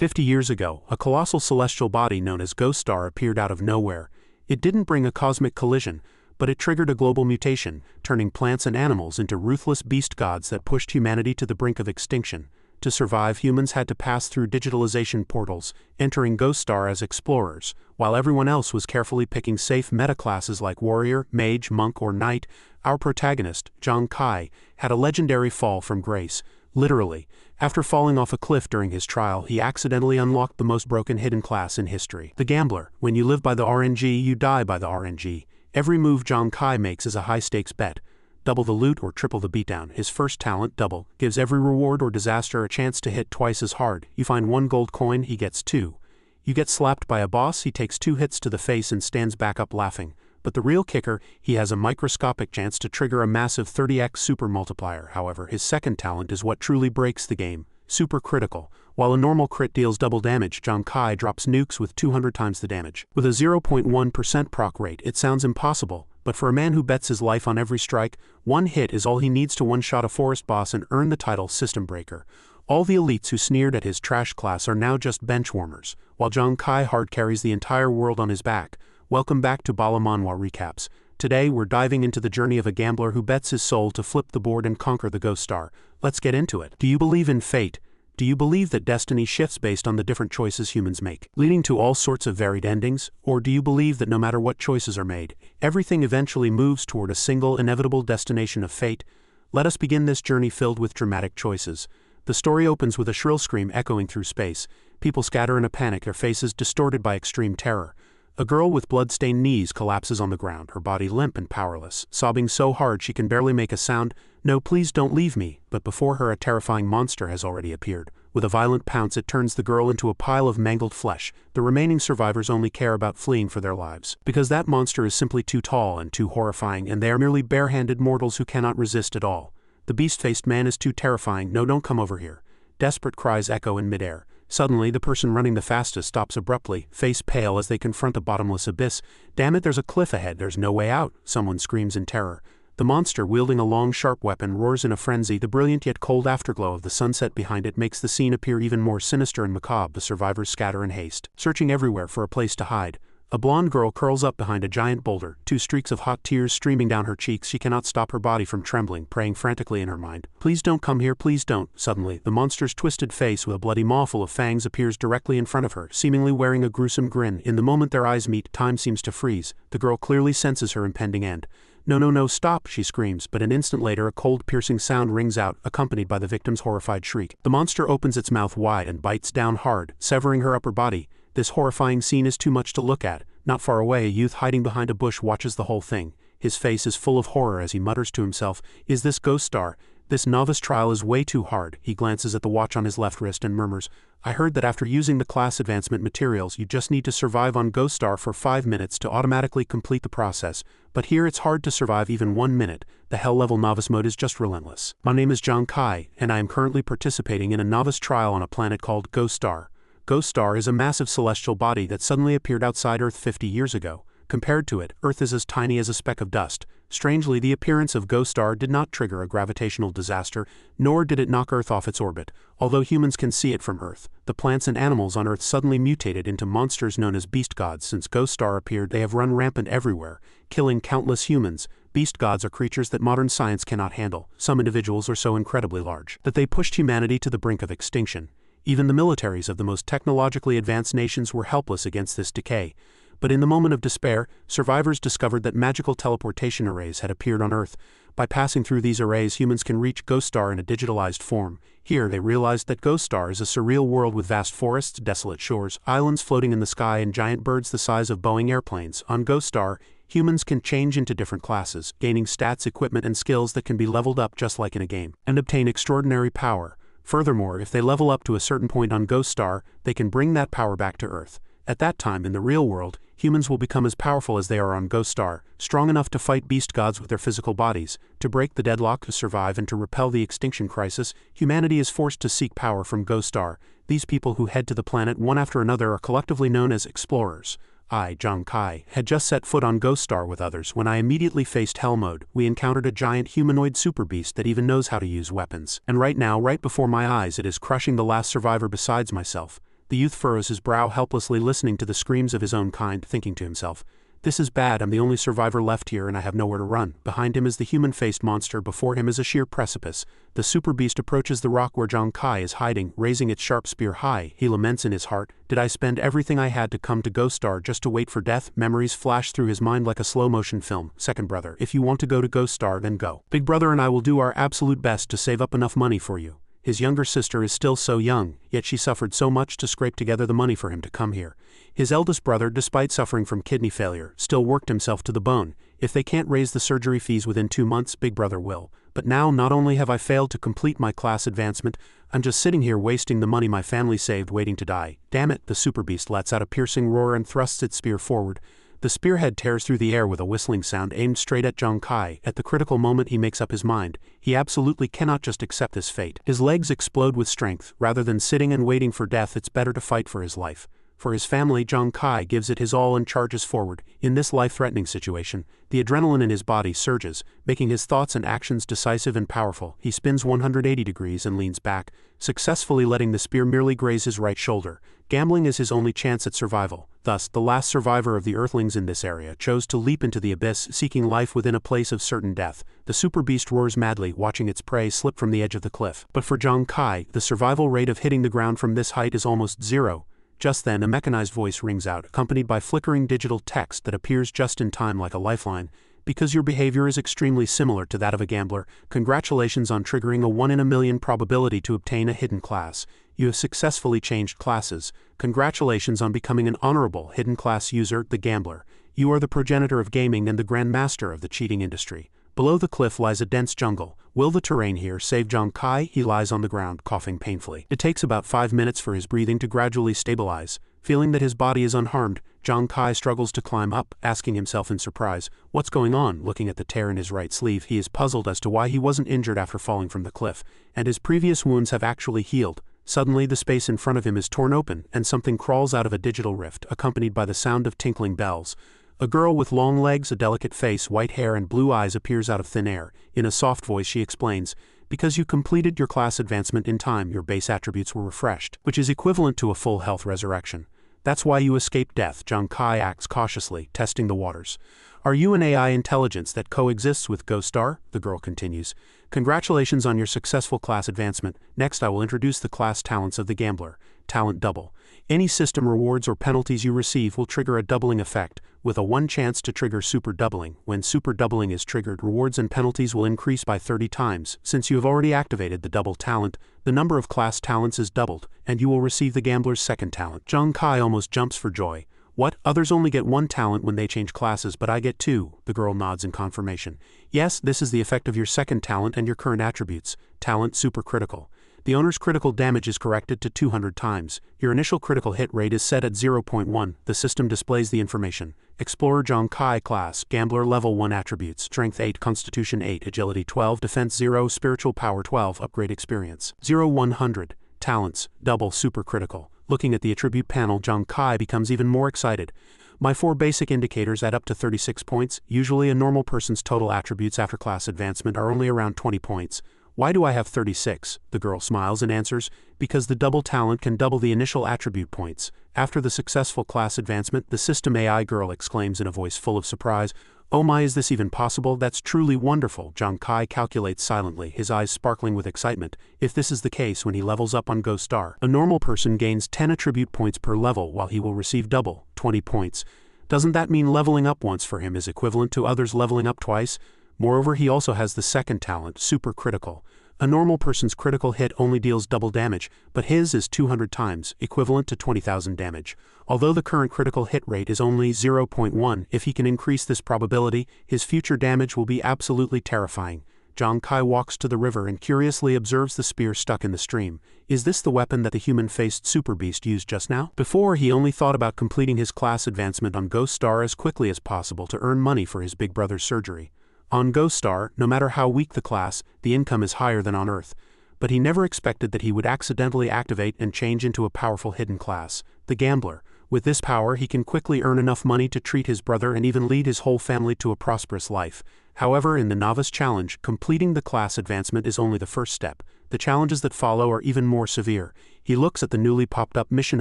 50 years ago, a colossal celestial body known as Ghost Star appeared out of nowhere. It didn't bring a cosmic collision, but it triggered a global mutation, turning plants and animals into ruthless beast gods that pushed humanity to the brink of extinction. To survive, humans had to pass through digitalization portals, entering Ghost Star as explorers, while everyone else was carefully picking safe meta-classes like warrior, mage, monk, or knight. Our protagonist, Zhang Kai, had a legendary fall from grace. Literally, after falling off a cliff during his trial, he accidentally unlocked the most broken hidden class in history. The Gambler. When you live by the RNG, you die by the RNG. Every move Zhang Kai makes is a high-stakes bet. Double the loot or triple the beatdown. His first talent, Double, gives every reward or disaster a chance to hit twice as hard. You find 1 gold coin, he gets 2. You get slapped by a boss, he takes 2 hits to the face and stands back up laughing. But the real kicker, he has a microscopic chance to trigger a massive 30x super multiplier. However, his second talent is what truly breaks the game, super critical. While a normal crit deals double damage, Zhang Kai drops nukes with 200 times the damage. With a 0.1% proc rate, it sounds impossible, but for a man who bets his life on every strike, 1 hit is all he needs to one-shot a forest boss and earn the title System Breaker. All the elites who sneered at his trash class are now just benchwarmers, while Zhang Kai hard carries the entire world on his back. Welcome back to BALA Manhua Recaps. Today we're diving into the journey of a gambler who bets his soul to flip the board and conquer the Ghost Star. Let's get into it. Do you believe in fate? Do you believe that destiny shifts based on the different choices humans make, leading to all sorts of varied endings? Or do you believe that no matter what choices are made, everything eventually moves toward a single inevitable destination of fate? Let us begin this journey filled with dramatic choices. The story opens with a shrill scream echoing through space. People scatter in a panic, their faces distorted by extreme terror. A girl with blood-stained knees collapses on the ground, her body limp and powerless, sobbing so hard she can barely make a sound. No, please don't leave me. But before her, a terrifying monster has already appeared. With a violent pounce, it turns the girl into a pile of mangled flesh. The remaining survivors only care about fleeing for their lives, because that monster is simply too tall and too horrifying, and they are merely bare-handed mortals who cannot resist at all. The beast-faced man is too terrifying. No, don't come over here. Desperate cries echo in midair. Suddenly, the person running the fastest stops abruptly, face pale as they confront a bottomless abyss. Damn it, there's a cliff ahead, there's no way out, someone screams in terror. The monster, wielding a long, sharp weapon, roars in a frenzy. The brilliant yet cold afterglow of the sunset behind it makes the scene appear even more sinister and macabre. The survivors scatter in haste, searching everywhere for a place to hide. A blonde girl curls up behind a giant boulder, 2 streaks of hot tears streaming down her cheeks. She cannot stop her body from trembling, praying frantically in her mind. Please don't come here, please don't. Suddenly, the monster's twisted face with a bloody maw full of fangs appears directly in front of her, seemingly wearing a gruesome grin. In the moment their eyes meet, time seems to freeze. The girl clearly senses her impending end. No, no, no, stop, she screams, but an instant later a cold, piercing sound rings out, accompanied by the victim's horrified shriek. The monster opens its mouth wide and bites down hard, severing her upper body. This horrifying scene is too much to look at. Not far away, a youth hiding behind a bush watches the whole thing. His face is full of horror as he mutters to himself, "Is this Ghost Star? This novice trial is way too hard." He glances at the watch on his left wrist and murmurs, "I heard that after using the class advancement materials, you just need to survive on Ghost Star for 5 minutes to automatically complete the process. But here it's hard to survive even 1 minute. The hell-level novice mode is just relentless. My name is Zhang Kai, and I am currently participating in a novice trial on a planet called Ghost Star. Ghost Star is a massive celestial body that suddenly appeared outside Earth 50 years ago. Compared to it, Earth is as tiny as a speck of dust. Strangely, the appearance of Ghost Star did not trigger a gravitational disaster, nor did it knock Earth off its orbit. Although humans can see it from Earth, the plants and animals on Earth suddenly mutated into monsters known as beast gods. Since Ghost Star appeared, they have run rampant everywhere, killing countless humans. Beast gods are creatures that modern science cannot handle. Some individuals are so incredibly large that they pushed humanity to the brink of extinction. Even the militaries of the most technologically advanced nations were helpless against this decay. But in the moment of despair, survivors discovered that magical teleportation arrays had appeared on Earth. By passing through these arrays, humans can reach Ghost Star in a digitalized form. Here, they realized that Ghost Star is a surreal world with vast forests, desolate shores, islands floating in the sky, and giant birds the size of Boeing airplanes. On Ghost Star, humans can change into different classes, gaining stats, equipment, and skills that can be leveled up just like in a game, and obtain extraordinary power. Furthermore, if they level up to a certain point on Ghost Star, they can bring that power back to Earth. At that time, in the real world, humans will become as powerful as they are on Ghost Star, strong enough to fight beast gods with their physical bodies. To break the deadlock, to survive, and to repel the extinction crisis, humanity is forced to seek power from Ghost Star. These people who head to the planet one after another are collectively known as explorers. I, Zhang Kai, had just set foot on Ghost Star with others when I immediately faced Hell Mode. We encountered a giant humanoid super beast that even knows how to use weapons. And right now, right before my eyes, it is crushing the last survivor besides myself. The youth furrows his brow helplessly, listening to the screams of his own kind, thinking to himself, "This is bad, I'm the only survivor left here and I have nowhere to run." Behind him is the human-faced monster, before him is a sheer precipice. The super beast approaches the rock where Zhang Kai is hiding, raising its sharp spear high. He laments in his heart, "Did I spend everything I had to come to Ghost Star just to wait for death?" Memories flash through his mind like a slow-motion film. "Second brother, if you want to go to Ghost Star, then go. Big brother and I will do our absolute best to save up enough money for you." His younger sister is still so young, yet she suffered so much to scrape together the money for him to come here. His eldest brother, despite suffering from kidney failure, still worked himself to the bone. If they can't raise the surgery fees within 2 months, Big Brother will. But now, not only have I failed to complete my class advancement, I'm just sitting here wasting the money my family saved waiting to die. Damn it, the super beast lets out a piercing roar and thrusts its spear forward. The spearhead tears through the air with a whistling sound aimed straight at Zhang Kai. At the critical moment he makes up his mind. He absolutely cannot just accept this fate. His legs explode with strength. Rather than sitting and waiting for death, it's better to fight for his life. For his family, Zhang Kai gives it his all and charges forward. In this life-threatening situation, the adrenaline in his body surges, making his thoughts and actions decisive and powerful. He spins 180 degrees and leans back, successfully letting the spear merely graze his right shoulder. Gambling is his only chance at survival. Thus, the last survivor of the Earthlings in this area chose to leap into the abyss, seeking life within a place of certain death. The super beast roars madly, watching its prey slip from the edge of the cliff. But for Zhang Kai, the survival rate of hitting the ground from this height is almost zero. Just then, a mechanized voice rings out, accompanied by flickering digital text that appears just in time like a lifeline. "Because your behavior is extremely similar to that of a gambler, congratulations on triggering a 1 in a million probability to obtain a hidden class. You have successfully changed classes. Congratulations on becoming an honorable hidden class user, the gambler. You are the progenitor of gaming and the grand master of the cheating industry." Below the cliff lies a dense jungle. Will the terrain here save Zhang Kai? He lies on the ground, coughing painfully. It takes about 5 minutes for his breathing to gradually stabilize. Feeling that his body is unharmed, Zhang Kai struggles to climb up, asking himself in surprise, "What's going on?" Looking at the tear in his right sleeve, he is puzzled as to why he wasn't injured after falling from the cliff, and his previous wounds have actually healed. Suddenly, the space in front of him is torn open, and something crawls out of a digital rift, accompanied by the sound of tinkling bells. A girl with long legs, a delicate face, white hair, and blue eyes appears out of thin air. In a soft voice, she explains, "Because you completed your class advancement in time, your base attributes were refreshed, which is equivalent to a full health resurrection. That's why you escaped death." Zhang Kai acts cautiously, testing the waters. "Are you an AI intelligence that coexists with Ghost Star?" The girl continues. "Congratulations on your successful class advancement. Next, I will introduce the class talents of the gambler. Talent double. Any system rewards or penalties you receive will trigger a doubling effect, with a 1 chance to trigger super doubling. When super doubling is triggered, rewards and penalties will increase by 30 times. Since you have already activated the double talent, the number of class talents is doubled, and you will receive the gambler's second talent." Zhang Kai almost jumps for joy. "What? Others only get 1 talent when they change classes, but I get 2. The girl nods in confirmation. "Yes, this is the effect of your second talent and your current attributes. Talent supercritical. The owner's critical damage is corrected to 200 times. Your initial critical hit rate is set at 0.1. The system displays the information. Explorer Zhang Kai class, Gambler level 1 attributes, Strength 8, Constitution 8, Agility 12, Defense 0, Spiritual Power 12, Upgrade Experience 0-100. Talents, Double Supercritical. Looking at the attribute panel, Zhang Kai becomes even more excited. "My 4 basic indicators add up to 36 points. Usually a normal person's total attributes after class advancement are only around 20 points. Why do I have 36? The girl smiles and answers, "Because the double talent can double the initial attribute points." After the successful class advancement, the system AI girl exclaims in a voice full of surprise, "Oh my, is this even possible? That's truly wonderful." Zhang Kai calculates silently, his eyes sparkling with excitement. If this is the case when he levels up on Ghost Star, a normal person gains 10 attribute points per level while he will receive double, 20 points. Doesn't that mean leveling up once for him is equivalent to others leveling up twice? Moreover, he also has the second talent, Super Critical. A normal person's critical hit only deals double damage, but his is 200 times, equivalent to 20,000 damage. Although the current critical hit rate is only 0.1, if he can increase this probability, his future damage will be absolutely terrifying. Zhang Kai walks to the river and curiously observes the spear stuck in the stream. Is this the weapon that the human-faced super beast used just now? Before, he only thought about completing his class advancement on Ghost Star as quickly as possible to earn money for his big brother's surgery. On Ghost Star, no matter how weak the class, the income is higher than on Earth. But he never expected that he would accidentally activate and change into a powerful hidden class, the Gambler. With this power, he can quickly earn enough money to treat his brother and even lead his whole family to a prosperous life. However, in the Novice Challenge, completing the class advancement is only the first step. The challenges that follow are even more severe. He looks at the newly popped-up mission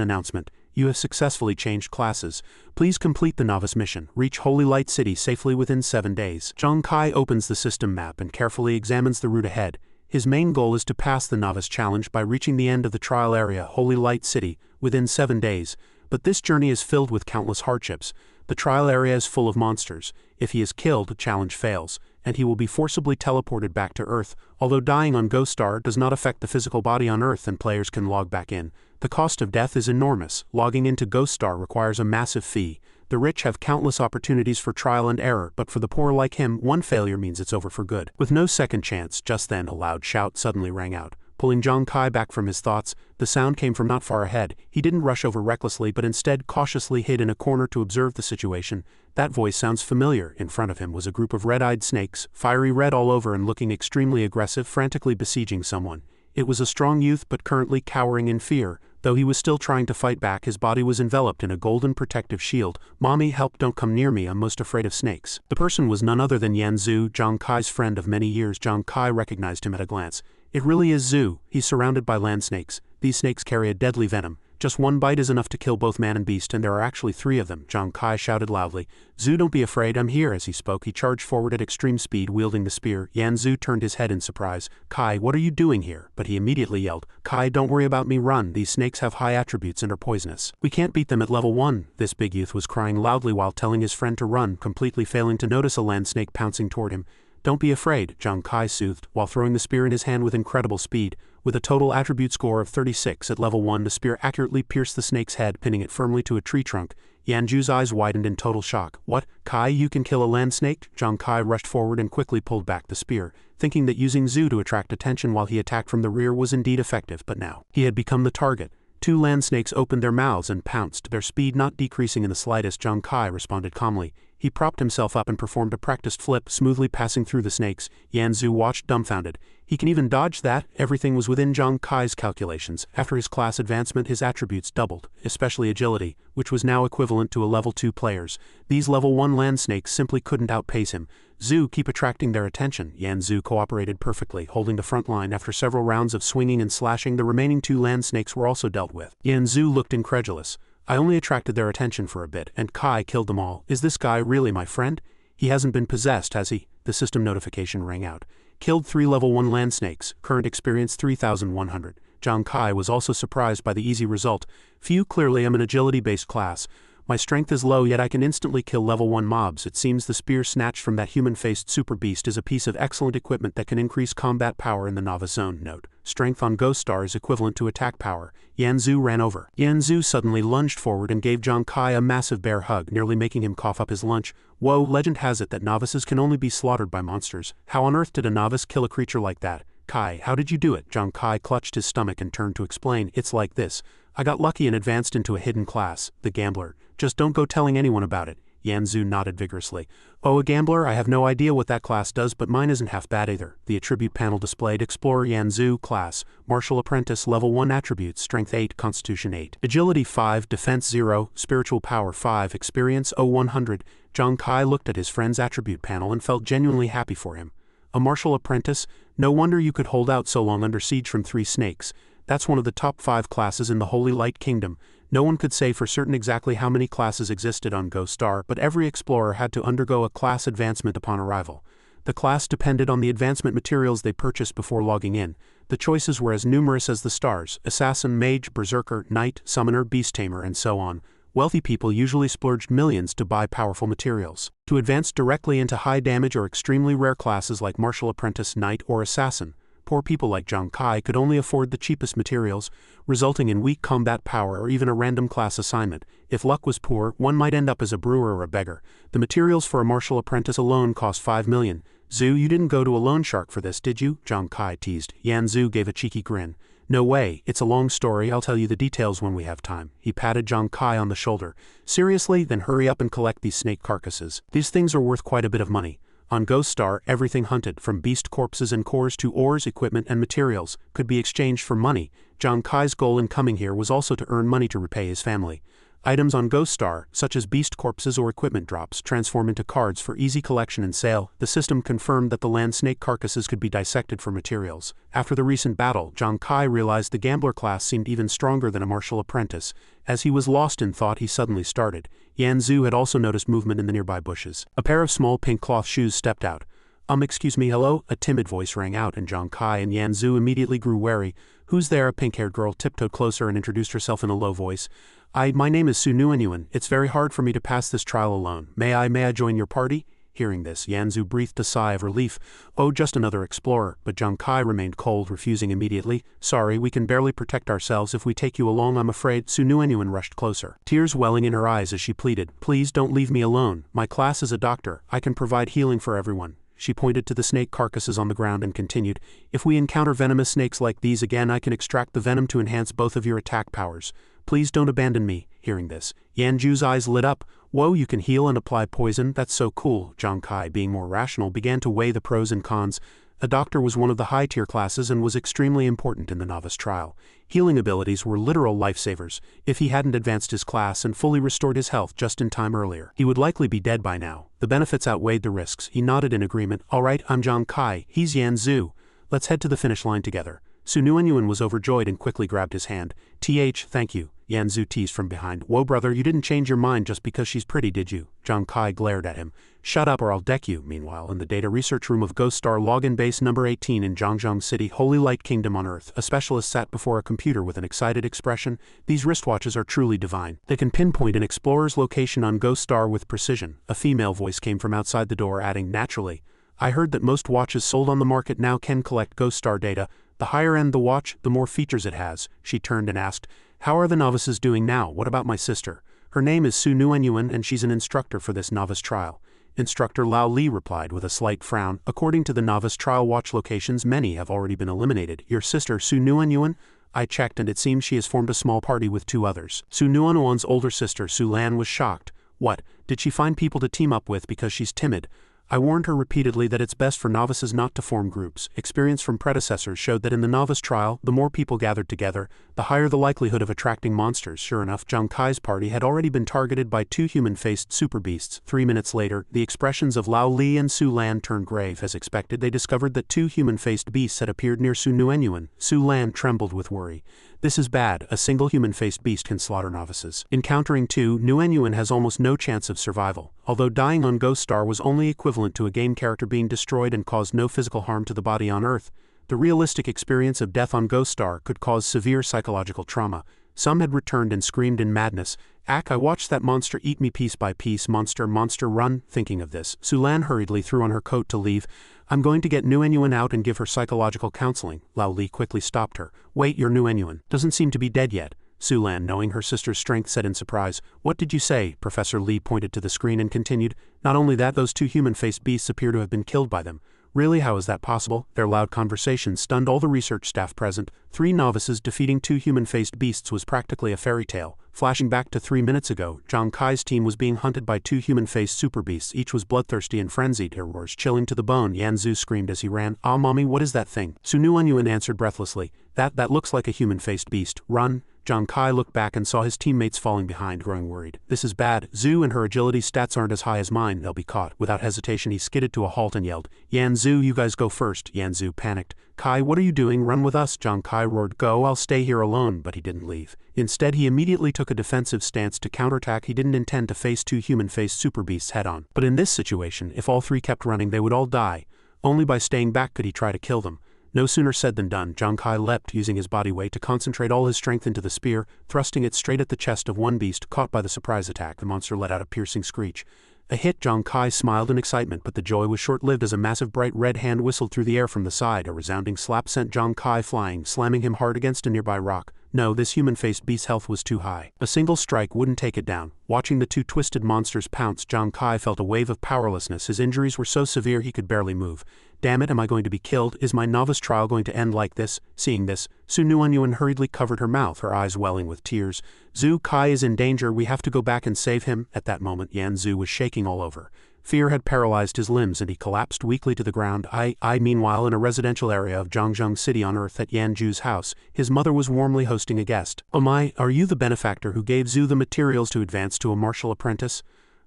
announcement. You have successfully changed classes. Please complete the novice mission. Reach Holy Light City safely within 7 days. Zhang Kai opens the system map and carefully examines the route ahead. His main goal is to pass the novice challenge by reaching the end of the trial area, Holy Light City, within 7 days. But this journey is filled with countless hardships. The trial area is full of monsters. If he is killed, the challenge fails, and he will be forcibly teleported back to Earth. Although dying on Ghost Star does not affect the physical body on Earth and players can log back in, the cost of death is enormous. Logging into Ghost Star requires a massive fee. The rich have countless opportunities for trial and error, but for the poor like him, one failure means it's over for good. With no second chance, just then a loud shout suddenly rang out. Pulling Zhang Kai back from his thoughts, the sound came from not far ahead. He didn't rush over recklessly but instead cautiously hid in a corner to observe the situation. That voice sounds familiar. In front of him was a group of red-eyed snakes, fiery red all over and looking extremely aggressive, frantically besieging someone. It was a strong youth but currently cowering in fear. Though he was still trying to fight back, his body was enveloped in a golden protective shield. "Mommy, help, don't come near me, I'm most afraid of snakes." The person was none other than Yan Zhu, Zhang Kai's friend of many years. Zhang Kai recognized him at a glance. It really is Zhu. He's surrounded by land snakes. These snakes carry a deadly venom. Just one bite is enough to kill both man and beast, and there are actually 3 of them. Zhang Kai shouted loudly. "Zhu, don't be afraid, I'm here." As he spoke, he charged forward at extreme speed, wielding the spear. Yan Zhu turned his head in surprise. "Kai, what are you doing here?" But he immediately yelled, "Kai, don't worry about me, run. These snakes have high attributes and are poisonous. We can't beat them at level 1. This big youth was crying loudly while telling his friend to run, completely failing to notice a land snake pouncing toward him. "Don't be afraid," Zhang Kai soothed, while throwing the spear in his hand with incredible speed. With a total attribute score of 36 at level 1, the spear accurately pierced the snake's head, pinning it firmly to a tree trunk. Yan Zhu's eyes widened in total shock. "What? Kai, you can kill a land snake?" Zhang Kai rushed forward and quickly pulled back the spear, thinking that using Zhu to attract attention while he attacked from the rear was indeed effective, but now he had become the target. 2 land snakes opened their mouths and pounced, their speed not decreasing in the slightest. Zhang Kai responded calmly. He propped himself up and performed a practiced flip, smoothly passing through the snakes. Yan Zhu watched dumbfounded. He can even dodge that? Everything was within Zhang Kai's calculations. After his class advancement, his attributes doubled, especially agility, which was now equivalent to a level 2 player's. These level 1 land snakes simply couldn't outpace him. "Zhu, keep attracting their attention." Yan Zhu cooperated perfectly, holding the front line. After several rounds of swinging and slashing, the remaining 2 land snakes were also dealt with. Yan Zhu looked incredulous. "I only attracted their attention for a bit, and Kai killed them all. Is this guy really my friend? He hasn't been possessed, has he?" The system notification rang out. "Killed 3 level 1 land snakes, current experience 3,100. Zhang Kai was also surprised by the easy result. "Phew, clearly I'm an agility-based class. My strength is low, yet I can instantly kill level 1 mobs. It seems the spear snatched from that human-faced super beast is a piece of excellent equipment that can increase combat power in the novice zone." Note: strength on Ghost Star is equivalent to attack power. Yan Zhu ran over. Yan Zhu suddenly lunged forward and gave Zhang Kai a massive bear hug, nearly making him cough up his lunch. "Whoa, legend has it that novices can only be slaughtered by monsters. How on earth did a novice kill a creature like that? Kai, how did you do it?" Zhang Kai clutched his stomach and turned to explain. "It's like this. I got lucky and advanced into a hidden class, the Gambler. Just don't go telling anyone about it." Yan Zhu nodded vigorously. "Oh, a Gambler? I have no idea what that class does, but mine isn't half bad either." The attribute panel displayed Explorer Yan Zhu class, Martial Apprentice, level 1 attributes, Strength 8, Constitution 8, Agility 5, Defense 0, Spiritual Power 5, Experience 100. Zhang Kai looked at his friend's attribute panel and felt genuinely happy for him. A Martial Apprentice? No wonder you could hold out so long under siege from 3 snakes. That's one of the top 5 classes in the Holy Light Kingdom. No one could say for certain exactly how many classes existed on Ghost Star, but every explorer had to undergo a class advancement upon arrival. The class depended on the advancement materials they purchased before logging in. The choices were as numerous as the stars: assassin, mage, berserker, knight, summoner, beast tamer, and so on. Wealthy people usually splurged millions to buy powerful materials. To advance directly into high damage or extremely rare classes like Martial Apprentice, Knight, or Assassin, poor people like Zhang Kai could only afford the cheapest materials, resulting in weak combat power or even a random class assignment. If luck was poor, one might end up as a brewer or a beggar. The materials for a Martial Apprentice alone cost 5 million. "Zhu, you didn't go to a loan shark for this, did you?" Zhang Kai teased. Yan Zhu gave a cheeky grin. "No way, it's a long story, I'll tell you the details when we have time." He patted Zhang Kai on the shoulder. "Seriously? Then hurry up and collect these snake carcasses. These things are worth quite a bit of money." On Ghost Star, everything hunted, from beast corpses and cores to ores, equipment, and materials, could be exchanged for money. Zhang Kai's goal in coming here was also to earn money to repay his family. Items on Ghost Star, such as beast corpses or equipment drops, transform into cards for easy collection and sale. The system confirmed that the land snake carcasses could be dissected for materials. After the recent battle, Zhang Kai realized the gambler class seemed even stronger than a martial apprentice. As he was lost in thought, he suddenly started. Yan Zhu had also noticed movement in the nearby bushes. A pair of small pink cloth shoes stepped out. Excuse me, hello?" A timid voice rang out, and Zhang Kai and Yan Zhu immediately grew wary. "Who's there?" A pink-haired girl tiptoed closer and introduced herself in a low voice. My name is Xuanwu. It's very hard for me to pass this trial alone. May I join your party?" Hearing this, Yan Zhu breathed a sigh of relief. "Oh, just another explorer," but Zhang Kai remained cold, refusing immediately. "Sorry, we can barely protect ourselves if we take you along, I'm afraid." Xuanwu rushed closer, tears welling in her eyes as she pleaded. "Please don't leave me alone. My class is a doctor. I can provide healing for everyone." She pointed to the snake carcasses on the ground and continued, "If we encounter venomous snakes like these again, I can extract the venom to enhance both of your attack powers. Please don't abandon me." Hearing this, Yan Zhu's eyes lit up. "Whoa, you can heal and apply poison? That's so cool." Zhang Kai, being more rational, began to weigh the pros and cons. A doctor was one of the high-tier classes and was extremely important in the novice trial. Healing abilities were literal lifesavers. If he hadn't advanced his class and fully restored his health just in time earlier, he would likely be dead by now. The benefits outweighed the risks. He nodded in agreement. "All right, I'm Zhang Kai. He's Yan Zhu. Let's head to the finish line together." Xuanwu was overjoyed and quickly grabbed his hand. Thank you," Yan Zhu teased from behind. "Whoa, brother, you didn't change your mind just because she's pretty, did you?" Zhang Kai glared at him. "Shut up or I'll deck you." Meanwhile, in the data research room of Ghost Star Login Base number 18 in Zhangjiang City, Holy Light Kingdom on Earth, a specialist sat before a computer with an excited expression. "These wristwatches are truly divine. They can pinpoint an explorer's location on Ghost Star with precision." A female voice came from outside the door, adding, "Naturally. I heard that most watches sold on the market now can collect Ghost Star data. The higher end the watch, the more features it has." She turned and asked, "How are the novices doing now? What about my sister?" "Her name is Xuanwu and she's an instructor for this novice trial." Instructor Lao Li replied with a slight frown. "According to the novice trial watch locations, many have already been eliminated. Your sister Xuanwu? I checked and it seems she has formed a small party with 2 others." Xuanwu's older sister Sulan was shocked. "What, did she find people to team up with because she's timid?" "I warned her repeatedly that it's best for novices not to form groups. Experience from predecessors showed that in the novice trial, the more people gathered together, the higher the likelihood of attracting monsters." Sure enough, Zhang Kai's party had already been targeted by 2 human-faced super beasts. 3 minutes later, the expressions of Lao Li and Su Lan turned grave. As expected, they discovered that 2 human-faced beasts had appeared near Xuanwu. Su Lan trembled with worry. "This is bad. A single human-faced beast can slaughter novices. Encountering 2, Xuanwu has almost no chance of survival." Although dying on Ghost Star was only equivalent to a game character being destroyed and caused no physical harm to the body on Earth, the realistic experience of death on Ghost Star could cause severe psychological trauma. Some had returned and screamed in madness, "I watched that monster eat me piece by piece. Monster, run." Thinking of this, Sulan hurriedly threw on her coat to leave. "I'm going to get Xuanwu out and give her psychological counseling." Lao Li quickly stopped her. "Wait, your Xuanwu doesn't seem to be dead yet." Sulan, knowing her sister's strength, said in surprise, "What did you say?" Professor Li pointed to the screen and continued, "Not only that, those 2 human-faced beasts appear to have been killed by them." "Really? How is that possible?" Their loud conversation stunned all the research staff present. 3 novices defeating 2 human-faced beasts was practically a fairy tale. Flashing back to 3 minutes ago, Zhang Kai's team was being hunted by 2 human-faced super beasts. Each was bloodthirsty and frenzied, their roars chilling to the bone. Yan Zhu screamed as he ran. "Ah, mommy, what is that thing?" Xuanwu answered breathlessly. That looks like a human-faced beast. Run." Zhang Kai looked back and saw his teammates falling behind, growing worried. "This is bad. Zhu and her agility stats aren't as high as mine. They'll be caught." Without hesitation, he skidded to a halt and yelled, "Yan Zhu, you guys go first." Yan Zhu panicked. "Kai, what are you doing? Run with us." Zhang Kai roared, "Go, I'll stay here alone." But he didn't leave. Instead, he immediately took a defensive stance to counterattack. He didn't intend to face 2 human-faced super beasts head-on. But in this situation, if all 3 kept running, they would all die. Only by staying back could he try to kill them. No sooner said than done. Zhang Kai leapt, using his body weight to concentrate all his strength into the spear, thrusting it straight at the chest of one beast. Caught by the surprise attack, the monster let out a piercing screech. A hit. Zhang Kai smiled in excitement, but the joy was short-lived as a massive bright red hand whistled through the air from the side. A resounding slap sent Zhang Kai flying, slamming him hard against a nearby rock. No, this human-faced beast's health was too high. A single strike wouldn't take it down. Watching the 2 twisted monsters pounce, Zhang Kai felt a wave of powerlessness. His injuries were so severe he could barely move. "Damn it, am I going to be killed? Is my novice trial going to end like this?" Seeing this, Xuanwu hurriedly covered her mouth, her eyes welling with tears. "Zhu, Kai is in danger. We have to go back and save him." At that moment, Yan Zhu was shaking all over. Fear had paralyzed his limbs and he collapsed weakly to the ground. Meanwhile, in a residential area of Zhangzheng City on Earth at Yanju's house, his mother was warmly hosting a guest. "Oh my, are you the benefactor who gave Zhu the materials to advance to a martial apprentice?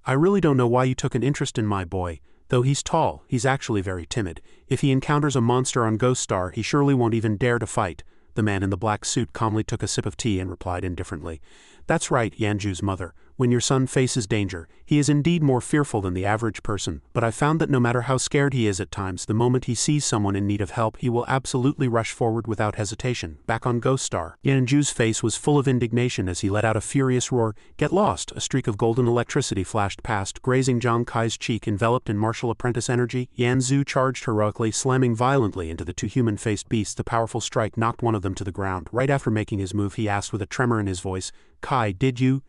I really don't know why you took an interest in my boy. Though he's tall, he's actually very timid. If he encounters a monster on Ghost Star, he surely won't even dare to fight." The man in the black suit calmly took a sip of tea and replied indifferently. "That's right, Yanju's mother. When your son faces danger, he is indeed more fearful than the average person, but I've found that no matter how scared he is at times, the moment he sees someone in need of help, he will absolutely rush forward without hesitation." Back on Ghost Star, Yanju's face was full of indignation as he let out a furious roar. "Get lost!" A streak of golden electricity flashed past, grazing Zhang Kai's cheek. Enveloped in martial apprentice energy, Yanzu charged heroically, slamming violently into the two human-faced beasts. The powerful strike knocked one of them to the ground. Right after making his move, he asked with a tremor in his voice, "Kai, did you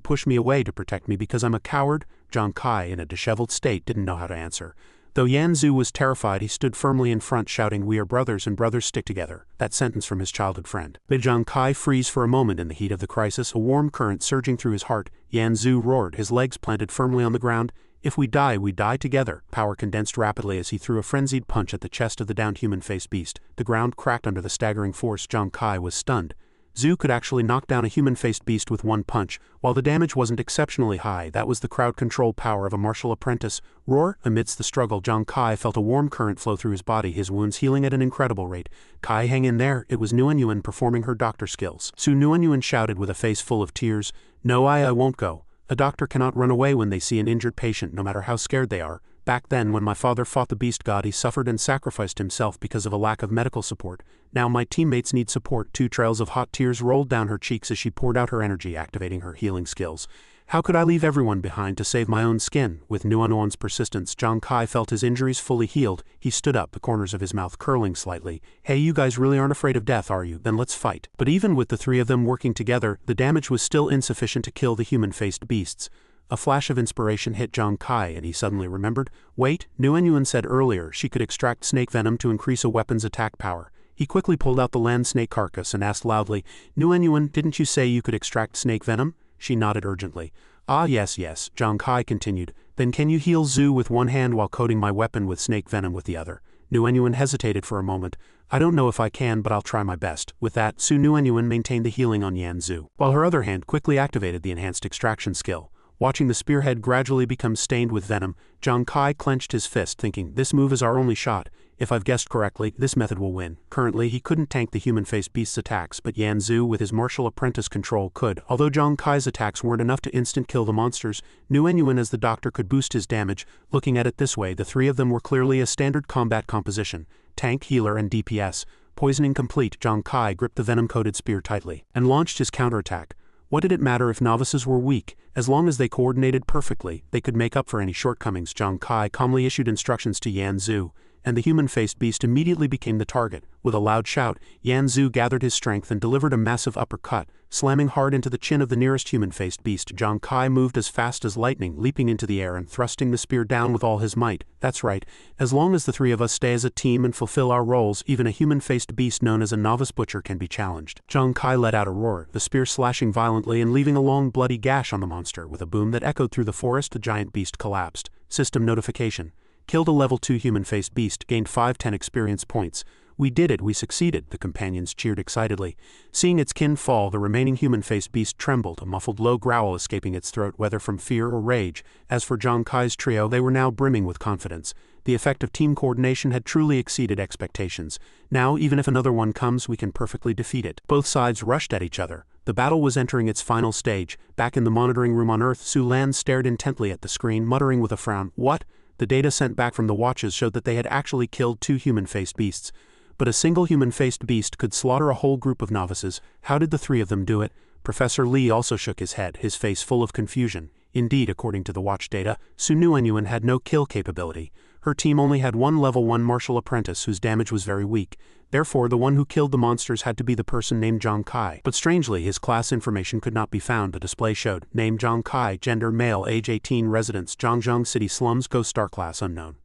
push me away to protect me because I'm a coward?" Zhang Kai, in a disheveled state, didn't know how to answer. Though Yanzu was terrified, he stood firmly in front, shouting, "We are brothers and brothers stick together." That sentence from his childhood friend made Zhang Kai freeze for a moment in the heat of the crisis, a warm current surging through his heart. Yanzu roared, his legs planted firmly on the ground. "If we die together." Power condensed rapidly as he threw a frenzied punch at the chest of the downed human-faced beast. The ground cracked under the staggering force. Zhang Kai was stunned. Zhu could actually knock down a human-faced beast with one punch. While the damage wasn't exceptionally high, that was the crowd control power of a martial apprentice. Roar! Amidst the struggle, Zhang Kai felt a warm current flow through his body, his wounds healing at an incredible rate. "Kai, hang in there." It was Nuanyuan performing her doctor skills. Su Nuanyuan shouted with a face full of tears. "No, I won't go. A doctor cannot run away when they see an injured patient, no matter how scared they are. Back then, when my father fought the beast god, he suffered and sacrificed himself because of a lack of medical support. Now my teammates need support." Two trails of hot tears rolled down her cheeks as she poured out her energy, activating her healing skills. "How could I leave everyone behind to save my own skin?" With Nuanyuan's persistence, Zhang Kai felt his injuries fully healed. He stood up, the corners of his mouth curling slightly. "Hey, you guys really aren't afraid of death, are you? Then let's fight." But even with the three of them working together, the damage was still insufficient to kill the human-faced beasts. A flash of inspiration hit Zhang Kai and he suddenly remembered. Wait, Nuanyuan said earlier she could extract snake venom to increase a weapon's attack power. He quickly pulled out the land snake carcass and asked loudly, "Nuanyuan, didn't you say you could extract snake venom?" She nodded urgently. "Ah yes, Zhang Kai continued. "Then can you heal Zhu with one hand while coating my weapon with snake venom with the other?" Nuanyuan hesitated for a moment. "I don't know if I can, but I'll try my best." With that, Su Nuanyuan maintained the healing on Yanzu, while her other hand quickly activated the enhanced extraction skill. Watching the spearhead gradually become stained with venom, Zhang Kai clenched his fist, thinking, "This move is our only shot. If I've guessed correctly, this method will win." Currently, he couldn't tank the human-faced beast's attacks, but Yanzu, with his martial apprentice control, could. Although Zhang Kai's attacks weren't enough to instant kill the monsters, Nuanyuan as the doctor could boost his damage. Looking at it this way, the three of them were clearly a standard combat composition: tank, healer, and DPS. Poisoning complete, Zhang Kai gripped the venom-coated spear tightly and launched his counterattack. What did it matter if novices were weak? As long as they coordinated perfectly, they could make up for any shortcomings. Zhang Kai calmly issued instructions to Yanzu, and the human-faced beast immediately became the target. With a loud shout, Yanzu gathered his strength and delivered a massive uppercut, slamming hard into the chin of the nearest human-faced beast. Zhang Kai moved as fast as lightning, leaping into the air and thrusting the spear down with all his might. "That's right. As long as the three of us stay as a team and fulfill our roles, even a human-faced beast known as a novice butcher can be challenged." Zhang Kai let out a roar, the spear slashing violently and leaving a long bloody gash on the monster. With a boom that echoed through the forest, the giant beast collapsed. System notification. Killed a level 2 human-faced beast, gained 510 experience points. "We did it, we succeeded," the companions cheered excitedly. Seeing its kin fall, the remaining human-faced beast trembled, a muffled low growl escaping its throat, whether from fear or rage. As for Zhang Kai's trio, they were now brimming with confidence. The effect of team coordination had truly exceeded expectations. Now, even if another one comes, we can perfectly defeat it. Both sides rushed at each other. The battle was entering its final stage. Back in the monitoring room on Earth, Su Lan stared intently at the screen, muttering with a frown, "What?" The data sent back from the watches showed that they had actually killed 2 human-faced beasts. But a single human-faced beast could slaughter a whole group of novices. How did the three of them do it? Professor Lee also shook his head, his face full of confusion. Indeed, according to the watch data, Su Nuanyuan had no kill capability. Her team only had one level 1 martial apprentice whose damage was very weak. Therefore, the one who killed the monsters had to be the person named Zhang Kai. But strangely, his class information could not be found. The display showed, name Zhang Kai, gender male, age 18, residence, Zhangzheng City slums, Ghost Star, class unknown.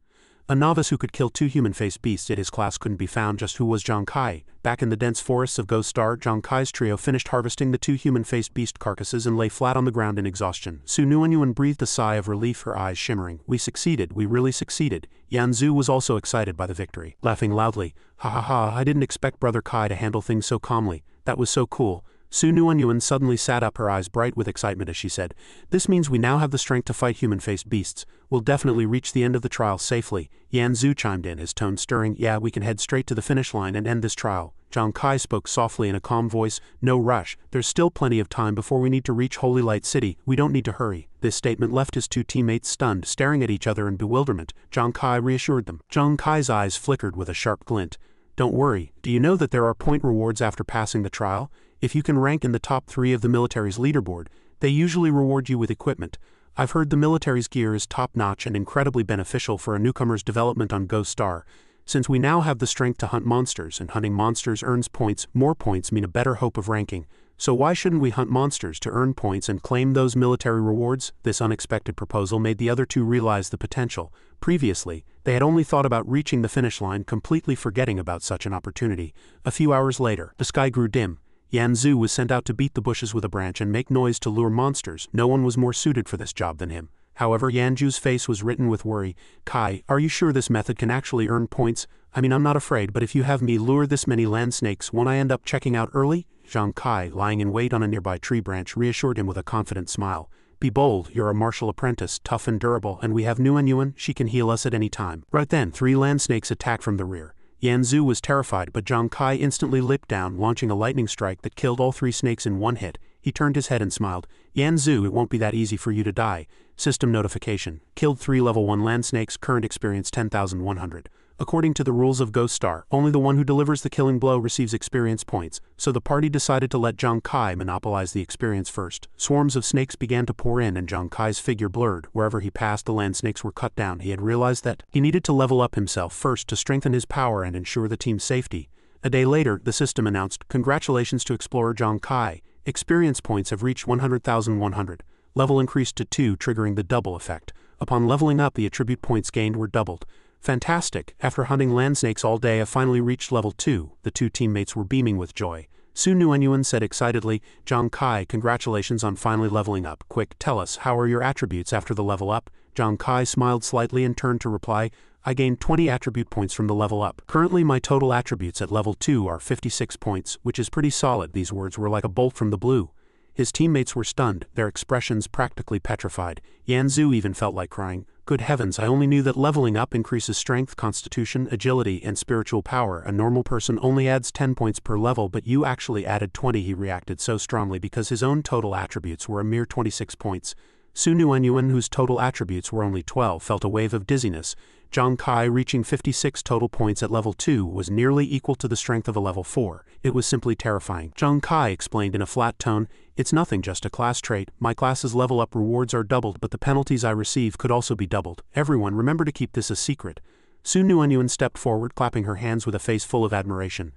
A novice who could kill 2 human-faced beasts at his class couldn't be found. Just who was Zhang Kai? Back in the dense forests of Ghost Star, Zhang Kai's trio finished harvesting the 2 human-faced beast carcasses and lay flat on the ground in exhaustion. Xuanwu breathed a sigh of relief, her eyes shimmering. We succeeded, we really succeeded. Yanzu was also excited by the victory, laughing loudly. Ha ha ha, I didn't expect Brother Kai to handle things so calmly. That was so cool. Xuanwu suddenly sat up, her eyes bright with excitement as she said, "This means we now have the strength to fight human-faced beasts. We'll definitely reach the end of the trial safely." Yanzu chimed in, his tone stirring. "Yeah, we can head straight to the finish line and end this trial." Zhang Kai spoke softly in a calm voice. "No rush. There's still plenty of time before we need to reach Holy Light City. We don't need to hurry." This statement left his 2 teammates stunned, staring at each other in bewilderment. Zhang Kai reassured them. Zhang Kai's eyes flickered with a sharp glint. "Don't worry. Do you know that there are point rewards after passing the trial? If you can rank in the top 3 of the military's leaderboard, they usually reward you with equipment. I've heard the military's gear is top-notch and incredibly beneficial for a newcomer's development on Ghost Star. Since we now have the strength to hunt monsters, and hunting monsters earns points, more points mean a better hope of ranking. So why shouldn't we hunt monsters to earn points and claim those military rewards?" This unexpected proposal made the other 2 realize the potential. Previously, they had only thought about reaching the finish line, completely forgetting about such an opportunity. A few hours later, the sky grew dim. Yanzu was sent out to beat the bushes with a branch and make noise to lure monsters. No one was more suited for this job than him. However, Yanzu's face was written with worry. "Kai, are you sure this method can actually earn points? I mean, I'm not afraid, but if you have me lure this many land snakes, won't I end up checking out early?" Zhang Kai, lying in wait on a nearby tree branch, reassured him with a confident smile. "Be bold, you're a martial apprentice, tough and durable, and we have Xuanwu, she can heal us at any time." Right then, 3 land snakes attacked from the rear. Yanzu was terrified, but Zhang Kai instantly leaped down, launching a lightning strike that killed all 3 snakes in one hit. He turned his head and smiled. "Yanzu, it won't be that easy for you to die. System notification. Killed 3 level 1 land snakes, current experience 10,100. According to the rules of Ghost Star, only the one who delivers the killing blow receives experience points, so the party decided to let Zhang Kai monopolize the experience first. Swarms of snakes began to pour in and Zhang Kai's figure blurred. Wherever he passed, the land snakes were cut down. He had realized that he needed to level up himself first to strengthen his power and ensure the team's safety. A day later, the system announced, "Congratulations to explorer Zhang Kai. Experience points have reached 100,100. Level increased to 2, triggering the double effect. Upon leveling up, the attribute points gained were doubled." "Fantastic. After hunting land snakes all day, I finally reached level 2. The 2 teammates were beaming with joy. Xuanwu said excitedly, "Zhang Kai, congratulations on finally leveling up. Quick, tell us, how are your attributes after the level up?" Zhang Kai smiled slightly and turned to reply, "I gained 20 attribute points from the level up. Currently my total attributes at level 2 are 56 points, which is pretty solid." These words were like a bolt from the blue. His teammates were stunned, their expressions practically petrified. Yanzu even felt like crying. "Good heavens, I only knew that leveling up increases strength, constitution, agility, and spiritual power. A normal person only adds 10 points per level, but you actually added 20. He reacted so strongly because his own total attributes were a mere 26 points. Xuanwu, whose total attributes were only 12, felt a wave of dizziness. Zhang Kai reaching 56 total points at level 2 was nearly equal to the strength of a level 4. It was simply terrifying. Zhang Kai explained in a flat tone, "It's nothing, just a class trait. My class's level up rewards are doubled, but the penalties I receive could also be doubled. Everyone, remember to keep this a secret." Xuanwu stepped forward, clapping her hands with a face full of admiration.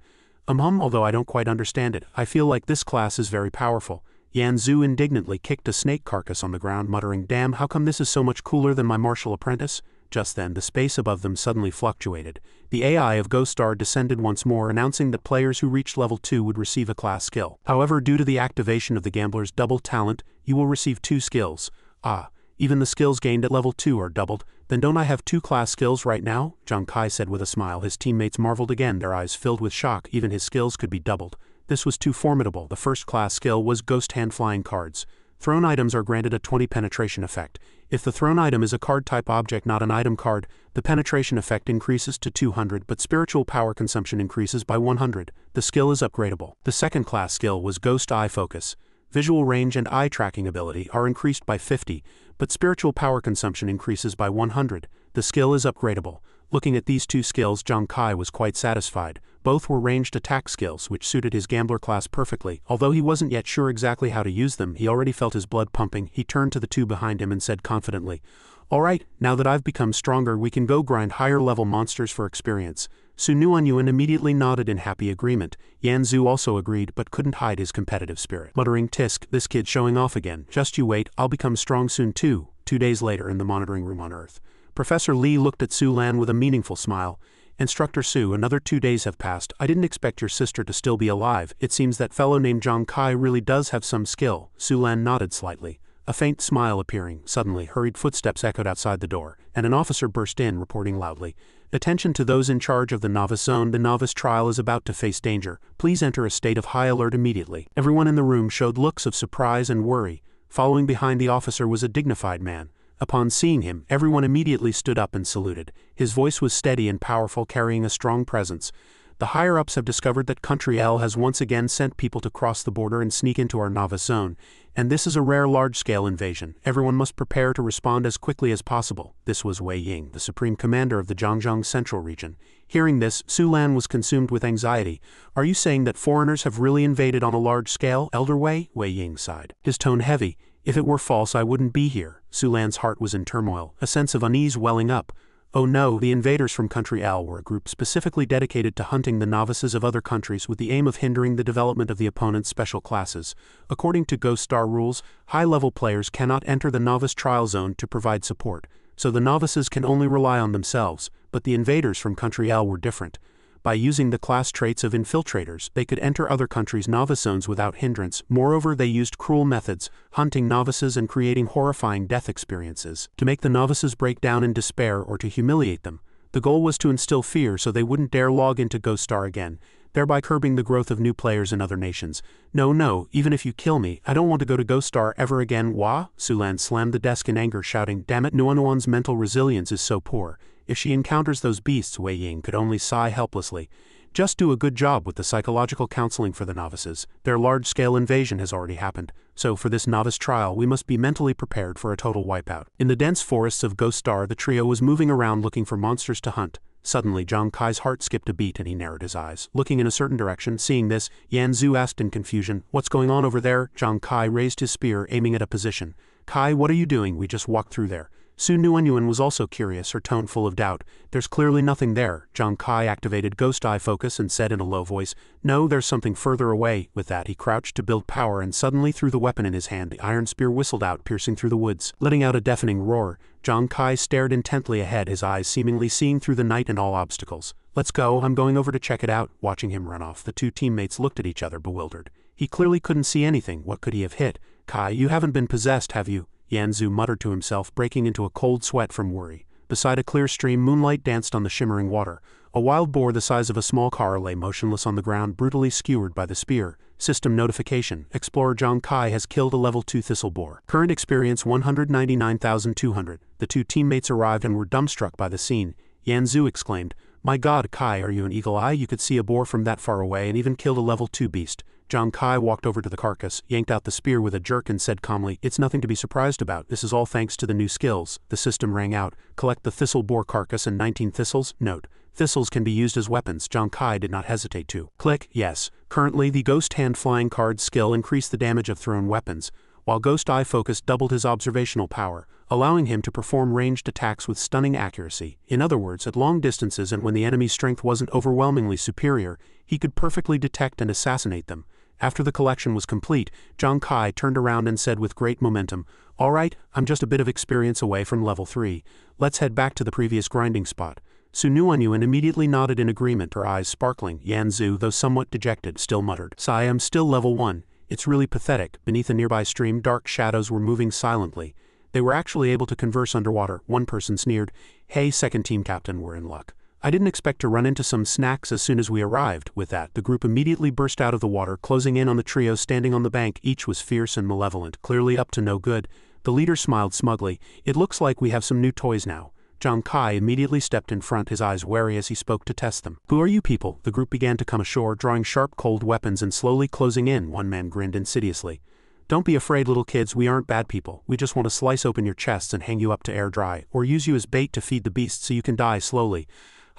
Although I don't quite understand it, I feel like this class is very powerful." Yanzu indignantly kicked a snake carcass on the ground, muttering, "Damn, how come this is so much cooler than my martial apprentice?" Just then, the space above them suddenly fluctuated. The AI of Ghost Star descended once more, announcing that players who reached level 2 would receive a class skill. However, due to the activation of the gambler's double talent, you will receive 2 skills. "Ah, even the skills gained at level 2 are doubled. Then don't I have 2 class skills right now?" Zhang Kai said with a smile. His teammates marveled again, their eyes filled with shock. Even his skills could be doubled. This was too formidable. The first class skill was Ghost Hand Flying Cards. Thrown items are granted a 20 penetration effect. If the thrown item is a card-type object, not an item card, the penetration effect increases to 200, but spiritual power consumption increases by 100. The skill is upgradable. The second class skill was Ghost Eye Focus. Visual range and eye tracking ability are increased by 50, but spiritual power consumption increases by 100. The skill is upgradable. Looking at these 2 skills, Zhang Kai was quite satisfied. Both were ranged attack skills, which suited his gambler class perfectly. Although he wasn't yet sure exactly how to use them, he already felt his blood pumping. He turned to the 2 behind him and said confidently, "All right, now that I've become stronger, we can go grind higher-level monsters for experience." Xuanwu immediately nodded in happy agreement. Yanzu also agreed, but couldn't hide his competitive spirit. Muttering, "Tisk, this kid's showing off again. Just you wait, I'll become strong soon too." 2 days later, in the monitoring room on Earth. Professor Li looked at Su Lan with a meaningful smile. Instructor Su, another 2 days have passed. I didn't expect your sister to still be alive. It seems that fellow named Zhang Kai really does have some skill. Su Lan nodded slightly. A faint smile appearing. Suddenly, hurried footsteps echoed outside the door, and an officer burst in, reporting loudly. Attention to those in charge of the Novice Zone. The Novice trial is about to face danger. Please enter a state of high alert immediately. Everyone in the room showed looks of surprise and worry. Following behind the officer was a dignified man. Upon seeing him, everyone immediately stood up and saluted. His voice was steady and powerful, carrying a strong presence. The higher-ups have discovered that Country L has once again sent people to cross the border and sneak into our Novice Zone, and this is a rare large-scale invasion. Everyone must prepare to respond as quickly as possible. This was Wei Ying, the supreme commander of the Zhangjiang Central region. Hearing this, Su Lan was consumed with anxiety. Are you saying that foreigners have really invaded on a large scale, Elder Wei? Wei Ying sighed, his tone heavy. If it were false, I wouldn't be here. Su Lan's heart was in turmoil, a sense of unease welling up. Oh no, the invaders from Country L were a group specifically dedicated to hunting the novices of other countries with the aim of hindering the development of the opponent's special classes. According to Ghost Star rules, high-level players cannot enter the novice trial zone to provide support, so the novices can only rely on themselves, but the invaders from Country L were different. By using the class traits of infiltrators, they could enter other countries' novice zones without hindrance. Moreover, they used cruel methods, hunting novices and creating horrifying death experiences, to make the novices break down in despair or to humiliate them. The goal was to instill fear so they wouldn't dare log into Ghost Star again, thereby curbing the growth of new players in other nations. No, even if you kill me, I don't want to go to Ghost Star ever again. Wah? Su Lan slammed the desk in anger, shouting, Damn it, Nuanuan's mental resilience is so poor. If she encounters those beasts, Wei Ying could only sigh helplessly. Just do a good job with the psychological counseling for the novices. Their large-scale invasion has already happened, so for this novice trial we must be mentally prepared for a total wipeout. In the dense forests of Ghost Star, the trio was moving around looking for monsters to hunt. Suddenly, Zhang Kai's heart skipped a beat and he narrowed his eyes, looking in a certain direction. Seeing this, Yan Zhu asked in confusion, What's going on over there? Zhang Kai raised his spear, aiming at a position. Kai, what are you doing? We just walked through there. Su Nuanyuan was also curious, her tone full of doubt. There's clearly nothing there. Zhang Kai activated Ghost Eye Focus and said in a low voice, No, there's something further away. With that, he crouched to build power and suddenly threw the weapon in his hand. The iron spear whistled out, piercing through the woods, letting out a deafening roar. Zhang Kai stared intently ahead, his eyes seemingly seeing through the night and all obstacles. Let's go, I'm going over to check it out. Watching him run off, the two teammates looked at each other, bewildered. He clearly couldn't see anything. What could he have hit? Kai, you haven't been possessed, have you? Yan Zhu muttered to himself, breaking into a cold sweat from worry. Beside a clear stream, moonlight danced on the shimmering water. A wild boar the size of a small car lay motionless on the ground, brutally skewered by the spear. System notification. Explorer Zhang Kai has killed a level 2 thistle boar. Current experience 199,200. The two teammates arrived and were dumbstruck by the scene. Yan Zhu exclaimed, My God, Kai, are you an eagle eye? You could see a boar from that far away and even killed a level 2 beast. Zhang Kai walked over to the carcass, yanked out the spear with a jerk and said calmly, It's nothing to be surprised about. This is all thanks to the new skills. The system rang out. Collect the thistle boar carcass and 19 thistles. Note. Thistles can be used as weapons. Zhang Kai did not hesitate to click yes. Currently, the Ghost Hand Flying card skill increased the damage of thrown weapons, while Ghost Eye Focus doubled his observational power, allowing him to perform ranged attacks with stunning accuracy. In other words, at long distances and when the enemy's strength wasn't overwhelmingly superior, he could perfectly detect and assassinate them. After the collection was complete, Zhang Kai turned around and said with great momentum, All right, I'm just a bit of experience away from level 3. Let's head back to the previous grinding spot. Su Nuanyuan immediately nodded in agreement, her eyes sparkling. Yan Zhu, though somewhat dejected, still muttered, Sigh, I'm still level 1. It's really pathetic. Beneath a nearby stream, dark shadows were moving silently. They were actually able to converse underwater. One person sneered, Hey, second team captain, we're in luck. I didn't expect to run into some snacks as soon as we arrived. With that, the group immediately burst out of the water, closing in on the trio standing on the bank. Each was fierce and malevolent, clearly up to no good. The leader smiled smugly. It looks like we have some new toys now. Zhang Kai immediately stepped in front, his eyes wary as he spoke to test them. Who are you people? The group began to come ashore, drawing sharp cold weapons and slowly closing in. One man grinned insidiously. Don't be afraid, little kids, we aren't bad people. We just want to slice open your chests and hang you up to air dry, or use you as bait to feed the beasts so you can die slowly.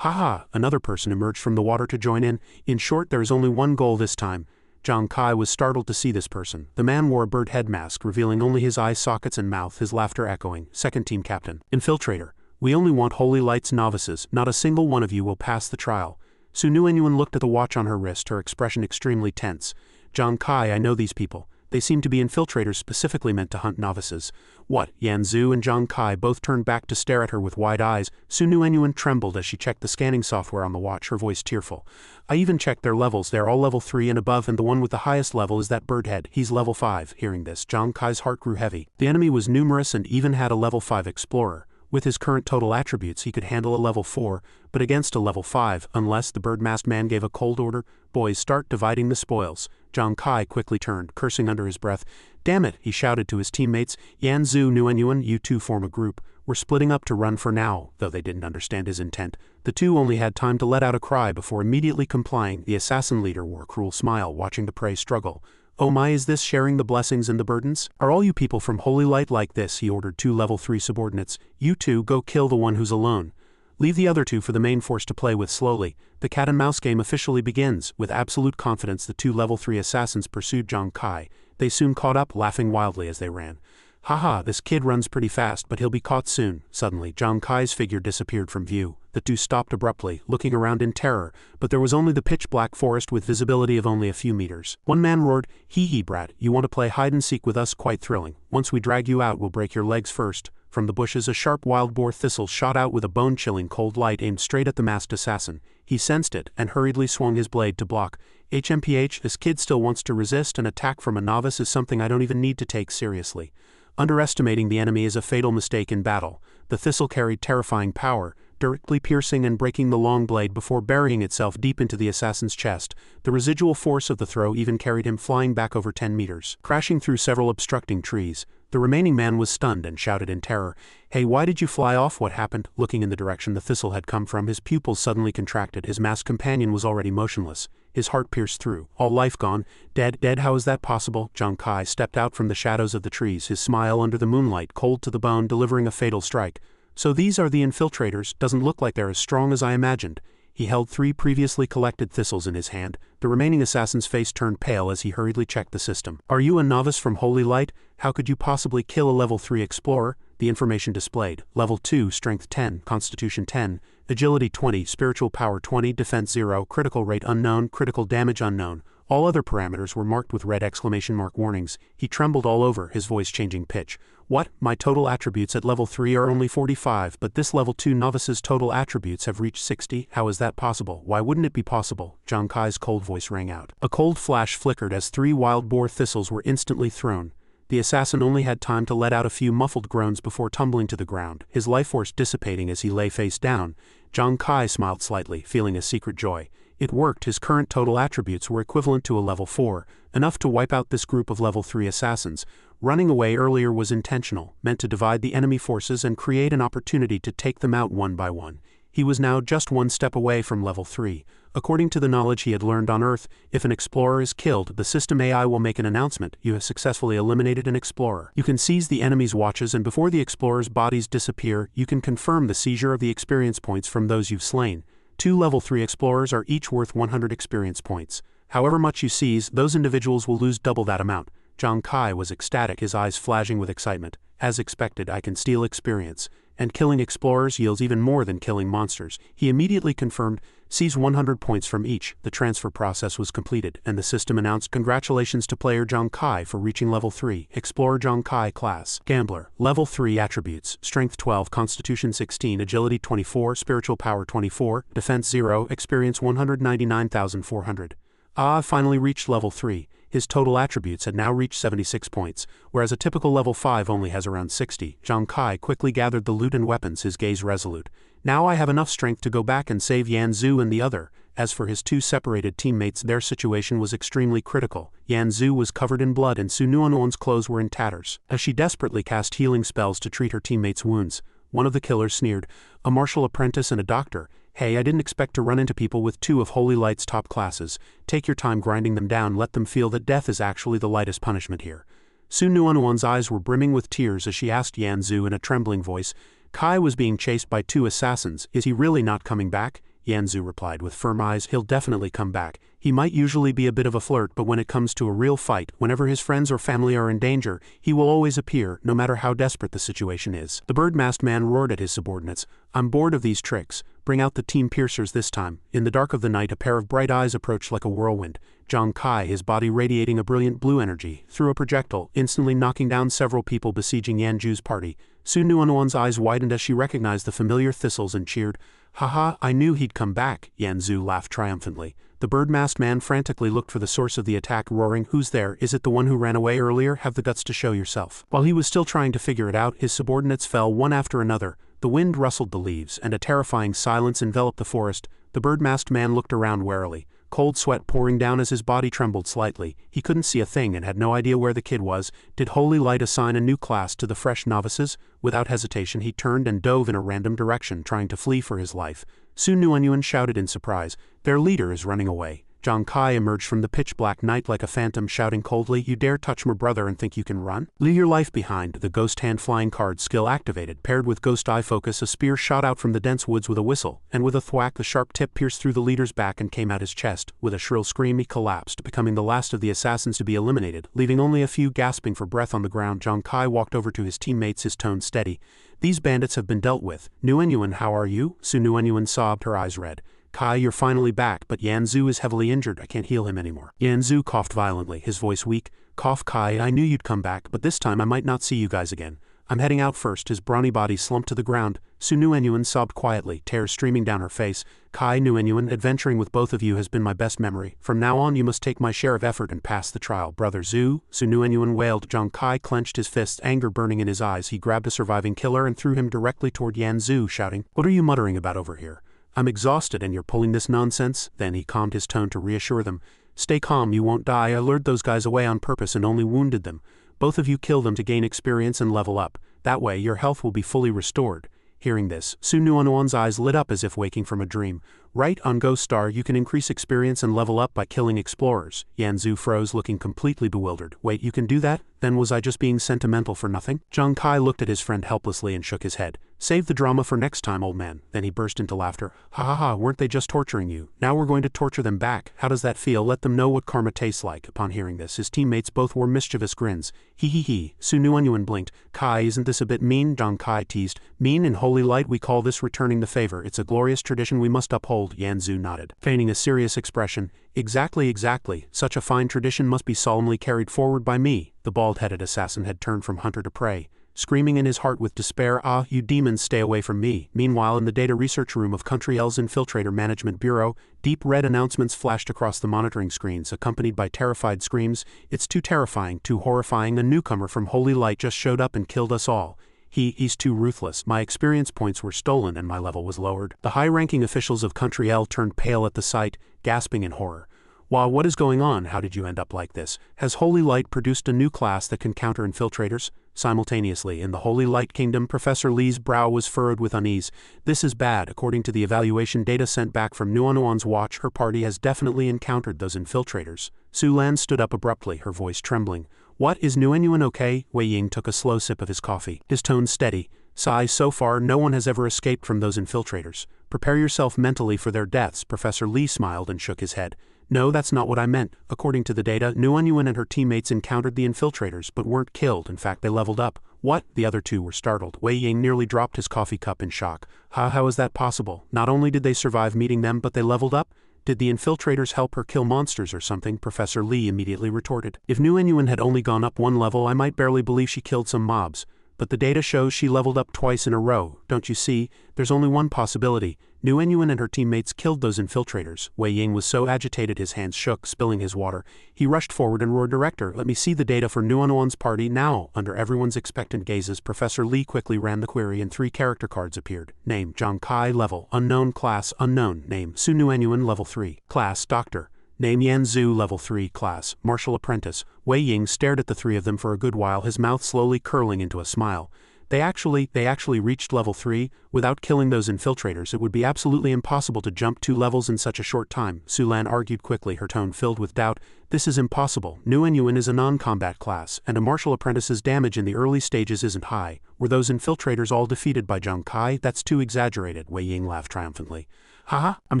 Haha, another person emerged from the water to join in. In short, there is only one goal this time. Zhang Kai was startled to see this person. The man wore a bird head mask, revealing only his eye sockets and mouth, his laughter echoing. Second team captain. Infiltrator. We only want Holy Lights novices. Not a single one of you will pass the trial. Su Nuanyuan looked at the watch on her wrist, her expression extremely tense. Zhang Kai, I know these people. They seemed to be infiltrators specifically meant to hunt novices. What? Yan Zhu and Zhang Kai both turned back to stare at her with wide eyes. Xuanwu trembled as she checked the scanning software on the watch, her voice tearful. I even checked their levels. They're all level 3 and above, and the one with the highest level is that birdhead. He's level 5. Hearing this, Zhang Kai's heart grew heavy. The enemy was numerous and even had a level 5 explorer. With his current total attributes, he could handle a level 4, but against a level 5, unless the bird-masked man gave a cold order. Boys, start dividing the spoils. Zhang Kai quickly turned, cursing under his breath. Damn it, he shouted to his teammates. Yan Zhu, Xuanwu, you two form a group. We're splitting up to run for now. Though they didn't understand his intent, the two only had time to let out a cry before immediately complying. The assassin leader wore a cruel smile, watching the prey struggle. Oh my, is this sharing the blessings and the burdens? Are all you people from Holy Light like this? He ordered 2 level 3 subordinates. You two go kill the one who's alone. Leave the other 2 for the main force to play with slowly. The cat and mouse game officially begins. With absolute confidence, the 2 level 3 assassins pursued Zhang Kai. They soon caught up, laughing wildly as they ran. Haha, this kid runs pretty fast, but he'll be caught soon. Suddenly, Zhang Kai's figure disappeared from view. The 2 stopped abruptly, looking around in terror, but there was only the pitch-black forest with visibility of only a few meters. One man roared, "Hee brat, you want to play hide-and-seek with us? Quite thrilling. Once we drag you out, we'll break your legs first." From the bushes, a sharp wild-boar thistle shot out with a bone-chilling cold light aimed straight at the masked assassin. He sensed it, and hurriedly swung his blade to block. HMPH, this kid still wants to resist. An attack from a novice is something I don't even need to take seriously. Underestimating the enemy is a fatal mistake in battle. The thistle carried terrifying power, directly piercing and breaking the long blade before burying itself deep into the assassin's chest. The residual force of the throw even carried him flying back over 10 meters, crashing through several obstructing trees. The remaining man was stunned and shouted in terror, "Hey, why did you fly off? What happened?" Looking in the direction the thistle had come from, his pupils suddenly contracted. His masked companion was already motionless, his heart pierced through. All life gone. Dead, how is that possible? Zhang Kai stepped out from the shadows of the trees, his smile under the moonlight cold to the bone, delivering a fatal strike. So these are the infiltrators. Doesn't look like they're as strong as I imagined. He held 3 previously collected thistles in his hand. The remaining assassin's face turned pale as he hurriedly checked the system. Are you a novice from Holy Light? How could you possibly kill a level 3 explorer? The information displayed. Level 2, Strength 10, Constitution 10, Agility 20, Spiritual Power 20, Defense 0, Critical Rate unknown, Critical Damage unknown. All other parameters were marked with red exclamation mark warnings. He trembled all over, his voice changing pitch. What? My total attributes at level 3 are only 45, but this level 2 novice's total attributes have reached 60. How is that possible? Why wouldn't it be possible? Zhang Kai's cold voice rang out. A cold flash flickered as 3 wild boar thistles were instantly thrown. The assassin only had time to let out a few muffled groans before tumbling to the ground, his life force dissipating as he lay face down. Zhang Kai smiled slightly, feeling a secret joy. It worked. His current total attributes were equivalent to a level 4, enough to wipe out this group of level 3 assassins. Running away earlier was intentional, meant to divide the enemy forces and create an opportunity to take them out one by one. He was now just 1 step away from level 3. According to the knowledge he had learned on Earth, if an explorer is killed, the system AI will make an announcement. You have successfully eliminated an explorer. You can seize the enemy's watches, and before the explorer's bodies disappear, you can confirm the seizure of the experience points from those you've slain. 2 level 3 explorers are each worth 100 experience points. However much you seize, those individuals will lose double that amount. Zhang Kai was ecstatic, his eyes flashing with excitement. As expected, I can steal experience. And killing explorers yields even more than killing monsters. He immediately confirmed, seize 100 points from each. The transfer process was completed, and the system announced, congratulations to player Zhang Kai for reaching level 3. Explorer Zhang Kai class. Gambler. Level 3 attributes. Strength 12, Constitution 16, Agility 24, Spiritual Power 24, Defense 0, Experience 199,400. Ah, finally reached level 3. His total attributes had now reached 76 points, whereas a typical level 5 only has around 60. Zhang Kai quickly gathered the loot and weapons, his gaze resolute. Now I have enough strength to go back and save Yan Zhu and the other. As for his 2 separated teammates, their situation was extremely critical. Yan Zhu was covered in blood and Xuanwu's clothes were in tatters, as she desperately cast healing spells to treat her teammates' wounds. One of the killers sneered, "A martial apprentice and a doctor. Hey, I didn't expect to run into people with 2 of Holy Light's top classes. Take your time grinding them down, let them feel that death is actually the lightest punishment here." Xuanwu's eyes were brimming with tears as she asked Yan Zhu in a trembling voice, "Kai was being chased by 2 assassins, is he really not coming back?" Yan Zhu replied with firm eyes, "He'll definitely come back. He might usually be a bit of a flirt, but when it comes to a real fight, whenever his friends or family are in danger, he will always appear, no matter how desperate the situation is." The bird-masked man roared at his subordinates, "I'm bored of these tricks. Bring out the team piercers this time." In the dark of the night, a pair of bright eyes approached like a whirlwind. Zhang Kai, his body radiating a brilliant blue energy, threw a projectile, instantly knocking down several people besieging Yanju's party. Su Nuanuan's eyes widened as she recognized the familiar thistles and cheered. Haha, I knew he'd come back, Yanzu laughed triumphantly. The bird-masked man frantically looked for the source of the attack, roaring, Who's there? Is it the one who ran away earlier? Have the guts to show yourself. While he was still trying to figure it out, his subordinates fell one after another. The wind rustled the leaves, and a terrifying silence enveloped the forest. The bird-masked man looked around warily, cold sweat pouring down as his body trembled slightly. He couldn't see a thing and had no idea where the kid was. Did Holy Light assign a new class to the fresh novices? Without hesitation he turned and dove in a random direction, trying to flee for his life. Su Nuanyuan shouted in surprise, Their leader is running away. Zhang Kai emerged from the pitch-black night like a phantom, shouting coldly, You dare touch my brother and think you can run? Leave your life behind. The Ghost Hand Flying card skill activated. Paired with Ghost Eye Focus, a spear shot out from the dense woods with a whistle, and with a thwack the sharp tip pierced through the leader's back and came out his chest. With a shrill scream he collapsed, becoming the last of the assassins to be eliminated, leaving only a few gasping for breath on the ground. Zhang Kai walked over to his teammates, his tone steady. These bandits have been dealt with. Nuanyuan, how are you? Su Nuanyuan sobbed, her eyes red. Kai, you're finally back, but Yanzu is heavily injured. I can't heal him anymore. Yanzu coughed violently, his voice weak. Cough, Kai, I knew you'd come back, but this time I might not see you guys again. I'm heading out first. His brawny body slumped to the ground. Su Nuanyuan sobbed quietly, tears streaming down her face. Kai, Nuanyuan, adventuring with both of you has been my best memory. From now on you must take my share of effort and pass the trial. Brother Zhu, Su Nuanyuan wailed. Zhang Kai clenched his fists, anger burning in his eyes. He grabbed a surviving killer and threw him directly toward Yanzu, shouting, What are you muttering about over here? I'm exhausted and you're pulling this nonsense? Then he calmed his tone to reassure them. Stay calm, you won't die. I lured those guys away on purpose and only wounded them. Both of you kill them to gain experience and level up. That way your health will be fully restored. Hearing this, Su Nuanuan's eyes lit up as if waking from a dream. Right, on Ghost Star you can increase experience and level up by killing explorers. Yanzu froze, looking completely bewildered. Wait, you can do that? Then was I just being sentimental for nothing? Zhang Kai looked at his friend helplessly and shook his head. Save the drama for next time, old man. Then he burst into laughter. Ha ha ha, weren't they just torturing you? Now we're going to torture them back. How does that feel? Let them know what karma tastes like. Upon hearing this, his teammates both wore mischievous grins. He. Su Nuanyuan blinked. Kai, isn't this a bit mean? Zhang Kai teased. Mean? In Holy Light we call this returning the favor. It's a glorious tradition we must uphold. Yanzu nodded, feigning a serious expression. Exactly. Such a fine tradition must be solemnly carried forward by me. The bald-headed assassin had turned from hunter to prey, screaming in his heart with despair, Ah, you demons, stay away from me. Meanwhile, in the data research room of Country L's Infiltrator Management Bureau, deep red announcements flashed across the monitoring screens, accompanied by terrified screams. It's too terrifying, too horrifying. A newcomer from Holy Light just showed up and killed us all. He's too ruthless. My experience points were stolen and my level was lowered. The high-ranking officials of Country L turned pale at the sight, gasping in horror. Wow, what is going on? How did you end up like this? Has Holy Light produced a new class that can counter infiltrators? Simultaneously, in the Holy Light Kingdom, Professor Li's brow was furrowed with unease. This is bad. According to the evaluation data sent back from Nuanuan's watch, her party has definitely encountered those infiltrators. Su Lan stood up abruptly, her voice trembling. What, is Nuanyuan okay? Wei Ying took a slow sip of his coffee, his tone steady. Sigh, so far no one has ever escaped from those infiltrators. Prepare yourself mentally for their deaths. Professor Li smiled and shook his head. No, that's not what I meant. According to the data, Nuanyuan and her teammates encountered the infiltrators, but weren't killed. In fact, they leveled up. What? The other two were startled. Wei Ying nearly dropped his coffee cup in shock. How is that possible? Not only did they survive meeting them, but they leveled up? Did the infiltrators help her kill monsters or something? Professor Li immediately retorted. If Nuanyuan had only gone up one level, I might barely believe she killed some mobs. But the data shows she leveled up twice in a row. Don't you see? There's only one possibility. Nuanyuan and her teammates killed those infiltrators. Wei Ying was so agitated his hands shook, spilling his water. He rushed forward and roared, Director, let me see the data for Nuanuan's party now. Under everyone's expectant gazes, Professor Li quickly ran the query and 3 character cards appeared. Name, Zhang Kai, level, unknown, class, unknown. Name, Su Nuanyuan, level 3. Class, Doctor. Name, Yanzu, level 3, class, Martial Apprentice. Wei Ying stared at the 3 of them for a good while, his mouth slowly curling into a smile. They actually reached level 3. Without killing those infiltrators, it would be absolutely impossible to jump 2 levels in such a short time. Su Lan argued quickly, her tone filled with doubt. This is impossible. Nuanyuan is a non-combat class, and a martial apprentice's damage in the early stages isn't high. Were those infiltrators all defeated by Zhang Kai? That's too exaggerated, Wei Ying laughed triumphantly. Haha, I'm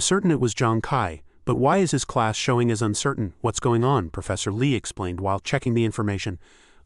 certain it was Zhang Kai. But why is his class showing as uncertain? What's going on? Professor Li explained while checking the information.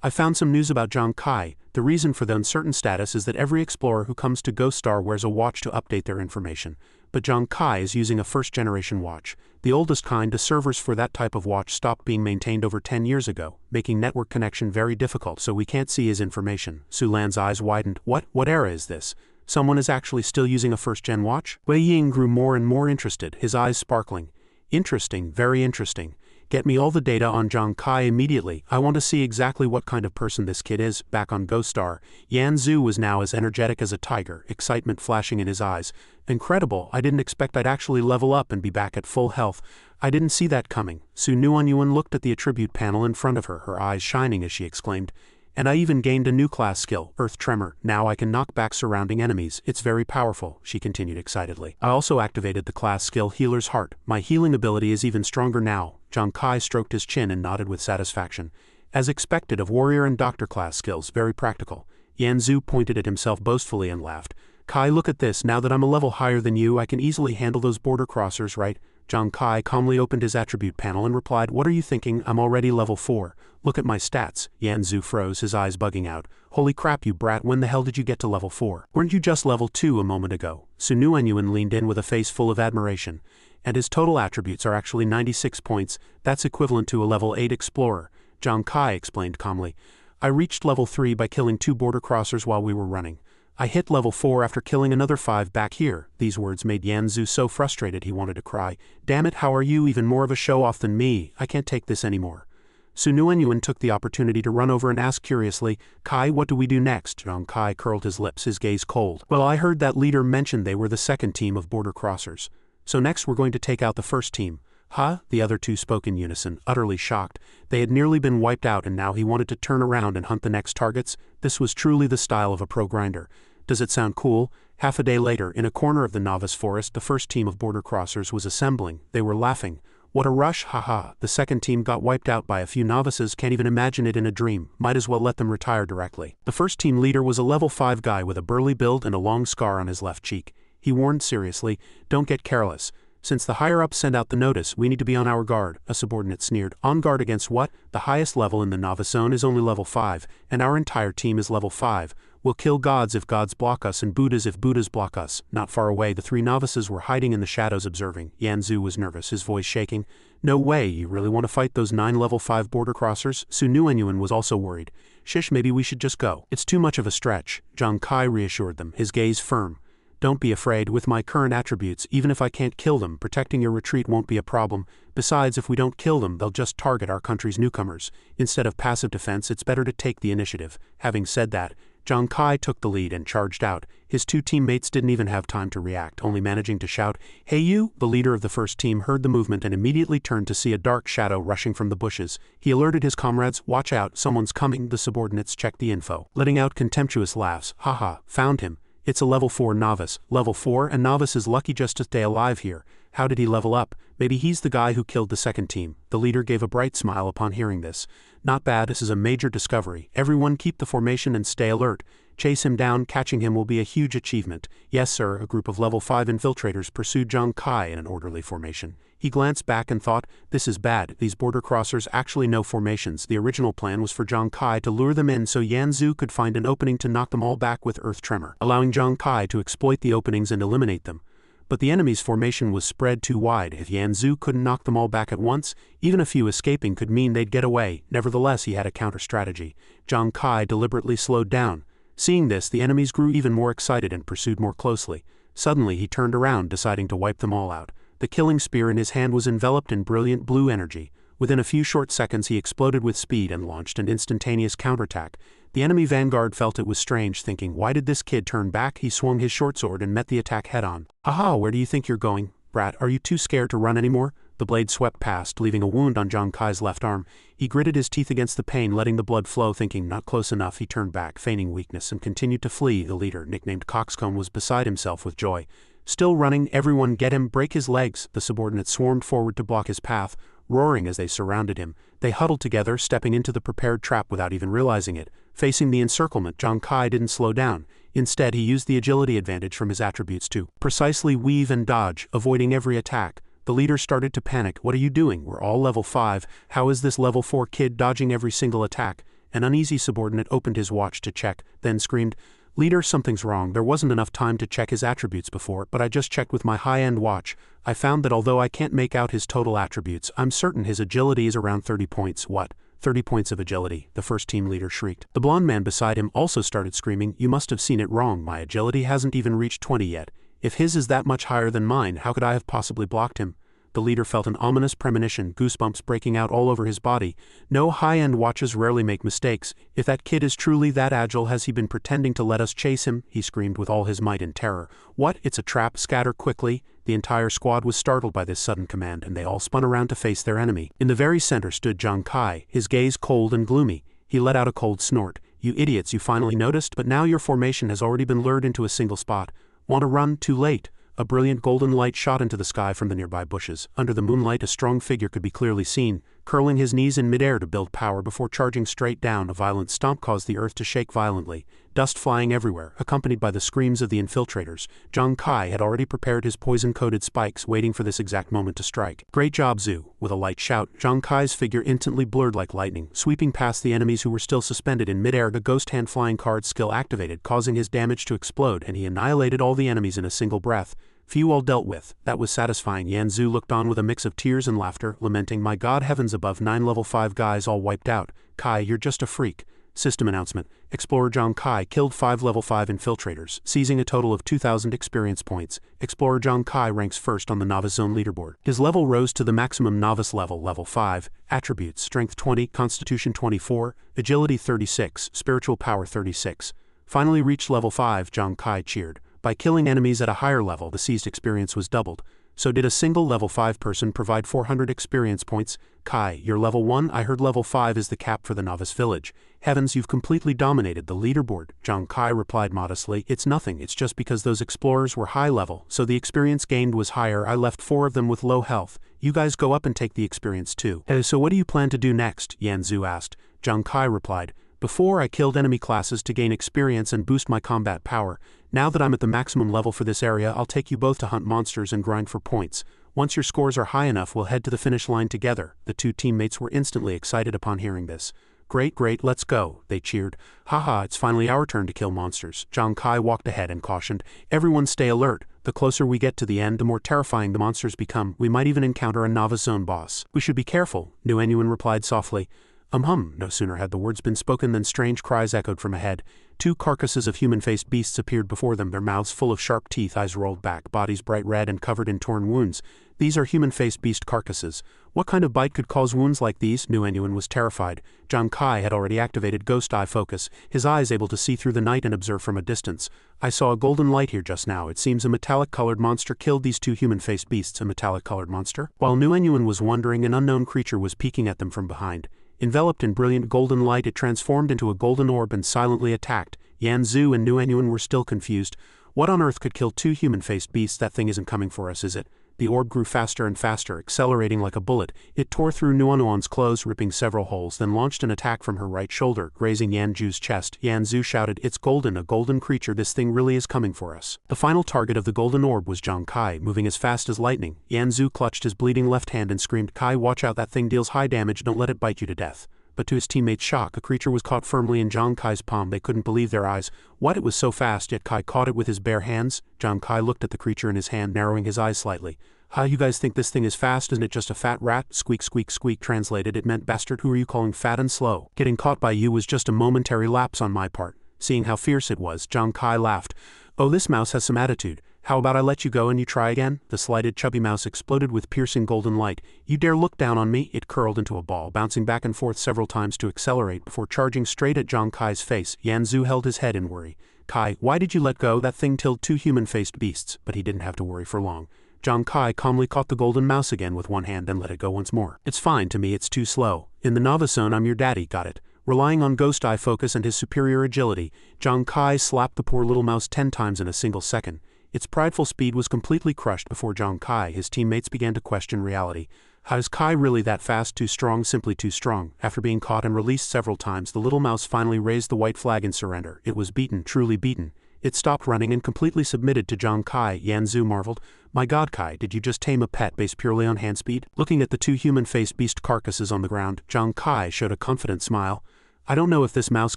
I found some news about Zhang Kai. The reason for the uncertain status is that every explorer who comes to Ghost Star wears a watch to update their information. But Zhang Kai is using a first-generation watch. The oldest kind, the servers for that type of watch stopped being maintained over 10 years ago, making network connection very difficult, so we can't see his information. Su Lan's eyes widened. What era is this? Someone is actually still using a first-gen watch? Wei Ying grew more and more interested, his eyes sparkling. Interesting, very interesting. Get me all the data on Zhang Kai immediately. I want to see exactly what kind of person this kid is. Back on Ghost Star, Yan Zhu was now as energetic as a tiger, excitement flashing in his eyes. Incredible, I didn't expect I'd actually level up and be back at full health. I didn't see that coming. Su Nuanyuan looked at the attribute panel in front of her, her eyes shining as she exclaimed. And I even gained a new class skill, Earth Tremor. Now I can knock back surrounding enemies. It's very powerful, she continued excitedly. I also activated the class skill Healer's Heart. My healing ability is even stronger now. Zhang Kai stroked his chin and nodded with satisfaction. As expected of warrior and doctor class skills, very practical. Yan Zhu pointed at himself boastfully and laughed. Kai, look at this. Now that I'm a level higher than you, I can easily handle those border crossers, right? Zhang Kai calmly opened his attribute panel and replied, what are you thinking? I'm already level 4. Look at my stats. Yan Zhu froze, his eyes bugging out. Holy crap, you brat, when the hell did you get to level 4? Weren't you just level 2 a moment ago? Su Nuanyuan leaned in with a face full of admiration. And his total attributes are actually 96 points. That's equivalent to a level 8 explorer. Zhang Kai explained calmly. I reached level 3 by killing 2 border crossers while we were running. I hit level 4 after killing another 5 back here. These words made Yan Zhu so frustrated he wanted to cry. Damn it, how are you even more of a show-off than me? I can't take this anymore. Su Nuanyuan took the opportunity to run over and ask curiously, Kai, what do we do next? Zhang Kai curled his lips, his gaze cold. Well, I heard that leader mentioned they were the second team of border crossers. So next we're going to take out the first team. Huh? The other two spoke in unison, utterly shocked. They had nearly been wiped out and now he wanted to turn around and hunt the next targets? This was truly the style of a pro grinder. Does it sound cool? Half a day later, in a corner of the Novice forest, the first team of border crossers was assembling. They were laughing. What a rush, haha. The second team got wiped out by a few novices, can't even imagine it in a dream. Might as well let them retire directly. The first team leader was a level 5 guy with a burly build and a long scar on his left cheek. He warned seriously, don't get careless. Since the higher-ups send out the notice, we need to be on our guard, a subordinate sneered. On guard against what? The highest level in the novice zone is only level 5, and our entire team is level 5. We'll kill gods if gods block us and Buddhas if Buddhas block us. Not far away, the 3 novices were hiding in the shadows observing. Yan Zhu was nervous, his voice shaking. No way, you really want to fight those 9 level 5 border crossers? Su Nuanyuan was also worried. Shish, maybe we should just go. It's too much of a stretch. Zhang Kai reassured them, his gaze firm. Don't be afraid, with my current attributes, even if I can't kill them, protecting your retreat won't be a problem. Besides, if we don't kill them, they'll just target our country's newcomers. Instead of passive defense, it's better to take the initiative. Having said that, Zhang Kai took the lead and charged out. His 2 teammates didn't even have time to react, only managing to shout, Hey you! The leader of the first team heard the movement and immediately turned to see a dark shadow rushing from the bushes. He alerted his comrades, watch out, someone's coming. The subordinates checked the info, letting out contemptuous laughs. Haha, found him. It's a level 4 novice. Level 4, and novice is lucky just to stay alive here. How did he level up? Maybe he's the guy who killed the second team. The leader gave a bright smile upon hearing this. Not bad, this is a major discovery. Everyone keep the formation and stay alert. Chase him down, catching him will be a huge achievement. Yes sir, a group of level 5 infiltrators pursued Zhang Kai in an orderly formation. He glanced back and thought, this is bad, these border crossers actually know formations. The original plan was for Zhang Kai to lure them in so Yan Zhu could find an opening to knock them all back with Earth Tremor, allowing Zhang Kai to exploit the openings and eliminate them. But the enemy's formation was spread too wide. If Yan Zhu couldn't knock them all back at once, even a few escaping could mean they'd get away. Nevertheless, he had a counter-strategy. Zhang Kai deliberately slowed down. Seeing this, the enemies grew even more excited and pursued more closely. Suddenly, he turned around, deciding to wipe them all out. The killing spear in his hand was enveloped in brilliant blue energy. Within a few short seconds, he exploded with speed and launched an instantaneous counterattack. The enemy vanguard felt it was strange, thinking, why did this kid turn back? He swung his short sword and met the attack head-on. Haha, where do you think you're going? Brat, are you too scared to run anymore? The blade swept past, leaving a wound on Zhang Kai's left arm. He gritted his teeth against the pain, letting the blood flow, thinking not close enough. He turned back, feigning weakness, and continued to flee. The leader, nicknamed Coxcomb, was beside himself with joy. Still running, everyone get him, break his legs. The subordinates swarmed forward to block his path, roaring as they surrounded him. They huddled together, stepping into the prepared trap without even realizing it. Facing the encirclement, Zhang Kai didn't slow down. Instead, he used the agility advantage from his attributes to precisely weave and dodge, avoiding every attack. The leader started to panic. What are you doing? We're all level 5. How is this level 4 kid dodging every single attack? An uneasy subordinate opened his watch to check, then screamed, Leader, something's wrong. There wasn't enough time to check his attributes before, but I just checked with my high-end watch. I found that although I can't make out his total attributes, I'm certain his agility is around 30 points. What? 30 points of agility, the first team leader shrieked. The blonde man beside him also started screaming, you must have seen it wrong. My agility hasn't even reached 20 yet. If his is that much higher than mine, how could I have possibly blocked him? The leader felt an ominous premonition, goosebumps breaking out all over his body. No high-end watches rarely make mistakes. If that kid is truly that agile, has he been pretending to let us chase him? He screamed with all his might in terror. What? It's a trap. Scatter quickly. The entire squad was startled by this sudden command, and they all spun around to face their enemy. In the very center stood Zhang Kai, his gaze cold and gloomy. He let out a cold snort. You idiots, you finally noticed, but now your formation has already been lured into a single spot. Want to run? Too late. A brilliant golden light shot into the sky from the nearby bushes. Under the moonlight, a strong figure could be clearly seen, curling his knees in midair to build power before charging straight down. A violent stomp caused the earth to shake violently, dust flying everywhere, accompanied by the screams of the infiltrators. Zhang Kai had already prepared his poison-coated spikes, waiting for this exact moment to strike. Great job, Zhu. With a light shout, Zhang Kai's figure instantly blurred like lightning, sweeping past the enemies who were still suspended in midair. The ghost hand flying card skill activated, causing his damage to explode, and he annihilated all the enemies in a single breath. Few all dealt with. That was satisfying. Yan Zhu looked on with a mix of tears and laughter, lamenting, my god heavens above, 9 level 5 guys all wiped out. Kai, you're just a freak. System announcement. Explorer Zhang Kai killed 5 level 5 infiltrators, seizing a total of 2,000 experience points. Explorer Zhang Kai ranks first on the Novice Zone leaderboard. His level rose to the maximum Novice level, level 5. Attributes, Strength 20, Constitution 24, Agility 36, Spiritual Power 36. Finally reached level 5, Zhang Kai cheered. By killing enemies at a higher level, the seized experience was doubled. So did a single level 5 person provide 400 experience points? Kai, you're level 1, I heard level 5 is the cap for the novice village. Heavens, you've completely dominated the leaderboard. Zhang Kai replied modestly, it's nothing, it's just because those explorers were high level, so the experience gained was higher. I left 4 of them with low health. You guys go up and take the experience too. So what do you plan to do next? Yan Zhu asked. Zhang Kai replied, before I killed enemy classes to gain experience and boost my combat power. Now that I'm at the maximum level for this area, I'll take you both to hunt monsters and grind for points. Once your scores are high enough, we'll head to the finish line together. The two teammates were instantly excited upon hearing this. Great, great, let's go, they cheered. Haha, it's finally our turn to kill monsters. Zhang Kai walked ahead and cautioned, everyone stay alert. The closer we get to the end, the more terrifying the monsters become. We might even encounter a Novice Zone boss. We should be careful, Nguyen replied softly. No sooner had the words been spoken than strange cries echoed from ahead. 2 carcasses of human-faced beasts appeared before them, their mouths full of sharp teeth, eyes rolled back, bodies bright red and covered in torn wounds. These are human-faced beast carcasses. What kind of bite could cause wounds like these? Nguyen was terrified. Zhang Kai had already activated Ghost Eye Focus, his eyes able to see through the night and observe from a distance. I saw a golden light here just now. It seems a metallic-colored monster killed these 2 human-faced beasts. A metallic-colored monster? While Nguyen was wondering, an unknown creature was peeking at them from behind. Enveloped in brilliant golden light, it transformed into a golden orb and silently attacked. Yan Zhu and Nguyen were still confused. What on earth could kill 2 human-faced beasts? That thing isn't coming for us, is it? The orb grew faster and faster, accelerating like a bullet. It tore through Nguyen's clothes, ripping several holes, then launched an attack from her right shoulder, grazing Yan Zhu's chest. Yan Zhu shouted, it's golden, a golden creature, this thing really is coming for us. The final target of the golden orb was Zhang Kai, moving as fast as lightning. Yan Zhu clutched his bleeding left hand and screamed, Kai, watch out, that thing deals high damage, don't let it bite you to death. But to his teammates' shock, a creature was caught firmly in Zhang Kai's palm. They couldn't believe their eyes. What? It was so fast, yet Kai caught it with his bare hands? Zhang Kai looked at the creature in his hand, narrowing his eyes slightly. How you guys think this thing is fast? Isn't it just a fat rat? Squeak, squeak, squeak. Translated, it meant, bastard, who are you calling fat and slow? Getting caught by you was just a momentary lapse on my part. Seeing how fierce it was, Zhang Kai laughed. Oh, this mouse has some attitude. How about I let you go and you try again? The slighted chubby mouse exploded with piercing golden light. You dare look down on me? It curled into a ball, bouncing back and forth several times to accelerate before charging straight at Zhang Kai's face. Yan Zhu held his head in worry. Kai, why did you let go? That thing killed 2 human-faced beasts, but he didn't have to worry for long. Zhang Kai calmly caught the golden mouse again with one hand and let it go once more. It's fine, to me it's too slow. In the Novice Zone I'm your daddy, got it? Relying on Ghost Eye Focus and his superior agility, Zhang Kai slapped the poor little mouse 10 times in a single second. Its prideful speed was completely crushed before Zhang Kai. His teammates began to question reality. How is Kai really that fast? Too strong, simply too strong. After being caught and released several times, the little mouse finally raised the white flag in surrender. It was beaten, truly beaten. It stopped running and completely submitted to Zhang Kai. Yan Zhu marveled. My god, Kai, did you just tame a pet based purely on hand speed? Looking at the 2 human-faced beast carcasses on the ground, Zhang Kai showed a confident smile. I don't know if this mouse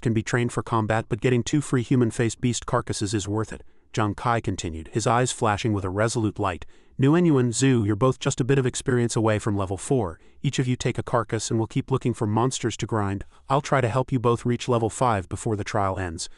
can be trained for combat, but getting 2 free human-faced beast carcasses is worth it, Zhang Kai continued, his eyes flashing with a resolute light. Nguyen and Zhu, you're both just a bit of experience away from level 4. Each of you take a carcass and we'll keep looking for monsters to grind. I'll try to help you both reach level 5 before the trial ends.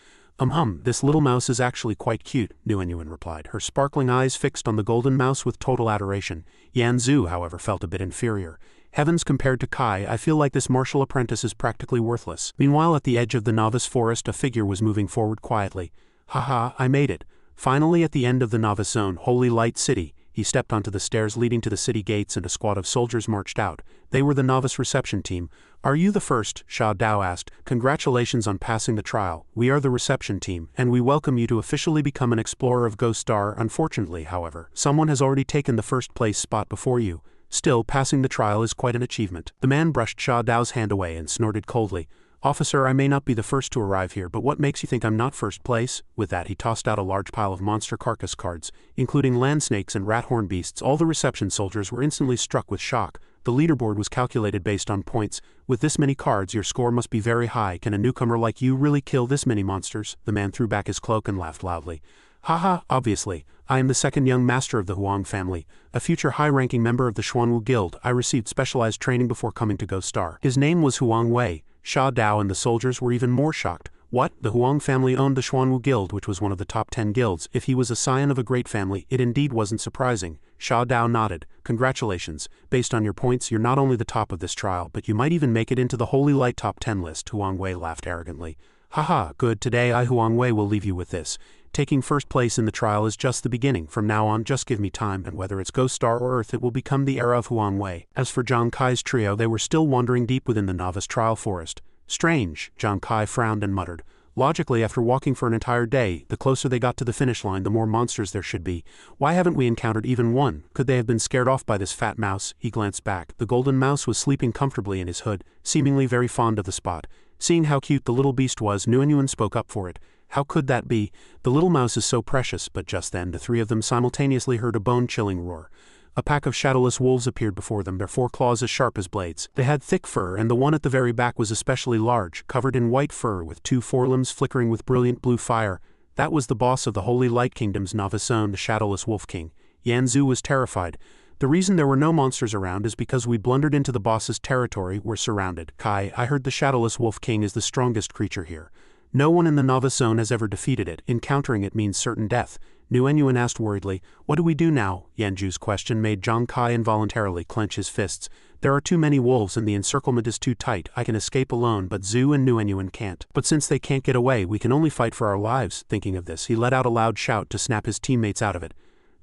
This little mouse is actually quite cute, Nguyen replied, her sparkling eyes fixed on the golden mouse with total adoration. Yan Zhu, however, felt a bit inferior. Heavens, compared to Kai, I feel like this martial apprentice is practically worthless. Meanwhile, at the edge of the novice forest, a figure was moving forward quietly. Haha, I made it. Finally, at the end of the novice zone, Holy Light City, he stepped onto the stairs leading to the city gates and a squad of soldiers marched out. They were the novice reception team. Are you the first? Xiao Dao asked. Congratulations on passing the trial. We are the reception team, and we welcome you to officially become an explorer of Ghost Star. Unfortunately, however, someone has already taken the first place spot before you. Still, passing the trial is quite an achievement. The man brushed Xiao Dao's hand away and snorted coldly. Officer, I may not be the first to arrive here, but what makes you think I'm not first place? With that, he tossed out a large pile of monster carcass cards, including land snakes and rat horn beasts. All the reception soldiers were instantly struck with shock. The leaderboard was calculated based on points. With this many cards, your score must be very high. Can a newcomer like you really kill this many monsters? The man threw back his cloak and laughed loudly. Haha, obviously. I am the second young master of the Huang family, a future high-ranking member of the Xuanwu Guild. I received specialized training before coming to Ghost Star. His name was Huang Wei. Xiao Dao and the soldiers were even more shocked. What? The Huang family owned the Xuanwu Guild, which was one of the top 10 guilds. If he was a scion of a great family, it indeed wasn't surprising. Xiao Dao nodded. Congratulations. Based on your points, you're not only the top of this trial, but you might even make it into the Holy Light top 10 list. Huang Wei laughed arrogantly. Haha, good. Today I, Huang Wei, will leave you with this. Taking first place in the trial is just the beginning. From now on, just give me time, and whether it's Ghost Star or Earth, it will become the era of Huang Wei. As for Zhang Kai's trio, they were still wandering deep within the novice trial forest. Strange, Zhang Kai frowned and muttered. Logically, after walking for an entire day, the closer they got to the finish line, the more monsters there should be. Why haven't we encountered even one? Could they have been scared off by this fat mouse? He glanced back. The golden mouse was sleeping comfortably in his hood, seemingly very fond of the spot. Seeing how cute the little beast was, Nguyen spoke up for it. How could that be? The little mouse is so precious. But just then, the three of them simultaneously heard a bone-chilling roar. A pack of shadowless wolves appeared before them, their 4 claws as sharp as blades. They had thick fur, and the one at the very back was especially large, covered in white fur with 2 forelimbs flickering with brilliant blue fire. That was the boss of the Holy Light Kingdom's novice zone, the Shadowless Wolf King. Yan Zhu was terrified. The reason there were no monsters around is because we blundered into the boss's territory. We're surrounded. Kai, I heard the Shadowless Wolf King is the strongest creature here. No one in the novice zone has ever defeated it. Encountering it means certain death. Nguyen asked worriedly, what do we do now? Yan Zhu's question made Zhang Kai involuntarily clench his fists. There are too many wolves and the encirclement is too tight. I can escape alone, but Zhu and Nguyen can't. But since they can't get away, we can only fight for our lives. Thinking of this, he let out a loud shout to snap his teammates out of it.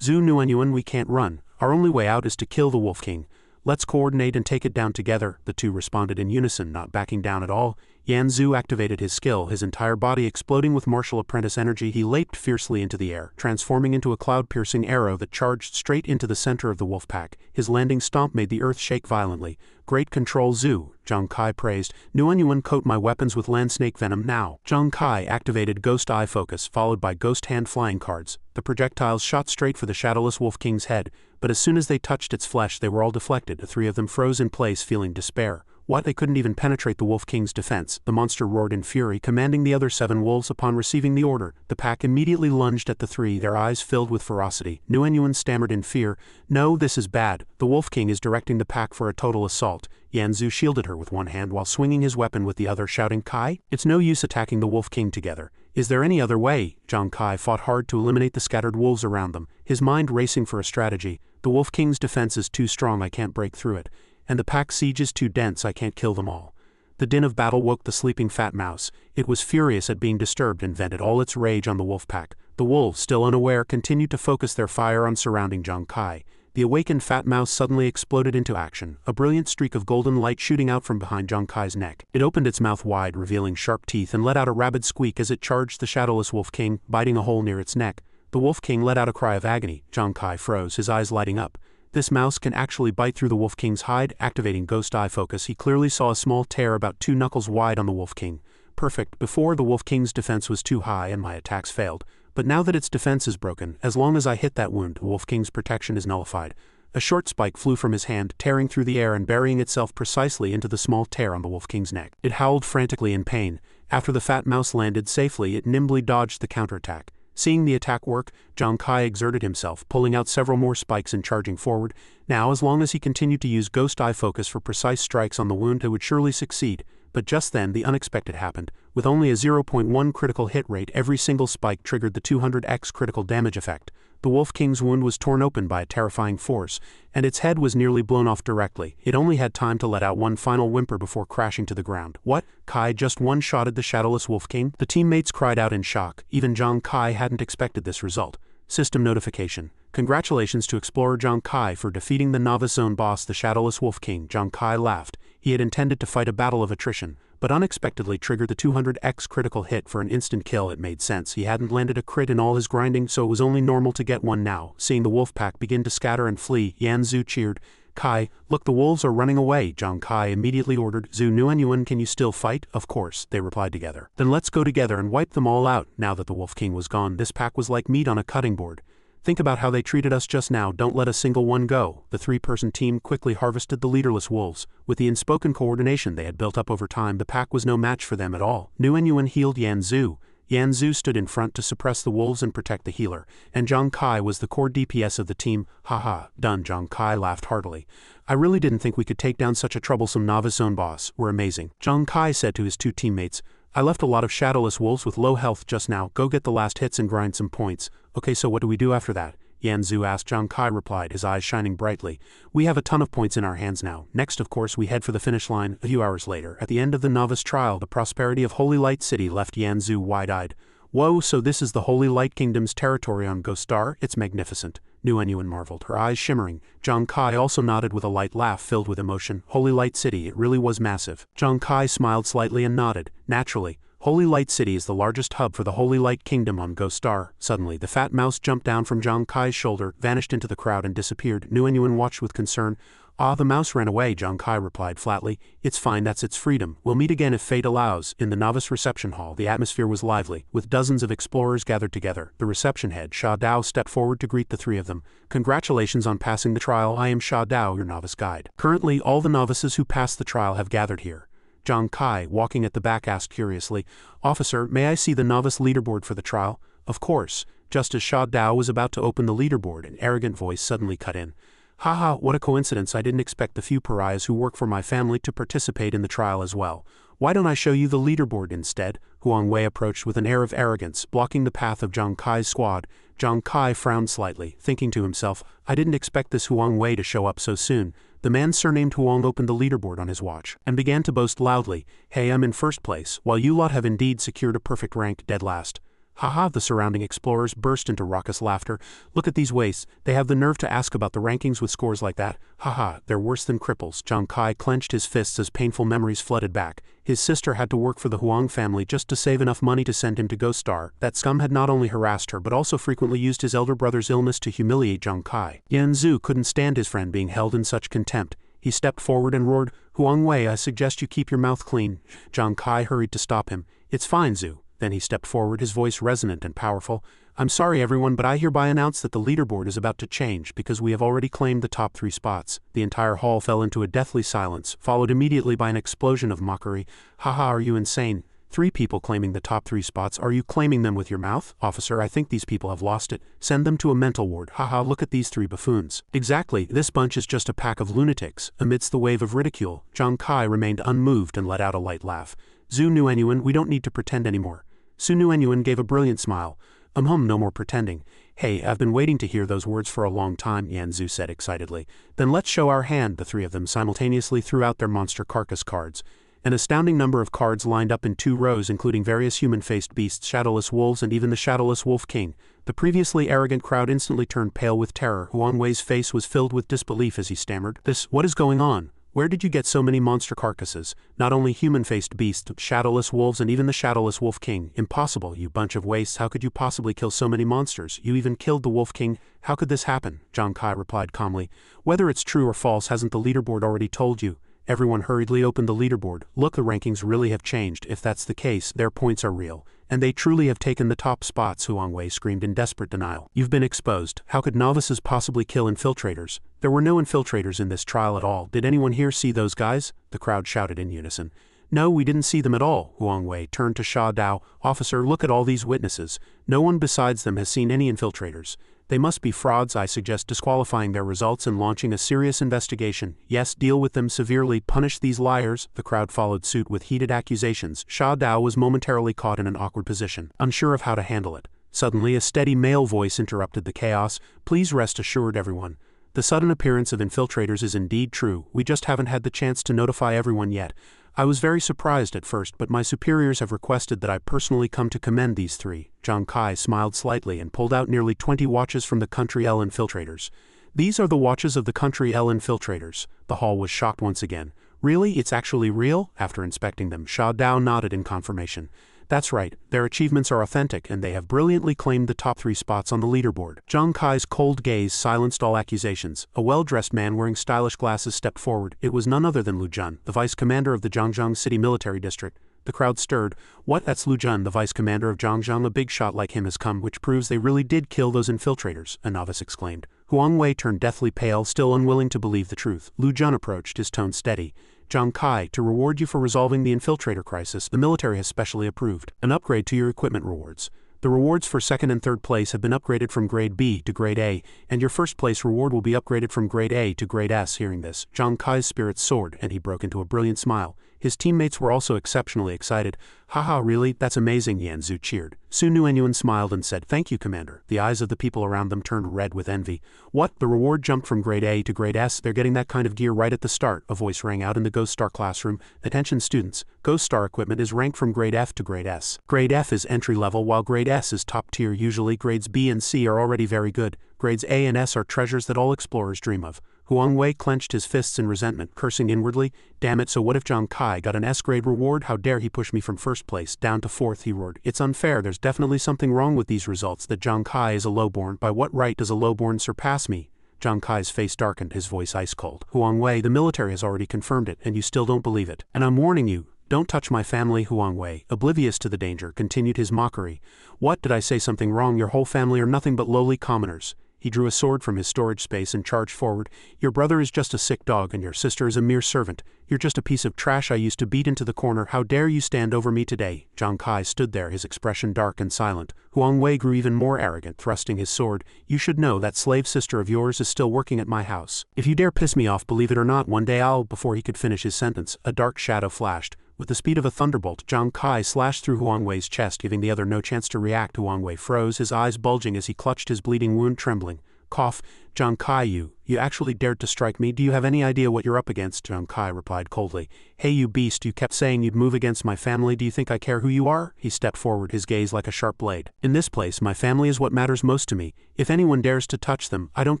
Zhu, Nguyen, we can't run. Our only way out is to kill the Wolf King. Let's coordinate and take it down together, the two responded in unison, not backing down at all. Yan Zhu activated his skill, his entire body exploding with martial apprentice energy. He leaped fiercely into the air, transforming into a cloud-piercing arrow that charged straight into the center of the wolf pack. His landing stomp made the earth shake violently. Great control, Zhu, Zhang Kai praised. Nguyen, coat my weapons with land snake venom now. Zhang Kai activated Ghost Eye Focus, followed by Ghost Hand flying cards. The projectiles shot straight for the Shadowless Wolf King's head, but as soon as they touched its flesh, they were all deflected. The 3 of them froze in place, feeling despair. What? They couldn't even penetrate the Wolf King's defense. The monster roared in fury, commanding the other 7 wolves. Upon receiving the order, the pack immediately lunged at the 3, their eyes filled with ferocity. Nguyen stammered in fear. No, this is bad. The Wolf King is directing the pack for a total assault. Yan Zhu shielded her with one hand while swinging his weapon with the other, shouting, Kai, it's no use attacking the Wolf King together. Is there any other way? Zhang Kai fought hard to eliminate the scattered wolves around them, his mind racing for a strategy. The Wolf King's defense is too strong, I can't break through it. And the pack siege is too dense, I can't kill them all. The din of battle woke the sleeping fat mouse. It was furious at being disturbed and vented all its rage on the wolf pack. The wolves, still unaware, continued to focus their fire on surrounding Zhang Kai. The awakened fat mouse suddenly exploded into action, a brilliant streak of golden light shooting out from behind Zhang Kai's neck. It opened its mouth wide, revealing sharp teeth, and let out a rabid squeak as it charged the Shadowless Wolf King, biting a hole near its neck. The Wolf King let out a cry of agony. Zhang Kai froze, his eyes lighting up. This mouse can actually bite through the Wolf King's hide. Activating Ghost Eye Focus, he clearly saw a small tear about 2 knuckles wide on the Wolf King. Perfect. Before, the Wolf King's defense was too high and my attacks failed. But now that its defense is broken, as long as I hit that wound, the Wolf King's protection is nullified. A short spike flew from his hand, tearing through the air and burying itself precisely into the small tear on the Wolf King's neck. It howled frantically in pain. After the fat mouse landed safely, it nimbly dodged the counterattack. Seeing the attack work, Zhang Kai exerted himself, pulling out several more spikes and charging forward. Now, as long as he continued to use Ghost Eye focus for precise strikes on the wound, it would surely succeed. But just then, the unexpected happened. With only a 0.1 critical hit rate, every single spike triggered the 200x critical damage effect. The Wolf King's wound was torn open by a terrifying force, and its head was nearly blown off directly. It only had time to let out one final whimper before crashing to the ground. What? Kai just one-shotted the shadowless Wolf King? The teammates cried out in shock. Even Zhang Kai hadn't expected this result. System notification. Congratulations to Explorer Zhang Kai for defeating the Novice Zone boss, the shadowless Wolf King. Zhang Kai laughed. He had intended to fight a battle of attrition, but unexpectedly triggered the 200x critical hit for an instant kill. It made sense. He hadn't landed a crit in all his grinding, so it was only normal to get one now. Seeing the wolf pack begin to scatter and flee, Yan Zhu cheered. Kai, look, the wolves are running away. Zhang Kai immediately ordered. Zhu Nuanyuan, can you still fight? Of course, they replied together. Then let's go together and wipe them all out. Now that the Wolf King was gone, this pack was like meat on a cutting board. Think about how they treated us just now. Don't let a single one go. The three-person team quickly harvested the leaderless wolves. With the unspoken coordination they had built up over time, the pack was no match for them at all. Nuanyuan healed Yan Zhu. Yan Zhu stood in front to suppress the wolves and protect the healer, and Zhang Kai was the core DPS of the team. Haha, done. Zhang Kai laughed heartily. I really didn't think we could take down such a troublesome Novice Zone boss. We're amazing. Zhang Kai said to his two teammates, I left a lot of shadowless wolves with low health just now. Go get the last hits and grind some points. Okay, so what do we do after that? Yan Zhu asked. Zhang Kai replied, his eyes shining brightly. We have a ton of points in our hands now. Next, of course, we head for the finish line. A few hours later, at the end of the novice trial, the prosperity of Holy Light City left Yan Zhu wide-eyed. Whoa, so this is the Holy Light Kingdom's territory on Ghost Star? It's magnificent. Nuanyuan marveled, her eyes shimmering. Zhang Kai also nodded with a light laugh filled with emotion. Holy Light City, it really was massive. Zhang Kai smiled slightly and nodded. Naturally. Holy Light City is the largest hub for the Holy Light Kingdom on Ghost Star. Suddenly, the fat mouse jumped down from Zhang Kai's shoulder, vanished into the crowd and disappeared. Nuanyuan watched with concern. Ah, the mouse ran away, Zhang Kai replied flatly. It's fine, that's its freedom. We'll meet again if fate allows. In the novice reception hall, the atmosphere was lively, with dozens of explorers gathered together. The reception head, Sha Dao, stepped forward to greet the three of them. Congratulations on passing the trial. I am Sha Dao, your novice guide. Currently, all the novices who passed the trial have gathered here. Zhang Kai, walking at the back, asked curiously, Officer, may I see the novice leaderboard for the trial? Of course. Just as Sha Dao was about to open the leaderboard, an arrogant voice suddenly cut in. Haha, what a coincidence. I didn't expect the few pariahs who work for my family to participate in the trial as well. Why don't I show you the leaderboard instead? Huang Wei approached with an air of arrogance, blocking the path of Zhang Kai's squad. Zhang Kai frowned slightly, thinking to himself, I didn't expect this Huang Wei to show up so soon. The man surnamed Huang opened the leaderboard on his watch, and began to boast loudly, Hey, I'm in first place, while you lot have indeed secured a perfect rank, dead last. Haha, the surrounding explorers burst into raucous laughter. Look at these wastes, they have the nerve to ask about the rankings with scores like that. Haha, they're worse than cripples. Zhang Kai clenched his fists as painful memories flooded back. His sister had to work for the Huang family just to save enough money to send him to Ghost Star. That scum had not only harassed her but also frequently used his elder brother's illness to humiliate Zhang Kai. Yan Zhu couldn't stand his friend being held in such contempt. He stepped forward and roared, Huang Wei, I suggest you keep your mouth clean. Zhang Kai hurried to stop him. It's fine, Zhu. Then he stepped forward, his voice resonant and powerful. I'm sorry everyone, but I hereby announce that the leaderboard is about to change because we have already claimed the top 3 spots. The entire hall fell into a deathly silence, followed immediately by an explosion of mockery. Haha, are you insane? 3 people claiming the top 3 spots. Are you claiming them with your mouth? Officer, I think these people have lost it. Send them to a mental ward. Haha, look at these 3 buffoons. Exactly, this bunch is just a pack of lunatics. Amidst the wave of ridicule, Zhang Kai remained unmoved and let out a light laugh. Zhu Nuanyuan, we don't need to pretend anymore. Su Nuanyuan gave a brilliant smile. No more pretending. Hey, I've been waiting to hear those words for a long time, Yan Zhu said excitedly. Then let's show our hand. The 3 of them simultaneously threw out their monster carcass cards. An astounding number of cards lined up in 2 rows, including various human-faced beasts, shadowless wolves, and even the shadowless Wolf King. The previously arrogant crowd instantly turned pale with terror. Huang Wei's face was filled with disbelief as he stammered, what is going on? Where did you get so many monster carcasses? Not only human-faced beasts, shadowless wolves, and even the shadowless Wolf King. Impossible, you bunch of wastes. How could you possibly kill so many monsters? You even killed the Wolf King. How could this happen? Zhang Kai replied calmly. Whether it's true or false, hasn't the leaderboard already told you? Everyone hurriedly opened the leaderboard. Look, the rankings really have changed. If that's the case, their points are real. And they truly have taken the top spots, Xuanwu screamed in desperate denial. You've been exposed. How could novices possibly kill infiltrators? There were no infiltrators in this trial at all. Did anyone here see those guys? The crowd shouted in unison. No, we didn't see them at all. Xuanwu turned to Sha Dao. Officer, look at all these witnesses. No one besides them has seen any infiltrators. They must be frauds. I suggest disqualifying their results and launching a serious investigation. Yes, deal with them severely. Punish these liars. The crowd followed suit with heated accusations. Sha Dao was momentarily caught in an awkward position, unsure of how to handle it. Suddenly, a steady male voice interrupted the chaos. Please rest assured, everyone. The sudden appearance of infiltrators is indeed true. We just haven't had the chance to notify everyone yet. I was very surprised at first, but my superiors have requested that I personally come to commend these three. Zhang Kai smiled slightly and pulled out nearly 20 watches from the Country L infiltrators. These are the watches of the Country L infiltrators. The hall was shocked once again. Really? It's actually real? After inspecting them, Sha Dao nodded in confirmation. That's right, their achievements are authentic and they have brilliantly claimed the top 3 spots on the leaderboard. Zhang Kai's cold gaze silenced all accusations. A well-dressed man wearing stylish glasses stepped forward. It was none other than Lu Jun, the vice commander of the Zhangjiang City Military District. The crowd stirred. What? That's Lu Jun, the vice commander of Zhangjiang. A big shot like him has come, which proves they really did kill those infiltrators, a novice exclaimed. Xuanwu turned deathly pale, still unwilling to believe the truth. Lu Jun approached, his tone steady. Zhang Kai, to reward you for resolving the infiltrator crisis, the military has specially approved an upgrade to your equipment rewards. The rewards for 2nd and 3rd place have been upgraded from Grade B to Grade A, and your 1st place reward will be upgraded from Grade A to Grade S. Hearing this, Zhang Kai's spirits soared, and he broke into a brilliant smile. His teammates were also exceptionally excited. Haha, really? That's amazing, Yan Zhu cheered. Su Nuenyuan smiled and said, Thank you, Commander. The eyes of the people around them turned red with envy. What? The reward jumped from Grade A to Grade S? They're getting that kind of gear right at the start, a voice rang out in the Ghost Star classroom. Attention students, Ghost Star equipment is ranked from Grade F to Grade S. Grade F is entry level while Grade S is top tier. Usually grades B and C are already very good. Grades A and S are treasures that all explorers dream of. Xuanwu clenched his fists in resentment, cursing inwardly. Damn it, so what if Zhang Kai got an S-grade reward? How dare he push me from 1st place down to 4th, he roared. It's unfair, there's definitely something wrong with these results. That Zhang Kai is a lowborn. By what right does a lowborn surpass me? Zhang Kai's face darkened, his voice ice cold. Xuanwu, the military has already confirmed it, and you still don't believe it. And I'm warning you, don't touch my family. Xuanwu, oblivious to the danger, continued his mockery. What, did I say something wrong? Your whole family are nothing but lowly commoners. He drew a sword from his storage space and charged forward. Your brother is just a sick dog and your sister is a mere servant. You're just a piece of trash I used to beat into the corner. How dare you stand over me today? Zhang Kai stood there, his expression dark and silent. Xuanwu grew even more arrogant, thrusting his sword. You should know that slave sister of yours is still working at my house. If you dare piss me off, believe it or not, one day I'll... Before he could finish his sentence, a dark shadow flashed. With the speed of a thunderbolt, Zhang Kai slashed through Xuanwu's chest, giving the other no chance to react. Xuanwu froze, his eyes bulging as he clutched his bleeding wound, trembling. Cough. Zhang Kai, you actually dared to strike me? Do you have any idea what you're up against? Zhang Kai replied coldly. Hey you beast, you kept saying you'd move against my family. Do you think I care who you are? He stepped forward, his gaze like a sharp blade. In this place, my family is what matters most to me. If anyone dares to touch them, I don't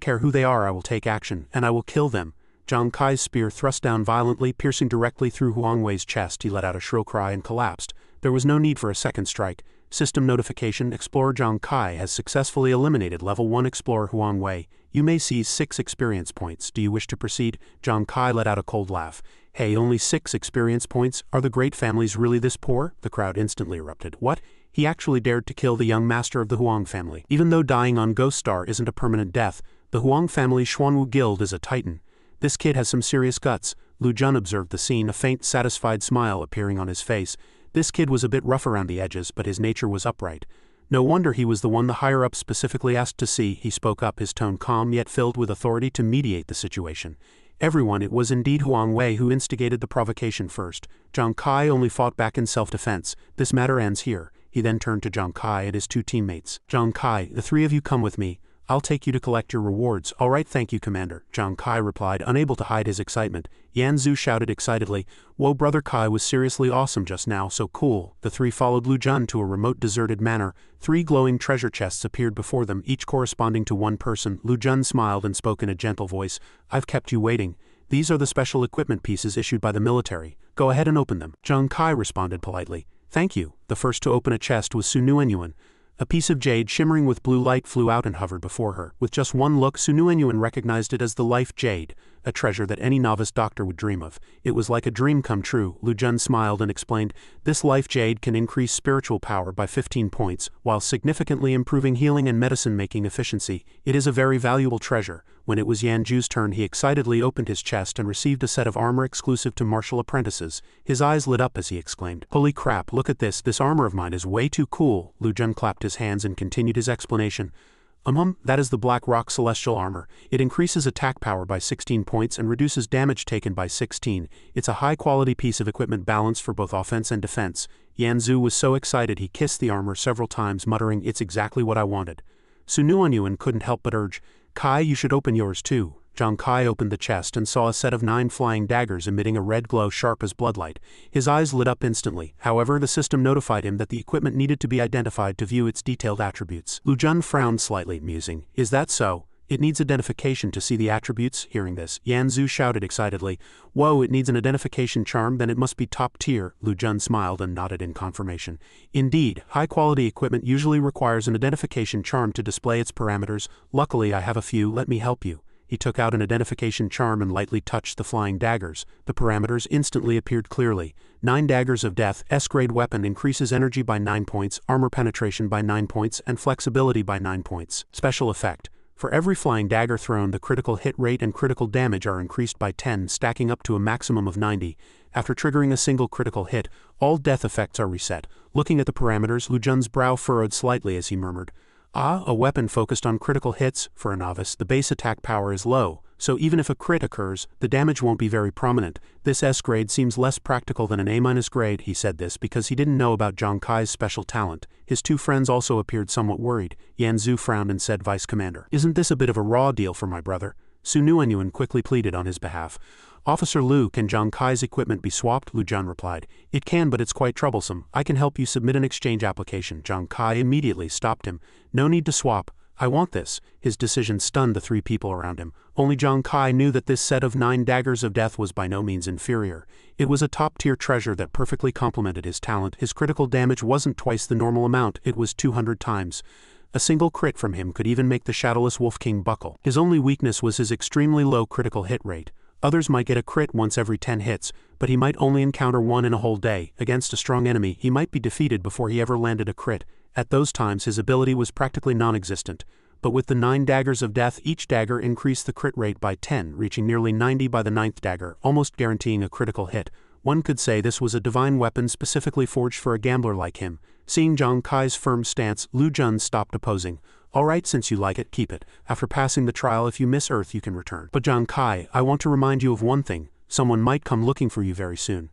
care who they are, I will take action, and I will kill them. Zhang Kai's spear thrust down violently, piercing directly through Xuanwu's chest. He let out a shrill cry and collapsed. There was no need for a second strike. System notification, Explorer Zhang Kai has successfully eliminated Level 1 Explorer Xuanwu. You may seize 6 experience points. Do you wish to proceed? Zhang Kai let out a cold laugh. Hey, only 6 experience points? Are the great families really this poor? The crowd instantly erupted. What? He actually dared to kill the young master of the Huang family. Even though dying on Ghost Star isn't a permanent death, the Huang family Xuanwu Guild is a titan. This kid has some serious guts. Lu Jun observed the scene, a faint, satisfied smile appearing on his face. This kid was a bit rough around the edges, but his nature was upright. No wonder he was the one the higher-ups specifically asked to see. He spoke up, his tone calm yet filled with authority to mediate the situation. Everyone, it was indeed Xuanwu who instigated the provocation first. Zhang Kai only fought back in self-defense. This matter ends here. He then turned to Zhang Kai and his 2 teammates. Zhang Kai, the 3 of you come with me. I'll take you to collect your rewards. All right, thank you, Commander. Zhang Kai replied, unable to hide his excitement. Yan Zhu shouted excitedly, Whoa, Brother Kai was seriously awesome just now, so cool. The 3 followed Lu Jun to a remote deserted manor. 3 glowing treasure chests appeared before them, each corresponding to 1 person. Lu Jun smiled and spoke in a gentle voice. I've kept you waiting. These are the special equipment pieces issued by the military. Go ahead and open them. Zhang Kai responded politely. Thank you. The first to open a chest was Su Nuenyuan. A piece of jade shimmering with blue light flew out and hovered before her. With just one look, Su Nuenyuan recognized it as the life jade. a treasure that any novice doctor would dream of. It was like a dream come true. Lu Jun smiled and explained, this life jade can increase spiritual power by 15 points, while significantly improving healing and medicine-making efficiency. It is a very valuable treasure. When it was Yanju's turn, he excitedly opened his chest and received a set of armor exclusive to martial apprentices. His eyes lit up as he exclaimed, "Holy crap, look at this armor of mine is way too cool." Lu Jun clapped his hands and continued his explanation. That is the Black Rock Celestial Armor. It increases attack power by 16 points and reduces damage taken by 16. It's a high-quality piece of equipment balanced for both offense and defense. Yanzu was so excited he kissed the armor several times, muttering, "It's exactly what I wanted." Xuanwu couldn't help but urge, "Kai, you should open yours too." Zhang Kai opened the chest and saw a set of 9 flying daggers emitting a red glow sharp as bloodlight. His eyes lit up instantly. However, the system notified him that the equipment needed to be identified to view its detailed attributes. Lu Jun frowned slightly, musing, "Is that so? It needs identification to see the attributes?" Hearing this, Yanzu shouted excitedly, "Whoa, it needs an identification charm, then it must be top tier." Lu Jun smiled and nodded in confirmation. Indeed, high-quality equipment usually requires an identification charm to display its parameters. Luckily I have a few, let me help you. He took out an identification charm and lightly touched the flying daggers. The parameters instantly appeared clearly. 9 daggers of death, S-grade weapon, increases energy by 9 points, armor penetration by 9 points, and flexibility by 9 points. Special effect. For every flying dagger thrown, the critical hit rate and critical damage are increased by 10, stacking up to a maximum of 90. After triggering a single critical hit, all death effects are reset. Looking at the parameters, Lu Jun's brow furrowed slightly as he murmured, a weapon focused on critical hits. For a novice, the base attack power is low, so even if a crit occurs, the damage won't be very prominent. This S grade seems less practical than an A- grade. He said this because he didn't know about Zhang Kai's special talent. His 2 friends also appeared somewhat worried. Yanzu frowned and said, "Vice Commander, isn't this a bit of a raw deal for my brother?" Xuanwu quickly pleaded on his behalf. "Officer Lu, can Zhang Kai's equipment be swapped?" Lu Jun replied. "It can, but it's quite troublesome. I can help you submit an exchange application." Zhang Kai immediately stopped him. "No need to swap. I want this." His decision stunned the 3 people around him. Only Zhang Kai knew that this set of 9 daggers of death was by no means inferior. It was a top-tier treasure that perfectly complemented his talent. His critical damage wasn't twice the normal amount, it was 200 times. A single crit from him could even make the Shadowless Wolf King buckle. His only weakness was his extremely low critical hit rate. Others might get a crit once every 10 hits, but he might only encounter one in a whole day. Against a strong enemy, he might be defeated before he ever landed a crit. At those times his ability was practically non-existent. But with the 9 daggers of death, each dagger increased the crit rate by 10, reaching nearly 90 by the 9th dagger, almost guaranteeing a critical hit. One could say this was a divine weapon specifically forged for a gambler like him. Seeing Zhang Kai's firm stance, Lu Jun stopped opposing. "Alright, since you like it, keep it. After passing the trial, if you miss Earth, you can return. But Zhang Kai, I want to remind you of one thing. Someone might come looking for you very soon.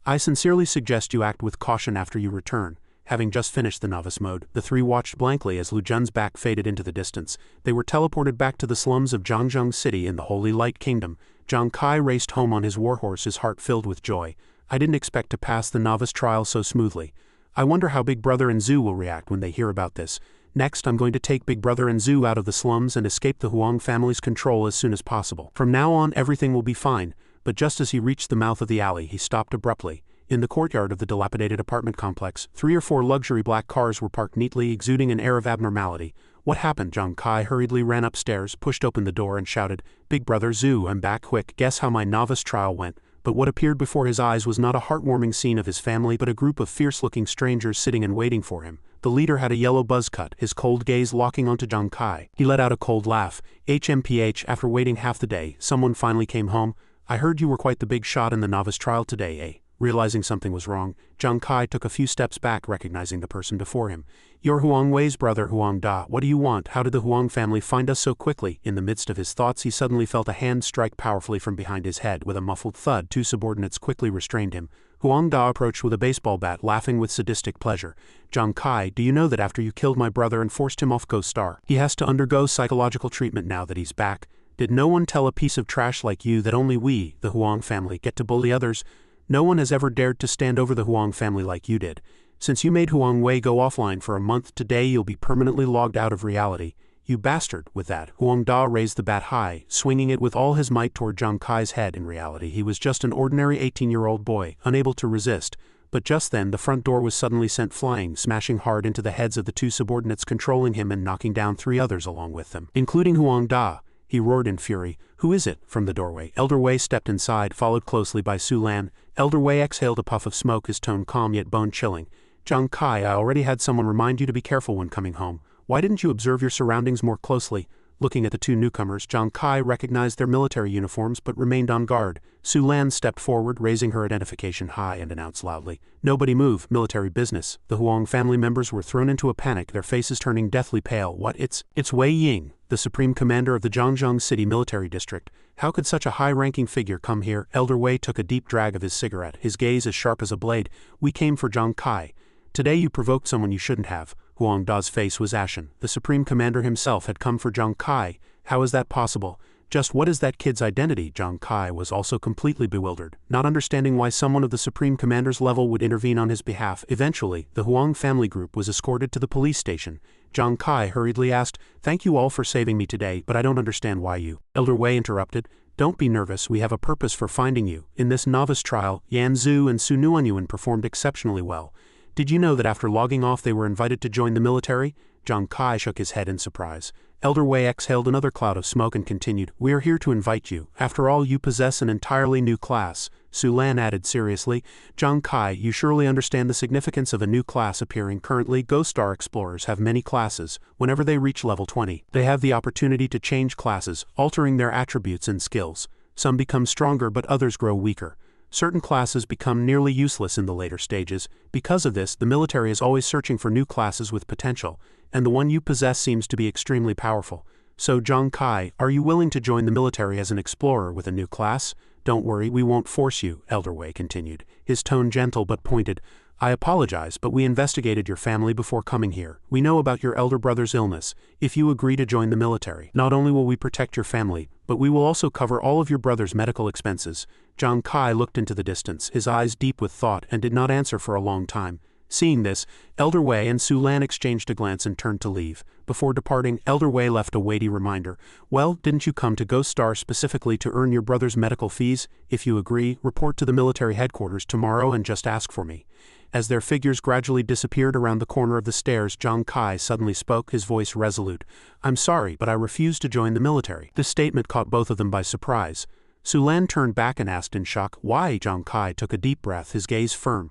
I sincerely suggest you act with caution after you return." Having just finished the novice mode, the 3 watched blankly as Lu Jun's back faded into the distance. They were teleported back to the slums of Zhangzheng City in the Holy Light Kingdom. Zhang Kai raced home on his warhorse, his heart filled with joy. "I didn't expect to pass the novice trial so smoothly. I wonder how Big Brother and Zhu will react when they hear about this. Next, I'm going to take Big Brother and Zhu out of the slums and escape the Huang family's control as soon as possible. From now on, everything will be fine." But just as he reached the mouth of the alley, he stopped abruptly. In the courtyard of the dilapidated apartment complex, 3 or 4 luxury black cars were parked neatly, exuding an air of abnormality. "What happened?" Zhang Kai hurriedly ran upstairs, pushed open the door and shouted, "Big Brother Zhu, I'm back quick. Guess how my novice trial went?" But what appeared before his eyes was not a heartwarming scene of his family, but a group of fierce-looking strangers sitting and waiting for him. The leader had a yellow buzz cut, his cold gaze locking onto Zhang Kai. He let out a cold laugh. "HMPH, after waiting half the day, someone finally came home. I heard you were quite the big shot in the novice trial today, eh?" Realizing something was wrong, Zhang Kai took a few steps back, recognizing the person before him. "You're Huang Wei's brother, Huang Da. What do you want? How did the Huang family find us so quickly?" In the midst of his thoughts, he suddenly felt a hand strike powerfully from behind his head. With a muffled thud, 2 subordinates quickly restrained him. Huang Da approached with a baseball bat, laughing with sadistic pleasure. "Zhang Kai, do you know that after you killed my brother and forced him off Ghost Star, he has to undergo psychological treatment now that he's back? Did no one tell a piece of trash like you that only we, the Huang family, get to bully others? No one has ever dared to stand over the Huang family like you did. Since you made Huang Wei go offline for a month, today you'll be permanently logged out of reality. You bastard." With that, Huang Da raised the bat high, swinging it with all his might toward Zhang Kai's head. In reality, he was just an ordinary 18-year-old boy, unable to resist. But just then, the front door was suddenly sent flying, smashing hard into the heads of the 2 subordinates controlling him and knocking down 3 others along with them, including Huang Da. he roared in fury. Who is it? From the doorway. Elder Wei stepped inside, followed closely by Su Lan. Elder Wei exhaled a puff of smoke, his tone calm yet bone-chilling. Zhang Kai, I already had someone remind you to be careful when coming home. Why didn't you observe your surroundings more closely? Looking at the two newcomers, Zhang Kai recognized their military uniforms but remained on guard. Su Lan stepped forward, raising her identification high, and announced loudly, "Nobody move, military business." The Huang family members were thrown into a panic, their faces turning deathly pale. What? It's Wei Ying, the supreme commander of the Zhangjiang City Military District. How could such a high-ranking figure come here? Elder Wei took a deep drag of his cigarette, his gaze as sharp as a blade. We came for Zhang Kai. Today you provoked someone you shouldn't have. Huang Da's face was ashen. The Supreme Commander himself had come for Zhang Kai. How is that possible? Just what is that kid's identity? Zhang Kai was also completely bewildered, not understanding why someone of the Supreme Commander's level would intervene on his behalf. Eventually, the Huang family group was escorted to the police station. Zhang Kai hurriedly asked, "Thank you all for saving me today, but I don't understand why you." Elder Wei interrupted, "Don't be nervous, we have a purpose for finding you. In this novice trial, Yan Zhu and Su Nuanyuan performed exceptionally well. Did you know that after logging off they were invited to join the military?" Zhang Kai shook his head in surprise. Elder Wei exhaled another cloud of smoke and continued, "We are here to invite you. After all, you possess an entirely new class." Su Lan added seriously, "Zhang Kai, you surely understand the significance of a new class appearing. Currently, Ghost Star explorers have many classes. Whenever they reach level 20, they have the opportunity to change classes, altering their attributes and skills. Some become stronger but others grow weaker. Certain classes become nearly useless in the later stages. Because of this, the military is always searching for new classes with potential, and the one you possess seems to be extremely powerful. So Zhang Kai, are you willing to join the military as an explorer with a new class? Don't worry, we won't force you," Elder Wei continued, his tone gentle but pointed. "I apologize, but we investigated your family before coming here. We know about your elder brother's illness. If you agree to join the military, not only will we protect your family, but we will also cover all of your brother's medical expenses." Zhang Kai looked into the distance, his eyes deep with thought, and did not answer for a long time. Seeing this, Elder Wei and Su Lan exchanged a glance and turned to leave. Before departing, Elder Wei left a weighty reminder. "Well, didn't you come to Ghost Star specifically to earn your brother's medical fees? If you agree, report to the military headquarters tomorrow and just ask for me." As their figures gradually disappeared around the corner of the stairs, Zhang Kai suddenly spoke, his voice resolute. "I'm sorry, but I refuse to join the military." This statement caught both of them by surprise. Su Lan turned back and asked in shock, "Why?" Zhang Kai took a deep breath, his gaze firm.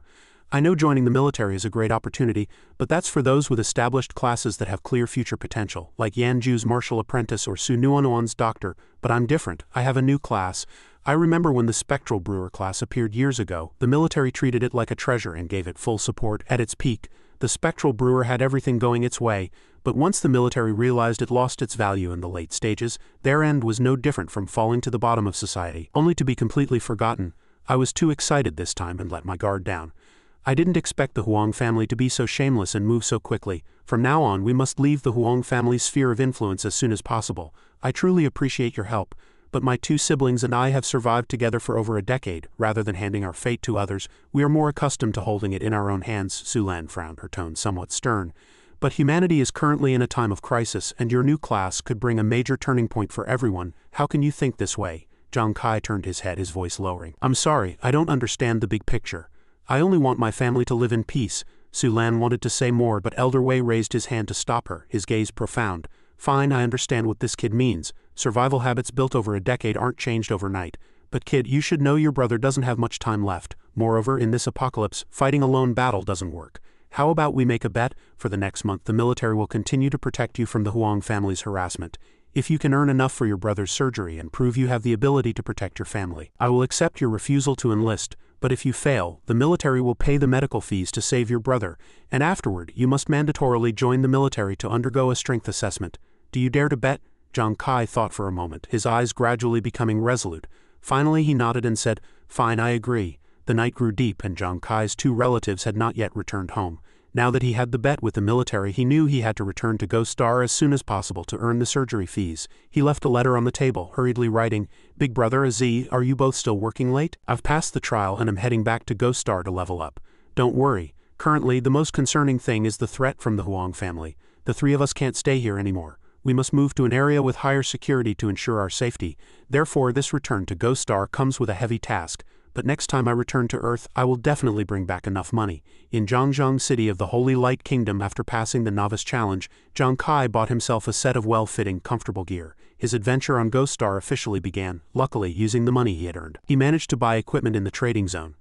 "I know joining the military is a great opportunity, but that's for those with established classes that have clear future potential, like Yan Zhu's martial apprentice or Su Nuanyuan's doctor, but I'm different. I have a new class. I remember when the Spectral Brewer class appeared years ago, the military treated it like a treasure and gave it full support. At its peak, the Spectral Brewer had everything going its way, but once the military realized it lost its value in the late stages, their end was no different from falling to the bottom of society, only to be completely forgotten. I was too excited this time and let my guard down. I didn't expect the Huang family to be so shameless and move so quickly. From now on, we must leave the Huang family's sphere of influence as soon as possible. I truly appreciate your help, but my two siblings and I have survived together for over a decade. Rather than handing our fate to others, we are more accustomed to holding it in our own hands." Su Lan frowned, her tone somewhat stern. "But humanity is currently in a time of crisis, and your new class could bring a major turning point for everyone. How can you think this way?" Zhang Kai turned his head, his voice lowering. "I'm sorry, I don't understand the big picture. I only want my family to live in peace." Su Lan wanted to say more, but Elder Wei raised his hand to stop her, his gaze profound. "Fine, I understand what this kid means. Survival habits built over a decade aren't changed overnight. But kid, you should know your brother doesn't have much time left. Moreover, in this apocalypse, fighting a lone battle doesn't work. How about we make a bet? For the next month, the military will continue to protect you from the Huang family's harassment. If you can earn enough for your brother's surgery and prove you have the ability to protect your family, I will accept your refusal to enlist. But if you fail, the military will pay the medical fees to save your brother, and afterward, you must mandatorily join the military to undergo a strength assessment. Do you dare to bet?" Zhang Kai thought for a moment, his eyes gradually becoming resolute. Finally he nodded and said, "Fine, I agree." The night grew deep and Zhang Kai's two relatives had not yet returned home. Now that he had the bet with the military, he knew he had to return to Ghost Star as soon as possible to earn the surgery fees. He left a letter on the table, hurriedly writing, "Big brother Aziz, are you both still working late? I've passed the trial and am heading back to Ghost Star to level up. Don't worry. Currently, the most concerning thing is the threat from the Huang family. The three of us can't stay here anymore. We must move to an area with higher security to ensure our safety. Therefore, this return to Ghost Star comes with a heavy task. but next time I return to Earth I will definitely bring back enough money. In Zhangjiang City of the Holy Light Kingdom, after passing the Novice Challenge, Zhang Kai bought himself a set of well-fitting, comfortable gear. His adventure on Ghost Star officially began, luckily using the money he had earned. He managed to buy equipment in the trading zone.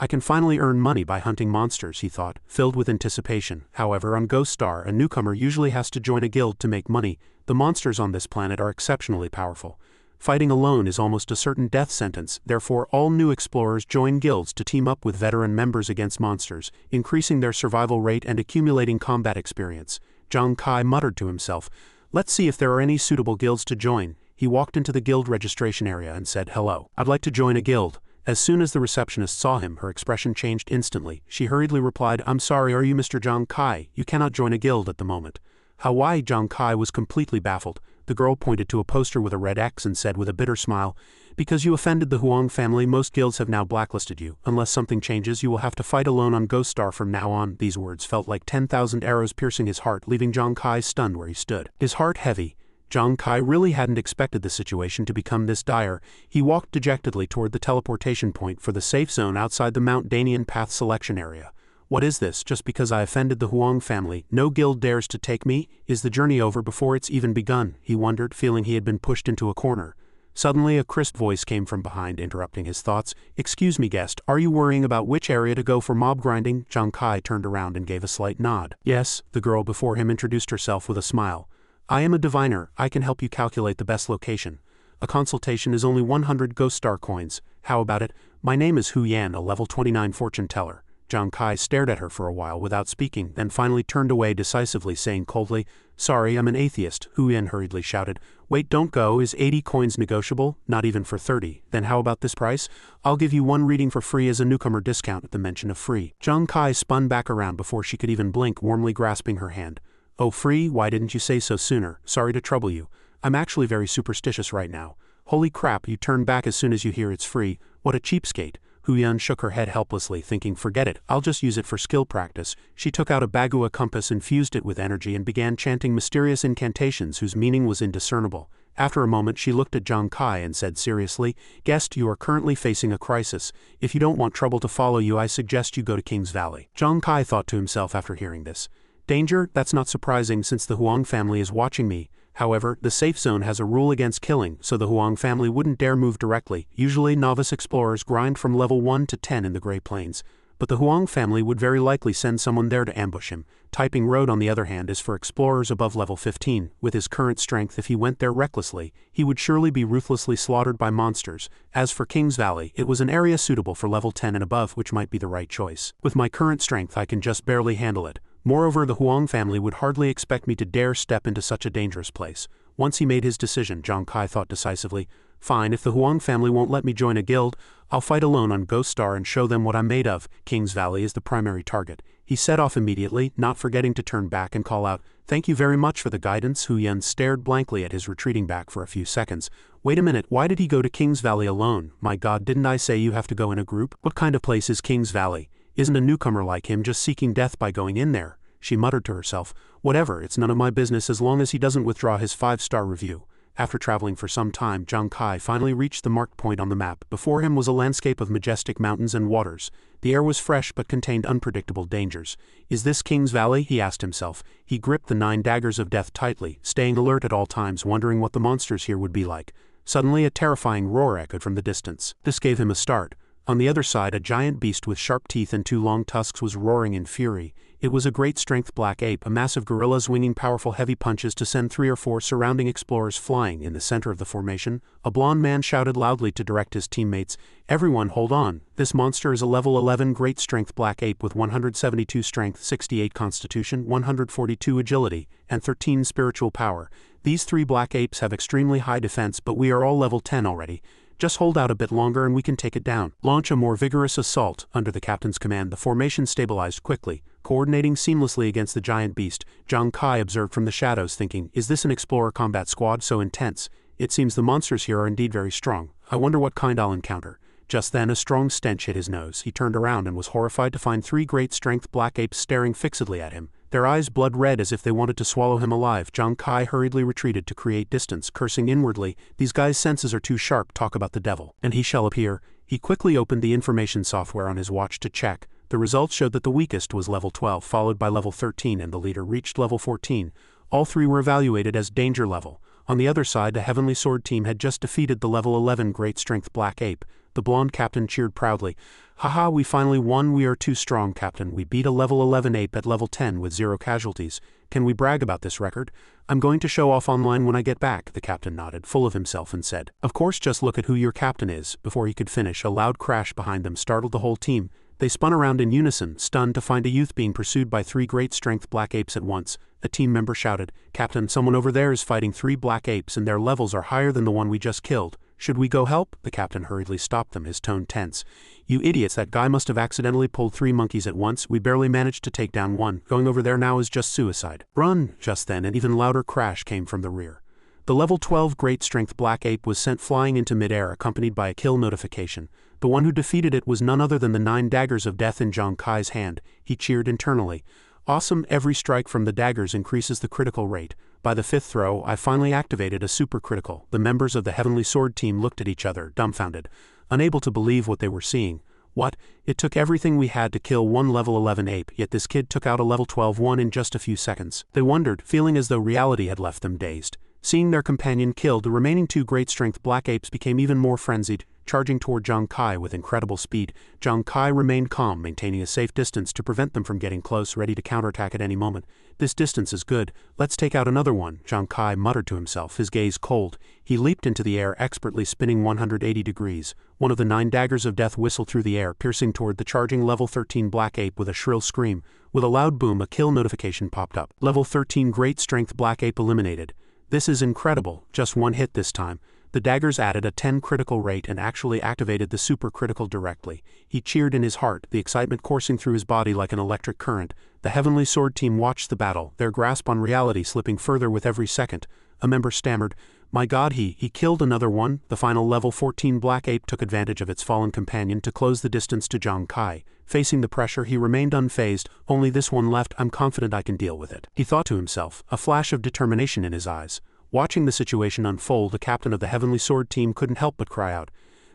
I can finally earn money by hunting monsters, he thought, filled with anticipation. However, on Ghost Star, a newcomer usually has to join a guild to make money. The monsters on this planet are exceptionally powerful. Fighting alone is almost a certain death sentence, therefore all new explorers join guilds to team up with veteran members against monsters, increasing their survival rate and accumulating combat experience. Zhang Kai muttered to himself, "Let's see if there are any suitable guilds to join." He walked into the guild registration area and said, "Hello, I'd like to join a guild." As soon as the receptionist saw him, her expression changed instantly. She hurriedly replied, "I'm sorry, are you Mr. Zhang Kai? You cannot join a guild at the moment." How? Why? Zhang Kai was completely baffled. The girl pointed to a poster with a red X and said with a bitter smile, "Because you offended the Huang family, most guilds have now blacklisted you. Unless something changes, you will have to fight alone on Ghost Star from now on." These words felt like 10,000 arrows piercing his heart, leaving Zhang Kai stunned where he stood. His heart heavy. Zhang Kai really hadn't expected the situation to become this dire. He walked dejectedly toward the teleportation point for the safe zone outside the Mount Danian Path selection area. What is this? Just because I offended the Huang family, no guild dares to take me? Is the journey over before it's even begun? He wondered, feeling he had been pushed into a corner. Suddenly a crisp voice came from behind, interrupting his thoughts. "Excuse me, guest, are you worrying about which area to go for mob grinding?" Zhang Kai turned around and gave a slight nod. "Yes," the girl before him introduced herself with a smile. "I am a diviner. I can help you calculate the best location. A consultation is only 100 Ghost Star coins. How about it? My name is Hu Yan, a level 29 fortune teller." Zhang Kai stared at her for a while without speaking, then finally turned away decisively, saying coldly, "Sorry, I'm an atheist." Hu Yan hurriedly shouted, "Wait, don't go. Is 80 coins negotiable? Not even for 30. Then how about this price? I'll give you one reading for free as a newcomer discount." At the mention of free, Zhang Kai spun back around before she could even blink, warmly grasping her hand. "Oh, free? Why didn't you say so sooner? Sorry to trouble you. I'm actually very superstitious right now." "Holy crap, you turn back as soon as you hear it's free. What a cheapskate." Hu Yan shook her head helplessly, thinking, "Forget it, I'll just use it for skill practice." She took out a Bagua compass, infused it with energy, and began chanting mysterious incantations whose meaning was indiscernible. After a moment she looked at Zhang Kai and said seriously, "Guest, you are currently facing a crisis. If you don't want trouble to follow you, I suggest you go to King's Valley." Zhang Kai thought to himself after hearing this. "Danger? That's not surprising since the Huang family is watching me. However, the safe zone has a rule against killing, so the Huang family wouldn't dare move directly. Usually novice explorers grind from level 1 to 10 in the Grey Plains, but the Huang family would very likely send someone there to ambush him. Typing Road, on the other hand, is for explorers above level 15. With his current strength, if he went there recklessly, he would surely be ruthlessly slaughtered by monsters. As for King's Valley, it was an area suitable for level 10 and above, which might be the right choice. With my current strength I can just barely handle it. Moreover, the Huang family would hardly expect me to dare step into such a dangerous place." Once he made his decision, Zhang Kai thought decisively, "Fine, if the Huang family won't let me join a guild, I'll fight alone on Ghost Star and show them what I'm made of. King's Valley is the primary target." He set off immediately, not forgetting to turn back and call out, "Thank you very much for the guidance." Hu Yan stared blankly at his retreating back for a few seconds. "Wait a minute, why did he go to King's Valley alone? My god, didn't I say you have to go in a group? What kind of place is King's Valley? Isn't a newcomer like him just seeking death by going in there?" She muttered to herself, "Whatever, it's none of my business as long as he doesn't withdraw his 5-star review." After traveling for some time, Zhang Kai finally reached the marked point on the map. Before him was a landscape of majestic mountains and waters. The air was fresh but contained unpredictable dangers. "Is this King's Valley?" he asked himself. He gripped the 9 daggers of death tightly, staying alert at all times, wondering what the monsters here would be like. Suddenly a terrifying roar echoed from the distance. This gave him a start. On the other side, a giant beast with sharp teeth and 2 long tusks was roaring in fury. It was a great-strength black ape, a massive gorilla swinging powerful heavy punches to send 3 or 4 surrounding explorers flying. In the center of the formation, a blond man shouted loudly to direct his teammates, "Everyone hold on. This monster is a level 11 great-strength black ape with 172 strength, 68 constitution, 142 agility, and 13 spiritual power. These 3 black apes have extremely high defense, but we are all level 10 already. Just hold out a bit longer and we can take it down." Launch a more vigorous assault. Under the captain's command, the formation stabilized quickly, coordinating seamlessly against the giant beast. Zhang Kai observed from the shadows, thinking, "Is this an explorer combat squad so intense? It seems the monsters here are indeed very strong. I wonder what kind I'll encounter." Just then a strong stench hit his nose. He turned around and was horrified to find 3 great-strength black apes staring fixedly at him, their eyes blood-red as if they wanted to swallow him alive. Zhang Kai hurriedly retreated to create distance, cursing inwardly, "These guys' senses are too sharp, talk about the devil. And he shall appear." He quickly opened the information software on his watch to check. The results showed that the weakest was level 12, followed by level 13, and the leader reached level 14. All three were evaluated as danger level. On the other side, the Heavenly Sword team had just defeated the level 11 Great Strength Black Ape. The blonde captain cheered proudly. "Haha, we finally won. We are too strong, Captain. We beat a level 11 ape at level 10 with 0 casualties. Can we brag about this record? I'm going to show off online when I get back." The captain nodded, full of himself, and said, "Of course, just look at who your captain is." Before he could finish, a loud crash behind them startled the whole team. They spun around in unison, stunned to find a youth being pursued by 3 great strength black apes at once. A team member shouted, "Captain, someone over there is fighting 3 black apes and their levels are higher than the one we just killed. Should we go help?" The captain hurriedly stopped them, his tone tense. "You idiots, that guy must have accidentally pulled 3 monkeys at once. We barely managed to take down one. Going over there now is just suicide. Run!" Just then, an even louder crash came from the rear. The level 12 Great Strength Black Ape was sent flying into midair, accompanied by a kill notification. The one who defeated it was none other than the 9 daggers of death in Zhang Kai's hand. He cheered internally. "Awesome, every strike from the daggers increases the critical rate. By the 5th throw, I finally activated a super critical." The members of the Heavenly Sword team looked at each other, dumbfounded, unable to believe what they were seeing. What? It took everything we had to kill one level 11 ape, yet this kid took out a level 12 one in just a few seconds. They wondered, feeling as though reality had left them dazed. Seeing their companion killed, the remaining 2 great strength black apes became even more frenzied, charging toward Zhang Kai with incredible speed. Zhang Kai remained calm, maintaining a safe distance to prevent them from getting close, ready to counterattack at any moment. "This distance is good. Let's take out another one," Zhang Kai muttered to himself, his gaze cold. He leaped into the air, expertly spinning 180 degrees. One of the 9 daggers of death whistled through the air, piercing toward the charging level 13 black ape with a shrill scream. With a loud boom, a kill notification popped up. "Level 13 Great Strength Black Ape eliminated." "This is incredible. Just one hit this time." The daggers added a 10 critical rate and actually activated the super critical directly. He cheered in his heart, the excitement coursing through his body like an electric current. The Heavenly Sword team watched the battle, their grasp on reality slipping further with every second. A member stammered, "My God, he killed another one." The final level 14 black ape took advantage of its fallen companion to close the distance to Zhang Kai. Facing the pressure, he remained unfazed. "Only this one left. I'm confident I can deal with it," he thought to himself, a flash of determination in his eyes. Watching the situation unfold, the captain of the Heavenly Sword team couldn't help but cry out,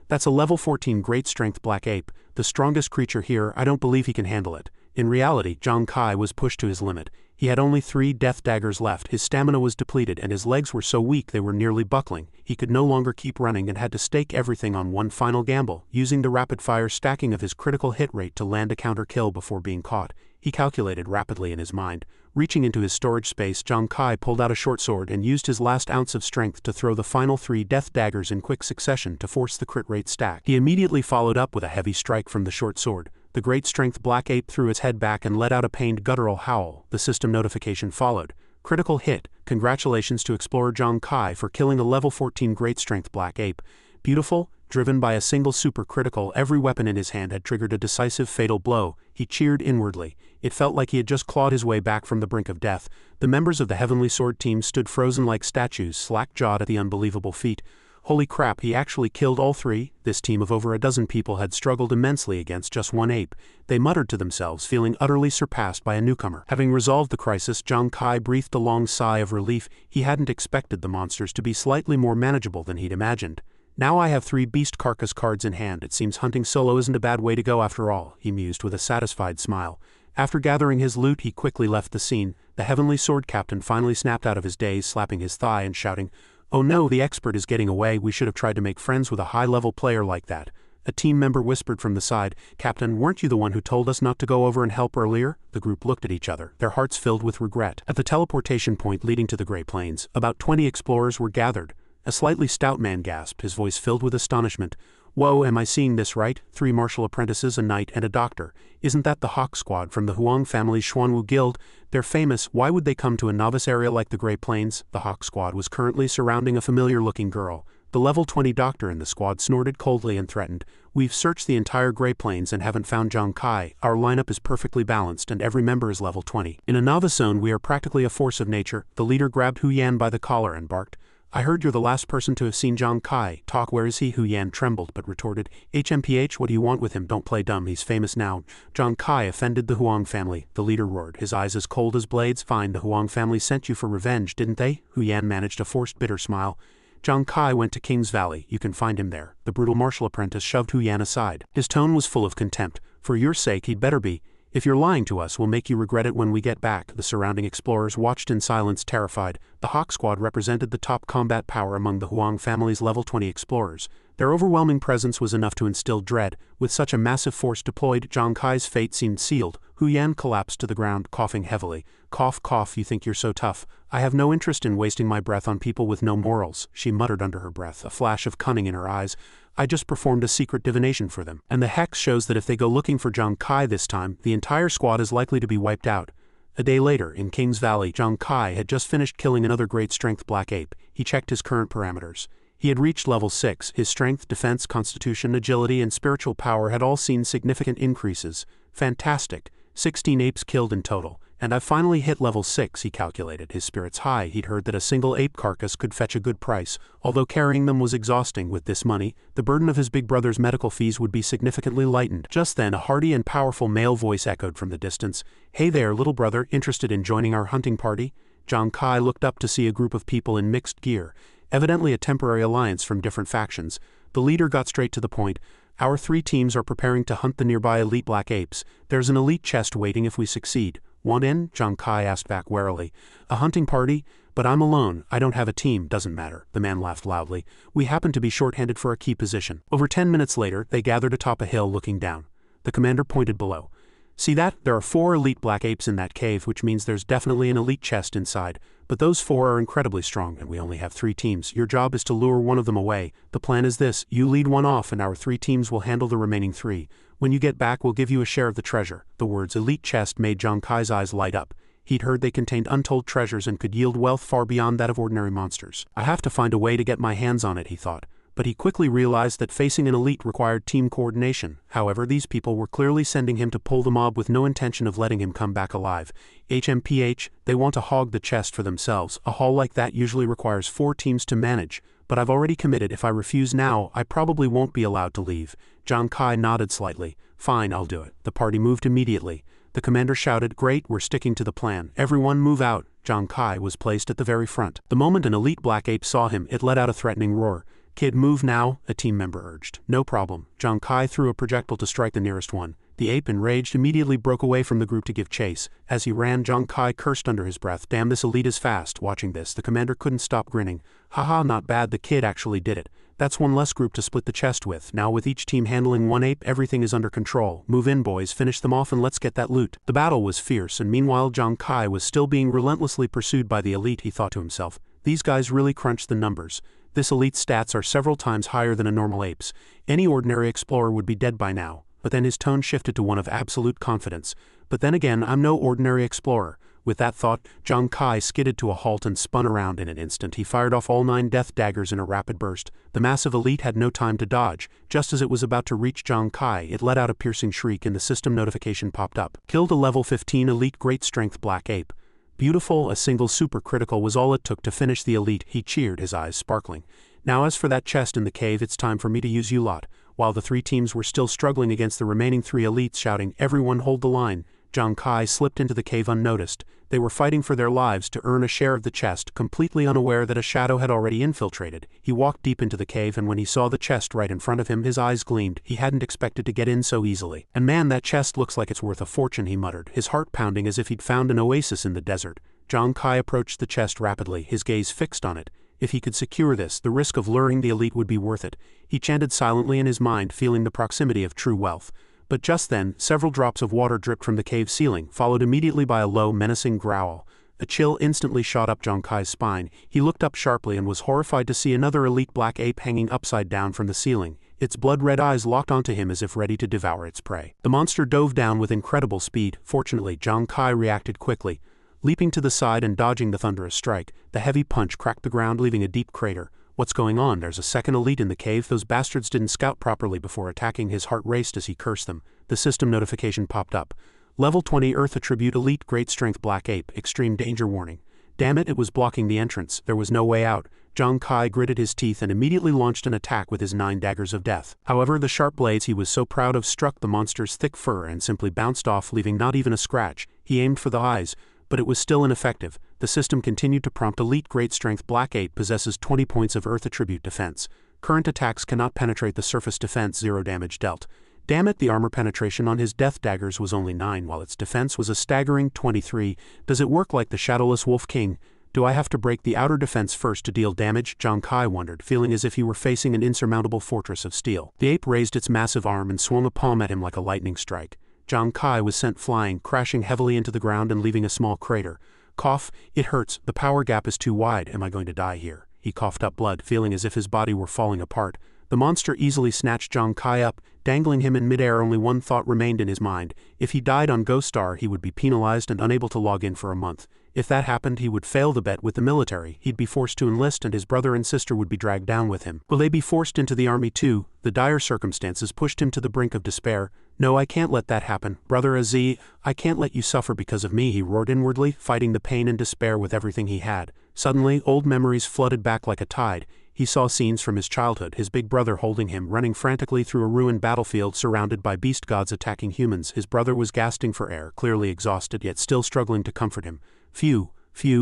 "That's a level 14 Great Strength Black Ape, the strongest creature here. I don't believe he can handle it." In reality, Zhang Kai was pushed to his limit. He had only 3 death daggers left, his stamina was depleted, and his legs were so weak they were nearly buckling. He could no longer keep running and had to stake everything on one final gamble, using the rapid-fire stacking of his critical hit rate to land a counter-kill before being caught. He calculated rapidly in his mind. Reaching into his storage space, Zhang Kai pulled out a short sword and used his last ounce of strength to throw the final 3 death daggers in quick succession to force the crit rate stack. He immediately followed up with a heavy strike from the short sword. The Great Strength Black Ape threw its head back and let out a pained guttural howl. The system notification followed. "Critical hit. Congratulations to Explorer Zhang Kai for killing a level 14 Great Strength Black Ape. Beautiful." Driven by a single super critical, every weapon in his hand had triggered a decisive fatal blow. He cheered inwardly. It felt like he had just clawed his way back from the brink of death. The members of the Heavenly Sword team stood frozen like statues, slack-jawed at the unbelievable feat. Holy crap, he actually killed all 3? This team of over a dozen people had struggled immensely against just one ape. They muttered to themselves, feeling utterly surpassed by a newcomer. Having resolved the crisis, Zhang Kai breathed a long sigh of relief. He hadn't expected the monsters to be slightly more manageable than he'd imagined. "Now I have 3 beast carcass cards in hand. It seems hunting solo isn't a bad way to go after all," he mused with a satisfied smile. After gathering his loot, he quickly left the scene. The Heavenly Sword captain finally snapped out of his daze, slapping his thigh and shouting, "Oh no, the expert is getting away. We should have tried to make friends with a high-level player like that." A team member whispered from the side, "Captain, weren't you the one who told us not to go over and help earlier?" The group looked at each other, their hearts filled with regret. At the teleportation point leading to the Grey Plains, about 20 explorers were gathered. A slightly stout man gasped, his voice filled with astonishment. "Whoa, am I seeing this right? 3 martial apprentices, a knight, and a doctor. Isn't that the Hawk Squad from the Huang family's Xuanwu Guild? They're famous. Why would they come to a novice area like the Grey Plains?" The Hawk Squad was currently surrounding a familiar-looking girl. The level 20 doctor in the squad snorted coldly and threatened, "We've searched the entire Grey Plains and haven't found Zhang Kai. Our lineup is perfectly balanced and every member is level 20. In a novice zone, we are practically a force of nature." The leader grabbed Hu Yan by the collar and barked, "I heard you're the last person to have seen Zhang Kai. Talk, where is he?" Hu Yan trembled but retorted, "HMPH, what do you want with him? Don't play dumb, he's famous now." "Zhang Kai offended the Huang family," the leader roared, his eyes as cold as blades. "Fine, the Huang family sent you for revenge, didn't they?" Hu Yan managed a forced bitter smile. Zhang Kai went to King's Valley, you can find him there. The brutal martial apprentice shoved Hu Yan aside. His tone was full of contempt. For your sake he'd better be. If you're lying to us, we'll make you regret it when we get back. The surrounding explorers watched in silence, terrified. The Hawk Squad represented the top combat power among the Huang family's level 20 explorers. Their overwhelming presence was enough to instill dread. With such a massive force deployed, Zhang Kai's fate seemed sealed. Hu Yan collapsed to the ground, coughing heavily. Cough, cough, you think you're so tough. I have no interest in wasting my breath on people with no morals, she muttered under her breath, a flash of cunning in her eyes. I just performed a secret divination for them. And the hex shows that if they go looking for Zhang Kai this time, the entire squad is likely to be wiped out. A day later, in King's Valley, Zhang Kai had just finished killing another great strength black ape. He checked his current parameters. He had reached level 6. His strength, defense, constitution, agility, and spiritual power had all seen significant increases. Fantastic. 16 apes killed in total. And I've finally hit level 6, he calculated, his spirits high. He'd heard that a single ape carcass could fetch a good price. Although carrying them was exhausting, with this money, the burden of his big brother's medical fees would be significantly lightened. Just then, a hearty and powerful male voice echoed from the distance. Hey there, little brother, interested in joining our hunting party? Zhang Kai looked up to see a group of people in mixed gear, evidently a temporary alliance from different factions. The leader got straight to the point. Our 3 teams are preparing to hunt the nearby elite black apes. There's an elite chest waiting if we succeed. Want in? Zhang Kai asked back warily. A hunting party? But I'm alone. I don't have a team. Doesn't matter. The man laughed loudly. We happen to be short-handed for a key position. Over 10 minutes later, they gathered atop a hill looking down. The commander pointed below. See that? There are 4 elite black apes in that cave, which means there's definitely an elite chest inside. But those 4 are incredibly strong, and we only have 3 teams. Your job is to lure one of them away. The plan is this. You lead one off, and our 3 teams will handle the remaining 3. When you get back, we'll give you a share of the treasure. The words elite chest made Zhang Kai's eyes light up. He'd heard they contained untold treasures and could yield wealth far beyond that of ordinary monsters. I have to find a way to get my hands on it, he thought. But he quickly realized that facing an elite required team coordination. However, these people were clearly sending him to pull the mob with no intention of letting him come back alive. HMPH, they want to hog the chest for themselves. A haul like that usually requires 4 teams to manage. But I've already committed. If I refuse now, I probably won't be allowed to leave. Zhang Kai nodded slightly. Fine, I'll do it. The party moved immediately. The commander shouted, Great, we're sticking to the plan. Everyone move out. Zhang Kai was placed at the very front. The moment an elite black ape saw him, it let out a threatening roar. Kid, move now, a team member urged. No problem. Zhang Kai threw a projectile to strike the nearest one. The ape, enraged, immediately broke away from the group to give chase. As he ran, Zhang Kai cursed under his breath. Damn, this elite is fast. Watching this, the commander couldn't stop grinning. Haha, not bad, the kid actually did it. That's one less group to split the chest with. Now with each team handling 1 ape, everything is under control. Move in, boys, finish them off and let's get that loot. The battle was fierce, and meanwhile Zhang Kai was still being relentlessly pursued by the elite, he thought to himself. These guys really crunched the numbers. This elite's stats are several times higher than a normal ape's. Any ordinary explorer would be dead by now. But then his tone shifted to one of absolute confidence. But then again, I'm no ordinary explorer. With that thought, Zhang Kai skidded to a halt and spun around in an instant. He fired off all 9 death daggers in a rapid burst. The massive elite had no time to dodge. Just as it was about to reach Zhang Kai, it let out a piercing shriek and the system notification popped up. Killed a level 15 elite great strength black ape. Beautiful, a single supercritical was all it took to finish the elite, he cheered, his eyes sparkling. Now as for that chest in the cave, it's time for me to use you lot. While the 3 teams were still struggling against the remaining 3 elites shouting, Everyone hold the line, Zhang Kai slipped into the cave unnoticed. They were fighting for their lives to earn a share of the chest, completely unaware that a shadow had already infiltrated. He walked deep into the cave, and when he saw the chest right in front of him, his eyes gleamed. He hadn't expected to get in so easily. And man, that chest looks like it's worth a fortune, he muttered, his heart pounding as if he'd found an oasis in the desert. Zhang Kai approached the chest rapidly, his gaze fixed on it. If he could secure this, the risk of luring the elite would be worth it. He chanted silently in his mind, feeling the proximity of true wealth. But just then, several drops of water dripped from the cave ceiling, followed immediately by a low, menacing growl. A chill instantly shot up Zhang Kai's spine. He looked up sharply and was horrified to see another elite black ape hanging upside down from the ceiling. Its blood-red eyes locked onto him as if ready to devour its prey. The monster dove down with incredible speed. Fortunately, Zhang Kai reacted quickly. Leaping to the side and dodging the thunderous strike, the heavy punch cracked the ground, leaving a deep crater. What's going on? There's a second elite in the cave. Those bastards didn't scout properly before attacking. His heart raced as he cursed them. The system notification popped up. Level 20 Earth Attribute Elite Great Strength Black Ape. Extreme Danger Warning. Damn it, it was blocking the entrance. There was no way out. Zhang Kai gritted his teeth and immediately launched an attack with his 9 daggers of death. However, the sharp blades he was so proud of struck the monster's thick fur and simply bounced off, leaving not even a scratch. He aimed for the eyes, but it was still ineffective. The system continued to prompt elite great strength Black 8 possesses 20 points of Earth attribute defense. Current attacks cannot penetrate the surface defense 0 damage dealt. Damn it, the armor penetration on his death daggers was only 9 while its defense was a staggering 23. Does it work like the Shadowless Wolf King? Do I have to break the outer defense first to deal damage? Zhang Kai wondered, feeling as if he were facing an insurmountable fortress of steel. The ape raised its massive arm and swung a palm at him like a lightning strike. Zhang Kai was sent flying, crashing heavily into the ground and leaving a small crater. Cough, it hurts, the power gap is too wide, am I going to die here? He coughed up blood, feeling as if his body were falling apart. The monster easily snatched Zhang Kai up, dangling him in midair. Only one thought remained in his mind. If he died on Ghost Star, he would be penalized and unable to log in for a month. If that happened, he would fail the bet with the military. He'd be forced to enlist and his brother and sister would be dragged down with him. Will they be forced into the army too? The dire circumstances pushed him to the brink of despair. No, I can't let that happen. Brother Aziz, I can't let you suffer because of me, he roared inwardly, fighting the pain and despair with everything he had. Suddenly, old memories flooded back like a tide. He saw scenes from his childhood, his big brother holding him, running frantically through a ruined battlefield surrounded by beast gods attacking humans. His brother was gasping for air, clearly exhausted, yet still struggling to comfort him. Phew,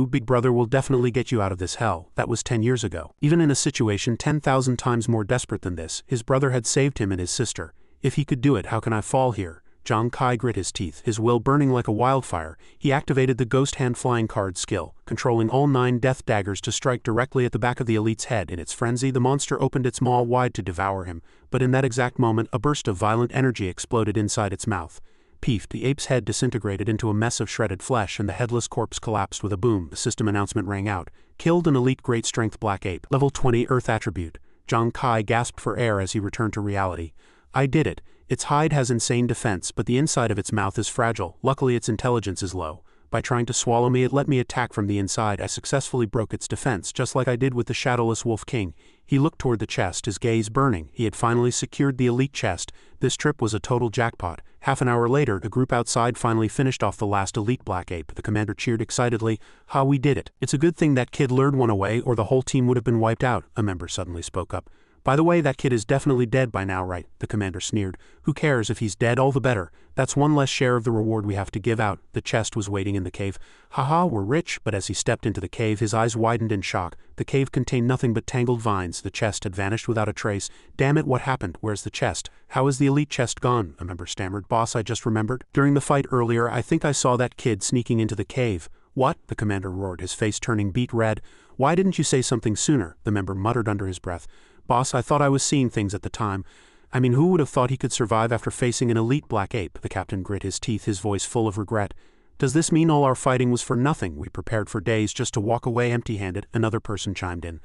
big brother will definitely get you out of this hell. That was 10 years ago. Even in a situation 10,000 times more desperate than this, his brother had saved him and his sister. If he could do it, how can I fall here? Zhang Kai grit his teeth, his will burning like a wildfire. He activated the Ghost Hand Flying Card skill, controlling all 9 death daggers to strike directly at the back of the elite's head. In its frenzy, the monster opened its maw wide to devour him, but in that exact moment, a burst of violent energy exploded inside its mouth. Peef, the ape's head disintegrated into a mess of shredded flesh and the headless corpse collapsed with a boom. The system announcement rang out. Killed an elite great strength Black Ape. Level 20 Earth attribute. Zhang Kai gasped for air as he returned to reality. I did it. Its hide has insane defense, but the inside of its mouth is fragile. Luckily its intelligence is low. By trying to swallow me, it let me attack from the inside. I successfully broke its defense, just like I did with the Shadowless Wolf King. He looked toward the chest, his gaze burning. He had finally secured the elite chest. This trip was a total jackpot. Half an hour later, the group outside finally finished off the last elite Black Ape. The commander cheered excitedly. Ha, we did it. It's a good thing that kid lured one away, or the whole team would have been wiped out, a member suddenly spoke up. By the way, that kid is definitely dead by now, right? The commander sneered. Who cares? If he's dead, all the better. That's one less share of the reward we have to give out. The chest was waiting in the cave. Haha, we're rich. But as he stepped into the cave, his eyes widened in shock. The cave contained nothing but tangled vines. The chest had vanished without a trace. Damn it, what happened? Where's the chest? How is the elite chest gone? A member stammered. Boss, I just remembered. During the fight earlier, I think I saw that kid sneaking into the cave. What? The commander roared, his face turning beet red. Why didn't you say something sooner? The member muttered under his breath. Boss, I thought I was seeing things at the time. I mean, who would have thought he could survive after facing an elite Black Ape? The captain grit his teeth, his voice full of regret. Does this mean all our fighting was for nothing? We prepared for days just to walk away empty-handed, another person chimed in.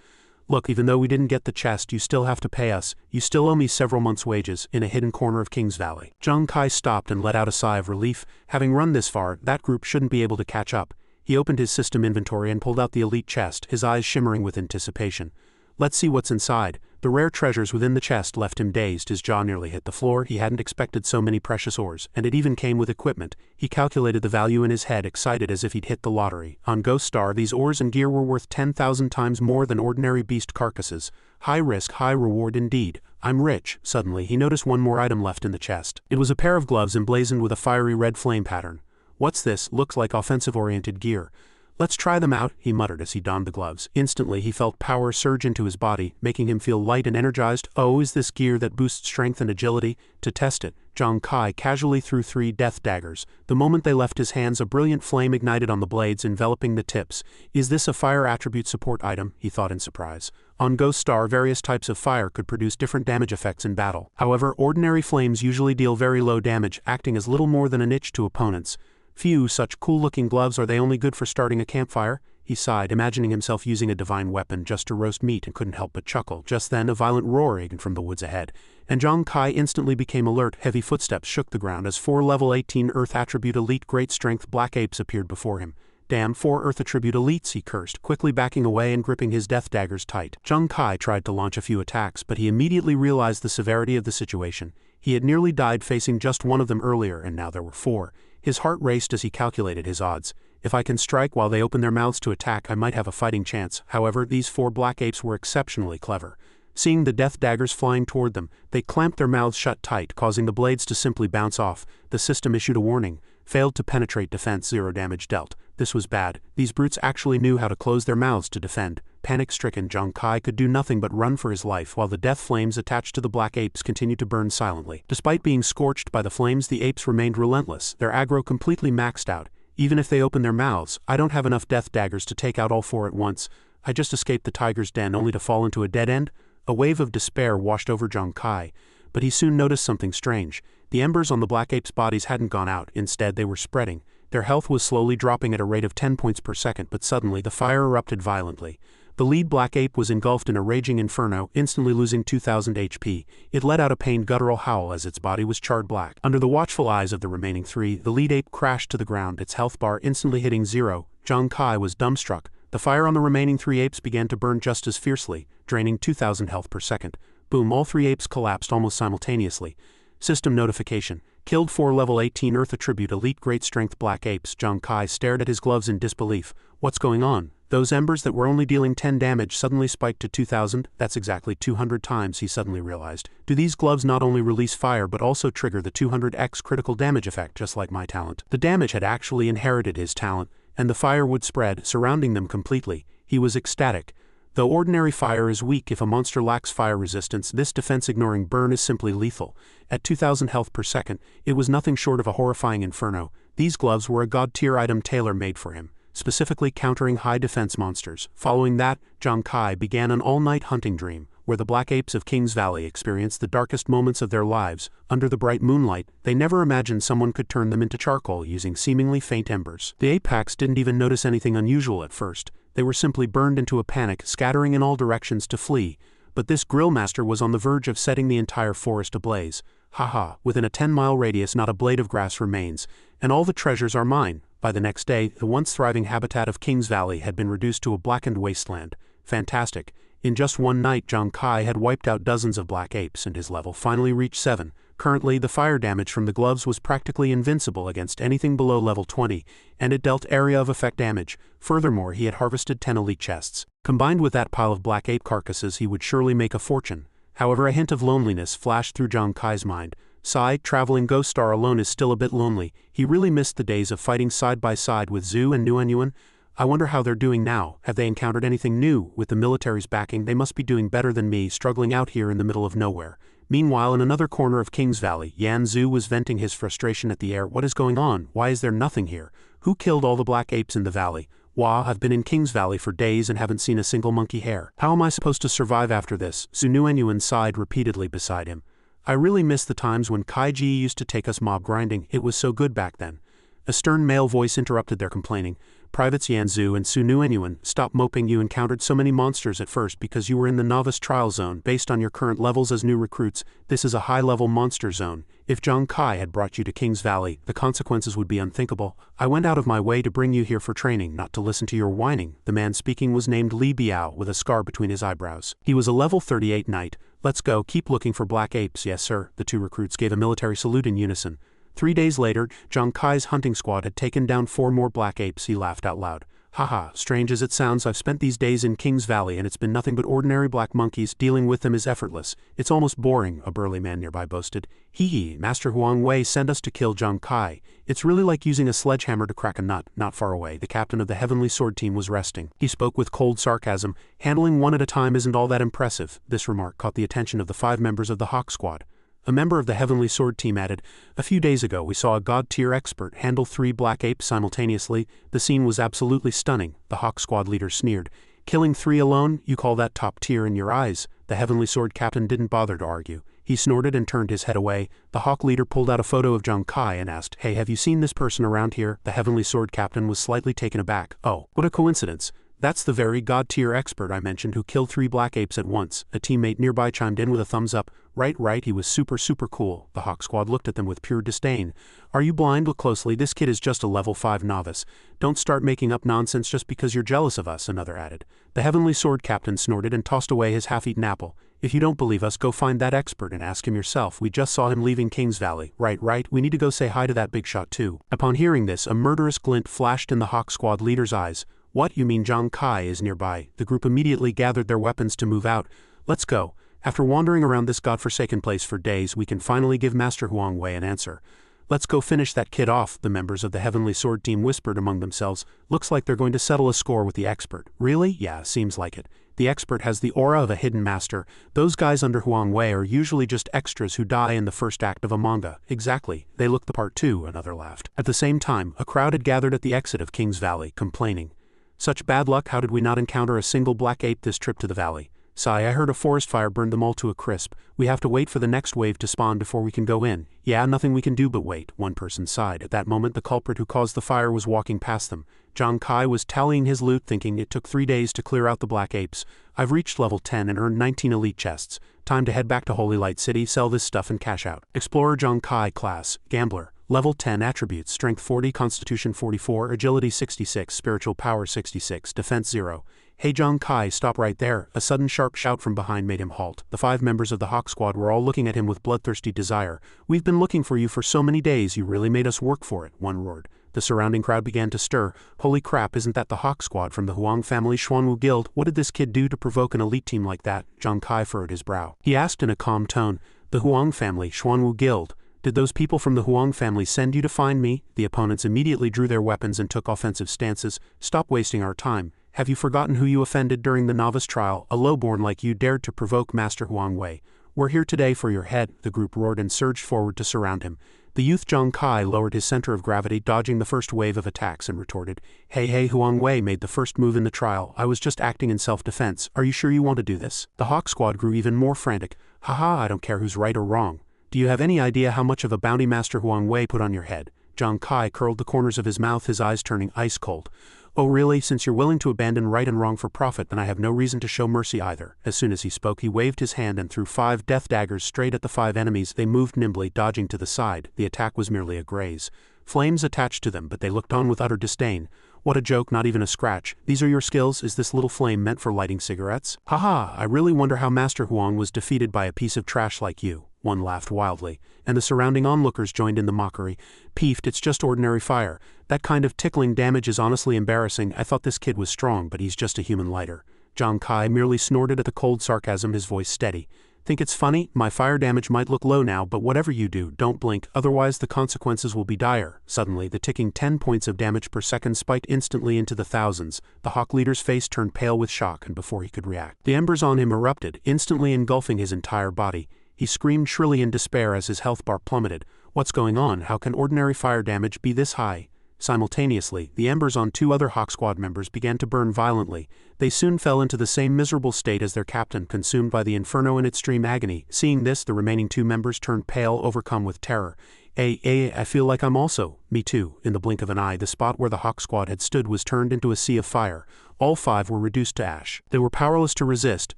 Look, even though we didn't get the chest, you still have to pay us. You still owe me several months' wages, in a hidden corner of Kings Valley. Zhang Kai stopped and let out a sigh of relief. Having run this far, that group shouldn't be able to catch up. He opened his system inventory and pulled out the elite chest, his eyes shimmering with anticipation. Let's see what's inside. The rare treasures within the chest left him dazed. His jaw nearly hit the floor. He hadn't expected so many precious ores, and it even came with equipment. He calculated the value in his head, excited as if he'd hit the lottery. On Ghost Star, these ores and gear were worth 10,000 times more than ordinary beast carcasses. High risk, high reward indeed. I'm rich. Suddenly, he noticed one more item left in the chest. It was a pair of gloves emblazoned with a fiery red flame pattern. What's this? Looks like offensive-oriented gear. Let's try them out, he muttered as he donned the gloves. Instantly, he felt power surge into his body, making him feel light and energized. Oh, is this gear that boosts strength and agility? To test it, Zhang Kai casually threw 3 death daggers. The moment they left his hands, a brilliant flame ignited on the blades, enveloping the tips. Is this a fire attribute support item? He thought in surprise. On Ghost Star, various types of fire could produce different damage effects in battle. However, ordinary flames usually deal very low damage, acting as little more than an itch to opponents. Phew, such cool-looking gloves, are they only good for starting a campfire? He sighed, imagining himself using a divine weapon just to roast meat, and couldn't help but chuckle. Just then, a violent roar echoed from the woods ahead, and Zhang Kai instantly became alert. Heavy footsteps shook the ground as 4 level 18 Earth attribute elite great strength Black Apes appeared before him. Damn, 4 Earth attribute elites, he cursed, quickly backing away and gripping his death daggers tight. Zhang Kai tried to launch a few attacks, but he immediately realized the severity of the situation. He had nearly died facing just one of them earlier, and now there were 4. His heart raced as he calculated his odds. If I can strike while they open their mouths to attack, I might have a fighting chance. However, these 4 Black Apes were exceptionally clever. Seeing the death daggers flying toward them, they clamped their mouths shut tight, causing the blades to simply bounce off. The system issued a warning. Failed to penetrate defense, 0 damage dealt. This was bad. These brutes actually knew how to close their mouths to defend. Panic-stricken Zhang Kai could do nothing but run for his life while the death flames attached to the black apes continued to burn silently. Despite being scorched by the flames, the apes remained relentless, their aggro completely maxed out. Even if they open their mouths, I don't have enough death daggers to take out all four at once. I just escaped the tiger's den only to fall into a dead end. A wave of despair washed over Zhang Kai, but he soon noticed something strange. The embers on the black apes' bodies hadn't gone out, instead they were spreading. Their health was slowly dropping at a rate of 10 points per second, but suddenly the fire erupted violently. The lead black ape was engulfed in a raging inferno, instantly losing 2,000 HP. It let out a pained guttural howl as its body was charred black. Under the watchful eyes of the remaining three, the lead ape crashed to the ground, its health bar instantly hitting 0. Zhang Kai was dumbstruck. The fire on the remaining 3 apes began to burn just as fiercely, draining 2,000 health per second. Boom, all 3 apes collapsed almost simultaneously. System notification. Killed 4 level 18 Earth Attribute Elite Great Strength Black Apes. Zhang Kai stared at his gloves in disbelief. What's going on? Those embers that were only dealing 10 damage suddenly spiked to 2,000? That's exactly 200 times, he suddenly realized. Do these gloves not only release fire but also trigger the 200x critical damage effect just like my talent? The damage had actually inherited his talent, and the fire would spread, surrounding them completely. He was ecstatic. Though ordinary fire is weak if a monster lacks fire resistance, this defense-ignoring burn is simply lethal. At 2,000 health per second, it was nothing short of a horrifying inferno. These gloves were a god-tier item tailor-made for him, specifically countering high-defense monsters. Following that, Zhang Kai began an all-night hunting dream, where the black apes of King's Valley experienced the darkest moments of their lives. Under the bright moonlight, they never imagined someone could turn them into charcoal using seemingly faint embers. The ape packs didn't even notice anything unusual at first. They were simply burned into a panic, scattering in all directions to flee. But this grill master was on the verge of setting the entire forest ablaze. Haha, within a 10-mile radius not a blade of grass remains, and all the treasures are mine. By the next day, the once thriving habitat of King's Valley had been reduced to a blackened wasteland. Fantastic. In just one night, Zhang Kai had wiped out dozens of black apes and his level finally reached 7. Currently, the fire damage from the gloves was practically invincible against anything below level 20, and it dealt area of effect damage. Furthermore, he had harvested 10 elite chests. Combined with that pile of black ape carcasses, he would surely make a fortune. However, a hint of loneliness flashed through Zhang Kai's mind. Sigh, traveling Ghost Star alone is still a bit lonely. He really missed the days of fighting side by side with Zhu and Nuanyuan. I wonder how they're doing now. Have they encountered anything new? With the military's backing, they must be doing better than me, struggling out here in the middle of nowhere. Meanwhile, in another corner of King's Valley, Yan Zhu was venting his frustration at the air. What is going on? Why is there nothing here? Who killed all the black apes in the valley? Wah, I've been in King's Valley for days and haven't seen a single monkey hair. How am I supposed to survive after this? Zhu Nuanyuan sighed repeatedly beside him. I really miss the times when Kai Ji used to take us mob grinding. It was so good back then. A stern male voice interrupted their complaining. Privates Yan Zhu and Zhu Nuanyuan, stop moping. You encountered so many monsters at first because you were in the novice trial zone. Based on your current levels as new recruits, this is a high-level monster zone. If Zhang Kai had brought you to King's Valley, the consequences would be unthinkable. I went out of my way to bring you here for training, not to listen to your whining. The man speaking was named Li Biao, with a scar between his eyebrows. He was a level 38 knight. Let's go, keep looking for black apes. Yes, sir. The 2 recruits gave a military salute in unison. 3 days later, Zhang Kai's hunting squad had taken down 4 more black apes. He laughed out loud. Haha, strange as it sounds, I've spent these days in King's Valley and it's been nothing but ordinary black monkeys. Dealing with them is effortless. It's almost boring, a burly man nearby boasted. Hee, Master Huang Wei sent us to kill Zhang Kai. It's really like using a sledgehammer to crack a nut. Not far away, the captain of the Heavenly Sword team was resting. He spoke with cold sarcasm. Handling one at a time isn't all that impressive. This remark caught the attention of the 5 members of the Hawk Squad. A member of the Heavenly Sword team added, a few days ago we saw a god-tier expert handle 3 black apes simultaneously. The scene was absolutely stunning. The Hawk Squad leader sneered. Killing 3 alone? You call that top tier in your eyes? The Heavenly Sword captain didn't bother to argue. He snorted and turned his head away. The Hawk leader pulled out a photo of Zhang Kai and asked, hey, have you seen this person around here? The Heavenly Sword captain was slightly taken aback. Oh, what a coincidence. That's the very god-tier expert I mentioned who killed 3 black apes at once. A teammate nearby chimed in with a thumbs up. Right, he was super cool. The Hawk Squad looked at them with pure disdain. Are you blind? Look closely, this kid is just a level 5 novice. Don't start making up nonsense just because you're jealous of us, another added. The Heavenly Sword captain snorted and tossed away his half-eaten apple. If you don't believe us, go find that expert and ask him yourself. We just saw him leaving King's Valley. Right, we need to go say hi to that big shot too. Upon hearing this, a murderous glint flashed in the Hawk Squad leader's eyes. What, you mean Zhang Kai is nearby? The group immediately gathered their weapons to move out. Let's go. After wandering around this godforsaken place for days, we can finally give Master Huang Wei an answer. Let's go finish that kid off, the members of the Heavenly Sword team whispered among themselves. Looks like they're going to settle a score with the expert. Really? Yeah, seems like it. The expert has the aura of a hidden master. Those guys under Xuanwu are usually just extras who die in the first act of a manga. Exactly. They look the part too, another laughed. At the same time, a crowd had gathered at the exit of King's Valley, complaining. Such bad luck, how did we not encounter a single black ape this trip to the valley? Sigh, I heard a forest fire burned them all to a crisp. We have to wait for the next wave to spawn before we can go in. Yeah, nothing we can do but wait, one person sighed. At that moment the culprit who caused the fire was walking past them. Zhang Kai was tallying his loot, thinking it took 3 days to clear out the black apes. I've reached level 10 and earned 19 elite chests. Time to head back to Holy Light City, sell this stuff and cash out. Explorer Zhang Kai class, Gambler. Level 10 attributes, Strength 40, Constitution 44, Agility 66, Spiritual Power 66, Defense 0. Hey Zhang Kai, stop right there. A sudden sharp shout from behind made him halt. The 5 members of the Hawk Squad were all looking at him with bloodthirsty desire. We've been looking for you for so many days, you really made us work for it, one roared. The surrounding crowd began to stir. Holy crap, isn't that the Hawk Squad from the Huang family Xuanwu Guild? What did this kid do to provoke an elite team like that? Zhang Kai furrowed his brow. He asked in a calm tone. The Huang family, Xuanwu Guild. Did those people from the Huang family send you to find me? The opponents immediately drew their weapons and took offensive stances. Stop wasting our time. Have you forgotten who you offended during the novice trial? A lowborn like you dared to provoke Master Xuanwu. We're here today for your head, the group roared and surged forward to surround him. The youth Zhang Kai lowered his center of gravity, dodging the first wave of attacks, and retorted, Hey, Xuanwu made the first move in the trial. I was just acting in self-defense. Are you sure you want to do this? The Hawk Squad grew even more frantic. Haha, I don't care who's right or wrong. Do you have any idea how much of a bounty Master Xuanwu put on your head? Zhang Kai curled the corners of his mouth, his eyes turning ice cold. Oh really, since you're willing to abandon right and wrong for profit, then I have no reason to show mercy either. As soon as he spoke, he waved his hand and threw 5 death daggers straight at the 5 enemies. They moved nimbly, dodging to the side. The attack was merely a graze. Flames attached to them, but they looked on with utter disdain. What a joke, not even a scratch. These are your skills? Is this little flame meant for lighting cigarettes? Haha, I really wonder how Master Huang was defeated by a piece of trash like you. One laughed wildly, and the surrounding onlookers joined in the mockery. Peeved, it's just ordinary fire. That kind of tickling damage is honestly embarrassing. I thought this kid was strong, but he's just a human lighter. Zhang Kai merely snorted at the cold sarcasm, his voice steady. Think it's funny? My fire damage might look low now, but whatever you do, don't blink, otherwise the consequences will be dire. Suddenly, the ticking 10 points of damage per second spiked instantly into the thousands. The Hawk leader's face turned pale with shock, and before he could react, the embers on him erupted, instantly engulfing his entire body. He screamed shrilly in despair as his health bar plummeted. What's going on? How can ordinary fire damage be this high? Simultaneously, the embers on 2 other Hawk Squad members began to burn violently. They soon fell into the same miserable state as their captain, consumed by the inferno in extreme agony. Seeing this, the remaining 2 members turned pale, overcome with terror. I feel like I'm also. Me too. In the blink of an eye, the spot where the Hawk Squad had stood was turned into a sea of fire. All 5 were reduced to ash. They were powerless to resist,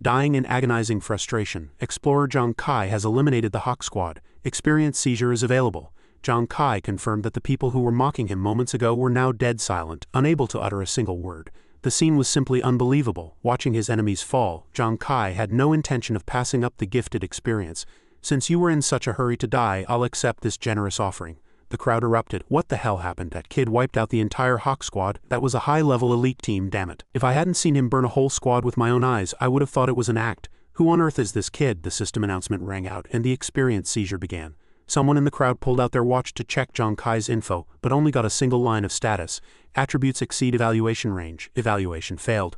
dying in agonizing frustration. Explorer Zhang Kai has eliminated the Hawk Squad. Experience seizure is available. Zhang Kai confirmed that the people who were mocking him moments ago were now dead silent, unable to utter a single word. The scene was simply unbelievable. Watching his enemies fall, Zhang Kai had no intention of passing up the gifted experience. Since you were in such a hurry to die, I'll accept this generous offering. The crowd erupted. What the hell happened? That kid wiped out the entire Hawk Squad. That was a high-level elite team, damn it. If I hadn't seen him burn a whole squad with my own eyes, I would have thought it was an act. Who on earth is this kid? The system announcement rang out, and the experience seizure began. Someone in the crowd pulled out their watch to check Zhang Kai's info, but only got a single line of status. Attributes exceed evaluation range. Evaluation failed.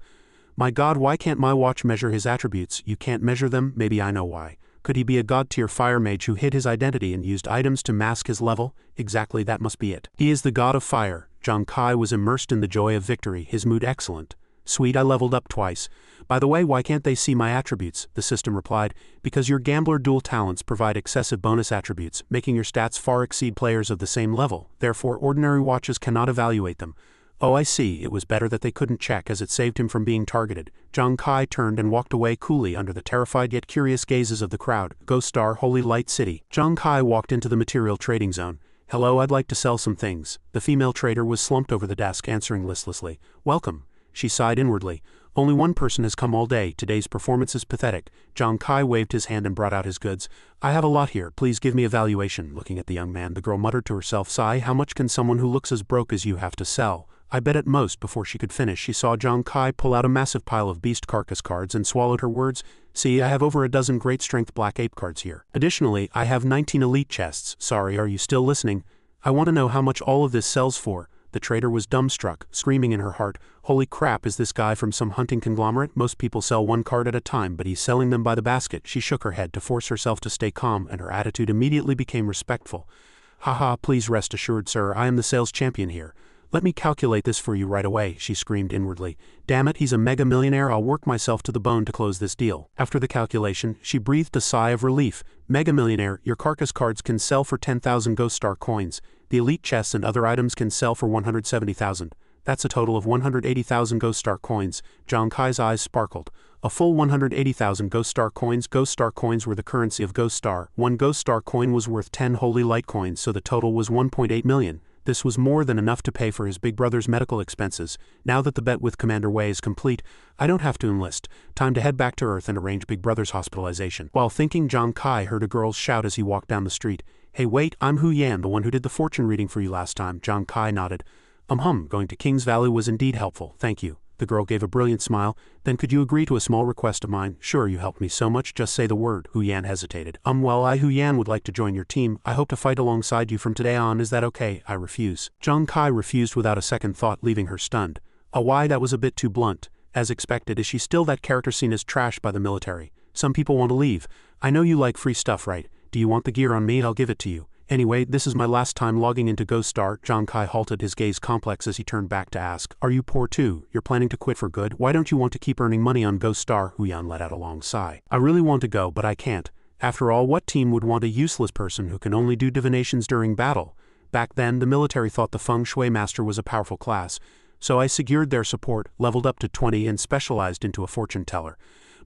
My god, why can't my watch measure his attributes? You can't measure them? Maybe I know why. Could he be a god-tier fire mage who hid his identity and used items to mask his level? Exactly, that must be it. He is the god of fire. Zhang Kai was immersed in the joy of victory, his mood excellent. Sweet, I leveled up twice. By the way, why can't they see my attributes? The system replied, because your gambler dual talents provide excessive bonus attributes, making your stats far exceed players of the same level. Therefore, ordinary watches cannot evaluate them. Oh, I see, it was better that they couldn't check as it saved him from being targeted. Zhang Kai turned and walked away coolly under the terrified yet curious gazes of the crowd. Ghost Star Holy Light City. Zhang Kai walked into the material trading zone. Hello, I'd like to sell some things. The female trader was slumped over the desk, answering listlessly. Welcome. She sighed inwardly. Only one person has come all day. Today's performance is pathetic. Zhang Kai waved his hand and brought out his goods. I have a lot here. Please give me a valuation. Looking at the young man, the girl muttered to herself, sigh, how much can someone who looks as broke as you have to sell? I bet at most before she could finish she saw Zhang Kai pull out a massive pile of beast carcass cards and swallowed her words. See, I have over a dozen great strength black ape cards here. Additionally, I have 19 elite chests. Sorry, are you still listening? I want to know how much all of this sells for. The trader was dumbstruck, screaming in her heart, holy crap, is this guy from some hunting conglomerate? Most people sell one card at a time, but he's selling them by the basket. She shook her head to force herself to stay calm, and her attitude immediately became respectful. Haha, please rest assured, sir, I am the sales champion here. Let me calculate this for you right away, she screamed inwardly. Damn it, he's a mega millionaire, I'll work myself to the bone to close this deal. After the calculation, she breathed a sigh of relief. Mega millionaire, your carcass cards can sell for 10,000 Ghost Star coins. The elite chests and other items can sell for 170,000. That's a total of 180,000 Ghost Star coins. Zhang Kai's eyes sparkled. A full 180,000 Ghost Star coins. Ghost Star coins were the currency of Ghost Star. One Ghost Star coin was worth 10 holy light coins, so the total was 1.8 million. This was more than enough to pay for his big brother's medical expenses. Now that the bet with Commander Wei is complete, I don't have to enlist. Time to head back to Earth and arrange big brother's hospitalization. While thinking, Zhang Kai heard a girl's shout as he walked down the street. Hey wait, I'm Hu Yan, the one who did the fortune reading for you last time. Zhang Kai nodded. Going to King's Valley was indeed helpful, thank you. The girl gave a brilliant smile. Then could you agree to a small request of mine? Sure, you helped me so much, just say the word. Hu Yan hesitated. Well, I Hu Yan would like to join your team. I hope to fight alongside you from today on, is that okay? I refuse. Zhang Kai refused without a second thought, leaving her stunned. Why, that was a bit too blunt. As expected, is she still that character seen as trash by the military? Some people want to leave. I know you like free stuff, right? Do you want the gear on me? I'll give it to you. Anyway, this is my last time logging into Ghost Star. Zhang Kai halted, his gaze complex as he turned back to ask, are you poor too? You're planning to quit for good? Why don't you want to keep earning money on Ghost Star? Hu Yan let out a long sigh. I really want to go, but I can't. After all, what team would want a useless person who can only do divinations during battle? Back then, the military thought the Feng Shui Master was a powerful class, so I secured their support, leveled up to 20 and specialized into a fortune teller.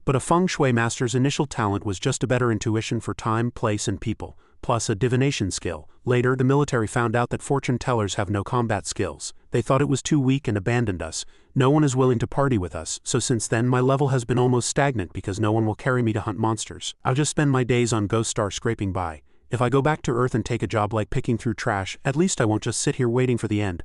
But a Feng Shui Master's initial talent was just a better intuition for time, place and people, plus a divination skill. Later, the military found out that fortune tellers have no combat skills. They thought it was too weak and abandoned us. No one is willing to party with us, so since then my level has been almost stagnant because no one will carry me to hunt monsters. I'll just spend my days on Ghost Star scraping by. If I go back to Earth and take a job like picking through trash, at least I won't just sit here waiting for the end.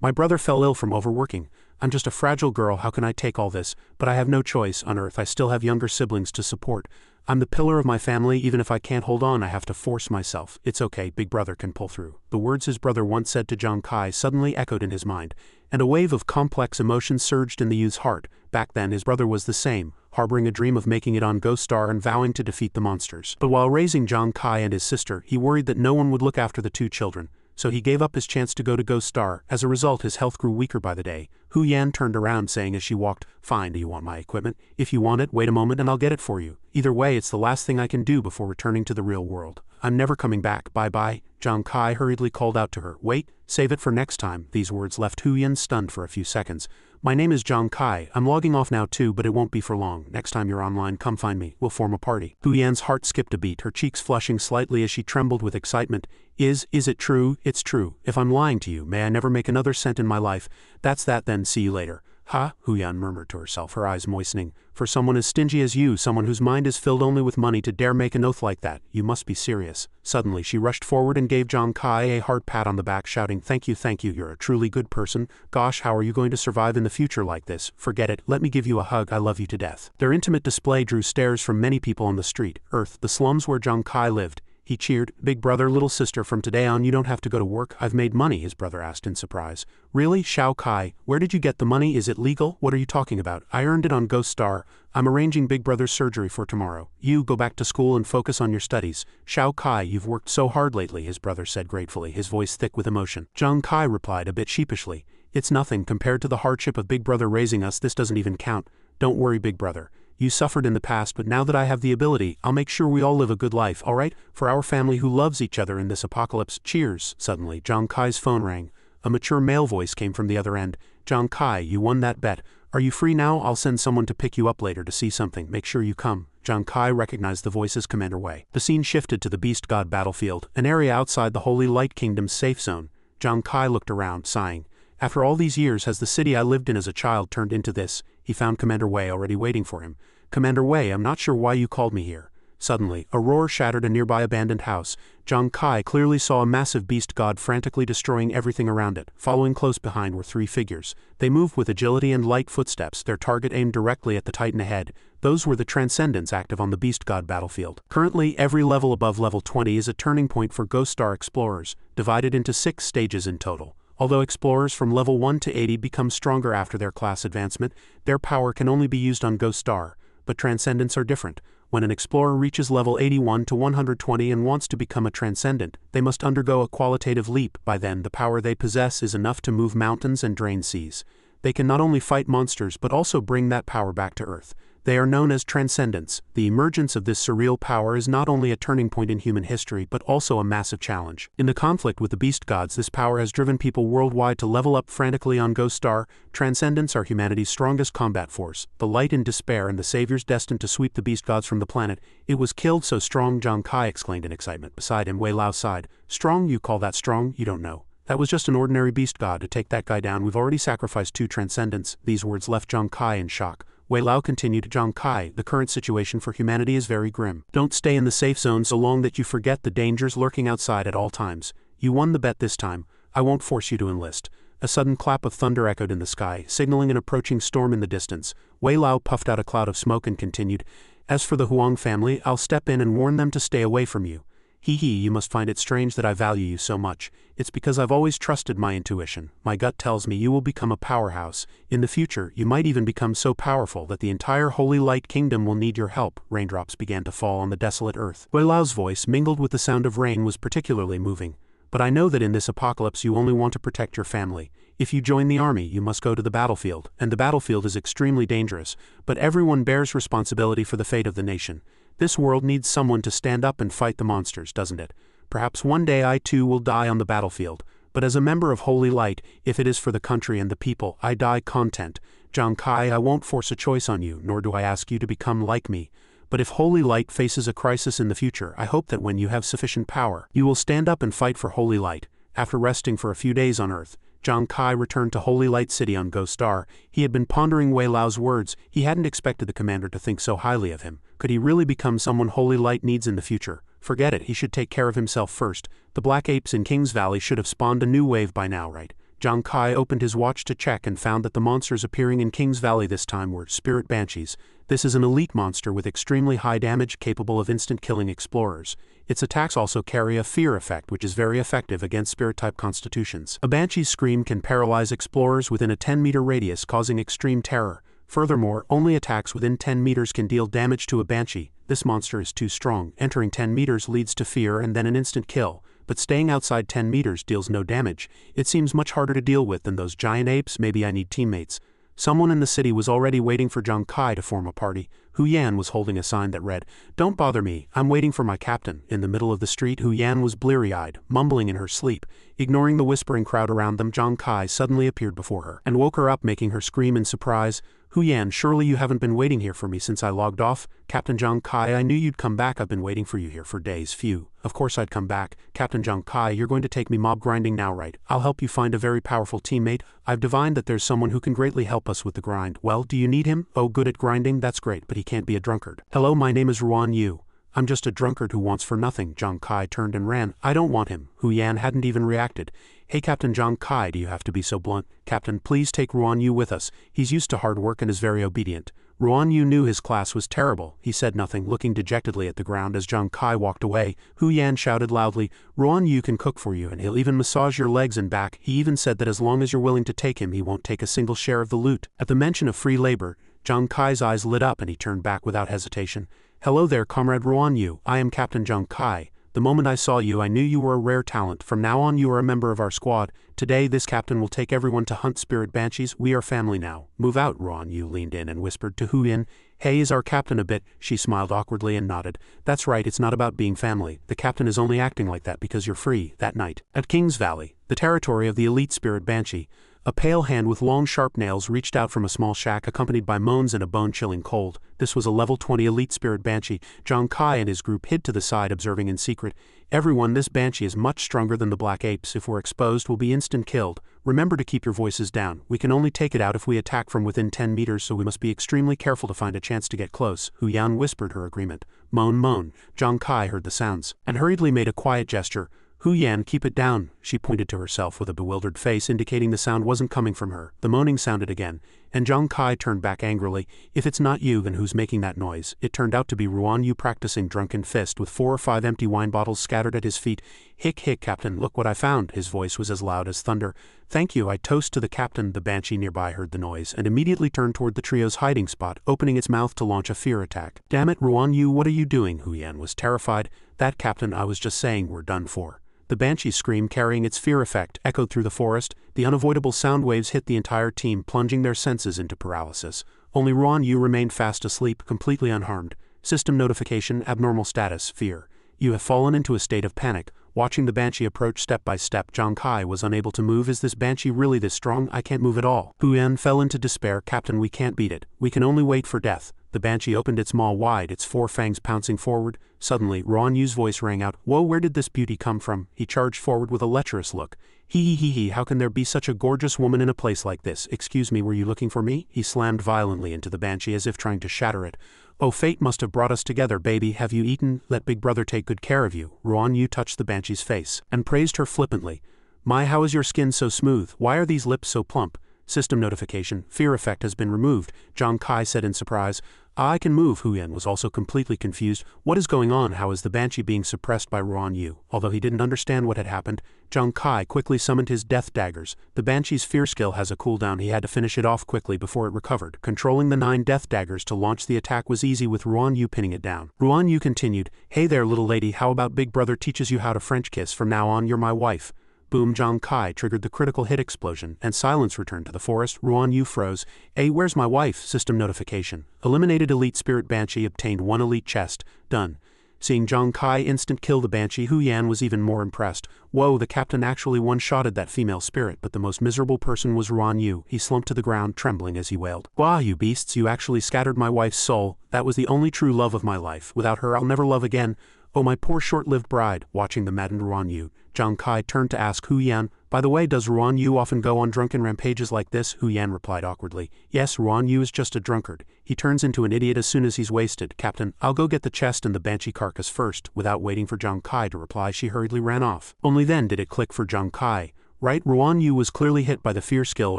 My brother fell ill from overworking. I'm just a fragile girl, how can I take all this? But I have no choice. On Earth I still have younger siblings to support. I'm the pillar of my family, even if I can't hold on I have to force myself. It's okay, big brother can pull through. The words his brother once said to Zhang Kai suddenly echoed in his mind, and a wave of complex emotions surged in the youth's heart. Back then his brother was the same, harboring a dream of making it on Ghost Star and vowing to defeat the monsters. But while raising Zhang Kai and his sister, he worried that no one would look after the two children. So he gave up his chance to go to Ghost Star. As a result, his health grew weaker by the day. Hu Yan turned around saying as she walked, fine, do you want my equipment? If you want it, wait a moment and I'll get it for you. Either way, it's the last thing I can do before returning to the real world. I'm never coming back, bye-bye. Zhang Kai hurriedly called out to her, wait, save it for next time. These words left Hu Yan stunned for a few seconds. My name is Zhang Kai, I'm logging off now too, but it won't be for long. Next time you're online, come find me, we'll form a party. Hu Yan's heart skipped a beat, her cheeks flushing slightly as she trembled with excitement. Is it true? It's true. If I'm lying to you, may I never make another cent in my life. That's that then, see you later. Ha, Hu Yan murmured to herself, her eyes moistening. For someone as stingy as you, someone whose mind is filled only with money to dare make an oath like that, you must be serious. Suddenly she rushed forward and gave Zhang Kai a hard pat on the back, shouting, thank you, you're a truly good person. Gosh, how are you going to survive in the future like this? Forget it, let me give you a hug, I love you to death. Their intimate display drew stares from many people on the street. Earth, the slums where Zhang Kai lived. He cheered, big brother, little sister, from today on you don't have to go to work. I've made money, his brother asked in surprise. Really, Xiao Kai, where did you get the money? Is it legal? What are you talking about? I earned it on Ghost Star. I'm arranging big brother's surgery for tomorrow. You go back to school and focus on your studies. Xiao Kai, you've worked so hard lately, his brother said gratefully, his voice thick with emotion. Zhang Kai replied a bit sheepishly. It's nothing compared to the hardship of big brother raising us, this doesn't even count. Don't worry, big brother. You suffered in the past, but now that I have the ability, I'll make sure we all live a good life, alright? For our family who loves each other in this apocalypse, cheers. Suddenly, Zhang Kai's phone rang. A mature male voice came from the other end. Zhang Kai, you won that bet. Are you free now? I'll send someone to pick you up later to see something. Make sure you come. Zhang Kai recognized the voice as Commander Wei. The scene shifted to the Beast God battlefield, an area outside the Holy Light Kingdom's safe zone. Zhang Kai looked around, sighing. After all these years, has the city I lived in as a child turned into this? He found Commander Wei already waiting for him. Commander Wei, I'm not sure why you called me here. Suddenly, a roar shattered a nearby abandoned house. Zhang Kai clearly saw a massive beast god frantically destroying everything around it. Following close behind were three figures. They moved with agility and light footsteps, their target aimed directly at the titan ahead. Those were the Transcendents active on the beast god battlefield. Currently, every level above level 20 is a turning point for Ghost Star explorers, divided into 6 stages in total. Although explorers from level 1 to 80 become stronger after their class advancement, their power can only be used on Ghost Star. But Transcendents are different. When an explorer reaches level 81 to 120 and wants to become a Transcendent, they must undergo a qualitative leap. By then, the power they possess is enough to move mountains and drain seas. They can not only fight monsters but also bring that power back to Earth. They are known as Transcendents. The emergence of this surreal power is not only a turning point in human history but also a massive challenge. In the conflict with the beast gods, this power has driven people worldwide to level up frantically on Ghost Star. Transcendents are humanity's strongest combat force, the light in despair and the saviors destined to sweep the beast gods from the planet. It was killed so strong, Zhang Kai exclaimed in excitement. Beside him, Wei Lao sighed. Strong? You call that strong? You don't know. That was just an ordinary beast god. To take that guy down, we've already sacrificed 2 Transcendents. These words left Zhang Kai in shock. Wei Lao continued, Zhang Kai, the current situation for humanity is very grim. Don't stay in the safe zone so long that you forget the dangers lurking outside at all times. You won the bet this time. I won't force you to enlist. A sudden clap of thunder echoed in the sky, signaling an approaching storm in the distance. Wei Lao puffed out a cloud of smoke and continued, As for the Huang family, I'll step in and warn them to stay away from you. You must find it strange that I value you so much. It's because I've always trusted my intuition. My gut tells me you will become a powerhouse. In the future, you might even become so powerful that the entire Holy Light Kingdom will need your help. Raindrops began to fall on the desolate earth. Wei Lao's voice, mingled with the sound of rain, was particularly moving. But I know that in this apocalypse you only want to protect your family. If you join the army, you must go to the battlefield, and the battlefield is extremely dangerous, but everyone bears responsibility for the fate of the nation. This world needs someone to stand up and fight the monsters, doesn't it? Perhaps one day I too will die on the battlefield, but as a member of Holy Light, if it is for the country and the people, I die content. Zhang Kai, I won't force a choice on you, nor do I ask you to become like me. But if Holy Light faces a crisis in the future, I hope that when you have sufficient power, you will stand up and fight for Holy Light. After resting for a few days on Earth, Zhang Kai returned to Holy Light City on Ghost Star. He had been pondering Wei Lao's words. He hadn't expected the commander to think so highly of him. Could he really become someone Holy Light needs in the future? Forget it, he should take care of himself first. The black apes in King's Valley should have spawned a new wave by now, right? Zhang Kai opened his watch to check and found that the monsters appearing in King's Valley this time were spirit banshees. This is an elite monster with extremely high damage, capable of instant killing explorers. Its attacks also carry a fear effect, which is very effective against spirit-type constitutions. A banshee's scream can paralyze explorers within a 10-meter radius, causing extreme terror. Furthermore, only attacks within 10 meters can deal damage to a banshee. This monster is too strong. Entering 10 meters leads to fear and then an instant kill, but staying outside 10 meters deals no damage. It seems much harder to deal with than those giant apes. Maybe I need teammates. Someone in the city was already waiting for Zhang Kai to form a party. Hu Yan was holding a sign that read, "Don't bother me, I'm waiting for my captain." In the middle of the street, Hu Yan was bleary-eyed, mumbling in her sleep. Ignoring the whispering crowd around them, Zhang Kai suddenly appeared before her and woke her up, making her scream in surprise. "Hu Yan, surely you haven't been waiting here for me since I logged off?" "Captain Zhang Kai, I knew you'd come back. I've been waiting for you here for days." "Phew, of course I'd come back." "Captain Zhang Kai, you're going to take me mob grinding now, right? I'll help you find a very powerful teammate. I've divined that there's someone who can greatly help us with the grind." "Well, do you need him?" "Oh, good at grinding? That's great, but he can't be a drunkard." "Hello, my name is Xuanwu. I'm just a drunkard who wants for nothing." Zhang Kai turned and ran. "I don't want him." Hu Yan hadn't even reacted. "Hey Captain Zhang Kai, do you have to be so blunt?" "Captain, please take Xuanwu with us. He's used to hard work and is very obedient." Xuanwu knew his class was terrible. He said nothing, looking dejectedly at the ground as Zhang Kai walked away. Hu Yan shouted loudly, "Xuanwu can cook for you and he'll even massage your legs and back. He even said that as long as you're willing to take him, he won't take a single share of the loot." At the mention of free labor, Zhang Kai's eyes lit up and he turned back without hesitation. "Hello there, Comrade Xuanwu. I am Captain Zhang Kai. The moment I saw you, I knew you were a rare talent. From now on, you are a member of our squad. Today, this captain will take everyone to hunt spirit banshees. We are family now. Move out." Xuanwu leaned in and whispered to Hu Yan, "Hey, is our captain a bit?" She smiled awkwardly and nodded. "That's right, it's not about being family. The captain is only acting like that because you're free." That night, at King's Valley, the territory of the elite spirit banshee, A pale hand with long sharp nails reached out from a small shack accompanied by moans and a bone-chilling cold. This was a level 20 elite spirit banshee. Zhang Kai and his group hid to the side observing in secret. Everyone, this banshee is much stronger than the black apes. If we're exposed, we'll be instant killed. Remember to keep your voices down. We can only take it out if we attack from within 10 meters, so we must be extremely careful to find a chance to get close. Hu Yan whispered her agreement. Moan, moan. Zhang Kai heard the sounds and hurriedly made a quiet gesture. Hu Yan, keep it down. She pointed to herself with a bewildered face indicating the sound wasn't coming from her. The moaning sounded again, and Zhang Kai turned back angrily. If it's not you, then who's making that noise? It turned out to be Xuanwu practicing drunken fist with 4 or 5 empty wine bottles scattered at his feet. Hick hick, Captain, look what I found. His voice was as loud as thunder. Thank you, I toast to the captain. The banshee nearby heard the noise and immediately turned toward the trio's hiding spot, opening its mouth to launch a fear attack. Damn it, Xuanwu, what are you doing? Hu Yan was terrified. That, Captain, I was just saying we're done for. The banshee's scream, carrying its fear effect, echoed through the forest. The unavoidable sound waves hit the entire team, plunging their senses into paralysis. Only Xuanwu remained fast asleep, completely unharmed. System notification, abnormal status, fear. You have fallen into a state of panic. Watching the banshee approach step by step, Zhang Kai was unable to move. Is this banshee really this strong? I can't move at all. Hu Yan fell into despair. Captain, we can't beat it. We can only wait for death. The banshee opened its maw wide, its 4 fangs pouncing forward. Suddenly, Xuanwu's voice rang out. Whoa, where did this beauty come from? He charged forward with a lecherous look. Hee, how can there be such a gorgeous woman in a place like this? Excuse me, were you looking for me? He slammed violently into the banshee as if trying to shatter it. Oh, fate must have brought us together, baby. Have you eaten? Let Big Brother take good care of you. Xuanwu touched the banshee's face and praised her flippantly. My, how is your skin so smooth? Why are these lips so plump? System notification, fear effect has been removed, Zhang Kai said in surprise. I can move. Hu Yan was also completely confused. What is going on? How is the banshee being suppressed by Xuanwu? Although he didn't understand what had happened, Zhang Kai quickly summoned his death daggers. The banshee's fear skill has a cooldown. He had to finish it off quickly before it recovered. Controlling the 9 death daggers to launch the attack was easy with Xuanwu pinning it down. Xuanwu continued, Hey there, little lady, how about Big Brother teaches you how to French kiss? From now on, you're my wife. Boom, Zhang Kai triggered the critical hit explosion, and silence returned to the forest. Xuanwu froze. Hey, where's my wife? System notification. Eliminated elite spirit banshee, obtained 1 elite chest. Done. Seeing Zhang Kai instant kill the banshee, Hu Yan was even more impressed. Whoa, the captain actually one-shotted that female spirit, but the most miserable person was Xuanwu. He slumped to the ground, trembling as he wailed. Wah, you beasts, you actually scattered my wife's soul. That was the only true love of my life. Without her, I'll never love again. Oh, my poor short-lived bride. Watching the maddened Xuanwu, Zhang Kai turned to ask Hu Yan, by the way, does Xuanwu often go on drunken rampages like this? Hu Yan replied awkwardly. Yes, Xuanwu is just a drunkard. He turns into an idiot as soon as he's wasted. Captain, I'll go get the chest and the banshee carcass first. Without waiting for Zhang Kai to reply, she hurriedly ran off. Only then did it click for Zhang Kai. Right, Xuanwu was clearly hit by the fear skill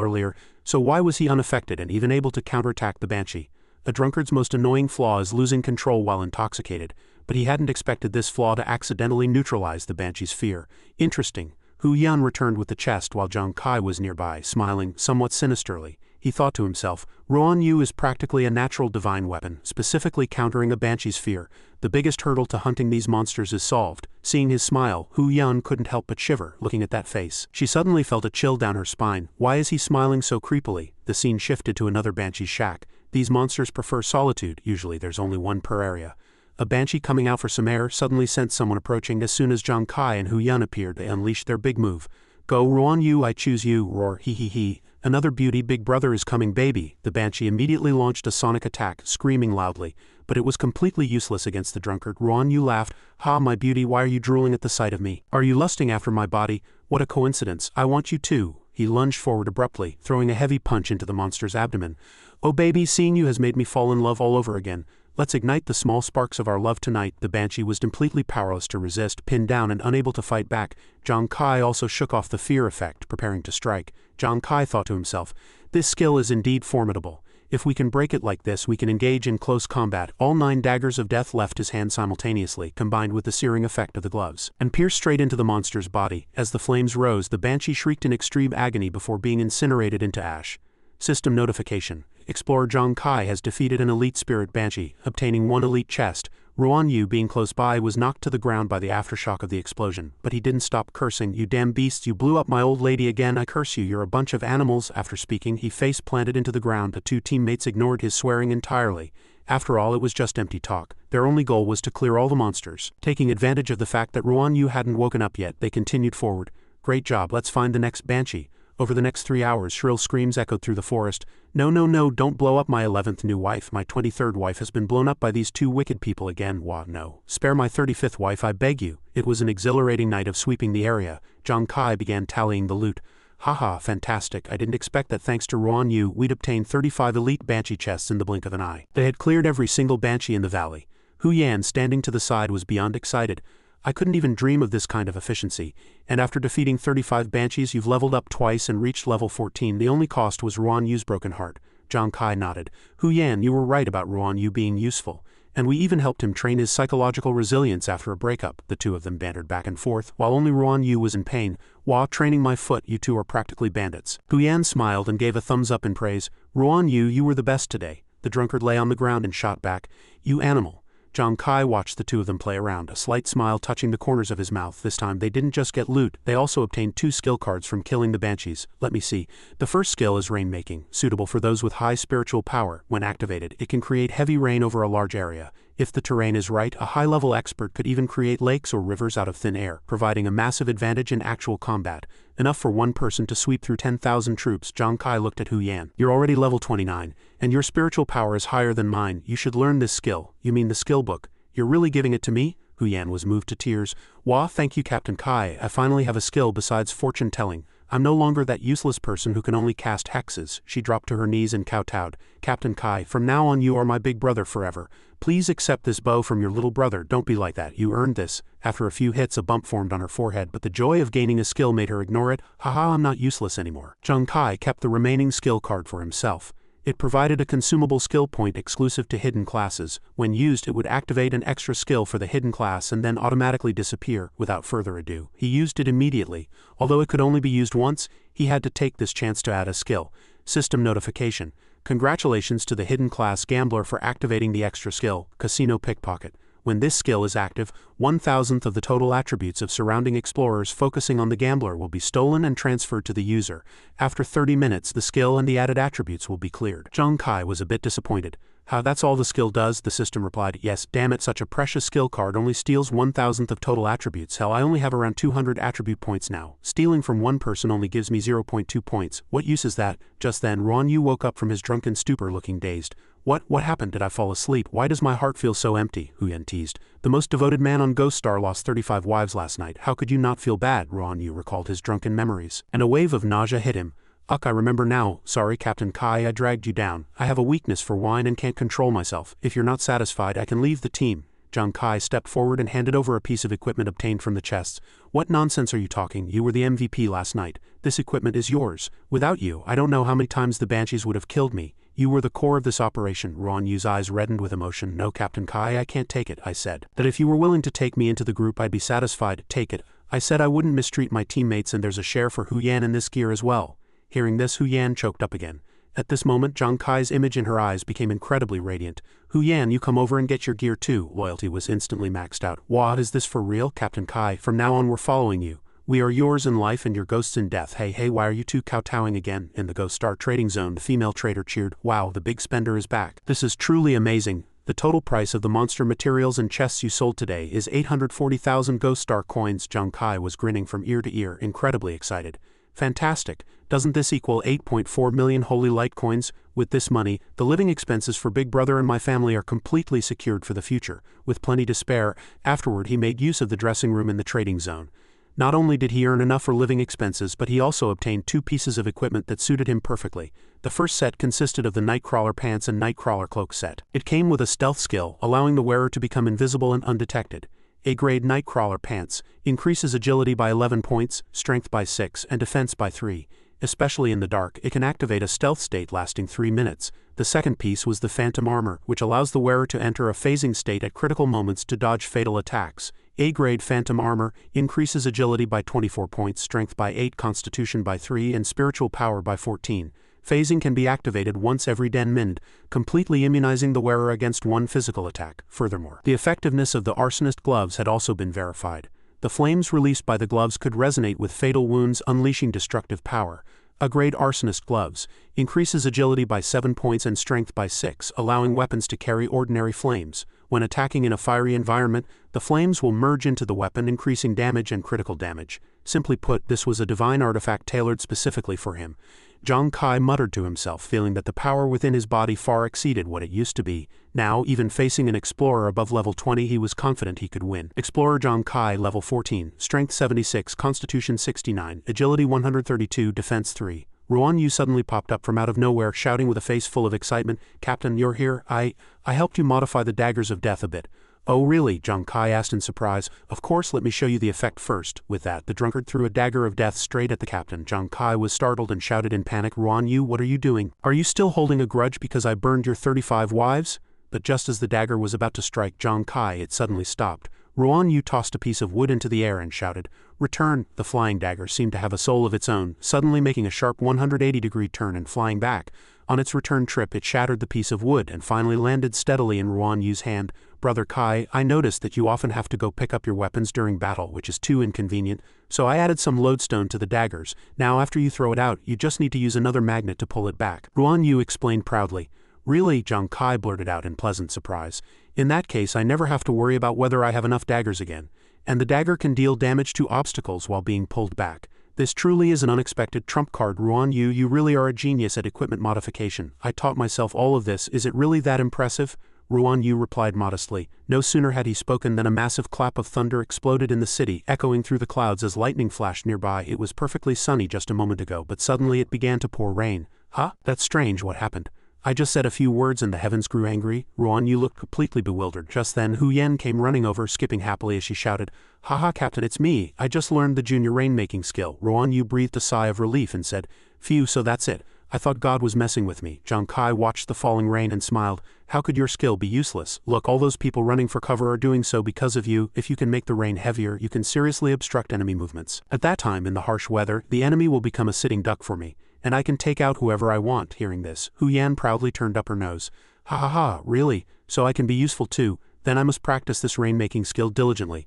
earlier, so why was he unaffected and even able to counterattack the banshee? A drunkard's most annoying flaw is losing control while intoxicated, but he hadn't expected this flaw to accidentally neutralize the banshee's fear. Interesting. Hu Yan returned with the chest while Zhang Kai was nearby, smiling somewhat sinisterly. He thought to himself, Xuanwu is practically a natural divine weapon, specifically countering a banshee's fear. The biggest hurdle to hunting these monsters is solved. Seeing his smile, Hu Yan couldn't help but shiver, looking at that face. She suddenly felt a chill down her spine. Why is he smiling so creepily? The scene shifted to another banshee's shack. These monsters prefer solitude. Usually there's only one per area. A banshee coming out for some air suddenly sensed someone approaching. As soon as Zhang Kai and Hu Yan appeared, they unleashed their big move. Go, Xuanwu, I choose you, roar, hee. Another beauty, Big Brother is coming, baby. The banshee immediately launched a sonic attack, screaming loudly, but it was completely useless against the drunkard. Xuanwu laughed. Ha, my beauty, why are you drooling at the sight of me? Are you lusting after my body? What a coincidence. I want you too. He lunged forward abruptly, throwing a heavy punch into the monster's abdomen. Oh baby, seeing you has made me fall in love all over again. Let's ignite the small sparks of our love tonight. The banshee was completely powerless to resist, pinned down and unable to fight back. Zhang Kai also shook off the fear effect, preparing to strike. Zhang Kai thought to himself, this skill is indeed formidable. If we can break it like this, we can engage in close combat. All 9 daggers of death left his hand simultaneously, combined with the searing effect of the gloves, and pierced straight into the monster's body. As the flames rose, the banshee shrieked in extreme agony before being incinerated into ash. System notification. Explorer Zhang Kai has defeated an elite spirit banshee, obtaining 1 elite chest. Xuanwu, being close by, was knocked to the ground by the aftershock of the explosion, but he didn't stop cursing. You damn beasts, you blew up my old lady again. I curse you, you're a bunch of animals. After speaking, he face planted into the ground. The 2 teammates ignored his swearing entirely. After all, it was just empty talk. Their only goal was to clear all the monsters. Taking advantage of the fact that Xuanwu hadn't woken up yet, they continued forward. Great job, let's find the next banshee. Over the next 3 hours, shrill screams echoed through the forest. No, no, no, don't blow up my 11th new wife. My 23rd wife has been blown up by these two wicked people again. Wah, no. Spare my 35th wife, I beg you. It was an exhilarating night of sweeping the area. Zhang Kai began tallying the loot. Haha, fantastic. I didn't expect that thanks to Xuanwu, we'd obtained 35 elite banshee chests in the blink of an eye. They had cleared every single banshee in the valley. Hu Yan, standing to the side, was beyond excited. I couldn't even dream of this kind of efficiency, and after defeating 35 banshees you've leveled up twice and reached level 14. The only cost was Xuanwu's broken heart. Zhang Kai nodded. Hu Yan, you were right about Xuanwu being useful, and we even helped him train his psychological resilience after a breakup. The two of them bantered back and forth, while only Xuanwu was in pain. While training my foot, you two are practically bandits. Hu Yan smiled and gave a thumbs up in praise. Xuanwu, you were the best today. The drunkard lay on the ground and shot back. You animal. Zhang Kai watched the two of them play around, a slight smile touching the corners of his mouth. This time they didn't just get loot, they also obtained 2 skill cards from killing the banshees. Let me see. The first skill is rainmaking, suitable for those with high spiritual power. When activated, it can create heavy rain over a large area. If the terrain is right, a high-level expert could even create lakes or rivers out of thin air, providing a massive advantage in actual combat. Enough for one person to sweep through 10,000 troops. Zhang Kai looked at Hu Yan. You're already level 29, and your spiritual power is higher than mine. You should learn this skill. You mean the skill book? You're really giving it to me? Hu Yan was moved to tears. Wah, thank you, Captain Kai. I finally have a skill besides fortune-telling. I'm no longer that useless person who can only cast hexes. She dropped to her knees and kowtowed. Captain Kai, from now on you are my big brother forever. Please accept this bow from your little brother. Don't be like that. You earned this. After a few hits, a bump formed on her forehead, but the joy of gaining a skill made her ignore it. Haha, I'm not useless anymore. Zhang Kai kept the remaining skill card for himself. It provided a consumable skill point exclusive to hidden classes. When used, it would activate an extra skill for the hidden class and then automatically disappear. Without further ado, he used it immediately. Although it could only be used once, he had to take this chance to add a skill. System notification. Congratulations to the hidden class gambler for activating the extra skill, Casino Pickpocket. When this skill is active, 1,000th of the total attributes of surrounding explorers focusing on the gambler will be stolen and transferred to the user. After 30 minutes, the skill and the added attributes will be cleared. Zhang Kai was a bit disappointed. How, that's all the skill does? The system replied. Yes, damn it, such a precious skill card only steals 1,000th of total attributes. Hell, I only have around 200 attribute points now. Stealing from one person only gives me 0.2 points. What use is that? Just then, Xuanwu woke up from his drunken stupor looking dazed. What happened? Did I fall asleep? Why does my heart feel so empty? Hu Yan teased. The most devoted man on Ghost Star lost 35 wives last night. How could you not feel bad? Xuanwu recalled his drunken memories, and a wave of nausea hit him. I remember now. Sorry, Captain Kai, I dragged you down. I have a weakness for wine and can't control myself. If you're not satisfied, I can leave the team. Zhang Kai stepped forward and handed over a piece of equipment obtained from the chests. What nonsense are you talking? You were the MVP last night. This equipment is yours. Without you, I don't know how many times the banshees would have killed me. You were the core of this operation. Xuanwu's eyes reddened with emotion. No, Captain Kai, I can't take it. I said that if you were willing to take me into the group, I'd be satisfied. Take it. I said I wouldn't mistreat my teammates, and there's a share for Hu Yan in this gear as well. Hearing this, Hu Yan choked up again. At this moment, Zhang Kai's image in her eyes became incredibly radiant. Hu Yan, you come over and get your gear too. Loyalty was instantly maxed out. What, is this for real? Captain Kai, from now on we're following you. We are yours in life and your ghosts in death. Hey, why are you two kowtowing again? In the Ghost Star trading zone, the female trader cheered. Wow, the big spender is back. This is truly amazing. The total price of the monster materials and chests you sold today is 840,000 Ghost Star coins. Zhang Kai was grinning from ear to ear, incredibly excited. Fantastic. Doesn't this equal 8.4 million holy light coins? With this money, the living expenses for Big Brother and my family are completely secured for the future. With plenty to spare, afterward he made use of the dressing room in the trading zone. Not only did he earn enough for living expenses, but he also obtained 2 pieces of equipment that suited him perfectly. The first set consisted of the Nightcrawler pants and Nightcrawler cloak set. It came with a stealth skill, allowing the wearer to become invisible and undetected. A-grade Nightcrawler pants increases agility by 11 points, strength by 6, and defense by 3. Especially in the dark, it can activate a stealth state lasting 3 minutes. The second piece was the Phantom Armor, which allows the wearer to enter a phasing state at critical moments to dodge fatal attacks. A-grade Phantom Armor increases agility by 24 points, strength by 8, constitution by 3, and spiritual power by 14. Phasing can be activated once every 10 minutes, completely immunizing the wearer against one physical attack. Furthermore, the effectiveness of the Arsonist gloves had also been verified. The flames released by the gloves could resonate with fatal wounds, unleashing destructive power. A-grade Arsonist gloves increases agility by 7 points and strength by 6, allowing weapons to carry ordinary flames. When attacking in a fiery environment, the flames will merge into the weapon, increasing damage and critical damage. Simply put, this was a divine artifact tailored specifically for him. Zhang Kai muttered to himself, feeling that the power within his body far exceeded what it used to be. Now, even facing an explorer above level 20, he was confident he could win. Explorer Zhang Kai, level 14, Strength 76, Constitution 69, Agility 132, Defense 3. Xuanwu suddenly popped up from out of nowhere, shouting with a face full of excitement, "Captain, you're here. I helped you modify the daggers of death a bit." "Oh really?" Zhang Kai asked in surprise. "Of course, let me show you the effect first." With that, the drunkard threw a dagger of death straight at the captain. Zhang Kai was startled and shouted in panic, "Xuanwu, what are you doing? Are you still holding a grudge because I burned your 35 wives?" But just as the dagger was about to strike Zhang Kai, it suddenly stopped. Xuanwu tossed a piece of wood into the air and shouted, "Return!" The flying dagger seemed to have a soul of its own, suddenly making a sharp 180-degree turn and flying back. On its return trip, it shattered the piece of wood and finally landed steadily in Xuanwu's hand. "Brother Kai, I noticed that you often have to go pick up your weapons during battle, which is too inconvenient, so I added some lodestone to the daggers. Now after you throw it out, you just need to use another magnet to pull it back," Xuanwu explained proudly. "Really?" Zhang Kai blurted out in pleasant surprise. "In that case, I never have to worry about whether I have enough daggers again. And the dagger can deal damage to obstacles while being pulled back. This truly is an unexpected trump card, Xuanwu. You really are a genius at equipment modification. I taught myself all of this. Is it really that impressive?" Xuanwu replied modestly. No sooner had he spoken than a massive clap of thunder exploded in the city, echoing through the clouds as lightning flashed nearby. It was perfectly sunny just a moment ago, but suddenly it began to pour rain. "Huh? That's strange. What happened?" "I just said a few words and the heavens grew angry." Xuanwu looked completely bewildered. Just then, Hu Yan came running over, skipping happily as she shouted, "Haha, Captain, it's me. I just learned the junior rainmaking skill." Xuanwu breathed a sigh of relief and said, "Phew, so that's it. I thought God was messing with me." Zhang Kai watched the falling rain and smiled. "How could your skill be useless? Look, all those people running for cover are doing so because of you. If you can make the rain heavier, you can seriously obstruct enemy movements. At that time, in the harsh weather, the enemy will become a sitting duck for me, and I can take out whoever I want." Hearing this, Hu Yan proudly turned up her nose. "Ha ha ha, really? So I can be useful too? Then I must practice this rainmaking skill diligently."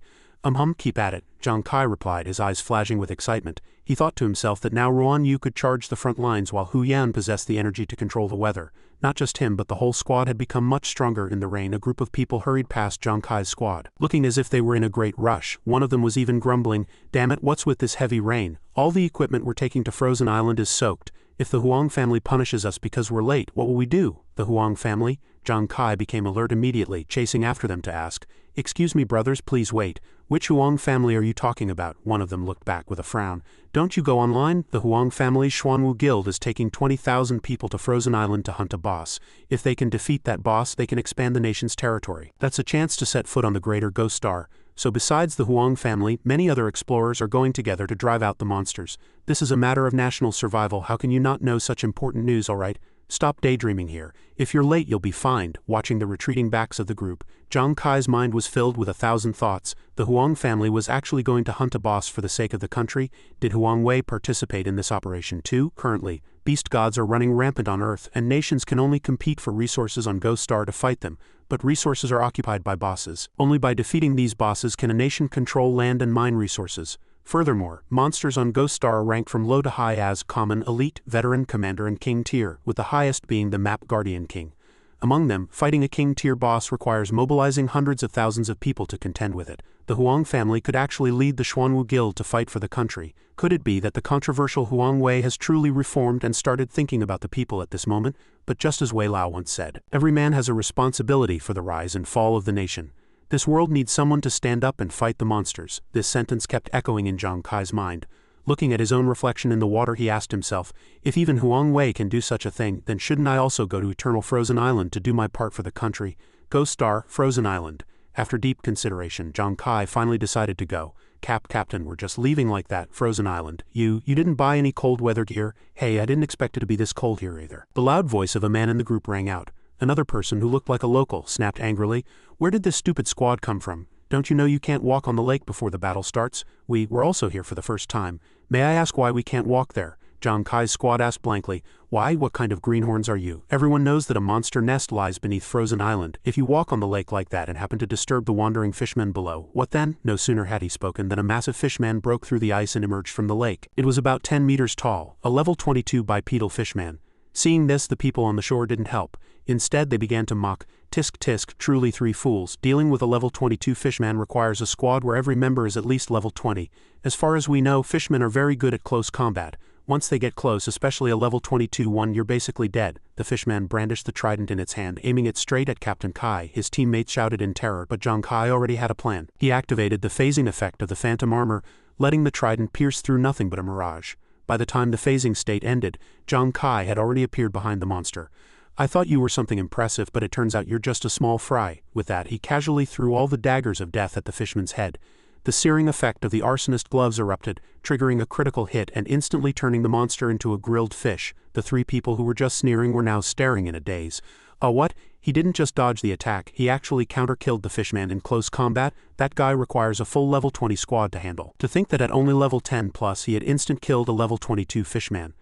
Keep at it," Zhang Kai replied, his eyes flashing with excitement. He thought to himself that now Xuanwu could charge the front lines while Hu Yan possessed the energy to control the weather. Not just him, but the whole squad had become much stronger in the rain. A group of people hurried past Zhang Kai's squad, looking as if they were in a great rush. One of them was even grumbling, "Damn it, what's with this heavy rain? All the equipment we're taking to Frozen Island is soaked. If the Huang family punishes us because we're late, what will we do?" "The Huang family?" Zhang Kai became alert immediately, chasing after them to ask, "Excuse me, brothers, please wait. Which Huang family are you talking about?" One of them looked back with a frown. "Don't you go online? The Huang family's Xuanwu Guild is taking 20,000 people to Frozen Island to hunt a boss. If they can defeat that boss, they can expand the nation's territory. That's a chance to set foot on the greater Ghost Star. So besides the Huang family, many other explorers are going together to drive out the monsters. This is a matter of national survival. How can you not know such important news, alright? Stop daydreaming here. If you're late, you'll be fined." Watching the retreating backs of the group, Zhang Kai's mind was filled with 1,000 thoughts. The Huang family was actually going to hunt a boss for the sake of the country. Did Huang Wei participate in this operation too? Currently, beast gods are running rampant on Earth, and nations can only compete for resources on Ghost Star to fight them. But resources are occupied by bosses. Only by defeating these bosses can a nation control land and mine resources. Furthermore, monsters on Ghost Star are ranked from low to high as common, elite, veteran, commander, and king tier, with the highest being the map guardian king. Among them, fighting a king tier boss requires mobilizing hundreds of thousands of people to contend with it. The Huang family could actually lead the Xuanwu Guild to fight for the country. Could it be that the controversial Huang Wei has truly reformed and started thinking about the people at this moment? But just as Wei Lao once said, every man has a responsibility for the rise and fall of the nation. This world needs someone to stand up and fight the monsters. This sentence kept echoing in Zhang Kai's mind. Looking at his own reflection in the water, he asked himself, if even Huang Wei can do such a thing, then shouldn't I also go to Eternal Frozen Island to do my part for the country? Ghost Star, Frozen Island. After deep consideration, Zhang Kai finally decided to go. Captain, we're just leaving like that, Frozen Island. You didn't buy any cold weather gear? Hey, I didn't expect it to be this cold here either. The loud voice of a man in the group rang out. Another person who looked like a local snapped angrily, "Where did this stupid squad come from? Don't you know you can't walk on the lake before the battle starts? We're also here for the first time. May I ask why we can't walk there?" Zhang Kai's squad asked blankly. "Why? What kind of greenhorns are you? Everyone knows that a monster nest lies beneath Frozen Island. If you walk on the lake like that and happen to disturb the wandering fishmen below, what then?" No sooner had he spoken than a massive fishman broke through the ice and emerged from the lake. It was about 10 meters tall, a level 22 bipedal fishman. Seeing this, the people on the shore didn't help. Instead they began to mock, "Tisk tisk, truly three fools. Dealing with a level 22 fishman requires a squad where every member is at least level 20. As far as we know, fishmen are very good at close combat. Once they get close, especially a level 22 one, you're basically dead." The fishman brandished the trident in its hand, aiming it straight at Captain Kai. His teammates shouted in terror, but Zhang Kai already had a plan. He activated the phasing effect of the phantom armor, letting the trident pierce through nothing but a mirage. By the time the phasing state ended, Zhang Kai had already appeared behind the monster. "I thought you were something impressive, but it turns out you're just a small fry." With that, he casually threw all the daggers of death at the fishman's head. The searing effect of the arsonist gloves erupted, triggering a critical hit and instantly turning the monster into a grilled fish. The three people who were just sneering were now staring in a daze. What? He didn't just dodge the attack, he actually counter-killed the fishman in close combat? That guy requires a full level 20 squad to handle. To think that at only level 10 plus he had instant-killed a level 22 fishman.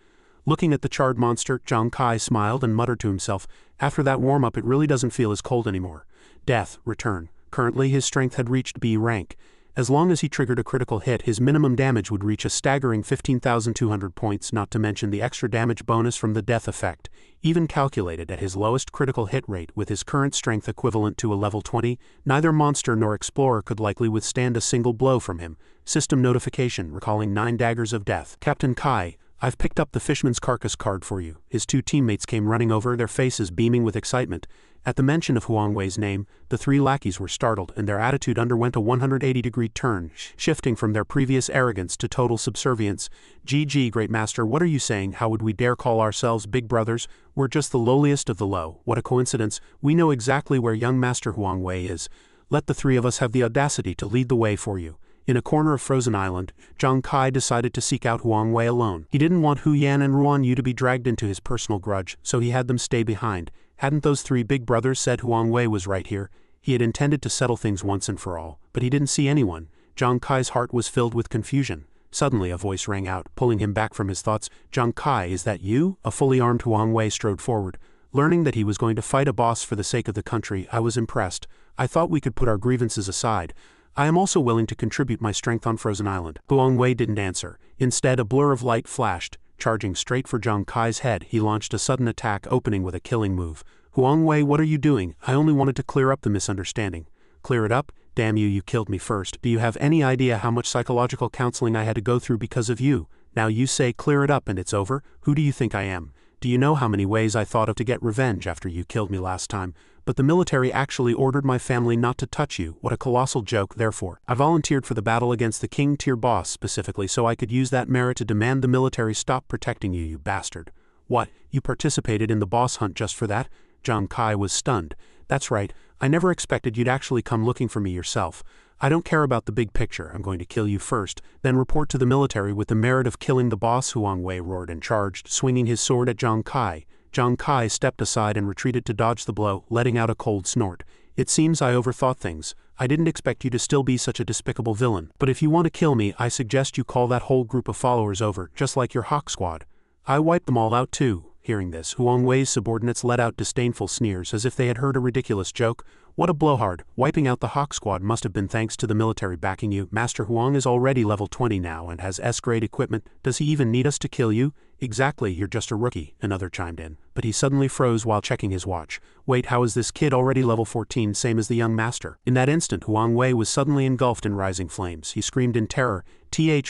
Looking at the charred monster, Zhang Kai smiled and muttered to himself, "After that warm-up it really doesn't feel as cold anymore." Death, return. Currently his strength had reached B rank. As long as he triggered a critical hit, his minimum damage would reach a staggering 15,200 points, not to mention the extra damage bonus from the death effect. Even calculated at his lowest critical hit rate with his current strength equivalent to a level 20, neither monster nor explorer could likely withstand a single blow from him. System notification recalling 9 daggers of death. "Captain Kai, I've picked up the fishman's carcass card for you." His two teammates came running over, their faces beaming with excitement. At the mention of Xuanwu's name, the three lackeys were startled and their attitude underwent a 180-degree turn, shifting from their previous arrogance to total subservience. "GG, Great Master, what are you saying? How would we dare call ourselves big brothers? We're just the lowliest of the low." "What a coincidence. We know exactly where young Master Xuanwu is. Let the three of us have the audacity to lead the way for you." In a corner of Frozen Island, Zhang Kai decided to seek out Xuanwu alone. He didn't want Hu Yan and Ruan Yu to be dragged into his personal grudge, so he had them stay behind. Hadn't those three big brothers said Xuanwu was right here? He had intended to settle things once and for all, but he didn't see anyone. Zhang Kai's heart was filled with confusion. Suddenly a voice rang out, pulling him back from his thoughts. "Zhang Kai, is that you?" A fully armed Xuanwu strode forward. Learning that he was going to fight a boss for the sake of the country, I was impressed. "I thought we could put our grievances aside. I am also willing to contribute my strength on Frozen Island." Xuanwu didn't answer. Instead, a blur of light flashed. Charging straight for Zhang Kai's head, he launched a sudden attack, opening with a killing move. "Xuanwu, what are you doing? I only wanted to clear up the misunderstanding." "Clear it up? Damn you, you killed me first. Do you have any idea how much psychological counseling I had to go through because of you? Now you say clear it up and it's over? Who do you think I am? Do you know how many ways I thought of to get revenge after you killed me last time? But the military actually ordered my family not to touch you. What a colossal joke. Therefore, I volunteered for the battle against the king-tier boss specifically so I could use that merit to demand the military stop protecting you, you bastard." "What, you participated in the boss hunt just for that?" Zhang Kai was stunned. "That's right, I never expected you'd actually come looking for me yourself. I don't care about the big picture. I'm going to kill you first, then report to the military with the merit of killing the boss." Xuanwu roared and charged, swinging his sword at Zhang Kai. Zhang Kai stepped aside and retreated to dodge the blow, letting out a cold snort. "It seems I overthought things. I didn't expect you to still be such a despicable villain. But if you want to kill me, I suggest you call that whole group of followers over, just like your Hawk Squad." "I wiped them all out too." Hearing this, Xuanwu's subordinates let out disdainful sneers as if they had heard a ridiculous joke. "What a blowhard. Wiping out the Hawk Squad must have been thanks to the military backing you. Master Huang is already level 20 now and has S-grade equipment. Does he even need us to kill you?" "Exactly, you're just a rookie," another chimed in. But he suddenly froze while checking his watch. "Wait, how is this kid already level 14, same as the young master?" In that instant, Xuanwu was suddenly engulfed in rising flames. He screamed in terror,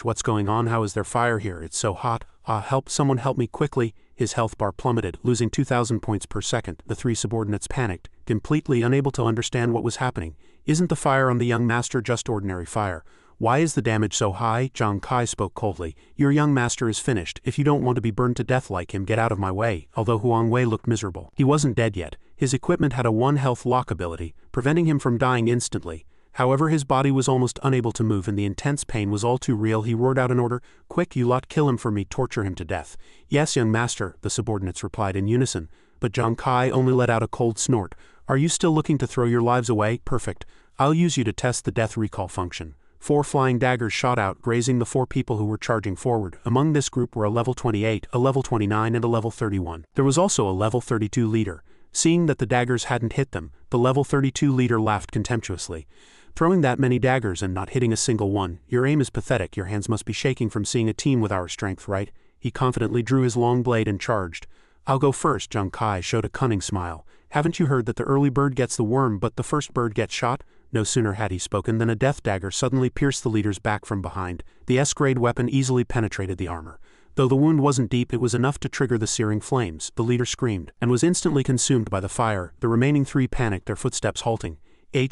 What's going on? How is there fire here? It's so hot. Help, someone help me quickly." His health bar plummeted, losing 2,000 points per second. The three subordinates panicked, completely unable to understand what was happening. "Isn't the fire on the young master just ordinary fire? Why is the damage so high?" Zhang Kai spoke coldly. "Your young master is finished. If you don't want to be burned to death like him, get out of my way." Although Xuanwu looked miserable, he wasn't dead yet. His equipment had a 1 health lock ability, preventing him from dying instantly. However, his body was almost unable to move and the intense pain was all too real. He roared out an order, "Quick, you lot, kill him for me, torture him to death." "Yes, young master," the subordinates replied in unison, but Zhang Kai only let out a cold snort. "Are you still looking to throw your lives away? Perfect. I'll use you to test the death recall function." 4 flying daggers shot out, grazing the 4 people who were charging forward. Among this group were a level 28, a level 29 and a level 31. There was also a level 32 leader. Seeing that the daggers hadn't hit them, the level 32 leader laughed contemptuously. "Throwing that many daggers and not hitting a single one, your aim is pathetic. Your hands must be shaking from seeing a team with our strength, right?" He confidently drew his long blade and charged. "I'll go first." Zhang Kai showed a cunning smile. Haven't you heard that the early bird gets the worm but the first bird gets shot? No sooner had he spoken than a death dagger suddenly pierced the leader's back from behind. The S-grade weapon easily penetrated the armor. Though the wound wasn't deep, it was enough to trigger the searing flames. The leader screamed, and was instantly consumed by the fire. The remaining 3 panicked, their footsteps halting.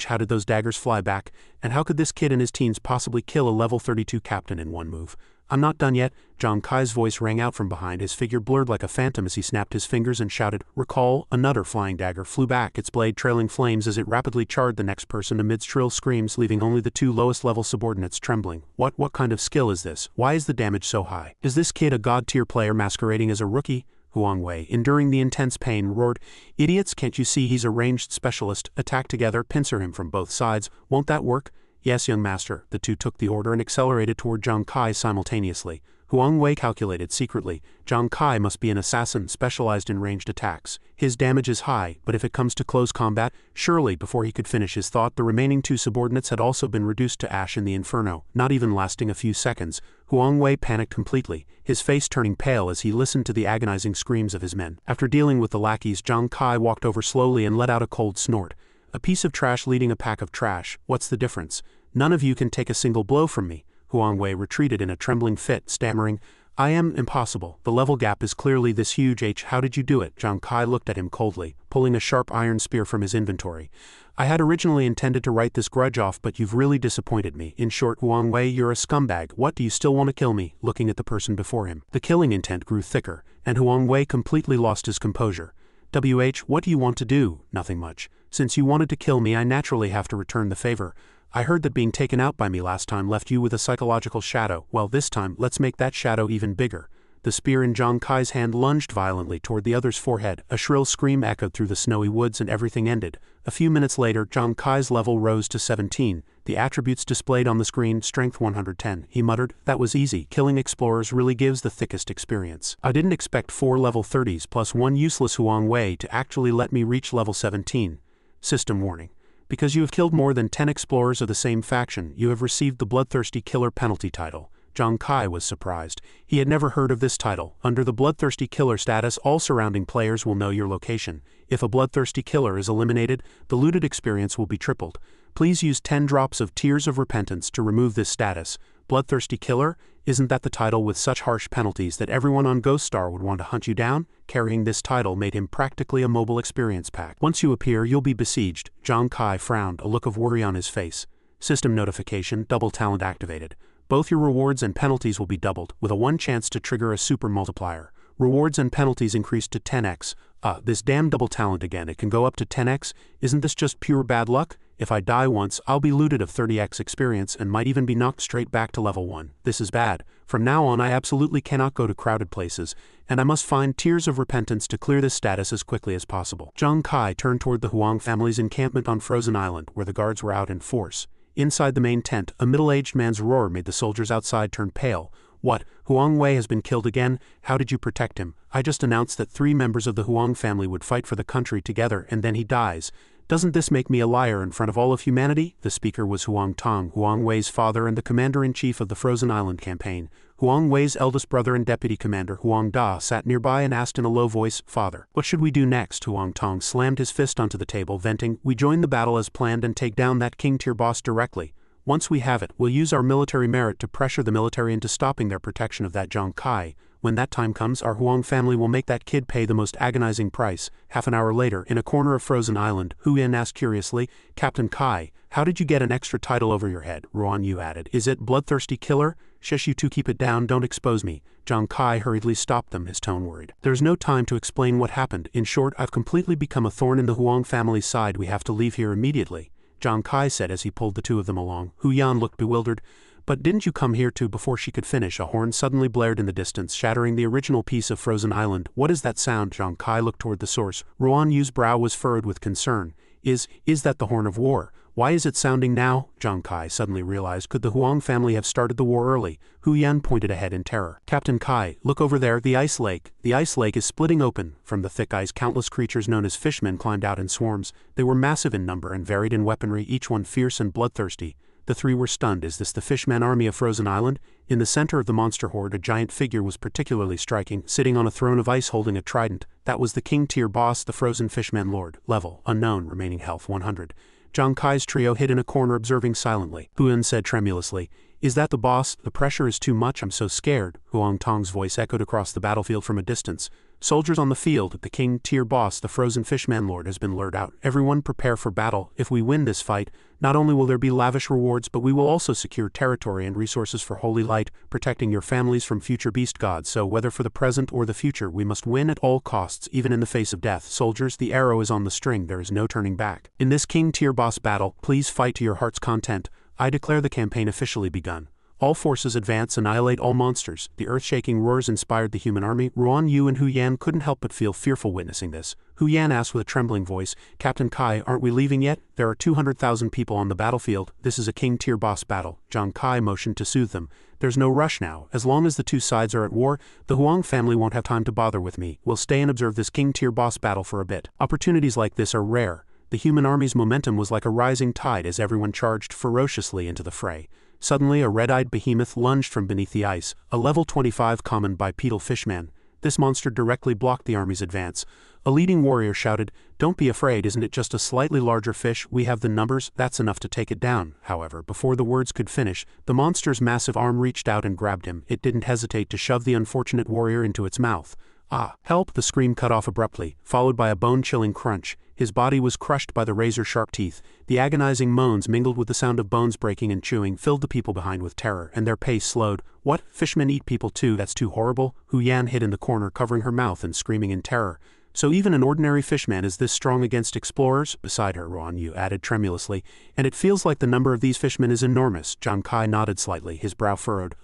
How did those daggers fly back? And how could this kid in his teens possibly kill a level 32 captain in one move? I'm not done yet. Zhang Kai's voice rang out from behind, his figure blurred like a phantom as he snapped his fingers and shouted, "Recall!" Another flying dagger flew back, its blade trailing flames as it rapidly charred the next person amidst shrill screams, leaving only the 2 lowest-level subordinates trembling. What kind of skill is this? Why is the damage so high? Is this kid a god-tier player masquerading as a rookie? Huang Wei, enduring the intense pain, roared, "Idiots, can't you see he's a ranged specialist? Attack together, pincer him from both sides. Won't that work?" "Yes, young master." The 2 took the order and accelerated toward Zhang Kai simultaneously. Huang Wei calculated secretly, Zhang Kai must be an assassin specialized in ranged attacks. His damage is high, but if it comes to close combat, surely before he could finish his thought, the remaining 2 subordinates had also been reduced to ash in the inferno, not even lasting a few seconds. Huang Wei panicked completely, his face turning pale as he listened to the agonizing screams of his men. After dealing with the lackeys, Zhang Kai walked over slowly and let out a cold snort. "A piece of trash leading a pack of trash, what's the difference? None of you can take a single blow from me." Huang Wei retreated in a trembling fit, stammering, "I am impossible. The level gap is clearly this huge. How did you do it?" Zhang Kai looked at him coldly, pulling a sharp iron spear from his inventory. "I had originally intended to write this grudge off, but you've really disappointed me. In short, Huang Wei, you're a scumbag. What, do you still want to kill me?" Looking at the person before him, the killing intent grew thicker, and Huang Wei completely lost his composure. What do you want to do?" "Nothing much. Since you wanted to kill me, I naturally have to return the favor. I heard that being taken out by me last time left you with a psychological shadow. Well, this time, let's make that shadow even bigger." The spear in Zhang Kai's hand lunged violently toward the other's forehead. A shrill scream echoed through the snowy woods and everything ended. A few minutes later, Zhang Kai's level rose to 17. The attributes displayed on the screen, strength 110. He muttered, "That was easy. Killing explorers really gives the thickest experience. I didn't expect 4 level 30s plus 1 useless Huang Wei to actually let me reach level 17. System warning. Because you have killed more than 10 explorers of the same faction, you have received the Bloodthirsty Killer penalty title." Zhang Kai was surprised. He had never heard of this title. Under the Bloodthirsty Killer status, all surrounding players will know your location. If a Bloodthirsty Killer is eliminated, the looted experience will be tripled. Please use 10 drops of Tears of Repentance to remove this status. Bloodthirsty Killer? Isn't that the title with such harsh penalties that everyone on Ghost Star would want to hunt you down? Carrying this title made him practically a mobile experience pack. Once you appear, you'll be besieged. Zhang Kai frowned, a look of worry on his face. System notification, double talent activated. Both your rewards and penalties will be doubled, with a 1 chance to trigger a super multiplier. Rewards and penalties increased to 10x. This damn double talent again, it can go up to 10x? Isn't this just pure bad luck? If I die once, I'll be looted of 30x experience and might even be knocked straight back to level 1. This is bad. From now on I absolutely cannot go to crowded places, and I must find Tears of Repentance to clear this status as quickly as possible. Zhang Kai turned toward the Huang family's encampment on Frozen Island, where the guards were out in force. Inside the main tent, a middle-aged man's roar made the soldiers outside turn pale. "What? Huang Wei has been killed again? How did you protect him? I just announced that 3 members of the Huang family would fight for the country together, and then he dies. Doesn't this make me a liar in front of all of humanity?" The speaker was Huang Tong, Huang Wei's father and the commander-in-chief of the Frozen Island campaign. Huang Wei's eldest brother and deputy commander, Huang Da, sat nearby and asked in a low voice, "Father, what should we do next?" Huang Tong slammed his fist onto the table, venting, "We join the battle as planned and take down that king-tier boss directly. Once we have it, we'll use our military merit to pressure the military into stopping their protection of that Zhang Kai. When that time comes, our Huang family will make that kid pay the most agonizing price." Half an hour later, in a corner of Frozen Island, Hu Yan asked curiously, "Captain Kai, how did you get an extra title over your head?" Ruan Yu added, "Is it Bloodthirsty Killer?" "Shush, you two, keep it down, don't expose me." Zhang Kai hurriedly stopped them, his tone worried. "There's no time to explain what happened. In short, I've completely become a thorn in the Huang family's side. We have to leave here immediately," Zhang Kai said as he pulled the 2 of them along. Hu Yan looked bewildered. "But didn't you come here too?" Before she could finish, a horn suddenly blared in the distance, shattering the original piece of Frozen Island. "What is that sound?" Zhang Kai looked toward the source. Ruan Yu's brow was furrowed with concern. Is that the horn of war? Why is it sounding now?" Zhang Kai suddenly realized, could the Huang family have started the war early? Hu Yan pointed ahead in terror. "Captain Kai, look over there, the ice lake. The ice lake is splitting open." From the thick ice, countless creatures known as fishmen climbed out in swarms. They were massive in number and varied in weaponry, each one fierce and bloodthirsty. The three were stunned. Is this the Fishman army of Frozen Island? In the center of the monster horde, a giant figure was particularly striking, sitting on a throne of ice holding a trident. That was the king-tier boss, the Frozen Fishman Lord. Level, unknown, remaining health 100. Zhang Kai's trio hid in a corner observing silently. Huan said tremulously, "Is that the boss? The pressure is too much, I'm so scared." Huang Tong's voice echoed across the battlefield from a distance. "Soldiers on the field, the king-tier boss, the Frozen Fishman Lord, has been lured out. Everyone prepare for battle. If we win this fight, not only will there be lavish rewards, but we will also secure territory and resources for Holy Light, protecting your families from future beast gods. So whether for the present or the future, we must win at all costs, even in the face of death. Soldiers, the arrow is on the string. There is no turning back. In this king-tier boss battle, please fight to your heart's content. I declare the campaign officially begun. All forces advance, annihilate all monsters." The earth-shaking roars inspired the human army. Ruan Yu and Hu Yan couldn't help but feel fearful witnessing this. Hu Yan asked with a trembling voice, "Captain Kai, aren't we leaving yet? There are 200,000 people on the battlefield. This is a king-tier boss battle." Zhang Kai motioned to soothe them. "There's no rush now. As long as the two sides are at war, the Huang family won't have time to bother with me. We'll stay and observe this king-tier boss battle for a bit." Opportunities like this are rare. The human army's momentum was like a rising tide as everyone charged ferociously into the fray. Suddenly, a red-eyed behemoth lunged from beneath the ice, a level 25 common bipedal fishman. This monster directly blocked the army's advance. A leading warrior shouted, "Don't be afraid, isn't it just a slightly larger fish? We have the numbers, that's enough to take it down." However, before the words could finish, the monster's massive arm reached out and grabbed him. It didn't hesitate to shove the unfortunate warrior into its mouth. "Ah, help!" The scream cut off abruptly, followed by a bone-chilling crunch. His body was crushed by the razor-sharp teeth. The agonizing moans mingled with the sound of bones breaking and chewing filled the people behind with terror, and their pace slowed. "What? Fishmen eat people too? That's too horrible." Hu Yan hid in the corner, covering her mouth and screaming in terror. "So even an ordinary fishman is this strong against explorers?" Beside her, Ruan Yu added tremulously, "And it feels like the number of these fishmen is enormous." Zhang Kai nodded slightly, his brow furrowed.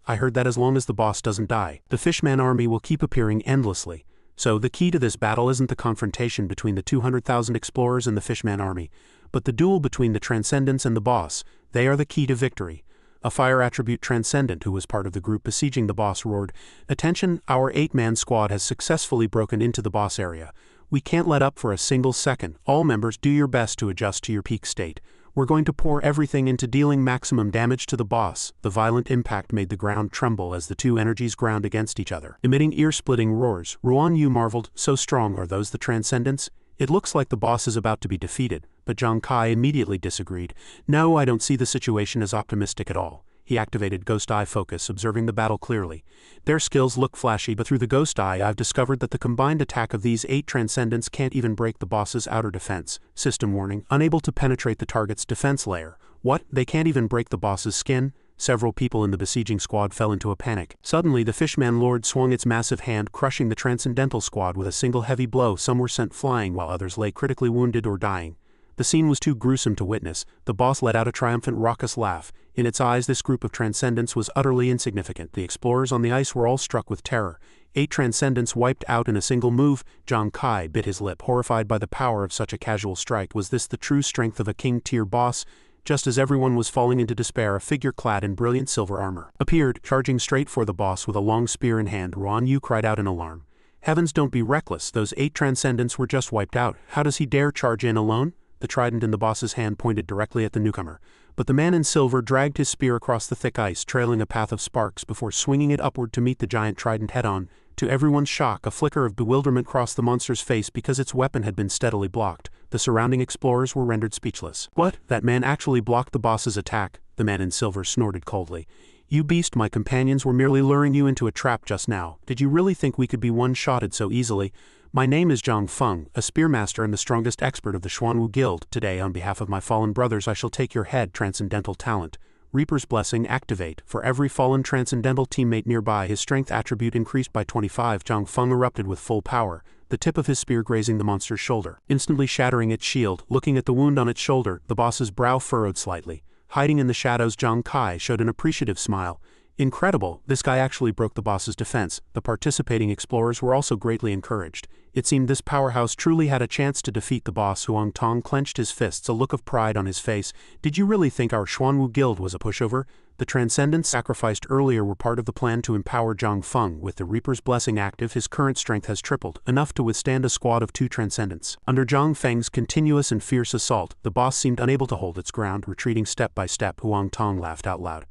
I heard that as long as the boss doesn't die, the fishman army will keep appearing endlessly. So the key to this battle isn't the confrontation between the 200,000 explorers and the Fishman army, but the duel between the Transcendents and the boss. They are the key to victory. A fire attribute Transcendent, who was part of the group besieging the boss, roared, "Attention, our 8-man squad has successfully broken into the boss area. We can't let up for a single second. All members, do your best to adjust to your peak state. We're going to pour everything into dealing maximum damage to the boss." The violent impact made the ground tremble as the two energies ground against each other, emitting ear-splitting roars. Ruan Yu marveled, "So strong are those the Transcendents? It looks like the boss is about to be defeated." But Zhang Kai immediately disagreed. "No, I don't see the situation as optimistic at all." He activated Ghost Eye Focus, observing the battle clearly. "Their skills look flashy, but through the Ghost Eye I've discovered that the combined attack of these 8 Transcendents can't even break the boss's outer defense. System warning, unable to penetrate the target's defense layer." "What? They can't even break the boss's skin?" Several people in the besieging squad fell into a panic. Suddenly, the Fishman Lord swung its massive hand, crushing the Transcendental squad with a single heavy blow. Some were sent flying while others lay critically wounded or dying. The scene was too gruesome to witness. The boss let out a triumphant raucous laugh. In its eyes, this group of Transcendents was utterly insignificant. The explorers on the ice were all struck with terror. 8 Transcendents wiped out in a single move. Zhang Kai bit his lip, horrified by the power of such a casual strike. Was this the true strength of a king-tier boss? Just as everyone was falling into despair, a figure clad in brilliant silver armor appeared, charging straight for the boss with a long spear in hand. Ruan Yu cried out in alarm. "Heavens, don't be reckless. Those 8 Transcendents were just wiped out. How does he dare charge in alone?" The trident in the boss's hand pointed directly at the newcomer. But the man in silver dragged his spear across the thick ice, trailing a path of sparks before swinging it upward to meet the giant trident head-on. To everyone's shock, a flicker of bewilderment crossed the monster's face because its weapon had been steadily blocked. The surrounding explorers were rendered speechless. "What? That man actually blocked the boss's attack?" The man in silver snorted coldly. "You beast, my companions were merely luring you into a trap just now. Did you really think we could be one-shotted so easily? My name is Zhang Feng, a spearmaster and the strongest expert of the Xuanwu Guild. Today, on behalf of my fallen brothers, I shall take your head. Transcendental talent. Reaper's Blessing, activate. For every fallen Transcendental teammate nearby, his strength attribute increased by 25. Zhang Feng erupted with full power, the tip of his spear grazing the monster's shoulder, instantly shattering its shield. Looking at the wound on its shoulder, the boss's brow furrowed slightly. Hiding in the shadows, Zhang Kai showed an appreciative smile. "Incredible, this guy actually broke the boss's defense." The participating explorers were also greatly encouraged. It seemed this powerhouse truly had a chance to defeat the boss. Huang Tong clenched his fists, a look of pride on his face. "Did you really think our Xuanwu Guild was a pushover?" The transcendents sacrificed earlier were part of the plan to empower Zhang Feng. With the Reaper's blessing active, his current strength has tripled, enough to withstand a squad of 2 transcendents. Under Zhang Feng's continuous and fierce assault, the boss seemed unable to hold its ground, retreating step by step. Huang Tong laughed out loud.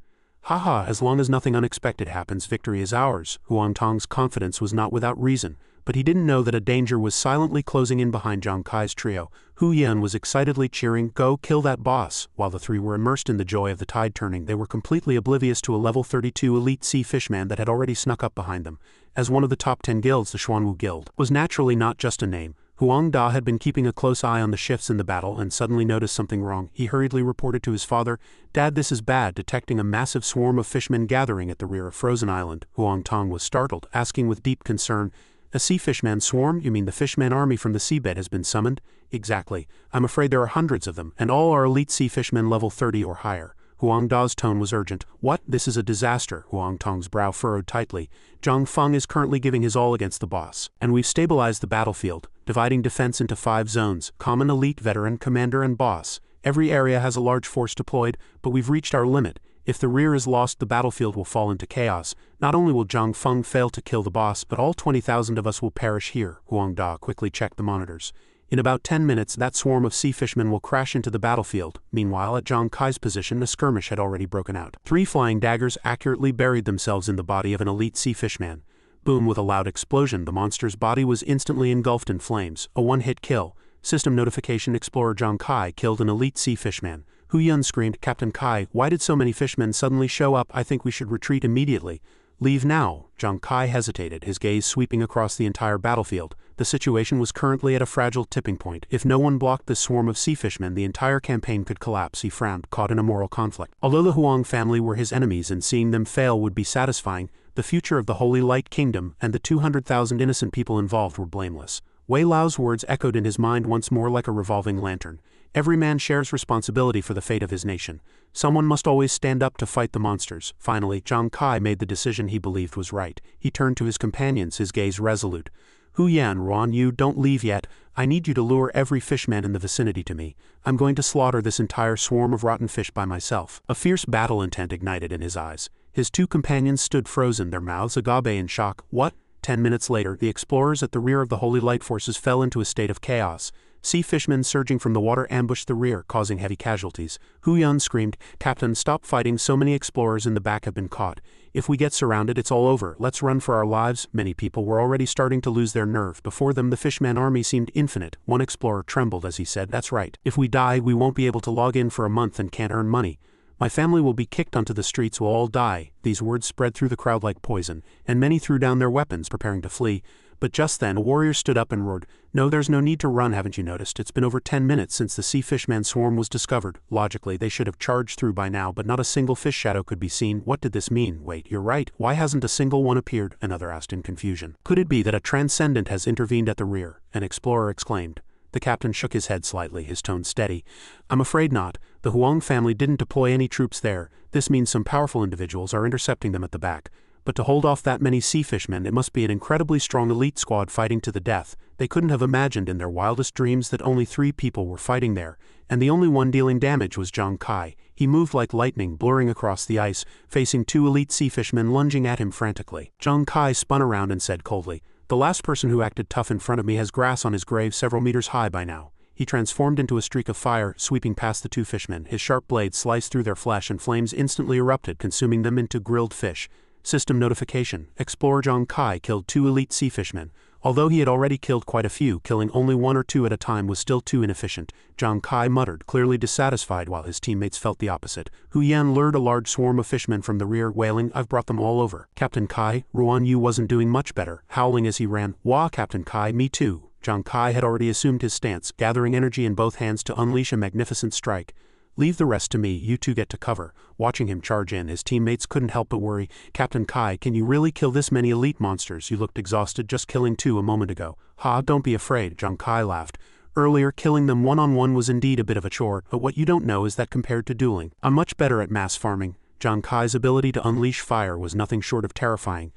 Haha, as long as nothing unexpected happens, victory is ours. Huang Tong's confidence was not without reason, but he didn't know that a danger was silently closing in behind Zhang Kai's trio. Hu Yan was excitedly cheering, "Go kill that boss!" While the 3 were immersed in the joy of the tide turning, they were completely oblivious to a level 32 elite sea fishman that had already snuck up behind them. As one of the top 10 guilds, the Xuanwu Guild was naturally not just a name. Huang Da had been keeping a close eye on the shifts in the battle and suddenly noticed something wrong. He hurriedly reported to his father, "Dad, this is bad," detecting a massive swarm of fishmen gathering at the rear of Frozen Island. Huang Tong was startled, asking with deep concern, "A sea fishman swarm? You mean the fishman army from the seabed has been summoned?" "Exactly. I'm afraid there are hundreds of them, and all are elite sea fishmen level 30 or higher." Huang Da's tone was urgent. "What? This is a disaster." Huang Tong's brow furrowed tightly. "Zhang Feng is currently giving his all against the boss, and we've stabilized the battlefield, dividing defense into 5 zones: common, elite, veteran, commander, and boss. Every area has a large force deployed, but we've reached our limit. If the rear is lost, the battlefield will fall into chaos. Not only will Zhang Feng fail to kill the boss, but all 20,000 of us will perish here." Huang Da quickly checked the monitors. "In about 10 minutes, that swarm of sea fishmen will crash into the battlefield." Meanwhile, at Zhang Kai's position, a skirmish had already broken out. 3 flying daggers accurately buried themselves in the body of an elite sea fishman. Boom! With a loud explosion, the monster's body was instantly engulfed in flames. A one-hit kill. System notification: Explorer Zhang Kai killed an elite sea fishman. Hu Yun screamed, "Captain Kai, why did so many fishmen suddenly show up? I think we should retreat immediately." "Leave now." Zhang Kai hesitated, his gaze sweeping across the entire battlefield. The situation was currently at a fragile tipping point. If no one blocked this swarm of sea fishmen, the entire campaign could collapse. He frowned, caught in a moral conflict. Although the Huang family were his enemies and seeing them fail would be satisfying, the future of the Holy Light Kingdom and the 200,000 innocent people involved were blameless. Wei Lao's words echoed in his mind once more like a revolving lantern. Every man shares responsibility for the fate of his nation. Someone must always stand up to fight the monsters. Finally, Zhang Kai made the decision he believed was right. He turned to his companions, his gaze resolute. "Hu Yan, Ruan Yu, don't leave yet. I need you to lure every fishman in the vicinity to me. I'm going to slaughter this entire swarm of rotten fish by myself." A fierce battle intent ignited in his eyes. His 2 companions stood frozen, their mouths agape in shock. "What?" 10 minutes later, the explorers at the rear of the Holy Light forces fell into a state of chaos. Sea fishmen surging from the water ambushed the rear, causing heavy casualties. Hu Yun screamed, "Captain, stop fighting, so many explorers in the back have been caught. If we get surrounded, it's all over. Let's run for our lives." Many people were already starting to lose their nerve. Before them, the fishman army seemed infinite. One explorer trembled as he said, "That's right. If we die, we won't be able to log in for a month and can't earn money. My family will be kicked onto the streets, we'll all die." These words spread through the crowd like poison, and many threw down their weapons, preparing to flee. But just then, a warrior stood up and roared, "No, there's no need to run, haven't you noticed? It's been over 10 minutes since the sea fishman swarm was discovered. Logically, they should have charged through by now, but not a single fish shadow could be seen. What did this mean? Wait, you're right. Why hasn't a single one appeared?" Another asked in confusion. "Could it be that a transcendent has intervened at the rear?" an explorer exclaimed. The captain shook his head slightly, his tone steady. "I'm afraid not. The Huang family didn't deploy any troops there. This means some powerful individuals are intercepting them at the back. But to hold off that many sea fishmen, it must be an incredibly strong elite squad fighting to the death. They couldn't have imagined in their wildest dreams that only 3 people were fighting there, and the only one dealing damage was Zhang Kai. He moved like lightning, blurring across the ice, facing 2 elite sea fishmen lunging at him frantically. Zhang Kai spun around and said coldly, "The last person who acted tough in front of me has grass on his grave several meters high by now." He transformed into a streak of fire, sweeping past the 2 fishmen. His sharp blade sliced through their flesh and flames instantly erupted, consuming them into grilled fish. System notification: Explorer Zhang Kai killed 2 elite sea fishmen. Although he had already killed quite a few, killing only 1 or 2 at a time was still too inefficient. Zhang Kai muttered, clearly dissatisfied, while his teammates felt the opposite. Hu Yan lured a large swarm of fishmen from the rear, wailing, "I've brought them all over." Captain Kai, Ruan Yu wasn't doing much better, howling as he ran. "Wah, Captain Kai, me too." Zhang Kai had already assumed his stance, gathering energy in both hands to unleash a magnificent strike. "Leave the rest to me, you 2 get to cover." Watching him charge in, his teammates couldn't help but worry. "Captain Kai, can you really kill this many elite monsters? You looked exhausted just killing 2 a moment ago." "Ha, don't be afraid," Zhang Kai laughed. "Earlier, killing them one-on-one was indeed a bit of a chore, but what you don't know is that compared to dueling, I'm much better at mass farming." Zhang Kai's ability to unleash fire was nothing short of terrifying.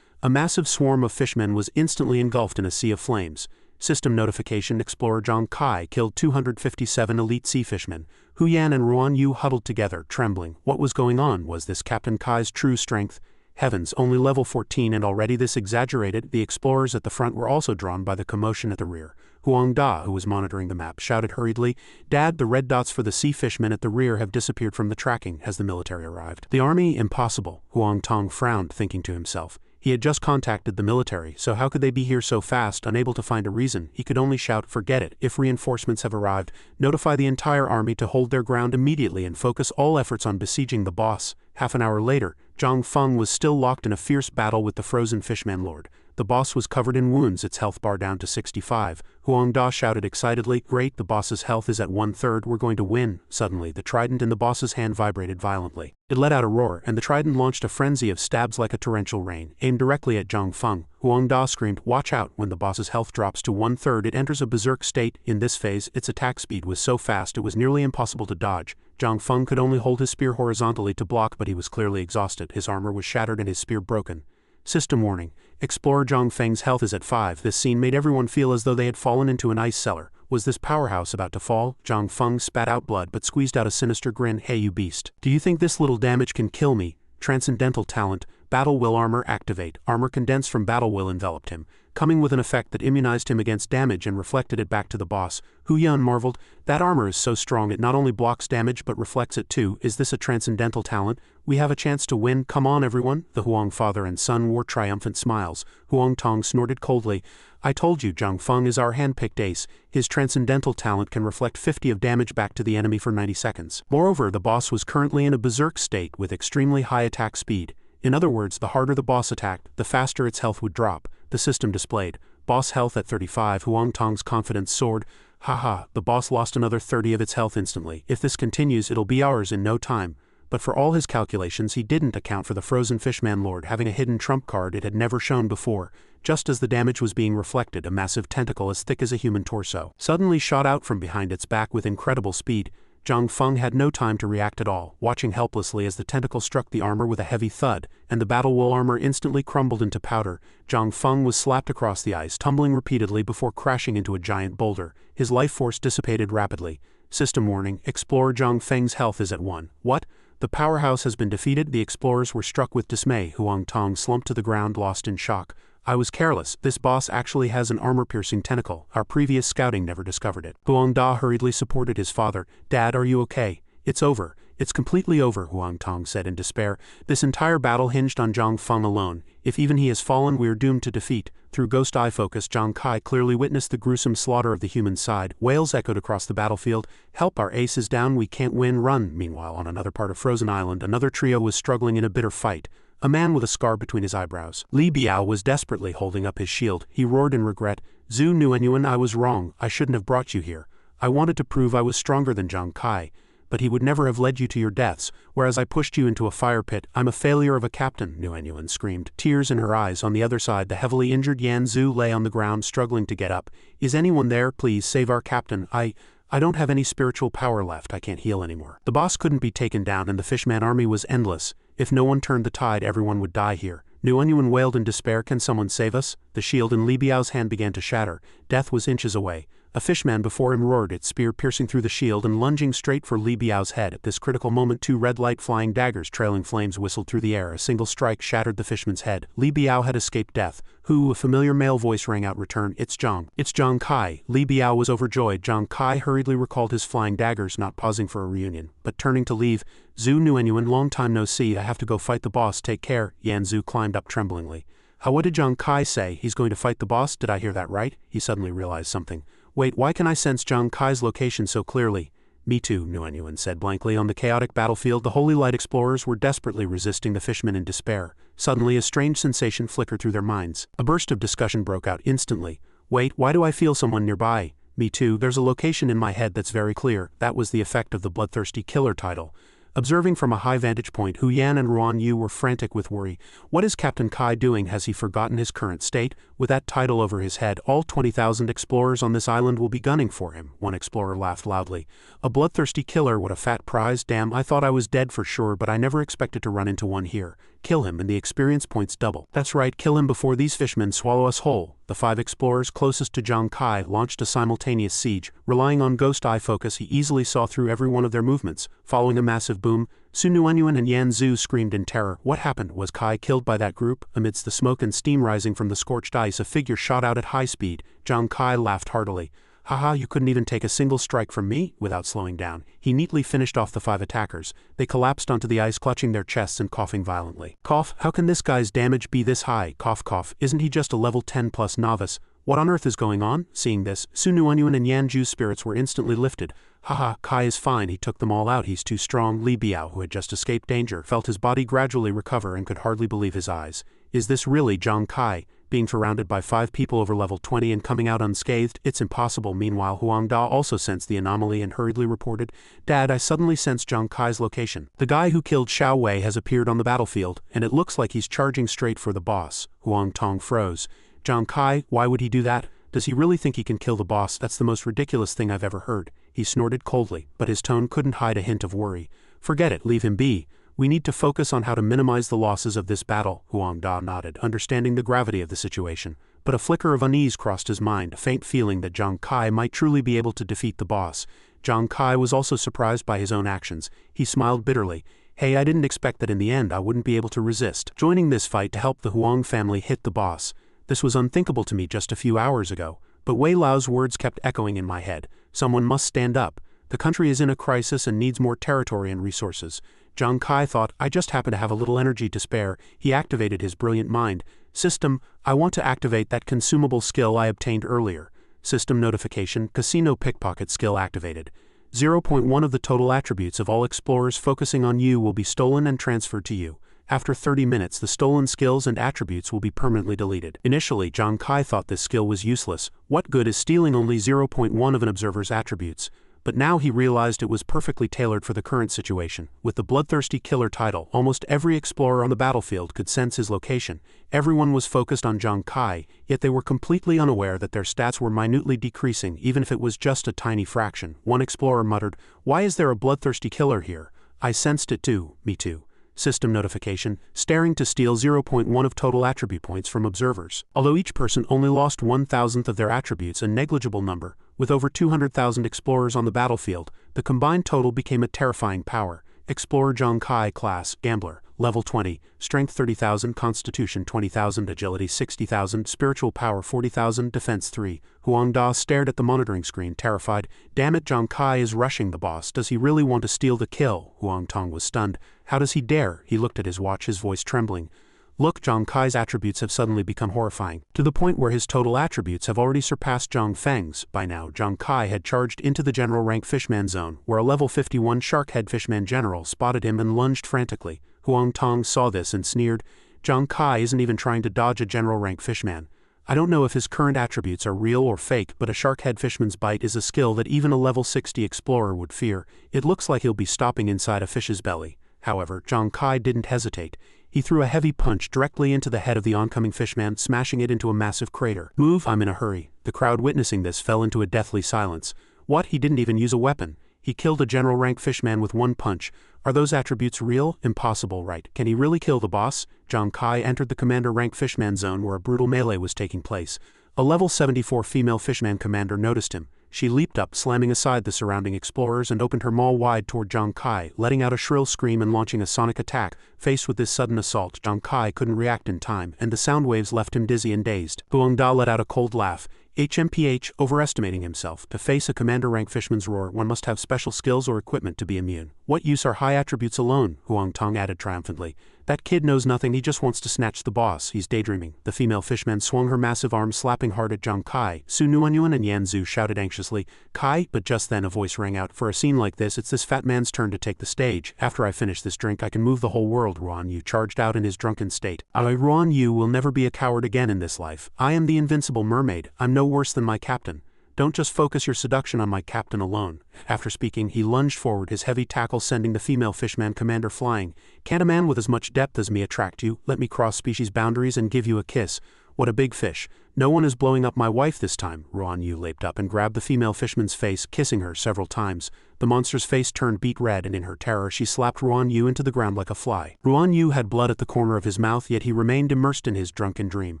A massive swarm of fishmen was instantly engulfed in a sea of flames. System notification: Explorer Zhang Kai killed 257 elite sea fishmen. Hu Yan and Ruan Yu huddled together, trembling. What was going on? Was this Captain Kai's true strength? Heavens, only level 14 and already this exaggerated. The explorers at the front were also drawn by the commotion at the rear. Huang Da, who was monitoring the map, shouted hurriedly, "Dad, the red dots for the sea fishmen at the rear have disappeared from the tracking. Has the military arrived?" The army? Impossible. Huang Tong frowned, thinking to himself. He had just contacted the military, so how could they be here so fast? Unable to find a reason, he could only shout, "Forget it. If reinforcements have arrived, notify the entire army to hold their ground immediately and focus all efforts on besieging the boss." Half an hour later, Zhang Feng was still locked in a fierce battle with the frozen fishman lord. The boss was covered in wounds, its health bar down to 65. Huang Da shouted excitedly, "Great, the boss's health is at 1/3, we're going to win." Suddenly, the trident in the boss's hand vibrated violently. It let out a roar, and the trident launched a frenzy of stabs like a torrential rain, aimed directly at Zhang Feng. Huang Da screamed, "Watch out!" When the boss's health drops to 1/3, it enters a berserk state. In this phase, its attack speed was so fast it was nearly impossible to dodge. Zhang Feng could only hold his spear horizontally to block, but he was clearly exhausted. His armor was shattered and his spear broken. System warning: Explorer Zhang Feng's health is at 5. This scene made everyone feel as though they had fallen into an ice cellar. Was this powerhouse about to fall? Zhang Feng spat out blood but squeezed out a sinister grin. "Hey you beast. Do you think this little damage can kill me?" Transcendental talent, Battle Will Armor activate. Armor condensed from Battle Will enveloped him, coming with an effect that immunized him against damage and reflected it back to the boss. Hu Yan marveled, "That armor is so strong it not only blocks damage but reflects it too. Is this a transcendental talent? We have a chance to win. Come on everyone." The Huang father and son wore triumphant smiles. Huang Tong snorted coldly, "I told you Zhang Feng is our hand-picked ace. His transcendental talent can reflect 50 of damage back to the enemy for 90 seconds. Moreover, the boss was currently in a berserk state with extremely high attack speed. In other words, the harder the boss attacked, the faster its health would drop." The system displayed. Boss health at 35. Huang Tong's confidence soared. "Haha, the boss lost another 30 of its health instantly. If this continues, it'll be ours in no time." But for all his calculations, he didn't account for the frozen fishman lord having a hidden trump card it had never shown before. Just as the damage was being reflected, a massive tentacle as thick as a human torso suddenly shot out from behind its back with incredible speed. Zhang Feng had no time to react at all, watching helplessly as the tentacle struck the armor with a heavy thud, and the battle wool armor instantly crumbled into powder. Zhang Feng was slapped across the ice, tumbling repeatedly before crashing into a giant boulder. His life force dissipated rapidly. System warning: Explorer Zhang Feng's health is at 1. What? The powerhouse has been defeated. The explorers were struck with dismay. Huang Tong slumped to the ground, lost in shock. "I was careless. This boss actually has an armor-piercing tentacle. Our previous scouting never discovered it." Huang Da hurriedly supported his father. "Dad, are you okay?" "It's over. It's completely over," Huang Tong said in despair. "This entire battle hinged on Zhang Feng alone. If even he has fallen, we are doomed to defeat." Through ghost eye focus, Zhang Kai clearly witnessed the gruesome slaughter of the human side. Wails echoed across the battlefield. "Help, our ace is down, we can't win, run." Meanwhile, on another part of Frozen Island, another trio was struggling in a bitter fight. A man with a scar between his eyebrows. Li Biao was desperately holding up his shield. He roared in regret, "Zhu Nuanyuan, I was wrong. I shouldn't have brought you here. I wanted to prove I was stronger than Zhang Kai, but he would never have led you to your deaths, whereas I pushed you into a fire pit. I'm a failure of a captain," Nuanyuan screamed, tears in her eyes. On the other side, the heavily injured Yan Zhu lay on the ground, struggling to get up. "Is anyone there? Please save our captain. I don't have any spiritual power left. I can't heal anymore." The boss couldn't be taken down and the fishman army was endless. If no one turned the tide, everyone would die here. Nuanyuan wailed in despair, "Can someone save us?" The shield in Li Biao's hand began to shatter. Death was inches away. A fishman before him roared, its spear piercing through the shield and lunging straight for Li Biao's head. At this critical moment, 2 red light flying daggers trailing flames whistled through the air. A single strike shattered the fishman's head. Li Biao had escaped death. "Who?" A familiar male voice rang out, "Return. It's Zhang. It's Zhang Kai." Li Biao was overjoyed. Zhang Kai hurriedly recalled his flying daggers, not pausing for a reunion, but turning to leave. "Zhu Nuanyuan, long time no see. I have to go fight the boss. Take care." Yan Zhu climbed up tremblingly. What did Zhang Kai say? He's going to fight the boss? Did I hear that right? He suddenly realized something. Wait, why can I sense Zhang Kai's location so clearly? "Me too," Nuanyuan said blankly. On the chaotic battlefield, the Holy Light explorers were desperately resisting the fishmen in despair. Suddenly, a strange sensation flickered through their minds. A burst of discussion broke out instantly. "Wait, why do I feel someone nearby?" "Me too. There's a location in my head that's very clear." That was the effect of the bloodthirsty killer title. Observing from a high vantage point, Hu Yan and Ruan Yu were frantic with worry. What is Captain Kai doing? Has he forgotten his current state? With that title over his head, all 20,000 explorers on this island will be gunning for him. One explorer laughed loudly. "A bloodthirsty killer, what a fat prize. Damn, I thought I was dead for sure, but I never expected to run into one here. Kill him and the experience points double." "That's right, kill him before these fishmen swallow us whole." The 5 explorers closest to Zhang Kai launched a simultaneous siege. Relying on ghost eye focus, he easily saw through every one of their movements. Following a massive boom, Xuanwu and Yan Zhu screamed in terror. What happened? Was Kai killed by that group? Amidst the smoke and steam rising from the scorched ice, a figure shot out at high speed. Zhang Kai laughed heartily. Haha, you couldn't even take a single strike from me? Without slowing down, he neatly finished off the 5 attackers. They collapsed onto the ice, clutching their chests and coughing violently. Cough, how can this guy's damage be this high? Cough cough, isn't he just a level 10 plus novice? What on earth is going on? Seeing this, Xuanwu and Yan Zhu's spirits were instantly lifted. Haha, Kai is fine, he took them all out, he's too strong. Li Biao, who had just escaped danger, felt his body gradually recover and could hardly believe his eyes. Is this really Zhang Kai? Being surrounded by 5 people over level 20 and coming out unscathed, it's impossible. Meanwhile, Huang Da also sensed the anomaly and hurriedly reported, Dad, I suddenly sensed Zhang Kai's location. The guy who killed Xiao Wei has appeared on the battlefield, and it looks like he's charging straight for the boss. Huang Tong froze. Zhang Kai, why would he do that? Does he really think he can kill the boss? That's the most ridiculous thing I've ever heard. He snorted coldly, but his tone couldn't hide a hint of worry. Forget it, leave him be. We need to focus on how to minimize the losses of this battle. Huang Da nodded, understanding the gravity of the situation. But a flicker of unease crossed his mind, a faint feeling that Zhang Kai might truly be able to defeat the boss. Zhang Kai was also surprised by his own actions. He smiled bitterly. Hey, I didn't expect that in the end I wouldn't be able to resist joining this fight to help the Huang family hit the boss. This was unthinkable to me just a few hours ago. But Wei Lao's words kept echoing in my head. Someone must stand up. The country is in a crisis and needs more territory and resources. Zhang Kai thought, I just happen to have a little energy to spare. He activated his brilliant mind. System, I want to activate that consumable skill I obtained earlier. System notification, casino pickpocket skill activated. 0.1 of the total attributes of all explorers focusing on you will be stolen and transferred to you. After 30 minutes, the stolen skills and attributes will be permanently deleted. Initially, Zhang Kai thought this skill was useless. What good is stealing only 0.1 of an observer's attributes? But now he realized it was perfectly tailored for the current situation. With the bloodthirsty killer title, almost every explorer on the battlefield could sense his location. Everyone was focused on Zhang Kai, yet they were completely unaware that their stats were minutely decreasing, even if it was just a tiny fraction. One explorer muttered, Why is there a bloodthirsty killer here? I sensed it too, me too. System notification, staring to steal 0.1 of total attribute points from observers. Although each person only lost 1,000th of their attributes, a negligible number, with over 200,000 explorers on the battlefield, the combined total became a terrifying power. Explorer Zhang Kai class, Gambler, level 20, Strength 30,000, Constitution 20,000, Agility 60,000, Spiritual Power 40,000, Defense 3. Huang Da stared at the monitoring screen, terrified. Damn it, Zhang Kai is rushing the boss. Does he really want to steal the kill? Huang Tong was stunned. How does he dare? He looked at his watch, his voice trembling. Look, Zhang Kai's attributes have suddenly become horrifying, to the point where his total attributes have already surpassed Zhang Feng's. By now, Zhang Kai had charged into the general rank fishman zone, where a level 51 shark-head fishman general spotted him and lunged frantically. Huang Tong saw this and sneered, Zhang Kai isn't even trying to dodge a general rank fishman. I don't know if his current attributes are real or fake, but a shark-head fishman's bite is a skill that even a level 60 explorer would fear. It looks like he'll be stopping inside a fish's belly. However, Zhang Kai didn't hesitate. He threw a heavy punch directly into the head of the oncoming fishman, smashing it into a massive crater. Move, I'm in a hurry. The crowd witnessing this fell into a deathly silence. What? He didn't even use a weapon. He killed a general rank fishman with one punch. Are those attributes real? Impossible, right? Can he really kill the boss? Zhang Kai entered the commander rank fishman zone where a brutal melee was taking place. A level 74 female fishman commander noticed him. She leaped up, slamming aside the surrounding explorers, and opened her maul wide toward Zhang Kai, letting out a shrill scream and launching a sonic attack. Faced with this sudden assault, Zhang Kai couldn't react in time, and the sound waves left him dizzy and dazed. Huang Da let out a cold laugh. HMPH, overestimating himself. To face a commander rank fishman's roar, one must have special skills or equipment to be immune. What use are high attributes alone? Huang Tong added triumphantly. That kid knows nothing, he just wants to snatch the boss. He's daydreaming. The female fishman swung her massive arms, slapping hard at Zhang Kai. Xuanwu and Yan Zhu shouted anxiously, Kai, but just then a voice rang out. For a scene like this, it's this fat man's turn to take the stage. After I finish this drink, I can move the whole world. Xuanwu charged out in his drunken state. Xuanwu will never be a coward again in this life. I am the invincible mermaid. I'm no worse than my captain. Don't just focus your seduction on my captain alone. After speaking, he lunged forward, his heavy tackle sending the female fishman commander flying. Can't a man with as much depth as me attract you? Let me cross species boundaries and give you a kiss. What a big fish. No one is blowing up my wife this time. Xuanwu leaped up and grabbed the female fishman's face, kissing her several times. The monster's face turned beet red, and in her terror she slapped Xuanwu into the ground like a fly. Xuanwu had blood at the corner of his mouth, yet he remained immersed in his drunken dream.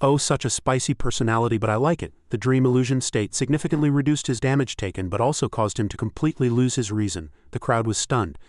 Oh, such a spicy personality, but I like it. The dream illusion state significantly reduced his damage taken but also caused him to completely lose his reason. The crowd was stunned.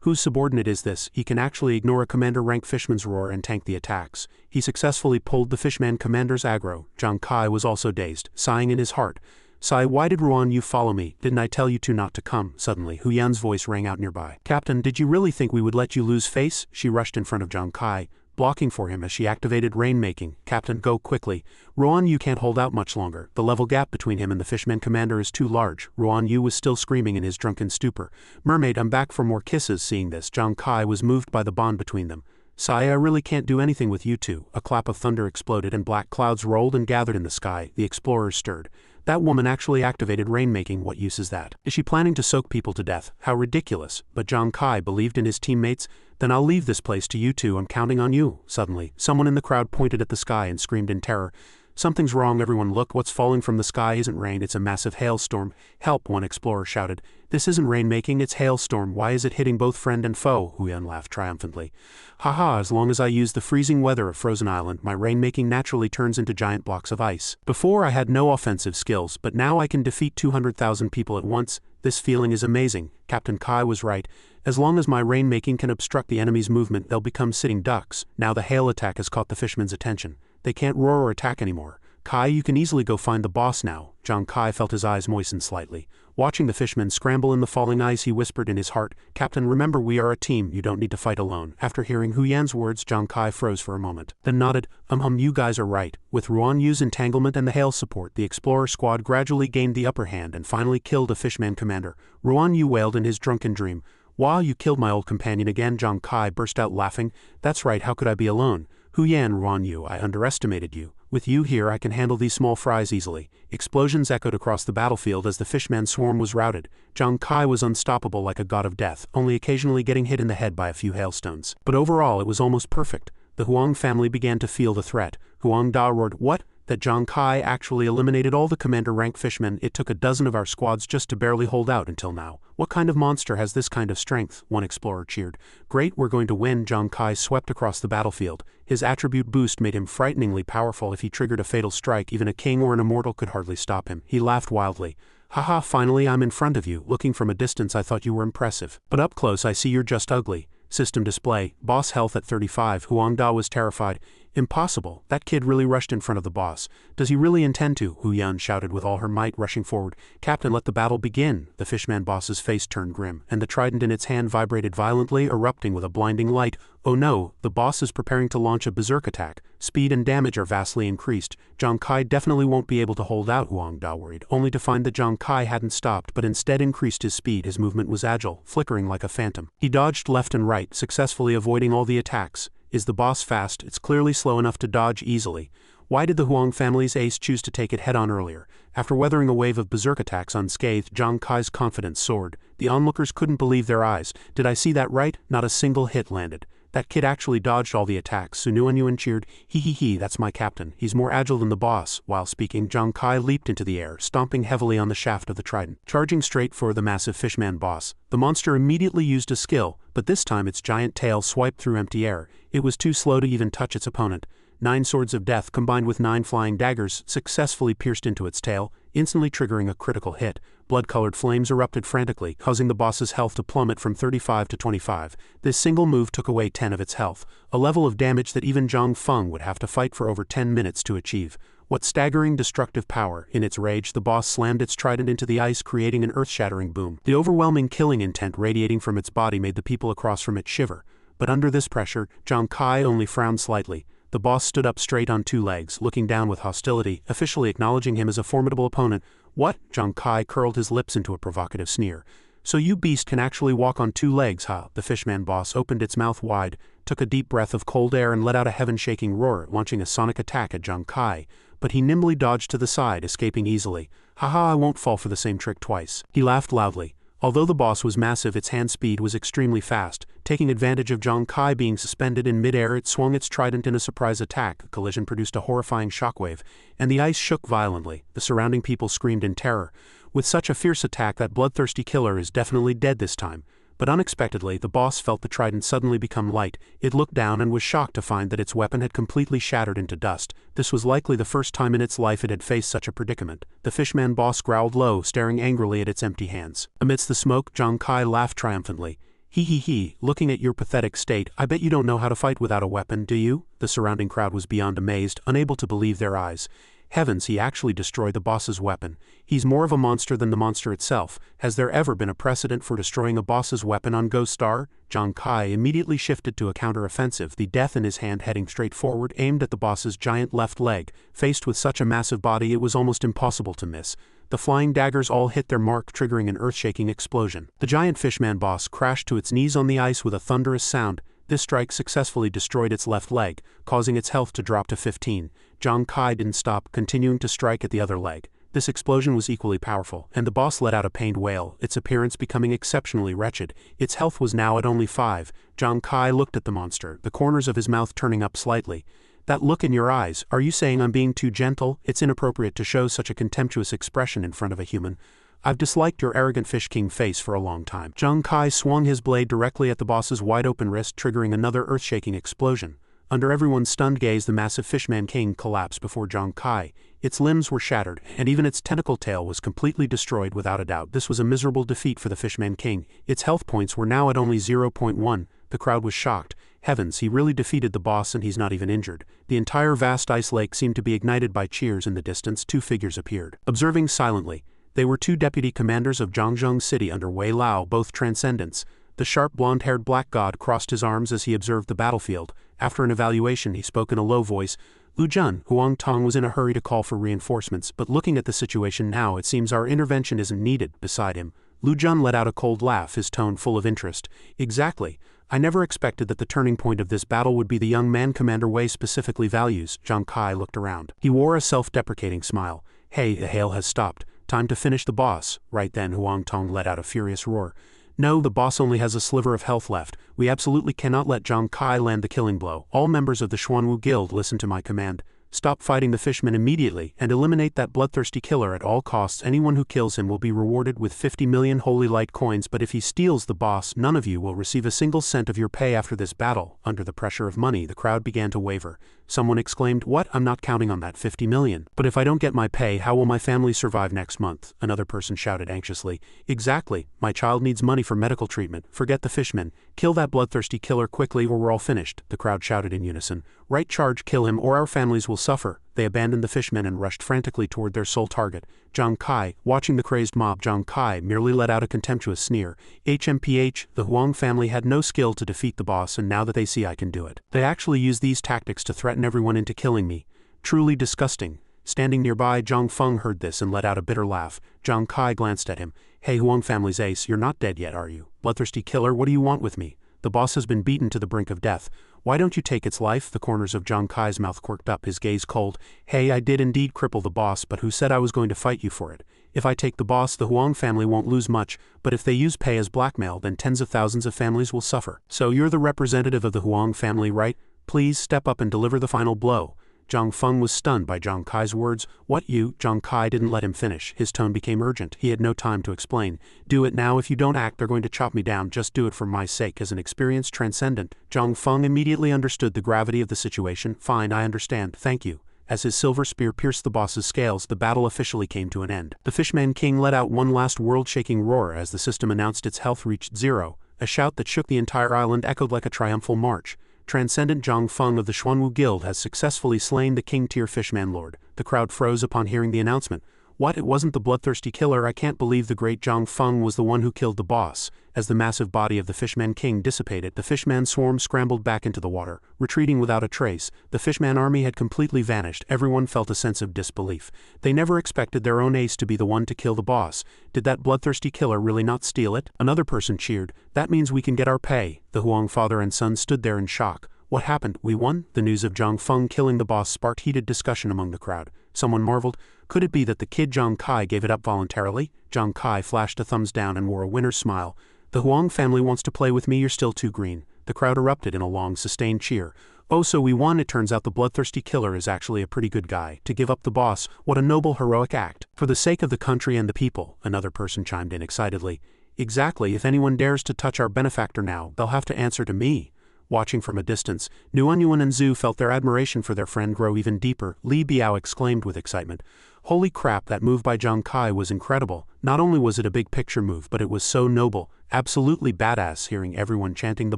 Whose subordinate is this? He can actually ignore a commander rank fishman's roar and tank the attacks. He successfully pulled the fishman commander's aggro. Zhang Kai was also dazed, sighing in his heart. Sigh, why did Ruan Yu follow me? Didn't I tell you two not to come? Suddenly, Hu Yan's voice rang out nearby. Captain, did you really think we would let you lose face? She rushed in front of Zhang Kai, blocking for him as she activated rainmaking. Captain, go quickly. Ruan Yu can't hold out much longer. The level gap between him and the fishman commander is too large. Ruan Yu was still screaming in his drunken stupor. Mermaid, I'm back for more kisses. Seeing this, Zhang Kai was moved by the bond between them. Sigh, I really can't do anything with you two. A clap of thunder exploded and black clouds rolled and gathered in the sky. The explorers stirred. That woman actually activated rainmaking. What use is that? Is she planning to soak people to death? How ridiculous. But Zhang Kai believed in his teammates. Then I'll leave this place to you two. I'm counting on you. Suddenly, someone in the crowd pointed at the sky and screamed in terror. Something's wrong, everyone. Look, what's falling from the sky isn't rain, it's a massive hailstorm. Help, one explorer shouted. This isn't rainmaking, it's hailstorm. Why is it hitting both friend and foe? Hu Yan laughed triumphantly. Haha, as long as I use the freezing weather of Frozen Island, my rainmaking naturally turns into giant blocks of ice. Before I had no offensive skills, but now I can defeat 200,000 people at once. This feeling is amazing. Captain Kai was right. As long as my rainmaking can obstruct the enemy's movement, they'll become sitting ducks. Now the hail attack has caught the fisherman's attention. They can't roar or attack anymore. Kai, you can easily go find the boss now. Zhang Kai felt his eyes moisten slightly. Watching the fisherman scramble in the falling ice, he whispered in his heart, Captain, remember we are a team, you don't need to fight alone. After hearing Hu Yan's words, Zhang Kai froze for a moment, then nodded, you guys are right. With Ruan Yu's entanglement and the hail support, the explorer squad gradually gained the upper hand and finally killed a fishman commander. Ruan Yu wailed in his drunken dream. Wow, you killed my old companion again. Zhang Kai burst out laughing. That's right, how could I be alone? Hu Yan, Ruan Yu, I underestimated you. With you here I can handle these small fries easily. Explosions echoed across the battlefield as the fishman swarm was routed. Zhang Kai was unstoppable like a god of death, only occasionally getting hit in the head by a few hailstones. But overall it was almost perfect. The Huang family began to feel the threat. Huang Da roared, what? That Zhang Kai actually eliminated all the commander rank fishmen. It took a dozen of our squads just to barely hold out until now. What kind of monster has this kind of strength? One explorer cheered. Great, we're going to win. Zhang Kai swept across the battlefield. His attribute boost made him frighteningly powerful. If he triggered a fatal strike, even a king or an immortal could hardly stop him. He laughed wildly. Haha, finally I'm in front of you. Looking from a distance I thought you were impressive. But up close I see you're just ugly. System display. Boss health at 35. Huang Da was terrified. Impossible. That kid really rushed in front of the boss. Does he really intend to? Hu Yan shouted with all her might, rushing forward. Captain, let the battle begin. The fishman boss's face turned grim, and the trident in its hand vibrated violently, erupting with a blinding light. Oh no, the boss is preparing to launch a berserk attack. Speed and damage are vastly increased. Zhang Kai definitely won't be able to hold out, Huang Da worried, only to find that Zhang Kai hadn't stopped but instead increased his speed. His movement was agile, flickering like a phantom. He dodged left and right, successfully avoiding all the attacks. Is the boss fast? It's clearly slow enough to dodge easily. Why did the Huang family's ace choose to take it head-on earlier? After weathering a wave of berserk attacks unscathed, Zhang Kai's confidence soared. The onlookers couldn't believe their eyes. Did I see that right? Not a single hit landed. That kid actually dodged all the attacks. Xuanwu cheered. He, that's my captain. He's more agile than the boss. While speaking, Zhang Kai leaped into the air, stomping heavily on the shaft of the trident, charging straight for the massive fishman boss. The monster immediately used a skill, but this time its giant tail swiped through empty air. It was too slow to even touch its opponent. 9 swords of death combined with 9 flying daggers successfully pierced into its tail, instantly triggering a critical hit. Blood-colored flames erupted frantically, causing the boss's health to plummet from 35 to 25. This single move took away 10 of its health, a level of damage that even Zhang Feng would have to fight for over 10 minutes to achieve. What staggering destructive power! In its rage, the boss slammed its trident into the ice, creating an earth-shattering boom. The overwhelming killing intent radiating from its body made the people across from it shiver. But under this pressure, Zhang Kai only frowned slightly. The boss stood up straight on 2 legs, looking down with hostility, officially acknowledging him as a formidable opponent. What? Zhang Kai curled his lips into a provocative sneer. So you beast can actually walk on 2 legs, huh? The fishman boss opened its mouth wide, took a deep breath of cold air and let out a heaven-shaking roar, launching a sonic attack at Zhang Kai. But he nimbly dodged to the side, escaping easily. Haha, I won't fall for the same trick twice. He laughed loudly. Although the boss was massive, its hand speed was extremely fast. Taking advantage of Zhang Kai being suspended in midair, it swung its trident in a surprise attack. The collision produced a horrifying shockwave, and the ice shook violently. The surrounding people screamed in terror. With such a fierce attack, that bloodthirsty killer is definitely dead this time. But unexpectedly, the boss felt the trident suddenly become light. It looked down and was shocked to find that its weapon had completely shattered into dust. This was likely the first time in its life it had faced such a predicament. The fishman boss growled low, staring angrily at its empty hands. Amidst the smoke, Zhang Kai laughed triumphantly. He, looking at your pathetic state, I bet you don't know how to fight without a weapon, do you? The surrounding crowd was beyond amazed, unable to believe their eyes. Heavens, he actually destroyed the boss's weapon. He's more of a monster than the monster itself. Has there ever been a precedent for destroying a boss's weapon on Ghost Star? Zhang Kai immediately shifted to a counter-offensive, the death in his hand heading straight forward, aimed at the boss's giant left leg. Faced with such a massive body, it was almost impossible to miss. The flying daggers all hit their mark, triggering an earth-shaking explosion. The giant fishman boss crashed to its knees on the ice with a thunderous sound. This strike successfully destroyed its left leg, causing its health to drop to 15. Zhang Kai didn't stop, continuing to strike at the other leg. This explosion was equally powerful, and the boss let out a pained wail, its appearance becoming exceptionally wretched. Its health was now at only 5. Zhang Kai looked at the monster, the corners of his mouth turning up slightly. That look in your eyes, are you saying I'm being too gentle? It's inappropriate to show such a contemptuous expression in front of a human. I've disliked your arrogant Fish King face for a long time. Zhang Kai swung his blade directly at the boss's wide-open wrist, triggering another earth-shaking explosion. Under everyone's stunned gaze, the massive Fishman King collapsed before Zhang Kai. Its limbs were shattered, and even its tentacle tail was completely destroyed without a doubt. This was a miserable defeat for the Fishman King. Its health points were now at only 0.1. The crowd was shocked. Heavens, he really defeated the boss and he's not even injured. The entire vast ice lake seemed to be ignited by cheers. In the distance, 2 figures appeared. Observing silently, they were 2 deputy commanders of Zhangzheng City under Wei Lao, both transcendents. The sharp blonde-haired black god crossed his arms as he observed the battlefield. After an evaluation, he spoke in a low voice. Lu Jun, Huang Tong was in a hurry to call for reinforcements, but looking at the situation now, it seems our intervention isn't needed. Beside him, Lu Jun let out a cold laugh, his tone full of interest. Exactly. I never expected that the turning point of this battle would be the young man Commander Wei specifically values. Zhang Kai looked around. He wore a self-deprecating smile. Hey, the hail has stopped. Time to finish the boss. Right then, Huang Tong let out a furious roar. No, the boss only has a sliver of health left. We absolutely cannot let Zhang Kai land the killing blow. All members of the Xuanwu Guild, listen to my command. Stop fighting the fishman immediately and eliminate that bloodthirsty killer at all costs. Anyone who kills him will be rewarded with 50 million holy light coins, but if he steals the boss, none of you will receive a single cent of your pay after this battle. Under the pressure of money, the crowd began to waver. Someone exclaimed, "What? I'm not counting on that 50 million. But if I don't get my pay, how will my family survive next month?" Another person shouted anxiously. Exactly. My child needs money for medical treatment. Forget the fishman. Kill that bloodthirsty killer quickly or we're all finished. The crowd shouted in unison. Right charge, kill him or our families will suffer. They abandoned the fishmen and rushed frantically toward their sole target. Zhang Kai, watching the crazed mob, Zhang Kai merely let out a contemptuous sneer. HMPH, the Huang family had no skill to defeat the boss, and now that they see I can do it, they actually use these tactics to threaten everyone into killing me. Truly disgusting. Standing nearby, Zhang Feng heard this and let out a bitter laugh. Zhang Kai glanced at him. Hey Huang family's ace, you're not dead yet, are you? Bloodthirsty killer, what do you want with me? The boss has been beaten to the brink of death. Why don't you take its life? The corners of Zhang Kai's mouth quirked up, his gaze cold. Hey, I did indeed cripple the boss, but who said I was going to fight you for it? If I take the boss, the Huang family won't lose much, but if they use pay as blackmail, then tens of thousands of families will suffer. So you're the representative of the Huang family, right? Please step up and deliver the final blow. Zhang Feng was stunned by Zhang Kai's words. What you? Zhang Kai didn't let him finish. His tone became urgent. He had no time to explain. Do it now. If you don't act, they're going to chop me down. Just do it for my sake. As an experienced transcendent, Zhang Feng immediately understood the gravity of the situation. Fine, I understand. Thank you. As his silver spear pierced the boss's scales, the battle officially came to an end. The Fishman King let out one last world-shaking roar as the system announced its health reached 0. A shout that shook the entire island echoed like a triumphal march. Transcendent Zhang Feng of the Xuanwu Guild has successfully slain the King-tier Fishman Lord. The crowd froze upon hearing the announcement. What? It wasn't the bloodthirsty killer? I can't believe the great Zhang Feng was the one who killed the boss. As the massive body of the Fishman King dissipated, the Fishman swarm scrambled back into the water, retreating without a trace. The Fishman army had completely vanished. Everyone felt a sense of disbelief. They never expected their own ace to be the one to kill the boss. Did that bloodthirsty killer really not steal it? Another person cheered. That means we can get our pay. The Huang father and son stood there in shock. What happened? We won? The news of Zhang Feng killing the boss sparked heated discussion among the crowd. Someone marveled. Could it be that the kid Zhang Kai gave it up voluntarily? Zhang Kai flashed a thumbs down and wore a winner's smile. The Huang family wants to play with me. You're still too green. The crowd erupted in a long, sustained cheer. Oh, so we won. It turns out the bloodthirsty killer is actually a pretty good guy. To give up the boss, what a noble, heroic act. For the sake of the country and the people, another person chimed in excitedly. Exactly, if anyone dares to touch our benefactor now, they'll have to answer to me. Watching from a distance, Nuanyuan and Zhu felt their admiration for their friend grow even deeper. Li Biao exclaimed with excitement. Holy crap, that move by Zhang Kai was incredible. Not only was it a big picture move, but it was so noble, absolutely badass. Hearing everyone chanting the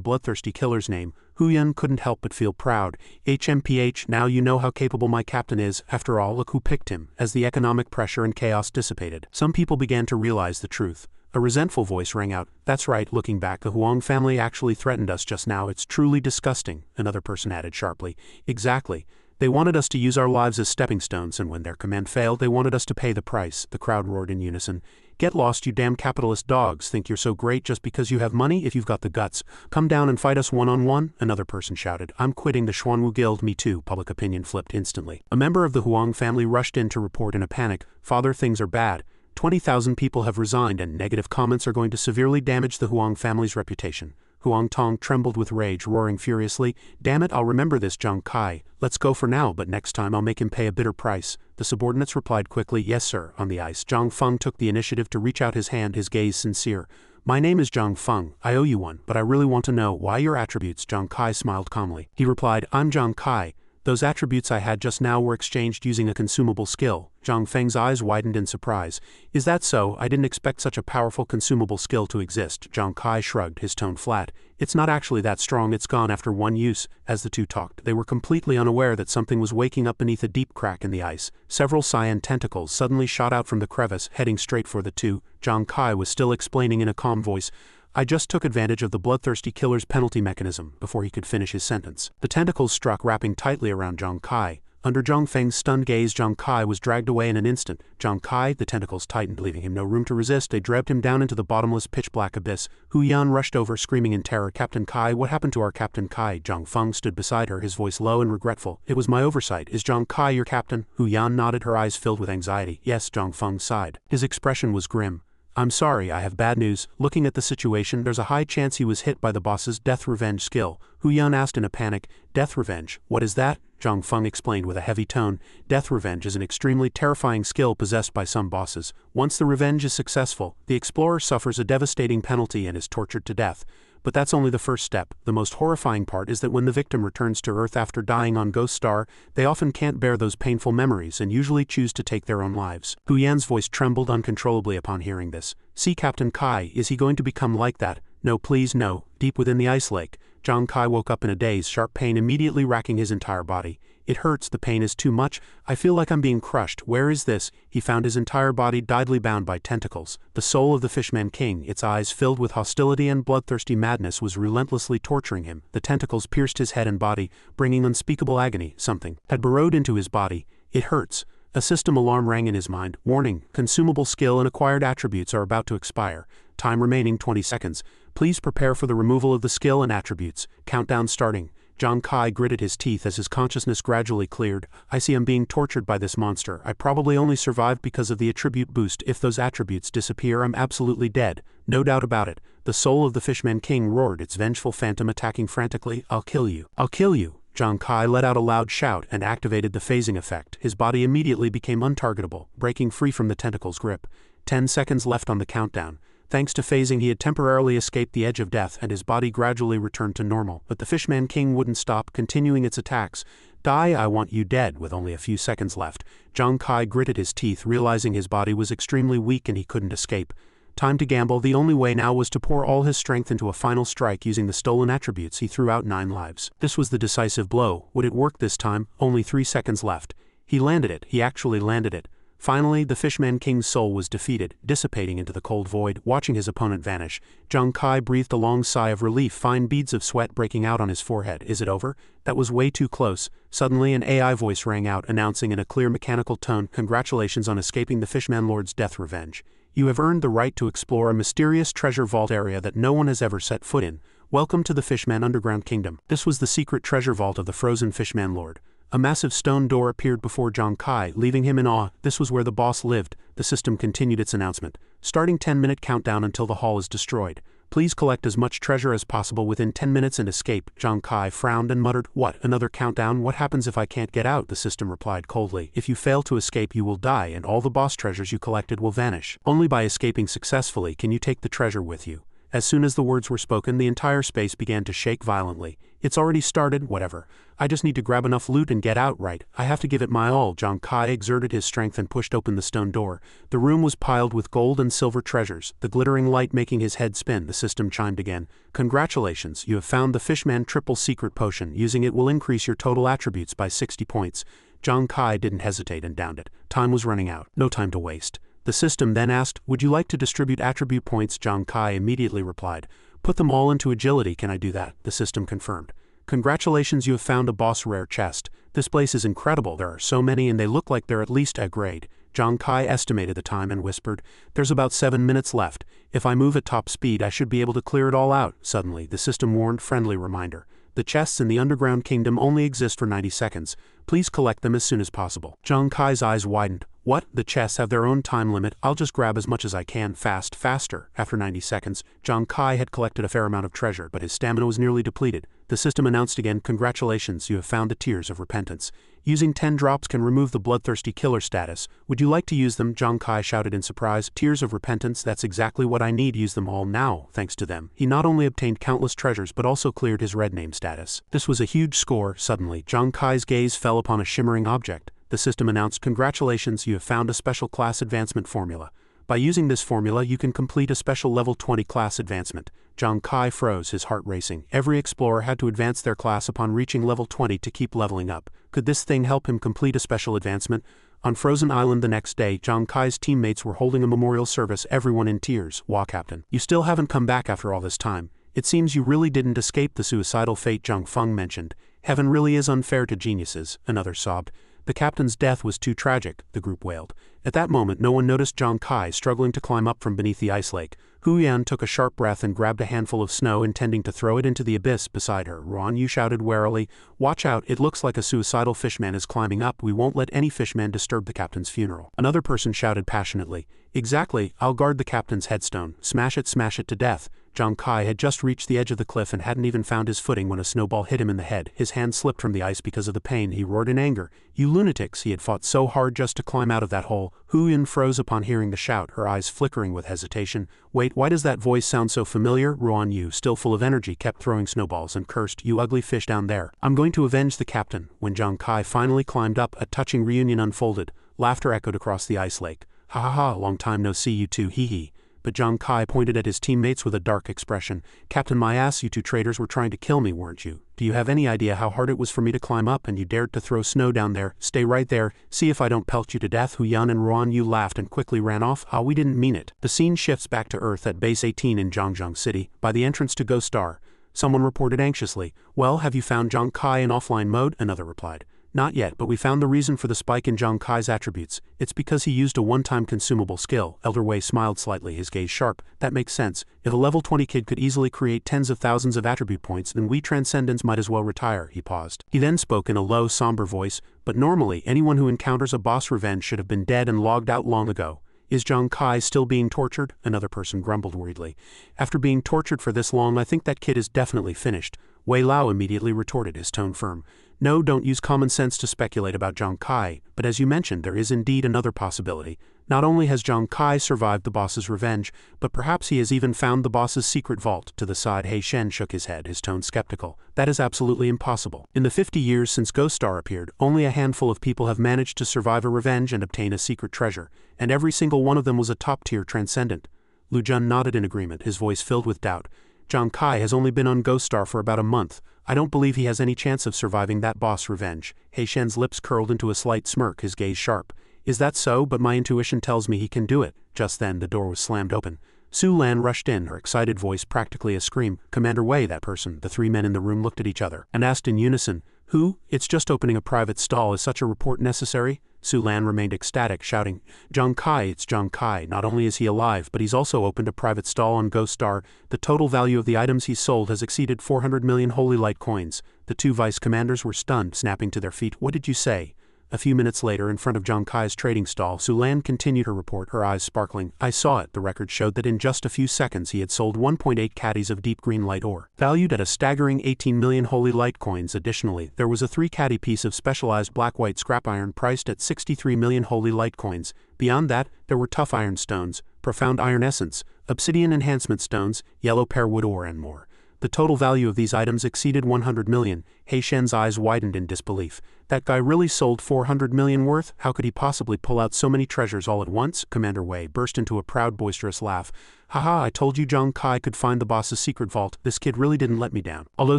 bloodthirsty killer's name, Hu Yan couldn't help but feel proud. HMPH, now you know how capable my captain is. After all, look who picked him. As the economic pressure and chaos dissipated, some people began to realize the truth. A resentful voice rang out. That's right, looking back, the Huang family actually threatened us just now. It's truly disgusting, another person added sharply. Exactly. They wanted us to use our lives as stepping stones, and when their command failed, they wanted us to pay the price. The crowd roared in unison. Get lost, you damn capitalist dogs. Think you're so great just because you have money? If you've got the guts, come down and fight us one-on-one, another person shouted. I'm quitting the Xuanwu Guild. Me too. Public opinion flipped instantly. A member of the Huang family rushed in to report in a panic. Father, things are bad. 20,000 people have resigned, and negative comments are going to severely damage the Huang family's reputation. Huang Tong trembled with rage, roaring furiously. Damn it, I'll remember this, Zhang Kai. Let's go for now, but next time I'll make him pay a bitter price. The subordinates replied quickly. Yes, sir. On the ice, Zhang Feng took the initiative to reach out his hand, his gaze sincere. My name is Zhang Feng. I owe you one, but I really want to know why your attributes. Zhang Kai smiled calmly. He replied, I'm Zhang Kai. Those attributes I had just now were exchanged using a consumable skill. Zhang Feng's eyes widened in surprise. Is that so? I didn't expect such a powerful consumable skill to exist. Zhang Kai shrugged, his tone flat. It's not actually that strong, it's gone after one use. As the two talked, they were completely unaware that something was waking up beneath a deep crack in the ice. Several cyan tentacles suddenly shot out from the crevice, heading straight for the two. Zhang Kai was still explaining in a calm voice. I just took advantage of the bloodthirsty killer's penalty mechanism before he could finish his sentence. The tentacles struck, wrapping tightly around Zhang Kai. Under Zhang Feng's stunned gaze, Zhang Kai was dragged away in an instant. Zhang Kai, the tentacles tightened, leaving him no room to resist. They dragged him down into the bottomless, pitch-black abyss. Hu Yan rushed over, screaming in terror. Captain Kai, what happened to our Captain Kai? Zhang Feng stood beside her, his voice low and regretful. It was my oversight. Is Zhang Kai your captain? Hu Yan nodded, her eyes filled with anxiety. Yes, Zhang Feng sighed. His expression was grim. I'm sorry, I have bad news. Looking at the situation, there's a high chance he was hit by the boss's death revenge skill. Hu Yan asked in a panic. Death revenge? What is that? Zhang Feng explained with a heavy tone. Death revenge is an extremely terrifying skill possessed by some bosses. Once the revenge is successful, the explorer suffers a devastating penalty and is tortured to death. But that's only the first step. The most horrifying part is that when the victim returns to Earth after dying on Ghost Star, they often can't bear those painful memories and usually choose to take their own lives. Hu Yan's voice trembled uncontrollably upon hearing this. See Captain Kai, is he going to become like that? No, please, no. Deep within the ice lake, Zhang Kai woke up in a daze, sharp pain immediately racking his entire body. It hurts, the pain is too much. I feel like I'm being crushed. Where is this? He found his entire body tidally bound by tentacles. The soul of the Fishman King, its eyes filled with hostility and bloodthirsty madness, was relentlessly torturing him. The tentacles pierced his head and body, bringing unspeakable agony. Something had burrowed into his body. It hurts. A system alarm rang in his mind. Warning, consumable skill and acquired attributes are about to expire. Time remaining 20 seconds. Please prepare for the removal of the skill and attributes. Countdown starting. Zhang Kai gritted his teeth as his consciousness gradually cleared. I see I'm being tortured by this monster. I probably only survived because of the attribute boost. If those attributes disappear, I'm absolutely dead. No doubt about it. The soul of the Fishman King roared, its vengeful phantom attacking frantically. I'll kill you. I'll kill you. Zhang Kai let out a loud shout and activated the phasing effect. His body immediately became untargetable, breaking free from the tentacle's grip. 10 seconds left on the countdown. Thanks to phasing, he had temporarily escaped the edge of death and his body gradually returned to normal. But the Fishman King wouldn't stop, continuing its attacks. Die, I want you dead. With only a few seconds left, Zhang Kai gritted his teeth, realizing his body was extremely weak and he couldn't escape. Time to gamble. The only way now was to pour all his strength into a final strike using the stolen attributes. He threw out 9 lives. This was the decisive blow. Would it work this time? Only 3 seconds left. He landed it. He actually landed it. Finally, the Fishman King's soul was defeated, dissipating into the cold void. Watching his opponent vanish, Zhang Kai breathed a long sigh of relief, fine beads of sweat breaking out on his forehead. Is it over? That was way too close. Suddenly, an AI voice rang out, announcing in a clear mechanical tone, Congratulations on escaping the Fishman Lord's death revenge. You have earned the right to explore a mysterious treasure vault area that no one has ever set foot in. Welcome to the Fishman Underground Kingdom. This was the secret treasure vault of the frozen Fishman Lord. A massive stone door appeared before Zhang Kai, leaving him in awe. This was where the boss lived. The system continued its announcement. Starting 10-minute countdown until the hall is destroyed. Please collect as much treasure as possible within 10 minutes and escape. Zhang Kai frowned and muttered, "What, another countdown? What happens if I can't get out?" The system replied coldly. "If you fail to escape you will die and all the boss treasures you collected will vanish. Only by escaping successfully can you take the treasure with you." As soon as the words were spoken, the entire space began to shake violently. "It's already started, whatever. I just need to grab enough loot and get out, right? I have to give it my all." Zhang Kai exerted his strength and pushed open the stone door. The room was piled with gold and silver treasures, the glittering light making his head spin. The system chimed again. "Congratulations, you have found the Fishman triple secret potion. Using it will increase your total attributes by 60 points. Zhang Kai didn't hesitate and downed it. Time was running out. No time to waste. The system then asked, "Would you like to distribute attribute points?" Zhang Kai immediately replied, "Put them all into agility." "Can I do that?" The system confirmed. "Congratulations, you have found a boss rare chest. This place is incredible. There are so many and they look like they're at least A grade." Zhang Kai estimated the time and whispered, "There's about 7 minutes left. If I move at top speed I should be able to clear it all out." Suddenly, the system warned, "Friendly reminder. The chests in the underground kingdom only exist for 90 seconds. Please collect them as soon as possible." Zhang Kai's eyes widened. "What? The chests have their own time limit? I'll just grab as much as I can faster." After 90 seconds, Zhang Kai had collected a fair amount of treasure, but his stamina was nearly depleted. The system announced again, "Congratulations, you have found the Tears of Repentance. Using 10 drops can remove the Bloodthirsty Killer status. Would you like to use them?" Zhang Kai shouted in surprise. "Tears of Repentance, that's exactly what I need. Use them all now." Thanks to them, he not only obtained countless treasures but also cleared his red name status. This was a huge score. Suddenly, Zhang Kai's gaze fell upon a shimmering object. The system announced, "Congratulations, you have found a special class advancement formula. By using this formula you can complete a special level 20 class advancement." Zhang Kai froze, his heart racing. Every explorer had to advance their class upon reaching level 20 to keep leveling up. Could this thing help him complete a special advancement? On Frozen Island the next day, Zhang Kai's teammates were holding a memorial service, everyone in tears. "Wah, Captain. You still haven't come back after all this time. It seems you really didn't escape the suicidal fate," Zhang Feng mentioned. "Heaven really is unfair to geniuses," another sobbed. "The captain's death was too tragic," the group wailed. At that moment no one noticed Zhang Kai struggling to climb up from beneath the ice lake. Hu Yan took a sharp breath and grabbed a handful of snow, intending to throw it into the abyss beside her. Ruan Yu shouted warily, "Watch out, it looks like a suicidal fishman is climbing up. We won't let any fishman disturb the captain's funeral." Another person shouted passionately, "Exactly, I'll guard the captain's headstone. Smash it to death." Zhang Kai had just reached the edge of the cliff and hadn't even found his footing when a snowball hit him in the head. His hand slipped from the ice because of the pain. He roared in anger. "You lunatics!" He had fought so hard just to climb out of that hole. Hu Yan froze upon hearing the shout, her eyes flickering with hesitation. "Wait, why does that voice sound so familiar?" Ruan Yu, still full of energy, kept throwing snowballs and cursed, "You ugly fish down there. I'm going to avenge the captain." When Zhang Kai finally climbed up, a touching reunion unfolded. Laughter echoed across the ice lake. "Ha ha ha, long time no see you two, hee hee." But Zhang Kai pointed at his teammates with a dark expression. "Captain, my ass, you two traitors were trying to kill me, weren't you? Do you have any idea how hard it was for me to climb up, and you dared to throw snow down there? Stay right there, see if I don't pelt you to death." Hu Yan and Ruan Yu laughed and quickly ran off. "Ah, we didn't mean it." The scene shifts back to Earth at Base 18 in Zhangjiang City, by the entrance to Ghost Star. Someone reported anxiously, "Well, have you found Zhang Kai in offline mode?" Another replied, "Not yet, but we found the reason for the spike in Zhang Kai's attributes. It's because he used a one-time consumable skill." Elder Wei smiled slightly, his gaze sharp. "That makes sense. If a level 20 kid could easily create tens of thousands of attribute points, then we Transcendents might as well retire." He paused. He then spoke in a low, somber voice, "But normally, anyone who encounters a boss revenge should have been dead and logged out long ago. Is Zhang Kai still being tortured?" Another person grumbled worriedly. "After being tortured for this long, I think that kid is definitely finished." Wei Lao immediately retorted, his tone firm. "No, don't use common sense to speculate about Zhang Kai, but as you mentioned, there is indeed another possibility. Not only has Zhang Kai survived the boss's revenge, but perhaps he has even found the boss's secret vault." To the side, He Shen shook his head, his tone skeptical. "That is absolutely impossible. In the 50 years since Ghost Star appeared, only a handful of people have managed to survive a revenge and obtain a secret treasure, and every single one of them was a top-tier transcendent." Lu Jun nodded in agreement, his voice filled with doubt. "Zhang Kai has only been on Ghost Star for about a month. I don't believe he has any chance of surviving that boss revenge." He Shen's lips curled into a slight smirk, his gaze sharp. "Is that so? But my intuition tells me he can do it." Just then, the door was slammed open. Su Lan rushed in, her excited voice practically a scream. "Commander Wei, that person." The three men in the room looked at each other and asked in unison, "Who? It's just opening a private stall. Is such a report necessary?" Su Lan remained ecstatic, shouting, "Zhang Kai, it's Zhang Kai. Not only is he alive, but he's also opened a private stall on Ghost Star. The total value of the items he's sold has exceeded 400 million Holy Light coins." The two vice commanders were stunned, snapping to their feet. "What did you say?" A few minutes later, in front of Zhang Kai's trading stall, Su Lan continued her report, her eyes sparkling. I saw it. The record showed that in just a few seconds he had sold 1.8 caddies of deep green light ore, valued at a staggering 18 million holy light coins. Additionally, there was a 3-caddy piece of specialized black-white scrap iron priced at 63 million holy light coins. Beyond that, there were tough iron stones, profound iron essence, obsidian enhancement stones, yellow pearwood ore, and more. The total value of these items exceeded 100 million. He Shen's eyes widened in disbelief. That guy really sold 400 million worth? How could he possibly pull out so many treasures all at once? Commander Wei burst into a proud, boisterous laugh. Haha, I told you Zhang Kai could find the boss's secret vault. This kid really didn't let me down. Although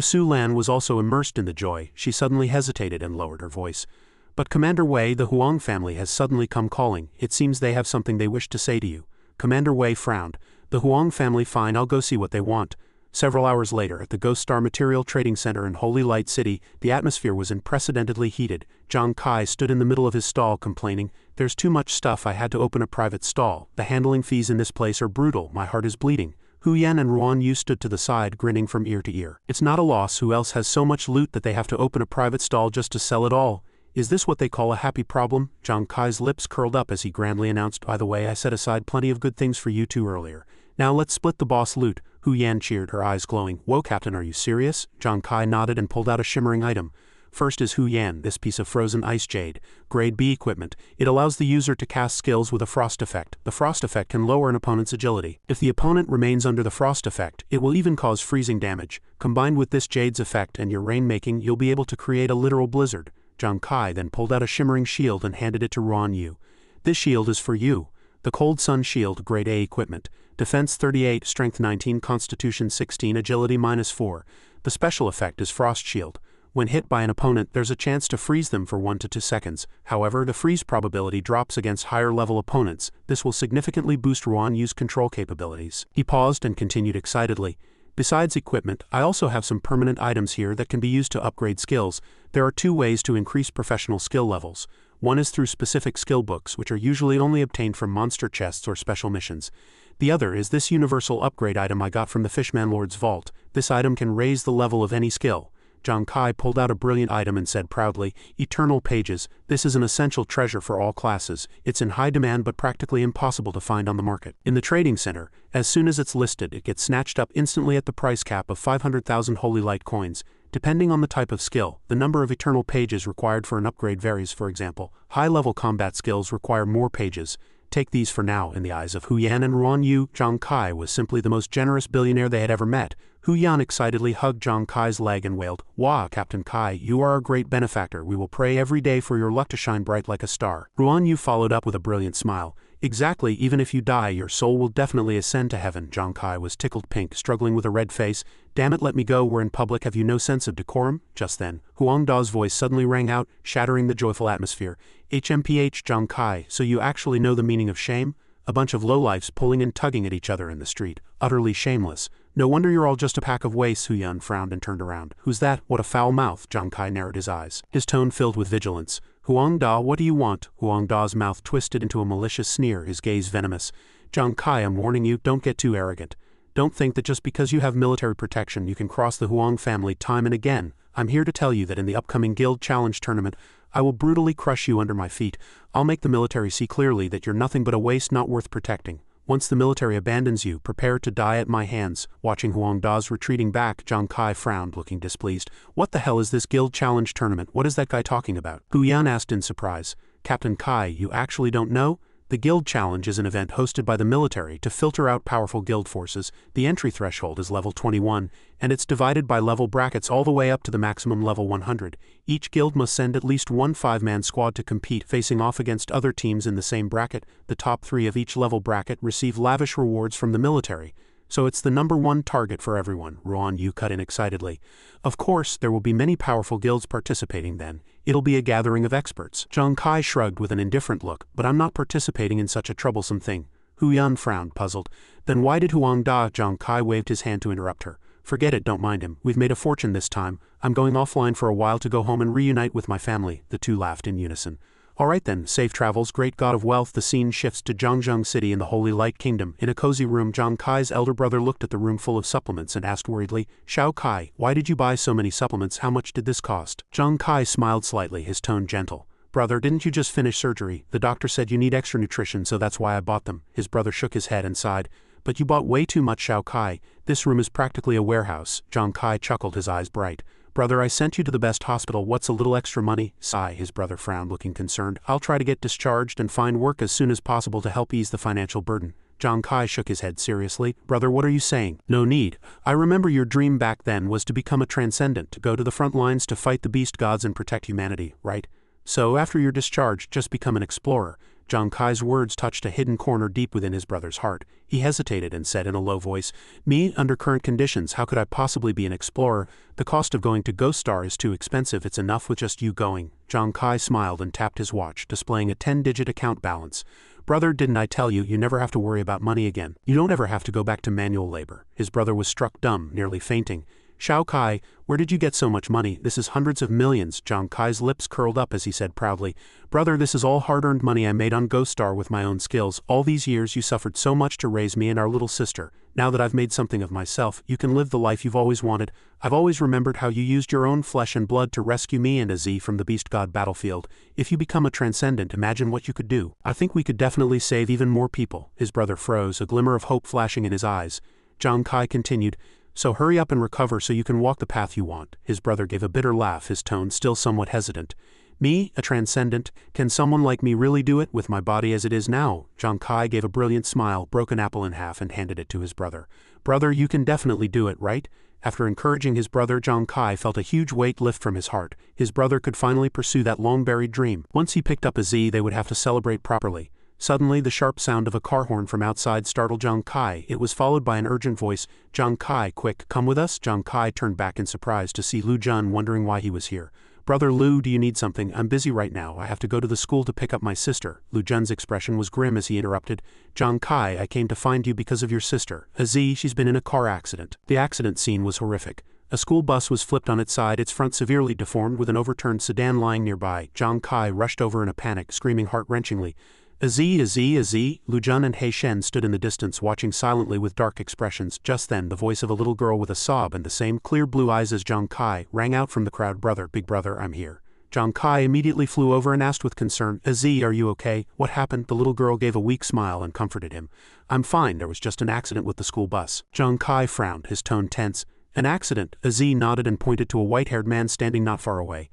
Su Lan was also immersed in the joy, she suddenly hesitated and lowered her voice. But Commander Wei, the Huang family has suddenly come calling. It seems they have something they wish to say to you. Commander Wei frowned. The Huang family? Fine, I'll go see what they want. Several hours later, at the Ghost Star Material Trading Center in Holy Light City, the atmosphere was unprecedentedly heated. Zhang Kai stood in the middle of his stall complaining, "There's too much stuff, I had to open a private stall. The handling fees in this place are brutal, my heart is bleeding." Hu Yan and Ruan Yu stood to the side, grinning from ear to ear. It's not a loss, who else has so much loot that they have to open a private stall just to sell it all? Is this what they call a happy problem? Zhang Kai's lips curled up as he grandly announced, "By the way, I set aside plenty of good things for you two earlier. Now let's split the boss loot." Hu Yan cheered, her eyes glowing. "Whoa, Captain, are you serious?" Zhang Kai nodded and pulled out a shimmering item. First is Hu Yan, this piece of frozen ice jade. Grade B equipment. It allows the user to cast skills with a frost effect. The frost effect can lower an opponent's agility. If the opponent remains under the frost effect, it will even cause freezing damage. Combined with this jade's effect and your rainmaking, you'll be able to create a literal blizzard. Zhang Kai then pulled out a shimmering shield and handed it to Ruan Yu. "This shield is for you. The Cold Sun Shield, Grade A equipment. Defense 38, Strength 19, Constitution 16, Agility -4. The special effect is Frost Shield. When hit by an opponent, there's a chance to freeze them for 1 to 2 seconds. However, the freeze probability drops against higher-level opponents. This will significantly boost Ruan Yu's control capabilities." He paused and continued excitedly. "Besides equipment, I also have some permanent items here that can be used to upgrade skills. There are 2 ways to increase professional skill levels. One is through specific skill books, which are usually only obtained from monster chests or special missions. The other is this universal upgrade item I got from the Fishman Lord's vault. This item can raise the level of any skill." Zhang Kai pulled out a brilliant item and said proudly, "Eternal Pages. This is an essential treasure for all classes. It's in high demand but practically impossible to find on the market. In the trading center, as soon as it's listed, it gets snatched up instantly at the price cap of 500,000 holy light coins. Depending on the type of skill, the number of eternal pages required for an upgrade varies. For example, high-level combat skills require more pages. Take these for now." In the eyes of Hu Yan and Ruan Yu, Zhang Kai was simply the most generous billionaire they had ever met. Hu Yan excitedly hugged Zhang Kai's leg and wailed, "Wah, Captain Kai, you are our great benefactor. We will pray every day for your luck to shine bright like a star." Ruan Yu followed up with a brilliant smile. "Exactly, even if you die, your soul will definitely ascend to heaven." Zhang Kai was tickled pink, struggling with a red face. "Damn it, let me go, we're in public, have you no sense of decorum?" Just then, Huang Da's voice suddenly rang out, shattering the joyful atmosphere. "HMPH, Zhang Kai, so you actually know the meaning of shame? A bunch of lowlifes pulling and tugging at each other in the street. Utterly shameless. No wonder you're all just a pack of wastes." Hu Yan frowned and turned around. "Who's that? What a foul mouth." Zhang Kai narrowed his eyes, his tone filled with vigilance. "Huang Da, what do you want?" Huang Da's mouth twisted into a malicious sneer, his gaze venomous. "Zhang Kai, I'm warning you, don't get too arrogant. Don't think that just because you have military protection you can cross the Huang family time and again. I'm here to tell you that in the upcoming Guild Challenge tournament, I will brutally crush you under my feet. I'll make the military see clearly that you're nothing but a waste not worth protecting. Once the military abandons you, prepare to die at my hands." Watching Huang Da's retreating back, Zhang Kai frowned, looking displeased. "What the hell is this Guild Challenge tournament? What is that guy talking about?" Hu Yan asked in surprise. "Captain Kai, you actually don't know? The Guild Challenge is an event hosted by the military to filter out powerful guild forces. The entry threshold is level 21, and it's divided by level brackets all the way up to the maximum level 100. Each guild must send at least one 5-man squad to compete, facing off against other teams in the same bracket. The top 3 of each level bracket receive lavish rewards from the military. So it's the #1 target for everyone." Ruan Yu cut in excitedly. "Of course, there will be many powerful guilds participating then. It'll be a gathering of experts." Zhang Kai shrugged with an indifferent look. "But I'm not participating in such a troublesome thing." Hu Yan frowned, puzzled. "Then why did Huang Da?" Zhang Kai waved his hand to interrupt her. "Forget it, don't mind him. We've made a fortune this time. I'm going offline for a while to go home and reunite with my family." The two laughed in unison. "All right then, safe travels, great god of wealth." The scene shifts to Zhangzheng City in the Holy Light Kingdom. In a cozy room, Zhang Kai's elder brother looked at the room full of supplements and asked worriedly, "Xiao Kai, why did you buy so many supplements? How much did this cost?" Zhang Kai smiled slightly, his tone gentle. Brother, didn't you just finish surgery? The doctor said you need extra nutrition, so that's why I bought them. His brother shook his head and sighed. But you bought way too much, Xiao Kai. This room is practically a warehouse. Zhang Kai chuckled, his eyes bright. Brother, I sent you to the best hospital. What's a little extra money? Sigh. His brother frowned, looking concerned. I'll try to get discharged and find work as soon as possible to help ease the financial burden. Zhang Kai shook his head seriously. Brother, what are you saying? No need. I remember your dream back then was to become a transcendent, to go to the front lines to fight the beast gods and protect humanity, right? So after you're discharged, just become an explorer. Zhang Kai's words touched a hidden corner deep within his brother's heart. He hesitated and said in a low voice, Me, under current conditions, how could I possibly be an explorer? The cost of going to Ghost Star is too expensive. It's enough with just you going. Zhang Kai smiled and tapped his watch, displaying a 10-digit account balance. Brother, didn't I tell you, you never have to worry about money again. You don't ever have to go back to manual labor. His brother was struck dumb, nearly fainting. Xiao Kai, where did you get so much money? This is hundreds of millions. Zhang Kai's lips curled up as he said proudly, Brother, this is all hard-earned money I made on Ghost Star with my own skills. All these years you suffered so much to raise me and our little sister. Now that I've made something of myself, you can live the life you've always wanted. I've always remembered how you used your own flesh and blood to rescue me and Az from the beast god battlefield. If you become a transcendent, imagine what you could do. I think we could definitely save even more people. His brother froze, a glimmer of hope flashing in his eyes. Zhang Kai continued, So hurry up and recover so you can walk the path you want. His brother gave a bitter laugh, his tone still somewhat hesitant. Me, a transcendent? Can someone like me really do it, with my body as it is now? Zhang Kai gave a brilliant smile, broke an apple in half and handed it to his brother. Brother, you can definitely do it, right? After encouraging his brother, Zhang Kai felt a huge weight lift from his heart. His brother could finally pursue that long-buried dream. Once he picked up Az, they would have to celebrate properly. Suddenly, the sharp sound of a car horn from outside startled Zhang Kai. It was followed by an urgent voice. Zhang Kai, quick, come with us? Zhang Kai turned back in surprise to see Lu Jun, wondering why he was here. Brother Lu, do you need something? I'm busy right now. I have to go to the school to pick up my sister. Lu Jun's expression was grim as he interrupted. Zhang Kai, I came to find you because of your sister. Az, she's been in a car accident. The accident scene was horrific. A school bus was flipped on its side, its front severely deformed with an overturned sedan lying nearby. Zhang Kai rushed over in a panic, screaming heart-wrenchingly. Az, Lu Jun and He Shen stood in the distance watching silently with dark expressions. Just then, the voice of a little girl with a sob and the same clear blue eyes as Zhang Kai rang out from the crowd. Brother, big brother, I'm here. Zhang Kai immediately flew over and asked with concern, Az, are you okay? What happened? The little girl gave a weak smile and comforted him. I'm fine, there was just an accident with the school bus. Zhang Kai frowned, his tone tense. An accident? Az nodded and pointed to a white-haired man standing not far away.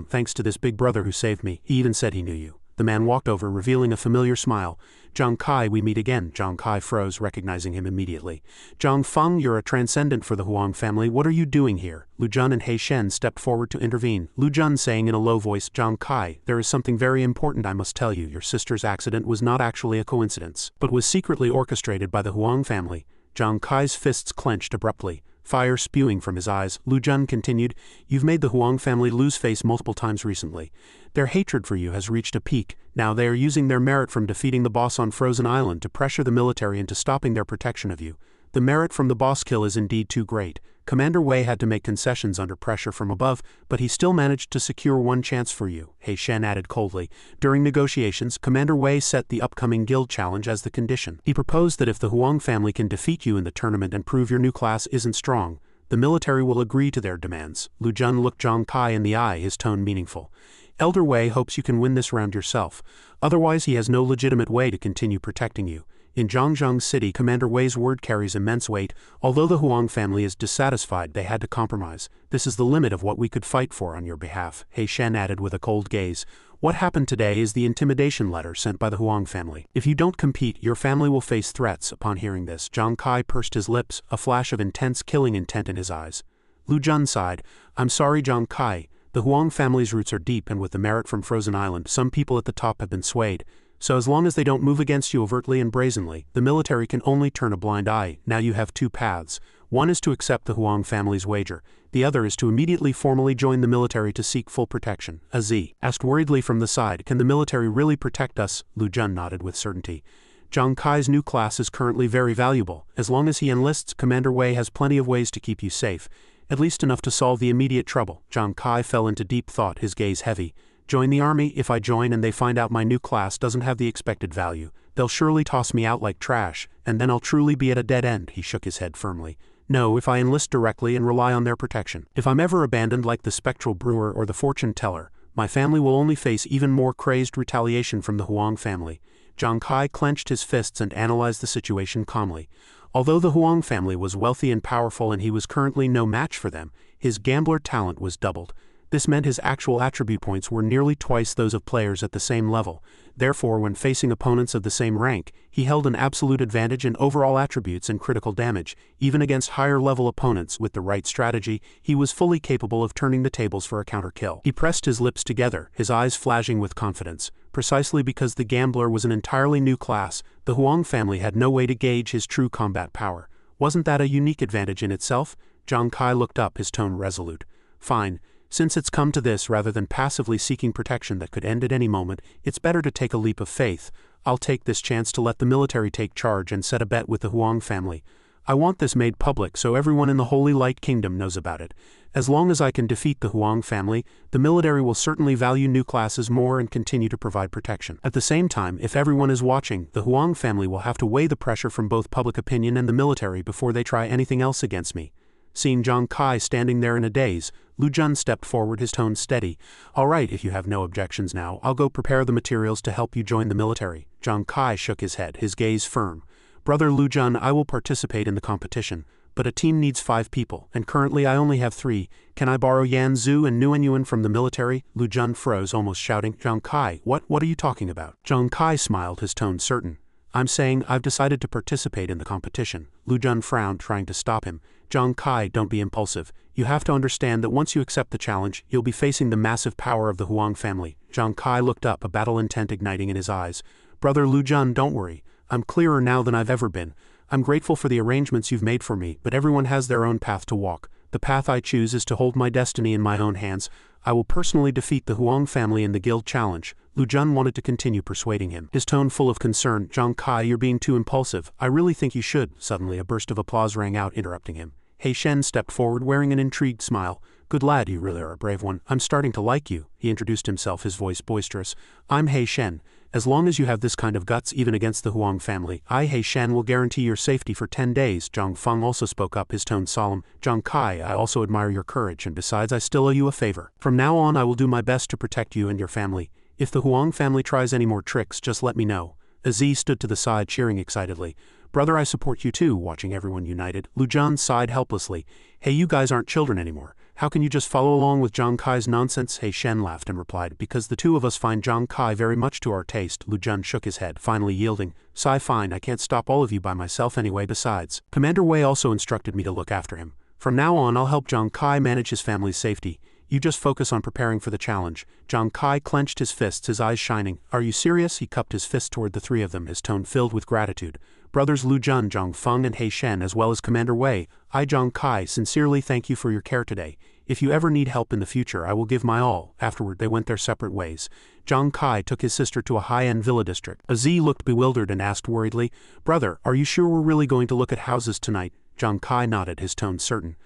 Thanks to this big brother who saved me. He even said he knew you. The man walked over, revealing a familiar smile. Zhang Kai, we meet again. Zhang Kai froze, recognizing him immediately. Zhang Feng, you're a transcendent for the Huang family. What are you doing here? Lu Jun and He Shen stepped forward to intervene. Lu Jun saying in a low voice, Zhang Kai, there is something very important I must tell you. Your sister's accident was not actually a coincidence, but was secretly orchestrated by the Huang family. Zhang Kai's fists clenched abruptly, fire spewing from his eyes. Lu Jun continued, You've made the Huang family lose face multiple times recently. Their hatred for you has reached a peak. Now they are using their merit from defeating the boss on Frozen Island to pressure the military into stopping their protection of you. The merit from the boss kill is indeed too great. Commander Wei had to make concessions under pressure from above, but he still managed to secure one chance for you, He Shen added coldly. During negotiations, Commander Wei set the upcoming guild challenge as the condition. He proposed that if the Huang family can defeat you in the tournament and prove your new class isn't strong, the military will agree to their demands. Lu Jun looked Zhang Kai in the eye, his tone meaningful. Elder Wei hopes you can win this round yourself. Otherwise he has no legitimate way to continue protecting you. In Zhangzhang City, Commander Wei's word carries immense weight. Although the Huang family is dissatisfied, they had to compromise. This is the limit of what we could fight for on your behalf, He Shen added with a cold gaze. What happened today is the intimidation letter sent by the Huang family. If you don't compete, your family will face threats. Upon hearing this, Zhang Kai pursed his lips, a flash of intense killing intent in his eyes. Lu Jun sighed. I'm sorry, Zhang Kai. The Huang family's roots are deep, and with the merit from Frozen Island, some people at the top have been swayed. So as long as they don't move against you overtly and brazenly, the military can only turn a blind eye. Now you have two paths. One is to accept the Huang family's wager. The other is to immediately formally join the military to seek full protection. Az asked worriedly from the side, Can the military really protect us? Lu Jun nodded with certainty. Zhang Kai's new class is currently very valuable. As long as he enlists, Commander Wei has plenty of ways to keep you safe. At least enough to solve the immediate trouble. Zhang Kai fell into deep thought, his gaze heavy. Join the army? If I join and they find out my new class doesn't have the expected value, they'll surely toss me out like trash, and then I'll truly be at a dead end. He shook his head firmly. No, if I enlist directly and rely on their protection. If I'm ever abandoned like the spectral brewer or the fortune teller, My family will only face even more crazed retaliation from the Huang family. Zhang Kai clenched his fists and analyzed the situation calmly. Although the Huang family was wealthy and powerful and he was currently no match for them, his gambler talent was doubled. This meant his actual attribute points were nearly twice those of players at the same level. Therefore, when facing opponents of the same rank, he held an absolute advantage in overall attributes and critical damage. Even against higher-level opponents with the right strategy, he was fully capable of turning the tables for a counter-kill. He pressed his lips together, his eyes flashing with confidence. Precisely because the gambler was an entirely new class, the Huang family had no way to gauge his true combat power. Wasn't that a unique advantage in itself? Zhang Kai looked up, his tone resolute. Fine. Since it's come to this, rather than passively seeking protection that could end at any moment, it's better to take a leap of faith. I'll take this chance to let the military take charge and set a bet with the Huang family. I want this made public so everyone in the Holy Light Kingdom knows about it. As long as I can defeat the Huang family, the military will certainly value new classes more and continue to provide protection. At the same time, if everyone is watching, the Huang family will have to weigh the pressure from both public opinion and the military before they try anything else against me. Seeing Zhang Kai standing there in a daze, Lu Jun stepped forward, his tone steady. All right, if you have no objections now, I'll go prepare the materials to help you join the military. Zhang Kai shook his head, his gaze firm. Brother Lu Jun, I will participate in the competition, but a team needs 5 people, and currently I only have 3. Can I borrow Yan Zhu and Nguyen Yuan from the military? Lu Jun froze, almost shouting. Zhang Kai, what are you talking about? Zhang Kai smiled, his tone certain. I'm saying I've decided to participate in the competition. Lu Jun frowned, trying to stop him. Zhang Kai, don't be impulsive. You have to understand that once you accept the challenge, you'll be facing the massive power of the Huang family. Zhang Kai looked up, a battle intent igniting in his eyes. Brother Lu Jun, don't worry. I'm clearer now than I've ever been. I'm grateful for the arrangements you've made for me, but everyone has their own path to walk. The path I choose is to hold my destiny in my own hands. I will personally defeat the Huang family in the guild challenge. Lu Jun wanted to continue persuading him, his tone full of concern. Zhang Kai, you're being too impulsive. I really think you should. Suddenly a burst of applause rang out, interrupting him. He Shen stepped forward, wearing an intrigued smile. Good lad, you really are a brave one. I'm starting to like you. He introduced himself, his voice boisterous. I'm He Shen. As long as you have this kind of guts even against the Huang family, I, He Shen, will guarantee your safety for 10 days. Zhang Feng also spoke up, his tone solemn. Zhang Kai, I also admire your courage, and besides I still owe you a favor. From now on I will do my best to protect you and your family. If the Huang family tries any more tricks, just let me know. Aziz stood to the side, cheering excitedly. Brother, I support you too, watching everyone united. Lu Jun sighed helplessly. Hey, you guys aren't children anymore. How can you just follow along with Zhang Kai's nonsense? He Shen laughed and replied, because the two of us find Zhang Kai very much to our taste. Lu Jun shook his head, finally yielding. Sigh, fine, I can't stop all of you by myself anyway. Besides, Commander Wei also instructed me to look after him. From now on I'll help Zhang Kai manage his family's safety. You just focus on preparing for the challenge. Zhang Kai clenched his fists, his eyes shining. Are you serious? He cupped his fist toward the 3 of them, his tone filled with gratitude. Brothers Lu Jun, Zhang Feng and He Shen, as well as Commander Wei, I, Zhang Kai, sincerely thank you for your care today. If you ever need help in the future, I will give my all. Afterward, they went their separate ways. Zhang Kai took his sister to a high-end villa district. Aziz looked bewildered and asked worriedly, Brother, are you sure we're really going to look at houses tonight? Zhang Kai nodded, his tone certain.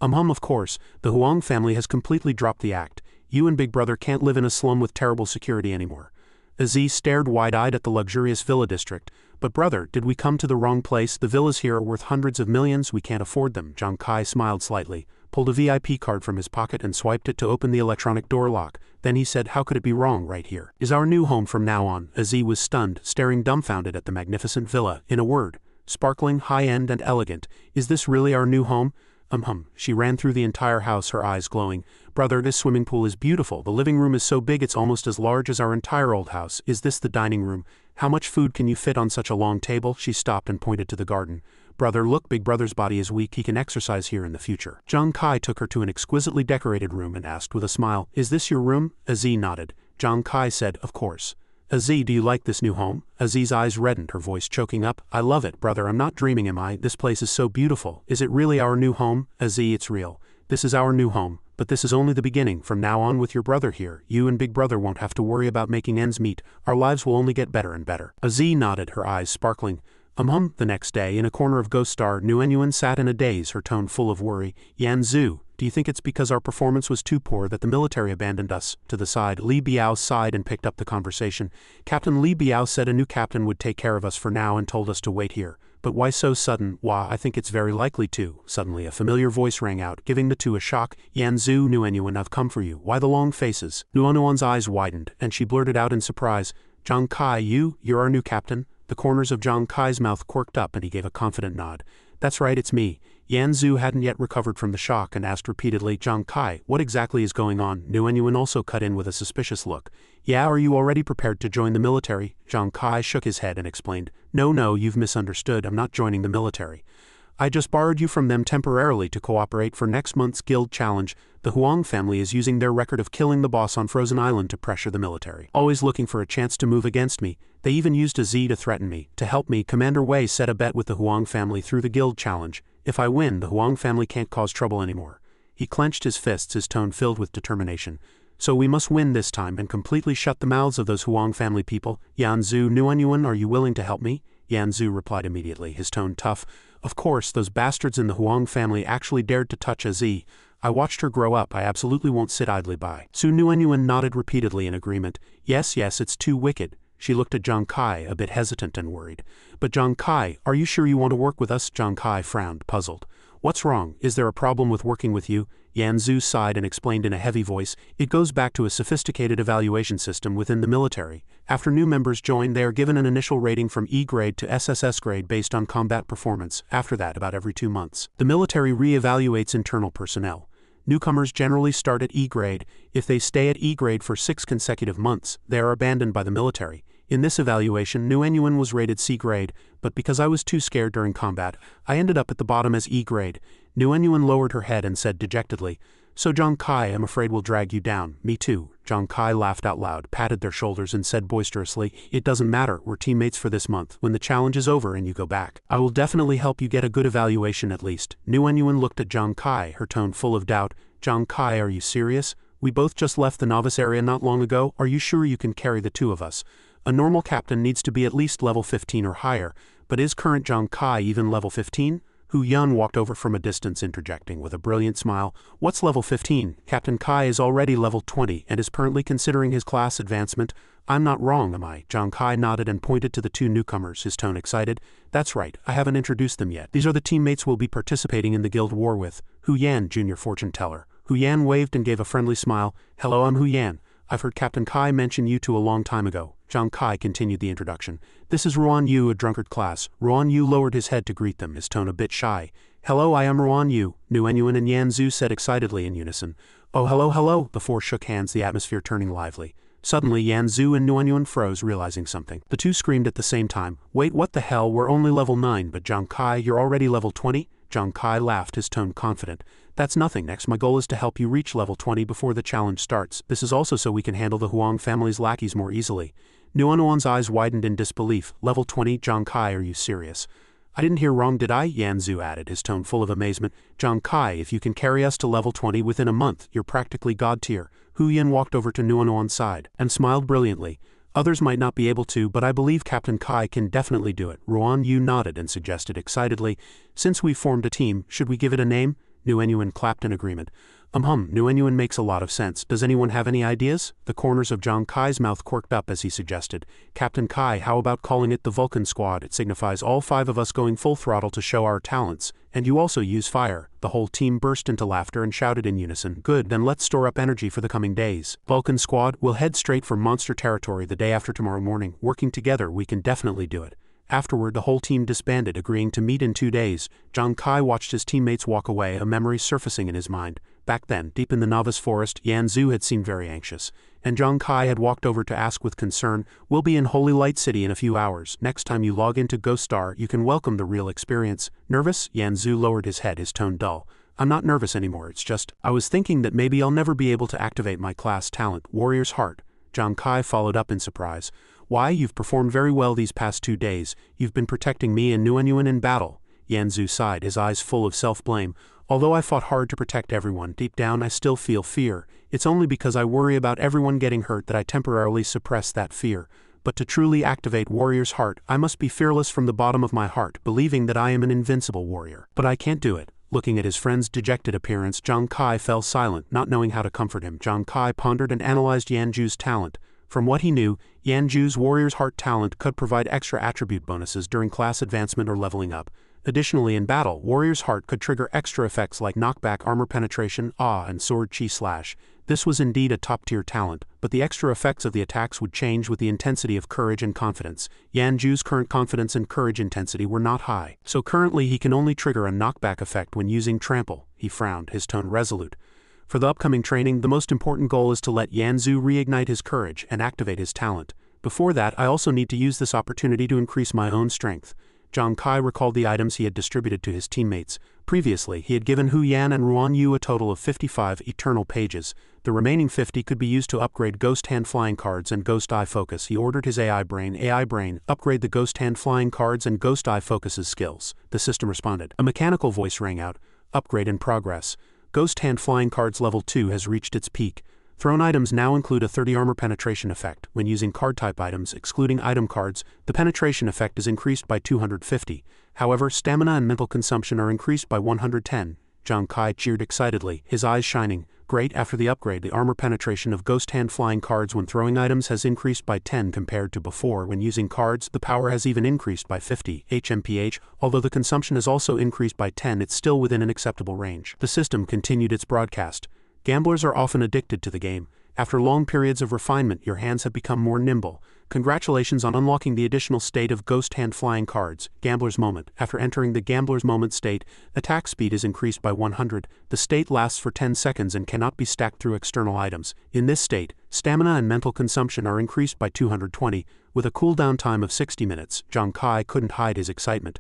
Of course, the Huang family has completely dropped the act. You and Big Brother can't live in a slum with terrible security anymore. Aziz stared wide-eyed at the luxurious villa district. But brother, did we come to the wrong place? The villas here are worth hundreds of millions, we can't afford them. Zhang Kai smiled slightly, pulled a VIP card from his pocket and swiped it to open the electronic door lock. Then he said, how could it be wrong? Right here is our new home from now on. Aziz was stunned, staring dumbfounded at the magnificent villa. In a word, sparkling, high-end and elegant. Is this really our new home? She ran through the entire house, her eyes glowing. Brother, this swimming pool is beautiful. The living room is so big it's almost as large as our entire old house. Is this the dining room? How much food can you fit on such a long table? She stopped and pointed to the garden. Brother, look, Big Brother's body is weak. He can exercise here in the future. Zhang Kai took her to an exquisitely decorated room and asked with a smile, is this your room? Aziz nodded. Zhang Kai said, of course. Aziz, do you like this new home? Aziz's eyes reddened, her voice choking up. I love it, brother, I'm not dreaming, am I? This place is so beautiful. Is it really our new home? Aziz, it's real. This is our new home, but this is only the beginning. From now on with your brother here, you and Big Brother won't have to worry about making ends meet. Our lives will only get better and better. Aziz nodded, her eyes sparkling. The next day, in a corner of Ghost Star, Nguyen Yuan sat in a daze, her tone full of worry. Yan Zhu, do you think it's because our performance was too poor that the military abandoned us? To the side, Li Biao sighed and picked up the conversation. Captain Li Biao said a new captain would take care of us for now and told us to wait here. but why so sudden? Why, I think it's very likely to. Suddenly a familiar voice rang out, giving the two a shock. Xuanwu Nuanyuan, I've come for you. Why the long faces? Nuanyuan's eyes widened, and she blurted out in surprise, Zhang Kai, you're our new captain? The corners of Zhang Kai's mouth quirked up and he gave a confident nod. That's right, it's me. Xuanwu hadn't yet recovered from the shock and asked repeatedly, Zhang Kai, what exactly is going on? Nuanyuan also cut in with a suspicious look. Yeah, are you already prepared to join the military? Zhang Kai shook his head and explained, No, you've misunderstood, I'm not joining the military. I just borrowed you from them temporarily to cooperate for next month's guild challenge. The Huang family is using their record of killing the boss on Frozen Island to pressure the military. Always looking for a chance to move against me. They even used a Z to threaten me. To help me, Commander Wei set a bet with the Huang family through the guild challenge. If I win, the Huang family can't cause trouble anymore. He clenched his fists, his tone filled with determination. So we must win this time and completely shut the mouths of those Huang family people. Xuanwu Nuanyuan, are you willing to help me? Xuanwu replied immediately, his tone tough. Of course, those bastards in the Huang family actually dared to touch a Z. I watched her grow up, I absolutely won't sit idly by. Su Nuanyuan nodded repeatedly in agreement. Yes, it's too wicked. She looked at Zhang Kai, a bit hesitant and worried. But Zhang Kai, are you sure you want to work with us? Zhang Kai frowned, puzzled. What's wrong? Is there a problem with working with you? Xuanwu sighed and explained in a heavy voice, it goes back to a sophisticated evaluation system within the military. After new members join, they are given an initial rating from E grade to SSS grade based on combat performance. After that, about every 2 months, the military re-evaluates internal personnel. Newcomers generally start at E grade. If they stay at E grade for 6 consecutive months, they are abandoned by the military. In this evaluation, Nuanyuan was rated C grade, but because I was too scared during combat, I ended up at the bottom as E grade. Nuanyuan lowered her head and said dejectedly, So Zhang Kai, I'm afraid we'll drag you down. Me too. Zhang Kai laughed out loud, patted their shoulders and said boisterously, It doesn't matter, we're teammates for this month. When the challenge is over and you go back, I will definitely help you get a good evaluation at least. Nuanyuan looked at Zhang Kai, her tone full of doubt. Zhang Kai, are you serious? We both just left the novice area not long ago. Are you sure you can carry the two of us? A normal captain needs to be at least level 15 or higher, but is current Zhang Kai even level 15? Hu Yan walked over from a distance interjecting with a brilliant smile, What's level 15? Captain Kai is already level 20 and is currently considering his class advancement. I'm not wrong, am I? Zhang Kai nodded and pointed to the two newcomers, his tone excited. That's right, I haven't introduced them yet. These are the teammates we'll be participating in the guild war with. Hu Yan, junior fortune teller. Hu Yan waved and gave a friendly smile. Hello, I'm Hu Yan. I've heard Captain Kai mention you two a long time ago. Zhang Kai continued the introduction. This is Ruan Yu, a drunkard class. Ruan Yu lowered his head to greet them, his tone a bit shy. Hello, I am Ruan Yu, Nuanyuan and Xuanwu said excitedly in unison. Oh, hello. The four shook hands, the atmosphere turning lively. Suddenly, Xuanwu and Nuanyuan froze, realizing something. The two screamed at the same time. Wait, what the hell? We're only level 9, but Zhang Kai, you're already level 20? Zhang Kai laughed, his tone confident. That's nothing. Next, my goal is to help you reach level 20 before the challenge starts. This is also so we can handle the Huang family's lackeys more easily. Nuanyuan's eyes widened in disbelief. Level 20? Zhang Kai, are you serious? I didn't hear wrong, did I? Xuanwu added, his tone full of amazement. Zhang Kai, if you can carry us to level 20 within a month, you're practically God-Tier. Hu Yan walked over to Nuanyuan's side and smiled brilliantly. Others might not be able to, but I believe Captain Kai can definitely do it. Ruan Yu nodded and suggested excitedly, Since we've formed a team, should we give it a name? Nuanyuan clapped in agreement. Nuanyuan makes a lot of sense. Does anyone have any ideas? The corners of Zhang Kai's mouth quirked up as he suggested. Captain Kai, how about calling it the Vulcan Squad? It signifies all 5 of us going full throttle to show our talents. And you also use fire. The whole team burst into laughter and shouted in unison. Good, then let's store up energy for the coming days. Vulcan Squad, we'll head straight for monster territory the day after tomorrow morning. Working together, we can definitely do it. Afterward, the whole team disbanded, agreeing to meet in 2 days. Zhang Kai watched his teammates walk away, a memory surfacing in his mind. Back then, deep in the novice forest, Xuanwu had seemed very anxious, and Zhang Kai had walked over to ask with concern, We'll be in Holy Light City in a few hours. Next time you log into Ghost Star, you can welcome the real experience. Nervous? Xuanwu lowered his head, his tone dull. I'm not nervous anymore, it's just, I was thinking that maybe I'll never be able to activate my class talent, Warrior's Heart. Zhang Kai followed up in surprise. Why, you've performed very well these past 2 days. You've been protecting me and Nuanyuan in battle. Xuanwu sighed, his eyes full of self-blame. Although I fought hard to protect everyone, deep down I still feel fear. It's only because I worry about everyone getting hurt that I temporarily suppress that fear. But to truly activate Warrior's Heart, I must be fearless from the bottom of my heart, believing that I am an invincible warrior. But I can't do it. Looking at his friend's dejected appearance, Zhang Kai fell silent, not knowing how to comfort him. Zhang Kai pondered and analyzed Xuanwu's talent. From what he knew, Yanju's Warrior's Heart talent could provide extra attribute bonuses during class advancement or leveling up. Additionally, in battle, Warrior's Heart could trigger extra effects like knockback, armor penetration, and sword chi slash. This was indeed a top-tier talent, but the extra effects of the attacks would change with the intensity of courage and confidence. Yanju's current confidence and courage intensity were not high, so currently he can only trigger a knockback effect when using trample. He frowned, his tone resolute. For the upcoming training, the most important goal is to let Yanzu reignite his courage and activate his talent. Before that, I also need to use this opportunity to increase my own strength. Zhang Kai recalled the items he had distributed to his teammates. Previously, he had given Hu Yan and Xuanwu a total of 55 eternal pages. The remaining 50 could be used to upgrade Ghost Hand Flying cards and Ghost Eye Focus. He ordered his AI Brain, upgrade the Ghost Hand Flying cards and Ghost Eye Focus's skills. The system responded. A mechanical voice rang out. Upgrade in progress. Ghost Hand Flying cards level 2 has reached its peak. Thrown items now include a 30 armor penetration effect. When using card-type items, excluding item cards, the penetration effect is increased by 250. However, stamina and mental consumption are increased by 110. Zhang Kai cheered excitedly, his eyes shining. Great, after the upgrade, the armor penetration of Ghost Hand Flying cards when throwing items has increased by 10 compared to before. When using cards, the power has even increased by 50 HMPH. Although the consumption has also increased by 10, it's still within an acceptable range. The system continued its broadcast. Gamblers are often addicted to the game. After long periods of refinement, your hands have become more nimble. Congratulations on unlocking the additional state of Ghost Hand Flying cards. Gambler's Moment. After entering the Gambler's Moment state, attack speed is increased by 100. The state lasts for 10 seconds and cannot be stacked through external items. In this state, stamina and mental consumption are increased by 220, with a cooldown time of 60 minutes. Zhang Kai couldn't hide his excitement.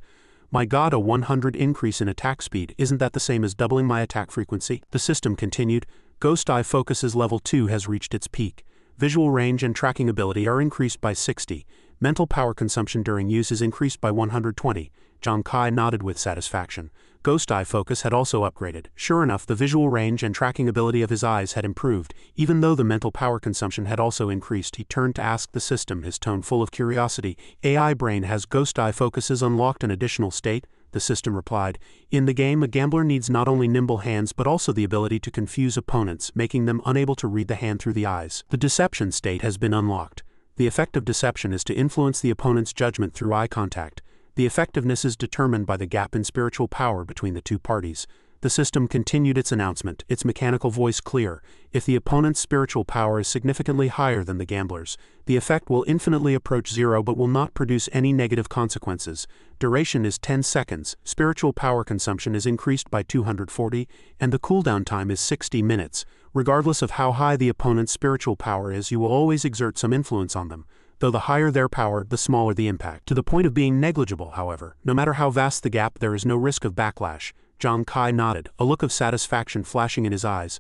My god, a 100 increase in attack speed, isn't that the same as doubling my attack frequency? The system continued. Ghost Eye Focus's level 2 has reached its peak. Visual range and tracking ability are increased by 60. Mental power consumption during use is increased by 120. Zhang Kai nodded with satisfaction. Ghost Eye Focus had also upgraded. Sure enough, the visual range and tracking ability of his eyes had improved. Even though the mental power consumption had also increased, he turned to ask the system, his tone full of curiosity. AI Brain, has Ghost Eye Focus's unlocked an additional state? The system replied. In the game, a gambler needs not only nimble hands but also the ability to confuse opponents, making them unable to read the hand through the eyes. The Deception state has been unlocked. The effect of deception is to influence the opponent's judgment through eye contact. The effectiveness is determined by the gap in spiritual power between the two parties. The system continued its announcement, its mechanical voice clear. If the opponent's spiritual power is significantly higher than the gambler's, the effect will infinitely approach zero but will not produce any negative consequences. Duration is 10 seconds, spiritual power consumption is increased by 240, and the cooldown time is 60 minutes. Regardless of how high the opponent's spiritual power is, you will always exert some influence on them. Though the higher their power, the smaller the impact. To the point of being negligible, however. No matter how vast the gap, there is no risk of backlash. Zhang Kai nodded, a look of satisfaction flashing in his eyes.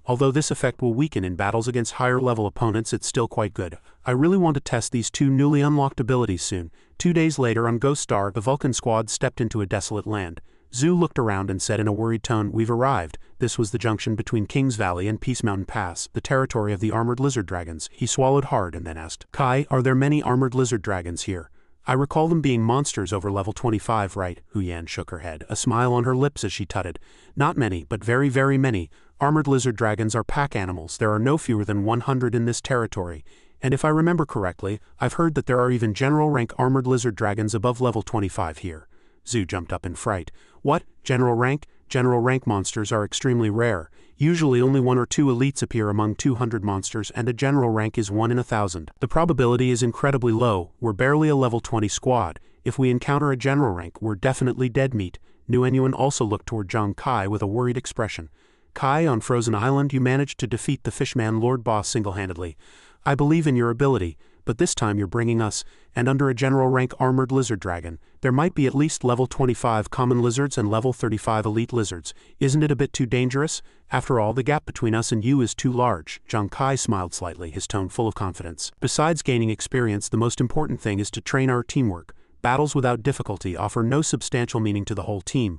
Although this effect will weaken in battles against higher-level opponents, it's still quite good. I really want to test these two newly unlocked abilities soon. 2 days later on Ghost Star, the Vulcan Squad stepped into a desolate land. Zhu looked around and said in a worried tone, "We've arrived." This was the junction between Kings Valley and Peace Mountain Pass, the territory of the armored lizard dragons. He swallowed hard and then asked, "Kai, are there many armored lizard dragons here? I recall them being monsters over level 25, right?" Hu Yan shook her head, a smile on her lips as she tutted. "Not many, but very, very many. Armored lizard dragons are pack animals. There are no fewer than 100 in this territory. And if I remember correctly, I've heard that there are even general rank armored lizard dragons above level 25 here." Zhu jumped up in fright. "What? General rank? General rank monsters are extremely rare. Usually only 1 or 2 elites appear among 200 monsters, and a general rank is 1 in 1,000. The probability is incredibly low. We're barely a level 20 squad. If we encounter a general rank, we're definitely dead meat." Nguyen also looked toward Zhang Kai with a worried expression. "Kai, on Frozen Island you managed to defeat the Fishman Lord Boss single-handedly. I believe in your ability, but this time you're bringing us, and under a general rank armored lizard dragon, there might be at least level 25 common lizards and level 35 elite lizards. Isn't it a bit too dangerous? After all, the gap between us and you is too large." Zhang Kai smiled slightly, his tone full of confidence. "Besides gaining experience, the most important thing is to train our teamwork. Battles without difficulty offer no substantial meaning to the whole team.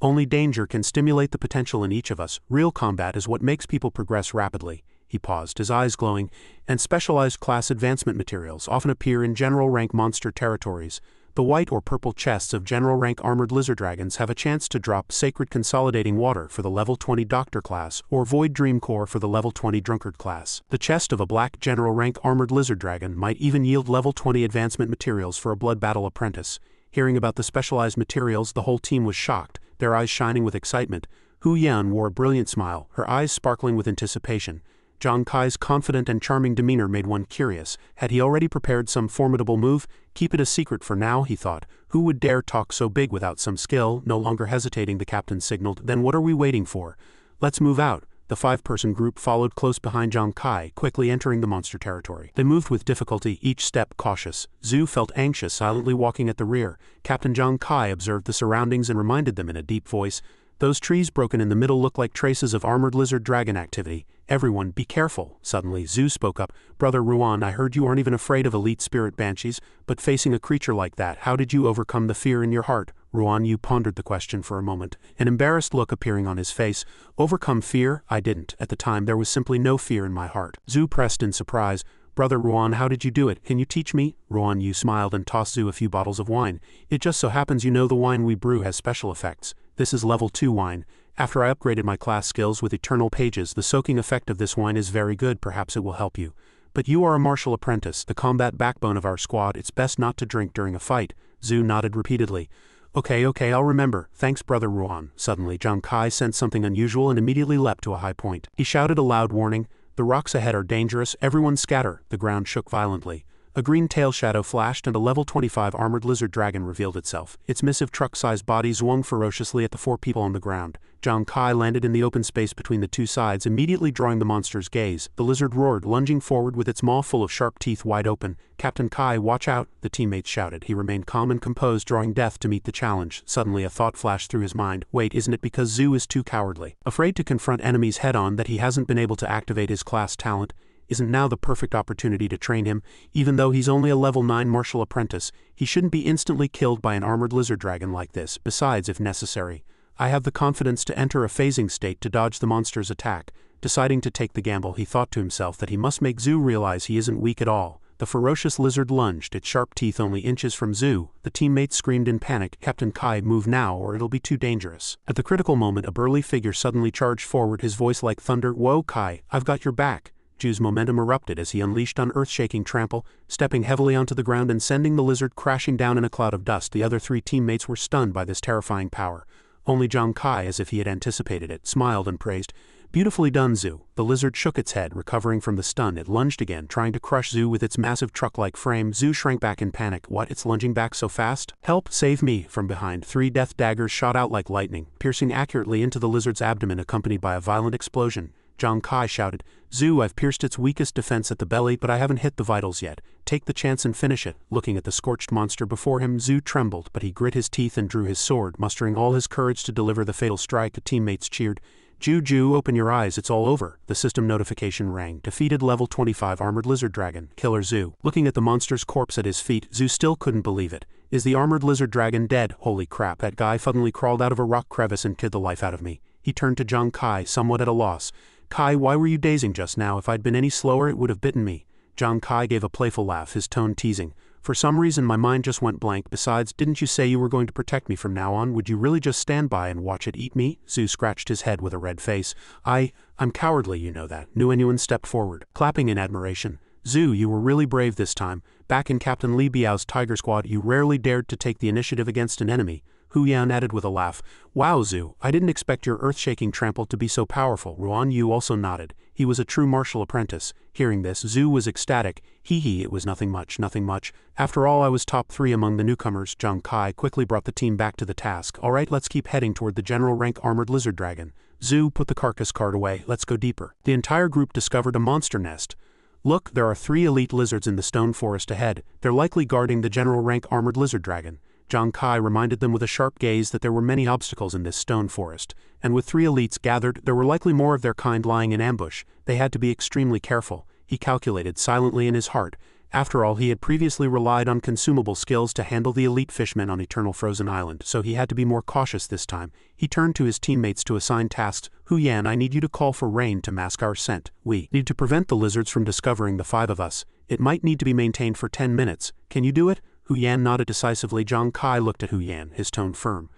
Only danger can stimulate the potential in each of us. Real combat is what makes people progress rapidly." He paused, his eyes glowing. "And specialized class advancement materials often appear in general rank monster territories. The white or purple chests of general rank armored lizard dragons have a chance to drop Sacred Consolidating Water for the level 20 Doctor class or Void Dream Core for the level 20 Drunkard class. The chest of a black general rank armored lizard dragon might even yield level 20 advancement materials for a blood battle apprentice. Hearing about the specialized materials, the whole team was shocked, their eyes shining with excitement. Hu Yan wore a brilliant smile, her eyes sparkling with anticipation. Zhang Kai's confident and charming demeanor made one curious. Had he already prepared some formidable move? Keep it a secret for now, he thought. Who would dare talk so big without some skill? No longer hesitating, the captain signaled. Then what are we waiting for? Let's move out. The 5-person group followed close behind Zhang Kai, quickly entering the monster territory. They moved with difficulty, each step cautious. Zhu felt anxious, silently walking at the rear. Captain Zhang Kai observed the surroundings and reminded them in a deep voice, "Those trees broken in the middle look like traces of armored lizard dragon activity. Everyone, be careful." Suddenly, Zhu spoke up. "Brother Ruan, I heard you aren't even afraid of elite spirit banshees, but facing a creature like that, how did you overcome the fear in your heart?" Ruan Yu pondered the question for a moment, an embarrassed look appearing on his face. "Overcome fear? I didn't. At the time, there was simply no fear in my heart." Zhu pressed in surprise. "Brother Ruan, how did you do it? Can you teach me?" Ruan Yu smiled and tossed Zhu a few bottles of wine. "It just so happens you know the wine we brew has special effects. This is level 2 wine. After I upgraded my class skills with eternal pages, the soaking effect of this wine is very good. Perhaps it will help you. But you are a martial apprentice, the combat backbone of our squad. It's best not to drink during a fight." Zhu nodded repeatedly. Okay, I'll remember. Thanks, Brother Ruan." Suddenly, Zhang Kai sensed something unusual and immediately leapt to a high point. He shouted a loud warning. "The rocks ahead are dangerous. Everyone scatter." The ground shook violently. A green tail shadow flashed and a level 25 armored lizard dragon revealed itself. Its massive truck-sized body swung ferociously at the 4 people on the ground. Zhang Kai landed in the open space between the 2 sides, immediately drawing the monster's gaze. The lizard roared, lunging forward with its maw full of sharp teeth wide open. "Captain Kai, watch out!" the teammates shouted. He remained calm and composed, drawing death to meet the challenge. Suddenly a thought flashed through his mind. Wait, isn't it because Zhu is too cowardly, afraid to confront enemies head-on, that he hasn't been able to activate his class talent? Isn't now the perfect opportunity to train him? Even though he's only a level 9 martial apprentice, he shouldn't be instantly killed by an armored lizard dragon like this. Besides, if necessary, I have the confidence to enter a phasing state to dodge the monster's attack. Deciding to take the gamble, he thought to himself that he must make Zhu realize he isn't weak at all. The ferocious lizard lunged, its sharp teeth only inches from Zhu. The teammates screamed in panic. "Captain Kai, move now or it'll be too dangerous." At the critical moment, a burly figure suddenly charged forward, his voice like thunder. "Whoa, Kai, I've got your back." Zhu's momentum erupted as he unleashed an earth-shaking trample, stepping heavily onto the ground and sending the lizard crashing down in a cloud of dust. The other 3 teammates were stunned by this terrifying power. Only Zhang Kai, as if he had anticipated it, smiled and praised. "Beautifully done, Zhu." The lizard shook its head, recovering from the stun. It lunged again, trying to crush Zhu with its massive truck-like frame. Zhu shrank back in panic. What? It's lunging back so fast? "Help! Save me!" From behind, 3 death daggers shot out like lightning, piercing accurately into the lizard's abdomen, accompanied by a violent explosion. Zhang Kai shouted, "Zhu, I've pierced its weakest defense at the belly, but I haven't hit the vitals yet. Take the chance and finish it." Looking at the scorched monster before him, Zhu trembled, but he grit his teeth and drew his sword, mustering all his courage to deliver the fatal strike. The teammates cheered. Zhu, open your eyes, it's all over." The system notification rang. Defeated level 25 armored lizard dragon, Killer Zhu. Looking at the monster's corpse at his feet, Zhu still couldn't believe it. Is the armored lizard dragon dead? Holy crap, that guy suddenly crawled out of a rock crevice and killed the life out of me. He turned to Zhang Kai, somewhat at a loss. "Kai, why were you dazing just now? If I'd been any slower, it would have bitten me." Zhang Kai gave a playful laugh, his tone teasing. "For some reason my mind just went blank. Besides, didn't you say you were going to protect me from now on? Would you really just stand by and watch it eat me?" Zhu scratched his head with a red face. I'm cowardly, you know that." Nguyen stepped forward, clapping in admiration. "Zhu, you were really brave this time. Back in Captain Li Biao's Tiger Squad, you rarely dared to take the initiative against an enemy." Hu Yan added with a laugh. "Wow, Zhu, I didn't expect your earth-shaking trample to be so powerful." Ruan Yu also nodded. He was a true martial apprentice. Hearing this, Zhu was ecstatic. It was nothing much. After all, I was top 3 among the newcomers." Zhang Kai quickly brought the team back to the task. "All right, let's keep heading toward the general rank armored lizard dragon. Zhu, put the carcass card away. Let's go deeper." The entire group discovered a monster nest. "Look, there are 3 elite lizards in the stone forest ahead. They're likely guarding the general rank armored lizard dragon." Zhang Kai reminded them with a sharp gaze that there were many obstacles in this stone forest, and with 3 elites gathered, there were likely more of their kind lying in ambush. They had to be extremely careful, he calculated silently in his heart. After all, he had previously relied on consumable skills to handle the elite fishmen on Eternal Frozen Island, so he had to be more cautious this time. He turned to his teammates to assign tasks. "Hu Yan, I need you to call for rain to mask our scent. We need to prevent the lizards from discovering the 5 of us. It might need to be maintained for 10 minutes. Can you do it?" Hu Yan nodded decisively. Zhang Kai looked at Hu Yan, his tone firm.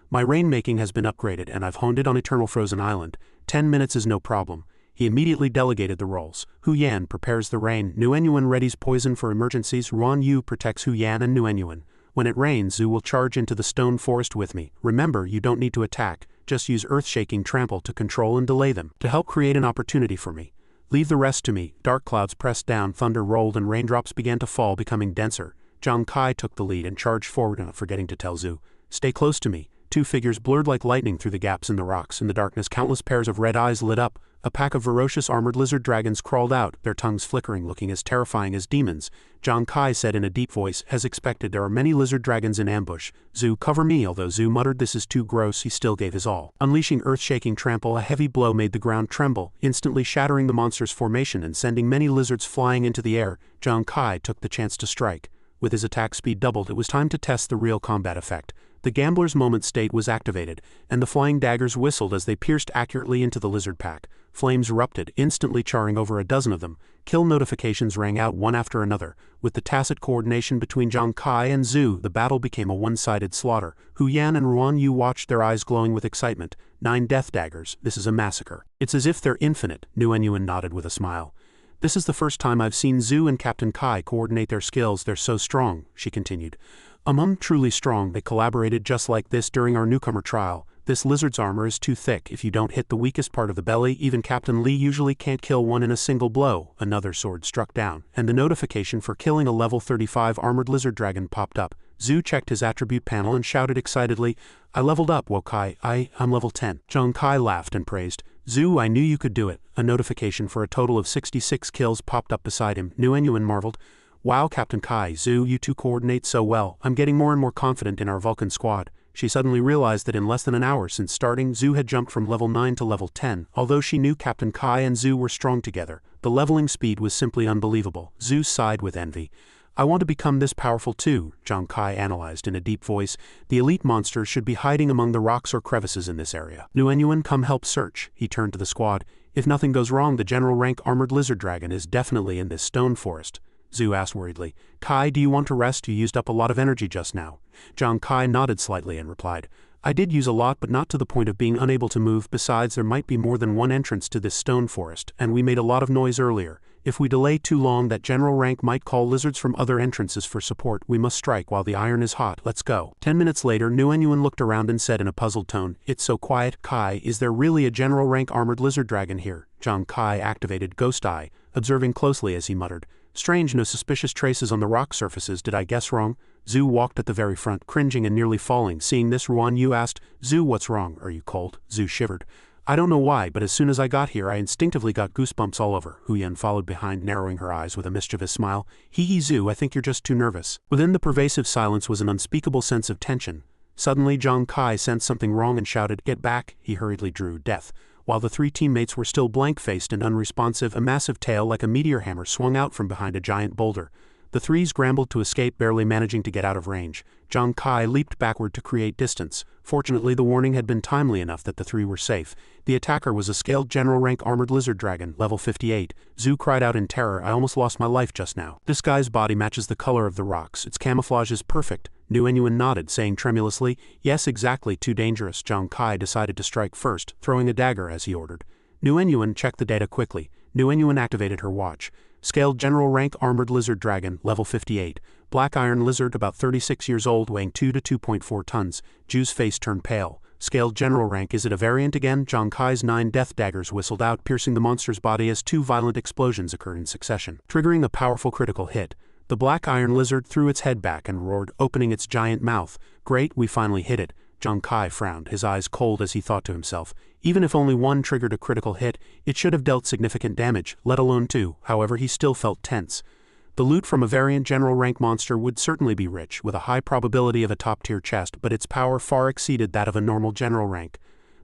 My rainmaking has been upgraded and I've honed it on Eternal Frozen Island. 10 minutes is no problem. He immediately delegated the roles. Hu Yan prepares the rain, Nguyen readies poison for emergencies, Ruan Yu protects Hu Yan and Nguyen. When it rains, Zhu will charge into the stone forest with me. Remember, you don't need to attack, just use earth-shaking trample to control and delay them, to help create an opportunity for me. Leave the rest to me. Dark clouds pressed down, thunder rolled and raindrops began to fall, becoming denser. Zhang Kai took the lead and charged forward, not forgetting to tell Zhu, stay close to me. Two figures blurred like lightning through the gaps in the rocks. In the darkness, countless pairs of red eyes lit up. A pack of ferocious armored lizard dragons crawled out, their tongues flickering, looking as terrifying as demons. Zhang Kai said in a deep voice, as expected, there are many lizard dragons in ambush. Zhu, cover me. Although Zhu muttered this is too gross, he still gave his all. Unleashing earth-shaking trample, a heavy blow made the ground tremble, instantly shattering the monster's formation and sending many lizards flying into the air. Zhang Kai took the chance to strike. With his attack speed doubled, it was time to test the real combat effect. The gambler's moment state was activated, and the flying daggers whistled as they pierced accurately into the lizard pack. Flames erupted, instantly charring over a dozen of them. Kill notifications rang out one after another. With the tacit coordination between Zhang Kai and Zhu, the battle became a one-sided slaughter. Hu Yan and Ruan Yu watched, their eyes glowing with excitement. 9 death daggers, this is a massacre. It's as if they're infinite, Nguyen nodded with a smile. This is the first time I've seen Zhu and Captain Kai coordinate their skills. They're so strong, she continued. Truly strong. They collaborated just like this during our newcomer trial. This lizard's armor is too thick. If you don't hit the weakest part of the belly, even Captain Li usually can't kill one in a single blow. Another sword struck down, and the notification for killing a level 35 armored lizard dragon popped up. Zhu checked his attribute panel and shouted excitedly, I leveled up, Wokai. I'm level 10. Zhang Kai laughed and praised. Zhu, I knew you could do it. A notification for a total of 66 kills popped up beside him. Nguyen marveled. Wow, Captain Kai, Zhu, you two coordinate so well. I'm getting more and more confident in our Vulcan Squad. She suddenly realized that in less than an hour since starting, Zhu had jumped from level 9 to level 10. Although she knew Captain Kai and Zhu were strong together, the leveling speed was simply unbelievable. Zhu sighed with envy. I want to become this powerful too, Zhang Kai analyzed in a deep voice. The elite monsters should be hiding among the rocks or crevices in this area. Nguyen, come help search. He turned to the squad. If nothing goes wrong, the general rank armored lizard dragon is definitely in this stone forest. Zhu asked worriedly. Kai, do you want to rest? You used up a lot of energy just now. Zhang Kai nodded slightly and replied, I did use a lot, but not to the point of being unable to move. Besides, there might be more than one entrance to this stone forest, and we made a lot of noise earlier. If we delay too long, that general rank might call lizards from other entrances for support. We must strike while the iron is hot. Let's go. 10 minutes later, Nguyen looked around and said in a puzzled tone, It's so quiet. Kai, is there really a general rank armored lizard dragon here? Zhang Kai activated Ghost Eye, observing closely as he muttered, Strange, no suspicious traces on the rock surfaces. Did I guess wrong? Zhu walked at the very front, cringing and nearly falling. Seeing this, Ruan Yu asked, Zhu, what's wrong? Are you cold? Zhu shivered. I don't know why, but as soon as I got here, I instinctively got goosebumps all over. Hu Yan followed behind, narrowing her eyes with a mischievous smile. Hee Zhu, I think you're just too nervous. Within the pervasive silence was an unspeakable sense of tension. Suddenly, Zhang Kai sensed something wrong and shouted, Get back! He hurriedly drew death. While the 3 teammates were still blank-faced and unresponsive, a massive tail like a meteor hammer swung out from behind a giant boulder. The 3 scrambled to escape, barely managing to get out of range. Zhang Kai leaped backward to create distance. Fortunately, the warning had been timely enough that the 3 were safe. The attacker was a scaled general rank armored lizard dragon, level 58. Zhu cried out in terror, I almost lost my life just now. This guy's body matches the color of the rocks. Its camouflage is perfect. Nguyen nodded, saying tremulously, Yes, exactly, too dangerous. Zhang Kai decided to strike first, throwing a dagger as he ordered. Nguyen checked the data quickly. Nguyen activated her watch. Scaled general rank armored lizard dragon, level 58. Black iron lizard, about 36 years old, weighing 2 to 2.4 tons. Zhu's face turned pale. Scaled general rank, is it a variant again? Zhang Kai's 9 death daggers whistled out, piercing the monster's body as 2 violent explosions occurred in succession, triggering a powerful critical hit. The black iron lizard threw its head back and roared, opening its giant mouth. Great, we finally hit it. Zhang Kai frowned, his eyes cold as he thought to himself. Even if only one triggered a critical hit, it should have dealt significant damage, let alone 2. However, he still felt tense. The loot from a variant general rank monster would certainly be rich, with a high probability of a top-tier chest, but its power far exceeded that of a normal general rank.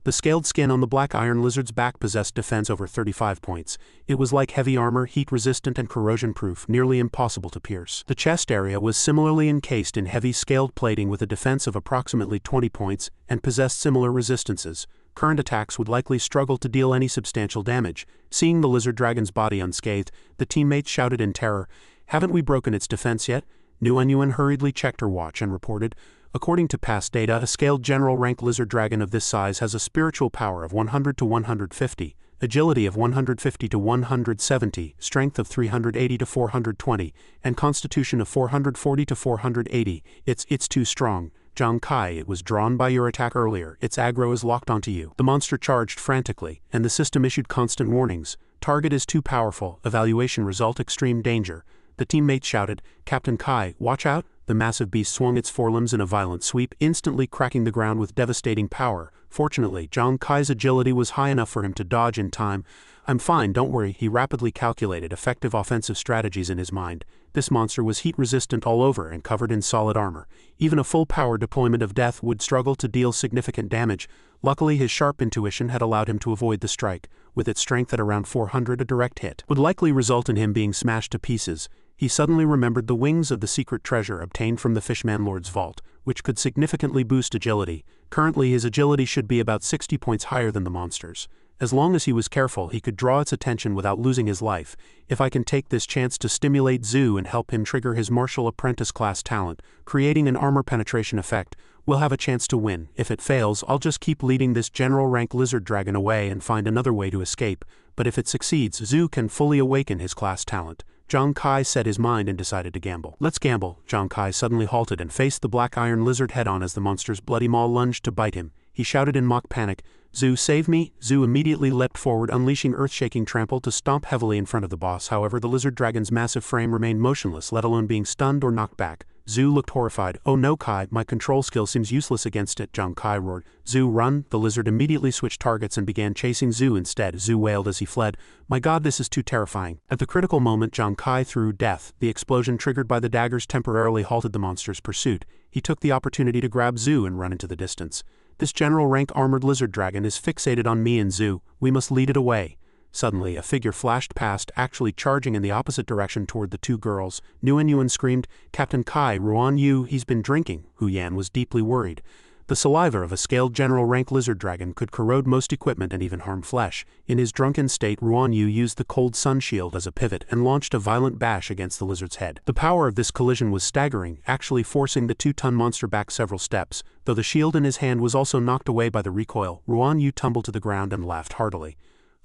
The scaled skin on the black iron lizard's back possessed defense over 35 points. It was like heavy armor, heat-resistant and corrosion-proof, nearly impossible to pierce. The chest area was similarly encased in heavy scaled plating with a defense of approximately 20 points, and possessed similar resistances. Current attacks would likely struggle to deal any substantial damage. Seeing the lizard dragon's body unscathed, the teammates shouted in terror, Haven't we broken its defense yet? Nguyen hurriedly checked her watch and reported, according to past data, a scaled general rank lizard dragon of this size has a spiritual power of 100 to 150, agility of 150 to 170, strength of 380 to 420, and constitution of 440 to 480. It's too strong. Zhang Kai, it was drawn by your attack earlier. Its aggro is locked onto you. The monster charged frantically, and the system issued constant warnings. Target is too powerful. Evaluation result extreme danger. The teammate shouted, Captain Kai, watch out! The massive beast swung its forelimbs in a violent sweep, instantly cracking the ground with devastating power. Fortunately, Zhang Kai's agility was high enough for him to dodge in time. I'm fine, don't worry. He rapidly calculated effective offensive strategies in his mind. This monster was heat-resistant all over and covered in solid armor. Even a full-power deployment of death would struggle to deal significant damage. Luckily, his sharp intuition had allowed him to avoid the strike. With its strength at around 400, a direct hit would likely result in him being smashed to pieces. He suddenly remembered the wings of the secret treasure obtained from the Fishman Lord's vault, which could significantly boost agility. Currently, his agility should be about 60 points higher than the monster's. As long as he was careful, he could draw its attention without losing his life. If I can take this chance to stimulate Zhu and help him trigger his martial apprentice class talent, creating an armor penetration effect, we'll have a chance to win. If it fails, I'll just keep leading this general rank lizard dragon away and find another way to escape. But if it succeeds, Zhu can fully awaken his class talent. Zhang Kai set his mind and decided to gamble. Let's gamble. Zhang Kai suddenly halted and faced the black iron lizard head-on as the monster's bloody maw lunged to bite him. He shouted in mock panic, Zhu, save me! Zhu immediately leapt forward, unleashing earth-shaking trample to stomp heavily in front of the boss. However, the lizard dragon's massive frame remained motionless, let alone being stunned or knocked back. Zhu looked horrified. Oh no, Kai, my control skill seems useless against it, Zhang Kai roared. Zhu, run! The lizard immediately switched targets and began chasing Zhu instead. Zhu wailed as he fled. My god, this is too terrifying. At the critical moment, Zhang Kai threw death. The explosion triggered by the daggers temporarily halted the monster's pursuit. He took the opportunity to grab Zhu and run into the distance. This general rank armored lizard dragon is fixated on me and Zhu. We must lead it away. Suddenly, a figure flashed past, actually charging in the opposite direction toward the two girls. Nguyen screamed, Captain Kai, Ruan Yu, he's been drinking. Hu Yan was deeply worried. The saliva of a scaled general rank lizard dragon could corrode most equipment and even harm flesh. In his drunken state, Ruan Yu used the cold sun shield as a pivot and launched a violent bash against the lizard's head. The power of this collision was staggering, actually forcing the 2-ton monster back several steps. Though the shield in his hand was also knocked away by the recoil, Ruan Yu tumbled to the ground and laughed heartily.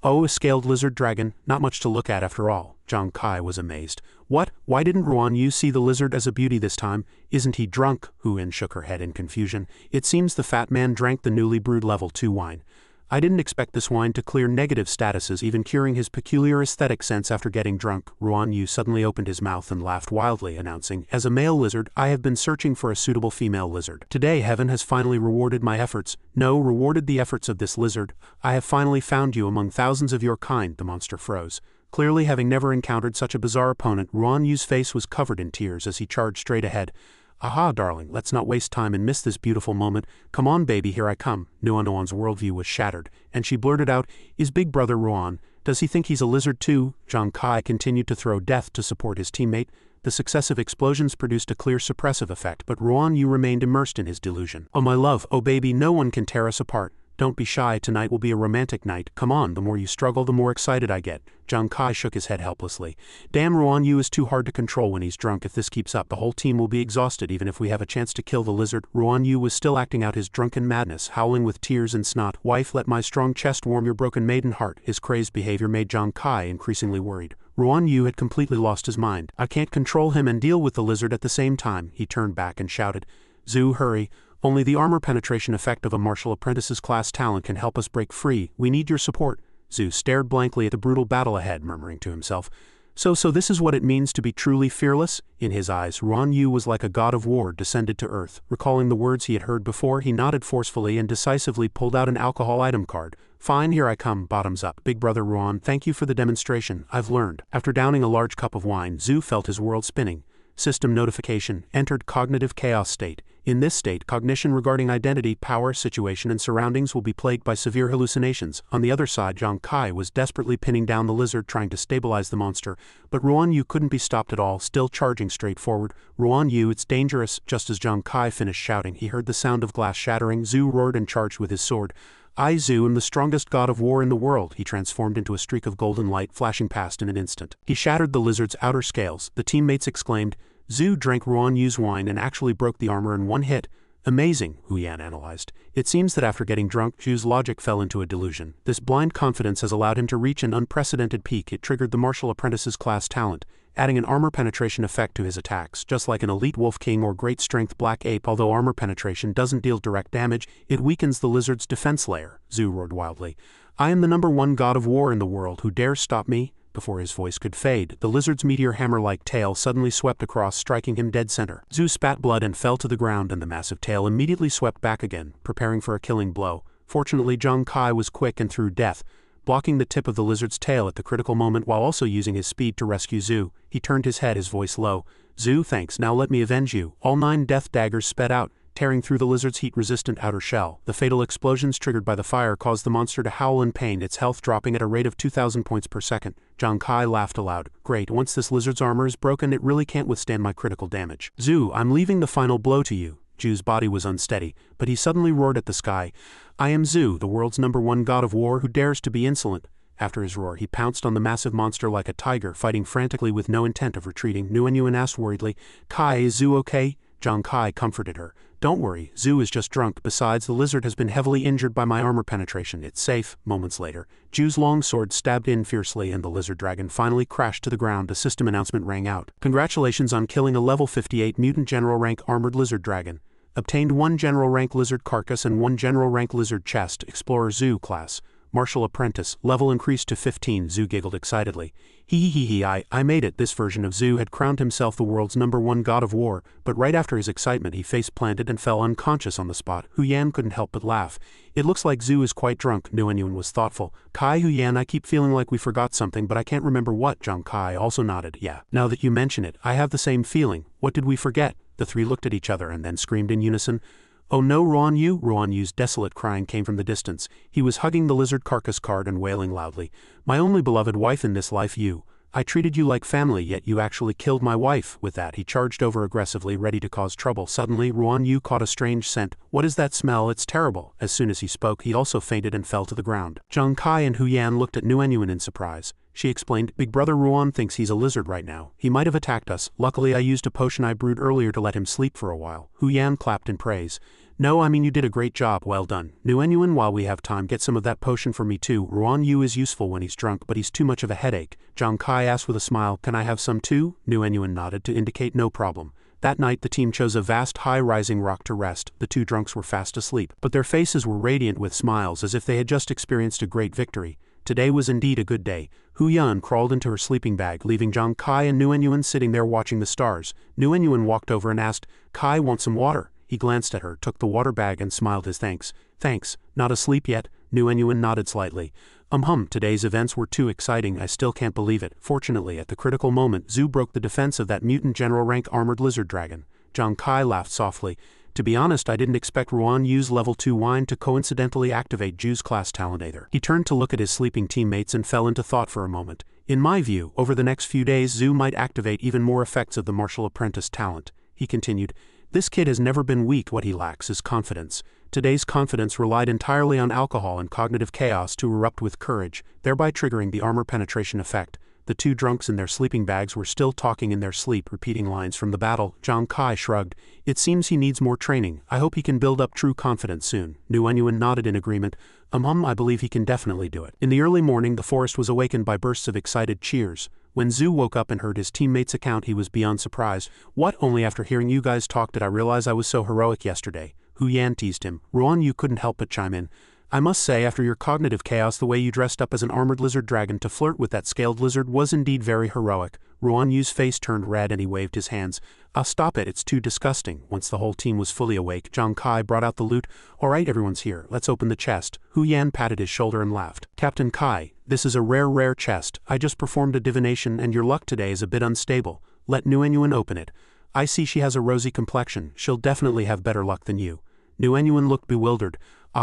Oh, a scaled lizard dragon, not much to look at after all. Zhang Kai was amazed. What? Why didn't Ruan Yu see the lizard as a beauty this time? Isn't he drunk? Hu Yan shook her head in confusion. It seems the fat man drank the newly brewed level 2 wine. I didn't expect this wine to clear negative statuses, even curing his peculiar aesthetic sense after getting drunk. Ruan Yu suddenly opened his mouth and laughed wildly, announcing, As a male lizard, I have been searching for a suitable female lizard. Today, heaven has finally rewarded my efforts. No, rewarded the efforts of this lizard. I have finally found you among thousands of your kind. The monster froze. Clearly, having never encountered such a bizarre opponent, Ruan Yu's face was covered in tears as he charged straight ahead. Aha, darling, let's not waste time and miss this beautiful moment. Come on, baby, here I come. Nguyen's worldview was shattered, and she blurted out, Is big brother Ruan, does he think he's a lizard too? Zhang Kai continued to throw death to support his teammate. The successive explosions produced a clear suppressive effect, but Ruan Yu remained immersed in his delusion. Oh my love, oh baby, no one can tear us apart. Don't be shy, tonight will be a romantic night. Come on, the more you struggle, the more excited I get. Zhang Kai shook his head helplessly. Damn, Ruan Yu is too hard to control when he's drunk. If this keeps up, the whole team will be exhausted even if we have a chance to kill the lizard. Ruan Yu was still acting out his drunken madness, howling with tears and snot. Wife, let my strong chest warm your broken maiden heart. His crazed behavior made Zhang Kai increasingly worried. Ruan Yu had completely lost his mind. I can't control him and deal with the lizard at the same time. He turned back and shouted, Zhu, hurry. Only the armor penetration effect of a martial apprentice's class talent can help us break free. We need your support. Zhu stared blankly at the brutal battle ahead, murmuring to himself, So this is what it means to be truly fearless? In his eyes, Ruan Yu was like a god of war descended to earth. Recalling the words he had heard before, he nodded forcefully and decisively pulled out an alcohol item card. Fine, here I come, bottoms up. Big brother Ruan, thank you for the demonstration. I've learned. After downing a large cup of wine, Zhu felt his world spinning. System notification, entered cognitive chaos state. In this state, cognition regarding identity, power, situation, and surroundings will be plagued by severe hallucinations. On the other side, Zhang Kai was desperately pinning down the lizard, trying to stabilize the monster, but Ruan Yu couldn't be stopped at all, still charging straight forward. Ruan Yu, it's dangerous. Just as Zhang Kai finished shouting, he heard the sound of glass shattering. Zhu roared and charged with his sword. I, Zhu, am the strongest god of war in the world. He transformed into a streak of golden light, flashing past in an instant. He shattered the lizard's outer scales. The teammates exclaimed, Zhu drank Xuanwu's wine and actually broke the armor in one hit. Amazing, Huyan analyzed. It seems that after getting drunk, Zhu's logic fell into a delusion. This blind confidence has allowed him to reach an unprecedented peak. It triggered the martial apprentice's class talent, adding an armor penetration effect to his attacks. Just like an elite wolf king or great strength black ape, although armor penetration doesn't deal direct damage, it weakens the lizard's defense layer. Zhu roared wildly. I am the #1 god of war in the world. Who dares stop me? Before his voice could fade, the lizard's meteor hammer-like tail suddenly swept across, striking him dead center. Zhu spat blood and fell to the ground, and the massive tail immediately swept back again, preparing for a killing blow. Fortunately, Zhang Kai was quick and threw death, blocking the tip of the lizard's tail at the critical moment while also using his speed to rescue Zhu. He turned his head, his voice low. Zhu, thanks, now let me avenge you. All 9 death daggers sped out, tearing through the lizard's heat-resistant outer shell. The fatal explosions triggered by the fire caused the monster to howl in pain, its health dropping at a rate of 2,000 points per second. Zhang Kai laughed aloud. Great, once this lizard's armor is broken, it really can't withstand my critical damage. Zhu, I'm leaving the final blow to you. Zhu's body was unsteady, but he suddenly roared at the sky. I am Zhu, the world's #1 god of war who dares to be insolent. After his roar, he pounced on the massive monster like a tiger, fighting frantically with no intent of retreating. Nguyen asked worriedly, Kai, is Zhu okay? Zhang Kai comforted her. Don't worry, Zhu is just drunk. Besides, the lizard has been heavily injured by my armor penetration. It's safe. Moments later, Zhu's long sword stabbed in fiercely and the lizard dragon finally crashed to the ground. A system announcement rang out. Congratulations on killing a level 58 mutant general rank armored lizard dragon. Obtained 1 general rank lizard carcass and 1 general rank lizard chest. Explorer Zhu class. Martial apprentice. Level increased to 15. Zhu giggled excitedly. I made it. This version of Zhu had crowned himself the world's #1 god of war, but right after his excitement he face-planted and fell unconscious on the spot. Huyan couldn't help but laugh. It looks like Zhu is quite drunk. Nguyen was thoughtful. Kai, Huyan, I keep feeling like we forgot something, but I can't remember what. Zhang Kai also nodded. Yeah, now that you mention it, I have the same feeling. What did we forget? The 3 looked at each other and then screamed in unison. Oh no, Xuanwu! Xuanwu's desolate crying came from the distance. He was hugging the lizard carcass card and wailing loudly. My only beloved wife in this life, you. I treated you like family, yet you actually killed my wife. With that, he charged over aggressively, ready to cause trouble. Suddenly, Xuanwu caught a strange scent. What is that smell? It's terrible. As soon as he spoke, he also fainted and fell to the ground. Zhang Kai and Huyan looked at Nguyen in surprise. She explained, Big Brother Ruan thinks he's a lizard right now. He might have attacked us. Luckily, I used a potion I brewed earlier to let him sleep for a while. Huyan clapped in praise. No, I mean you did a great job, well done. Nguyen, while we have time, get some of that potion for me too. Xuanwu is useful when he's drunk, but he's too much of a headache. Zhang Kai asked with a smile, can I have some too? Nguyen nodded to indicate no problem. That night the team chose a vast high-rising rock to rest. The 2 drunks were fast asleep, but their faces were radiant with smiles as if they had just experienced a great victory. Today was indeed a good day. Huyan crawled into her sleeping bag, leaving Zhang Kai and Nguyen sitting there watching the stars. Nguyen walked over and asked, Kai, want some water? He glanced at her, took the water bag and smiled his thanks. Thanks. Not asleep yet? Nguyen nodded slightly. Today's events were too exciting. I still can't believe it. Fortunately, at the critical moment, Zhu broke the defense of that mutant general rank armored lizard dragon. Zhang Kai laughed softly. To be honest, I didn't expect Xuanwu's level 2 wine to coincidentally activate Zhu's class talent either. He turned to look at his sleeping teammates and fell into thought for a moment. In my view, over the next few days, Zhu might activate even more effects of the martial apprentice talent. He continued, This kid has never been weak. What he lacks is confidence. Today's confidence relied entirely on alcohol and cognitive chaos to erupt with courage, thereby triggering the armor penetration effect. The 2 drunks in their sleeping bags were still talking in their sleep, repeating lines from the battle. Zhang Kai shrugged. It seems he needs more training. I hope he can build up true confidence soon. Nguyen nodded in agreement. I believe he can definitely do it. In the early morning, the forest was awakened by bursts of excited cheers. When Zhu woke up and heard his teammate's account, he was beyond surprise. What? Only after hearing you guys talk did I realize I was so heroic yesterday. Huyan teased him. Xuanwu couldn't help but chime in. I must say, after your cognitive chaos, the way you dressed up as an armored lizard dragon to flirt with that scaled lizard was indeed very heroic. Xuanwu's face turned red and he waved his hands. Stop it, it's too disgusting. Once the whole team was fully awake, Zhang Kai brought out the loot. Alright, everyone's here, let's open the chest. Huyan patted his shoulder and laughed. Captain Kai, this is a rare chest. I just performed a divination and your luck today is a bit unstable. Let Nguyen open it. I see she has a rosy complexion. She'll definitely have better luck than you. Nguyen looked bewildered.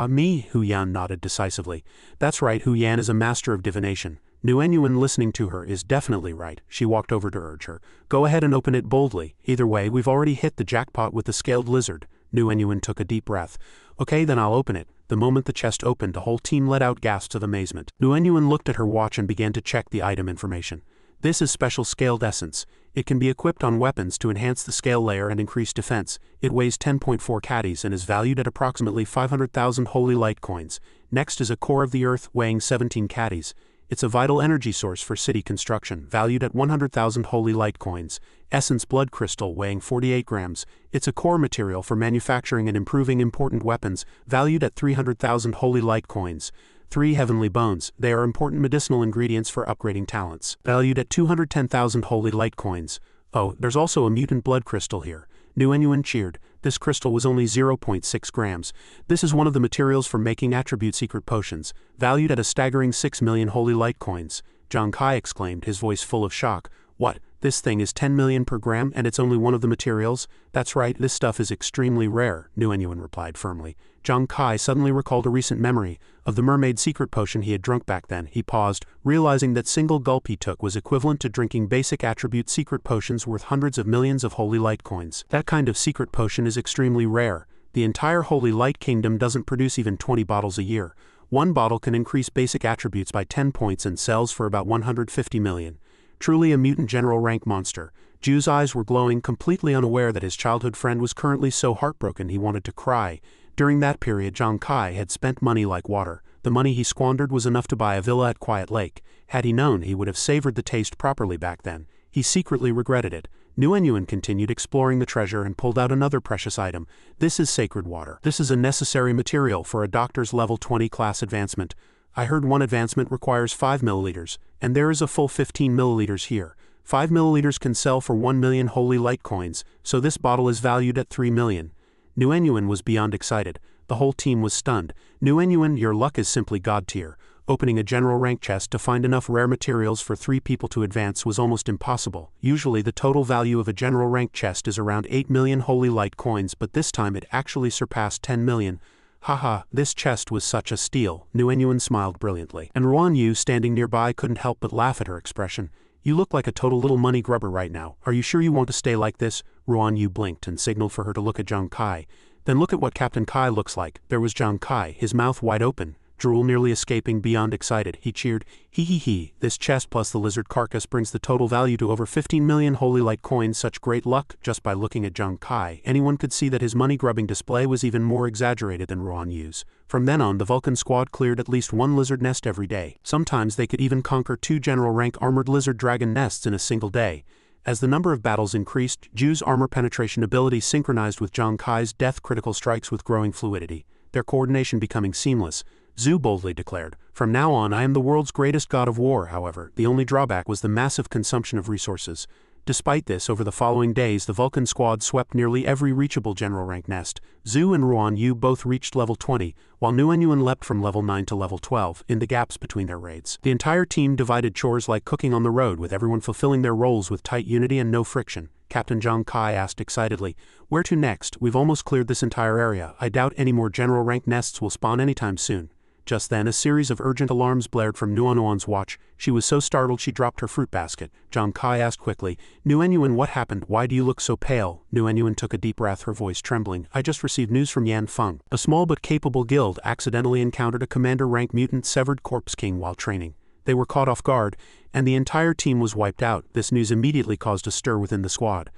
Me? Huyan nodded decisively. That's right, Huyan is a master of divination. Nguyen, listening to her, is definitely right. She walked over to urge her. Go ahead and open it boldly. Either way, we've already hit the jackpot with the scaled lizard. Nguyen took a deep breath. Okay, then I'll open it. The moment the chest opened, the whole team let out gasps of amazement. Nguyen looked at her watch and began to check the item information. This is special scaled essence. It can be equipped on weapons to enhance the scale layer and increase defense. It weighs 10.4 caddies and is valued at approximately 500,000 holy light coins. Next is a core of the earth weighing 17 caddies. It's a vital energy source for city construction, valued at 100,000 holy light coins. Essence blood crystal weighing 48 grams. It's a core material for manufacturing and improving important weapons, valued at 300,000 holy light coins. 3 heavenly bones. They are important medicinal ingredients for upgrading talents, valued at 210,000 holy light coins. Oh, there's also a mutant blood crystal here. Xuanwu cheered. This crystal was only 0.6 grams. This is one of the materials for making attribute secret potions, valued at a staggering 6 million holy light coins. Zhang Kai exclaimed, his voice full of shock. What? This thing is 10 million per gram and it's only one of the materials? That's right, this stuff is extremely rare, Xuanwu replied firmly. Zhang Kai suddenly recalled a recent memory of the mermaid secret potion he had drunk back then. He paused, realizing that single gulp he took was equivalent to drinking basic attribute secret potions worth hundreds of millions of holy light coins. That kind of secret potion is extremely rare. The entire holy light kingdom doesn't produce even 20 bottles a year. One bottle can increase basic attributes by 10 points and sells for about 150 million. Truly a mutant general rank monster. Ju's eyes were glowing, completely unaware that his childhood friend was currently so heartbroken he wanted to cry. During that period, Zhang Kai had spent money like water. The money he squandered was enough to buy a villa at Quiet Lake. Had he known, he would have savored the taste properly back then. He secretly regretted it. Xuanwu continued exploring the treasure and pulled out another precious item. This is sacred water. This is a necessary material for a doctor's level 20 class advancement. I heard one advancement requires 5 milliliters, and there is a full 15 milliliters here. 5 milliliters can sell for 1 million holy light coins, so this bottle is valued at 3 million. Xuanwu was beyond excited. The whole team was stunned. Xuanwu, your luck is simply God-tier. Opening a general rank chest to find enough rare materials for 3 people to advance was almost impossible. Usually the total value of a general rank chest is around 8 million holy light coins, but this time it actually surpassed 10 million. Haha, this chest was such a steal. Xuanwu smiled brilliantly, and Xuanwu, standing nearby, couldn't help but laugh at her expression. You look like a total little money grubber right now. Are you sure you want to stay like this? Xuanwu blinked and signaled for her to look at Zhang Kai. Then look at what Captain Kai looks like. There was Zhang Kai, his mouth wide open, drool nearly escaping. Beyond excited, he cheered. He. This chest plus the lizard carcass brings the total value to over 15 million holy light coins. Such great luck. Just by looking at Zhang Kai, anyone could see that his money-grubbing display was even more exaggerated than Xuanwu's. From then on, the Vulcan Squad cleared at least 1 lizard nest every day. Sometimes they could even conquer 2 general rank armored lizard dragon nests in a single day. As the number of battles increased, Ju's armor penetration ability synchronized with Zhang Kai's death critical strikes with growing fluidity, their coordination becoming seamless. Zhu boldly declared, "From now on I am the world's greatest god of war." However, the only drawback was the massive consumption of resources. Despite this, over the following days the Vulcan Squad swept nearly every reachable general rank nest. Zhu and Xuanwu both reached level 20, while Xuanwu leapt from level 9 to level 12, in the gaps between their raids. The entire team divided chores like cooking on the road, with everyone fulfilling their roles with tight unity and no friction. Captain Zhang Kai asked excitedly, "Where to next? We've almost cleared this entire area. I doubt any more general rank nests will spawn anytime soon." Just then a series of urgent alarms blared from Xuanwu's watch. She was so startled she dropped her fruit basket. Zhang Kai asked quickly, "Xuanwu, what happened? Why do you look so pale?" Xuanwu took a deep breath, her voice trembling. "I just received news from Yan Feng. A small but capable guild accidentally encountered a commander-rank mutant severed corpse king while training. They were caught off guard, and the entire team was wiped out." This news immediately caused a stir within the squad.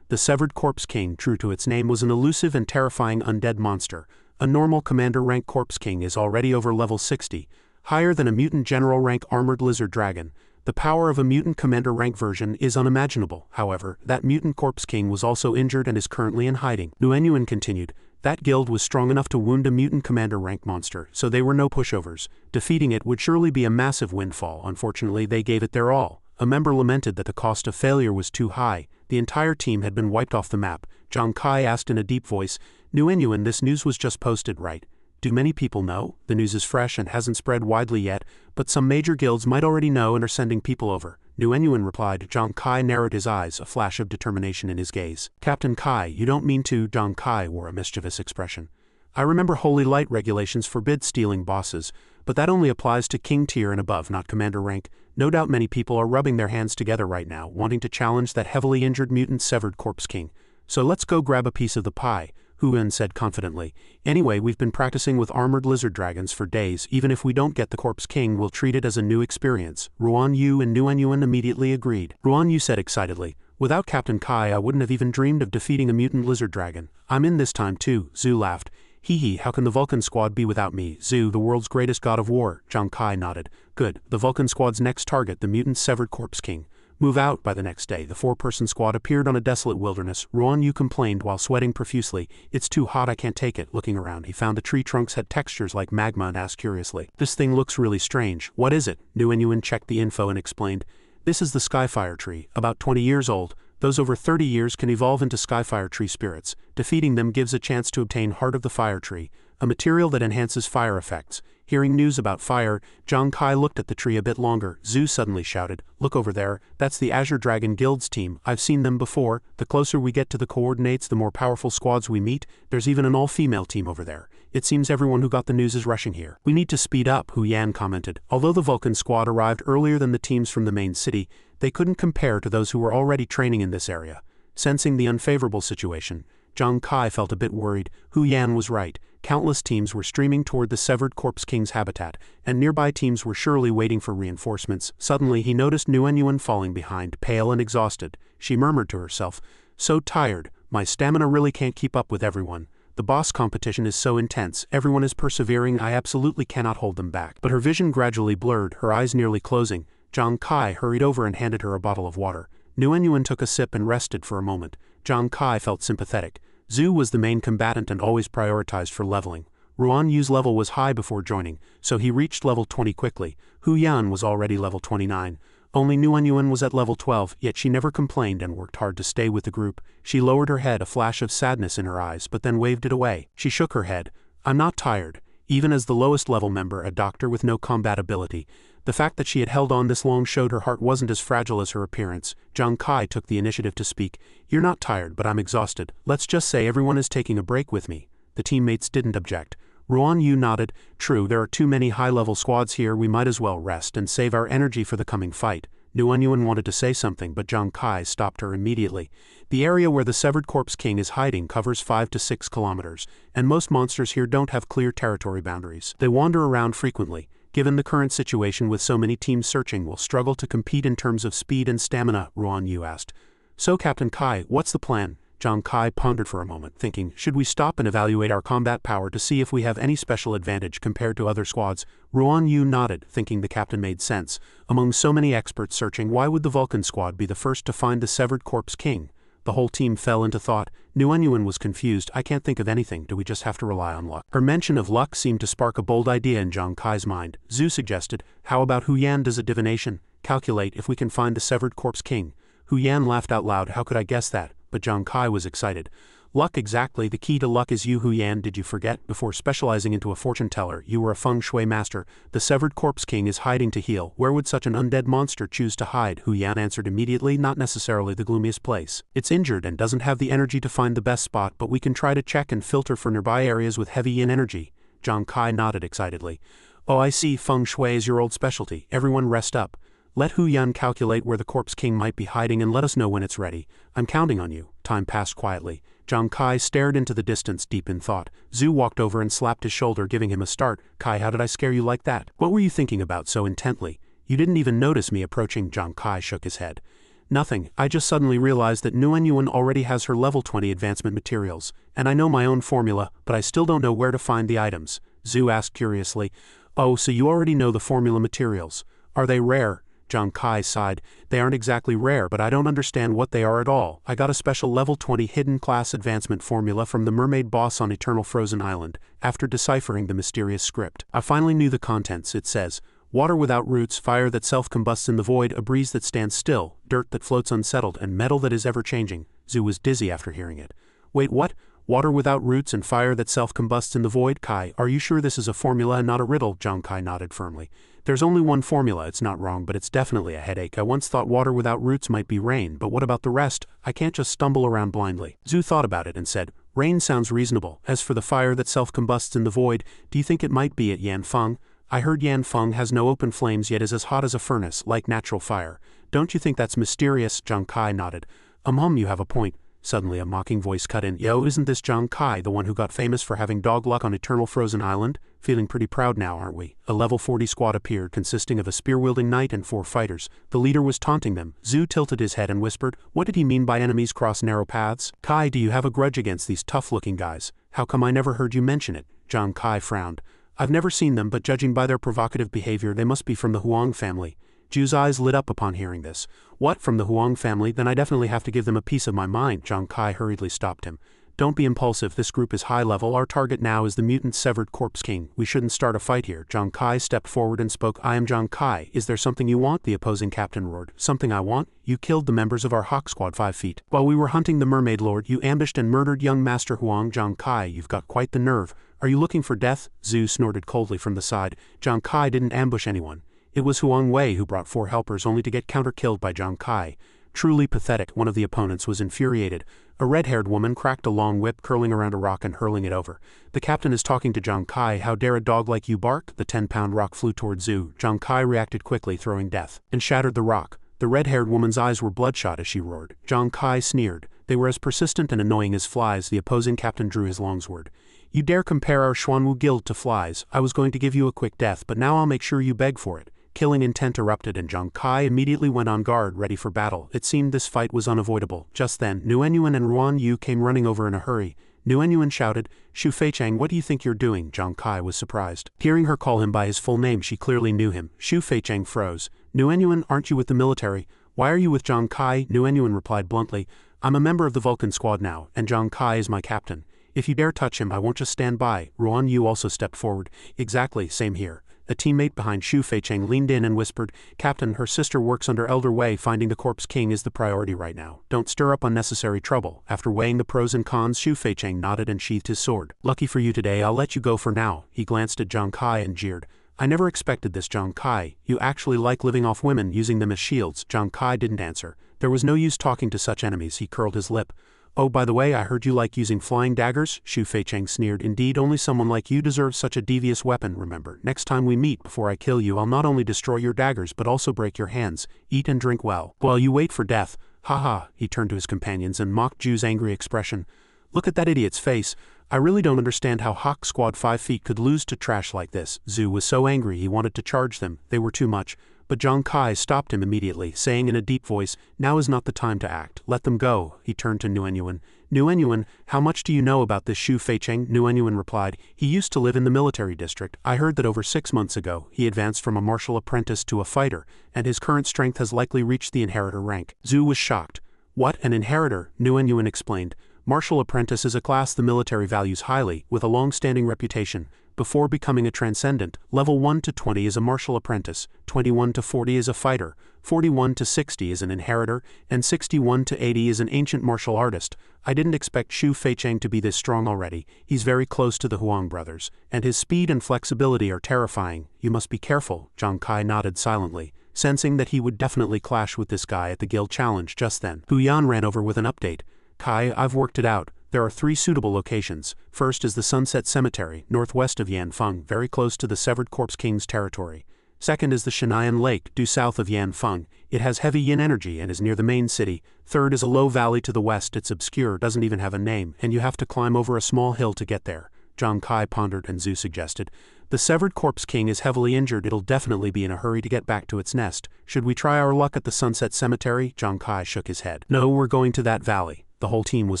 The severed corpse king, true to its name, was an elusive and terrifying undead monster. A normal commander-rank corpse king is already over level 60, higher than a mutant general-rank armored lizard dragon. The power of a mutant commander-rank version is unimaginable. However, that mutant corpse king was also injured and is currently in hiding. Xuanwu continued, "That guild was strong enough to wound a mutant commander-rank monster, so they were no pushovers. Defeating it would surely be a massive windfall. Unfortunately, they gave it their all." A member lamented that the cost of failure was too high. The entire team had been wiped off the map. Zhang Kai asked in a deep voice, "Xuanwu, this news was just posted, right? Do many people know? The news is fresh and hasn't spread widely yet, but some major guilds might already know and are sending people over." Xuanwu replied. Zhang Kai narrowed his eyes, a flash of determination in his gaze. "Captain Kai, you don't mean to?" Zhang Kai wore a mischievous expression. "I remember Holy Light regulations forbid stealing bosses, but that only applies to King tier and above, not commander rank. No doubt many people are rubbing their hands together right now, wanting to challenge that heavily injured mutant severed corpse king. So let's go grab a piece of the pie." Hu Yan said confidently. Anyway, we've been practicing with armored lizard dragons for days. Even if we don't get the Corpse King, we'll treat it as a new experience. Ruan Yu and Nuan Yuan immediately agreed. Ruan Yu said excitedly, without Captain Kai, I wouldn't have even dreamed of defeating a mutant lizard dragon. I'm in this time too. Zhu laughed. Hee hee, how can the Vulcan Squad be without me? Zhu, the world's greatest god of war. Zhang Kai nodded. Good. The Vulcan Squad's next target, the mutant severed Corpse King. Move out. By the next day, the 4-person squad appeared on a desolate wilderness. Ruan Yu complained while sweating profusely. It's too hot, I can't take it. Looking around, he found the tree trunks had textures like magma and asked curiously. This thing looks really strange. What is it? Nuan Yuan checked the info and explained. This is the Skyfire tree, about 20 years old. Those over 30 years can evolve into Skyfire tree spirits. Defeating them gives a chance to obtain Heart of the Fire tree, a material that enhances fire effects. Hearing news about fire, Zhang Kai looked at the tree a bit longer. Zhu suddenly shouted, look over there, that's the Azure Dragon Guild's team. I've seen them before. The closer we get to the coordinates, the more powerful squads we meet. There's even an all-female team over there. It seems everyone who got the news is rushing here. We need to speed up, Hu Yan commented. Although the Vulcan Squad arrived earlier than the teams from the main city, they couldn't compare to those who were already training in this area. Sensing the unfavorable situation, Zhang Kai felt a bit worried. Hu Yan was right. Countless teams were streaming toward the severed Corpse King's habitat, and nearby teams were surely waiting for reinforcements. Suddenly he noticed Nuan Yuan falling behind, pale and exhausted. She murmured to herself, so tired, my stamina really can't keep up with everyone. The boss competition is so intense, everyone is persevering, I absolutely cannot hold them back. But her vision gradually blurred, her eyes nearly closing. Zhang Kai hurried over and handed her a bottle of water. Nuan Yuan took a sip and rested for a moment. Zhang Kai felt sympathetic. Zhu was the main combatant and always prioritized for leveling. Ruan Yu's level was high before joining, so he reached level 20 quickly. Hu Yan was already level 29. Only Nuan Yuan was at level 12, yet she never complained and worked hard to stay with the group. She lowered her head, a flash of sadness in her eyes, but then waved it away. She shook her head. I'm not tired. Even as the lowest level member, a doctor with no combat ability, the fact that she had held on this long showed her heart wasn't as fragile as her appearance. Zhang Kai took the initiative to speak. You're not tired, but I'm exhausted. Let's just say everyone is taking a break with me. The teammates didn't object. Ruan Yu nodded. True, there are too many high-level squads here, we might as well rest and save our energy for the coming fight. Nuan Yuan wanted to say something, but Zhang Kai stopped her immediately. The area where the severed Corpse King is hiding covers 5 to 6 kilometers, and most monsters here don't have clear territory boundaries. They wander around frequently. Given the current situation with so many teams searching, we'll struggle to compete in terms of speed and stamina, Ruan Yu asked. So Captain Kai, what's the plan? Zhang Kai pondered for a moment, thinking, should we stop and evaluate our combat power to see if we have any special advantage compared to other squads? Ruan Yu nodded, thinking the captain made sense. Among so many experts searching, why would the Vulcan Squad be the first to find the severed Corpse King? The whole team fell into thought. Nuan Yuan was confused. I can't think of anything. Do we just have to rely on luck? Her mention of luck seemed to spark a bold idea in Zhang Kai's mind. Zhu suggested, how about Hu Yan does a divination? Calculate if we can find the severed Corpse King. Hu Yan laughed out loud. How could I guess that? But Zhang Kai was excited. Luck, exactly. The key to luck is you, Hu Yan. Did you forget? Before specializing into a fortune teller, you were a feng shui master. The severed Corpse King is hiding to heal. Where would such an undead monster choose to hide? Hu Yan answered immediately. Not necessarily the gloomiest place. It's injured and doesn't have the energy to find the best spot, but we can try to check and filter for nearby areas with heavy yin energy. Zhang Kai nodded excitedly. Oh, I see. Feng shui is your old specialty. Everyone rest up. Let Hu Yan calculate where the Corpse King might be hiding and let us know when it's ready. I'm counting on you. Time passed quietly. Zhang Kai stared into the distance, deep in thought. Zhu walked over and slapped his shoulder, giving him a start. Kai, how did I scare you like that? What were you thinking about so intently? You didn't even notice me approaching. Zhang Kai shook his head. Nothing. I just suddenly realized that Nuan Yuan already has her level 20 advancement materials, and I know my own formula, but I still don't know where to find the items. Zhu asked curiously. Oh, so you already know the formula materials. Are they rare? Zhang Kai sighed. They aren't exactly rare, but I don't understand what they are at all. I got a special level 20 hidden class advancement formula from the mermaid boss on Eternal Frozen Island, after deciphering the mysterious script. I finally knew the contents. It says, water without roots, fire that self-combusts in the void, a breeze that stands still, dirt that floats unsettled, and metal that is ever-changing. Zhu was dizzy after hearing it. Wait, what? Water without roots and fire that self-combusts in the void? Kai, are you sure this is a formula and not a riddle? Zhang Kai nodded firmly. There's only one formula, it's not wrong, but it's definitely a headache. I once thought water without roots might be rain, but what about the rest? I can't just stumble around blindly. Zhu thought about it and said, rain sounds reasonable. As for the fire that self-combusts in the void, do you think it might be at Yanfeng? I heard Yanfeng has no open flames yet is as hot as a furnace, like natural fire. Don't you think that's mysterious? Zhang Kai nodded. You have a point. Suddenly a mocking voice cut in. Yo, isn't this Zhang Kai, the one who got famous for having dog luck on Eternal Frozen Island? Feeling pretty proud now, aren't we? A level 40 squad appeared, consisting of a spear-wielding knight and 4 fighters. The leader was taunting them. Zhu tilted his head and whispered, what did he mean by enemies cross narrow paths? Kai, do you have a grudge against these tough-looking guys? How come I never heard you mention it? Zhang Kai frowned. I've never seen them, but judging by their provocative behavior, they must be from the Huang family. Zhu's eyes lit up upon hearing this. What, from the Huang family? Then I definitely have to give them a piece of my mind. Zhang Kai hurriedly stopped him. Don't be impulsive, this group is high level. Our target now is the mutant severed corpse king. We shouldn't start a fight here. Zhang Kai stepped forward and spoke. I am Zhang Kai. Is there something you want? The opposing captain roared. Something I want? You killed the members of our Hawk Squad 5 feet. While we were hunting the Mermaid Lord, you ambushed and murdered young Master Huang. Zhang Kai, you've got quite the nerve. Are you looking for death? Zhu snorted coldly from the side. Zhang Kai didn't ambush anyone. It was Huang Wei who brought 4 helpers only to get counter-killed by Zhang Kai. Truly pathetic. One of the opponents was infuriated. A red-haired woman cracked a long whip, curling around a rock and hurling it over. The captain is talking to Zhang Kai. How dare a dog like you bark? The 10-pound rock flew toward Zhu. Zhang Kai reacted quickly, throwing death, and shattered the rock. The red-haired woman's eyes were bloodshot as she roared. Zhang Kai sneered. They were as persistent and annoying as flies. The opposing captain drew his longsword. You dare compare our Xuanwu Guild to flies? I was going to give you a quick death, but now I'll make sure you beg for it. Killing intent erupted and Zhang Kai immediately went on guard, ready for battle. It seemed this fight was unavoidable. Just then, Nguyen and Ruan Yu came running over in a hurry. Nguyen shouted, Xu Feichang, what do you think you're doing? Zhang Kai was surprised. Hearing her call him by his full name, she clearly knew him. Xu Feichang froze. Nguyen, aren't you with the military? Why are you with Zhang Kai? Nguyen replied bluntly, I'm a member of the Vulcan Squad now, and Zhang Kai is my captain. If you dare touch him, I won't just stand by. Ruan Yu also stepped forward. Exactly, same here. A teammate behind Xu Feichang leaned in and whispered, Captain, her sister works under Elder Wei. Finding the corpse king is the priority right now. Don't stir up unnecessary trouble. After weighing the pros and cons, Xu Feichang nodded and sheathed his sword. Lucky for you today, I'll let you go for now. He glanced at Zhang Kai and jeered. I never expected this, Zhang Kai. You actually like living off women, using them as shields. Zhang Kai didn't answer. There was no use talking to such enemies. He curled his lip. Oh, by the way, I heard you like using flying daggers? Xu Feichang sneered. Indeed, only someone like you deserves such a devious weapon. Remember, next time we meet, before I kill you, I'll not only destroy your daggers but also break your hands. Eat and drink well, while you wait for death. Ha ha, he turned to his companions and mocked Zhu's angry expression. Look at that idiot's face. I really don't understand how Hawk Squad 5 feet could lose to trash like this. Zhu was so angry he wanted to charge them. They were too much. But Zhang Kai stopped him immediately, saying in a deep voice, Now is not the time to act. Let them go. He turned to Nguyen. Nguyen, how much do you know about this Xu Feichang? Nguyen replied, He used to live in the military district. I heard that over 6 months ago, he advanced from a martial apprentice to a fighter, and his current strength has likely reached the inheritor rank. Zhu was shocked. What, an inheritor? Nguyen explained. Martial apprentice is a class the military values highly, with a long-standing reputation. Before becoming a transcendent, level 1 to 20 is a martial apprentice, 21 to 40 is a fighter, 41 to 60 is an inheritor, and 61 to 80 is an ancient martial artist. I didn't expect Xu Feichang to be this strong already. He's very close to the Huang brothers, and his speed and flexibility are terrifying. You must be careful. Zhang Kai nodded silently, sensing that he would definitely clash with this guy at the guild challenge just then. Hu Yan ran over with an update. Kai, I've worked it out. There are 3 suitable locations. First is the Sunset Cemetery, northwest of Yanfeng, very close to the Severed Corpse King's territory. Second is the Shinayan Lake, due south of Yanfeng. It has heavy yin energy and is near the main city. Third is a low valley to the west. It's obscure, doesn't even have a name, and you have to climb over a small hill to get there. Zhang Kai pondered and Zhu suggested. The Severed Corpse King is heavily injured. It'll definitely be in a hurry to get back to its nest. Should we try our luck at the Sunset Cemetery? Zhang Kai shook his head. No, we're going to that valley. The whole team was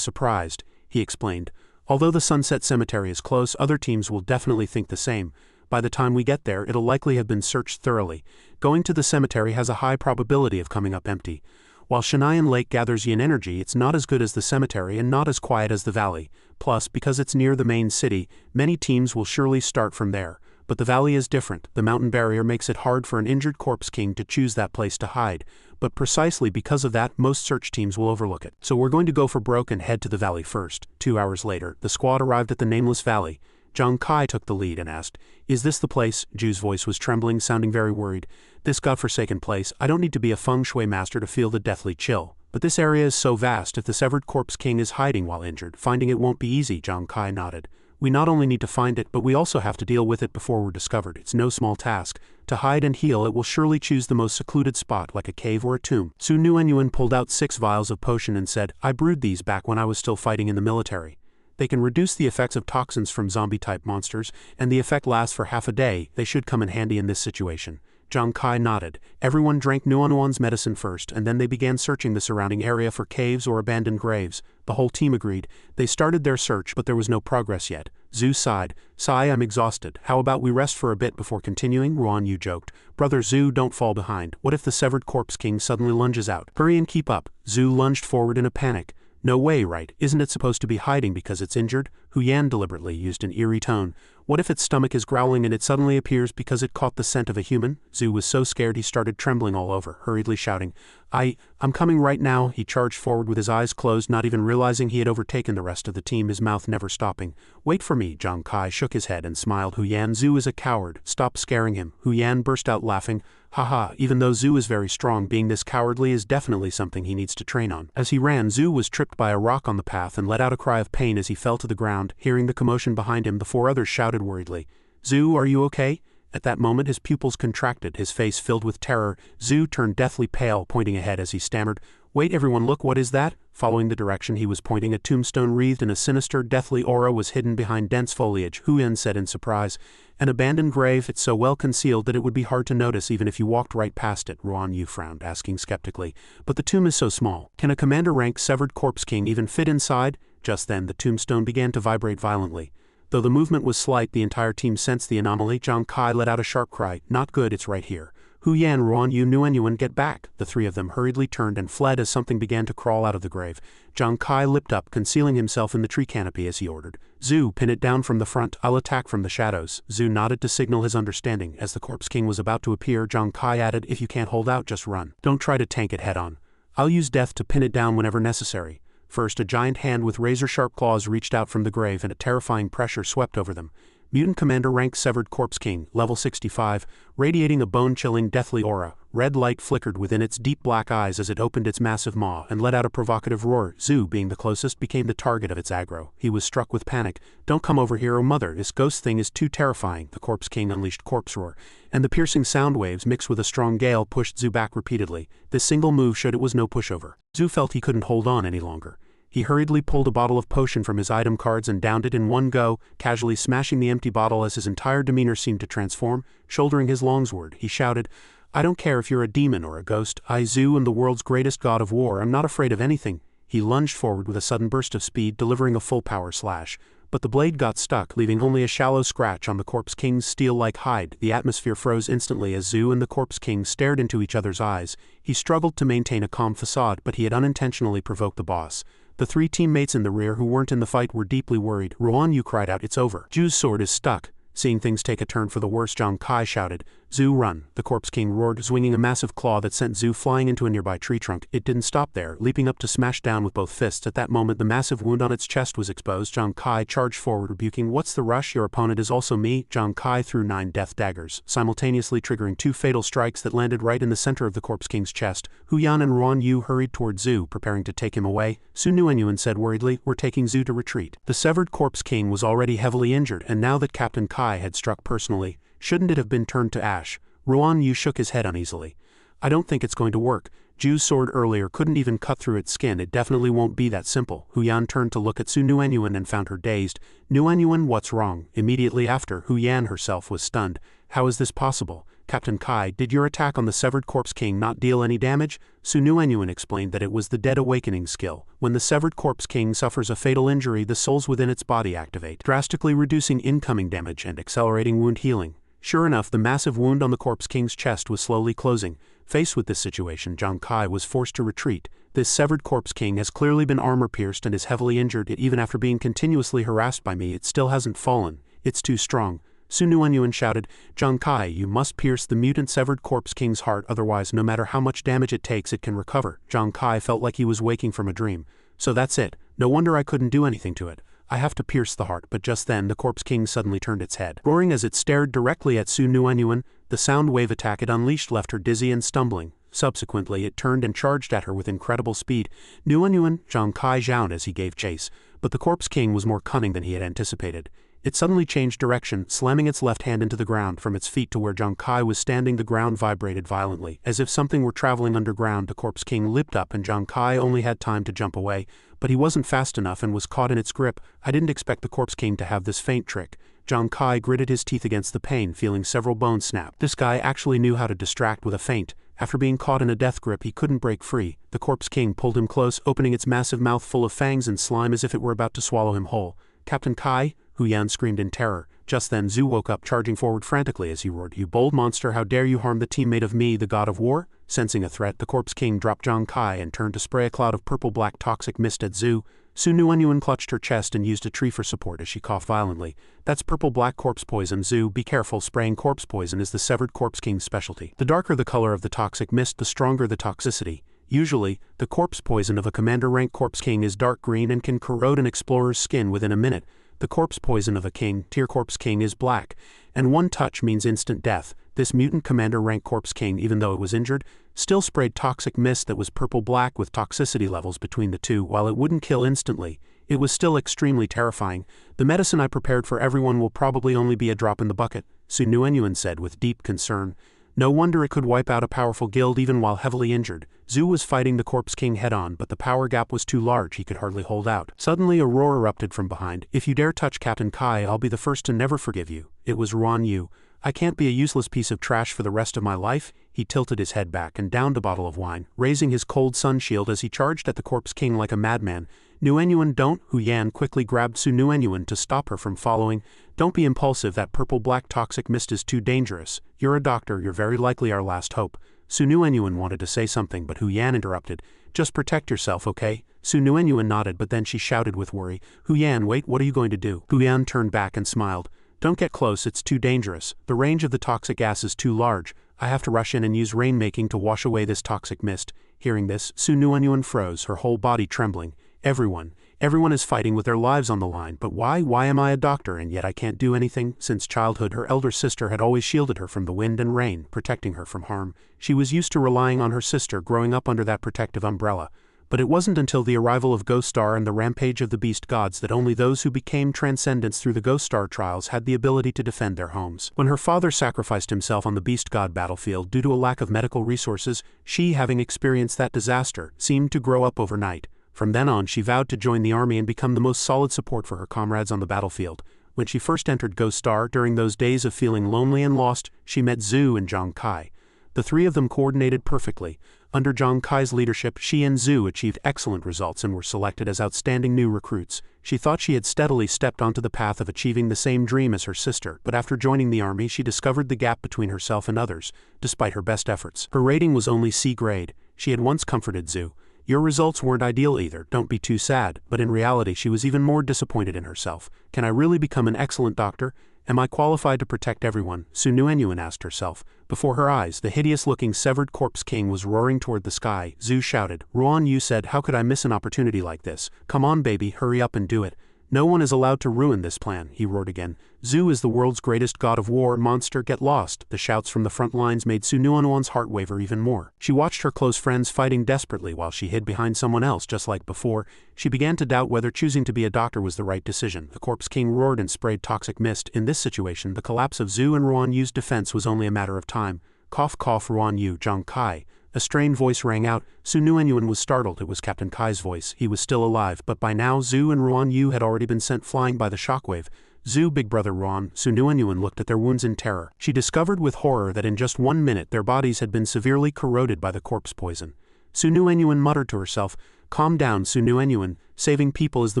surprised. He explained. Although the Sunset Cemetery is close, other teams will definitely think the same. By the time we get there, it'll likely have been searched thoroughly. Going to the cemetery has a high probability of coming up empty. While Shinayan Lake gathers yin energy, it's not as good as the cemetery and not as quiet as the valley. Plus, because it's near the main city, many teams will surely start from there. But the valley is different. The mountain barrier makes it hard for an injured corpse king to choose that place to hide. But precisely because of that, most search teams will overlook it. So we're going to go for broke and head to the valley first. 2 hours later, the squad arrived at the nameless valley. Zhang Kai took the lead and asked, Is this the place? Zhu's voice was trembling, sounding very worried. This godforsaken place, I don't need to be a feng shui master to feel the deathly chill. But this area is so vast, if the Severed Corpse King is hiding while injured, finding it won't be easy. Zhang Kai nodded. We not only need to find it, but we also have to deal with it before we're discovered. It's no small task. To hide and heal, it will surely choose the most secluded spot, like a cave or a tomb. Xuanwu pulled out 6 vials of potion and said, I brewed these back when I was still fighting in the military. They can reduce the effects of toxins from zombie-type monsters, and the effect lasts for half a day. They should come in handy in this situation. Zhang Kai nodded. Everyone drank Xuanwu's medicine first, and then they began searching the surrounding area for caves or abandoned graves. The whole team agreed. They started their search, but there was no progress yet. Zhu sighed. Sigh, I'm exhausted. How about we rest for a bit before continuing? Xuanwu joked. Brother Zhu, don't fall behind. What if the severed corpse king suddenly lunges out? Hurry and keep up. Zhu lunged forward in a panic. No way, right? Isn't it supposed to be hiding because it's injured? Hu Yan deliberately used an eerie tone. What if its stomach is growling and it suddenly appears because it caught the scent of a human? Zhu was so scared he started trembling all over, hurriedly shouting, I'm coming right now. He charged forward with his eyes closed, not even realizing he had overtaken the rest of the team, his mouth never stopping. Wait for me. Zhang Kai shook his head and smiled. Hu Yan, Zhu is a coward. Stop scaring him. Hu Yan burst out laughing. Haha, even though Zhu is very strong, being this cowardly is definitely something he needs to train on. As he ran, Zhu was tripped by a rock on the path and let out a cry of pain as he fell to the ground. Hearing the commotion behind him, the 4 others shouted worriedly, Zhu, are you okay? At that moment his pupils contracted, his face filled with terror. Zhu turned deathly pale, pointing ahead as he stammered, Wait everyone, look, what is that? Following the direction he was pointing, a tombstone wreathed in a sinister, deathly aura was hidden behind dense foliage. Hu Yan said in surprise. An abandoned grave, it's so well concealed that it would be hard to notice even if you walked right past it. Xuanwu frowned, asking skeptically. But the tomb is so small. Can a commander-rank severed corpse king even fit inside? Just then the tombstone began to vibrate violently. Though the movement was slight, the entire team sensed the anomaly. Zhang Kai let out a sharp cry. Not good, it's right here. Hu Yan, Xuanwu, get back. The 3 of them hurriedly turned and fled as something began to crawl out of the grave. Zhang Kai leapt up, concealing himself in the tree canopy as he ordered. Zhu, pin it down from the front. I'll attack from the shadows. Zhu nodded to signal his understanding. As the corpse king was about to appear, Zhang Kai added, if you can't hold out, just run. Don't try to tank it head on. I'll use death to pin it down whenever necessary. First, a giant hand with razor-sharp claws reached out from the grave and a terrifying pressure swept over them. Mutant Commander rank severed corpse king, level 65, radiating a bone-chilling deathly aura. Red light flickered within its deep black eyes as it opened its massive maw and let out a provocative roar. Zhu, being the closest, became the target of its aggro. He was struck with panic. Don't come over here, oh mother, this ghost thing is too terrifying. The corpse king unleashed corpse roar, and the piercing sound waves mixed with a strong gale pushed Zhu back repeatedly. This single move showed it was no pushover. Zhu felt he couldn't hold on any longer. He hurriedly pulled a bottle of potion from his item cards and downed it in one go, casually smashing the empty bottle as his entire demeanor seemed to transform. Shouldering his longsword, he shouted, I don't care if you're a demon or a ghost. I, Zhu, am the world's greatest god of war. I'm not afraid of anything. He lunged forward with a sudden burst of speed, delivering a full power slash. But the blade got stuck, leaving only a shallow scratch on the corpse king's steel-like hide. The atmosphere froze instantly as Zhu and the corpse king stared into each other's eyes. He struggled to maintain a calm facade, but he had unintentionally provoked the boss. The 3 teammates in the rear who weren't in the fight were deeply worried. Xuanwu cried out, it's over. Zhu's sword is stuck. Seeing things take a turn for the worse, Zhang Kai shouted, Zhu, run. The corpse king roared, swinging a massive claw that sent Zhu flying into a nearby tree trunk. It didn't stop there, leaping up to smash down with both fists. At that moment, the massive wound on its chest was exposed. Zhang Kai charged forward, rebuking, what's the rush? Your opponent is also me. Zhang Kai threw 9 death daggers, simultaneously triggering 2 fatal strikes that landed right in the center of the corpse king's chest. Hu Yan and Xuanwu hurried toward Zhu, preparing to take him away. Xuanwu said worriedly, we're taking Zhu to retreat. The severed corpse king was already heavily injured, and now that Captain Kai had struck personally, shouldn't it have been turned to ash? Xuanwu shook his head uneasily. I don't think it's going to work. Zhu's sword earlier couldn't even cut through its skin. It definitely won't be that simple. Hu Yan turned to look at Xuanwu and found her dazed. Xuanwu, what's wrong? Immediately after, Hu Yan herself was stunned. How is this possible? Captain Kai, did your attack on the severed corpse king not deal any damage? Xuanwu explained that it was the dead awakening skill. When the severed corpse king suffers a fatal injury, the souls within its body activate, drastically reducing incoming damage and accelerating wound healing. Sure enough, the massive wound on the corpse king's chest was slowly closing. Faced with this situation, Zhang Kai was forced to retreat. This severed corpse king has clearly been armor-pierced and is heavily injured, yet even after being continuously harassed by me, it still hasn't fallen. It's too strong. Xuanwu shouted, Zhang Kai, you must pierce the mutant severed corpse king's heart, otherwise no matter how much damage it takes it can recover. Zhang Kai felt like he was waking from a dream. So that's it. No wonder I couldn't do anything to it. I have to pierce the heart. But just then the corpse king suddenly turned its head, roaring as it stared directly at Xuanwu. The sound wave attack it unleashed left her dizzy and stumbling. Subsequently it turned and charged at her with incredible speed. Xuanwu, Zhang Kai zhowned as he gave chase, but the corpse king was more cunning than he had anticipated. It suddenly changed direction, slamming its left hand into the ground. From its feet to where Zhang Kai was standing, the ground vibrated violently. As if something were traveling underground, the Corpse King leaped up and Zhang Kai only had time to jump away, but he wasn't fast enough and was caught in its grip. I didn't expect the Corpse King to have this feint trick. Zhang Kai gritted his teeth against the pain, feeling several bones snap. This guy actually knew how to distract with a feint. After being caught in a death grip, he couldn't break free. The Corpse King pulled him close, opening its massive mouth full of fangs and slime as if it were about to swallow him whole. "Captain Kai!" Hu Yan screamed in terror. Just then Zhu woke up, charging forward frantically as he roared, "You bold monster, how dare you harm the teammate of me, the god of war?" Sensing a threat, the Corpse King dropped Zhang Kai and turned to spray a cloud of purple-black toxic mist at Zhu. Xuanwu clutched her chest and used a tree for support as she coughed violently. "That's purple-black corpse poison, Zhu. Be careful, spraying corpse poison is the severed Corpse King's specialty. The darker the color of the toxic mist, the stronger the toxicity. Usually, the corpse poison of a commander-rank Corpse King is dark green and can corrode an explorer's skin within a minute. The corpse poison of a tier Corpse King is black, and one touch means instant death. This mutant commander-rank Corpse King, even though it was injured, still sprayed toxic mist that was purple-black with toxicity levels between the two. While it wouldn't kill instantly, it was still extremely terrifying. The medicine I prepared for everyone will probably only be a drop in the bucket," Xuanwu said with deep concern. No wonder it could wipe out a powerful guild even while heavily injured. Zhu was fighting the Corpse King head-on, but the power gap was too large, he could hardly hold out. Suddenly a roar erupted from behind. "If you dare touch Captain Kai, I'll be the first to never forgive you." It was Xuanwu. "I can't be a useless piece of trash for the rest of my life." He tilted his head back and downed a bottle of wine, raising his cold sun shield as he charged at the Corpse King like a madman. "Xuanwu, don't!" Hu Yan quickly grabbed Xuanwu to stop her from following. "Don't be impulsive, that purple-black toxic mist is too dangerous. You're a doctor, you're very likely our last hope." Xuanwu wanted to say something, but Hu Yan interrupted. "Just protect yourself, okay?" Xuanwu nodded, but then she shouted with worry, "Hu Yan, wait, what are you going to do?" Hu Yan turned back and smiled. "Don't get close, it's too dangerous. The range of the toxic gas is too large. I have to rush in and use rainmaking to wash away this toxic mist." Hearing this, Xuanwu froze, her whole body trembling. Everyone is fighting with their lives on the line, but why am I a doctor and yet I can't do anything? Since childhood, her elder sister had always shielded her from the wind and rain, protecting her from harm. She was used to relying on her sister, growing up under that protective umbrella. But it wasn't until the arrival of Ghost Star and the rampage of the beast gods that only those who became transcendents through the Ghost Star trials had the ability to defend their homes. When her father sacrificed himself on the beast god battlefield due to a lack of medical resources, she, having experienced that disaster, seemed to grow up overnight. From then on, she vowed to join the army and become the most solid support for her comrades on the battlefield. When she first entered Ghost Star, during those days of feeling lonely and lost, she met Zhu and Zhang Kai. The three of them coordinated perfectly. Under Zhang Kai's leadership, she and Zhu achieved excellent results and were selected as outstanding new recruits. She thought she had steadily stepped onto the path of achieving the same dream as her sister, but after joining the army, she discovered the gap between herself and others, despite her best efforts. Her rating was only C grade. She had once comforted Zhu. "Your results weren't ideal either, don't be too sad," but in reality she was even more disappointed in herself. "Can I really become an excellent doctor? Am I qualified to protect everyone?" Xuanwu asked herself. Before her eyes, the hideous-looking severed Corpse King was roaring toward the sky. Zhu shouted. Xuanwu said, "How could I miss an opportunity like this? Come on baby, hurry up and do it. No one is allowed to ruin this plan," he roared again. "Zhu is the world's greatest god of war, monster, get lost." The shouts from the front lines made Xuanwu's heart waver even more. She watched her close friends fighting desperately while she hid behind someone else just like before. She began to doubt whether choosing to be a doctor was the right decision. The Corpse King roared and sprayed toxic mist. In this situation, the collapse of Zhu and Xuanwu's defense was only a matter of time. Cough cough, Xuanwu, Zhang Kai. A strained voice rang out. Xuanwu was startled. It was Captain Kai's voice. He was still alive, but by now Zhu and Xuanwu had already been sent flying by the shockwave. "Zhu, big brother Xuan." Xuanwu looked at their wounds in terror. She discovered with horror that in just 1 minute their bodies had been severely corroded by the corpse poison. Xuanwu muttered to herself, "Calm down, Xuanwu. Saving people is the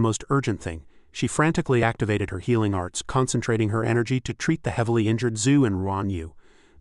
most urgent thing." She frantically activated her healing arts, concentrating her energy to treat the heavily injured Zhu and Xuanwu.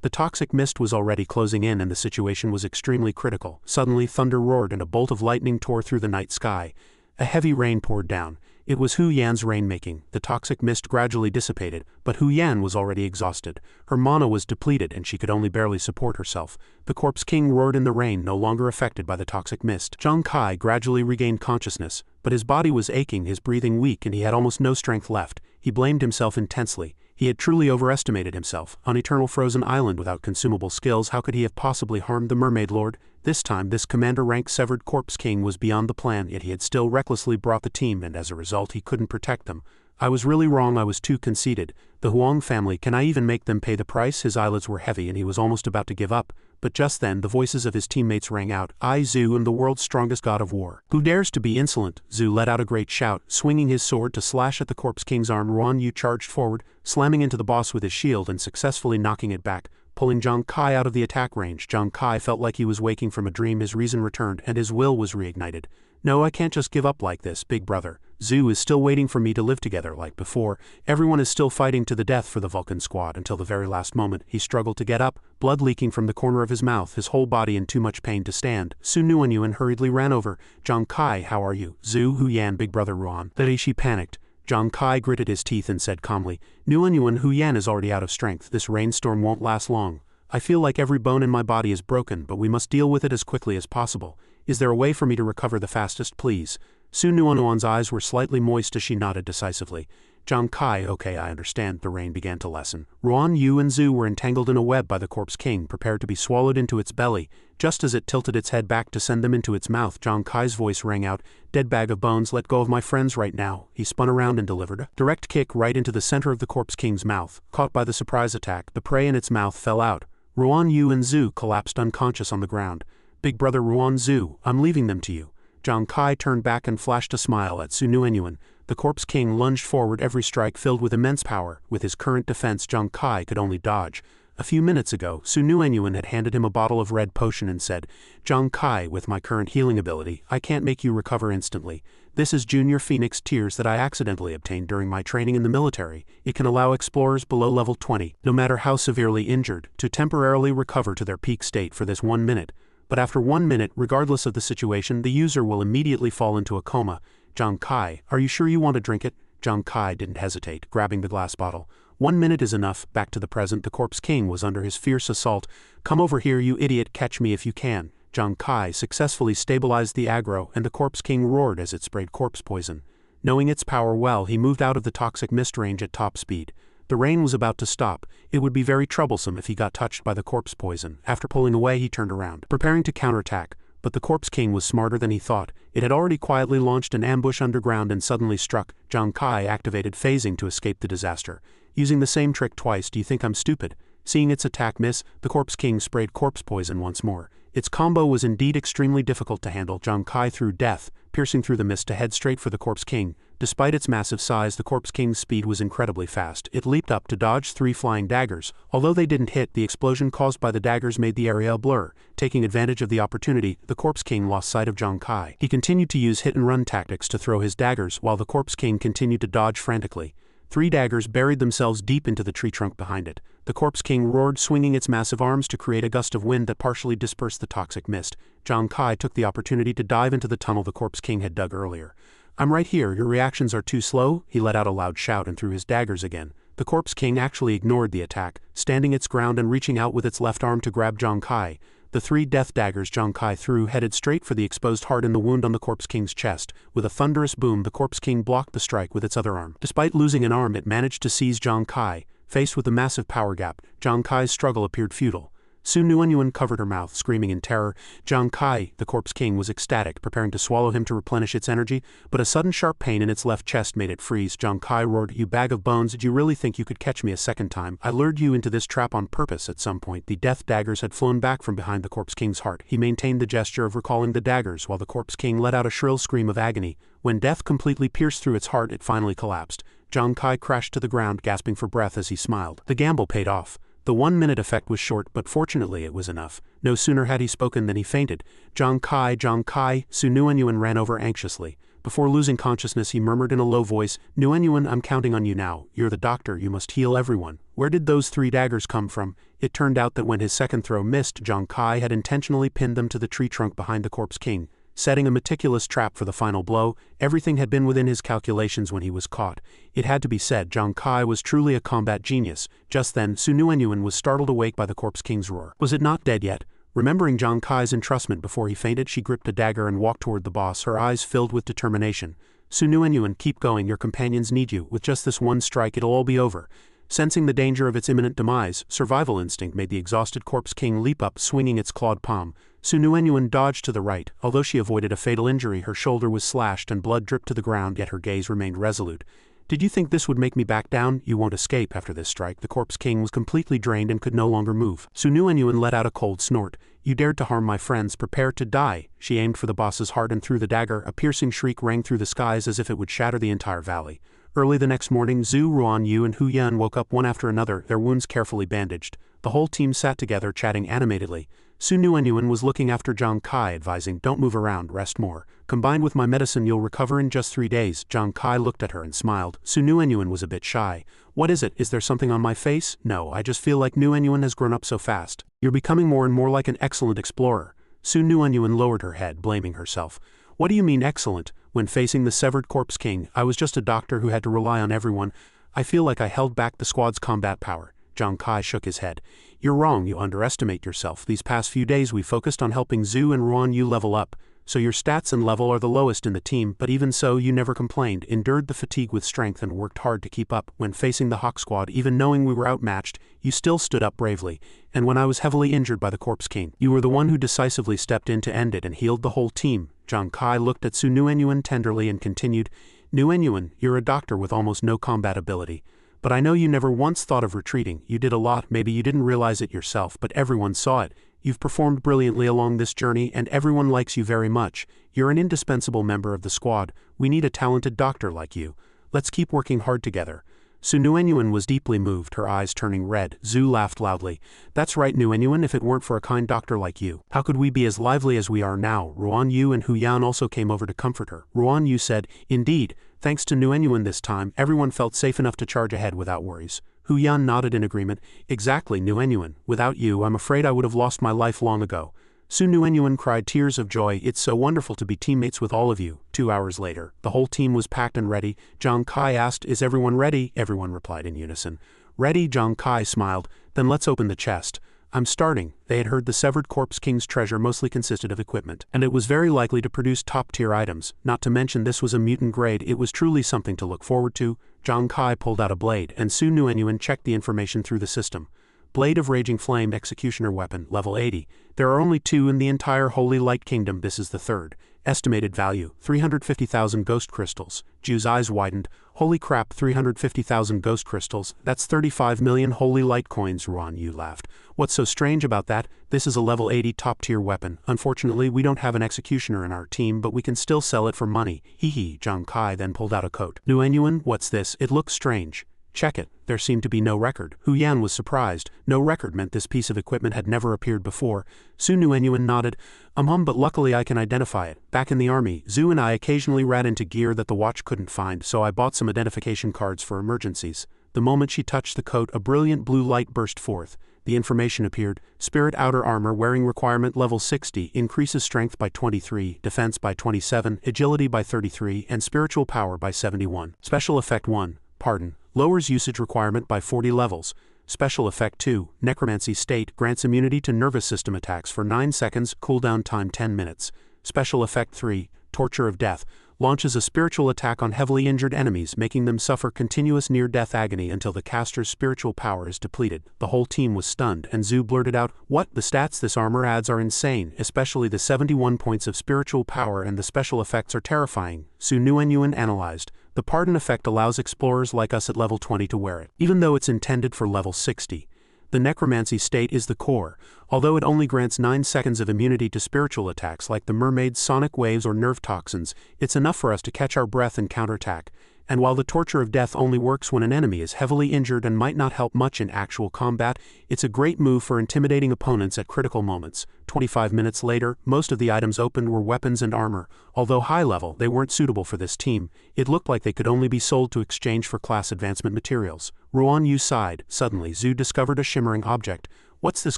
The toxic mist was already closing in and the situation was extremely critical. Suddenly thunder roared and a bolt of lightning tore through the night sky. A heavy rain poured down. It was Hu Yan's rainmaking. The toxic mist gradually dissipated, but Hu Yan was already exhausted. Her mana was depleted and she could only barely support herself. The Corpse King roared in the rain, no longer affected by the toxic mist. Zhang Kai gradually regained consciousness, but his body was aching, his breathing weak, and he had almost no strength left. He blamed himself intensely. He had truly overestimated himself. On Eternal Frozen Island without consumable skills, how could he have possibly harmed the Mermaid Lord? This time, this commander-rank severed Corpse King was beyond the plan, yet he had still recklessly brought the team, and as a result he couldn't protect them. I was really wrong, I was too conceited. The Huang family, can I even make them pay the price? His eyelids were heavy and he was almost about to give up, but just then the voices of his teammates rang out. I, Zhu, am the world's strongest god of war. Who dares to be insolent? Zhu let out a great shout, swinging his sword to slash at the Corpse King's arm. Xuanwu charged forward, slamming into the boss with his shield and successfully knocking it back, pulling Zhang Kai out of the attack range. Zhang Kai felt like he was waking from a dream. His reason returned and his will was reignited. No, I can't just give up like this, big brother. Zhu is still waiting for me to live together like before. Everyone is still fighting to the death for the Vulcan Squad until the very last moment. He struggled to get up, blood leaking from the corner of his mouth, his whole body in too much pain to stand. Xuanwu hurriedly ran over. Zhang Kai, how are you? Zhu, Huyan, big brother Ruan. She panicked. Zhang Kai gritted his teeth and said calmly, Huyan is already out of strength. This rainstorm won't last long. I feel like every bone in my body is broken, but we must deal with it as quickly as possible. Is there a way for me to recover the fastest, please? Xuanwu's eyes were slightly moist as she nodded decisively. Zhang Kai, okay, I understand. The rain began to lessen. Ruan, Yu and Zhu were entangled in a web by the Corpse King, prepared to be swallowed into its belly. Just as it tilted its head back to send them into its mouth, Zhang Kai's voice rang out, Dead bag of bones, let go of my friends right now. He spun around and delivered a direct kick right into the center of the Corpse King's mouth. Caught by the surprise attack, the prey in its mouth fell out. Ruan, Yu and Zhu collapsed unconscious on the ground. Big brother Ruan, Zhu, I'm leaving them to you. Zhang Kai turned back and flashed a smile at Xuanwu. The Corpse King lunged forward, every strike filled with immense power. With his current defense, Zhang Kai could only dodge. A few minutes ago, Xuanwu had handed him a bottle of red potion and said, Zhang Kai, with my current healing ability, I can't make you recover instantly. This is Junior Phoenix Tears that I accidentally obtained during my training in the military. It can allow explorers below level 20, no matter how severely injured, to temporarily recover to their peak state for this 1 minute. But after 1 minute, regardless of the situation, the user will immediately fall into a coma. Zhang Kai, are you sure you want to drink it? Zhang Kai didn't hesitate, grabbing the glass bottle. 1 minute is enough. Back to the present, the Corpse King was under his fierce assault. Come over here, you idiot, catch me if you can. Zhang Kai successfully stabilized the aggro, and the Corpse King roared as it sprayed corpse poison. Knowing its power well, he moved out of the toxic mist range at top speed. The rain was about to stop. It would be very troublesome if he got touched by the corpse poison. After pulling away, he turned around, preparing to counterattack. But the Corpse King was smarter than he thought. It had already quietly launched an ambush underground and suddenly struck. Zhang Kai activated phasing to escape the disaster. Using the same trick twice, do you think I'm stupid? Seeing its attack miss, the Corpse King sprayed corpse poison once more. Its combo was indeed extremely difficult to handle. Zhang Kai threw death, piercing through the mist to head straight for the Corpse King. Despite its massive size, the Corpse King's speed was incredibly fast. It leaped up to dodge 3 flying daggers. Although they didn't hit, the explosion caused by the daggers made the area a blur. Taking advantage of the opportunity, the Corpse King lost sight of Zhang Kai. He continued to use hit-and-run tactics to throw his daggers, while the Corpse King continued to dodge frantically. 3 daggers buried themselves deep into the tree trunk behind it. The Corpse King roared, swinging its massive arms to create a gust of wind that partially dispersed the toxic mist. Zhang Kai took the opportunity to dive into the tunnel the Corpse King had dug earlier. I'm right here, your reactions are too slow? He let out a loud shout and threw his daggers again. The Corpse King actually ignored the attack, standing its ground and reaching out with its left arm to grab Zhang Kai. The 3 death daggers Zhang Kai threw headed straight for the exposed heart in the wound on the Corpse King's chest. With a thunderous boom, the Corpse King blocked the strike with its other arm. Despite losing an arm, it managed to seize Zhang Kai. Faced with a massive power gap, Zhang Kai's struggle appeared futile. Xuanwu covered her mouth, screaming in terror. Zhang Kai, the Corpse King, was ecstatic, preparing to swallow him to replenish its energy, but a sudden sharp pain in its left chest made it freeze. Zhang Kai roared, You bag of bones, did you really think you could catch me a second time? I lured you into this trap on purpose. At some point, the death daggers had flown back from behind the Corpse King's heart. He maintained the gesture of recalling the daggers, while the Corpse King let out a shrill scream of agony. When death completely pierced through its heart, it finally collapsed. Zhang Kai crashed to the ground, gasping for breath as he smiled. The gamble paid off. The 1 minute effect was short, but fortunately it was enough. No sooner had he spoken than he fainted. Zhang Kai, Xuanwu ran over anxiously. Before losing consciousness, he murmured in a low voice, Nguyen, I'm counting on you now. You're the doctor, you must heal everyone. Where did those 3 daggers come from? It turned out that when his second throw missed, Zhang Kai had intentionally pinned them to the tree trunk behind the Corpse King. Setting a meticulous trap for the final blow, everything had been within his calculations when he was caught. It had to be said, Zhang Kai was truly a combat genius. Just then, Xuanwu was startled awake by the Corpse King's roar. Was it not dead yet? Remembering Zhang Kai's entrustment before he fainted, she gripped a dagger and walked toward the boss, her eyes filled with determination. Xuanwu, keep going, your companions need you. With just this one strike, it'll all be over. Sensing the danger of its imminent demise, survival instinct made the exhausted Corpse King leap up, swinging its clawed palm. Xuanwu dodged to the right. Although she avoided a fatal injury, her shoulder was slashed and blood dripped to the ground, yet her gaze remained resolute. Did you think this would make me back down? You won't escape after this strike. The Corpse King was completely drained and could no longer move. Xuanwu let out a cold snort. You dared to harm my friends, prepare to die. She aimed for the boss's heart and threw the dagger. A piercing shriek rang through the skies as if it would shatter the entire valley. Early the next morning, Zhu, Ruanyu, and Hu Yan woke up one after another, their wounds carefully bandaged. The whole team sat together, chatting animatedly. Xuanwu was looking after Zhang Kai, advising, "Don't move around, rest more. Combined with my medicine you'll recover in just 3 days." Zhang Kai looked at her and smiled. Xuanwu was a bit shy. "What is it? Is there something on my face?" "No, I just feel like Nguyen has grown up so fast. You're becoming more and more like an excellent explorer." Xuanwu lowered her head, blaming herself. "What do you mean excellent? When facing the severed Corpse King, I was just a doctor who had to rely on everyone. I feel like I held back the squad's combat power." Zhang Kai shook his head. "You're wrong, you underestimate yourself. These past few days we focused on helping Zhu and Ruanyu level up. So your stats and level are the lowest in the team, but even so you never complained, endured the fatigue with strength and worked hard to keep up. When facing the Hawk Squad, even knowing we were outmatched, you still stood up bravely. And when I was heavily injured by the Corpse King, you were the one who decisively stepped in to end it and healed the whole team." Zhang Kai looked at Xuanwu tenderly and continued, "Nguyen, you're a doctor with almost no combat ability. But I know you never once thought of retreating. You did a lot, maybe you didn't realize it yourself, but everyone saw it. You've performed brilliantly along this journey and everyone likes you very much. You're an indispensable member of the squad. We need a talented doctor like you. Let's keep working hard together." Xuanwu was deeply moved, her eyes turning red. Zhu laughed loudly. "That's right, Nguyen, if it weren't for a kind doctor like you, how could we be as lively as we are now?" Ruanyu and Hu Yan also came over to comfort her. Ruanyu said, "Indeed, thanks to Nguyen this time, everyone felt safe enough to charge ahead without worries." Hu Yan nodded in agreement. "Exactly, Nguyen. Without you, I'm afraid I would have lost my life long ago." Xuanwu cried tears of joy. "It's so wonderful to be teammates with all of you." 2 hours later, the whole team was packed and ready. Zhang Kai asked, "Is everyone ready?" Everyone replied in unison. "Ready," Zhang Kai smiled. "Then let's open the chest." "I'm starting." They had heard the severed Corpse King's treasure mostly consisted of equipment, and it was very likely to produce top-tier items. Not to mention this was a mutant grade. It was truly something to look forward to. Zhang Kai pulled out a blade, and Xuanwu checked the information through the system. Blade of Raging Flame Executioner Weapon, level 80. There are only 2 in the entire Holy Light Kingdom. This is the third. Estimated value, 350,000 ghost crystals. Ju's eyes widened. Holy crap, 350,000 ghost crystals. That's 35 million Holy Light coins, Ruanyu laughed. What's so strange about that? This is a level 80 top-tier weapon. Unfortunately, we don't have an executioner in our team, but we can still sell it for money. Hee. Zhang Kai then pulled out a coat. Nguyen, what's this? It looks strange. Check it. There seemed to be no record. Hu Yan was surprised. No record meant this piece of equipment had never appeared before. Xuanwu nodded. But luckily I can identify it. Back in the army, Zhu and I occasionally ran into gear that the watch couldn't find, so I bought some identification cards for emergencies. The moment she touched the coat, a brilliant blue light burst forth. The information appeared. Spirit Outer Armor wearing requirement level 60, increases strength by 23, defense by 27, agility by 33, and spiritual power by 71. Special Effect 1. Pardon. Lowers usage requirement by 40 levels. Special Effect 2, Necromancy State, grants immunity to nervous system attacks for 9 seconds, cooldown time 10 minutes. Special Effect 3, Torture of Death, launches a spiritual attack on heavily injured enemies, making them suffer continuous near-death agony until the caster's spiritual power is depleted. The whole team was stunned, and Zhu blurted out, "What? The stats this armor adds are insane, especially the 71 points of spiritual power, and the special effects are terrifying." Xuanwu analyzed. The Pardon effect allows explorers like us at level 20 to wear it, even though it's intended for level 60. The Necromancy State is the core. Although it only grants 9 seconds of immunity to spiritual attacks like the mermaid's sonic waves or nerve toxins, it's enough for us to catch our breath and counterattack. And while the Torture of Death only works when an enemy is heavily injured and might not help much in actual combat, it's a great move for intimidating opponents at critical moments. 25 minutes later, most of the items opened were weapons and armor. Although high level, they weren't suitable for this team. It looked like they could only be sold to exchange for class advancement materials. Ruanyu sighed. Suddenly, Zhu discovered a shimmering object. "What's this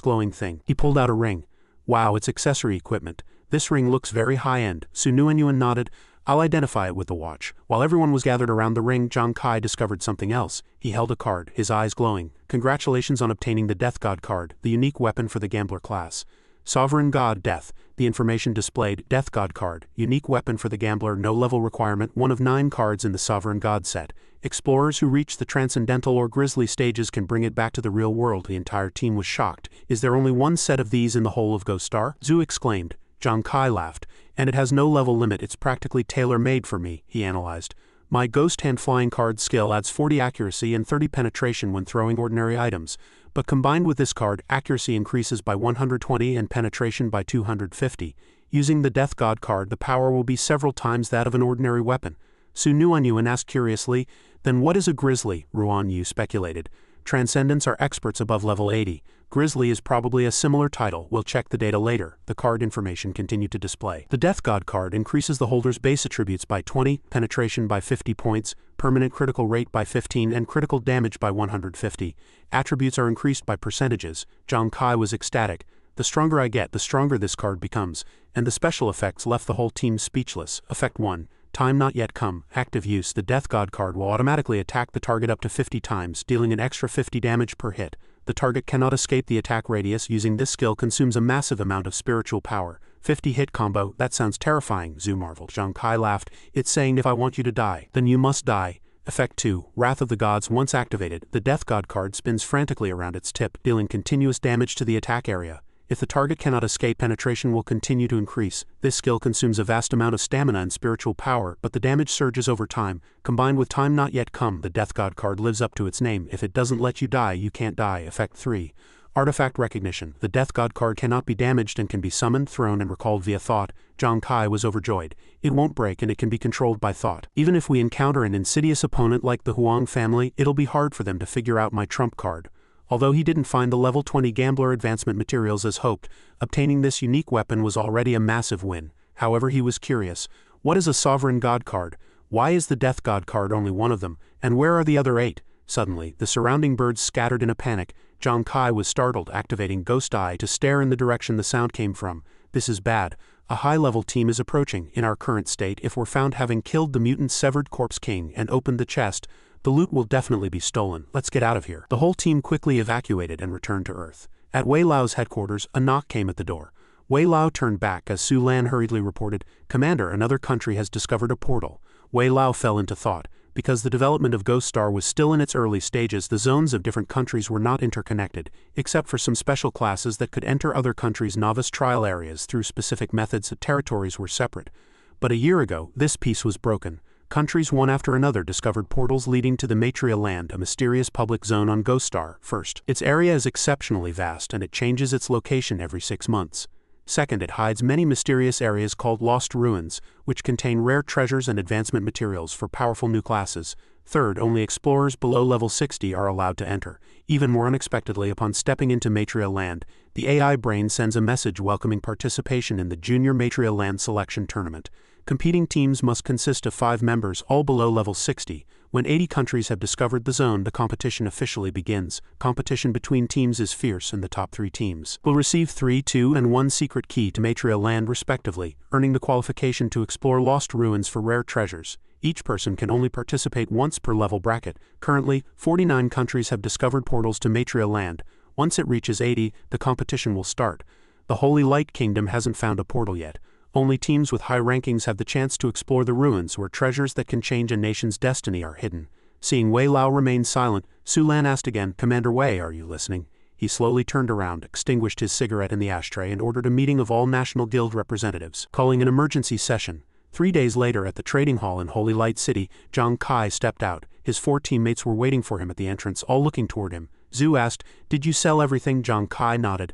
glowing thing?" He pulled out a ring. "Wow, it's accessory equipment. This ring looks very high-end." Xuanwu nodded. "I'll identify it with the watch." While everyone was gathered around the ring, Zhang Kai discovered something else. He held a card, his eyes glowing. "Congratulations on obtaining the Death God card, the unique weapon for the Gambler class. Sovereign God Death." The information displayed, Death God card, unique weapon for the Gambler, no level requirement, one of 9 cards in the Sovereign God set. Explorers who reach the Transcendental or Grisly stages can bring it back to the real world. The entire team was shocked. "Is there only one set of these in the whole of Ghost Star?" Zhu exclaimed. Zhang Kai laughed. "And it has no level limit, it's practically tailor-made for me," he analyzed. My Ghost Hand Flying card skill adds 40 accuracy and 30 penetration when throwing ordinary items, but combined with this card, accuracy increases by 120 and penetration by 250. Using the Death God card, the power will be several times that of an ordinary weapon. Xuanwu asked curiously, "Then what is a grizzly?" Xuanwu speculated. Transcendents are experts above level 80. Grizzly is probably a similar title. We'll check the data later. The card information continued to display. The Death God card increases the holder's base attributes by 20, penetration by 50 points, permanent critical rate by 15, and critical damage by 150. Attributes are increased by percentages. Zhang Kai was ecstatic. The stronger I get, the stronger this card becomes, and the special effects left the whole team speechless. Effect 1. Time not yet come. Active use. The Death God card will automatically attack the target up to 50 times, dealing an extra 50 damage per hit. The target cannot escape the attack radius. Using this skill consumes a massive amount of spiritual power. 50 hit combo. That sounds terrifying, Zhu marveled. Zhang Kai laughed. It's saying if I want you to die, then you must die. Effect 2. Wrath of the Gods. Once activated, the Death God card spins frantically around its tip, dealing continuous damage to the attack area. If the target cannot escape, penetration will continue to increase. This skill consumes a vast amount of stamina and spiritual power, but the damage surges over time. Combined with time not yet come, the Death God card lives up to its name. If it doesn't let you die, you can't die. Effect 3. Artifact recognition. The Death God card cannot be damaged and can be summoned, thrown, and recalled via thought. Zhang Kai was overjoyed. It won't break and it can be controlled by thought. Even if we encounter an insidious opponent like the Huang family, it'll be hard for them to figure out my trump card. Although he didn't find the level 20 Gambler advancement materials as hoped, obtaining this unique weapon was already a massive win. However, he was curious. What is a Sovereign God card? Why is the Death God card only one of them? And where are the other 8? Suddenly, the surrounding birds scattered in a panic. Zhang Kai was startled, activating Ghost Eye to stare in the direction the sound came from. This is bad. A high-level team is approaching. In our current state, if we're found having killed the mutant Severed Corpse King and opened the chest, the loot will definitely be stolen. Let's get out of here. The whole team quickly evacuated and returned to Earth. At Wei Lao's headquarters, a knock came at the door. Wei Lao turned back as Su Lan hurriedly reported, "Commander, another country has discovered a portal." Wei Lao fell into thought. Because the development of Ghost Star was still in its early stages, the zones of different countries were not interconnected, except for some special classes that could enter other countries' novice trial areas through specific methods. The territories were separate. But a year ago, this piece was broken. Countries one after another discovered portals leading to the Matria Land, a mysterious public zone on Ghost Star. First, its area is exceptionally vast and it changes its location every 6 months. Second, it hides many mysterious areas called Lost Ruins, which contain rare treasures and advancement materials for powerful new classes. Third, only explorers below level 60 are allowed to enter. Even more unexpectedly, upon stepping into Matria Land, the AI brain sends a message welcoming participation in the Junior Matria Land Selection Tournament. Competing teams must consist of 5 members, all below level 60. When 80 countries have discovered the zone, the competition officially begins. Competition between teams is fierce, and the top 3 teams will receive 3, 2, and 1 secret key to Matria Land respectively, earning the qualification to explore lost ruins for rare treasures. Each person can only participate once per level bracket. Currently, 49 countries have discovered portals to Matria Land. Once it reaches 80, the competition will start. The Holy Light Kingdom hasn't found a portal yet. Only teams with high rankings have the chance to explore the ruins where treasures that can change a nation's destiny are hidden. Seeing Wei Lao remain silent, Su Lan asked again, "Commander Wei, are you listening?" He slowly turned around, extinguished his cigarette in the ashtray, and ordered a meeting of all National Guild representatives, calling an emergency session. 3 days later, at the trading hall in Holy Light City, Zhang Kai stepped out. His 4 teammates were waiting for him at the entrance, all looking toward him. Zhu asked, "Did you sell everything?" Zhang Kai nodded.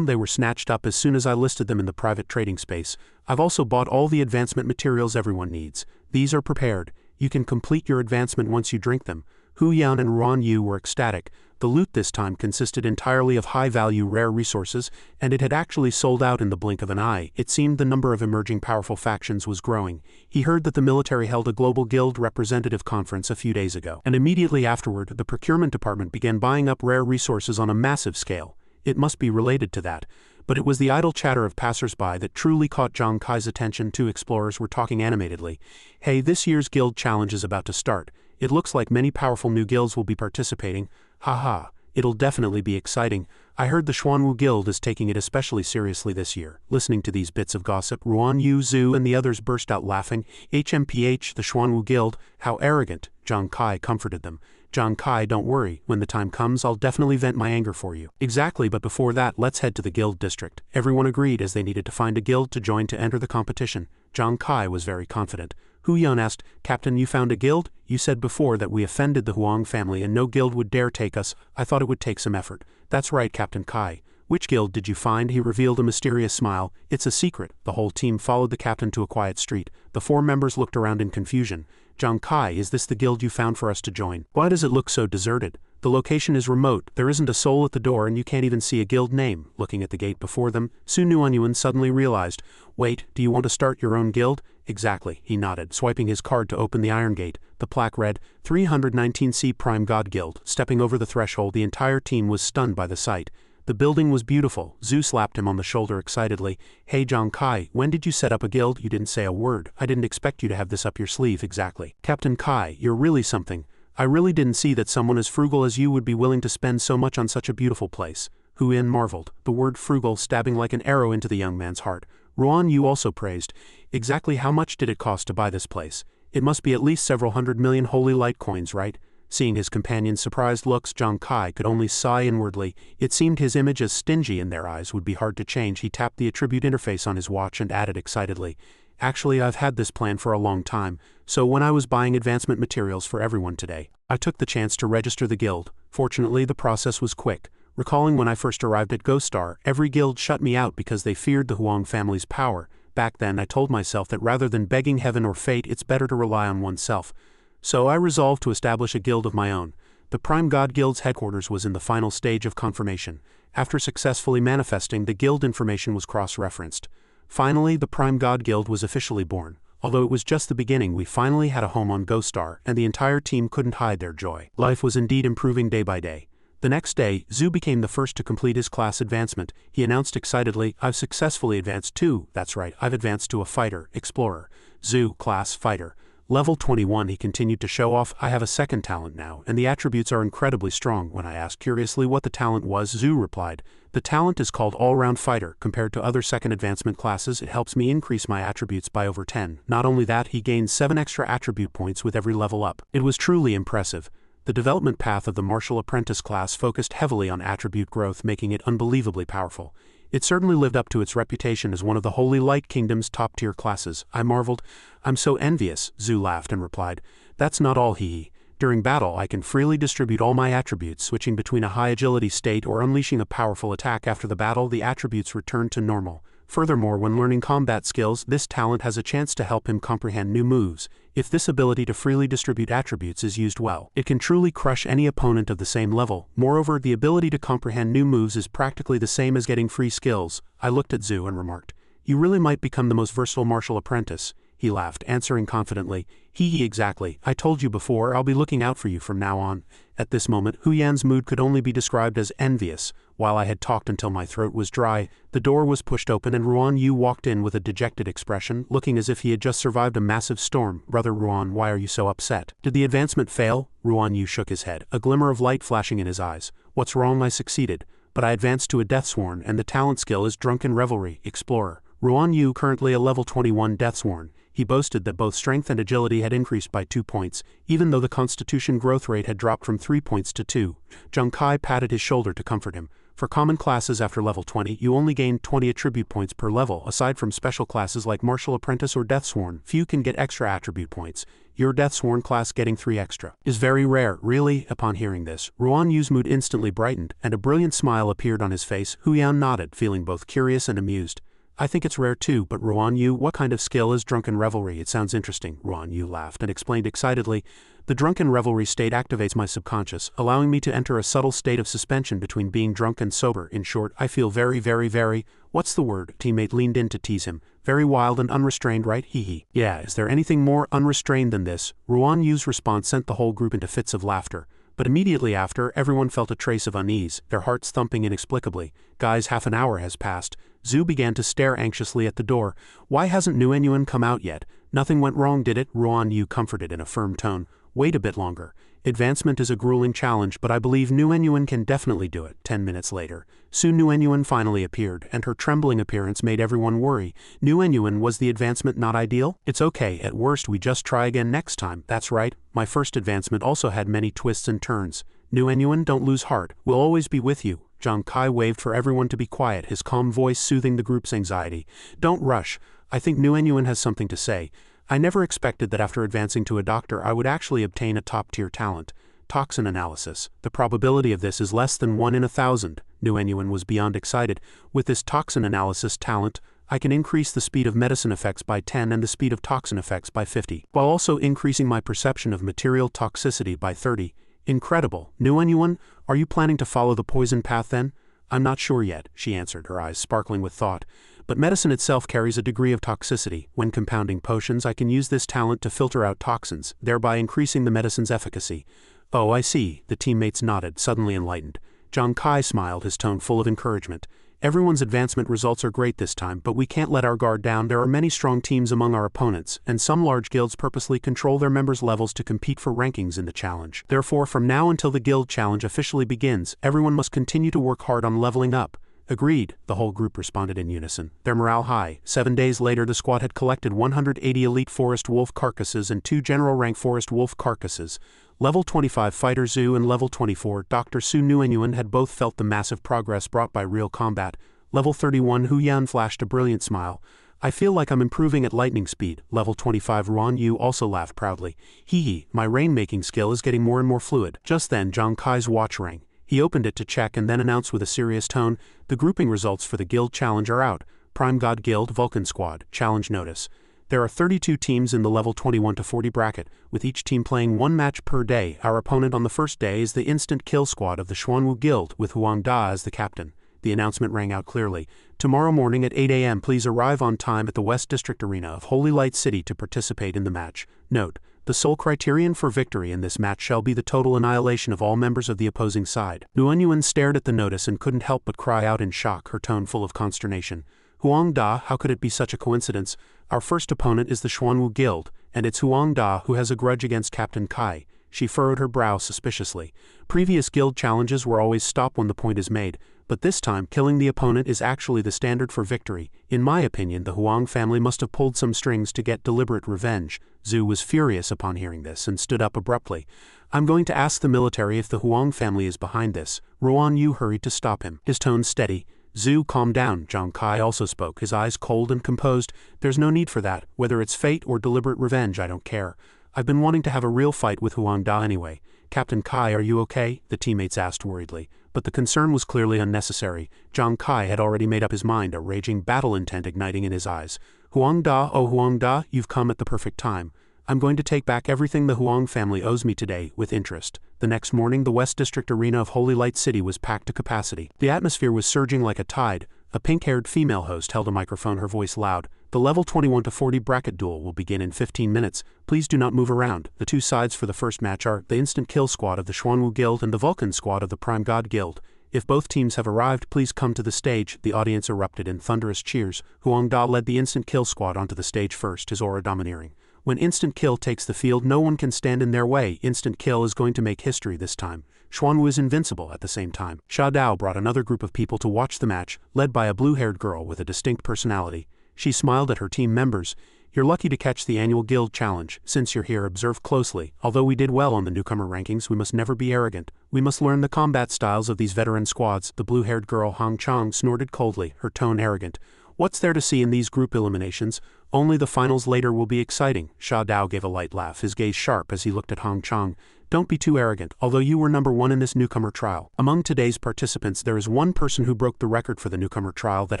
They were snatched up as soon as I listed them in the private trading space. I've also bought all the advancement materials everyone needs. These are prepared. You can complete your advancement once you drink them. Hu Yan and Ruan Yu were ecstatic. The loot this time consisted entirely of high-value rare resources, and it had actually sold out in the blink of an eye. It seemed the number of emerging powerful factions was growing. He heard that the military held a global guild representative conference a few days ago, and immediately afterward, the procurement department began buying up rare resources on a massive scale. It must be related to that. But it was the idle chatter of passers-by that truly caught Zhang Kai's attention. 2 explorers were talking animatedly. "Hey, this year's guild challenge is about to start. It looks like many powerful new guilds will be participating. Haha, it'll definitely be exciting. I heard the Xuanwu Guild is taking it especially seriously this year." Listening to these bits of gossip, Ruan Yu, Zhu, and the others burst out laughing. "HMPH, the Xuanwu Guild, how arrogant." Zhang Kai comforted them. "Zhang Kai, don't worry. When the time comes, I'll definitely vent my anger for you." "Exactly, but before that, let's head to the guild district." Everyone agreed as they needed to find a guild to join to enter the competition. Zhang Kai was very confident. Hu Yan asked, Captain, you found a guild? You said before that we offended the Huang family and no guild would dare take us. I thought it would take some effort. That's right, Captain Kai. Which guild did you find? He revealed a mysterious smile. It's a secret. The whole team followed the captain to a quiet street. The 4 members looked around in confusion. Zhang Kai, is this the guild you found for us to join? Why does it look so deserted? The location is remote, there isn't a soul at the door and you can't even see a guild name. Looking at the gate before them, Su Nuanyuan suddenly realized, wait, do you want to start your own guild? Exactly, he nodded, swiping his card to open the iron gate. The plaque read, 319C Prime God Guild. Stepping over the threshold, the entire team was stunned by the sight. The building was beautiful. Zhu slapped him on the shoulder excitedly. Hey Zhang Kai, when did you set up a guild? You didn't say a word. I didn't expect you to have this up your sleeve. Exactly. Captain Kai, you're really something. I really didn't see that someone as frugal as you would be willing to spend so much on such a beautiful place. Hu Yan marveled, the word frugal stabbing like an arrow into the young man's heart. Ruan Yu also praised. Exactly how much did it cost to buy this place? It must be at least several 100 million holy light coins, right? Seeing his companion's surprised looks, Zhang Kai could only sigh inwardly. It seemed his image as stingy in their eyes would be hard to change. He tapped the attribute interface on his watch and added excitedly, actually, I've had this plan for a long time, so when I was buying advancement materials for everyone today, I took the chance to register the guild. Fortunately, the process was quick. Recalling when I first arrived at Ghost Star, every guild shut me out because they feared the Huang family's power. Back then, I told myself that rather than begging heaven or fate, it's better to rely on oneself. So I resolved to establish a guild of my own. The Prime God Guild's headquarters was in the final stage of confirmation. After successfully manifesting, the guild information was cross-referenced. Finally, the Prime God Guild was officially born. Although it was just the beginning, we finally had a home on Ghost Star, and the entire team couldn't hide their joy. Life was indeed improving day by day. The next day, Zhu became the first to complete his class advancement. He announced excitedly, I've successfully advanced too. That's right, I've advanced to a fighter, explorer. Zhu, class, fighter. Level 21, he continued to show off, I have a second talent now, and the attributes are incredibly strong. When I asked curiously what the talent was, Zhu replied, the talent is called All-Round Fighter. Compared to other second advancement classes, it helps me increase my attributes by over 10. Not only that, he gains 7 extra attribute points with every level up. It was truly impressive. The development path of the martial apprentice class focused heavily on attribute growth, making it unbelievably powerful. It certainly lived up to its reputation as one of the Holy Light Kingdom's top-tier classes. I marveled. I'm so envious, Zhu laughed and replied. That's not all, hee. During battle, I can freely distribute all my attributes, switching between a high agility state or unleashing a powerful attack. After the battle, the attributes return to normal. Furthermore, when learning combat skills, this talent has a chance to help him comprehend new moves. If this ability to freely distribute attributes is used well, it can truly crush any opponent of the same level. Moreover, the ability to comprehend new moves is practically the same as getting free skills. I looked at Zhu and remarked, you really might become the most versatile martial apprentice. He laughed, answering confidently, hee exactly. I told you before, I'll be looking out for you from now on. At this moment, Hu Yan's mood could only be described as envious. While I had talked until my throat was dry, the door was pushed open and Ruan Yu walked in with a dejected expression, looking as if he had just survived a massive storm. Brother Ruan, why are you so upset? Did the advancement fail? Ruan Yu shook his head, a glimmer of light flashing in his eyes. What's wrong? I succeeded, but I advanced to a Deathsworn, and the talent skill is Drunken Revelry, Explorer. Ruan Yu, currently a level 21 Deathsworn. He boasted that both strength and agility had increased by 2 points, even though the constitution growth rate had dropped from 3 points to 2. Zhang Kai patted his shoulder to comfort him. For common classes after level 20, you only gain 20 attribute points per level. Aside from special classes like Martial Apprentice or Deathsworn, few can get extra attribute points. Your Deathsworn class getting 3 extra is very rare, really. Upon hearing this, Ruan Yu's mood instantly brightened, and a brilliant smile appeared on his face. Hu Yan nodded, feeling both curious and amused. I think it's rare too, but Ruan Yu, what kind of skill is Drunken Revelry? It sounds interesting. Ruan Yu laughed and explained excitedly, the Drunken Revelry state activates my subconscious, allowing me to enter a subtle state of suspension between being drunk and sober. In short, I feel very, what's the word? Teammate leaned in to tease him. Very wild and unrestrained, right? Hee. Yeah, is there anything more unrestrained than this? Ruan Yu's response sent the whole group into fits of laughter. But immediately after, everyone felt a trace of unease, their hearts thumping inexplicably. Guys, half an hour has passed. Zhu began to stare anxiously at the door. Why hasn't Nuanyuan come out yet? Nothing went wrong, did it? Ruan Yu comforted in a firm tone. Wait a bit longer. Advancement is a grueling challenge, but I believe Nuanyuan can definitely do it. 10 minutes later, soon Nuanyuan finally appeared, and her trembling appearance made everyone worry. Nuanyuan, was the advancement not ideal? It's okay, at worst we just try again next time. That's right, my first advancement also had many twists and turns. Nuanyuan, don't lose heart. We'll always be with you. Zhang Kai waved for everyone to be quiet, his calm voice soothing the group's anxiety. Don't rush. I think Nguyen has something to say. I never expected that after advancing to a doctor I would actually obtain a top-tier talent. Toxin analysis. The probability of this is less than 1 in 1,000. Nguyen was beyond excited. With this toxin analysis talent, I can increase the speed of medicine effects by 10 and the speed of toxin effects by 50, while also increasing my perception of material toxicity by 30. Incredible. Nguyen, are you planning to follow the poison path then? I'm not sure yet, she answered, her eyes sparkling with thought. But medicine itself carries a degree of toxicity. When compounding potions, I can use this talent to filter out toxins, thereby increasing the medicine's efficacy. Oh, I see, the teammates nodded, suddenly enlightened. Zhang Kai smiled, his tone full of encouragement. Everyone's advancement results are great this time, but we can't let our guard down. There are many strong teams among our opponents, and some large guilds purposely control their members' levels to compete for rankings in the challenge. Therefore, from now until the guild challenge officially begins, everyone must continue to work hard on leveling up. Agreed, the whole group responded in unison, their morale high. 7 days later the squad had collected 180 elite forest wolf carcasses and 2 general rank forest wolf carcasses. Level 25 Fighter Zhu and Level 24 Dr. Su Nguyen had both felt the massive progress brought by real combat. Level 31 Hu Yan flashed a brilliant smile. I feel like I'm improving at lightning speed. Level 25 Ruan Yu also laughed proudly. Hee hee, my rainmaking skill is getting more and more fluid. Just then Zhang Kai's watch rang. He opened it to check and then announced with a serious tone, the grouping results for the guild challenge are out. Prime God Guild Vulcan Squad, challenge notice. There are 32 teams in the level 21 to 40 bracket, with each team playing 1 match per day. Our opponent on the first day is the instant kill squad of the Xuanwu Guild, with Huang Da as the captain. The announcement rang out clearly. Tomorrow morning at 8 a.m. please arrive on time at the West District Arena of Holy Light City to participate in the match. Note, the sole criterion for victory in this match shall be the total annihilation of all members of the opposing side. Nguyen stared at the notice and couldn't help but cry out in shock, her tone full of consternation. Huang Da, how could it be such a coincidence? Our first opponent is the Xuanwu Guild, and it's Huang Da who has a grudge against Captain Kai. She furrowed her brow suspiciously. Previous guild challenges were always stop when the point is made, but this time killing the opponent is actually the standard for victory. In my opinion, the Huang family must have pulled some strings to get deliberate revenge. Zhu was furious upon hearing this and stood up abruptly. I'm going to ask the military if the Huang family is behind this. Ruan Yu hurried to stop him, his tone steady. Zhu, calm down. Zhang Kai also spoke, his eyes cold and composed. There's no need for that. Whether it's fate or deliberate revenge, I don't care. I've been wanting to have a real fight with Huang Da anyway. Captain Kai, are you okay? The teammates asked worriedly. But the concern was clearly unnecessary. Zhang Kai had already made up his mind, a raging battle intent igniting in his eyes. Huang Da, oh Huang Da, you've come at the perfect time. I'm going to take back everything the Huang family owes me today, with interest. The next morning, the West District Arena of Holy Light City was packed to capacity. The atmosphere was surging like a tide. A pink-haired female host held a microphone, her voice loud. The level 21 to 40 bracket duel will begin in 15 minutes. Please do not move around. The 2 sides for the first match are the instant kill squad of the Xuanwu Guild and the Vulcan Squad of the Prime God Guild. If both teams have arrived, please come to the stage. The audience erupted in thunderous cheers. Huang Da led the instant kill squad onto the stage first, his aura domineering. When Instant Kill takes the field, no one can stand in their way. Instant Kill is going to make history this time. Xuanwu is invincible at the same time. Sha Dao brought another group of people to watch the match, led by a blue-haired girl with a distinct personality. She smiled at her team members. You're lucky to catch the annual guild challenge. Since you're here, observe closely. Although we did well on the newcomer rankings, we must never be arrogant. We must learn the combat styles of these veteran squads. The blue-haired girl Hong Chong snorted coldly, her tone arrogant. What's there to see in these group eliminations? Only the finals later will be exciting. Sha Dao gave a light laugh, his gaze sharp as he looked at Hong Chong. Don't be too arrogant, although you were number 1 in this newcomer trial. Among today's participants there is one person who broke the record for the newcomer trial that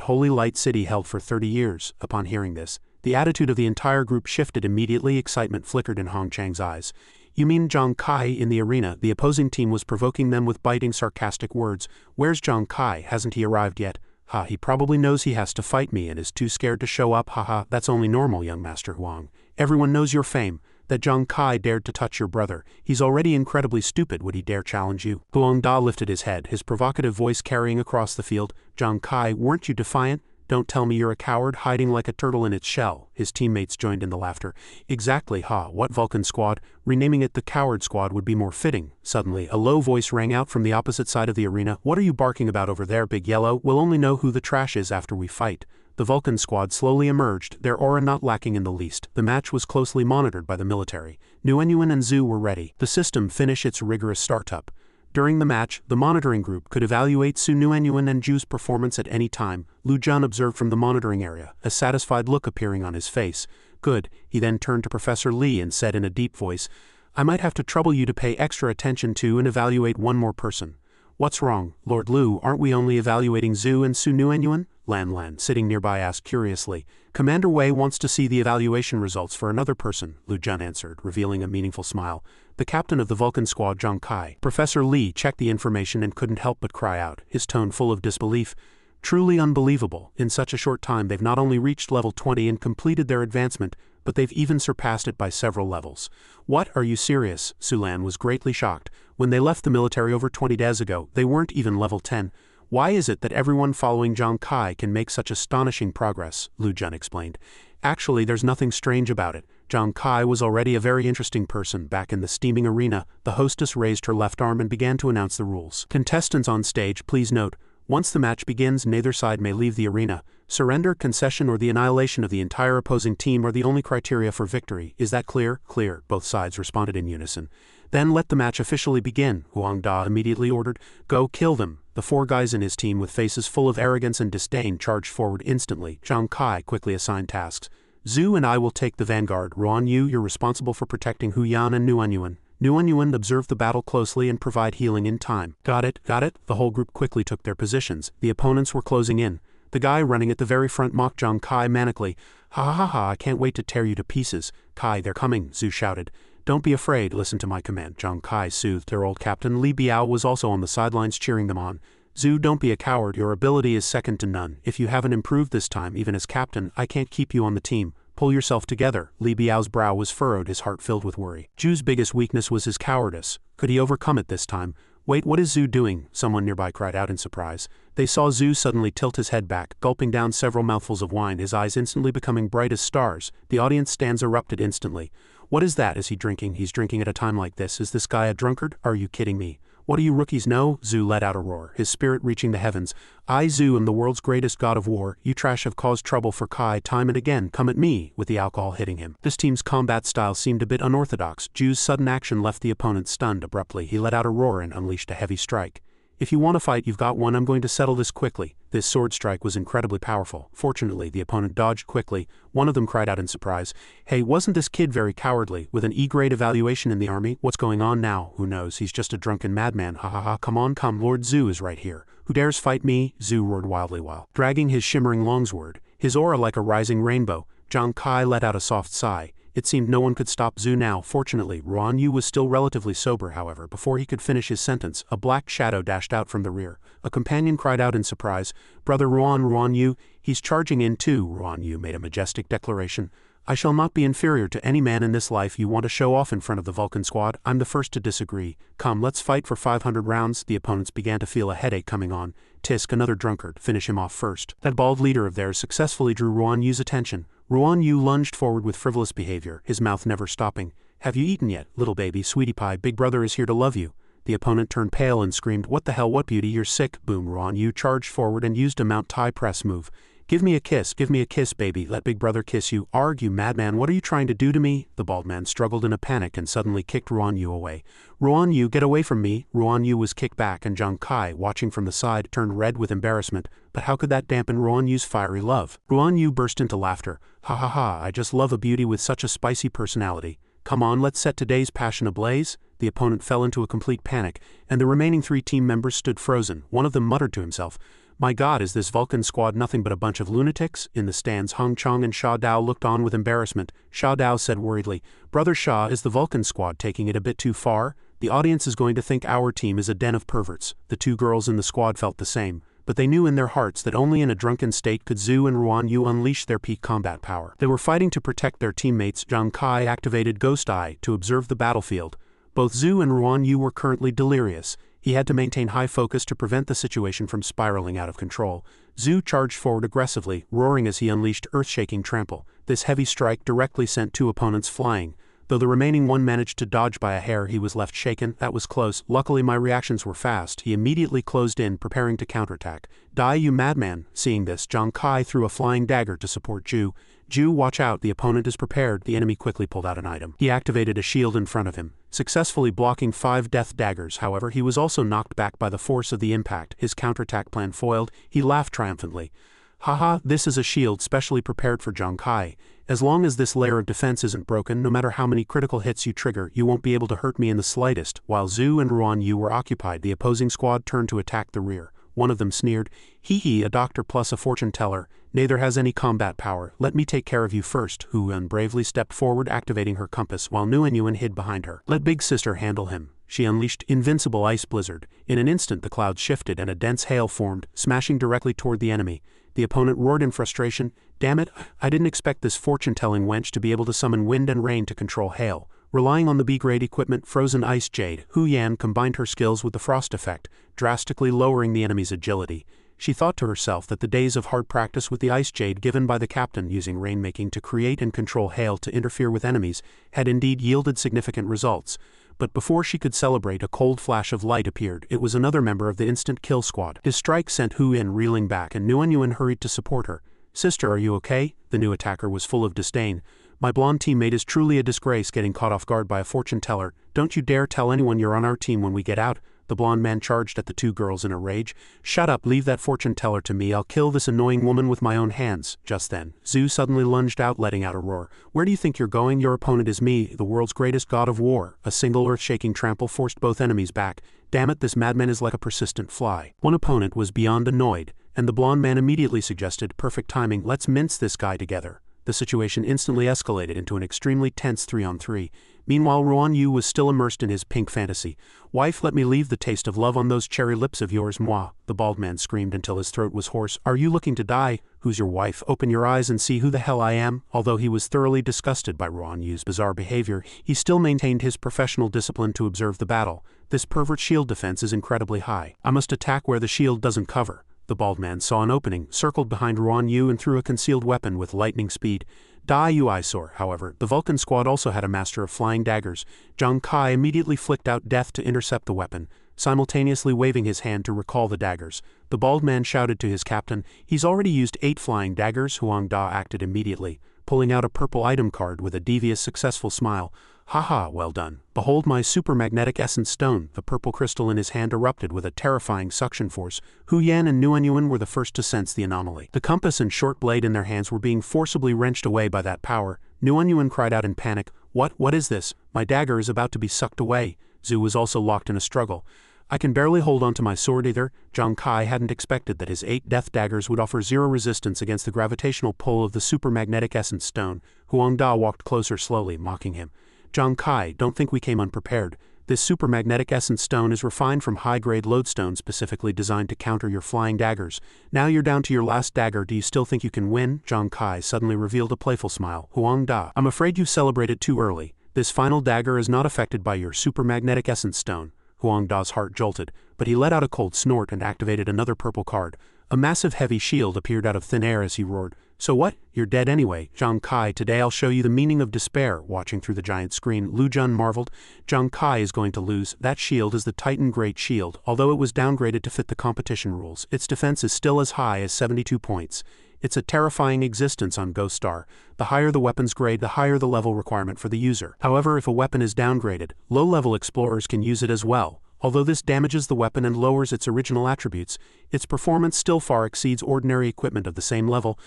Holy Light City held for 30 years. Upon hearing this, the attitude of the entire group shifted immediately. Excitement flickered in Hong Chang's eyes. You mean Zhang Kai in the arena? The opposing team was provoking them with biting, sarcastic words. Where's Zhang Kai? Hasn't he arrived yet? Ha, he probably knows he has to fight me and is too scared to show up. Haha, that's only normal, young Master Huang. Everyone knows your fame. That Zhang Kai dared to touch your brother. He's already incredibly stupid. Would he dare challenge you? Huang Da lifted his head, his provocative voice carrying across the field. Zhang Kai, weren't you defiant? Don't tell me you're a coward hiding like a turtle in its shell. His teammates joined in the laughter. Exactly, ha, what Vulcan Squad? Renaming it the Coward Squad would be more fitting. Suddenly, a low voice rang out from the opposite side of the arena. What are you barking about over there, Big Yellow? We'll only know who the trash is after we fight. The Vulcan Squad slowly emerged, their aura not lacking in the least. The match was closely monitored by the military. Nguyen and Zhu were ready. The system finished its rigorous startup. During the match, the monitoring group could evaluate Xuanwu and Ju's performance at any time. Lu Jun observed from the monitoring area, a satisfied look appearing on his face. Good. He then turned to Professor Li and said in a deep voice, I might have to trouble you to pay extra attention to and evaluate one more person. What's wrong, Lord Lu? Aren't we only evaluating Zhu and Xuanwu? Lan, sitting nearby, asked curiously. Commander Wei wants to see the evaluation results for another person, Lu Jun answered, revealing a meaningful smile. The captain of the Vulcan Squad, Zhang Kai. Professor Li checked the information and couldn't help but cry out, his tone full of disbelief. Truly unbelievable. In such a short time they've not only reached level 20 and completed their advancement, but they've even surpassed it by several levels. What, are you serious? Sulan was greatly shocked. When they left the military over 20 days ago, they weren't even level 10. Why is it that everyone following Zhang Kai can make such astonishing progress? Lu Jun explained. Actually, there's nothing strange about it. Zhang Kai was already a very interesting person back in the steaming arena. The hostess raised her left arm and began to announce the rules. Contestants on stage, please note, once the match begins, neither side may leave the arena. Surrender, concession, or the annihilation of the entire opposing team are the only criteria for victory. Is that clear? Clear, both sides responded in unison. Then let the match officially begin, Huang Da immediately ordered. Go kill them. The four guys in his team with faces full of arrogance and disdain charged forward instantly. Zhang Kai quickly assigned tasks. Zhu and I will take the vanguard. Ruan Yu, you're responsible for protecting Hu Yan and Nuanyuan. Nuanyuan, observe the battle closely and provide healing in time. Got it. The whole group quickly took their positions. The opponents were closing in. The guy running at the very front mocked Zhang Kai manically. Ha, I can't wait to tear you to pieces. Kai, they're coming, Zhu shouted. Don't be afraid, listen to my command, Zhang Kai soothed their old captain. Li Biao was also on the sidelines cheering them on. Zhu, don't be a coward, your ability is second to none. If you haven't improved this time, even as captain, I can't keep you on the team. Pull yourself together. Li Biao's brow was furrowed, his heart filled with worry. Zhu's biggest weakness was his cowardice. Could he overcome it this time? Wait, what is Zhu doing? Someone nearby cried out in surprise. They saw Zhu suddenly tilt his head back, gulping down several mouthfuls of wine, his eyes instantly becoming bright as stars. The audience stands erupted instantly. What is that? Is he drinking? He's drinking at a time like this. Is this guy a drunkard? Are you kidding me? What do you rookies know? Zhu let out a roar, his spirit reaching the heavens. I, Zhu, am the world's greatest god of war. You trash have caused trouble for Kai time and again. Come at me, with the alcohol hitting him. This team's combat style seemed a bit unorthodox. Zhu's sudden action left the opponent stunned. Abruptly, he let out a roar and unleashed a heavy strike. If you want to fight, you've got one. I'm going to settle this quickly. This sword strike was incredibly powerful. Fortunately, the opponent dodged quickly. One of them cried out in surprise. Hey, wasn't this kid very cowardly? With an E-grade evaluation in the army? What's going on now? Who knows? He's just a drunken madman. Ha, come on, come. Lord Zhu is right here. Who dares fight me? Zhu roared wildly while dragging his shimmering longsword, his aura like a rising rainbow. Zhang Kai let out a soft sigh. It seemed no one could stop Zhu now. Fortunately, Ruan Yu was still relatively sober, however. Before he could finish his sentence, a black shadow dashed out from the rear. A companion cried out in surprise, Brother Ruan Yu, he's charging in too. Ruan Yu made a majestic declaration. I shall not be inferior to any man in this life. You want to show off in front of the Vulcan Squad? I'm the first to disagree. Come, let's fight for 500 rounds. The opponents began to feel a headache coming on. Tisk, another drunkard, finish him off first. That bald leader of theirs successfully drew Ruan Yu's attention. Ruan Yu lunged forward with frivolous behavior, his mouth never stopping. Have you eaten yet, little baby, sweetie pie? Big brother is here to love you. The opponent turned pale and screamed, What the hell, what beauty, you're sick. Boom, Ruan Yu charged forward and used a Mount Thai press move. Give me a kiss, baby, let big brother kiss you. Arg, you madman, what are you trying to do to me? The bald man struggled in a panic and suddenly kicked Ruan Yu away. Ruan Yu, get away from me. Ruan Yu was kicked back and Zhang Kai, watching from the side, turned red with embarrassment. But how could that dampen Ruan Yu's fiery love? Ruan Yu burst into laughter. Ha, I just love a beauty with such a spicy personality. Come on, let's set today's passion ablaze. The opponent fell into a complete panic, and the remaining 3 team members stood frozen. One of them muttered to himself, My God, is this Vulcan Squad nothing but a bunch of lunatics? In the stands, Hong Chong and Sha Dao looked on with embarrassment. Sha Dao said worriedly, Brother Sha, is the Vulcan Squad taking it a bit too far? The audience is going to think our team is a den of perverts. The 2 girls in the squad felt the same, but they knew in their hearts that only in a drunken state could Zhu and Ruan Yu unleash their peak combat power. They were fighting to protect their teammates. Zhang Kai activated Ghost Eye to observe the battlefield. Both Zhu and Ruan Yu were currently delirious. He had to maintain high focus to prevent the situation from spiraling out of control. Zhu charged forward aggressively, roaring as he unleashed earth-shaking trample. This heavy strike directly sent 2 opponents flying. Though the remaining one managed to dodge by a hair, he was left shaken. That was close. Luckily my reactions were fast. He immediately closed in, preparing to counterattack. Die, you madman! Seeing this, Zhang Kai threw a flying dagger to support Zhu. Zhu, watch out, the opponent is prepared. The enemy quickly pulled out an item. He activated a shield in front of him. successfully blocking 5 death daggers. However, he was also knocked back by the force of the impact. His counterattack plan foiled. He laughed triumphantly. Haha, this is a shield specially prepared for Zhang Kai. As long as this layer of defense isn't broken, no matter how many critical hits you trigger, you won't be able to hurt me in the slightest. While Zhu and Xuanwu were occupied, the opposing squad turned to attack the rear. One of them sneered, "Hee hee, a doctor plus a fortune teller. Neither has any combat power. Let me take care of you first." Huan bravely stepped forward, activating her compass, while Nuanyuan hid behind her. "Let big sister handle him." She unleashed invincible ice blizzard. In an instant the clouds shifted and a dense hail formed, smashing directly toward the enemy. The opponent roared in frustration. "Damn it, I didn't expect this fortune-telling wench to be able to summon wind and rain to control hail." Relying on the B-grade equipment Frozen Ice Jade, Hu Yan combined her skills with the frost effect, drastically lowering the enemy's agility. She thought to herself that the days of hard practice with the Ice Jade given by the captain using rainmaking to create and control hail to interfere with enemies had indeed yielded significant results. But before she could celebrate, a cold flash of light appeared. It was another member of the instant kill squad. His strike sent Hu Yan reeling back, and Nuanyuan hurried to support her. "Sister, are you okay?" The new attacker was full of disdain. "My blonde teammate is truly a disgrace, getting caught off guard by a fortune teller. Don't you dare tell anyone you're on our team when we get out." The blonde man charged at the two girls in a rage. "Shut up, leave that fortune teller to me. I'll kill this annoying woman with my own hands." Just then, Zhu suddenly lunged out, letting out a roar. "Where do you think you're going? Your opponent is me, the world's greatest god of war." A single earth-shaking trample forced both enemies back. "Damn it, this madman is like a persistent fly." One opponent was beyond annoyed, and the blonde man immediately suggested, "Perfect timing, let's mince this guy together." The situation instantly escalated into an extremely tense 3-on-3. Meanwhile, Xuanwu was still immersed in his pink fantasy. "Wife, let me leave the taste of love on those cherry lips of yours, moi." The bald man screamed until his throat was hoarse. "Are you looking to die? Who's your wife? Open your eyes and see who the hell I am." Although he was thoroughly disgusted by Xuanwu's bizarre behavior, he still maintained his professional discipline to observe the battle. "This pervert shield defense is incredibly high. I must attack where the shield doesn't cover." The bald man saw an opening, circled behind Xuanwu and threw a concealed weapon with lightning speed. "Die, you eyesore." However, the Vulcan Squad also had a master of flying daggers. Zhang Kai immediately flicked out death to intercept the weapon, simultaneously waving his hand to recall the daggers. The bald man shouted to his captain, "He's already used 8 flying daggers." Huang Da acted immediately, pulling out a purple item card with a devious successful smile. "Haha, well done. Behold my super magnetic essence stone." The purple crystal in his hand erupted with a terrifying suction force. Hu Yan and Nuanyuan were the first to sense the anomaly. The compass and short blade in their hands were being forcibly wrenched away by that power. Nuanyuan cried out in panic, What is this? My dagger is about to be sucked away." Zhu was also locked in a struggle. "I can barely hold onto my sword either." Zhang Kai hadn't expected that his 8 death daggers would offer 0 resistance against the gravitational pull of the super magnetic essence stone. Huang Da walked closer slowly, mocking him. "Zhang Kai, don't think we came unprepared. This super magnetic essence stone is refined from high-grade lodestone specifically designed to counter your flying daggers. Now you're down to your last dagger. Do you still think you can win?" Zhang Kai suddenly revealed a playful smile. "Huang Da, I'm afraid you celebrated too early. This final dagger is not affected by your super magnetic essence stone." Huang Da's heart jolted, but he let out a cold snort and activated another purple card. A massive heavy shield appeared out of thin air as he roared. "So what? You're dead anyway." "Zhang Kai, today I'll show you the meaning of despair." Watching through the giant screen, Lu Jun marveled. "Zhang Kai is going to lose. That shield is the Titan Great Shield. Although it was downgraded to fit the competition rules, its defense is still as high as 72 points. It's a terrifying existence on Ghost Star. The higher the weapon's grade, the higher the level requirement for the user. However, if a weapon is downgraded, low-level explorers can use it as well. Although this damages the weapon and lowers its original attributes, its performance still far exceeds ordinary equipment of the same level.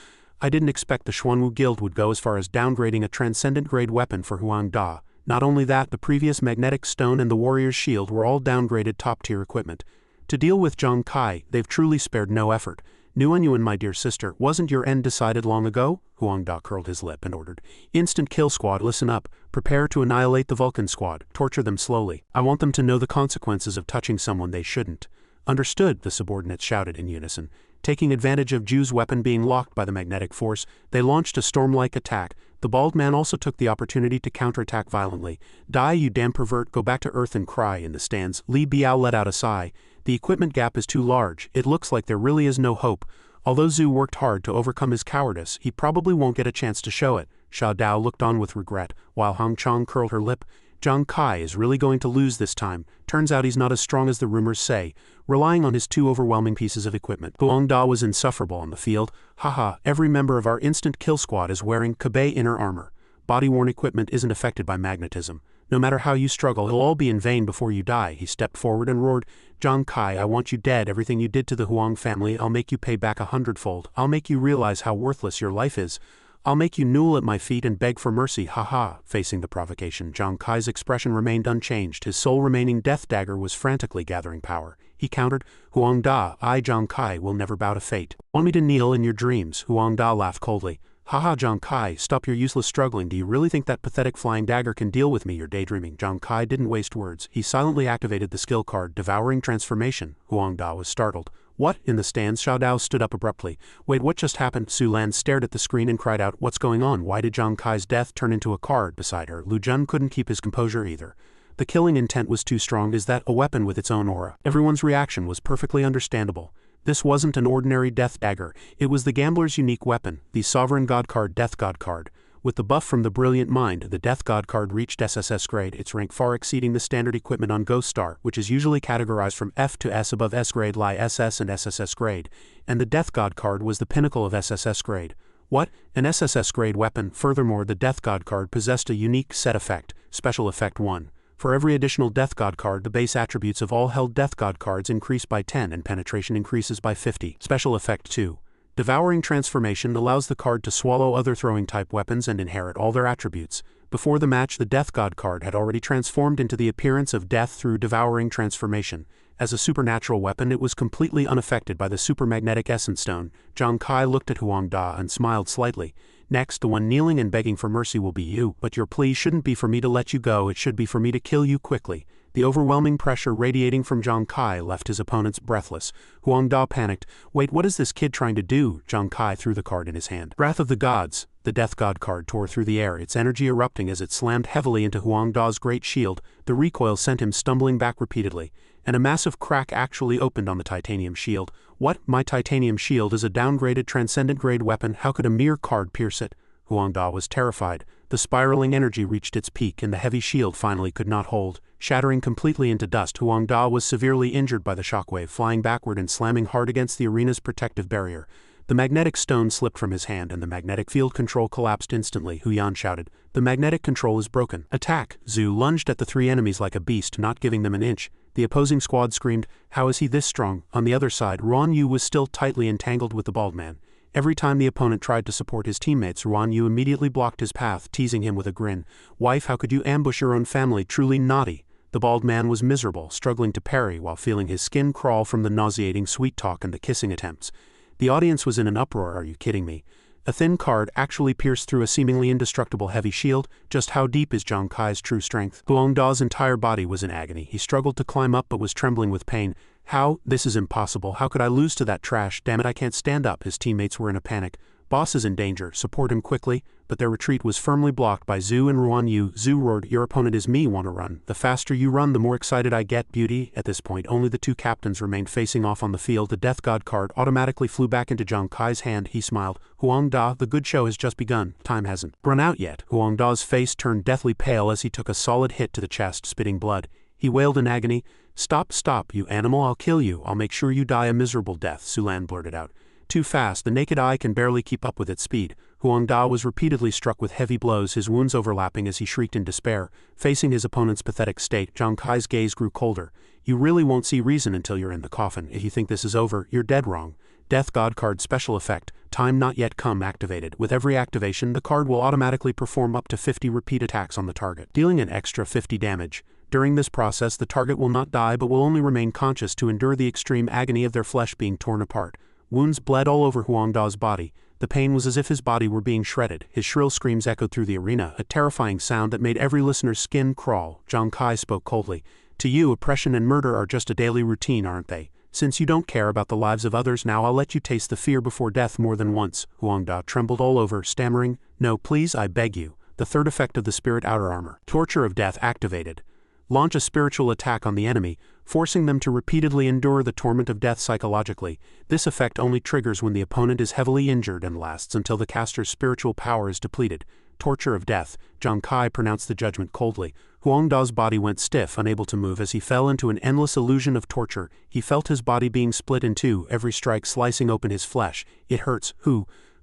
I didn't expect the Xuanwu Guild would go as far as downgrading a transcendent-grade weapon for Huang Da. Not only that, the previous magnetic stone and the warrior's shield were all downgraded top-tier equipment. To deal with Zhang Kai, they've truly spared no effort. Nuanyuan, my dear sister, wasn't your end decided long ago?" Huang Da curled his lip and ordered, "Instant kill squad, listen up. Prepare to annihilate the Vulcan Squad. Torture them slowly. I want them to know the consequences of touching someone they shouldn't." "Understood," the subordinates shouted in unison. Taking advantage of Zhu's weapon being locked by the magnetic force, they launched a storm-like attack. The bald man also took the opportunity to counterattack violently. "Die, you damn pervert, go back to Earth and cry." In the stands, Li Biao let out a sigh. "The equipment gap is too large. It looks like there really is no hope." Although Zhu worked hard to overcome his cowardice, he probably won't get a chance to show it. Xiao Dao looked on with regret, while Hang Chong curled her lip. "Zhang Kai is really going to lose this time. Turns out he's not as strong as the rumors say, relying on his 2 overwhelming pieces of equipment." Huang Da was insufferable on the field. "Haha, every member of our instant kill squad is wearing Kabe inner armor. Body-worn equipment isn't affected by magnetism. No matter how you struggle, it'll all be in vain before you die. He stepped forward and roared, Zhang Kai, I want you dead. Everything you did to the Huang family, I'll make you pay back 100-fold. I'll make you realize how worthless your life is. I'll make you kneel at my feet and beg for mercy, haha. Facing the provocation, Zhang Kai's expression remained unchanged. His sole remaining death dagger was frantically gathering power. He countered, Huang Da, I, Zhang Kai, will never bow to fate. Want me to kneel in your dreams? Huang Da laughed coldly. Haha, Zhang Kai, stop your useless struggling. Do you really think that pathetic flying dagger can deal with me? You're daydreaming. Zhang Kai didn't waste words. He silently activated the skill card, Devouring Transformation. Huang Da was startled. What? In the stands, Xiao Dao stood up abruptly. Wait, what just happened? Su Lan stared at the screen and cried out, what's going on? Why did Zhang Kai's death turn into a card beside her? Lu Jun couldn't keep his composure either. The killing intent was too strong. Is that a weapon with its own aura? Everyone's reaction was perfectly understandable. This wasn't an ordinary death dagger. It was the gambler's unique weapon, the Sovereign God card, Death God card. With the buff from the Brilliant Mind, the Death God card reached SSS grade, its rank far exceeding the standard equipment on Ghost Star, which is usually categorized from F to S. Above S grade lie SS and SSS grade, and the Death God card was the pinnacle of SSS grade. What? An SSS grade weapon. Furthermore, the Death God card possessed a unique set effect, Special Effect 1. For every additional Death God card, the base attributes of all held Death God cards increase by 10 and penetration increases by 50. Special Effect 2. Devouring Transformation allows the card to swallow other throwing-type weapons and inherit all their attributes. Before the match, the Death God card had already transformed into the appearance of death through Devouring Transformation. As a supernatural weapon, it was completely unaffected by the supermagnetic essence stone. Zhang Kai looked at Huang Da and smiled slightly. Next, the one kneeling and begging for mercy will be you, but your plea shouldn't be for me to let you go, it should be for me to kill you quickly. The overwhelming pressure radiating from Zhang Kai left his opponents breathless. Huang Da panicked. Wait, what is this kid trying to do? Zhang Kai threw the card in his hand. Wrath of the Gods. The Death God card tore through the air, its energy erupting as it slammed heavily into Huang Da's great shield. The recoil sent him stumbling back repeatedly, and a massive crack actually opened on the titanium shield. What? My titanium shield is a downgraded transcendent grade weapon. How could a mere card pierce it? Huang Da was terrified. The spiraling energy reached its peak and the heavy shield finally could not hold. Shattering completely into dust, Huang Da was severely injured by the shockwave, flying backward and slamming hard against the arena's protective barrier. The magnetic stone slipped from his hand and the magnetic field control collapsed instantly. Hu Yan shouted, the magnetic control is broken. Attack! Zhu lunged at the three enemies like a beast, not giving them an inch. The opposing squad screamed, how is he this strong? On the other side, Ruan Yu was still tightly entangled with the bald man. Every time the opponent tried to support his teammates, Ruan Yu immediately blocked his path, teasing him with a grin. Wife, how could you ambush your own family? Truly naughty. The bald man was miserable, struggling to parry while feeling his skin crawl from the nauseating sweet talk and the kissing attempts. The audience was in an uproar. Are you kidding me? A thin card actually pierced through a seemingly indestructible heavy shield. Just how deep is Zhang Kai's true strength? Huang Da's entire body was in agony. He struggled to climb up but was trembling with pain. How? This is impossible. How could I lose to that trash? Damn it, I can't stand up. His teammates were in a panic. Boss is in danger. Support him quickly. But their retreat was firmly blocked by Zhu and Ruan Yu. Zhu roared, your opponent is me, want to run. The faster you run, the more excited I get, beauty. At this point, only the two captains remained facing off on the field. The Death God card automatically flew back into Zhang Kai's hand. He smiled. Huang Da, the good show has just begun. Time hasn't run out yet. Huang Da's face turned deathly pale as he took a solid hit to the chest, spitting blood. He wailed in agony. Stop, stop, you animal, I'll kill you. I'll make sure you die a miserable death, Su Lan blurted out. Too fast, the naked eye can barely keep up with its speed. Huang Da was repeatedly struck with heavy blows, his wounds overlapping as he shrieked in despair. Facing his opponent's pathetic state, Zhang Kai's gaze grew colder. You really won't see reason until you're in the coffin. If you think this is over, you're dead wrong. Death God card special effect, time not yet come activated. With every activation, the card will automatically perform up to 50 repeat attacks on the target, dealing an extra 50 damage. During this process, the target will not die but will only remain conscious to endure the extreme agony of their flesh being torn apart. Wounds bled all over Huang Da's body. The pain was as if his body were being shredded. His shrill screams echoed through the arena, a terrifying sound that made every listener's skin crawl. Zhang Kai spoke coldly. To you, oppression and murder are just a daily routine, aren't they? Since you don't care about the lives of others now, I'll let you taste the fear before death more than once. Huang Da trembled all over, stammering, no, please, I beg you. The third effect of the spirit outer armor. Torture of death activated. Launch a spiritual attack on the enemy, forcing them to repeatedly endure the torment of death psychologically. This effect only triggers when the opponent is heavily injured and lasts until the caster's spiritual power is depleted. Torture of death. Zhang Kai pronounced the judgment coldly. Huang Da's body went stiff, unable to move as he fell into an endless illusion of torture. He felt his body being split in two, every strike slicing open his flesh. It hurts.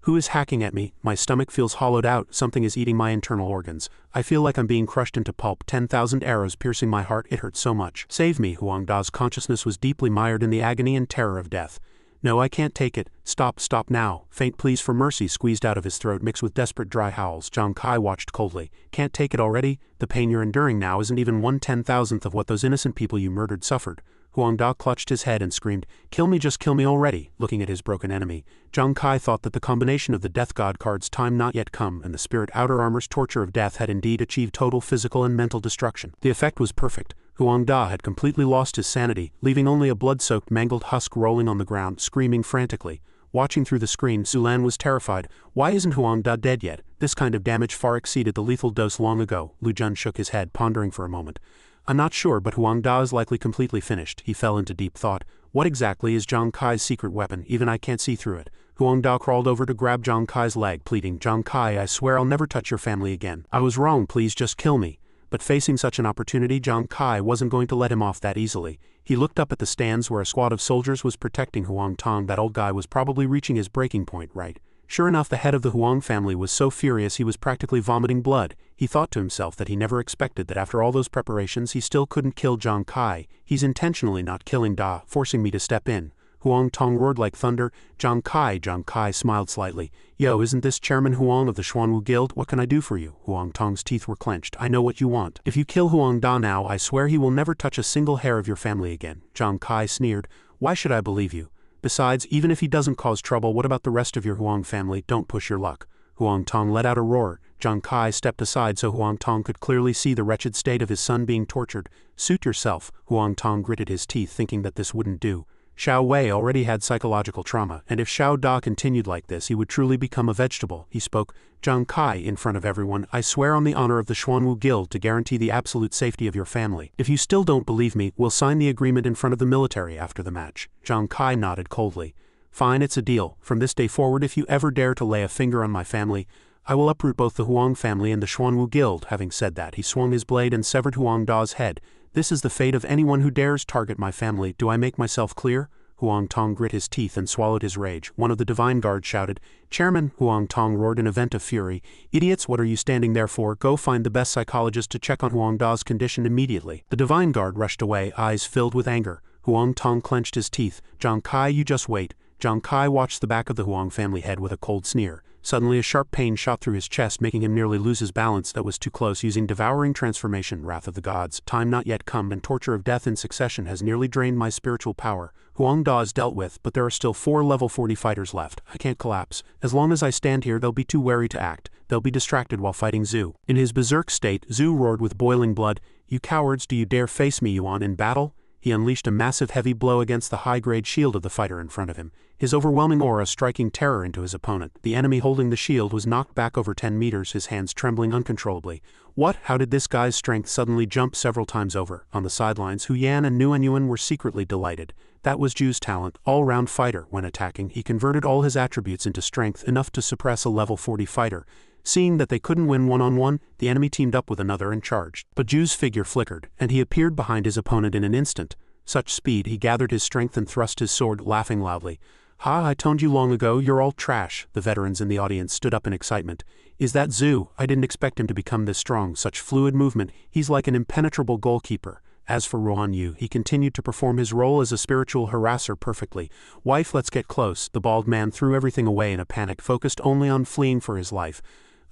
Who is hacking at me? My stomach feels hollowed out, something is eating my internal organs. I feel like I'm being crushed into pulp, 10,000 arrows piercing my heart, it hurts so much. Save me, Huang Da's consciousness was deeply mired in the agony and terror of death. No, I can't take it. Stop now. Faint pleas for mercy squeezed out of his throat mixed with desperate dry howls. Zhang Kai watched coldly. Can't take it already? The pain you're enduring now isn't even 1/10,000th of what those innocent people you murdered suffered. Huang Da clutched his head and screamed, "Kill me, just kill me already," looking at his broken enemy. Zhang Kai thought that the combination of the Death God card's time not yet come and the Spirit Outer Armor's torture of death had indeed achieved total physical and mental destruction. The effect was perfect. Huang Da had completely lost his sanity, leaving only a blood-soaked, mangled husk rolling on the ground, screaming frantically. Watching through the screen, Zulan was terrified. Why isn't Huang Da dead yet? This kind of damage far exceeded the lethal dose long ago. Lu Jun shook his head, pondering for a moment. I'm not sure, but Huang Da is likely completely finished. He fell into deep thought. What exactly is Zhang Kai's secret weapon? Even I can't see through it. Huang Da crawled over to grab Zhang Kai's leg, pleading, Zhang Kai, I swear I'll never touch your family again. I was wrong, please just kill me. But facing such an opportunity, Zhang Kai wasn't going to let him off that easily. He looked up at the stands where a squad of soldiers was protecting Huang Tong. That old guy was probably reaching his breaking point, right? Sure enough, the head of the Huang family was so furious he was practically vomiting blood. He thought to himself that he never expected that after all those preparations he still couldn't kill Zhang Kai. He's intentionally not killing Da, forcing me to step in. Huang Tong roared like thunder. Zhang Kai smiled slightly. Yo, isn't this Chairman Huang of the Xuanwu Guild? What can I do for you? Huang Tong's teeth were clenched. I know what you want. If you kill Huang Da now, I swear he will never touch a single hair of your family again. Zhang Kai sneered. Why should I believe you? Besides, even if he doesn't cause trouble, what about the rest of your Huang family? Don't push your luck. Huang Tong let out a roar. Zhang Kai stepped aside so Huang Tong could clearly see the wretched state of his son being tortured. Suit yourself. Huang Tong gritted his teeth, thinking that this wouldn't do. Xiao Wei already had psychological trauma, and if Xiao Da continued like this he would truly become a vegetable. He spoke, Zhang Kai, in front of everyone, I swear on the honor of the Xuanwu Guild to guarantee the absolute safety of your family. If you still don't believe me, we'll sign the agreement in front of the military after the match. Zhang Kai nodded coldly. Fine, it's a deal. From this day forward, if you ever dare to lay a finger on my family, I will uproot both the Huang family and the Xuanwu Guild. Having said that, he swung his blade and severed Huang Da's head. This is the fate of anyone who dares target my family. Do I make myself clear? Huang Tong grit his teeth and swallowed his rage. One of the Divine Guard shouted, Chairman! Huang Tong roared in a vent of fury. Idiots, what are you standing there for? Go find the best psychologist to check on Huang Da's condition immediately. The Divine Guard rushed away, eyes filled with anger. Huang Tong clenched his teeth. Zhang Kai, you just wait. Zhang Kai watched the back of the Huang family head with a cold sneer. Suddenly a sharp pain shot through his chest, making him nearly lose his balance. That was too close. Using devouring transformation, wrath of the gods, time not yet come, and torture of death in succession has nearly drained my spiritual power. Huang Da is dealt with, but there are still 4 level 40 fighters left. I can't collapse. As long as I stand here, they'll be too wary to act. They'll be distracted while fighting Zhu. In his berserk state, Zhu roared with boiling blood. You cowards, do you dare face me, Yuan, in battle? He unleashed a massive heavy blow against the high-grade shield of the fighter in front of him, his overwhelming aura striking terror into his opponent. The enemy holding the shield was knocked back over 10 meters, his hands trembling uncontrollably. What? How did this guy's strength suddenly jump several times over? On the sidelines, Hu Yan and Nuan Yuan were secretly delighted. That was Zhu's talent, all-round fighter. When attacking, he converted all his attributes into strength, enough to suppress a level 40 fighter. Seeing that they couldn't win one-on-one, the enemy teamed up with another and charged. But Zhu's figure flickered, and he appeared behind his opponent in an instant. Such speed, he gathered his strength and thrust his sword, laughing loudly. Ha, I told you long ago, you're all trash. The veterans in the audience stood up in excitement. Is that Zhu? I didn't expect him to become this strong, such fluid movement. He's like an impenetrable goalkeeper. As for Ruan Yu, he continued to perform his role as a spiritual harasser perfectly. Wife, let's get close. The bald man threw everything away in a panic, focused only on fleeing for his life.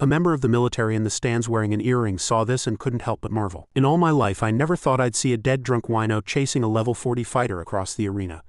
A member of the military in the stands wearing an earring saw this and couldn't help but marvel. In all my life I never thought I'd see a dead drunk wino chasing a level 40 fighter across the arena.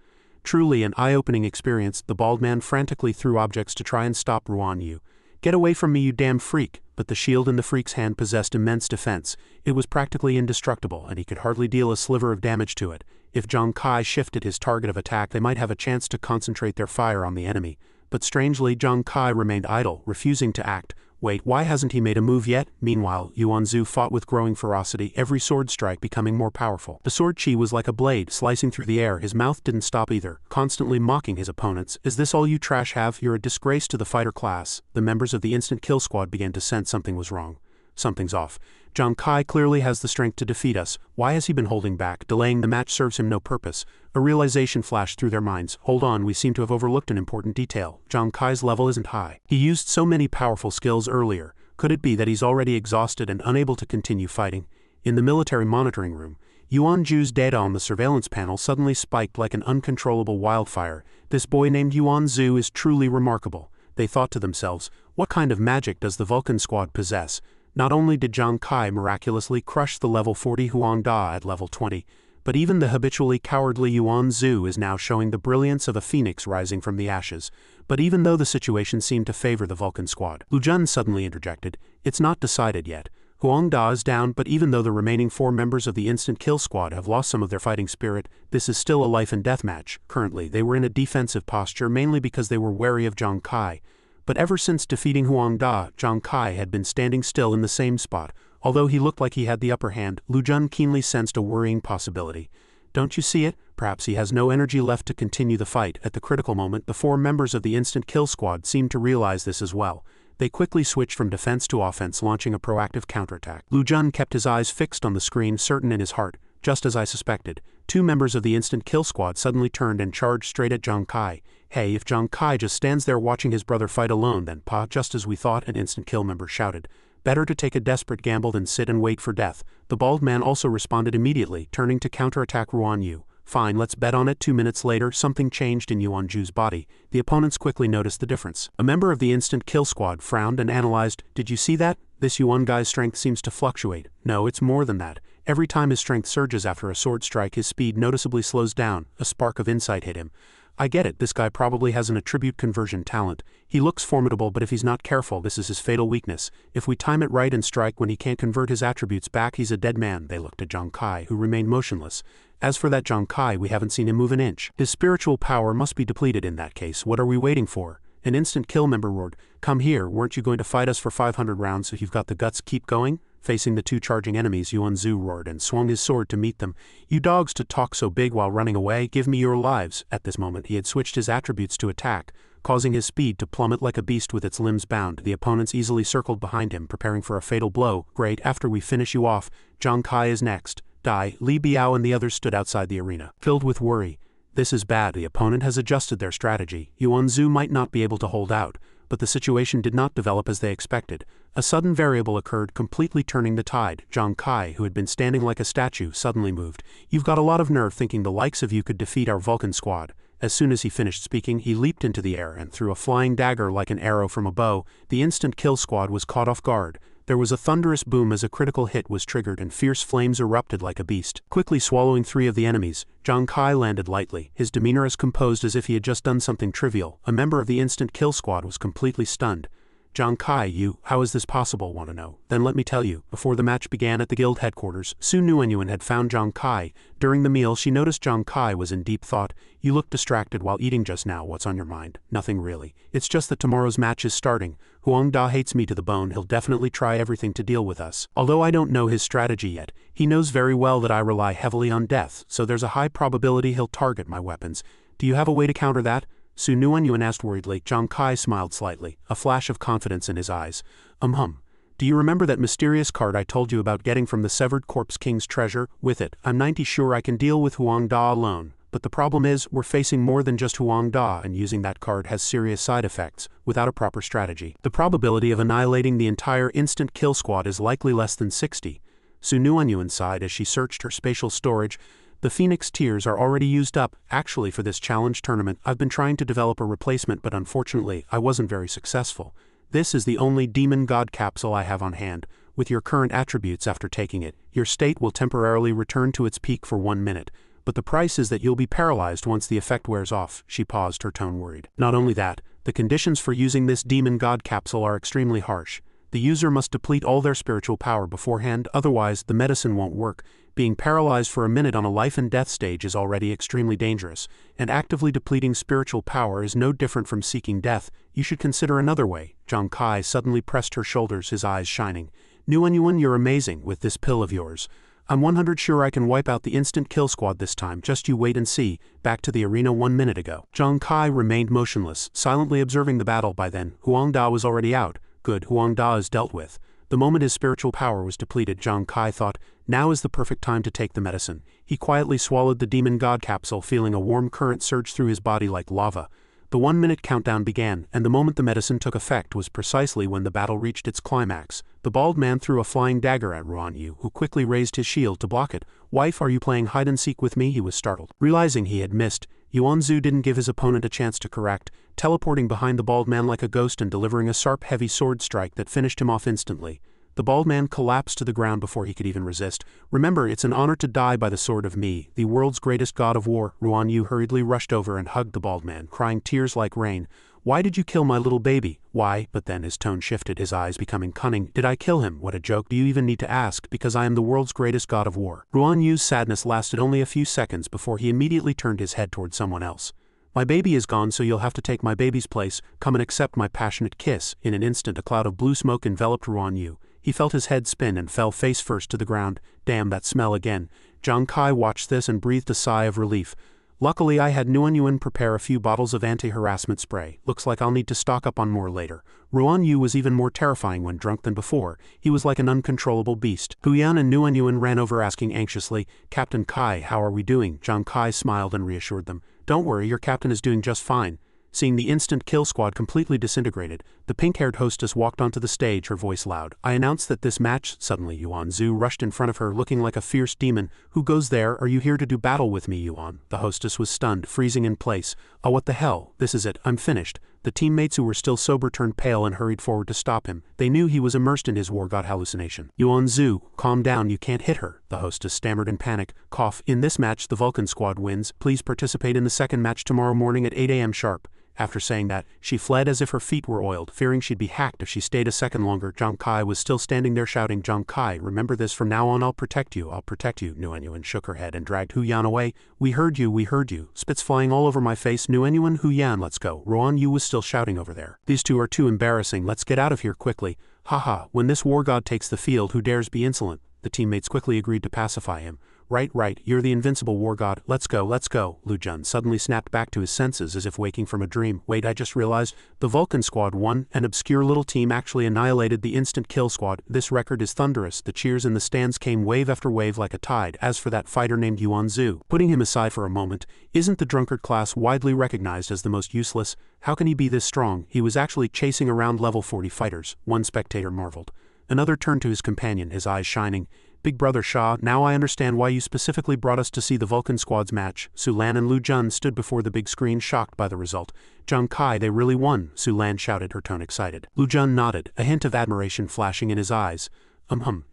Truly an eye-opening experience. The bald man frantically threw objects to try and stop Ruan Yu. Get away from me, you damn freak! But the shield in the freak's hand possessed immense defense. It was practically indestructible, and he could hardly deal a sliver of damage to it. If Zhang Kai shifted his target of attack, they might have a chance to concentrate their fire on the enemy. But strangely, Zhang Kai remained idle, refusing to act. Wait, why hasn't he made a move yet? Meanwhile, Yuan Zhu fought with growing ferocity, every sword strike becoming more powerful. The sword chi was like a blade, slicing through the air. His mouth didn't stop either, constantly mocking his opponents. Is this all you trash have? You're a disgrace to the fighter class. The members of the instant kill squad began to sense something was wrong. Something's off. Zhang Kai clearly has the strength to defeat us. Why has he been holding back? Delaying the match serves him no purpose. A realization flashed through their minds. Hold on, we seem to have overlooked an important detail. Zhang Kai's level isn't high. He used so many powerful skills earlier. Could it be that he's already exhausted and unable to continue fighting? In the military monitoring room, Xuanwu's data on the surveillance panel suddenly spiked like an uncontrollable wildfire. This boy named Xuanwu is truly remarkable. They thought to themselves, what kind of magic does the Vulcan Squad possess? Not only did Zhang Kai miraculously crush the level 40 Huangda at level 20, but even the habitually cowardly Xuanwu is now showing the brilliance of a phoenix rising from the ashes. But even though the situation seemed to favor the Vulcan Squad, Lu Jun suddenly interjected, it's not decided yet. Huangda is down, but even though the remaining 4 members of the Instant Kill Squad have lost some of their fighting spirit, this is still a life and death match. Currently, they were in a defensive posture mainly because they were wary of Zhang Kai. But ever since defeating Huangda, Zhang Kai had been standing still in the same spot. Although he looked like he had the upper hand, Lu Jun keenly sensed a worrying possibility. Don't you see it? Perhaps he has no energy left to continue the fight. At the critical moment, the 4 members of the Instant Kill Squad seemed to realize this as well. They quickly switched from defense to offense, launching a proactive counterattack. Lu Jun kept his eyes fixed on the screen, certain in his heart. Just as I suspected, 2 members of the Instant Kill Squad suddenly turned and charged straight at Zhang Kai. Hey, if Zhang Kai just stands there watching his brother fight alone, then pa, just as we thought, an Instant Kill member shouted. Better to take a desperate gamble than sit and wait for death. The bald man also responded immediately, turning to counterattack Xuanwu. Fine, let's bet on it. 2 minutes later, something changed in Xuanwu's body. The opponents quickly noticed the difference. A member of the Instant Kill Squad frowned and analyzed. Did you see that? This Yuan guy's strength seems to fluctuate. No, it's more than that. Every time his strength surges after a sword strike, his speed noticeably slows down. A spark of insight hit him. I get it, this guy probably has an attribute conversion talent. He looks formidable, but if he's not careful, this is his fatal weakness. If we time it right and strike when he can't convert his attributes back, he's a dead man. They looked at Zhang Kai, who remained motionless. As for that Zhang Kai, we haven't seen him move an inch. His spiritual power must be depleted in that case. What are we waiting for? An Instant Kill member roared, come here, weren't you going to fight us for 500 rounds? If you've got the guts, keep going? Facing the 2 charging enemies, Xuanwu roared and swung his sword to meet them. You dogs to talk so big while running away, give me your lives. At this moment he had switched his attributes to attack, causing his speed to plummet like a beast with its limbs bound. The opponents easily circled behind him, preparing for a fatal blow. Great, after we finish you off, Zhang Kai is next. Die. Li Biao and the others stood outside the arena, filled with worry. This is bad. The opponent has adjusted their strategy. Xuanwu might not be able to hold out, but the situation did not develop as they expected. A sudden variable occurred, completely turning the tide. Zhang Kai, who had been standing like a statue, suddenly moved. You've got a lot of nerve thinking the likes of you could defeat our Vulcan Squad. As soon as he finished speaking, he leaped into the air and threw a flying dagger like an arrow from a bow. The Instant Kill Squad was caught off guard. There was a thunderous boom as a critical hit was triggered and fierce flames erupted like a beast. Quickly swallowing 3 of the enemies, Zhang Kai landed lightly, his demeanor as composed as if he had just done something trivial. A member of the Instant Kill Squad was completely stunned. Zhang Kai, how is this possible, want to know? Then let me tell you. Before the match began at the guild headquarters, Su Nuanyuan had found Zhang Kai. During the meal, she noticed Zhang Kai was in deep thought. You looked distracted while eating just now. What's on your mind? Nothing really. It's just that tomorrow's match is starting. Huangda hates me to the bone. He'll definitely try everything to deal with us. Although I don't know his strategy yet, he knows very well that I rely heavily on death, so there's a high probability he'll target my weapons. Do you have a way to counter that? Su Nuanyuan asked worriedly. Zhang Kai smiled slightly, a flash of confidence in his eyes. Do you remember that mysterious card I told you about getting from the Severed Corpse King's treasure? With it, I'm 90 sure I can deal with Huangda alone. But the problem is, we're facing more than just Huangda, and using that card has serious side effects, without a proper strategy. The probability of annihilating the entire Instant Kill Squad is likely less than 60. Su Nuanyuan sighed as she searched her spatial storage. The Phoenix Tears are already used up. Actually, for this challenge tournament, I've been trying to develop a replacement, but unfortunately, I wasn't very successful. This is the only Demon God capsule I have on hand. With your current attributes after taking it, your state will temporarily return to its peak for 1 minute. But the price is that you'll be paralyzed once the effect wears off. She paused, her tone worried. Not only that, the conditions for using this Demon God capsule are extremely harsh. The user must deplete all their spiritual power beforehand, otherwise the medicine won't work. Being paralyzed for a minute on a life and death stage is already extremely dangerous, and actively depleting spiritual power is no different from seeking death. You should consider another way. Zhang Kai suddenly pressed her shoulders, his eyes shining. Nuanyuan, you're amazing with this pill of yours. I'm 100 sure I can wipe out the Instant Kill Squad this time, just you wait and see. Back to the arena 1 minute ago. Zhang Kai remained motionless, silently observing the battle. By then, Huangda was already out. Good, Huangda is dealt with. The moment his spiritual power was depleted, Zhang Kai thought, now is the perfect time to take the medicine. He quietly swallowed the demon god capsule, feeling a warm current surge through his body like lava. The 1-minute countdown began, and the moment the medicine took effect was precisely when the battle reached its climax. The bald man threw a flying dagger at Xuanwu, who quickly raised his shield to block it. "Wife, are you playing hide-and-seek with me?" He was startled. Realizing he had missed, Xuanwu didn't give his opponent a chance to correct, teleporting behind the bald man like a ghost and delivering a sharp, heavy sword strike that finished him off instantly. The bald man collapsed to the ground before he could even resist. "Remember, it's an honor to die by the sword of me, the world's greatest god of war." Xuanwu hurriedly rushed over and hugged the bald man, crying tears like rain. "Why did you kill my little baby?" "Why?" But then his tone shifted, his eyes becoming cunning. "Did I kill him? What a joke. Do you even need to ask? Because I am the world's greatest god of war." Xuanwu's sadness lasted only a few seconds before he immediately turned his head toward someone else. "My baby is gone, so you'll have to take my baby's place. Come and accept my passionate kiss." In an instant, a cloud of blue smoke enveloped Xuanwu. He felt his head spin and fell face first to the ground. "Damn, that smell again." Zhang Kai watched this and breathed a sigh of relief. "Luckily I had Xuanwu prepare a few bottles of anti-harassment spray. Looks like I'll need to stock up on more later." Xuanwu was even more terrifying when drunk than before. He was like an uncontrollable beast. Huyan and Xuanwu ran over asking anxiously, "Captain Kai, how are we doing?" Zhang Kai smiled and reassured them. "Don't worry, your captain is doing just fine." Seeing the instant kill squad completely disintegrated, the pink-haired hostess walked onto the stage, her voice loud. "I announced that this match—" Suddenly Xuanwu rushed in front of her, looking like a fierce demon. "Who goes there? Are you here to do battle with me, Yuan?" The hostess was stunned, freezing in place. "Oh, what the hell? This is it. I'm finished." The teammates who were still sober turned pale and hurried forward to stop him. They knew he was immersed in his war god hallucination. "Xuanwu, calm down, you can't hit her," the hostess stammered in panic. "Cough. In this match the Vulcan Squad wins. Please participate in the second match tomorrow morning at 8 a.m. sharp." After saying that, she fled as if her feet were oiled, fearing she'd be hacked if she stayed a second longer. Zhang Kai was still standing there shouting, "Zhang Kai, remember this, from now on I'll protect you, I'll protect you." Xuanwu shook her head and dragged Huyan away. We heard you. Spits flying all over my face." Xuanwu, Huyan, let's go." Xuanwu was still shouting over there. "These two are too embarrassing, let's get out of here quickly." "Haha, when this war god takes the field, who dares be insolent?" The teammates quickly agreed to pacify him. Right, you're the invincible war god. Let's go. Lu Jun suddenly snapped back to his senses as if waking from a dream. "Wait, I just realized, the Vulcan Squad won. An obscure little team actually annihilated the instant kill squad. This record is thunderous." The cheers in the stands came wave after wave like a tide. "As for that fighter named Xuanwu," putting him aside for a moment, "isn't the drunkard class widely recognized as the most useless? How can he be this strong? He was actually chasing around level 40 fighters." One spectator marveled. Another turned to his companion, his eyes shining. "Big brother Sha, now I understand why you specifically brought us to see the Vulcan Squad's match." Su Lan and Lu Jun stood before the big screen, shocked by the result. "Zhang Kai, they really won," Su Lan shouted, her tone excited. Lu Jun nodded, a hint of admiration flashing in his eyes.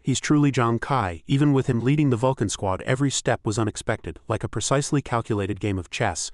He's truly Zhang Kai. Even with him leading the Vulcan Squad, every step was unexpected, like a precisely calculated game of chess.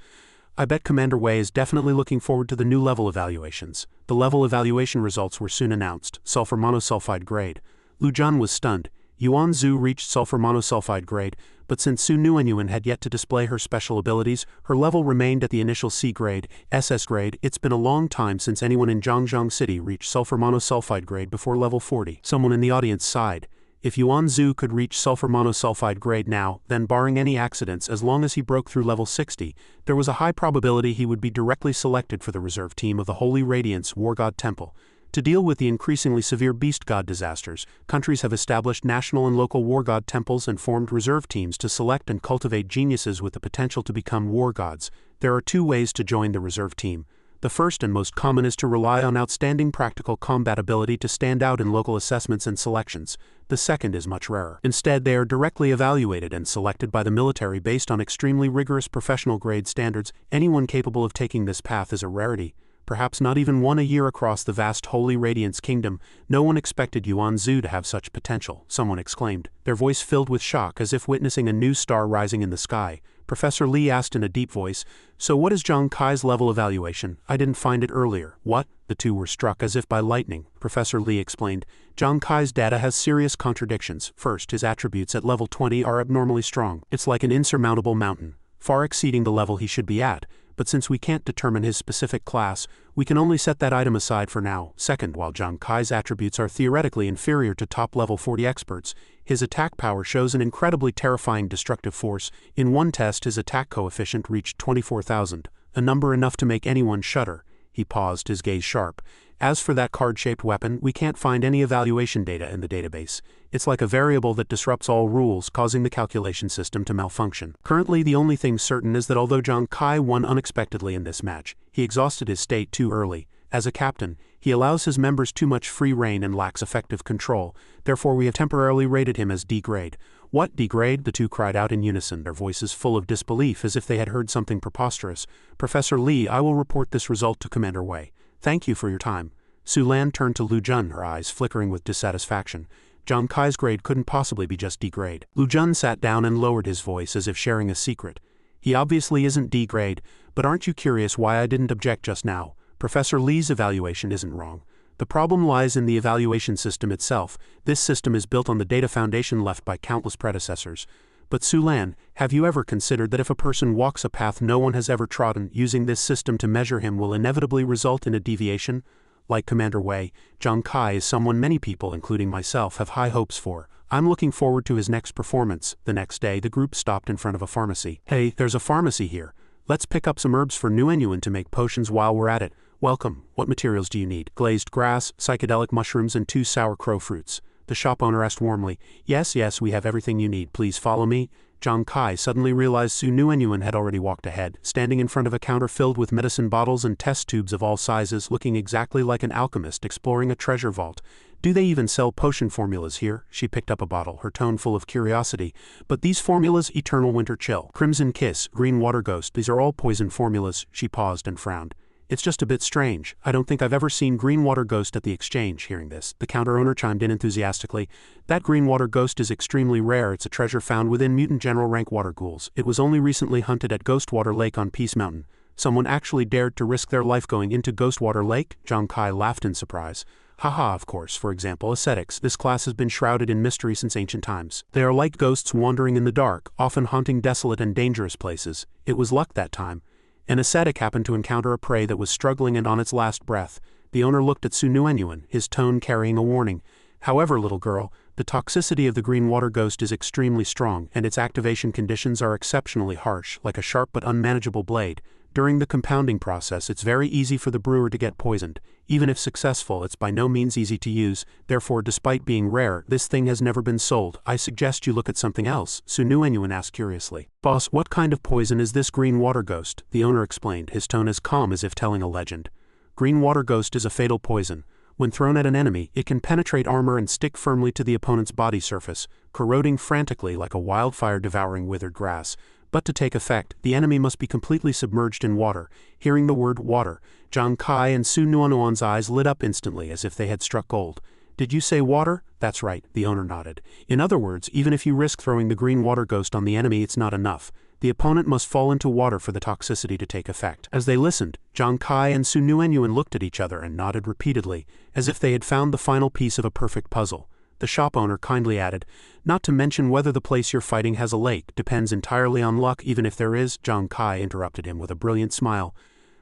"I bet Commander Wei is definitely looking forward to the new level evaluations." The level evaluation results were soon announced. Sulfur monosulfide grade. Lu Jun was stunned. Xuanwu reached sulfur monosulfide grade, but since Su Nuanyuan had yet to display her special abilities, her level remained at the initial C grade, SS grade. It's been a long time since anyone in Zhangjiang City reached sulfur monosulfide grade before level 40. Someone in the audience sighed. If Xuanwu could reach sulfur monosulfide grade now, then barring any accidents, as long as he broke through level 60, there was a high probability he would be directly selected for the reserve team of the Holy Radiance War God Temple. To deal with the increasingly severe beast god disasters, countries have established national and local war god temples and formed reserve teams to select and cultivate geniuses with the potential to become war gods. There are two ways to join the reserve team. The first and most common is to rely on outstanding practical combat ability to stand out in local assessments and selections. The second is much rarer. Instead, they are directly evaluated and selected by the military based on extremely rigorous professional grade standards. Anyone capable of taking this path is a rarity. Perhaps not even one a year across the vast Holy Radiance Kingdom. No one expected Xuanwu to have such potential, someone exclaimed, their voice filled with shock as if witnessing a new star rising in the sky. Professor Li asked in a deep voice, "So what is Zhang Kai's level evaluation? I didn't find it earlier." "What?" The two were struck as if by lightning. Professor Li explained, "Zhang Kai's data has serious contradictions. First, his attributes at level 20 are abnormally strong. It's like an insurmountable mountain, far exceeding the level he should be at. But since we can't determine his specific class, we can only set that item aside for now. Second, while Zhang Kai's attributes are theoretically inferior to top-level 40 experts, his attack power shows an incredibly terrifying destructive force. In one test, his attack coefficient reached 24,000, a number enough to make anyone shudder. He paused, his gaze sharp. As for that card-shaped weapon, we can't find any evaluation data in the database. It's like a variable that disrupts all rules, causing the calculation system to malfunction. Currently, the only thing certain is that although Zhang Kai won unexpectedly in this match, he exhausted his state too early. As a captain, he allows his members too much free rein and lacks effective control. Therefore, we have temporarily rated him as D-grade. What, D-grade? The two cried out in unison, their voices full of disbelief as if they had heard something preposterous. Professor Li, I will report this result to Commander Wei. Thank you for your time. Su Lan turned to Lu Jun, her eyes flickering with dissatisfaction. Zhang Kai's grade couldn't possibly be just D-grade. Lu Jun sat down and lowered his voice as if sharing a secret. He obviously isn't D-grade, but aren't you curious why I didn't object just now? Professor Li's evaluation isn't wrong. The problem lies in the evaluation system itself. This system is built on the data foundation left by countless predecessors. But Su Lan, have you ever considered that if a person walks a path no one has ever trodden, using this system to measure him will inevitably result in a deviation? Like Commander Wei, Zhang Kai is someone many people, including myself, have high hopes for. I'm looking forward to his next performance. The next day, the group stopped in front of a pharmacy. Hey, there's a pharmacy here. Let's pick up some herbs for Nguyen to make potions while we're at it. Welcome. What materials do you need? Glazed grass, psychedelic mushrooms, and 2 sour crow fruits. The shop owner asked warmly. Yes, we have everything you need. Please follow me. Zhang Kai suddenly realized Su Nguyen had already walked ahead, standing in front of a counter filled with medicine bottles and test tubes of all sizes, looking exactly like an alchemist exploring a treasure vault. Do they even sell potion formulas here? She picked up a bottle, her tone full of curiosity. But these formulas, Eternal Winter Chill, Crimson Kiss, Green Water Ghost, these are all poison formulas. She paused and frowned. It's just a bit strange. I don't think I've ever seen Green Water Ghost at the exchange. Hearing this, the counter owner chimed in enthusiastically. That Green Water Ghost is extremely rare. It's a treasure found within mutant general rank water ghouls. It was only recently hunted at Ghostwater Lake on Peace Mountain. Someone actually dared to risk their life going into Ghostwater Lake? Zhang Kai laughed in surprise. Haha, of course. For example, ascetics. This class has been shrouded in mystery since ancient times. They are like ghosts wandering in the dark, often haunting desolate and dangerous places. It was luck that time. An ascetic happened to encounter a prey that was struggling and on its last breath. The owner looked at Su Nguyen, his tone carrying a warning. However, little girl, the toxicity of the Green Water Ghost is extremely strong, and its activation conditions are exceptionally harsh, like a sharp but unmanageable blade. During the compounding process, it's very easy for the brewer to get poisoned. Even if successful, it's by no means easy to use. Therefore, despite being rare, this thing has never been sold. I suggest you look at something else, Su Nguyen asked curiously. Boss, what kind of poison is this Green Water Ghost? The owner explained, his tone as calm as if telling a legend. Green Water Ghost is a fatal poison. When thrown at an enemy, it can penetrate armor and stick firmly to the opponent's body surface, corroding frantically like a wildfire devouring withered grass. But to take effect, the enemy must be completely submerged in water. Hearing the word water, Zhang Kai and Su Nguyen's eyes lit up instantly as if they had struck gold. Did you say water? That's right, the owner nodded. In other words, even if you risk throwing the Green Water Ghost on the enemy, it's not enough. The opponent must fall into water for the toxicity to take effect. As they listened, Zhang Kai and Su Nguyen looked at each other and nodded repeatedly, as if they had found the final piece of a perfect puzzle. The shop owner kindly added, not to mention whether the place you're fighting has a lake depends entirely on luck. Even if there is, Zhang Kai interrupted him with a brilliant smile.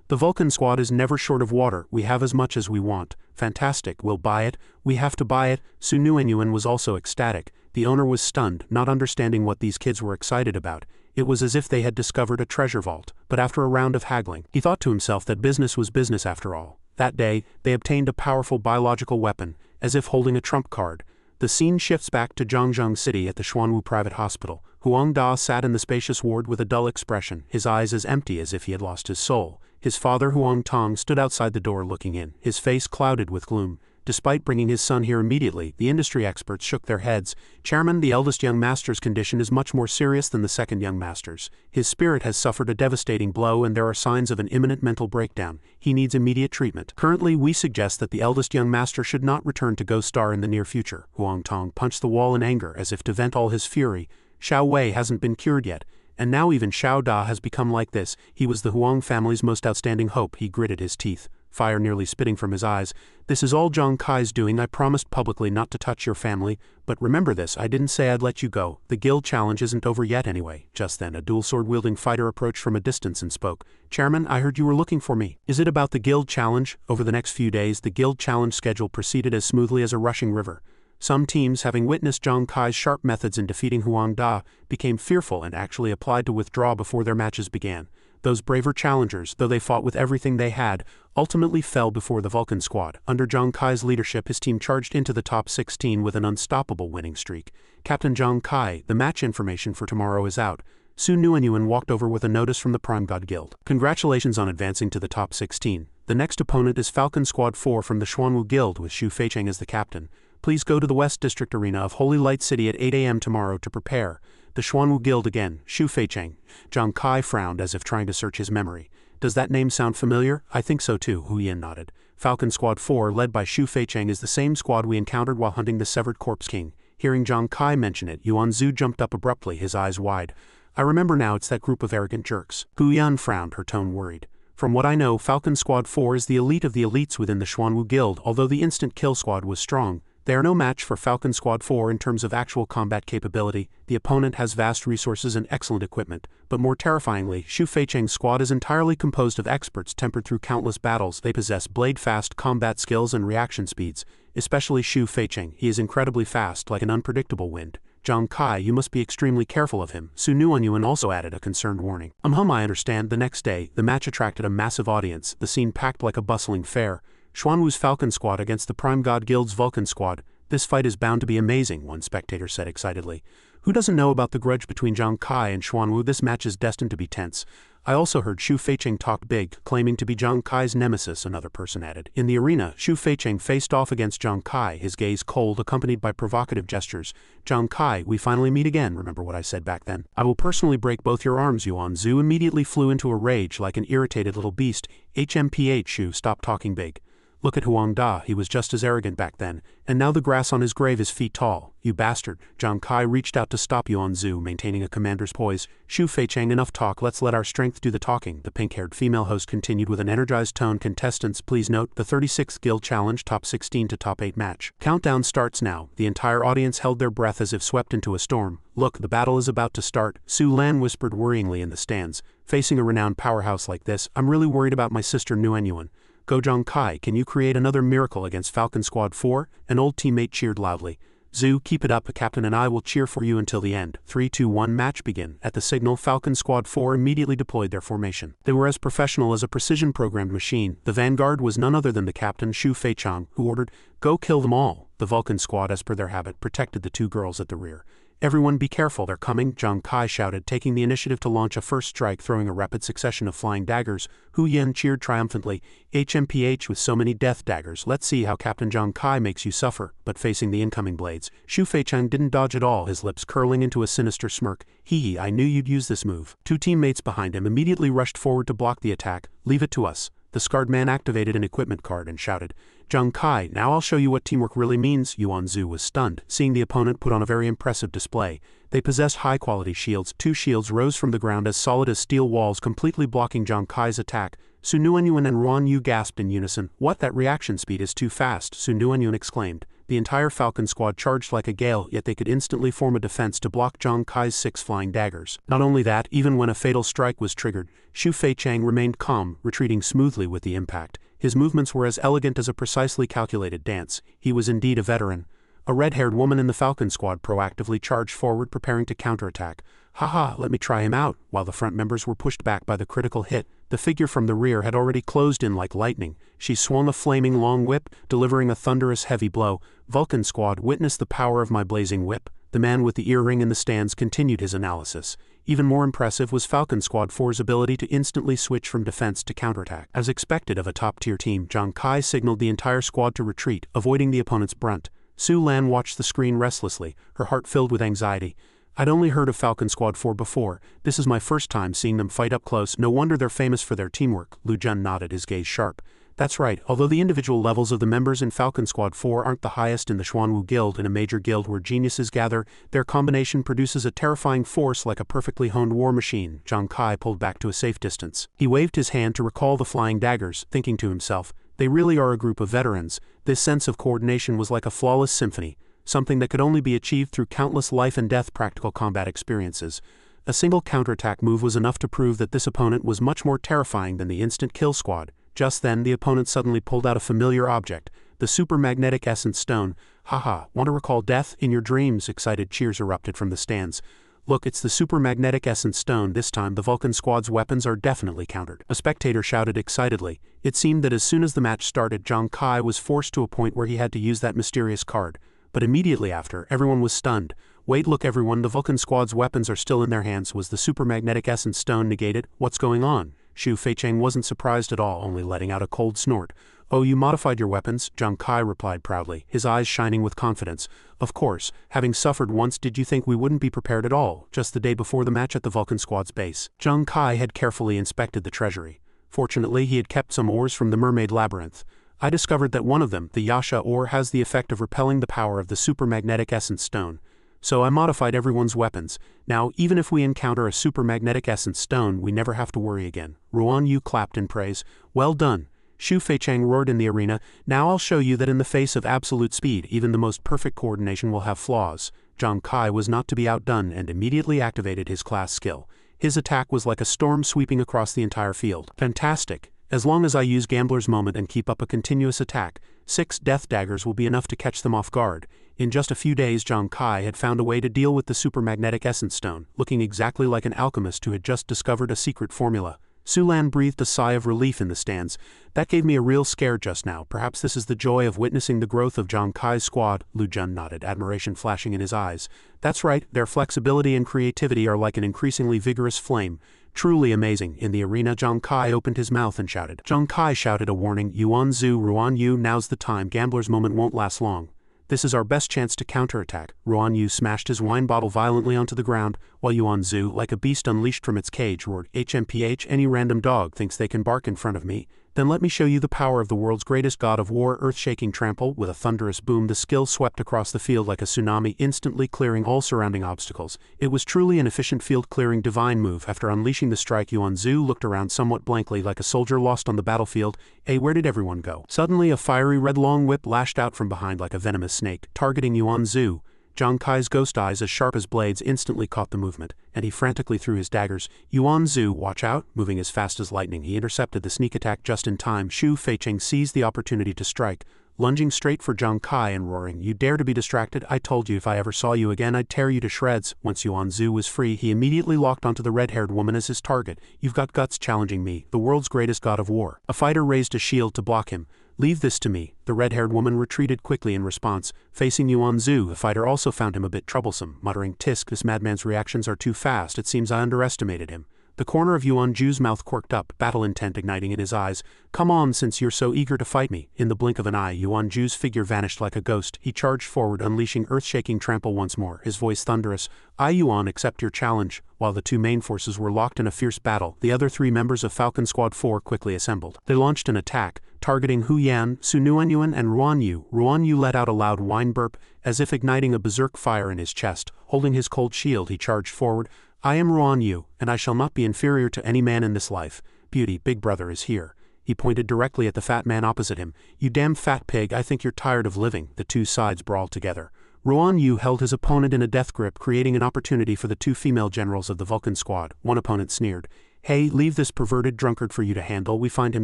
The Vulcan Squad is never short of water. We have as much as we want. Fantastic, we'll buy it. We have to buy it. Su Nguyen was also ecstatic. The owner was stunned, not understanding what these kids were excited about. It was as if they had discovered a treasure vault. But after a round of haggling, he thought to himself that business was business after all. That day, they obtained a powerful biological weapon, as if holding a trump card. The scene shifts back to Zhangzheng City at the Xuanwu private hospital. Huang Da sat in the spacious ward with a dull expression, his eyes as empty as if he had lost his soul. His father Huang Tong stood outside the door looking in, his face clouded with gloom. Despite bringing his son here immediately, the industry experts shook their heads. Chairman, the eldest young master's condition is much more serious than the second young master's. His spirit has suffered a devastating blow and there are signs of an imminent mental breakdown. He needs immediate treatment. Currently, we suggest that the eldest young master should not return to Ghost Star in the near future. Huang Tong punched the wall in anger as if to vent all his fury. Xiao Wei hasn't been cured yet. And now even Xiao Da has become like this. He was the Huang family's most outstanding hope. He gritted his teeth, fire nearly spitting from his eyes. This is all Zhang Kai's doing. I promised publicly not to touch your family, but remember this, I didn't say I'd let you go. The guild challenge isn't over yet anyway. Just then, a dual sword-wielding fighter approached from a distance and spoke. Chairman, I heard you were looking for me. Is it about the guild challenge? Over the next few days, the guild challenge schedule proceeded as smoothly as a rushing river. Some teams, having witnessed Zhang Kai's sharp methods in defeating Huang Da, became fearful and actually applied to withdraw before their matches began. Those braver challengers, though they fought with everything they had, ultimately fell before the Vulcan Squad. Under Zhang Kai's leadership, his team charged into the top 16 with an unstoppable winning streak. Captain Zhang Kai, the match information for tomorrow is out. Xuanwu walked over with a notice from the Prime God Guild. Congratulations on advancing to the top 16. The next opponent is Vulcan Squad 4 from the Xuanwu Guild with Xu Feicheng as the captain. Please go to the West District Arena of Holy Light City at 8 a.m. tomorrow to prepare. The Xuanwu Guild again, Xu Feicheng. Zhang Kai frowned as if trying to search his memory. Does that name sound familiar? I think so too, Hu Yin nodded. Vulcan Squad 4, led by Xu Feicheng, is the same squad we encountered while hunting the Severed Corpse King. Hearing Zhang Kai mention it, Xuanwu jumped up abruptly, his eyes wide. I remember now, it's that group of arrogant jerks. Hu Yan frowned, her tone worried. From what I know, Vulcan Squad 4 is the elite of the elites within the Xuanwu Guild. Although the Instant Kill Squad was strong, they are no match for Vulcan Squad 4 in terms of actual combat capability. The opponent has vast resources and excellent equipment, but more terrifyingly, Xu Feicheng's squad is entirely composed of experts tempered through countless battles. They possess blade-fast combat skills and reaction speeds, especially Xu Feicheng. He is incredibly fast, like an unpredictable wind. Zhang Kai, you must be extremely careful of him. Xuanwu also added a concerned warning. I understand. The next day, the match attracted a massive audience, the scene packed like a bustling fair. Xuanwu's Vulcan Squad against the Prime God Guild's Vulcan Squad. This fight is bound to be amazing, one spectator said excitedly. Who doesn't know about the grudge between Zhang Kai and Xuanwu? This match is destined to be tense. I also heard Xu Feicheng talk big, claiming to be Zhang Kai's nemesis, another person added. In the arena, Xu Feicheng faced off against Zhang Kai, his gaze cold, accompanied by provocative gestures. Zhang Kai, we finally meet again, remember what I said back then? I will personally break both your arms, Xuanwu immediately flew into a rage like an irritated little beast. HMPH, Xu, stop talking big. Look at Huang Da, he was just as arrogant back then, and now the grass on his grave is feet tall. You bastard. Zhang Kai reached out to stop Xuanwu, maintaining a commander's poise. Xu Feicheng, enough talk, let's let our strength do the talking, the pink-haired female host continued with an energized tone. Contestants, please note, the 36th Guild Challenge top 16 to top 8 match. Countdown starts now. The entire audience held their breath as if swept into a storm. Look, the battle is about to start, Su Lan whispered worryingly in the stands. Facing a renowned powerhouse like this, I'm really worried about my sister Xuanwu. Go Zhang Kai, can you create another miracle against Vulcan Squad 4? An old teammate cheered loudly. Zhu, keep it up, the captain and I will cheer for you until the end. 3, 2, 1, match begin. At the signal, Vulcan Squad 4 immediately deployed their formation. They were as professional as a precision-programmed machine. The vanguard was none other than the captain, Xu Feicheng, who ordered, go kill them all. The Vulcan Squad, as per their habit, protected the two girls at the rear. Everyone be careful, they're coming, Zhang Kai shouted, taking the initiative to launch a first strike, throwing a rapid succession of flying daggers. Hu Yan cheered triumphantly. HMPH, with so many death daggers, let's see how Captain Zhang Kai makes you suffer. But facing the incoming blades, Xu Feicheng didn't dodge at all, his lips curling into a sinister smirk. Hee, I knew you'd use this move. Two teammates behind him immediately rushed forward to block the attack. Leave it to us. The scarred man activated an equipment card and shouted, Zhang Kai, now I'll show you what teamwork really means. Xuanwu was stunned, seeing the opponent put on a very impressive display. They possessed high-quality shields. Two shields rose from the ground as solid as steel walls, completely blocking Zhang Kai's attack. Xuanwu and Ruan Yu gasped in unison. What, that reaction speed is too fast, Xuanwu exclaimed. The entire Vulcan Squad charged like a gale, yet they could instantly form a defense to block Zhang Kai's 6 flying daggers. Not only that, even when a fatal strike was triggered, Xu Feicheng remained calm, retreating smoothly with the impact. His movements were as elegant as a precisely calculated dance. He was indeed a veteran. A red-haired woman in the Vulcan Squad proactively charged forward, preparing to counterattack. Haha, let me try him out. While the front members were pushed back by the critical hit, the figure from the rear had already closed in like lightning. She swung a flaming long whip, delivering a thunderous heavy blow. Vulcan Squad, witness the power of my blazing whip. The man with the earring in the stands continued his analysis. Even more impressive was Vulcan Squad 4's ability to instantly switch from defense to counterattack. As expected of a top-tier team, Zhang Kai signaled the entire squad to retreat, avoiding the opponent's brunt. Su Lan watched the screen restlessly, her heart filled with anxiety. I'd only heard of Vulcan Squad 4 before. This is my first time seeing them fight up close. No wonder they're famous for their teamwork. Lu Jun nodded, his gaze sharp. That's right, although the individual levels of the members in Vulcan Squad 4 aren't the highest in the Xuanwu Guild, in a major guild where geniuses gather, their combination produces a terrifying force like a perfectly honed war machine. Zhang Kai pulled back to a safe distance. He waved his hand to recall the flying daggers, thinking to himself, they really are a group of veterans. This sense of coordination was like a flawless symphony, something that could only be achieved through countless life-and-death practical combat experiences. A single counterattack move was enough to prove that this opponent was much more terrifying than the instant kill squad. Just then, the opponent suddenly pulled out a familiar object, the super magnetic essence stone. Haha, want to recall death in your dreams? Excited cheers erupted from the stands. Look, it's the super magnetic essence stone. This time the Vulcan Squad's weapons are definitely countered. A spectator shouted excitedly. It seemed that as soon as the match started, Zhang Kai was forced to a point where he had to use that mysterious card. But immediately after, everyone was stunned. Wait, look everyone, the Vulcan Squad's weapons are still in their hands. Was the super magnetic essence stone negated? What's going on? Xu Feicheng wasn't surprised at all, only letting out a cold snort. Oh, you modified your weapons? Zhang Kai replied proudly, his eyes shining with confidence. Of course, having suffered once, did you think we wouldn't be prepared at all? Just the day before the match at the Vulcan Squad's base, Zhang Kai had carefully inspected the treasury. Fortunately, he had kept some ores from the Mermaid Labyrinth. I discovered that one of them, the Yasha ore, has the effect of repelling the power of the super magnetic essence stone. So I modified everyone's weapons. Now, even if we encounter a super magnetic essence stone, we never have to worry again. Xuanwu clapped in praise. Well done. Xu Feicheng roared in the arena. Now I'll show you that in the face of absolute speed, even the most perfect coordination will have flaws. Zhang Kai was not to be outdone and immediately activated his class skill. His attack was like a storm sweeping across the entire field. Fantastic. As long as I use Gambler's Moment and keep up a continuous attack, 6 death daggers will be enough to catch them off guard. In just a few days, Zhang Kai had found a way to deal with the super magnetic essence stone, looking exactly like an alchemist who had just discovered a secret formula. Sulan breathed a sigh of relief in the stands. That gave me a real scare just now. Perhaps this is the joy of witnessing the growth of Zhang Kai's squad. Lu Jun nodded, admiration flashing in his eyes. That's right, their flexibility and creativity are like an increasingly vigorous flame. Truly amazing. In the arena, Zhang Kai opened his mouth and shouted. Zhang Kai shouted a warning. Xuanwu, Xuanwu, now's the time. Gambler's Moment won't last long. This is our best chance to counterattack. Xuanwu smashed his wine bottle violently onto the ground, while Xuanwu, like a beast unleashed from its cage, roared, HMPH, any random dog thinks they can bark in front of me. Then let me show you the power of the world's greatest god of war, earth-shaking trample. With a thunderous boom, the skill swept across the field like a tsunami, instantly clearing all surrounding obstacles. It was truly an efficient field-clearing divine move. After unleashing the strike, Xuanwu looked around somewhat blankly like a soldier lost on the battlefield. Hey, where did everyone go? Suddenly, a fiery red long whip lashed out from behind like a venomous snake, targeting Xuanwu. Zhang Kai's ghost eyes, as sharp as blades, instantly caught the movement, and he frantically threw his daggers. Xuanwu, watch out! Moving as fast as lightning, he intercepted the sneak attack just in time. Xu Feicheng seized the opportunity to strike, lunging straight for Zhang Kai and roaring, "You dare to be distracted? I told you if I ever saw you again I'd tear you to shreds." Once Xuanwu was free, he immediately locked onto the red-haired woman as his target. "You've got guts challenging me, the world's greatest god of war." A fighter raised a shield to block him. "Leave this to me." The red-haired woman retreated quickly in response. Facing Xuanwu, the fighter also found him a bit troublesome, muttering, "Tisk, this madman's reactions are too fast. It seems I underestimated him." The corner of Xuanwu's mouth quirked up, battle intent igniting in his eyes. "Come on, since you're so eager to fight me." In the blink of an eye, Xuanwu's figure vanished like a ghost. He charged forward, unleashing earth-shaking trample once more, his voice thunderous. "I, Yuan, accept your challenge." While the two main forces were locked in a fierce battle, the other 3 members of Falcon Squad 4 quickly assembled. They launched an attack, targeting Hu Yan, Sunuanyuan, and Xuanwu. Xuanwu let out a loud whine burp, as if igniting a berserk fire in his chest. Holding his cold shield, he charged forward. "I am Xuanwu, and I shall not be inferior to any man in this life. Beauty, Big Brother is here." He pointed directly at the fat man opposite him. "You damn fat pig, I think you're tired of living." The two sides brawled together. Xuanwu held his opponent in a death grip, creating an opportunity for the 2 female generals of the Vulcan Squad. One opponent sneered, "Hey, leave this perverted drunkard for you to handle. We find him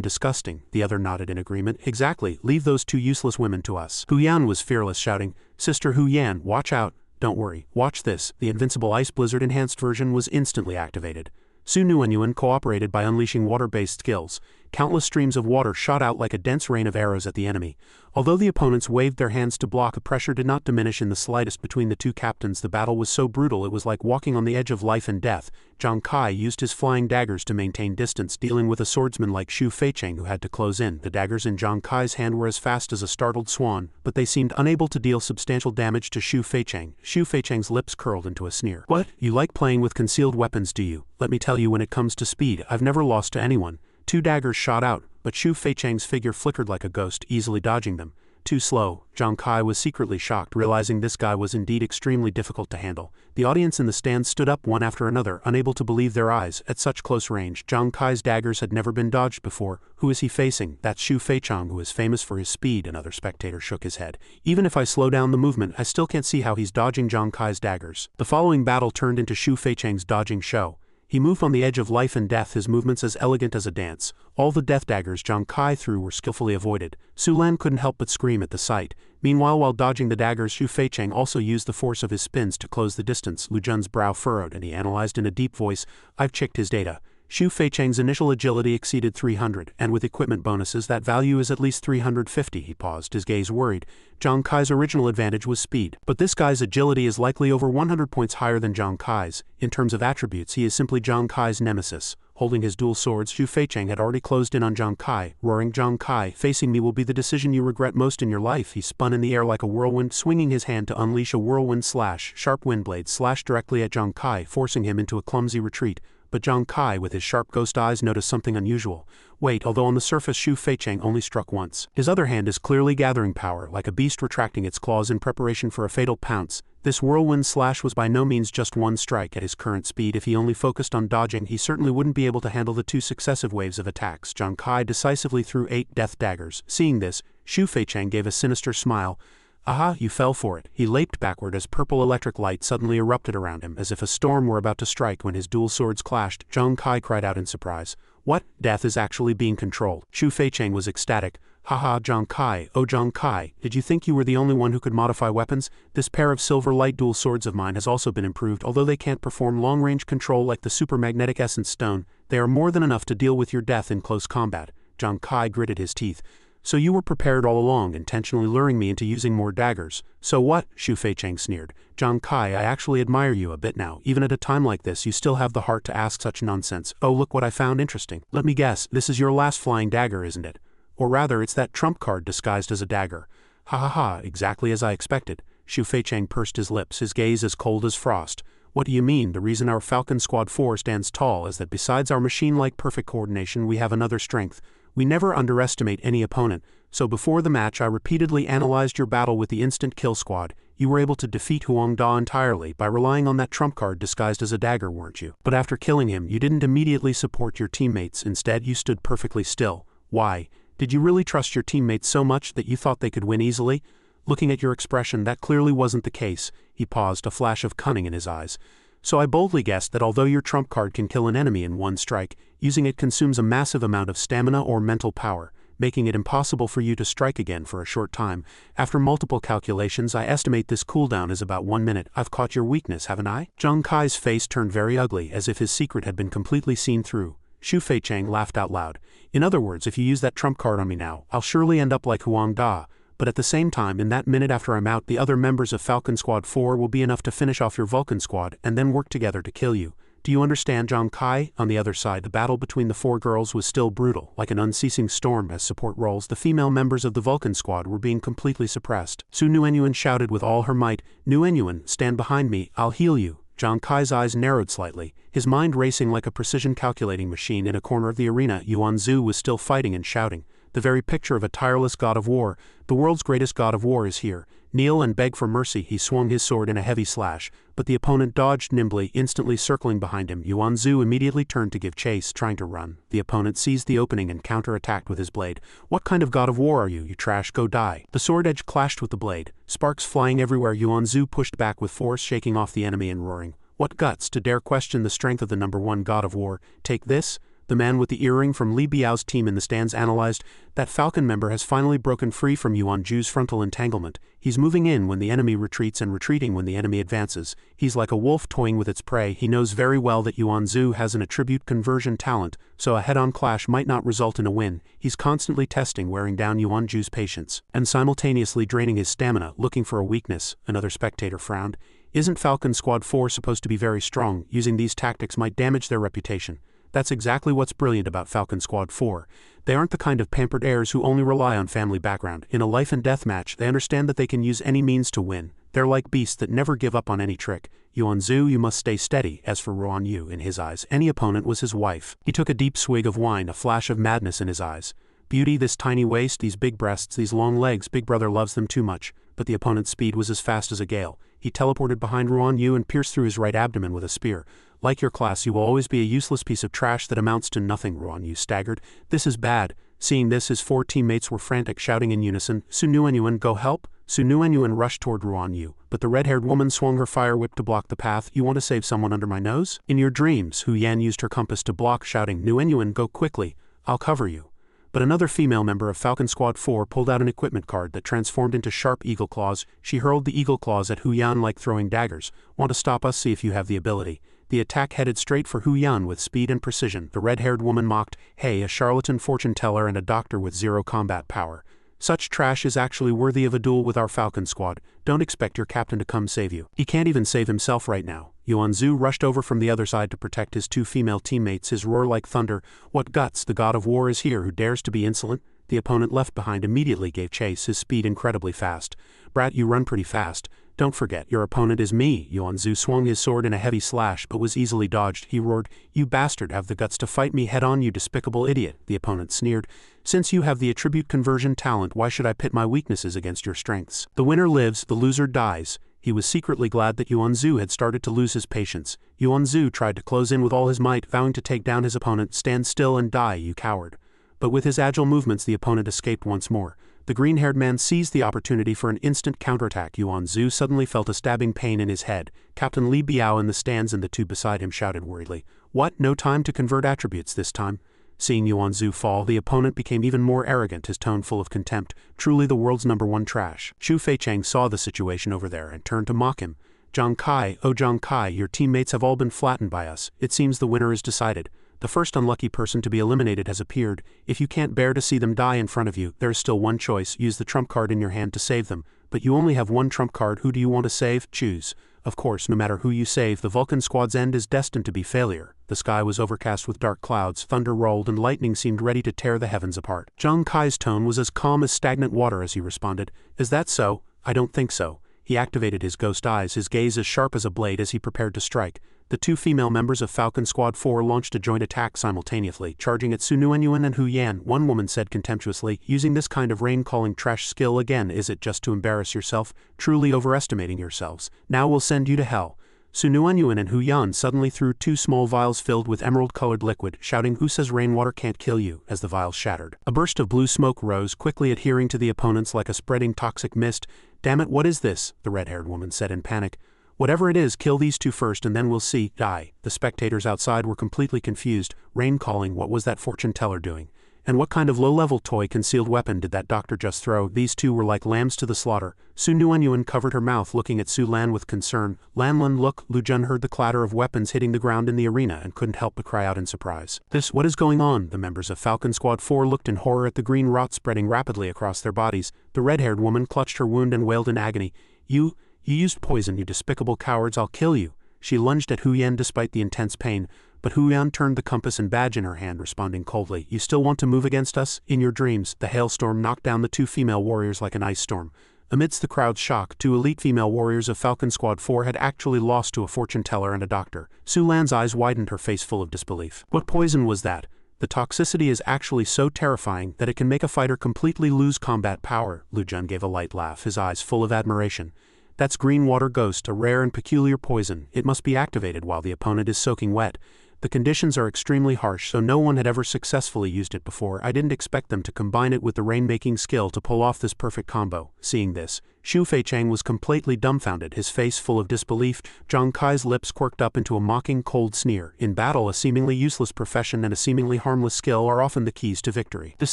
disgusting." The other nodded in agreement. "Exactly, leave those 2 useless women to us." Hu Yan was fearless, shouting, "Sister Hu Yan, watch out. Don't worry, watch this." The invincible ice blizzard enhanced version was instantly activated. Sunuanyuan cooperated by unleashing water-based skills. Countless streams of water shot out like a dense rain of arrows at the enemy. Although the opponents waved their hands to block, the pressure did not diminish in the slightest between the 2 captains. The battle was so brutal it was like walking on the edge of life and death. Zhang Kai used his flying daggers to maintain distance, dealing with a swordsman like Xu Feicheng who had to close in. The daggers in Zhang Kai's hand were as fast as a startled swan, but they seemed unable to deal substantial damage to Xu Feicheng. Xu Feicheng's lips curled into a sneer. "What? You like playing with concealed weapons, do you? Let me tell you, when it comes to speed, I've never lost to anyone." 2 daggers shot out, but Xu Feicheng's figure flickered like a ghost, easily dodging them. Too slow. Zhang Kai was secretly shocked, realizing this guy was indeed extremely difficult to handle. The audience in the stands stood up one after another, unable to believe their eyes. At such close range, Zhang Kai's daggers had never been dodged before. Who is he facing? That's Xu Feicheng, who is famous for his speed. Another spectator shook his head. "Even if I slow down the movement, I still can't see how he's dodging Zhang Kai's daggers." The following battle turned into Xu Feicheng's dodging show. He moved on the edge of life and death, his movements as elegant as a dance. All the death daggers Zhang Kai threw were skillfully avoided. Sulan couldn't help but scream at the sight. Meanwhile, while dodging the daggers, Xu Feicheng also used the force of his spins to close the distance. Lu Jun's brow furrowed and he analyzed in a deep voice, "I've checked his data. Xu Feicheng's initial agility exceeded 300, and with equipment bonuses that value is at least 350. He paused, his gaze worried. Zhang Kai's original advantage was speed, but this guy's agility is likely over 100 points higher than Zhang Kai's. In terms of attributes, he is simply Zhang Kai's nemesis. Holding his dual swords, Xu Feicheng had already closed in on Zhang Kai, roaring, "Zhang Kai, facing me will be the decision you regret most in your life." He spun in the air like a whirlwind, swinging his hand to unleash a whirlwind slash. Sharp wind blades slashed directly at Zhang Kai, forcing him into a clumsy retreat. But Zhang Kai, with his sharp ghost eyes, noticed something unusual. Wait, although on the surface Xu Feicheng only struck once. His other hand is clearly gathering power, like a beast retracting its claws in preparation for a fatal pounce. This whirlwind slash was by no means just one strike. At his current speed, if he only focused on dodging, he certainly wouldn't be able to handle the 2 successive waves of attacks. Zhang Kai decisively threw 8 death daggers. Seeing this, Xu Feicheng gave a sinister smile. "Aha, you fell for it." He leaped backward as purple electric light suddenly erupted around him, as if a storm were about to strike. When his dual swords clashed, Zhang Kai cried out in surprise. "What? Death is actually being controlled." Xu Feicheng was ecstatic. "Haha, Zhang Kai, oh Zhang Kai, did you think you were the only one who could modify weapons? This pair of silver light dual swords of mine has also been improved. Although they can't perform long-range control like the super magnetic essence stone, they are more than enough to deal with your death in close combat." Zhang Kai gritted his teeth. "So you were prepared all along, intentionally luring me into using more daggers. So what?" Xu Feicheng sneered. "Zhang Kai, I actually admire you a bit now. Even at a time like this, you still have the heart to ask such nonsense. Oh, look what I found interesting. Let me guess, this is your last flying dagger, isn't it? Or rather, it's that trump card disguised as a dagger." "Ha ha ha, exactly as I expected." Xu Feicheng pursed his lips, his gaze as cold as frost. "What do you mean? The reason our Vulcan Squad 4 stands tall is that besides our machine-like perfect coordination, we have another strength. We never underestimate any opponent, so before the match I repeatedly analyzed your battle with the instant kill squad. You were able to defeat Huang Da entirely by relying on that trump card disguised as a dagger, weren't you? But after killing him, you didn't immediately support your teammates. Instead, you stood perfectly still. Why? Did you really trust your teammates so much that you thought they could win easily? Looking at your expression, that clearly wasn't the case." He paused, a flash of cunning in his eyes. "So I boldly guessed that although your trump card can kill an enemy in one strike, using it consumes a massive amount of stamina or mental power, making it impossible for you to strike again for a short time. After multiple calculations, I estimate this cooldown is about 1 minute. I've caught your weakness, haven't I?" Zhang Kai's face turned very ugly, as if his secret had been completely seen through. Xu Feicheng laughed out loud. "In other words, if you use that trump card on me now, I'll surely end up like Huang Da. But at the same time, in that minute after I'm out, the other members of Vulcan Squad 4 will be enough to finish off your Vulcan Squad and then work together to kill you. Do you understand, Zhang Kai?" On the other side, the battle between the 4 girls was still brutal, like an unceasing storm. As support roles, the female members of the Vulcan Squad were being completely suppressed. Su Nuenyuan shouted with all her might, "Nuenyuan, stand behind me, I'll heal you." Zhang Kai's eyes narrowed slightly, his mind racing like a precision calculating machine. In a corner of the arena, Xuanwu was still fighting and shouting. The very picture of a tireless god of war. "The world's greatest god of war is here. Kneel and beg for mercy." He swung his sword in a heavy slash, but the opponent dodged nimbly, instantly circling behind him. Xuanwu immediately turned to give chase, trying to run. The opponent seized the opening and counter-attacked with his blade. "What kind of god of war are you, you trash? Go die." The sword edge clashed with the blade, sparks flying everywhere. Xuanwu pushed back with force, shaking off the enemy and roaring, "What guts to dare question the strength of the #1 god of war? Take this." The man with the earring from Li Biao's team in the stands analyzed. "That Falcon member has finally broken free from Xuanwu's frontal entanglement. He's moving in when the enemy retreats and retreating when the enemy advances. He's like a wolf toying with its prey. He knows very well that Xuanwu has an attribute conversion talent, so a head-on clash might not result in a win. He's constantly testing, wearing down Xuanwu's patience, and simultaneously draining his stamina, looking for a weakness." Another spectator frowned. "Isn't Vulcan Squad 4 supposed to be very strong? Using these tactics might damage their reputation." "That's exactly what's brilliant about Vulcan Squad 4. They aren't the kind of pampered heirs who only rely on family background. In a life and death match, they understand that they can use any means to win. They're like beasts that never give up on any trick. Xuanwu, you must stay steady." As for Ruanyu, in his eyes, any opponent was his wife. He took a deep swig of wine, a flash of madness in his eyes. "Beauty, this tiny waist, these big breasts, these long legs, Big Brother loves them too much." But the opponent's speed was as fast as a gale. He teleported behind Ruanyu and pierced through his right abdomen with a spear. "Like your class, you will always be a useless piece of trash that amounts to nothing." Ruanyu staggered. "This is bad." Seeing this, his 4 teammates were frantic, shouting in unison, "Su Nuenyuan, go help!" Su Nuenyuan rushed toward Ruanyu, but the red-haired woman swung her fire whip to block the path. "You want to save someone under my nose?" "In your dreams." Hu Yan used her compass to block, shouting, "Nuenyuan, go quickly, I'll cover you." But another female member of Vulcan Squad 4 pulled out an equipment card that transformed into sharp eagle claws. She hurled the eagle claws at Hu Yan like throwing daggers. Want to stop us? See if you have the ability. The attack headed straight for Hu Yan with speed and precision. The red-haired woman mocked, "Hey, a charlatan fortune teller and a doctor with zero combat power. Such trash is actually worthy of a duel with our Vulcan Squad. Don't expect your captain to come save you. He can't even save himself right now." Xuanwu rushed over from the other side to protect his two female teammates, his roar like thunder. "What guts, the god of war is here who dares to be insolent?" The opponent left behind immediately gave chase, his speed incredibly fast. "Brat, you run pretty fast. Don't forget, your opponent is me." Xuanwu swung his sword in a heavy slash but was easily dodged. He roared, "You bastard, have the guts to fight me head on, you despicable idiot." The opponent sneered, "Since you have the attribute conversion talent, why should I pit my weaknesses against your strengths? The winner lives, the loser dies." He was secretly glad that Xuanwu had started to lose his patience. Xuanwu tried to close in with all his might, vowing to take down his opponent. "Stand still and die, you coward." But with his agile movements the opponent escaped once more. The green-haired man seized the opportunity for an instant counterattack. Xuanwu suddenly felt a stabbing pain in his head. Captain Li Biao in the stands and the two beside him shouted worriedly, "What, no time to convert attributes this time?" Seeing Xuanwu fall, the opponent became even more arrogant, his tone full of contempt. "Truly the world's #1 trash." Xu Feicheng saw the situation over there and turned to mock him. "Zhang Kai, oh Zhang Kai, your teammates have all been flattened by us. It seems the winner is decided. The first unlucky person to be eliminated has appeared. If you can't bear to see them die in front of you, there is still one choice. Use the trump card in your hand to save them. But you only have one trump card. Who do you want to save? Choose." Of course, no matter who you save, the Vulcan Squad's end is destined to be failure. The sky was overcast with dark clouds, thunder rolled, and lightning seemed ready to tear the heavens apart. Zhang Kai's tone was as calm as stagnant water as he responded, "Is that so? I don't think so." He activated his ghost eyes, his gaze as sharp as a blade as he prepared to strike. The two female members of Vulcan Squad 4 launched a joint attack simultaneously, charging at Xuanwu and Hu Yan. One woman said contemptuously, "Using this kind of rain-calling trash skill again, is it just to embarrass yourself? Truly overestimating yourselves. Now we'll send you to hell." Xuanwu and Hu Yan suddenly threw two small vials filled with emerald-colored liquid, shouting, "Who says rainwater can't kill you?" as the vials shattered. A burst of blue smoke rose, quickly adhering to the opponents like a spreading toxic mist. "Damn it, what is this?" the red-haired woman said in panic. "Whatever it is, kill these two first and then we'll see." Die. The spectators outside were completely confused. Rain calling, what was that fortune teller doing? And what kind of low-level toy concealed weapon did that doctor just throw? These two were like lambs to the slaughter. Xuanwu covered her mouth, looking at Su Lan with concern. "Lan, look." Lu Jun heard the clatter of weapons hitting the ground in the arena and couldn't help but cry out in surprise. What is going on?" The members of Vulcan Squad 4 looked in horror at the green rot spreading rapidly across their bodies. The red-haired woman clutched her wound and wailed in agony. You used poison, you despicable cowards, I'll kill you." She lunged at Hu Yan despite the intense pain, but Hu Yan turned the compass and badge in her hand, responding coldly, "You still want to move against us? In your dreams." The hailstorm knocked down the two female warriors like an ice storm. Amidst the crowd's shock, two elite female warriors of Vulcan Squad 4 had actually lost to a fortune teller and a doctor. Su Lan's eyes widened, her face full of disbelief. "What poison was that? The toxicity is actually so terrifying that it can make a fighter completely lose combat power." Lu Jun gave a light laugh, his eyes full of admiration. "That's green water ghost, a rare and peculiar poison. It must be activated while the opponent is soaking wet. The conditions are extremely harsh, so no one had ever successfully used it before. I didn't expect them to combine it with the rain-making skill to pull off this perfect combo." Seeing this, Xu Feicheng was completely dumbfounded, his face full of disbelief. Zhang Kai's lips quirked up into a mocking, cold sneer. In battle, a seemingly useless profession and a seemingly harmless skill are often the keys to victory. This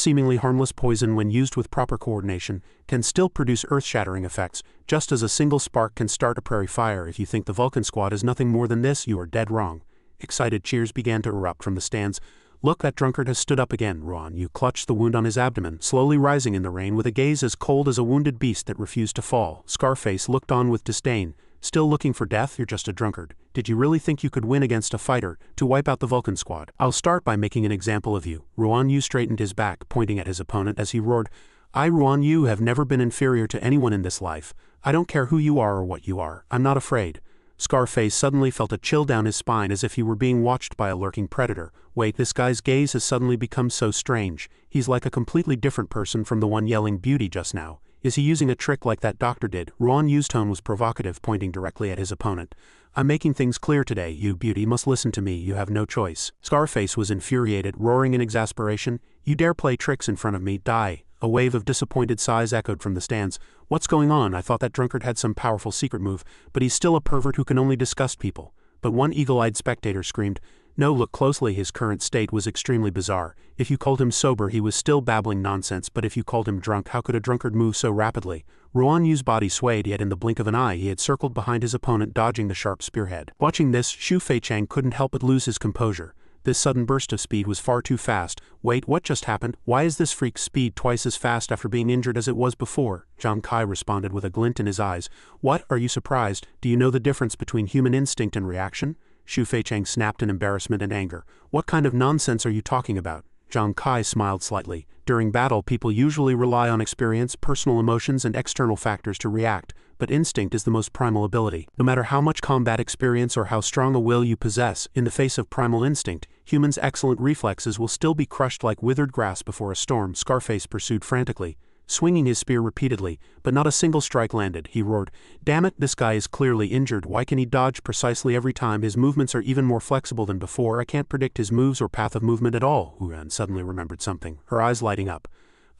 seemingly harmless poison, when used with proper coordination, can still produce earth-shattering effects, just as a single spark can start a prairie fire. If you think the Vulcan Squad is nothing more than this, you are dead wrong. Excited cheers began to erupt from the stands. "Look, that drunkard has stood up again." Xuanwu clutched the wound on his abdomen, slowly rising in the rain with a gaze as cold as a wounded beast that refused to fall. Scarface looked on with disdain. "Still looking for death? You're just a drunkard. Did you really think you could win against a fighter to wipe out the Vulcan Squad? I'll start by making an example of you." Xuanwu straightened his back, pointing at his opponent as he roared, "I, Xuanwu, have never been inferior to anyone in this life. I don't care who you are or what you are. I'm not afraid." Scarface suddenly felt a chill down his spine as if he were being watched by a lurking predator. Wait, this guy's gaze has suddenly become so strange. He's like a completely different person from the one yelling beauty just now. Is he using a trick like that doctor did? Xuanwu's tone was provocative, pointing directly at his opponent. "I'm making things clear today. You, beauty, must listen to me. You have no choice." Scarface was infuriated, roaring in exasperation. "You dare play tricks in front of me? Die." A wave of disappointed sighs echoed from the stands. "What's going on? I thought that drunkard had some powerful secret move, but he's still a pervert who can only disgust people." But one eagle-eyed spectator screamed, No, look closely, his current state was extremely bizarre. If you called him sober, he was still babbling nonsense, but if you called him drunk, how could a drunkard move so rapidly? Xuanyu's body swayed, yet in the blink of an eye he had circled behind his opponent, dodging the sharp spearhead. Watching this, Xu Feichang couldn't help but lose his composure. This sudden burst of speed was far too fast. Wait, what just happened? Why is this freak's speed twice as fast after being injured as it was before? Zhang Kai responded with a glint in his eyes. What, are you surprised? Do you know the difference between human instinct and reaction? Xu Feichang snapped in embarrassment and anger. What kind of nonsense are you talking about? Zhang Kai smiled slightly. During battle, people usually rely on experience, personal emotions, and external factors to react, but instinct is the most primal ability. No matter how much combat experience or how strong a will you possess, in the face of primal instinct, humans' excellent reflexes will still be crushed like withered grass before a storm. Scarface pursued frantically, swinging his spear repeatedly, but not a single strike landed. He roared, "Damn it, this guy is clearly injured. Why can he dodge precisely every time? His movements are even more flexible than before. I can't predict his moves or path of movement at all." Huan suddenly remembered something, her eyes lighting up.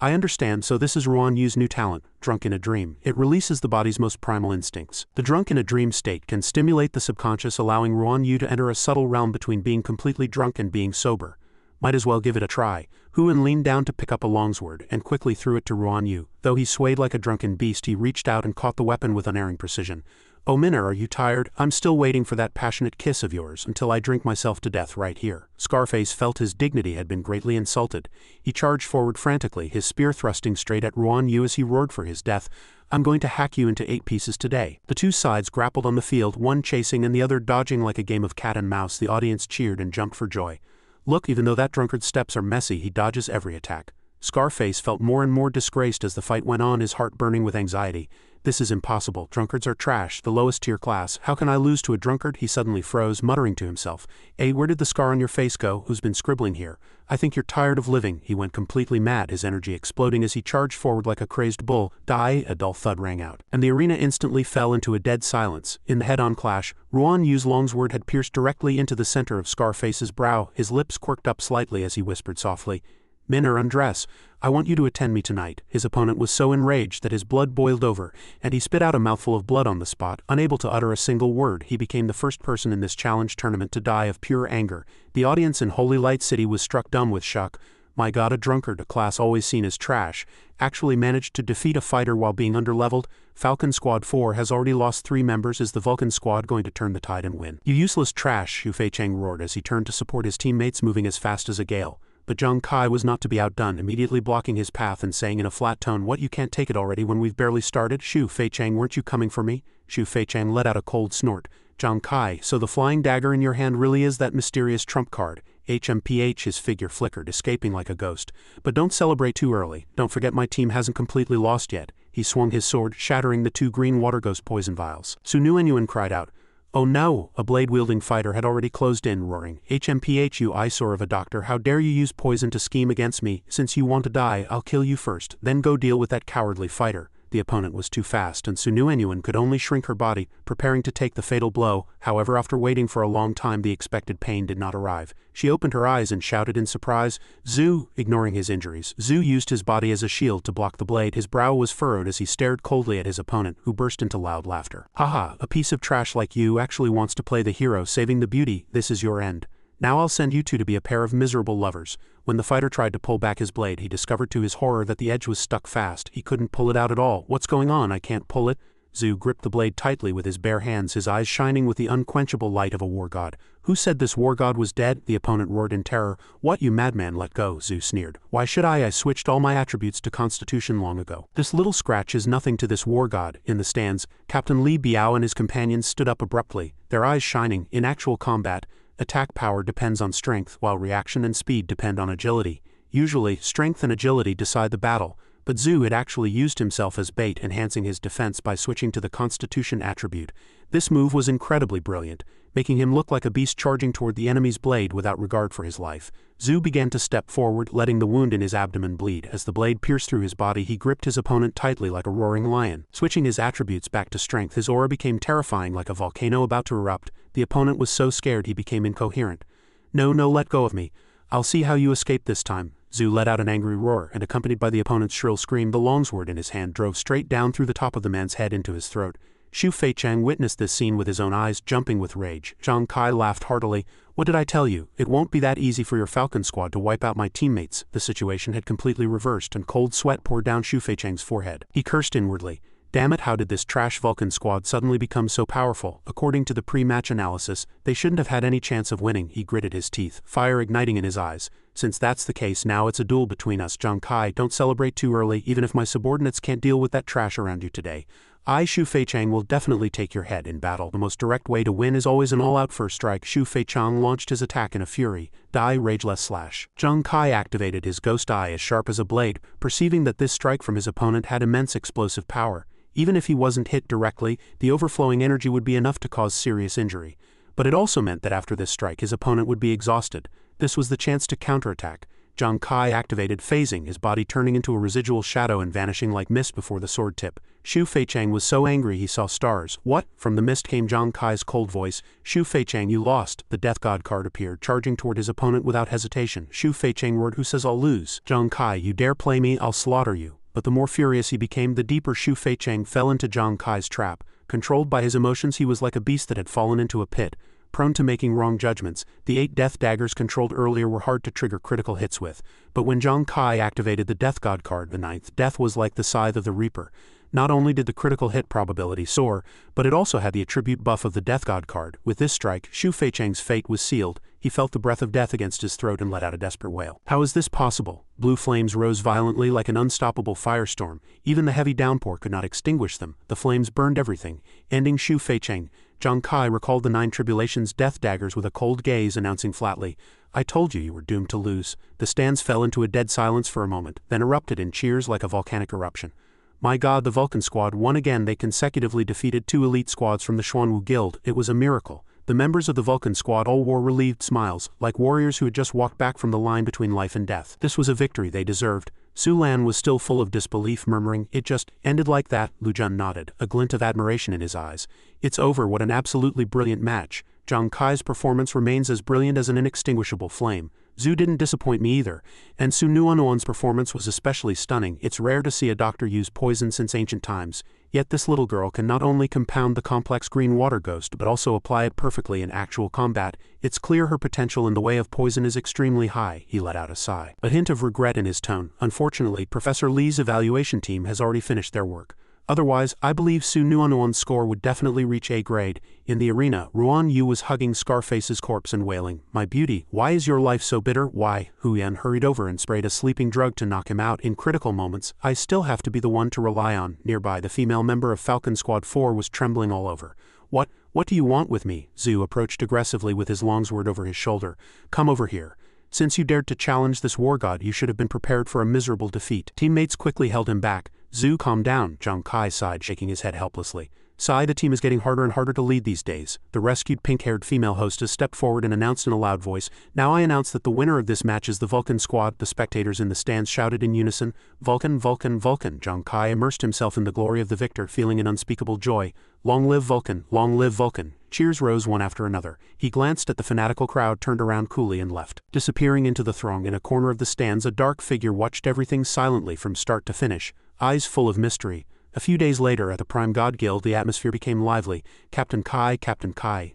I understand, so this is Xuanyu's new talent, Drunk in a Dream. It releases the body's most primal instincts. The drunk in a dream state can stimulate the subconscious, allowing Xuanyu to enter a subtle realm between being completely drunk and being sober. Might as well give it a try. Huan leaned down to pick up a longsword and quickly threw it to Xuanyu. Though he swayed like a drunken beast, he reached out and caught the weapon with unerring precision. "Oh Minna, are you tired? I'm still waiting for that passionate kiss of yours until I drink myself to death right here." Scarface felt his dignity had been greatly insulted. He charged forward frantically, his spear thrusting straight at Xuanyu as he roared for his death. "I'm going to hack you into 8 pieces today." The two sides grappled on the field, one chasing and the other dodging like a game of cat and mouse. The audience cheered and jumped for joy. Look, even though that drunkard's steps are messy, he dodges every attack. Scarface felt more and more disgraced as the fight went on, his heart burning with anxiety. This is impossible. Drunkards are trash, the lowest tier class. How can I lose to a drunkard? He suddenly froze, muttering to himself. Where did the scar on your face go? Who's been scribbling here? I think you're tired of living. He went completely mad, his energy exploding as he charged forward like a crazed bull. Die! A dull thud rang out, and the arena instantly fell into a dead silence. In the head-on clash, Xuanyu's longsword had pierced directly into the center of Scarface's brow. His lips quirked up slightly as he whispered softly, "Minna, undress. I want you to attend me tonight." His opponent was so enraged that his blood boiled over, and he spit out a mouthful of blood on the spot. Unable to utter a single word, he became the first person in this challenge tournament to die of pure anger. The audience in Holy Light City was struck dumb with shock. My god, a drunkard, a class always seen as trash, actually managed to defeat a fighter while being underleveled? Falcon Squad 4 has already lost 3 members. Is the Vulcan Squad going to turn the tide and win? "You useless trash," Xu Feichang roared as he turned to support his teammates, moving as fast as a gale. But Zhang Kai was not to be outdone, immediately blocking his path and saying in a flat tone, "What, you can't take it already when we've barely started? Xu Feichang, weren't you coming for me?" Xu Feichang let out a cold snort. "Zhang Kai, so the flying dagger in your hand really is that mysterious trump card?" HMPH, his figure flickered, escaping like a ghost. "But don't celebrate too early. Don't forget my team hasn't completely lost yet." He swung his sword, shattering the 2 green water ghost poison vials. Xuanwu cried out, "Oh no!" A blade-wielding fighter had already closed in, roaring, "HMPH, you eyesore of a doctor, how dare you use poison to scheme against me? Since you want to die, I'll kill you first, then go deal with that cowardly fighter." The opponent was too fast, and Xuanwu could only shrink her body, preparing to take the fatal blow. However, after waiting for a long time, the expected pain did not arrive. She opened her eyes and shouted in surprise, "Zhu!" Ignoring his injuries, Zhu used his body as a shield to block the blade. His brow was furrowed as he stared coldly at his opponent, who burst into loud laughter. "Haha, a piece of trash like you actually wants to play the hero, saving the beauty. This is your end. Now I'll send you two to be a pair of miserable lovers." When the fighter tried to pull back his blade, he discovered to his horror that the edge was stuck fast. He couldn't pull it out at all. "What's going on? I can't pull it." Zhu gripped the blade tightly with his bare hands, his eyes shining with the unquenchable light of a war god. "Who said this war god was dead?" the opponent roared in terror. "What, you madman, let go," Zhu sneered. "Why should I? I switched all my attributes to Constitution long ago. This little scratch is nothing to this war god." In the stands, Captain Li Biao and his companions stood up abruptly, their eyes shining. In actual combat, attack power depends on strength, while reaction and speed depend on agility. Usually, strength and agility decide the battle, but Zhu had actually used himself as bait, enhancing his defense by switching to the Constitution attribute. This move was incredibly brilliant, making him look like a beast charging toward the enemy's blade without regard for his life. Zhu began to step forward, letting the wound in his abdomen bleed. As the blade pierced through his body, he gripped his opponent tightly like a roaring lion. Switching his attributes back to strength, his aura became terrifying like a volcano about to erupt. The opponent was so scared he became incoherent. No, let go of me. I'll see how you escape this time." Zhu let out an angry roar, and accompanied by the opponent's shrill scream, the longsword in his hand drove straight down through the top of the man's head into his throat. Xu Feichang witnessed this scene with his own eyes, jumping with rage. Zhang Kai laughed heartily. What did I tell you? It won't be that easy for your Falcon Squad to wipe out my teammates. The situation had completely reversed, and cold sweat poured down Xu Feichang's forehead. He cursed inwardly. Damn it, how did this trash Vulcan Squad suddenly become so powerful? According to the pre-match analysis, they shouldn't have had any chance of winning. He gritted his teeth, fire igniting in his eyes. Since that's the case, now it's a duel between us. Zhang Kai, don't celebrate too early, even if my subordinates can't deal with that trash around you today. I, Xu Feichang, will definitely take your head in battle. The most direct way to win is always an all-out first strike. Xu Feichang launched his attack in a fury. Die, rageless slash. Zhang Kai activated his ghost eye as sharp as a blade, perceiving that this strike from his opponent had immense explosive power. Even if he wasn't hit directly, the overflowing energy would be enough to cause serious injury. But it also meant that after this strike his opponent would be exhausted. This was the chance to counterattack. Zhang Kai activated phasing, his body turning into a residual shadow and vanishing like mist before the sword tip. Xu Feichang was so angry he saw stars. What? From the mist came Zhang Kai's cold voice. Xu Feichang, you lost. The Death God card appeared, charging toward his opponent without hesitation. Xu Feichang roared, who says I'll lose? Zhang Kai, you dare play me, I'll slaughter you. But the more furious he became, the deeper Xu Feichang fell into Zhang Kai's trap. Controlled by his emotions, he was like a beast that had fallen into a pit. Prone to making wrong judgments, the 8 death daggers controlled earlier were hard to trigger critical hits with. But when Zhang Kai activated the Death God card, the 9th death was like the scythe of the Reaper. Not only did the critical hit probability soar, but it also had the attribute buff of the Death God card. With this strike, Xu Feichang's fate was sealed. He felt the breath of death against his throat and let out a desperate wail. How is this possible? Blue flames rose violently like an unstoppable firestorm. Even the heavy downpour could not extinguish them. The flames burned everything, ending Xu Feichang. Zhang Kai recalled the 9 Tribulations' death daggers with a cold gaze, announcing flatly, I told you were doomed to lose. The stands fell into a dead silence for a moment, then erupted in cheers like a volcanic eruption. My God, the Vulcan Squad won again. They consecutively defeated 2 elite squads from the Xuanwu Guild. It was a miracle. The members of the Vulcan Squad all wore relieved smiles, like warriors who had just walked back from the line between life and death. This was a victory they deserved. Su Lan was still full of disbelief, murmuring, it just ended like that. Lu Jun nodded, a glint of admiration in his eyes. It's over. What an absolutely brilliant match. Zhang Kai's performance remains as brilliant as an inextinguishable flame. Zhu didn't disappoint me either, and Su Nuanuan's performance was especially stunning. It's rare to see a doctor use poison since ancient times, yet this little girl can not only compound the complex green water ghost but also apply it perfectly in actual combat. It's clear her potential in the way of poison is extremely high. He let out a sigh, a hint of regret in his tone. Unfortunately, Professor Li's evaluation team has already finished their work. Otherwise, I believe Su Nuanuan's score would definitely reach A grade. In the arena, Ruan Yu was hugging Scarface's corpse and wailing, my beauty, why is your life so bitter? Why? Hu Yan hurried over and sprayed a sleeping drug to knock him out. In critical moments, I still have to be the one to rely on. Nearby, the female member of Falcon Squad 4 was trembling all over. What do you want with me? Zhu approached aggressively with his longsword over his shoulder. Come over here. Since you dared to challenge this war god, you should have been prepared for a miserable defeat. Teammates quickly held him back. Zhu, calm down, Zhang Kai sighed, shaking his head helplessly. Sigh, the team is getting harder and harder to lead these days. The rescued pink-haired female hostess stepped forward and announced in a loud voice, now I announce that the winner of this match is the Vulcan Squad. The spectators in the stands shouted in unison, Vulcan, Vulcan, Vulcan. Zhang Kai immersed himself in the glory of the victor, feeling an unspeakable joy. Long live Vulcan, long live Vulcan. Cheers rose one after another. He glanced at the fanatical crowd, turned around coolly and left. Disappearing into the throng in a corner of the stands, a dark figure watched everything silently from start to finish, eyes full of mystery. A few days later, at the Prime God Guild, the atmosphere became lively. Captain Kai,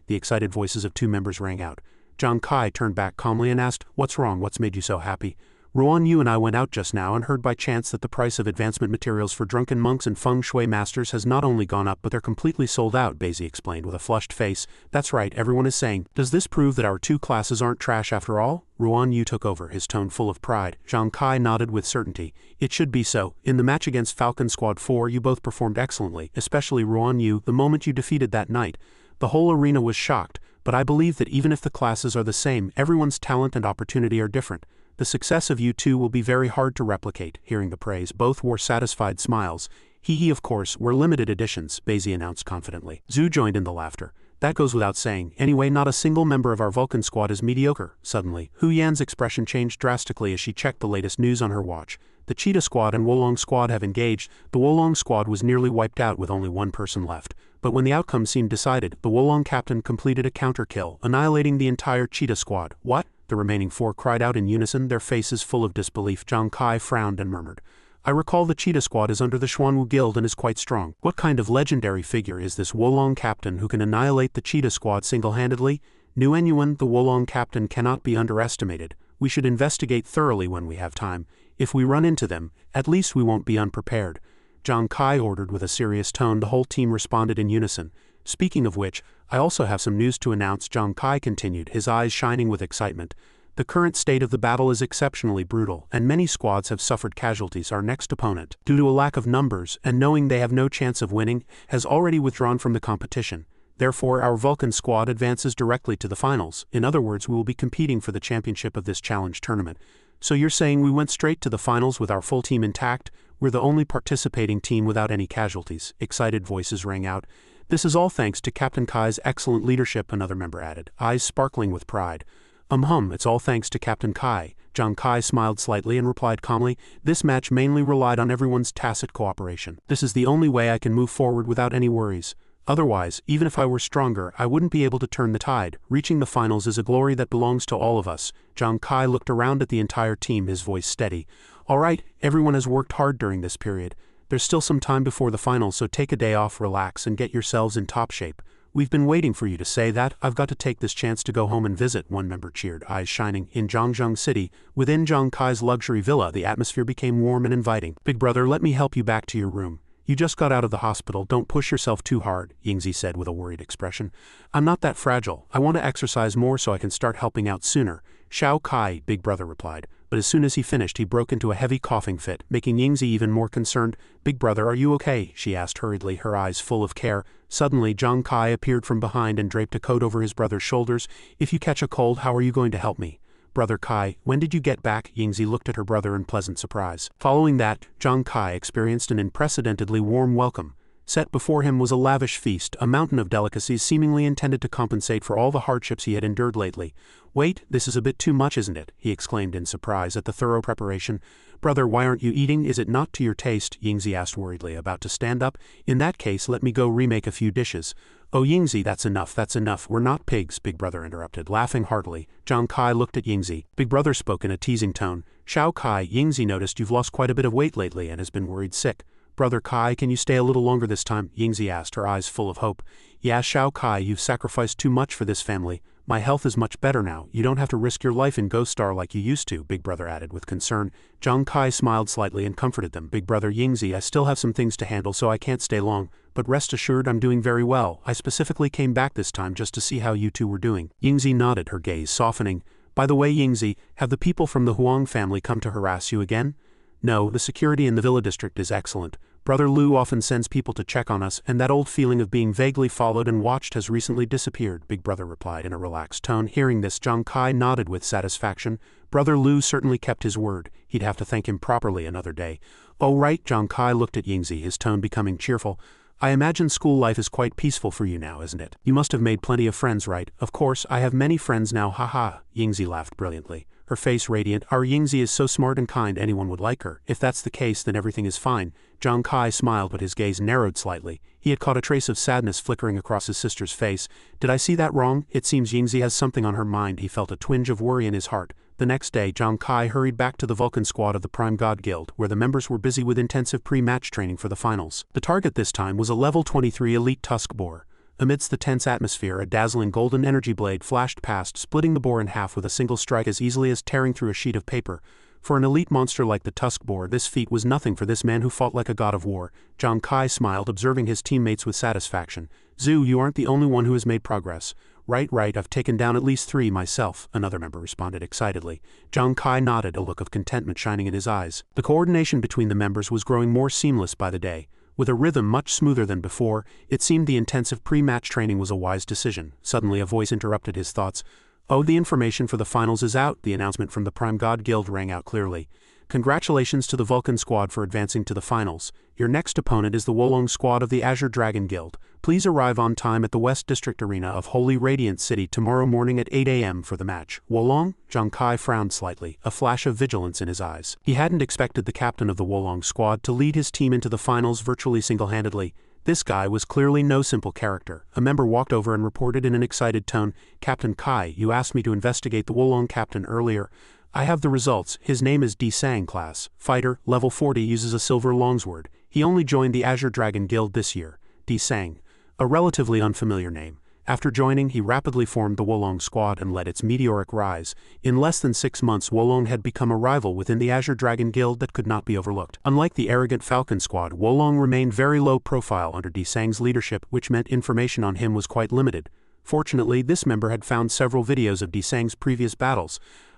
the excited voices of 2 members rang out. Zhang Kai turned back calmly and asked, what's wrong? What's made you so happy? Ruan Yu and I went out just now and heard by chance that the price of advancement materials for drunken monks and feng shui masters has not only gone up but they're completely sold out, Basie explained with a flushed face. That's right, everyone is saying. Does this prove that our 2 classes aren't trash after all? Ruan Yu took over, his tone full of pride. Zhang Kai nodded with certainty. It should be so. In the match against Falcon Squad 4 you both performed excellently, especially Ruan Yu, the moment you defeated that knight. The whole arena was shocked, but I believe that even if the classes are the same, everyone's talent and opportunity are different. The success of you 2 will be very hard to replicate. Hearing the praise, both wore satisfied smiles. He of course, were limited editions, Basie announced confidently. Zhu joined in the laughter. That goes without saying. Anyway, not a single member of our Vulcan Squad is mediocre. Suddenly, Hu Yan's expression changed drastically as she checked the latest news on her watch. The Cheetah Squad and Wolong Squad have engaged. The Wolong Squad was nearly wiped out with only 1 person left. But when the outcome seemed decided, the Wolong captain completed a counter-kill, annihilating the entire Cheetah Squad. What? The remaining 4 cried out in unison, their faces full of disbelief. Zhang Kai frowned and murmured, I recall the Cheetah Squad is under the Xuanwu Guild and is quite strong. What kind of legendary figure is this Wolong captain who can annihilate the Cheetah Squad single-handedly? Nguyen, the Wolong captain cannot be underestimated. We should investigate thoroughly when we have time. If we run into them, at least we won't be unprepared. Zhang Kai ordered with a serious tone. The whole team responded in unison. Speaking of which, I also have some news to announce, Zhang Kai continued, his eyes shining with excitement. The current state of the battle is exceptionally brutal, and many squads have suffered casualties. Our next opponent, due to a lack of numbers and knowing they have no chance of winning, has already withdrawn from the competition. Therefore, our Vulcan Squad advances directly to the finals. In other words, we will be competing for the championship of this challenge tournament. So you're saying we went straight to the finals with our full team intact? We're the only participating team without any casualties. Excited voices rang out. This is all thanks to Captain Kai's excellent leadership, another member added, eyes sparkling with pride. It's all thanks to Captain Kai. Zhang Kai smiled slightly and replied calmly, this match mainly relied on everyone's tacit cooperation. This is the only way I can move forward without any worries. Otherwise, even if I were stronger, I wouldn't be able to turn the tide. Reaching the finals is a glory that belongs to all of us. Zhang Kai looked around at the entire team, his voice steady. All right, everyone has worked hard during this period. There's still some time before the finals, so take a day off, relax, and get yourselves in top shape. We've been waiting for you to say that. I've got to take this chance to go home and visit, one member cheered, eyes shining. In Zhangzheng City, within Zhang Kai's luxury villa, the atmosphere became warm and inviting. Big brother, let me help you back to your room. You just got out of the hospital, don't push yourself too hard, Yingzi said with a worried expression. I'm not that fragile. I want to exercise more so I can start helping out sooner. Xiao Kai, Big brother replied, but as soon as he finished he broke into a heavy coughing fit, making Yingzi even more concerned. Big brother, are you okay? She asked hurriedly, her eyes full of care. Suddenly, Zhang Kai appeared from behind and draped a coat over his brother's shoulders. If you catch a cold, how are you going to help me? Brother Kai, when did you get back? Yingzi looked at her brother in pleasant surprise. Following that, Zhang Kai experienced an unprecedentedly warm welcome. Set before him was a lavish feast, a mountain of delicacies seemingly intended to compensate for all the hardships he had endured lately. Wait, this is a bit too much, isn't it? He exclaimed in surprise at the thorough preparation. Brother, why aren't you eating? Is it not to your taste? Yingzi asked worriedly, about to stand up. In that case, let me go remake a few dishes. Oh Yingzi, that's enough, we're not pigs, Big brother interrupted, laughing heartily. Zhang Kai looked at Yingzi. Big brother spoke in a teasing tone. Xiao Kai, Yingzi noticed you've lost quite a bit of weight lately and has been worried sick. Brother Kai, can you stay a little longer this time? Yingzi asked, her eyes full of hope. Yeah, Xiao Kai, you've sacrificed too much for this family. My health is much better now. You don't have to risk your life in Ghost Star like you used to, Big brother added with concern. Zhang Kai smiled slightly and comforted them. Big brother Yingzi, I still have some things to handle so I can't stay long, but rest assured I'm doing very well. I specifically came back this time just to see how you two were doing. Yingzi nodded, her gaze softening. By the way, Yingzi, have the people from the Huang family come to harass you again? No, the security in the villa district is excellent. Brother Lu often sends people to check on us, and that old feeling of being vaguely followed and watched has recently disappeared, Big brother replied in a relaxed tone. Hearing this, Zhang Kai nodded with satisfaction. Brother Lu certainly kept his word. He'd have to thank him properly another day. Oh right, Zhang Kai looked at Yingzi, his tone becoming cheerful. I imagine school life is quite peaceful for you now, isn't it? You must have made plenty of friends, right? Of course, I have many friends now, haha. Yingzi laughed brilliantly, her face radiant. Our Yingzi is so smart and kind anyone would like her. If that's the case, then everything is fine. Zhang Kai smiled, but his gaze narrowed slightly. He had caught a trace of sadness flickering across his sister's face. Did I see that wrong? It seems Yingzi has something on her mind. He felt a twinge of worry in his heart. The next day, Zhang Kai hurried back to the Vulcan Squad of the Prime God Guild, where the members were busy with intensive pre-match training for the finals. The target this time was a level 23 elite tusk boar. Amidst the tense atmosphere, a dazzling golden energy blade flashed past, splitting the boar in half with a single strike as easily as tearing through a sheet of paper. For an elite monster like the tusk boar, this feat was nothing for this man who fought like a god of war. Zhang Kai smiled, observing his teammates with satisfaction. Zhu, you aren't the only one who has made progress. Right, I've taken down at least 3 myself, another member responded excitedly. Zhang Kai nodded, a look of contentment shining in his eyes. The coordination between the members was growing more seamless by the day. With a rhythm much smoother than before, it seemed the intensive pre-match training was a wise decision. Suddenly a voice interrupted his thoughts. Oh, the information for the finals is out, the announcement from the Prime God Guild rang out clearly. Congratulations to the Vulcan Squad for advancing to the finals. Your next opponent is the Wolong Squad of the Azure Dragon Guild. Please arrive on time at the West District Arena of Holy Radiant City tomorrow morning at 8 a.m. for the match. Wolong? Zhang Kai frowned slightly, a flash of vigilance in his eyes. He hadn't expected the captain of the Wolong Squad to lead his team into the finals virtually single-handedly. This guy was clearly no simple character. A member walked over and reported in an excited tone, Captain Kai, you asked me to investigate the Wolong captain earlier. I have the results. His name is Sang class. Fighter, level 40, uses a silver longsword. He only joined the Azure Dragon Guild this year. Sang. A relatively unfamiliar name. After joining, he rapidly formed the Vulcan Squad and led its meteoric rise. In less than 6 months, Vulcan had become a rival within the Azure Dragon Guild that could not be overlooked. Unlike the arrogant Vulcan Squad, Vulcan remained very low profile under Sang's leadership, which meant information on him was quite limited. Fortunately, this member had found several videos of Sang's previous battles.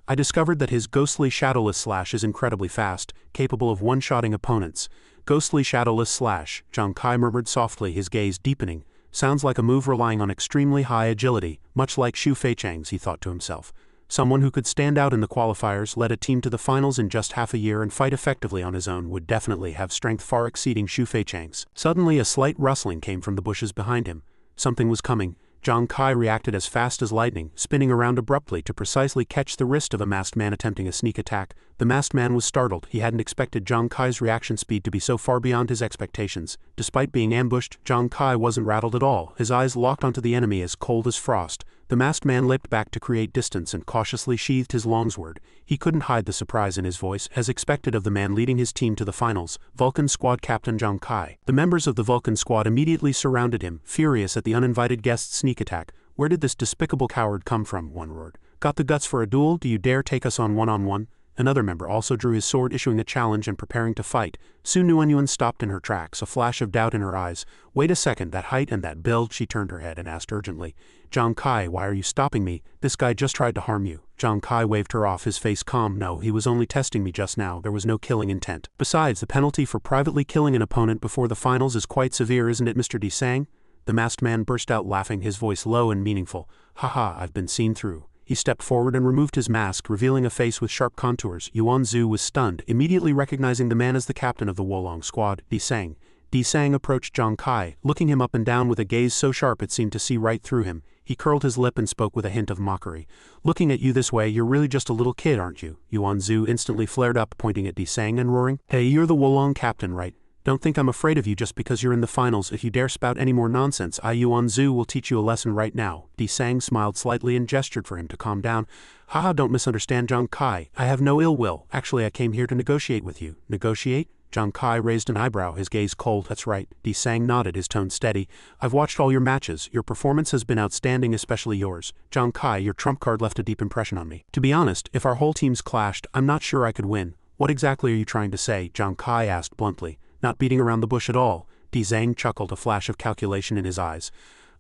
I discovered that his ghostly shadowless slash is incredibly fast, capable of one-shotting opponents. Ghostly shadowless slash, Zhang Kai murmured softly, his gaze deepening. Sounds like a move relying on extremely high agility, much like Xu Feichang's, he thought to himself. Someone who could stand out in the qualifiers, lead a team to the finals in just half a year and fight effectively on his own would definitely have strength far exceeding Xu Feichang's. Suddenly a slight rustling came from the bushes behind him. Something was coming. Zhang Kai reacted as fast as lightning, spinning around abruptly to precisely catch the wrist of a masked man attempting a sneak attack. The masked man was startled. He hadn't expected Zhang Kai's reaction speed to be so far beyond his expectations. Despite being ambushed, Zhang Kai wasn't rattled at all. His eyes locked onto the enemy as cold as frost. The masked man leapt back to create distance and cautiously sheathed his longsword. He couldn't hide the surprise in his voice, as expected of the man leading his team to the finals, Vulcan Squad Captain Zhang Kai. The members of the Vulcan Squad immediately surrounded him, furious at the uninvited guest's sneak attack. Where did this despicable coward come from? One roared. Got the guts for a duel? Do you dare take us on one-on-one? Another member also drew his sword, issuing a challenge and preparing to fight. Su Nuanyuan stopped in her tracks, a flash of doubt in her eyes. Wait a second, that height and that build. She turned her head and asked urgently. Zhang Kai, why are you stopping me? This guy just tried to harm you. Zhang Kai waved her off, his face calm. No, he was only testing me just now. There was no killing intent. Besides, the penalty for privately killing an opponent before the finals is quite severe, isn't it, Mr. Sang? The masked man burst out laughing, his voice low and meaningful. Haha, I've been seen through. He stepped forward and removed his mask, revealing a face with sharp contours. Xuanwu was stunned, immediately recognizing the man as the captain of the Vulcan Squad, Sang. Sang approached Zhang Kai, looking him up and down with a gaze so sharp it seemed to see right through him. He curled his lip and spoke with a hint of mockery. Looking at you this way, you're really just a little kid, aren't you? Xuanwu instantly flared up, pointing at Sang and roaring. Hey, you're the Vulcan captain, right? Don't think I'm afraid of you just because you're in the finals. If you dare spout any more nonsense, Xuanwu will teach you a lesson right now. Sang smiled slightly and gestured for him to calm down. Haha, don't misunderstand Zhang Kai. I have no ill will. Actually, I came here to negotiate with you. Negotiate? Zhang Kai raised an eyebrow, his gaze cold. That's right. Sang nodded, his tone steady. I've watched all your matches. Your performance has been outstanding, especially yours. Zhang Kai, your trump card left a deep impression on me. To be honest, if our whole teams clashed, I'm not sure I could win. What exactly are you trying to say? Zhang Kai asked bluntly. Not beating around the bush at all. Sang chuckled, a flash of calculation in his eyes.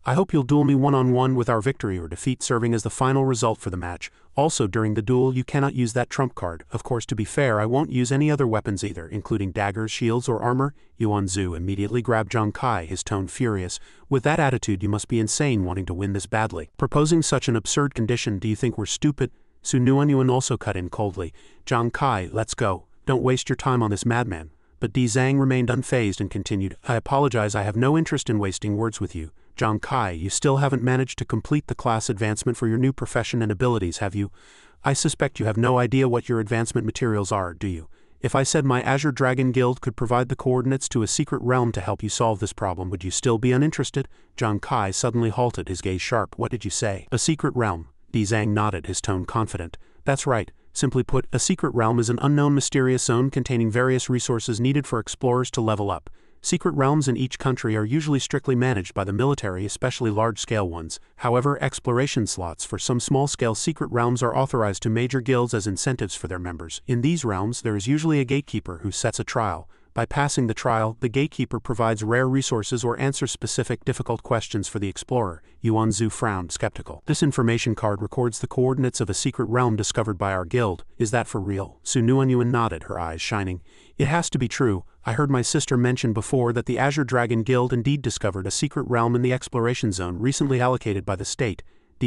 I hope you'll duel me one-on-one, with our victory or defeat serving as the final result for the match. Also, during the duel, you cannot use that trump card. Of course, to be fair, I won't use any other weapons either, including daggers, shields, or armor. Xuanwu immediately grabbed Zhang Kai, his tone furious. With that attitude, you must be insane wanting to win this badly. Proposing such an absurd condition, do you think we're stupid? Su Nuanyuan also cut in coldly. Zhang Kai, let's go. Don't waste your time on this madman. But Sang remained unfazed and continued, I apologize, I have no interest in wasting words with you. Zhang Kai, you still haven't managed to complete the class advancement for your new profession and abilities, have you? I suspect you have no idea what your advancement materials are, do you? If I said my Azure Dragon Guild could provide the coordinates to a secret realm to help you solve this problem, would you still be uninterested? Zhang Kai suddenly halted, his gaze sharp. What did you say? A secret realm. Sang nodded, his tone confident. That's right. Simply put, a secret realm is an unknown mysterious zone containing various resources needed for explorers to level up. Secret realms in each country are usually strictly managed by the military, especially large-scale ones. However, exploration slots for some small-scale secret realms are authorized to major guilds as incentives for their members. In these realms, there is usually a gatekeeper who sets a trial. By passing the trial, the gatekeeper provides rare resources or answers specific difficult questions for the explorer. Xuanwu frowned, skeptical. This information card records the coordinates of a secret realm discovered by our guild. Is that for real? Su Nuanyuan nodded, her eyes shining. It has to be true. I heard my sister mention before that the Azure Dragon Guild indeed discovered a secret realm in the exploration zone recently allocated by the state.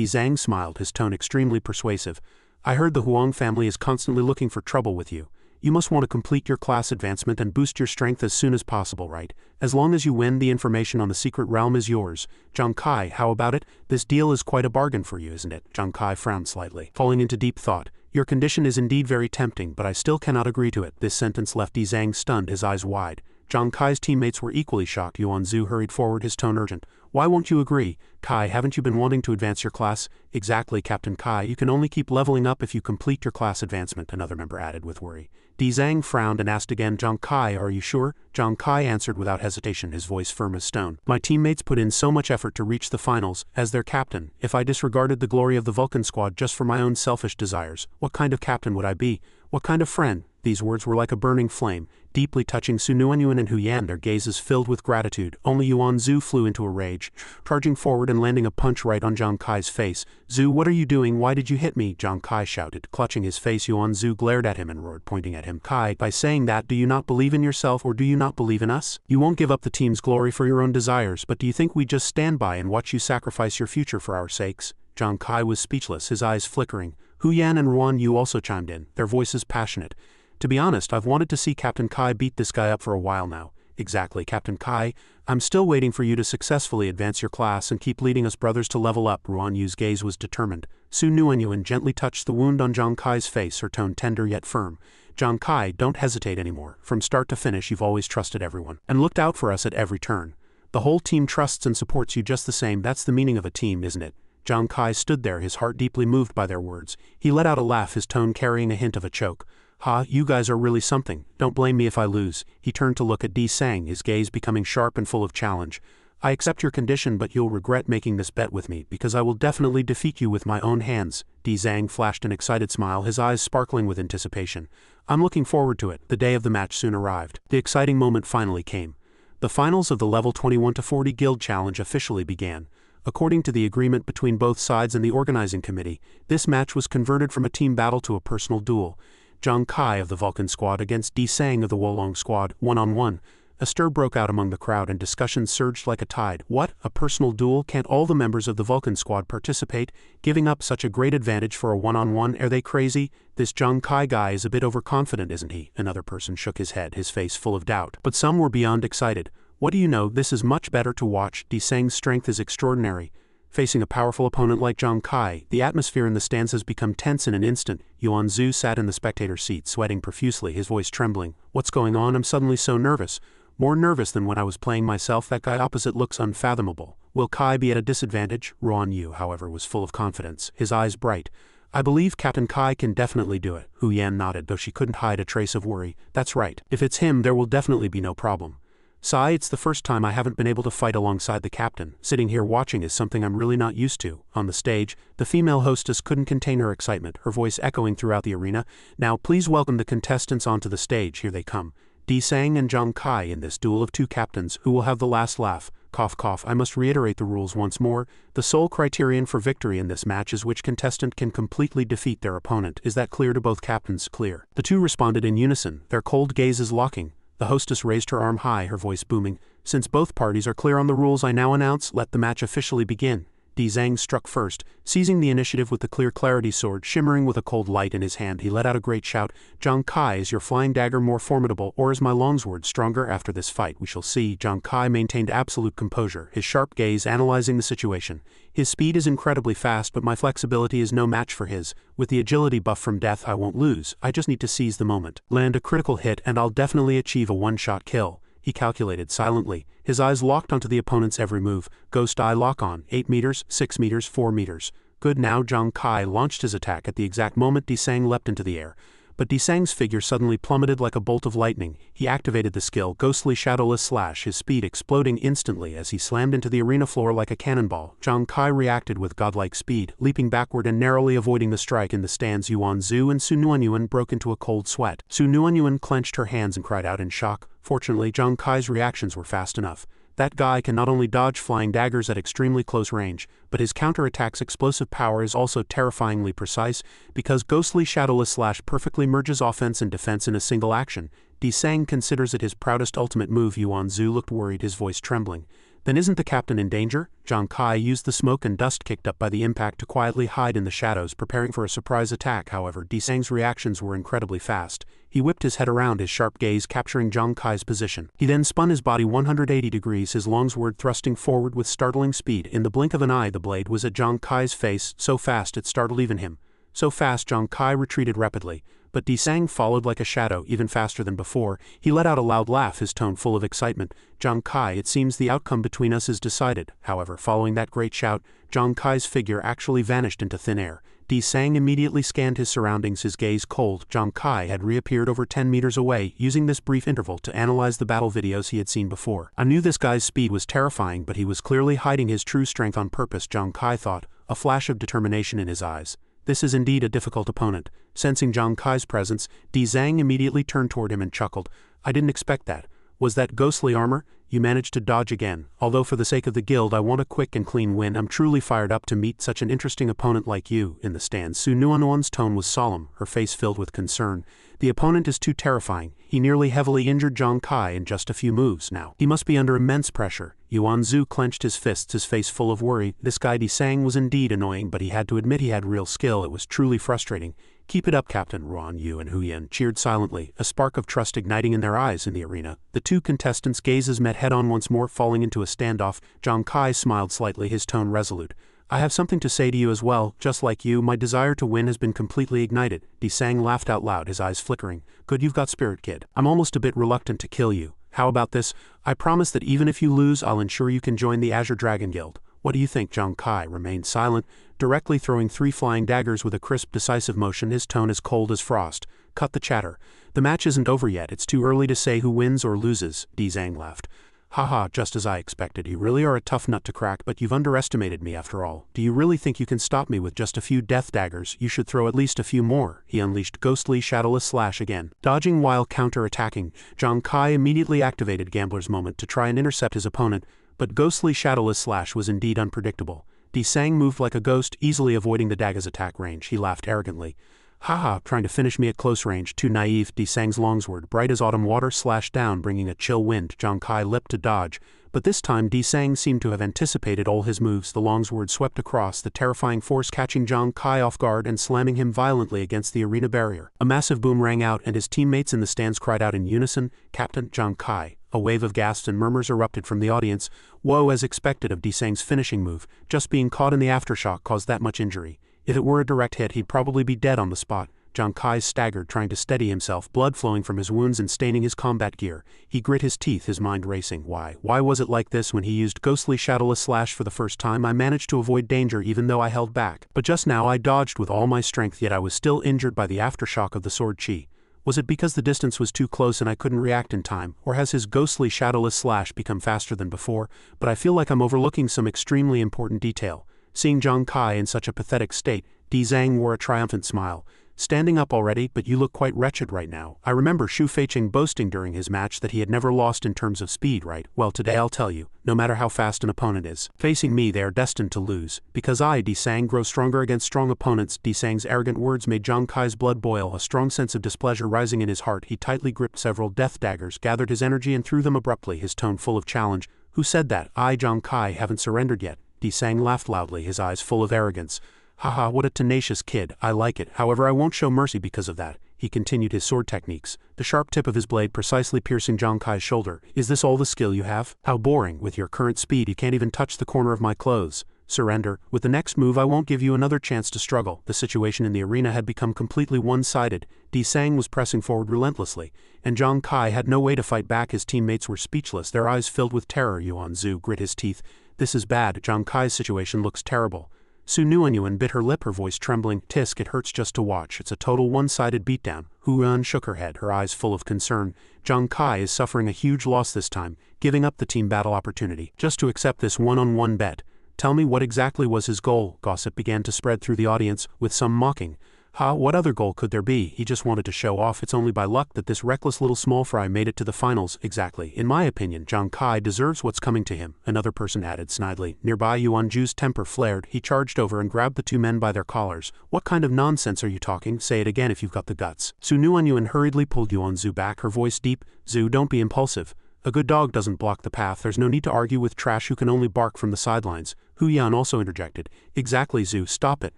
Sang smiled, his tone extremely persuasive. I heard the Huang family is constantly looking for trouble with you. You must want to complete your class advancement and boost your strength as soon as possible, right? As long as you win, the information on the secret realm is yours. Zhang Kai, how about it? This deal is quite a bargain for you, isn't it? Zhang Kai frowned slightly, falling into deep thought. Your condition is indeed very tempting, but I still cannot agree to it. This sentence left Sang stunned, his eyes wide. Zhang Kai's teammates were equally shocked. Xuanwu hurried forward, his tone urgent. Why won't you agree? Kai, haven't you been wanting to advance your class? Exactly, Captain Kai. You can only keep leveling up if you complete your class advancement, another member added with worry. Zhang frowned and asked again, Zhang Kai, are you sure? Zhang Kai answered without hesitation, his voice firm as stone. My teammates put in so much effort to reach the finals. As their captain, if I disregarded the glory of the Vulcan Squad just for my own selfish desires, what kind of captain would I be? What kind of friend? These words were like a burning flame, deeply touching Xuanwu and Huyan, their gazes filled with gratitude. Only Xuanwu flew into a rage, charging forward and landing a punch right on Zhang Kai's face. Zhu, what are you doing? Why did you hit me? Zhang Kai shouted, clutching his face. Xuanwu glared at him and roared, pointing at him. Kai, by saying that, do you not believe in yourself or do you not believe in us? You won't give up the team's glory for your own desires, but do you think we just stand by and watch you sacrifice your future for our sakes? Zhang Kai was speechless, his eyes flickering. Huyan and Xuanwu also chimed in, their voices passionate. To be honest, I've wanted to see Captain Kai beat this guy up for a while now. Exactly, Captain Kai. I'm still waiting for you to successfully advance your class and keep leading us brothers to level up. Xuanwu's gaze was determined. Xuanwu gently touched the wound on Zhang Kai's face, her tone tender yet firm. Zhang Kai, don't hesitate anymore. From start to finish, you've always trusted everyone and looked out for us at every turn. The whole team trusts and supports you just the same. That's the meaning of a team, isn't it? Zhang Kai stood there, his heart deeply moved by their words. He let out a laugh, his tone carrying a hint of a choke. Ha, you guys are really something. Don't blame me if I lose. He turned to look at Zhang, his gaze becoming sharp and full of challenge. I accept your condition, but you'll regret making this bet with me, because I will definitely defeat you with my own hands. Zhang flashed an excited smile, his eyes sparkling with anticipation. I'm looking forward to it. The day of the match soon arrived. The exciting moment finally came. The finals of the level 21 to 40 Guild Challenge officially began. According to the agreement between both sides and the organizing committee, this match was converted from a team battle to a personal duel. Zhang Kai of the Vulcan Squad against Zhang of the Wolong Squad, one-on-one. A stir broke out among the crowd and discussions surged like a tide. What? A personal duel? Can't all the members of the Vulcan Squad participate? Giving up such a great advantage for a one-on-one? Are they crazy? This Zhang Kai guy is a bit overconfident, isn't he? Another person shook his head, his face full of doubt. But some were beyond excited. What do you know, this is much better to watch. Zhang's strength is extraordinary. Facing a powerful opponent like Zhang Kai, the atmosphere in the stands has become tense in an instant. Xuanwu sat in the spectator seat, sweating profusely, his voice trembling. What's going on? I'm suddenly so nervous. More nervous than when I was playing myself. That guy opposite looks unfathomable. Will Kai be at a disadvantage? Xuanwu, however, was full of confidence, his eyes bright. I believe Captain Kai can definitely do it. Huyan nodded, though she couldn't hide a trace of worry. That's right. If it's him, there will definitely be no problem. Sai, it's the first time I haven't been able to fight alongside the captain. Sitting here watching is something I'm really not used to. On the stage, the female hostess couldn't contain her excitement, her voice echoing throughout the arena. Now please welcome the contestants onto the stage. Here they come. Zhang and Zhang Kai in this duel of two captains. Who will have the last laugh? Cough cough. I must reiterate the rules once more. The sole criterion for victory in this match is which contestant can completely defeat their opponent. Is that clear to both captains? Clear. The two responded in unison, their cold gazes locking. The hostess raised her arm high, her voice booming. Since both parties are clear on the rules, I now announce, let the match officially begin. Zhang struck first, seizing the initiative with the clear clarity sword shimmering with a cold light in his hand. He let out a great shout. Zhang Kai, is your flying dagger more formidable, or is my longsword stronger? After this fight, we shall see. Zhang Kai maintained absolute composure, his sharp gaze analyzing the situation. His speed is incredibly fast, but my flexibility is no match for his. With the agility buff from death, I won't lose. I just need to seize the moment. Land a critical hit, and I'll definitely achieve a one-shot kill. He calculated silently, his eyes locked onto the opponent's every move. Ghost eye lock on. 8 meters, 6 meters, 4 meters. Good. Now Zhang Kai launched his attack at the exact moment Zhang leapt into the air. But Zhang's figure suddenly plummeted like a bolt of lightning. He activated the skill, Ghostly Shadowless Slash, his speed exploding instantly as he slammed into the arena floor like a cannonball. Zhang Kai reacted with godlike speed, leaping backward and narrowly avoiding the strike in the stands. Xuanwu and Xuanwu broke into a cold sweat. Xuanwu clenched her hands and cried out in shock. Fortunately, Zhang Kai's reactions were fast enough. That guy can not only dodge flying daggers at extremely close range, but his counterattack's explosive power is also terrifyingly precise, because Ghostly Shadowless Slash perfectly merges offense and defense in a single action. Zhang considers it his proudest ultimate move. Xuanwu looked worried, his voice trembling. Then isn't the captain in danger? Zhang Kai used the smoke and dust kicked up by the impact to quietly hide in the shadows, preparing for a surprise attack. However, Zhang's reactions were incredibly fast. He whipped his head around, his sharp gaze capturing Zhang Kai's position. He then spun his body 180 degrees, his longsword thrusting forward with startling speed. In the blink of an eye, the blade was at Zhang Kai's face, so fast it startled even him. So fast, Zhang Kai retreated rapidly. but Desang followed like a shadow, even faster than before. He let out a loud laugh, his tone full of excitement. Zhang Kai, it seems the outcome between us is decided. However, following that great shout, Zhang Kai's figure actually vanished into thin air. Desang immediately scanned his surroundings, his gaze cold. Zhang Kai had reappeared over 10 meters away, using this brief interval to analyze the battle videos he had seen before. I knew this guy's speed was terrifying, but he was clearly hiding his true strength on purpose, Zhang Kai thought, a flash of determination in his eyes. This is indeed a difficult opponent. Sensing Zhang Kai's presence, Desang immediately turned toward him and chuckled. I didn't expect that. Was that ghostly armor? You managed to dodge again. Although for the sake of the guild I want a quick and clean win, I'm truly fired up to meet such an interesting opponent like you. In the stands, Su Nuanuan's tone was solemn, her face filled with concern. The opponent is too terrifying. He nearly heavily injured Zhang Kai in just a few moves now. He must be under immense pressure. Xuanwu clenched his fists, his face full of worry. This guy Desang was indeed annoying, but he had to admit he had real skill. It was truly frustrating. Keep it up, Captain. Xuanwu and Huyan cheered silently, a spark of trust igniting in their eyes in the arena. The two contestants' gazes met head-on once more, falling into a standoff. Zhang Kai smiled slightly, his tone resolute. I have something to say to you as well. Just like you, my desire to win has been completely ignited. Desang laughed out loud, his eyes flickering. Good, you've got spirit, kid. I'm almost a bit reluctant to kill you. How about this? I promise that even if you lose, I'll ensure you can join the Azure Dragon Guild. What do you think? Zhang Kai remained silent, directly throwing 3 flying daggers with a crisp, decisive motion, his tone as cold as frost. Cut the chatter. The match isn't over yet. It's too early to say who wins or loses. Desang laughed. Haha, just as I expected. You really are a tough nut to crack, but you've underestimated me after all. Do you really think you can stop me with just a few death daggers? You should throw at least a few more. He unleashed ghostly, shadowless slash again. Dodging while counter-attacking, Zhang Kai immediately activated Gambler's Moment to try and intercept his opponent, but ghostly shadowless slash was indeed unpredictable. Desang moved like a ghost, easily avoiding the dagger's attack range. He laughed arrogantly. Haha, trying to finish me at close range, too naive. Desang's longsword, bright as autumn water, slashed down, bringing a chill wind. Zhang Kai leapt to dodge, but this time Desang seemed to have anticipated all his moves. The longsword swept across, the terrifying force catching Zhang Kai off guard and slamming him violently against the arena barrier. A massive boom rang out, and his teammates in the stands cried out in unison, Captain, Zhang Kai. A wave of gasps and murmurs erupted from the audience. Woe, as expected of Desang's finishing move. Just being caught in the aftershock caused that much injury. If it were a direct hit, he'd probably be dead on the spot. Zhang Kai staggered, trying to steady himself, blood flowing from his wounds and staining his combat gear. He grit his teeth, his mind racing. Why was it like this? When he used ghostly shadowless slash for the first time, I managed to avoid danger even though I held back. But just now I dodged with all my strength, yet I was still injured by the aftershock of the sword chi. Was it because the distance was too close and I couldn't react in time, or has his ghostly shadowless slash become faster than before? But I feel like I'm overlooking some extremely important detail. Seeing Zhang Kai in such a pathetic state, Desang wore a triumphant smile. Standing up already, but you look quite wretched right now. I remember Xu Feiqing boasting during his match that he had never lost in terms of speed, right? Well, today I'll tell you, no matter how fast an opponent is, facing me they are destined to lose. Because I, Desang, grow stronger against strong opponents. Desang's arrogant words made Zhang Kai's blood boil, a strong sense of displeasure rising in his heart. He tightly gripped several death daggers, gathered his energy and threw them abruptly, his tone full of challenge. Who said that? I, Zhang Kai, haven't surrendered yet. Desang laughed loudly, his eyes full of arrogance. Haha, what a tenacious kid, I like it. However, I won't show mercy because of that. He continued his sword techniques, the sharp tip of his blade precisely piercing Zhang Kai's shoulder. Is this all the skill you have? How boring, with your current speed you can't even touch the corner of my clothes. Surrender. With the next move I won't give you another chance to struggle. The situation in the arena had become completely one-sided. Desang was pressing forward relentlessly, and Zhang Kai had no way to fight back. His teammates were speechless, their eyes filled with terror. Xuanwu grit his teeth. This is bad. Zhang Kai's situation looks terrible. Su Nuanuan bit her lip, her voice trembling. Tisk, it hurts just to watch. It's a total one-sided beatdown. Huyan shook her head, her eyes full of concern. Zhang Kai is suffering a huge loss this time, giving up the team battle opportunity, just to accept this one-on-one bet. Tell me, what exactly was his goal? Gossip began to spread through the audience, with some mocking. What other goal could there be? He just wanted to show off. It's only by luck that this reckless little small fry made it to the finals. Exactly. In my opinion, Zhang Kai deserves what's coming to him, another person added snidely. Nearby, Xuanju's temper flared. He charged over and grabbed the two men by their collars. What kind of nonsense are you talking? Say it again if you've got the guts. Su Nuanuan hurriedly pulled Xuanzu back, her voice deep. Zhu, don't be impulsive. A good dog doesn't block the path. There's no need to argue with trash who can only bark from the sidelines. Huyan also interjected. Exactly, Zhu, stop it.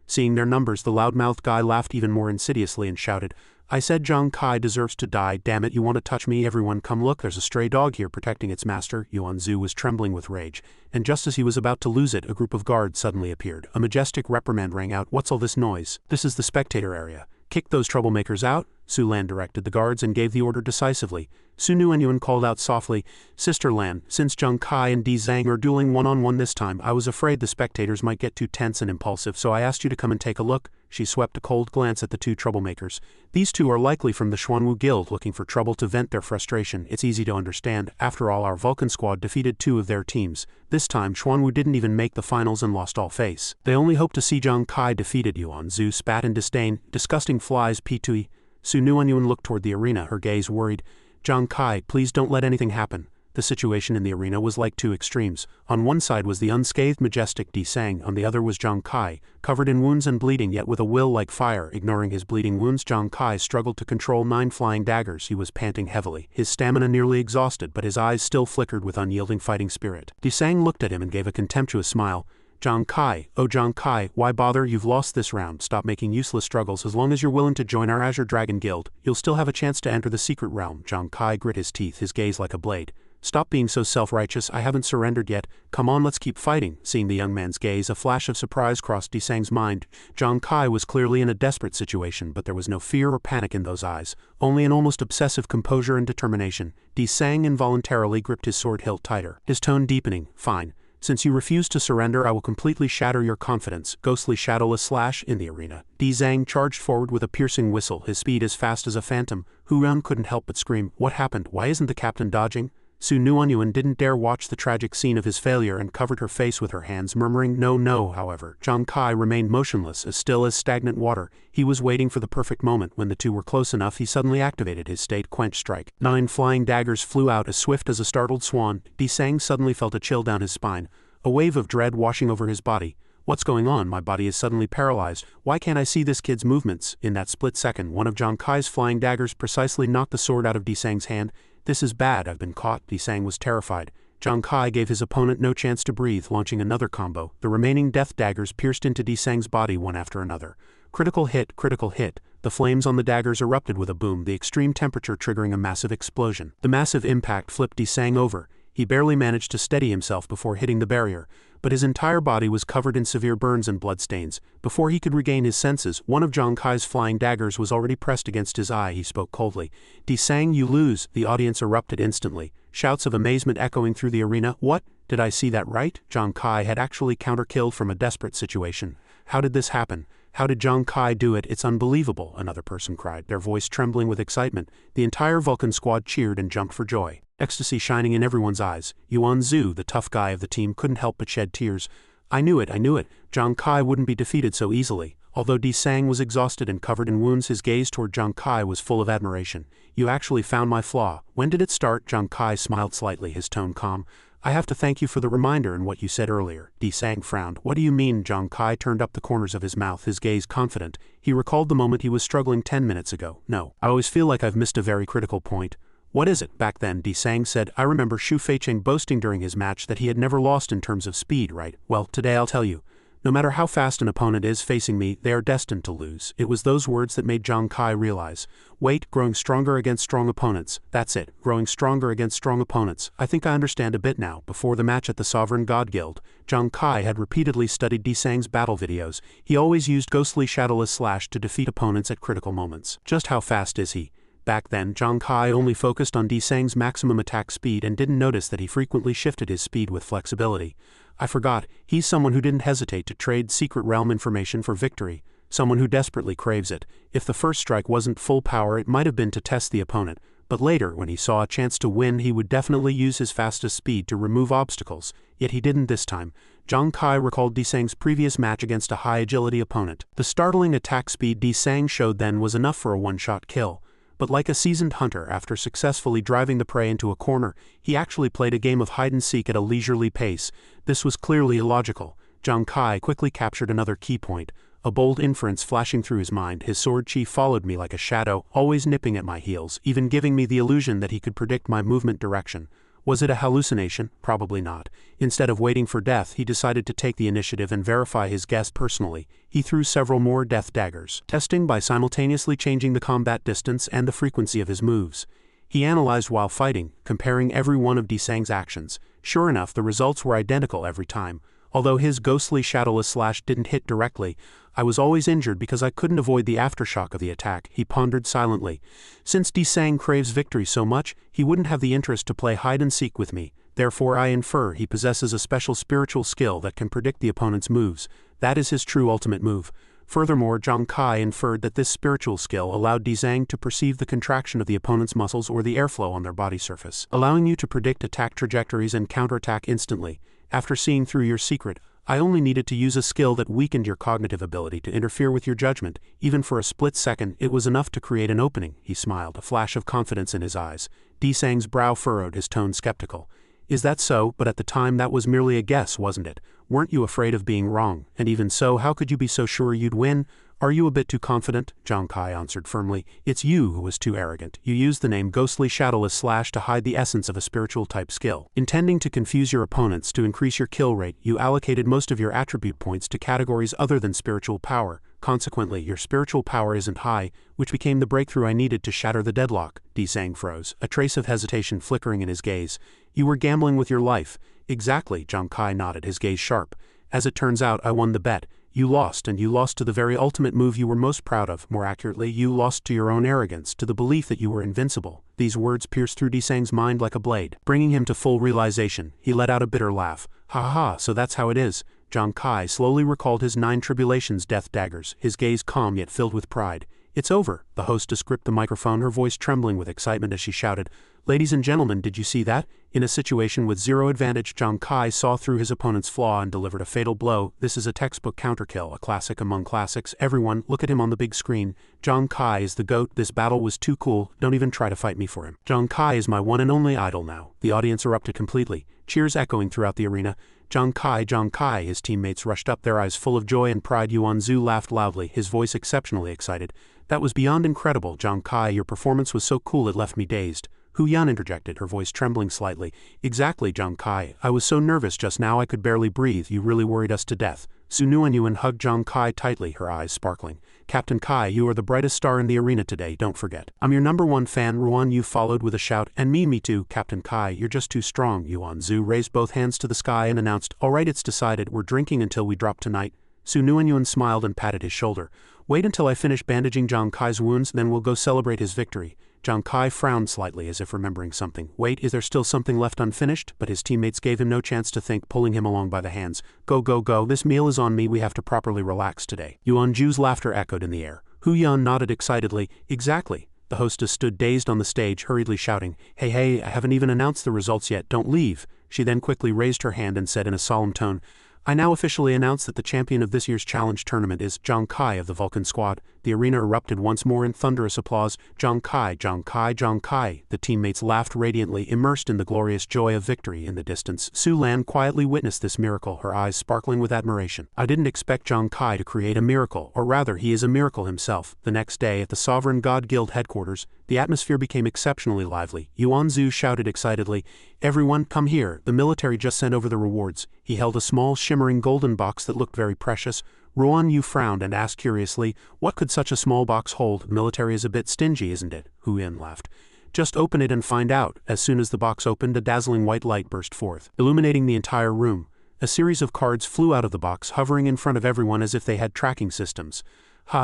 Seeing their numbers, the loudmouthed guy laughed even more insidiously and shouted, I said Zhang Kai deserves to die. Damn it, you want to touch me? Everyone come look, there's a stray dog here protecting its master. Xuanzu was trembling with rage, and just as he was about to lose it, a group of guards suddenly appeared. A majestic reprimand rang out. What's all this noise? This is the spectator area. Kick those troublemakers out, Su Lan directed the guards and gave the order decisively. Su Nuanyuan called out softly, Sister Lan, since Zhang Kai and Di Zhang are dueling one-on-one this time, I was afraid the spectators might get too tense and impulsive, so I asked you to come and take a look. She swept a cold glance at the two troublemakers. These two are likely from the Xuanwu Guild looking for trouble to vent their frustration. It's easy to understand. After all, our Vulcan Squad defeated two of their teams. This time, Xuanwu didn't even make the finals and lost all face. They only hope to see Zhang Kai defeated. Yuan Zhu spat in disdain. Disgusting flies, P2E. Su Nuanyuan looked toward the arena, her gaze worried. Zhang Kai, please don't let anything happen. The situation in the arena was like two extremes. On one side was the unscathed majestic Di Sang, on the other was Zhang Kai, covered in wounds and bleeding yet with a will like fire. Ignoring his bleeding wounds, Zhang Kai struggled to control 9 flying daggers. He was panting heavily, his stamina nearly exhausted, but his eyes still flickered with unyielding fighting spirit. Di Sang looked at him and gave a contemptuous smile. Zhang Kai, oh Zhang Kai, why bother? You've lost this round. Stop making useless struggles. As long as you're willing to join our Azure Dragon Guild, you'll still have a chance to enter the secret realm. Zhang Kai grit his teeth, his gaze like a blade. Stop being so self-righteous. I haven't surrendered yet. Come on, let's keep fighting. Seeing the young man's gaze, a flash of surprise crossed Di Sang's mind. Zhang Kai was clearly in a desperate situation, but there was no fear or panic in those eyes, only an almost obsessive composure and determination. Di Sang involuntarily gripped his sword hilt tighter, his tone deepening. Fine. Since you refuse to surrender, I will completely shatter your confidence. Ghostly shadowless slash in the arena. Di Zhang charged forward with a piercing whistle, his speed as fast as a phantom. Hu Yun couldn't help but scream, what happened? Why isn't the captain dodging? Su Nuanyuan didn't dare watch the tragic scene of his failure and covered her face with her hands, murmuring no. However, Zhang Kai remained motionless, as still as stagnant water. He was waiting for the perfect moment. When the two were close enough, he suddenly activated his state quench strike. 9 flying daggers flew out as swift as a startled swan. Di Sang suddenly felt a chill down his spine, a wave of dread washing over his body. What's going on? My body is suddenly paralyzed. Why can't I see this kid's movements? In that split second, one of Zhang Kai's flying daggers precisely knocked the sword out of Di Sang's hand. This is bad, I've been caught. Di Sang was terrified. Zhang Kai gave his opponent no chance to breathe, launching another combo. The remaining death daggers pierced into Di Sang's body one after another. Critical hit, critical hit. The flames on the daggers erupted with a boom, the extreme temperature triggering a massive explosion. The massive impact flipped Di Sang over. He barely managed to steady himself before hitting the barrier, but his entire body was covered in severe burns and bloodstains. Before he could regain his senses, one of Zhang Kai's flying daggers was already pressed against his eye. He spoke coldly. Di Sang, you lose. The audience erupted instantly, shouts of amazement echoing through the arena. What? Did I see that right? Zhang Kai had actually counter-killed from a desperate situation. How did this happen? How did Zhang Kai do it? It's unbelievable, another person cried, their voice trembling with excitement. The entire Vulcan Squad cheered and jumped for joy, ecstasy shining in everyone's eyes. Yuan Zhu, the tough guy of the team, couldn't help but shed tears. I knew it. Zhang Kai wouldn't be defeated so easily. Although Di Sang was exhausted and covered in wounds, his gaze toward Zhang Kai was full of admiration. You actually found my flaw. When did it start? Zhang Kai smiled slightly, his tone calm. I have to thank you for the reminder and what you said earlier. Di Sang frowned. What do you mean? Zhang Kai turned up the corners of his mouth, his gaze confident. He recalled the moment he was struggling 10 minutes ago. No, I always feel like I've missed a very critical point. What is it? Back then, Di Sang said, I remember Xu Feicheng boasting during his match that he had never lost in terms of speed, right? Well, today I'll tell you. No matter how fast an opponent is facing me, they are destined to lose. It was those words that made Zhang Kai realize. Wait, growing stronger against strong opponents. That's it, growing stronger against strong opponents. I think I understand a bit now. Before the match at the Sovereign God Guild, Zhang Kai had repeatedly studied Di Sang's battle videos. He always used ghostly shadowless slash to defeat opponents at critical moments. Just how fast is he? Back then, Zhang Kai only focused on Di Sang's maximum attack speed and didn't notice that he frequently shifted his speed with flexibility. I forgot, he's someone who didn't hesitate to trade secret realm information for victory, someone who desperately craves it. If the first strike wasn't full power, it might have been to test the opponent, but later, when he saw a chance to win, he would definitely use his fastest speed to remove obstacles, yet he didn't this time. Zhang Kai recalled Di Sang's previous match against a high-agility opponent. The startling attack speed Di Sang showed then was enough for a one-shot kill. But like a seasoned hunter, after successfully driving the prey into a corner, he actually played a game of hide-and-seek at a leisurely pace. This was clearly illogical. Zhang Kai quickly captured another key point, a bold inference flashing through his mind. His sword chi followed me like a shadow, always nipping at my heels, even giving me the illusion that he could predict my movement direction. Was it a hallucination? Probably not. Instead of waiting for death, he decided to take the initiative and verify his guess personally. He threw several more death daggers, testing by simultaneously changing the combat distance and the frequency of his moves. He analyzed while fighting, comparing every one of Di Sang's actions. Sure enough, the results were identical every time. Although his ghostly shadowless slash didn't hit directly, I was always injured because I couldn't avoid the aftershock of the attack, he pondered silently. Since Desang craves victory so much, he wouldn't have the interest to play hide-and-seek with me. Therefore I infer he possesses a special spiritual skill that can predict the opponent's moves. That is his true ultimate move. Furthermore, Zhang Kai inferred that this spiritual skill allowed Desang to perceive the contraction of the opponent's muscles or the airflow on their body surface, allowing you to predict attack trajectories and counterattack instantly. After seeing through your secret, I only needed to use a skill that weakened your cognitive ability to interfere with your judgment. Even for a split second, it was enough to create an opening, he smiled, a flash of confidence in his eyes. Desang's brow furrowed, his tone skeptical. Is that so? But at the time that was merely a guess, wasn't it? Weren't you afraid of being wrong? And even so, how could you be so sure you'd win? Are you a bit too confident? Zhang Kai answered firmly. It's you who was too arrogant. You used the name Ghostly Shadowless Slash to hide the essence of a spiritual type skill. Intending to confuse your opponents to increase your kill rate, you allocated most of your attribute points to categories other than spiritual power. Consequently, your spiritual power isn't high, which became the breakthrough I needed to shatter the deadlock. Desang froze, a trace of hesitation flickering in his gaze. You were gambling with your life. Exactly, Zhang Kai nodded, his gaze sharp. As it turns out, I won the bet. You lost, and you lost to the very ultimate move you were most proud of. More accurately, you lost to your own arrogance, to the belief that you were invincible. These words pierced through Desang's mind like a blade, bringing him to full realization. He let out a bitter laugh. Ha ha ha, so that's how it is. Zhang Kai slowly recalled his 9 tribulations death daggers, his gaze calm yet filled with pride. It's over, the hostess gripped the microphone, her voice trembling with excitement as she shouted. Ladies and gentlemen, did you see that? In a situation with zero advantage, Zhang Kai saw through his opponent's flaw and delivered a fatal blow. This is a textbook counterkill, a classic among classics. Everyone, look at him on the big screen. Zhang Kai is the GOAT. This battle was too cool. Don't even try to fight me for him. Zhang Kai is my one and only idol now. The audience erupted completely, cheers echoing throughout the arena. Zhang Kai, his teammates rushed up, their eyes full of joy and pride. Xuanwu laughed loudly, his voice exceptionally excited. That was beyond incredible, Zhang Kai. Your performance was so cool it left me dazed. Hu Yan interjected, her voice trembling slightly. Exactly, Zhang Kai. I was so nervous just now I could barely breathe. You really worried us to death. Su Nuanyuan hugged Zhang Kai tightly, her eyes sparkling. Captain Kai, you are the brightest star in the arena today, don't forget. I'm your #1 fan, Ruan Yu followed with a shout. And me too, Captain Kai, you're just too strong. Xuanwu raised both hands to the sky and announced, Alright, it's decided, we're drinking until we drop tonight. Su Nuanyuan smiled and patted his shoulder. Wait until I finish bandaging Zhang Kai's wounds, then we'll go celebrate his victory. Zhang Kai frowned slightly as if remembering something. Wait, is there still something left unfinished? But his teammates gave him no chance to think, pulling him along by the hands. Go, go, go, this meal is on me, we have to properly relax today. Xuanwu's laughter echoed in the air. Hu Yan nodded excitedly. Exactly. The hostess stood dazed on the stage, hurriedly shouting, Hey, I haven't even announced the results yet, don't leave. She then quickly raised her hand and said in a solemn tone, I now officially announce that the champion of this year's challenge tournament is Zhang Kai of the Vulcan Squad. The arena erupted once more in thunderous applause. Zhang Kai, Zhang Kai, Zhang Kai. The teammates laughed radiantly, immersed in the glorious joy of victory. In the distance, Su Lan quietly witnessed this miracle, her eyes sparkling with admiration. I didn't expect Zhang Kai to create a miracle, or rather, he is a miracle himself. The next day, at the Sovereign God Guild headquarters, the atmosphere became exceptionally lively. Xuanwu shouted excitedly, Everyone, come here, the military just sent over the rewards. He held a small, shimmering golden box that looked very precious. Xuanwu frowned and asked curiously, What could such a small box hold? The military is a bit stingy, isn't it? Hu Yan laughed. Just open it and find out. As soon as the box opened, a dazzling white light burst forth, illuminating the entire room. A series of cards flew out of the box, hovering in front of everyone as if they had tracking systems.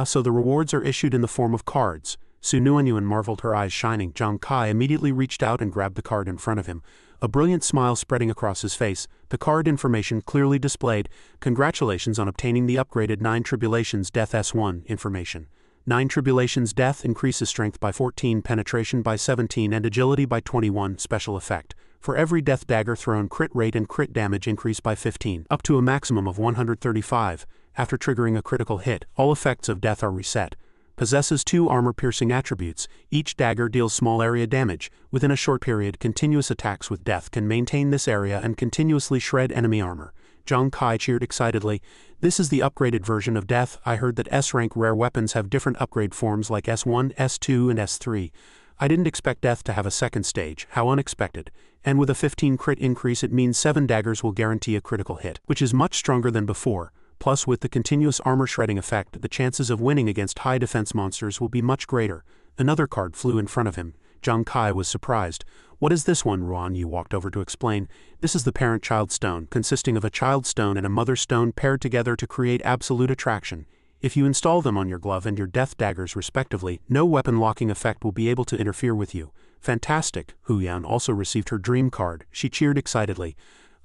So the rewards are issued in the form of cards. Su Nuanyuan marveled, her eyes shining. Zhang Kai immediately reached out and grabbed the card in front of him, a brilliant smile spreading across his face. The card information clearly displayed, Congratulations on obtaining the upgraded 9 Tribulations Death S1 information. 9 Tribulations Death increases strength by 14, penetration by 17, and agility by 21. Special effect. For every death dagger thrown, crit rate and crit damage increase by 15, up to a maximum of 135. After triggering a critical hit, all effects of death are reset. Possesses 2 armor-piercing attributes. Each dagger deals small area damage. Within a short period, continuous attacks with death can maintain this area and continuously shred enemy armor. Zhang Kai cheered excitedly. This is the upgraded version of death. I heard that S-rank rare weapons have different upgrade forms like S1, S2, and S3. I didn't expect death to have a second stage. How unexpected. And with a 15 crit increase, it means 7 daggers will guarantee a critical hit, which is much stronger than before. Plus, with the continuous armor shredding effect, the chances of winning against high defense monsters will be much greater. Another card flew in front of him. Zhang Kai was surprised. What is this one? Ruan Yu walked over to explain. This is the parent-child stone, consisting of a child stone and a mother stone paired together to create absolute attraction. If you install them on your glove and your death daggers respectively, no weapon locking effect will be able to interfere with you. Fantastic. Hu Yan also received her dream card. She cheered excitedly.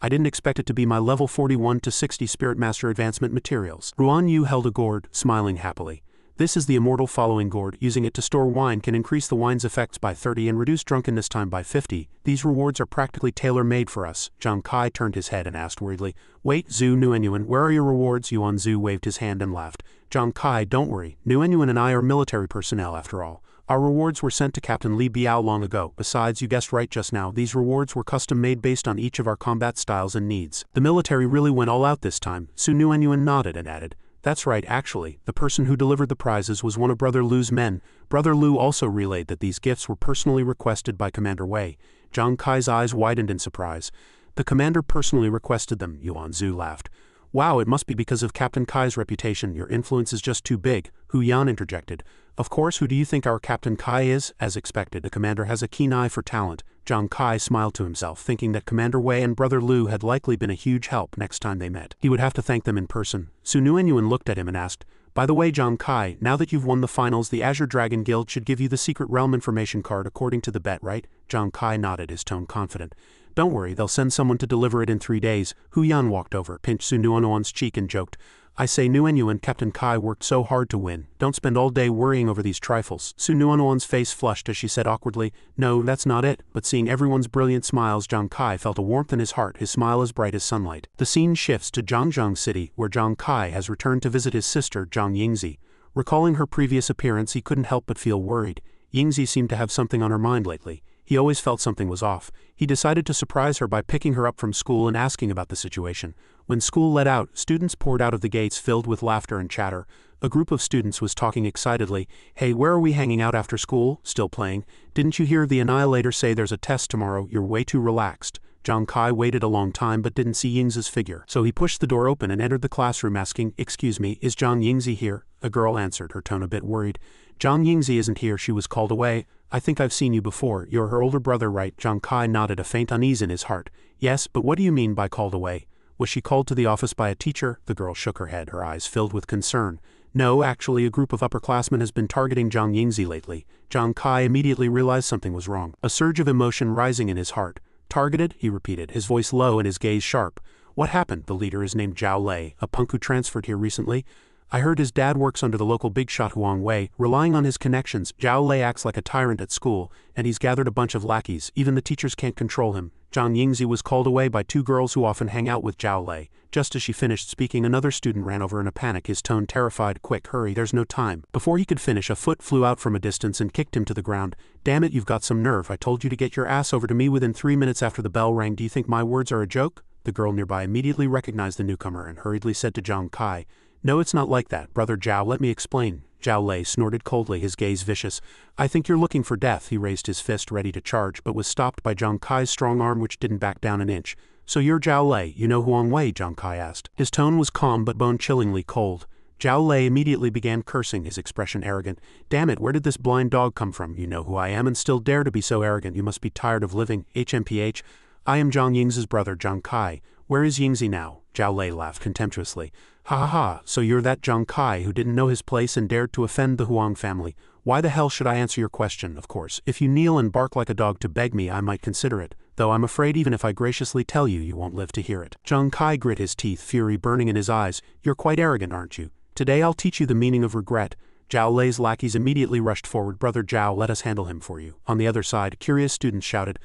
I didn't expect it to be my level 41 to 60 Spirit Master advancement materials. Xuanwu held a gourd, smiling happily. This is the immortal following gourd. Using it to store wine can increase the wine's effects by 30 and reduce drunkenness time by 50. These rewards are practically tailor-made for us. Zhang Kai turned his head and asked worriedly, Wait, Zhu Nuenyuan, where are your rewards? Yuan Zhu waved his hand and laughed. Zhang Kai, don't worry. Nuenyuan and I are military personnel after all. Our rewards were sent to Captain Li Biao long ago. Besides, you guessed right just now, these rewards were custom-made based on each of our combat styles and needs. The military really went all out this time. Su Nuenyuan nodded and added, That's right, actually. The person who delivered the prizes was one of Brother Lu's men. Brother Lu also relayed that these gifts were personally requested by Commander Wei. Zhang Kai's eyes widened in surprise. The commander personally requested them, Yuan Zhu laughed. Wow, it must be because of Captain Kai's reputation. Your influence is just too big, Hu Yan interjected. Of course, who do you think our Captain Kai is? As expected, the commander has a keen eye for talent. Zhang Kai smiled to himself, thinking that Commander Wei and Brother Lu had likely been a huge help next time they met. He would have to thank them in person. Su Nuenyuan looked at him and asked, By the way, Zhang Kai, now that you've won the finals, the Azure Dragon Guild should give you the Secret Realm information card according to the bet, right? Zhang Kai nodded, his tone confident. Don't worry, they'll send someone to deliver it in 3 days. Hu Yan walked over, pinched Su Nuenyuan's cheek and joked, I say Nuenyuan, Captain Kai worked so hard to win. Don't spend all day worrying over these trifles. Su Nuenyuan's face flushed as she said awkwardly, No, that's not it. But seeing everyone's brilliant smiles, Zhang Kai felt a warmth in his heart, his smile as bright as sunlight. The scene shifts to Zhangjiang City, where Zhang Kai has returned to visit his sister, Zhang Yingzi. Recalling her previous appearance, he couldn't help but feel worried. Yingzi seemed to have something on her mind lately. He always felt something was off. He decided to surprise her by picking her up from school and asking about the situation. When school let out, students poured out of the gates filled with laughter and chatter. A group of students was talking excitedly. Hey, where are we hanging out after school? Still playing? Didn't you hear the Annihilator say there's a test tomorrow? You're way too relaxed. Zhang Kai waited a long time but didn't see Yingzi's figure, so he pushed the door open and entered the classroom asking, Excuse me, is Zhang Yingzi here? A girl answered, her tone a bit worried. Zhang Yingzi isn't here, she was called away. I think I've seen you before. You're her older brother, right? Zhang Kai nodded, a faint unease in his heart. Yes, but what do you mean by called away? Was she called to the office by a teacher? The girl shook her head, her eyes filled with concern. No, actually, a group of upperclassmen has been targeting Zhang Yingzi lately. Zhang Kai immediately realized something was wrong, a surge of emotion rising in his heart. Targeted? He repeated, his voice low and his gaze sharp. What happened? The leader is named Zhao Lei, a punk who transferred here recently. I heard his dad works under the local big shot Huang Wei. Relying on his connections, Zhao Lei acts like a tyrant at school, and he's gathered a bunch of lackeys. Even the teachers can't control him. Zhang Yingzi was called away by 2 girls who often hang out with Zhao Lei. Just as she finished speaking, another student ran over in a panic, his tone terrified. Quick, hurry, there's no time. Before he could finish, a foot flew out from a distance and kicked him to the ground. Damn it, you've got some nerve. I told you to get your ass over to me within 3 minutes after the bell rang. Do you think my words are a joke? The girl nearby immediately recognized the newcomer and hurriedly said to Zhang Kai, No, it's not like that, Brother Zhao, let me explain. Zhao Lei snorted coldly, his gaze vicious. I think you're looking for death. He raised his fist ready to charge, but was stopped by Zhang Kai's strong arm which didn't back down an inch. So you're Zhao Lei, you know Huang Wei? Zhang Kai asked. His tone was calm but bone-chillingly cold. Zhao Lei immediately began cursing, his expression arrogant. Damn it, where did this blind dog come from? You know who I am and still dare to be so arrogant. You must be tired of living. HMPH. I am Zhang Yingzi's brother, Zhang Kai. Where is Yingzi now? Zhao Lei laughed contemptuously. Ha ha ha, so you're that Zhang Kai who didn't know his place and dared to offend the Huang family. Why the hell should I answer your question? Of course, if you kneel and bark like a dog to beg me, I might consider it, though I'm afraid even if I graciously tell you, you won't live to hear it. Zhang Kai grit his teeth, fury burning in his eyes. You're quite arrogant, aren't you? Today I'll teach you the meaning of regret. Zhao Lei's lackeys immediately rushed forward. Brother Zhao, let us handle him for you. On the other side, curious students shouted,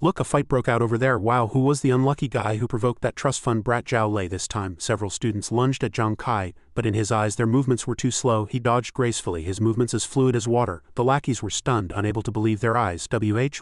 Look, a fight broke out over there. Wow, who was the unlucky guy who provoked that trust fund brat Zhao Lei this time? Several students lunged at Zhang Kai, but in his eyes their movements were too slow. He dodged gracefully, his movements as fluid as water. The lackeys were stunned, unable to believe their eyes.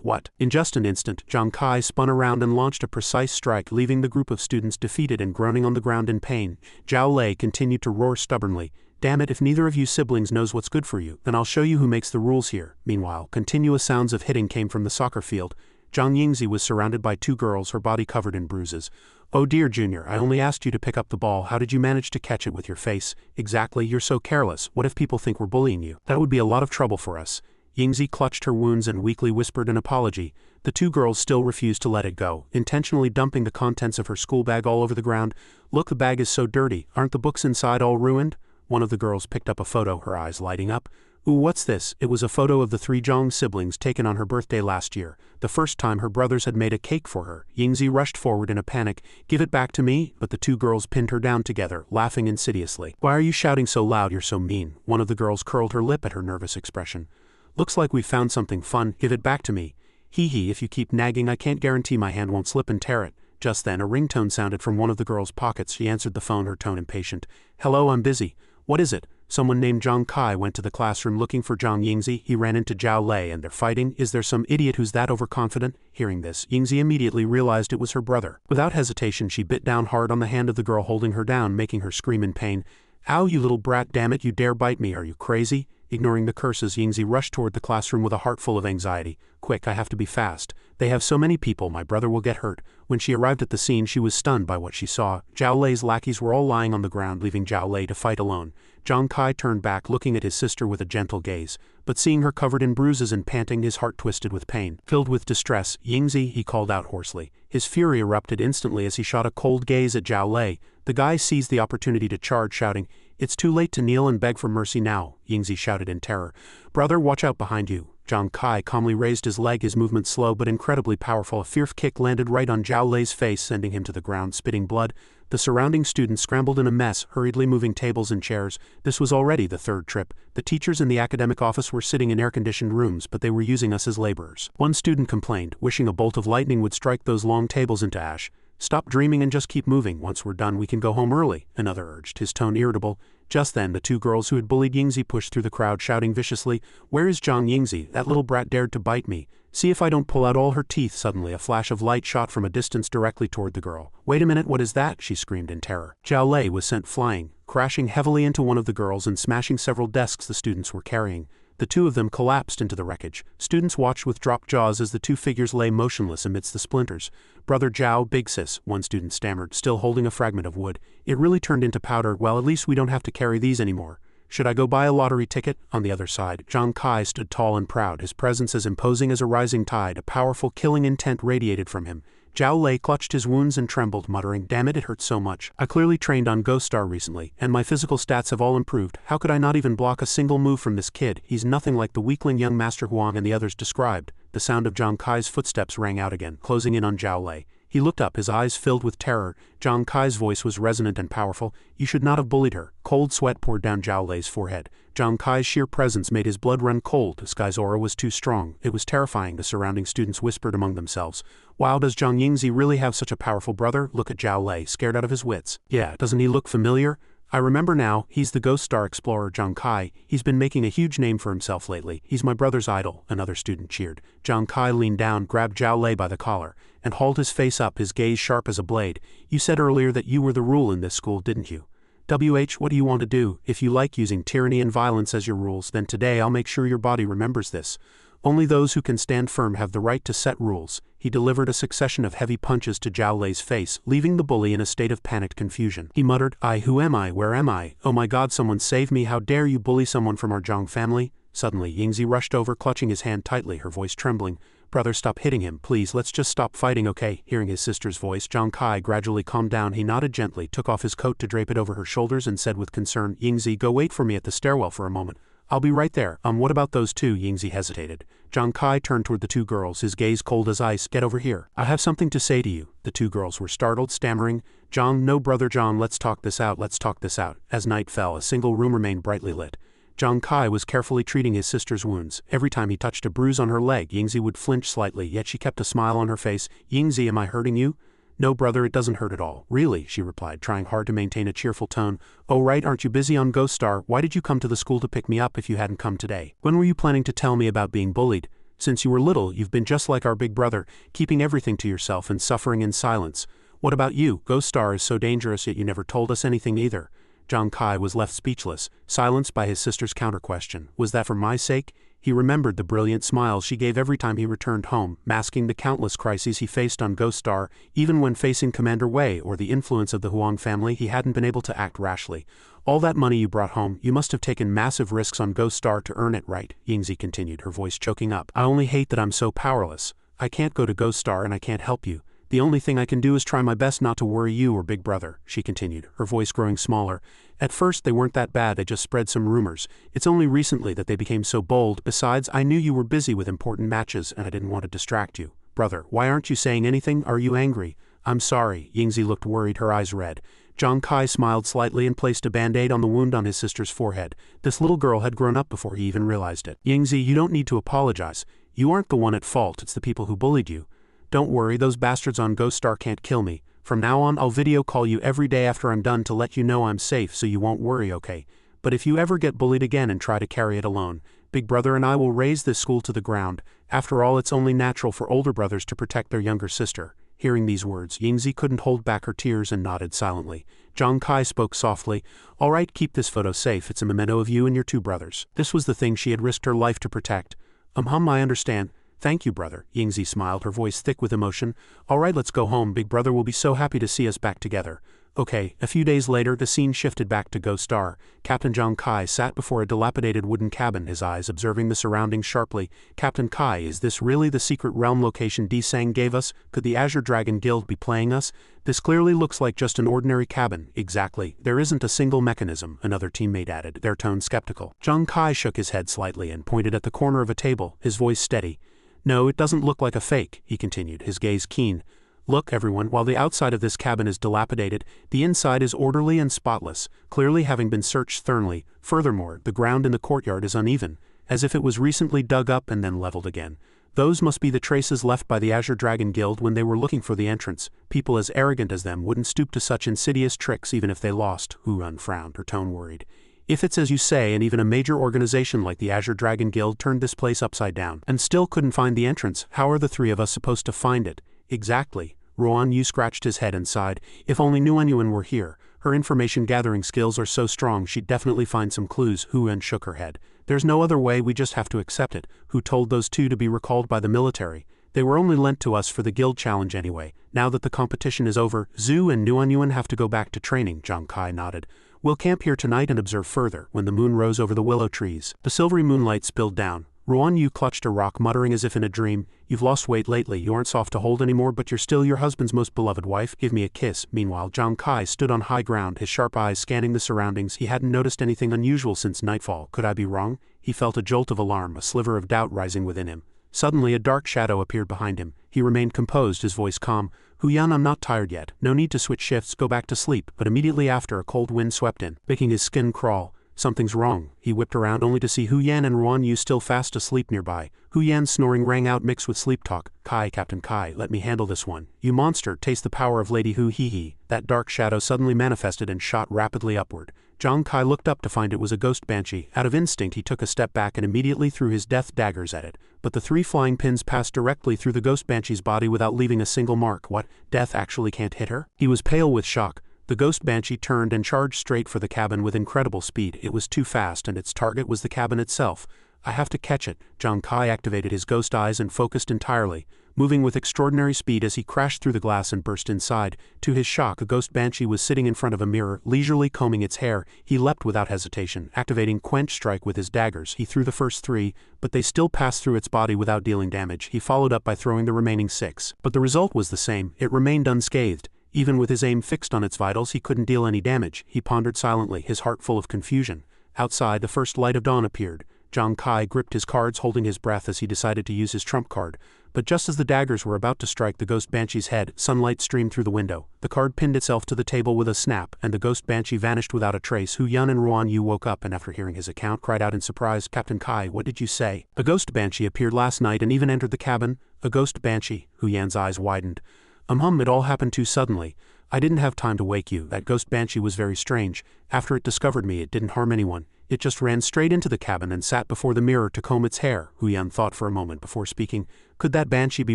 What? In just an instant, Zhang Kai spun around and launched a precise strike, leaving the group of students defeated and groaning on the ground in pain. Zhao Lei continued to roar stubbornly. Damn it, if neither of you siblings knows what's good for you, then I'll show you who makes the rules here. Meanwhile, continuous sounds of hitting came from the soccer field. Zhang Yingzi was surrounded by 2 girls, her body covered in bruises. Oh dear, Junior, I only asked you to pick up the ball. How did you manage to catch it with your face? Exactly, you're so careless. What if people think we're bullying you? That would be a lot of trouble for us. Yingzi clutched her wounds and weakly whispered an apology. The 2 girls still refused to let it go, intentionally dumping the contents of her school bag all over the ground. Look, the bag is so dirty. Aren't the books inside all ruined? One of the girls picked up a photo, her eyes lighting up. Ooh, what's this? It was a photo of the 3 Zhang siblings taken on her birthday last year, the first time her brothers had made a cake for her. Yingzi rushed forward in a panic. Give it back to me, but the 2 girls pinned her down together, laughing insidiously. Why are you shouting so loud? You're so mean. One of the girls curled her lip at her nervous expression. Looks like we found something fun. Give it back to me. Hee hee, if you keep nagging I can't guarantee my hand won't slip and tear it. Just then a ringtone sounded from one of the girl's pockets. She answered the phone, her tone impatient. Hello, I'm busy. What is it? Someone named Zhang Kai went to the classroom looking for Zhang Yingzi. He ran into Zhao Lei and they're fighting. Is there some idiot who's that overconfident? Hearing this, Yingzi immediately realized it was her brother. Without hesitation, she bit down hard on the hand of the girl holding her down, making her scream in pain. Ow, you little brat, damn it, you dare bite me, are you crazy? Ignoring the curses, Yingzi rushed toward the classroom with a heart full of anxiety. Quick, I have to be fast. They have so many people, my brother will get hurt. When she arrived at the scene, she was stunned by what she saw. Zhao Lei's lackeys were all lying on the ground, leaving Zhao Lei to fight alone. Zhang Kai turned back, looking at his sister with a gentle gaze, but seeing her covered in bruises and panting, his heart twisted with pain. Filled with distress, Yingzi, he called out hoarsely. His fury erupted instantly as he shot a cold gaze at Zhao Lei. The guy seized the opportunity to charge, shouting, It's too late to kneel and beg for mercy now, Yingzi shouted in terror. Brother, watch out behind you. Zhang Kai calmly raised his leg, his movement slow but incredibly powerful. A fierce kick landed right on Zhao Lei's face, sending him to the ground, spitting blood. The surrounding students scrambled in a mess, hurriedly moving tables and chairs. This was already the 3rd trip. The teachers in the academic office were sitting in air-conditioned rooms, but they were using us as laborers. One student complained, wishing a bolt of lightning would strike those long tables into ash. Stop dreaming and just keep moving. Once we're done, we can go home early, another urged, his tone irritable. Just then, the 2 girls who had bullied Yingzi pushed through the crowd, shouting viciously, Where is Zhang Yingzi? That little brat dared to bite me. See if I don't pull out all her teeth. Suddenly, a flash of light shot from a distance directly toward the girl. Wait a minute, what is that? She screamed in terror. Zhao Lei was sent flying, crashing heavily into one of the girls and smashing several desks the students were carrying. The 2 of them collapsed into the wreckage. Students watched with dropped jaws as the 2 figures lay motionless amidst the splinters. Brother Zhao, big sis, one student stammered, still holding a fragment of wood. It really turned into powder. Well, at least we don't have to carry these anymore. Should I go buy a lottery ticket? On the other side, Zhang Kai stood tall and proud, his presence as imposing as a rising tide. A powerful killing intent radiated from him. Zhao Lei clutched his wounds and trembled, muttering, Damn it, it hurts so much. I clearly trained on Ghost Star recently, and my physical stats have all improved. How could I not even block a single move from this kid? He's nothing like the weakling young Master Huang and the others described. The sound of Zhang Kai's footsteps rang out again, closing in on Zhao Lei. He looked up, his eyes filled with terror. Zhang Kai's voice was resonant and powerful. You should not have bullied her. Cold sweat poured down Zhao Lei's forehead. Zhang Kai's sheer presence made his blood run cold. This guy's aura was too strong. It was terrifying, the surrounding students whispered among themselves. Wow, does Zhang Yingzi really have such a powerful brother? Look at Zhao Lei, scared out of his wits. Yeah, doesn't he look familiar? I remember now, he's the Ghost Star explorer Zhang Kai. He's been making a huge name for himself lately. He's my brother's idol, another student cheered. Zhang Kai leaned down, grabbed Zhao Lei by the collar, and hauled his face up, his gaze sharp as a blade. You said earlier that you were the rule in this school, didn't you? What do you want to do? If you like using tyranny and violence as your rules, then today I'll make sure your body remembers this. Only those who can stand firm have the right to set rules. He delivered a succession of heavy punches to Zhao Lei's face, leaving the bully in a state of panicked confusion. He muttered, Who am I? Where am I? Oh my god, someone save me! How dare you bully someone from our Zhang family? Suddenly, Yingzi rushed over, clutching his hand tightly, her voice trembling. Brother, stop hitting him, please, let's just stop fighting, okay? Hearing his sister's voice, Zhang Kai gradually calmed down. He nodded gently, took off his coat to drape it over her shoulders and said with concern, Yingzi, go wait for me at the stairwell for a moment. I'll be right there. What about those 2? Yingzi hesitated. Zhang Kai turned toward the 2 girls, his gaze cold as ice. Get over here. I have something to say to you. The 2 girls were startled, stammering, Zhang, no brother Zhang, let's talk this out. As night fell, a single room remained brightly lit. Zhang Kai was carefully treating his sister's wounds. Every time he touched a bruise on her leg, Yingzi would flinch slightly, yet she kept a smile on her face. Yingzi, am I hurting you? No, brother, it doesn't hurt at all. Really, she replied, trying hard to maintain a cheerful tone. Oh right, aren't you busy on Ghost Star? Why did you come to the school to pick me up if you hadn't come today? When were you planning to tell me about being bullied? Since you were little, you've been just like our big brother, keeping everything to yourself and suffering in silence. What about you? Ghost Star is so dangerous, yet you never told us anything either. Zhang Kai was left speechless, silenced by his sister's counter-question. Was that for my sake? He remembered the brilliant smiles she gave every time he returned home, masking the countless crises he faced on Ghost Star. Even when facing Commander Wei or the influence of the Huang family, he hadn't been able to act rashly. All that money you brought home, you must have taken massive risks on Ghost Star to earn it, right? Yingzi continued, her voice choking up. I only hate that I'm so powerless. I can't go to Ghost Star and I can't help you. The only thing I can do is try my best not to worry you or Big Brother, she continued, her voice growing smaller. At first they weren't that bad, they just spread some rumors. It's only recently that they became so bold. Besides, I knew you were busy with important matches and I didn't want to distract you. Brother, why aren't you saying anything? Are you angry? I'm sorry. Yingzi looked worried, her eyes red. Zhang Kai smiled slightly and placed a band-aid on the wound on his sister's forehead. This little girl had grown up before he even realized it. Yingzi, you don't need to apologize. You aren't the one at fault, it's the people who bullied you. Don't worry, those bastards on Ghost Star can't kill me. From now on, I'll video call you every day after I'm done to let you know I'm safe so you won't worry, okay? But if you ever get bullied again and try to carry it alone, Big Brother and I will raise this school to the ground. After all, it's only natural for older brothers to protect their younger sister. Hearing these words, Yingzi couldn't hold back her tears and nodded silently. Zhang Kai spoke softly. All right, keep this photo safe. It's a memento of you and your two brothers. This was the thing she had risked her life to protect. I understand. Thank you, brother. Yingzi smiled, her voice thick with emotion. All right, let's go home. Big Brother will be so happy to see us back together. Okay, a few days later, the scene shifted back to Ghost Star. Captain Zhang Kai sat before a dilapidated wooden cabin, his eyes observing the surroundings sharply. Captain Kai, is this really the secret realm location D-Sang gave us? Could the Azure Dragon Guild be playing us? This clearly looks like just an ordinary cabin. Exactly. There isn't a single mechanism, another teammate added, their tone skeptical. Zhang Kai shook his head slightly and pointed at the corner of a table, his voice steady. No, it doesn't look like a fake, he continued, his gaze keen. Look, everyone, while the outside of this cabin is dilapidated, the inside is orderly and spotless, clearly having been searched thoroughly. Furthermore, the ground in the courtyard is uneven, as if it was recently dug up and then leveled again. Those must be the traces left by the Azure Dragon Guild when they were looking for the entrance. People as arrogant as them wouldn't stoop to such insidious tricks even if they lost, Hu-Yun frowned, her tone worried. If it's as you say, and even a major organization like the Azure Dragon Guild turned this place upside down, and still couldn't find the entrance, how are the three of us supposed to find it? Exactly. Xuanwu scratched his head and sighed. If only Nguyen were here. Her information-gathering skills are so strong she'd definitely find some clues. Hu-Yun shook her head. There's no other way, we just have to accept it. Who told those two to be recalled by the military? They were only lent to us for the guild challenge anyway. Now that the competition is over, Zhu and Nguyen have to go back to training, Zhang Kai nodded. We'll camp here tonight and observe further. When the moon rose over the willow trees, the silvery moonlight spilled down. Xuanwu clutched a rock, muttering as if in a dream, You've lost weight lately, you aren't soft to hold anymore, but you're still your husband's most beloved wife. Give me a kiss. Meanwhile, Zhang Kai stood on high ground, his sharp eyes scanning the surroundings. He hadn't noticed anything unusual since nightfall. Could I be wrong? He felt a jolt of alarm, a sliver of doubt rising within him. Suddenly a dark shadow appeared behind him. He remained composed, his voice calm. Hu-Yun, I'm not tired yet. No need to switch shifts, go back to sleep. But immediately after, a cold wind swept in, making his skin crawl. Something's wrong. He whipped around only to see Hu-Yan and Xuanwu still fast asleep nearby. Hu-Yan's snoring rang out mixed with sleep talk. Kai, Captain Kai, let me handle this one. You monster, taste the power of Lady Hu hee. That dark shadow suddenly manifested and shot rapidly upward. Zhang Kai looked up to find it was a ghost banshee. Out of instinct he took a step back and immediately threw his death daggers at it. But the three flying pins passed directly through the ghost banshee's body without leaving a single mark. What? Death actually can't hit her? He was pale with shock. The ghost banshee turned and charged straight for the cabin with incredible speed. It was too fast, and its target was the cabin itself. I have to catch it. Zhang Kai activated his ghost eyes and focused entirely, moving with extraordinary speed as he crashed through the glass and burst inside. To his shock, a ghost banshee was sitting in front of a mirror, leisurely combing its hair. He leapt without hesitation, activating Quench Strike with his daggers. He threw the first 3, but they still passed through its body without dealing damage. He followed up by throwing the remaining 6. But the result was the same. It remained unscathed. Even with his aim fixed on its vitals, he couldn't deal any damage. He pondered silently, his heart full of confusion. Outside, the first light of dawn appeared. Zhang Kai gripped his cards, holding his breath as he decided to use his trump card. But just as the daggers were about to strike the ghost banshee's head, sunlight streamed through the window. The card pinned itself to the table with a snap, and the ghost banshee vanished without a trace. Hu-Yun and Xuanwu woke up and after hearing his account, cried out in surprise, Captain Kai, what did you say? A ghost banshee appeared last night and even entered the cabin. A ghost banshee. Hu-Yan's eyes widened. It all happened too suddenly. I didn't have time to wake you. That ghost banshee was very strange. After it discovered me, it didn't harm anyone. It just ran straight into the cabin and sat before the mirror to comb its hair. Hu-Yun thought for a moment before speaking. Could that banshee be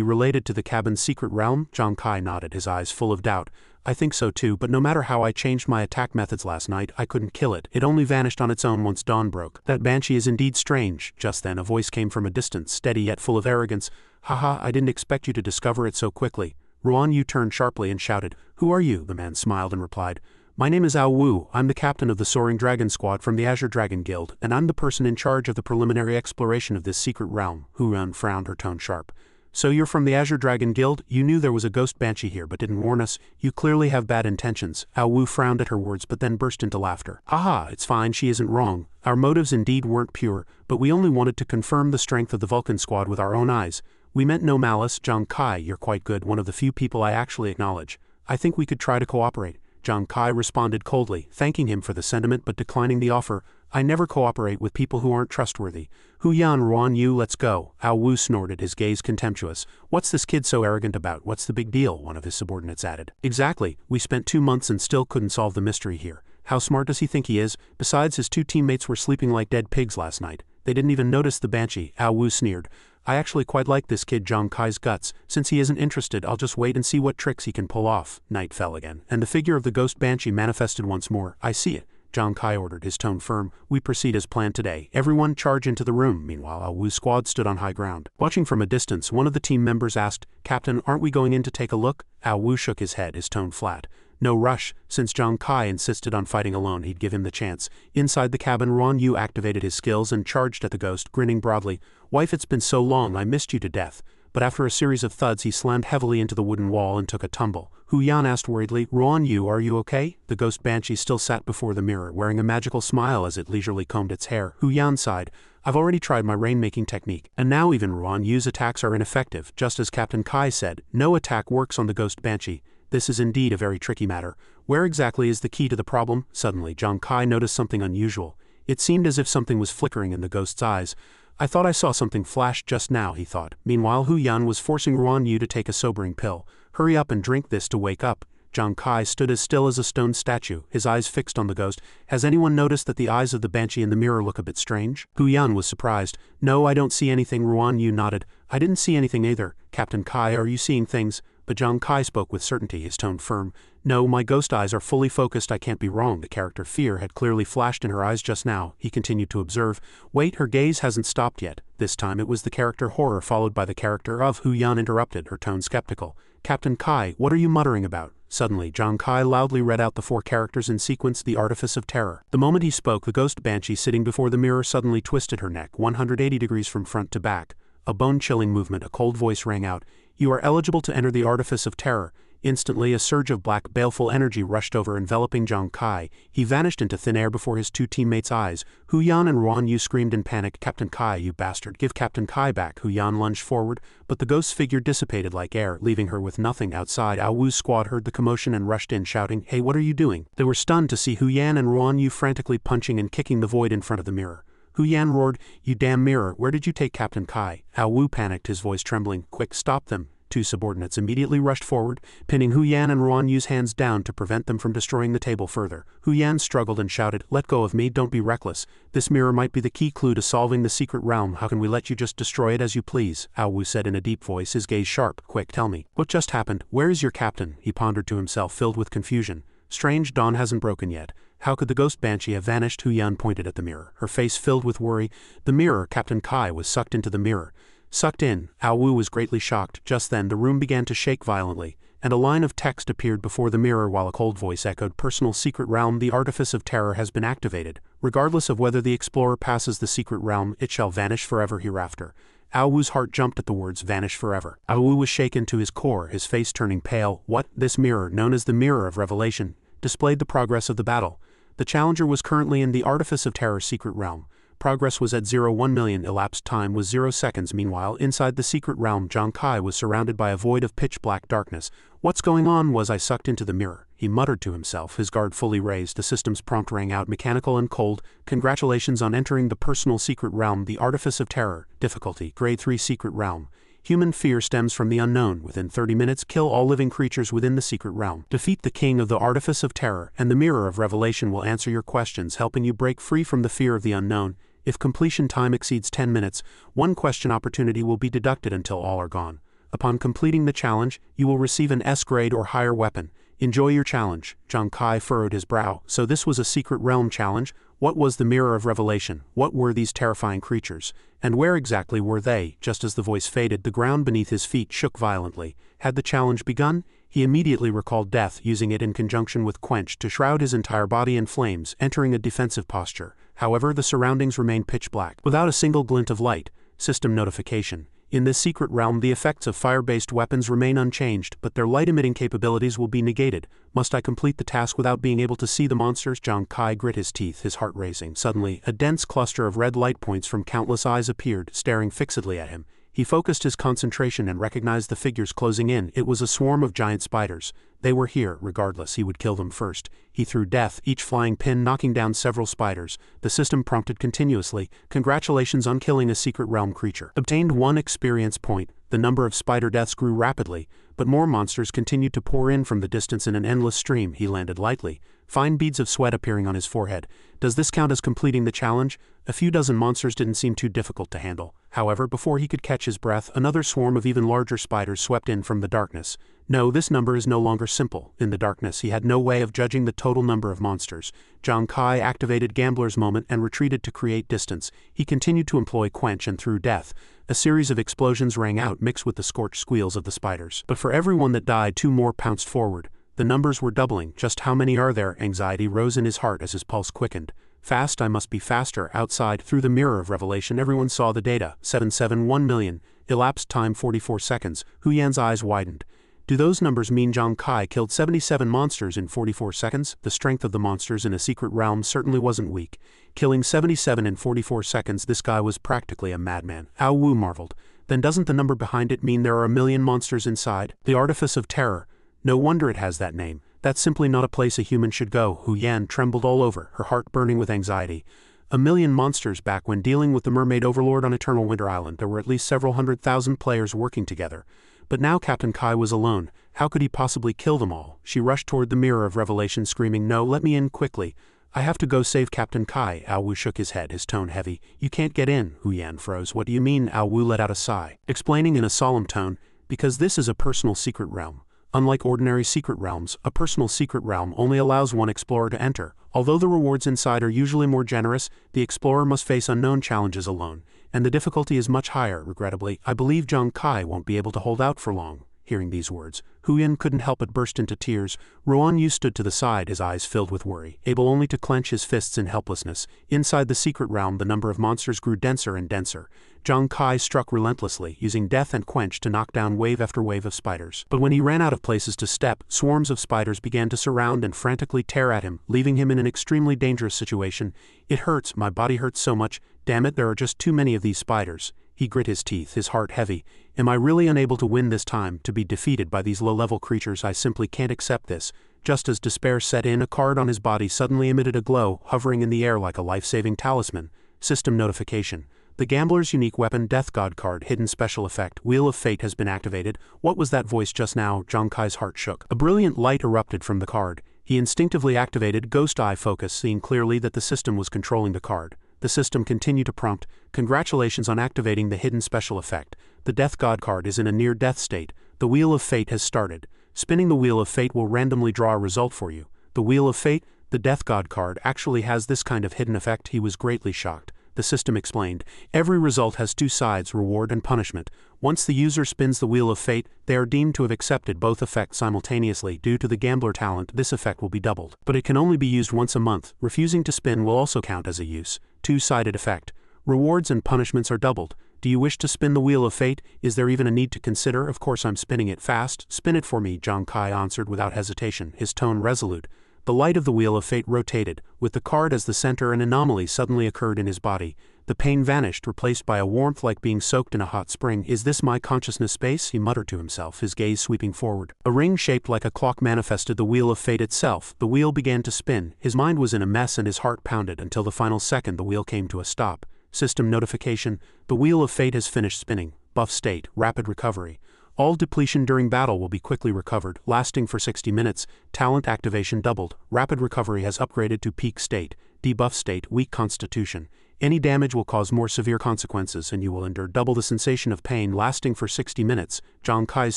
related to the cabin's secret realm? Zhang Kai nodded, his eyes full of doubt. I think so too, but no matter how I changed my attack methods last night, I couldn't kill it. It only vanished on its own once dawn broke. That banshee is indeed strange. Just then a voice came from a distance, steady yet full of arrogance. Haha, I didn't expect you to discover it so quickly. Xuanwu turned sharply and shouted, Who are you? The man smiled and replied, My name is Wu. I'm the captain of the Soaring Dragon Squad from the Azure Dragon Guild, and I'm the person in charge of the preliminary exploration of this secret realm. Hu-Yun frowned, her tone sharp. So you're from the Azure Dragon Guild? You knew there was a ghost banshee here but didn't warn us. You clearly have bad intentions. Xuanwu frowned at her words but then burst into laughter. Haha, it's fine, she isn't wrong. Our motives indeed weren't pure, but we only wanted to confirm the strength of the Vulcan Squad with our own eyes. We meant no malice. Zhang Kai, you're quite good, one of the few people I actually acknowledge. I think we could try to cooperate. Zhang Kai responded coldly, thanking him for the sentiment but declining the offer. I never cooperate with people who aren't trustworthy. Huyan Ruan, let's go. Xuanwu snorted, his gaze contemptuous. What's this kid so arrogant about? What's the big deal? One of his subordinates added. Exactly, we spent 2 months and still couldn't solve the mystery here. How smart does he think he is? Besides, his 2 teammates were sleeping like dead pigs last night. They didn't even notice the banshee. Xuanwu sneered. I actually quite like this kid Zhang Kai's guts. Since he isn't interested, I'll just wait and see what tricks he can pull off. Night fell again, and the figure of the ghost banshee manifested once more. I see it. Zhang Kai ordered, his tone firm. We proceed as planned today. Everyone charge into the room. Meanwhile, Xuanwu's squad stood on high ground. Watching from a distance, one of the team members asked, Captain, aren't we going in to take a look? Xuanwu shook his head, his tone flat. No rush. Since Zhang Kai insisted on fighting alone, he'd give him the chance. Inside the cabin, Ruan activated his skills and charged at the ghost, grinning broadly. Wife, it's been so long, I missed you to death. But after a series of thuds, he slammed heavily into the wooden wall and took a tumble. Huyan asked worriedly, Ruan, are you okay? The ghost banshee still sat before the mirror, wearing a magical smile as it leisurely combed its hair. Huyan sighed. I've already tried my rainmaking technique, and now even Ruan-Yu's attacks are ineffective. Just as Captain Kai said, no attack works on the ghost banshee. This is indeed a very tricky matter. Where exactly is the key to the problem? Suddenly, Zhang Kai noticed something unusual. It seemed as if something was flickering in the ghost's eyes. I thought I saw something flash just now, he thought. Meanwhile, Huyan was forcing Ruan-Yu to take a sobering pill. Hurry up and drink this to wake up. Zhang Kai stood as still as a stone statue, his eyes fixed on the ghost. Has anyone noticed that the eyes of the banshee in the mirror look a bit strange? Huyan was surprised. No, I don't see anything. Ruan-Yu nodded. I didn't see anything either. Captain Kai, are you seeing things? But Zhang Kai spoke with certainty, his tone firm. No, my ghost eyes are fully focused. I can't be wrong. The character fear had clearly flashed in her eyes just now. He continued to observe. Wait, her gaze hasn't stopped yet. This time it was the character horror followed by the character of. Huyan interrupted, her tone skeptical. Captain Kai, what are you muttering about? Suddenly, Zhang Kai loudly read out the 4 characters in sequence, the artifice of terror. The moment he spoke, the ghost banshee sitting before the mirror suddenly twisted her neck 180 degrees from front to back. A bone-chilling movement, a cold voice rang out. You are eligible to enter the artifice of terror. Instantly, a surge of black, baleful energy rushed over, enveloping Zhang Kai. He vanished into thin air before his 2 teammates' eyes. Huyan and Ruan-Yu screamed in panic. Captain Kai, you bastard, give Captain Kai back. Huyan lunged forward, but the ghost's figure dissipated like air, leaving her with nothing outside. Xuanwu's squad heard the commotion and rushed in, shouting, Hey, what are you doing? They were stunned to see Huyan and Ruan-Yu frantically punching and kicking the void in front of the mirror. Huyan roared, You damn mirror, where did you take Captain Kai? Xuanwu panicked, his voice trembling. Quick, stop them. 2 subordinates immediately rushed forward, pinning Huyan and Ruan-Yu's hands down to prevent them from destroying the table further. Huyan struggled and shouted, Let go of me, don't be reckless. This mirror might be the key clue to solving the secret realm. How can we let you just destroy it as you please? Xuanwu said in a deep voice, his gaze sharp. Quick, tell me. What just happened? Where is your captain? He pondered to himself, filled with confusion. Strange, dawn hasn't broken yet. How could the ghost banshee have vanished? Huyan pointed at the mirror, her face filled with worry. The mirror, Captain Kai, was sucked into the mirror. Sucked in. Xuanwu was greatly shocked. Just then, the room began to shake violently, and a line of text appeared before the mirror while a cold voice echoed, Personal secret realm, the artifice of terror has been activated. Regardless of whether the explorer passes the secret realm, it shall vanish forever hereafter. Xuanwu's heart jumped at the words vanish forever. Xuanwu was shaken to his core, his face turning pale. What? This mirror, known as the Mirror of Revelation, displayed the progress of the battle. The challenger was currently in the Artifice of Terror secret realm. Progress was at 1 million, elapsed time was 0 seconds. Meanwhile, inside the secret realm, Zhang Kai was surrounded by a void of pitch-black darkness. What's going on? Was I sucked into the mirror? He muttered to himself, his guard fully raised. The system's prompt rang out, mechanical and cold. Congratulations on entering the personal secret realm, the Artifice of Terror. Difficulty, Grade 3 secret realm. Human fear stems from the unknown. Within 30 minutes, kill all living creatures within the secret realm. Defeat the king of the Artifice of Terror, and the Mirror of Revelation will answer your questions, helping you break free from the fear of the unknown. If completion time exceeds 10 minutes, 1 question opportunity will be deducted until all are gone. Upon completing the challenge, you will receive an S grade or higher weapon. Enjoy your challenge. Zhang Kai furrowed his brow. So this was a secret realm challenge? What was the Mirror of Revelation? What were these terrifying creatures? And where exactly were they? Just as the voice faded, the ground beneath his feet shook violently. Had the challenge begun? He immediately recalled death, using it in conjunction with quench to shroud his entire body in flames, entering a defensive posture. However, the surroundings remained pitch black, without a single glint of light. System notification. In this secret realm, the effects of fire-based weapons remain unchanged, but their light-emitting capabilities will be negated. Must I complete the task without being able to see the monsters? Zhang Kai grit his teeth, his heart racing. Suddenly, a dense cluster of red light points from countless eyes appeared, staring fixedly at him. He focused his concentration and recognized the figures closing in. It was a swarm of giant spiders. They were here, regardless, he would kill them first. He threw death, each flying pin knocking down several spiders. The system prompted continuously, "Congratulations on killing a secret realm creature." Obtained 1 experience point. The number of spider deaths grew rapidly, but more monsters continued to pour in from the distance in an endless stream. He landed lightly, fine beads of sweat appearing on his forehead. Does this count as completing the challenge? A few dozen monsters didn't seem too difficult to handle. However, before he could catch his breath, another swarm of even larger spiders swept in from the darkness. No, this number is no longer simple. In the darkness, he had no way of judging the total number of monsters. Zhang Kai activated Gambler's Moment and retreated to create distance. He continued to employ Quench and threw death. A series of explosions rang out, mixed with the scorched squeals of the spiders. But for every one that died, 2 more pounced forward. The numbers were doubling. Just how many are there? Anxiety rose in his heart as his pulse quickened. Fast, I must be faster. Outside, through the mirror of revelation, everyone saw the data. 771 million. Elapsed time 44 seconds. Hu Yan's eyes widened. Do those numbers mean Zhang Kai killed 77 monsters in 44 seconds? The strength of the monsters in a secret realm certainly wasn't weak. Killing 77 in 44 seconds, this guy was practically a madman. Ao Wu marveled. Then doesn't the number behind it mean there are 1,000,000 monsters inside? The Artifice of Terror. No wonder it has that name. That's simply not a place a human should go. Hu Yan trembled all over, her heart burning with anxiety. 1,000,000 monsters. Back when dealing with the Mermaid Overlord on Eternal Winter Island, there were at least several 100,000 players working together. But now Captain Kai was alone. How could he possibly kill them all? She rushed toward the mirror of revelation, screaming, "No, let me in quickly. I have to go save Captain Kai." Ao Wu shook his head, his tone heavy. "You can't get in." Hu Yan froze. "What do you mean?" Ao Wu let out a sigh, explaining in a solemn tone, "Because this is a personal secret realm. Unlike ordinary secret realms, a personal secret realm only allows 1 explorer to enter. Although the rewards inside are usually more generous, the explorer must face unknown challenges alone, and the difficulty is much higher. Regrettably, I believe Zhang Kai won't be able to hold out for long." Hearing these words, Hu Yan couldn't help but burst into tears. Ruan Yu stood to the side, his eyes filled with worry, able only to clench his fists in helplessness. Inside the secret realm, the number of monsters grew denser and denser. Zhang Kai struck relentlessly, using death and quench to knock down wave after wave of spiders. But when he ran out of places to step, swarms of spiders began to surround and frantically tear at him, leaving him in an extremely dangerous situation. "It hurts, my body hurts so much. Damn it, there are just too many of these spiders." He grit his teeth, his heart heavy. "Am I really unable to win this time, to be defeated by these low-level creatures? I simply can't accept this." Just as despair set in, a card on his body suddenly emitted a glow, hovering in the air like a life-saving talisman. System notification. The gambler's unique weapon Death God card hidden special effect Wheel of Fate has been activated. What was that voice just now? Zhang Kai's heart shook. A brilliant light erupted from the card. He instinctively activated Ghost Eye Focus, seeing clearly that the system was controlling the card. The system continued to prompt, "Congratulations on activating the hidden special effect. The Death God card is in a near-death state. The Wheel of Fate has started. Spinning the Wheel of Fate will randomly draw a result for you." The Wheel of Fate? The Death God card actually has this kind of hidden effect. He was greatly shocked. The system explained, "Every result has 2 sides, reward and punishment. Once the user spins the Wheel of Fate, they are deemed to have accepted both effects simultaneously. Due to the gambler talent, this effect will be doubled. But it can only be used once a month. Refusing to spin will also count as a use. 2-sided effect. Rewards and punishments are doubled. Do you wish to spin the Wheel of Fate? Is there even a need to consider? Of course I'm spinning it fast. Spin it for me," Zhang Kai answered without hesitation, his tone resolute. The light of the Wheel of Fate rotated. With the card as the center, an anomaly suddenly occurred in his body. The pain vanished, replaced by a warmth like being soaked in a hot spring. "Is this my consciousness space?" he muttered to himself, his gaze sweeping forward. A ring shaped like a clock manifested the Wheel of Fate itself. The wheel began to spin. His mind was in a mess and his heart pounded until the final second the wheel came to a stop. System notification. The Wheel of Fate has finished spinning. Buff state. Rapid recovery. All depletion during battle will be quickly recovered, lasting for 60 minutes. Talent activation doubled. Rapid recovery has upgraded to peak state. Debuff state. Weak constitution. Any damage will cause more severe consequences and you will endure double the sensation of pain, lasting for 60 minutes. Zhang Kai's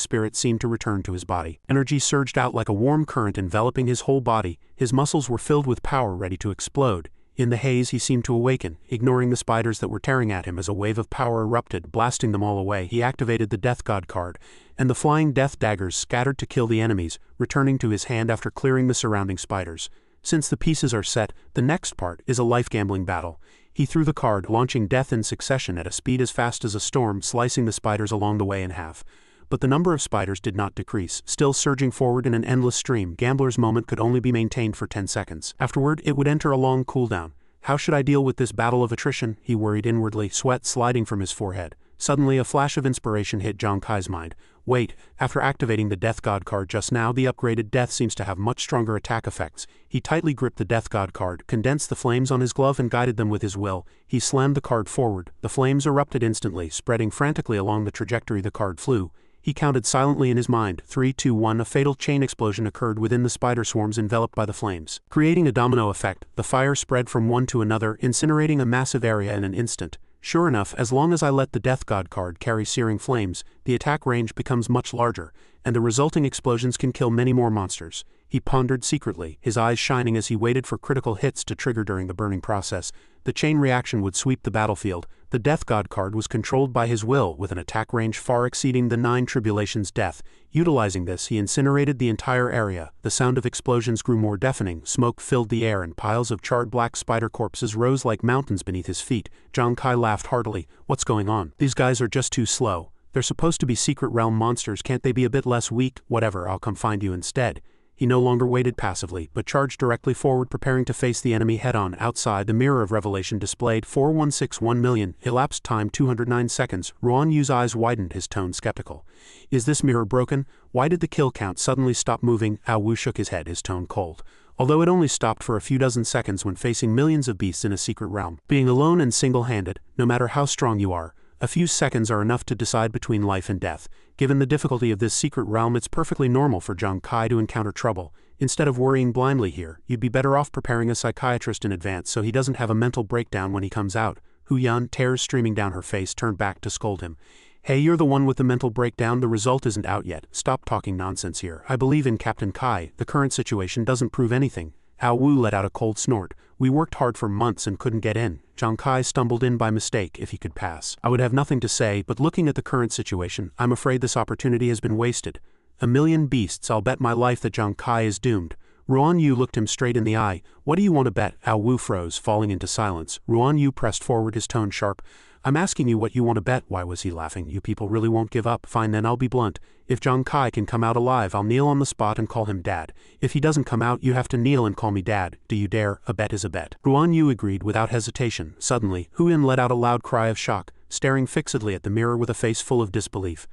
spirit seemed to return to his body. Energy surged out like a warm current enveloping his whole body. His muscles were filled with power, ready to explode. In the haze he seemed to awaken, ignoring the spiders that were tearing at him as a wave of power erupted, blasting them all away. He activated the Death God card, and the flying death daggers scattered to kill the enemies, returning to his hand after clearing the surrounding spiders. Since the pieces are set, the next part is a life-gambling battle. He threw the card, launching death in succession at a speed as fast as a storm, slicing the spiders along the way in half. But the number of spiders did not decrease, still surging forward in an endless stream. Gambler's moment could only be maintained for 10 seconds. Afterward, it would enter a long cooldown. How should I deal with this battle of attrition? He worried inwardly, sweat sliding from his forehead. Suddenly, a flash of inspiration hit Zhang Kai's mind. Wait, after activating the Death God card just now, the upgraded Death seems to have much stronger attack effects. He tightly gripped the Death God card, condensed the flames on his glove and guided them with his will. He slammed the card forward. The flames erupted instantly, spreading frantically along the trajectory the card flew. He counted silently in his mind. 3, 2, 1. A fatal chain explosion occurred within the spider swarms enveloped by the flames. Creating a domino effect, the fire spread from one to another, incinerating a massive area in an instant. Sure enough, as long as I let the Death God card carry searing flames, the attack range becomes much larger, and the resulting explosions can kill many more monsters. He pondered secretly, his eyes shining as he waited for critical hits to trigger during the burning process. The chain reaction would sweep the battlefield. The Death God card was controlled by his will, with an attack range far exceeding the 9 Tribulations' death. Utilizing this, he incinerated the entire area. The sound of explosions grew more deafening, smoke filled the air and piles of charred black spider corpses rose like mountains beneath his feet. Zhang Kai laughed heartily. What's going on? These guys are just too slow. They're supposed to be secret realm monsters, can't they be a bit less weak? Whatever, I'll come find you instead. He no longer waited passively, but charged directly forward, preparing to face the enemy head-on. Outside, the Mirror of Revelation displayed 4161 million. Elapsed time 209 seconds. Xuanwu's eyes widened, his tone skeptical. Is this mirror broken? Why did the kill count suddenly stop moving? Xuanwu shook his head, his tone cold. Although it only stopped for a few dozen seconds when facing millions of beasts in a secret realm. Being alone and single-handed, no matter how strong you are, a few seconds are enough to decide between life and death. Given the difficulty of this secret realm, it's perfectly normal for Zhang Kai to encounter trouble. Instead of worrying blindly here, you'd be better off preparing a psychiatrist in advance so he doesn't have a mental breakdown when he comes out. Hu Yan, tears streaming down her face, turned back to scold him. Hey, you're the one with the mental breakdown. The result isn't out yet. Stop talking nonsense here. I believe in Captain Kai. The current situation doesn't prove anything. Xuanwu let out a cold snort. We worked hard for months and couldn't get in. Zhang Kai stumbled in by mistake. If he could pass, I would have nothing to say, but looking at the current situation, I'm afraid this opportunity has been wasted. A million beasts, I'll bet my life that Zhang Kai is doomed. Xuanwu looked him straight in the eye. What do you want to bet? Xuanwu froze, falling into silence. Xuanwu pressed forward, his tone sharp. I'm asking you what you want to bet. Why was he laughing? You people really won't give up. Fine then, I'll be blunt. If Zhang Kai can come out alive, I'll kneel on the spot and call him Dad. If he doesn't come out, you have to kneel and call me Dad. Do you dare? A bet is a bet. Xuanwu agreed without hesitation. Suddenly, Hu Yan let out a loud cry of shock, staring fixedly at the mirror with a face full of disbelief.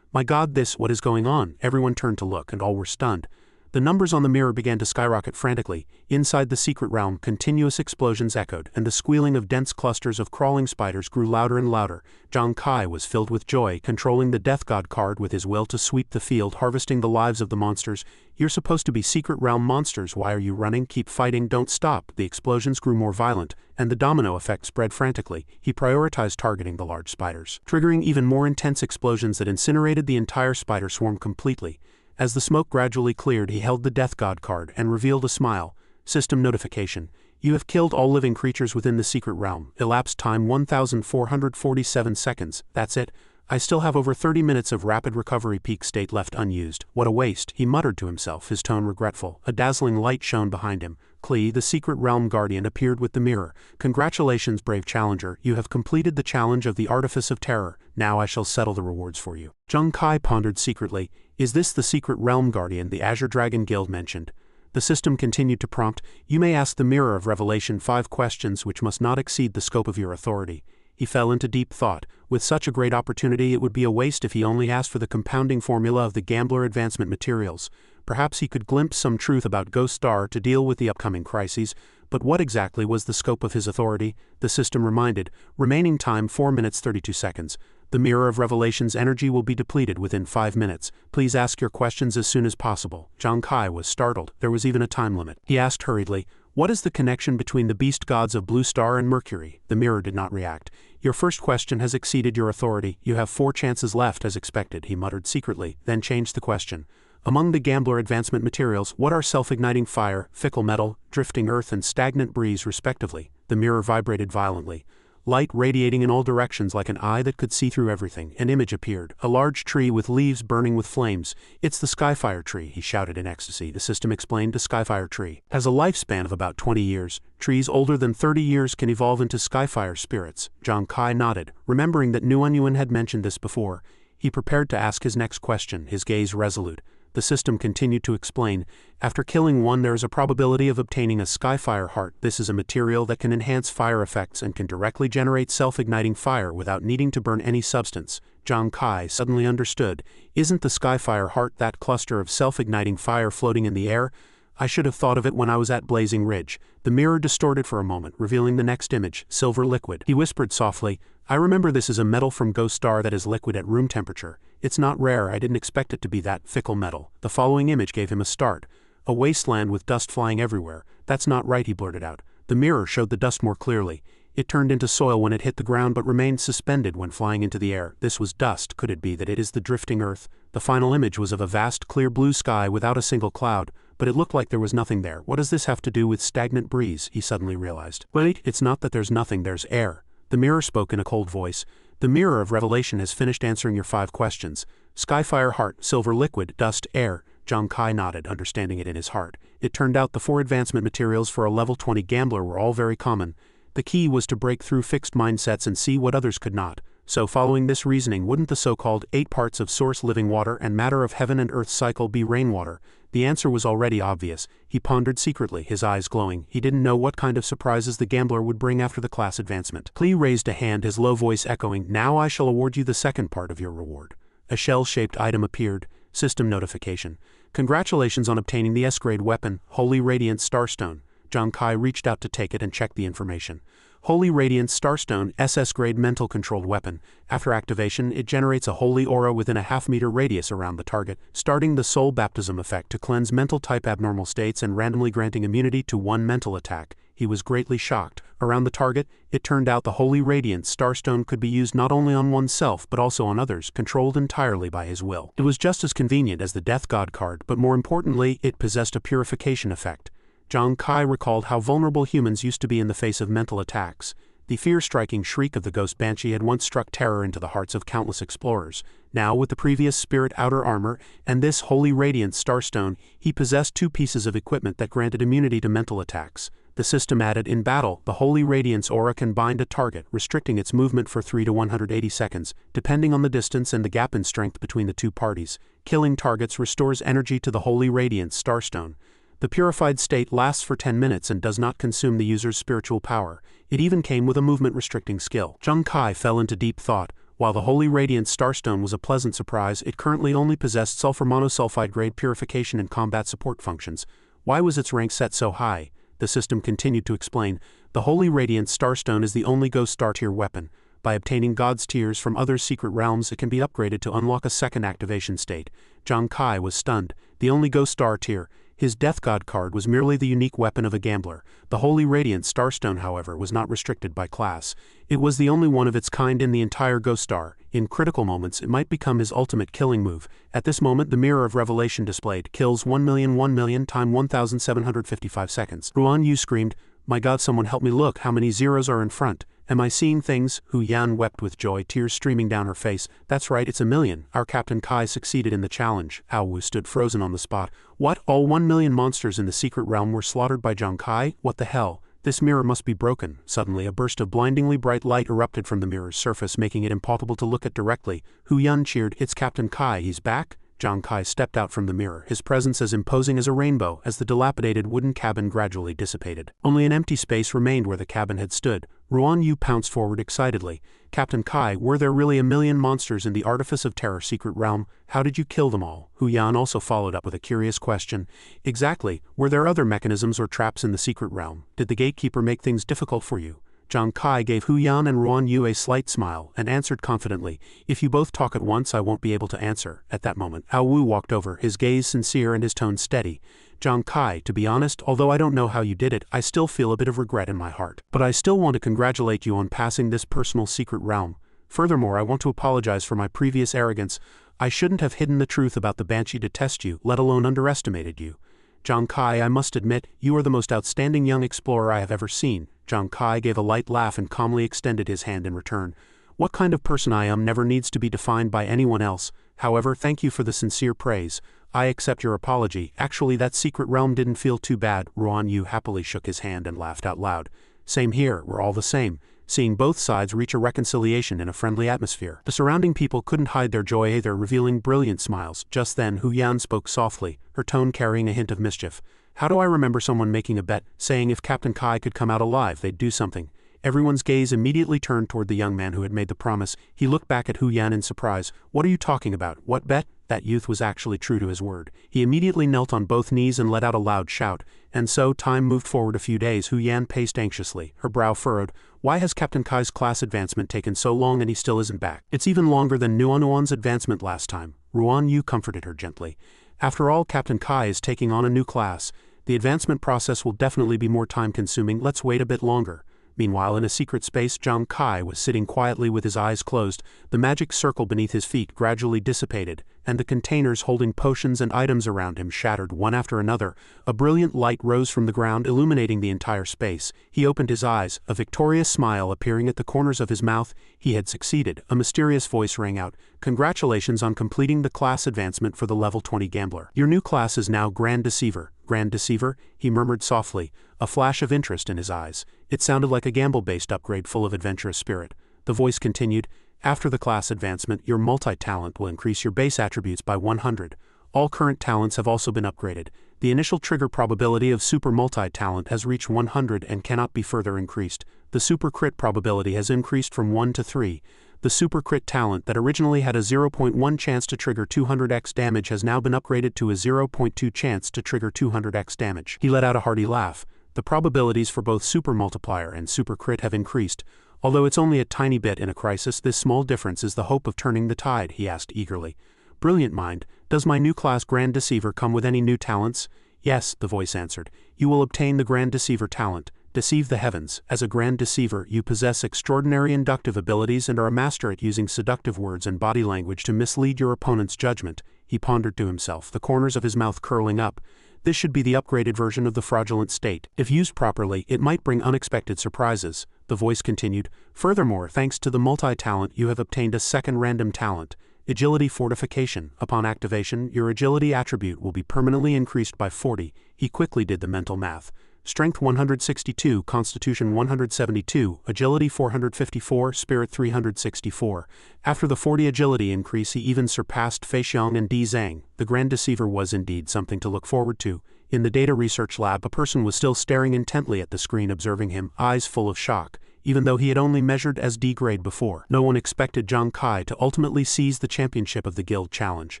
My God, what is going on? Everyone turned to look, and all were stunned. The numbers on the mirror began to skyrocket frantically. Inside the secret realm, continuous explosions echoed, and the squealing of dense clusters of crawling spiders grew louder and louder. Zhang Kai was filled with joy, controlling the Death God card with his will to sweep the field, harvesting the lives of the monsters. You're supposed to be secret realm monsters. Why are you running? Keep fighting, don't stop. The explosions grew more violent, and the domino effect spread frantically. He prioritized targeting the large spiders, triggering even more intense explosions that incinerated the entire spider swarm completely. As the smoke gradually cleared, he held the Death God card and revealed a smile. System notification. You have killed all living creatures within the secret realm. Elapsed time 1,447 seconds. That's it. I still have over 30 minutes of rapid recovery peak state left unused. What a waste, he muttered to himself, his tone regretful. A dazzling light shone behind him. Klee, the secret realm guardian, appeared with the mirror. Congratulations, brave challenger. You have completed the challenge of the Artifice of Terror. Now I shall settle the rewards for you. Zhang Kai pondered secretly. Is this the secret realm guardian the Azure Dragon Guild mentioned? The system continued to prompt. You may ask the Mirror of Revelation 5 questions which must not exceed the scope of your authority. He fell into deep thought. With such a great opportunity, it would be a waste if he only asked for the compounding formula of the Gambler advancement materials. Perhaps he could glimpse some truth about Ghost Star to deal with the upcoming crises, but what exactly was the scope of his authority? The system reminded. Remaining time 4 minutes 32 seconds. The Mirror of Revelation's energy will be depleted within 5 minutes. Please ask your questions as soon as possible. Zhang Kai was startled. There was even a time limit. He asked hurriedly, what is the connection between the beast gods of Blue Star and Mercury? The mirror did not react. Your first question has exceeded your authority. You have 4 chances left as expected, he muttered secretly, then changed the question. Among the Gambler advancement materials, what are self-igniting fire, fickle metal, drifting earth and stagnant breeze respectively? The mirror vibrated violently. light radiating in all directions like an eye that could see through everything. An image appeared, a large tree with leaves burning with flames. "It's the Skyfire tree," he shouted in ecstasy. The system explained the Skyfire tree has a lifespan of about 20 years. Trees older than 30 years can evolve into Skyfire spirits. Zhang Kai nodded, remembering that Xuanwu had mentioned this before. He prepared to ask his next question, his gaze resolute. The system continued to explain, "After killing one there is a probability of obtaining a Skyfire heart. This is a material that can enhance fire effects and can directly generate self-igniting fire without needing to burn any substance." Zhang Kai suddenly understood. "Isn't the Skyfire heart that cluster of self-igniting fire floating in the air? I should have thought of it when I was at Blazing Ridge." The mirror distorted for a moment, revealing the next image, silver liquid. He whispered softly, "I remember this is a metal from Ghost Star that is liquid at room temperature. It's not rare, I didn't expect it to be that fickle metal." The following image gave him a start. A wasteland with dust flying everywhere. "That's not right," he blurted out. The mirror showed the dust more clearly. It turned into soil when it hit the ground but remained suspended when flying into the air. This was dust. Could it be that it is the drifting earth? The final image was of a vast clear blue sky without a single cloud, but it looked like there was nothing there. What does this have to do with stagnant breeze? He suddenly realized. Wait, it's not that there's nothing, there's air. The mirror spoke in a cold voice. "The mirror of revelation has finished answering your 5 questions. Skyfire heart, silver liquid, dust, air." Zhang Kai nodded, understanding it in his heart. It turned out the 4 advancement materials for a level 20 gambler were all very common. The key was to break through fixed mindsets and see what others could not. So following this reasoning, wouldn't the so-called 8 parts of source living water and matter of heaven and earth cycle be rainwater? The answer was already obvious. He pondered secretly, his eyes glowing. He didn't know what kind of surprises the gambler would bring after the class advancement. Klee raised a hand, his low voice echoing, "Now I shall award you the second part of your reward." A shell-shaped item appeared. System notification. "Congratulations on obtaining the S-grade weapon, Holy Radiant Starstone." Zhang Kai reached out to take it and check the information. Holy Radiant Starstone, SS-grade mental-controlled weapon. After activation, it generates a holy aura within a half-meter radius around the target, starting the soul baptism effect to cleanse mental-type abnormal states and randomly granting immunity to 1 mental attack. He was greatly shocked. Around the target, it turned out the Holy Radiant Starstone could be used not only on oneself but also on others, controlled entirely by his will. It was just as convenient as the Death God card, but more importantly, it possessed a purification effect. Zhang Kai recalled how vulnerable humans used to be in the face of mental attacks. The fear-striking shriek of the Ghost Banshee had once struck terror into the hearts of countless explorers. Now, with the previous spirit outer armor and this Holy Radiant Starstone, he possessed 2 pieces of equipment that granted immunity to mental attacks. The system added, "In battle, the Holy Radiance aura can bind a target, restricting its movement for 3 to 180 seconds, depending on the distance and the gap in strength between the 2 parties. Killing targets restores energy to the Holy Radiance Starstone. The purified state lasts for 10 minutes and does not consume the user's spiritual power. It even came with a movement-restricting skill." Zhang Kai fell into deep thought. While the Holy Radiant Starstone was a pleasant surprise, it currently only possessed sulfur monosulfide-grade purification and combat support functions. Why was its rank set so high? The system continued to explain. "The Holy Radiant Starstone is the only Ghost Star tier weapon. By obtaining God's tiers from other secret realms, it can be upgraded to unlock a second activation state." Zhang Kai was stunned. The only Ghost Star tier. His Death God card was merely the unique weapon of a gambler. The Holy Radiant Starstone, however, was not restricted by class. It was the only one of its kind in the entire Ghost Star. In critical moments, it might become his ultimate killing move. At this moment, the Mirror of Revelation displayed, "Kills 1,000,000 time 1,755 seconds." Xuanwu screamed, "My God, someone help me, look how many zeros are in front. Am I seeing things?" Hu Yan wept with joy, tears streaming down her face. "That's right, it's 1,000,000. Our Captain Kai succeeded in the challenge." Xuanwu stood frozen on the spot. "What? All 1,000,000 monsters in the secret realm were slaughtered by Zhang Kai? What the hell? This mirror must be broken." Suddenly, a burst of blindingly bright light erupted from the mirror's surface, making it impossible to look at directly. Hu Yan cheered, "It's Captain Kai, he's back?" Zhang Kai stepped out from the mirror, his presence as imposing as a rainbow, as the dilapidated wooden cabin gradually dissipated. Only an empty space remained where the cabin had stood. Xuanwu pounced forward excitedly. "Captain Kai, were there really 1,000,000 monsters in the Artifice of Terror secret realm? How did you kill them all?" Hu Yan also followed up with a curious question. "Exactly. Were there other mechanisms or traps in the secret realm? Did the gatekeeper make things difficult for you?" Zhang Kai gave Hu Yan and Xuanwu a slight smile, and answered confidently, "If you both talk at once, I won't be able to answer." At that moment, Xuanwu walked over, his gaze sincere and his tone steady. "Zhang Kai, to be honest, although I don't know how you did it, I still feel a bit of regret in my heart. But I still want to congratulate you on passing this personal secret realm. Furthermore, I want to apologize for my previous arrogance. I shouldn't have hidden the truth about the Banshee to test you, let alone underestimated you. Zhang Kai, I must admit, you are the most outstanding young explorer I have ever seen." Zhang Kai gave a light laugh and calmly extended his hand in return. What kind of person I am never needs to be defined by anyone else. However, thank you for the sincere praise. I accept your apology. Actually, that secret realm didn't feel too bad. Xuanwu happily shook his hand and laughed out loud. Same here, we're all the same. Seeing both sides reach a reconciliation in a friendly atmosphere. The surrounding people couldn't hide their joy either, revealing brilliant smiles. Just then, Hu Yan spoke softly, her tone carrying a hint of mischief. How do I remember someone making a bet, saying if Captain Kai could come out alive, they'd do something? Everyone's gaze immediately turned toward the young man who had made the promise. He looked back at Hu Yan in surprise. What are you talking about? What bet? That youth was actually true to his word. He immediately knelt on both knees and let out a loud shout. And so, time moved forward a few days. Hu Yan paced anxiously, her brow furrowed. Why has Captain Kai's class advancement taken so long and he still isn't back? It's even longer than Nuanuan's advancement last time. Xuanwu comforted her gently. After all, Captain Kai is taking on a new class. The advancement process will definitely be more time-consuming. Let's wait a bit longer. Meanwhile, in a secret space, Zhang Kai was sitting quietly with his eyes closed. The magic circle beneath his feet gradually dissipated, and the containers holding potions and items around him shattered one after another. A brilliant light rose from the ground, illuminating the entire space. He opened his eyes, a victorious smile appearing at the corners of his mouth. He had succeeded. A mysterious voice rang out. Congratulations on completing the class advancement for the level 20 gambler. Your new class is now Grand Deceiver. Grand Deceiver? He murmured softly, a flash of interest in his eyes. It sounded like a gamble-based upgrade full of adventurous spirit. The voice continued, after the class advancement, your multi-talent will increase your base attributes by 100. All current talents have also been upgraded. The initial trigger probability of super multi-talent has reached 100 and cannot be further increased. The super crit probability has increased from 1 to 3. The super crit talent that originally had a 0.1 chance to trigger 200x damage has now been upgraded to a 0.2 chance to trigger 200x damage. He let out a hearty laugh. The probabilities for both super multiplier and super crit have increased. Although it's only a tiny bit in a crisis, this small difference is the hope of turning the tide, he asked eagerly. Brilliant mind, does my new class Grand Deceiver come with any new talents? Yes, the voice answered. You will obtain the Grand Deceiver talent. Deceive the heavens. As a Grand Deceiver, you possess extraordinary inductive abilities and are a master at using seductive words and body language to mislead your opponent's judgment. He pondered to himself, the corners of his mouth curling up. This should be the upgraded version of the fraudulent state. If used properly, it might bring unexpected surprises. The voice continued. Furthermore, thanks to the multi-talent, you have obtained a second random talent. Agility Fortification. Upon activation, your agility attribute will be permanently increased by 40. He quickly did the mental math. Strength 162, Constitution 172, Agility 454, Spirit 364. After the 40 agility increase, he even surpassed Fei Xiang and Di Zhang. The Grand Deceiver was indeed something to look forward to. In the data research lab, a person was still staring intently at the screen, observing him, eyes full of shock, even though he had only measured as D grade before. No one expected Zhang Kai to ultimately seize the championship of the guild challenge.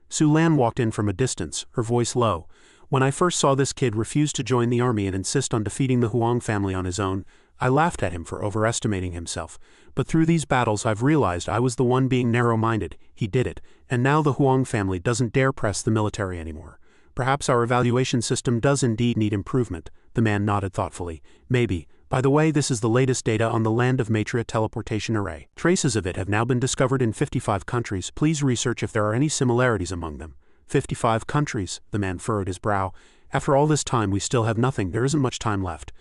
Su Lan walked in from a distance, her voice low. When I first saw this kid refuse to join the army and insist on defeating the Huang family on his own, I laughed at him for overestimating himself. But through these battles I've realized I was the one being narrow-minded. He did it, and now the Huang family doesn't dare press the military anymore. Perhaps our evaluation system does indeed need improvement. The man nodded thoughtfully. Maybe. By the way, this is the latest data on the Land of Matria teleportation array. Traces of it have now been discovered in 55 countries. Please research if there are any similarities among them. 55 countries, the man furrowed his brow. After all this time we still have nothing, there isn't much time left.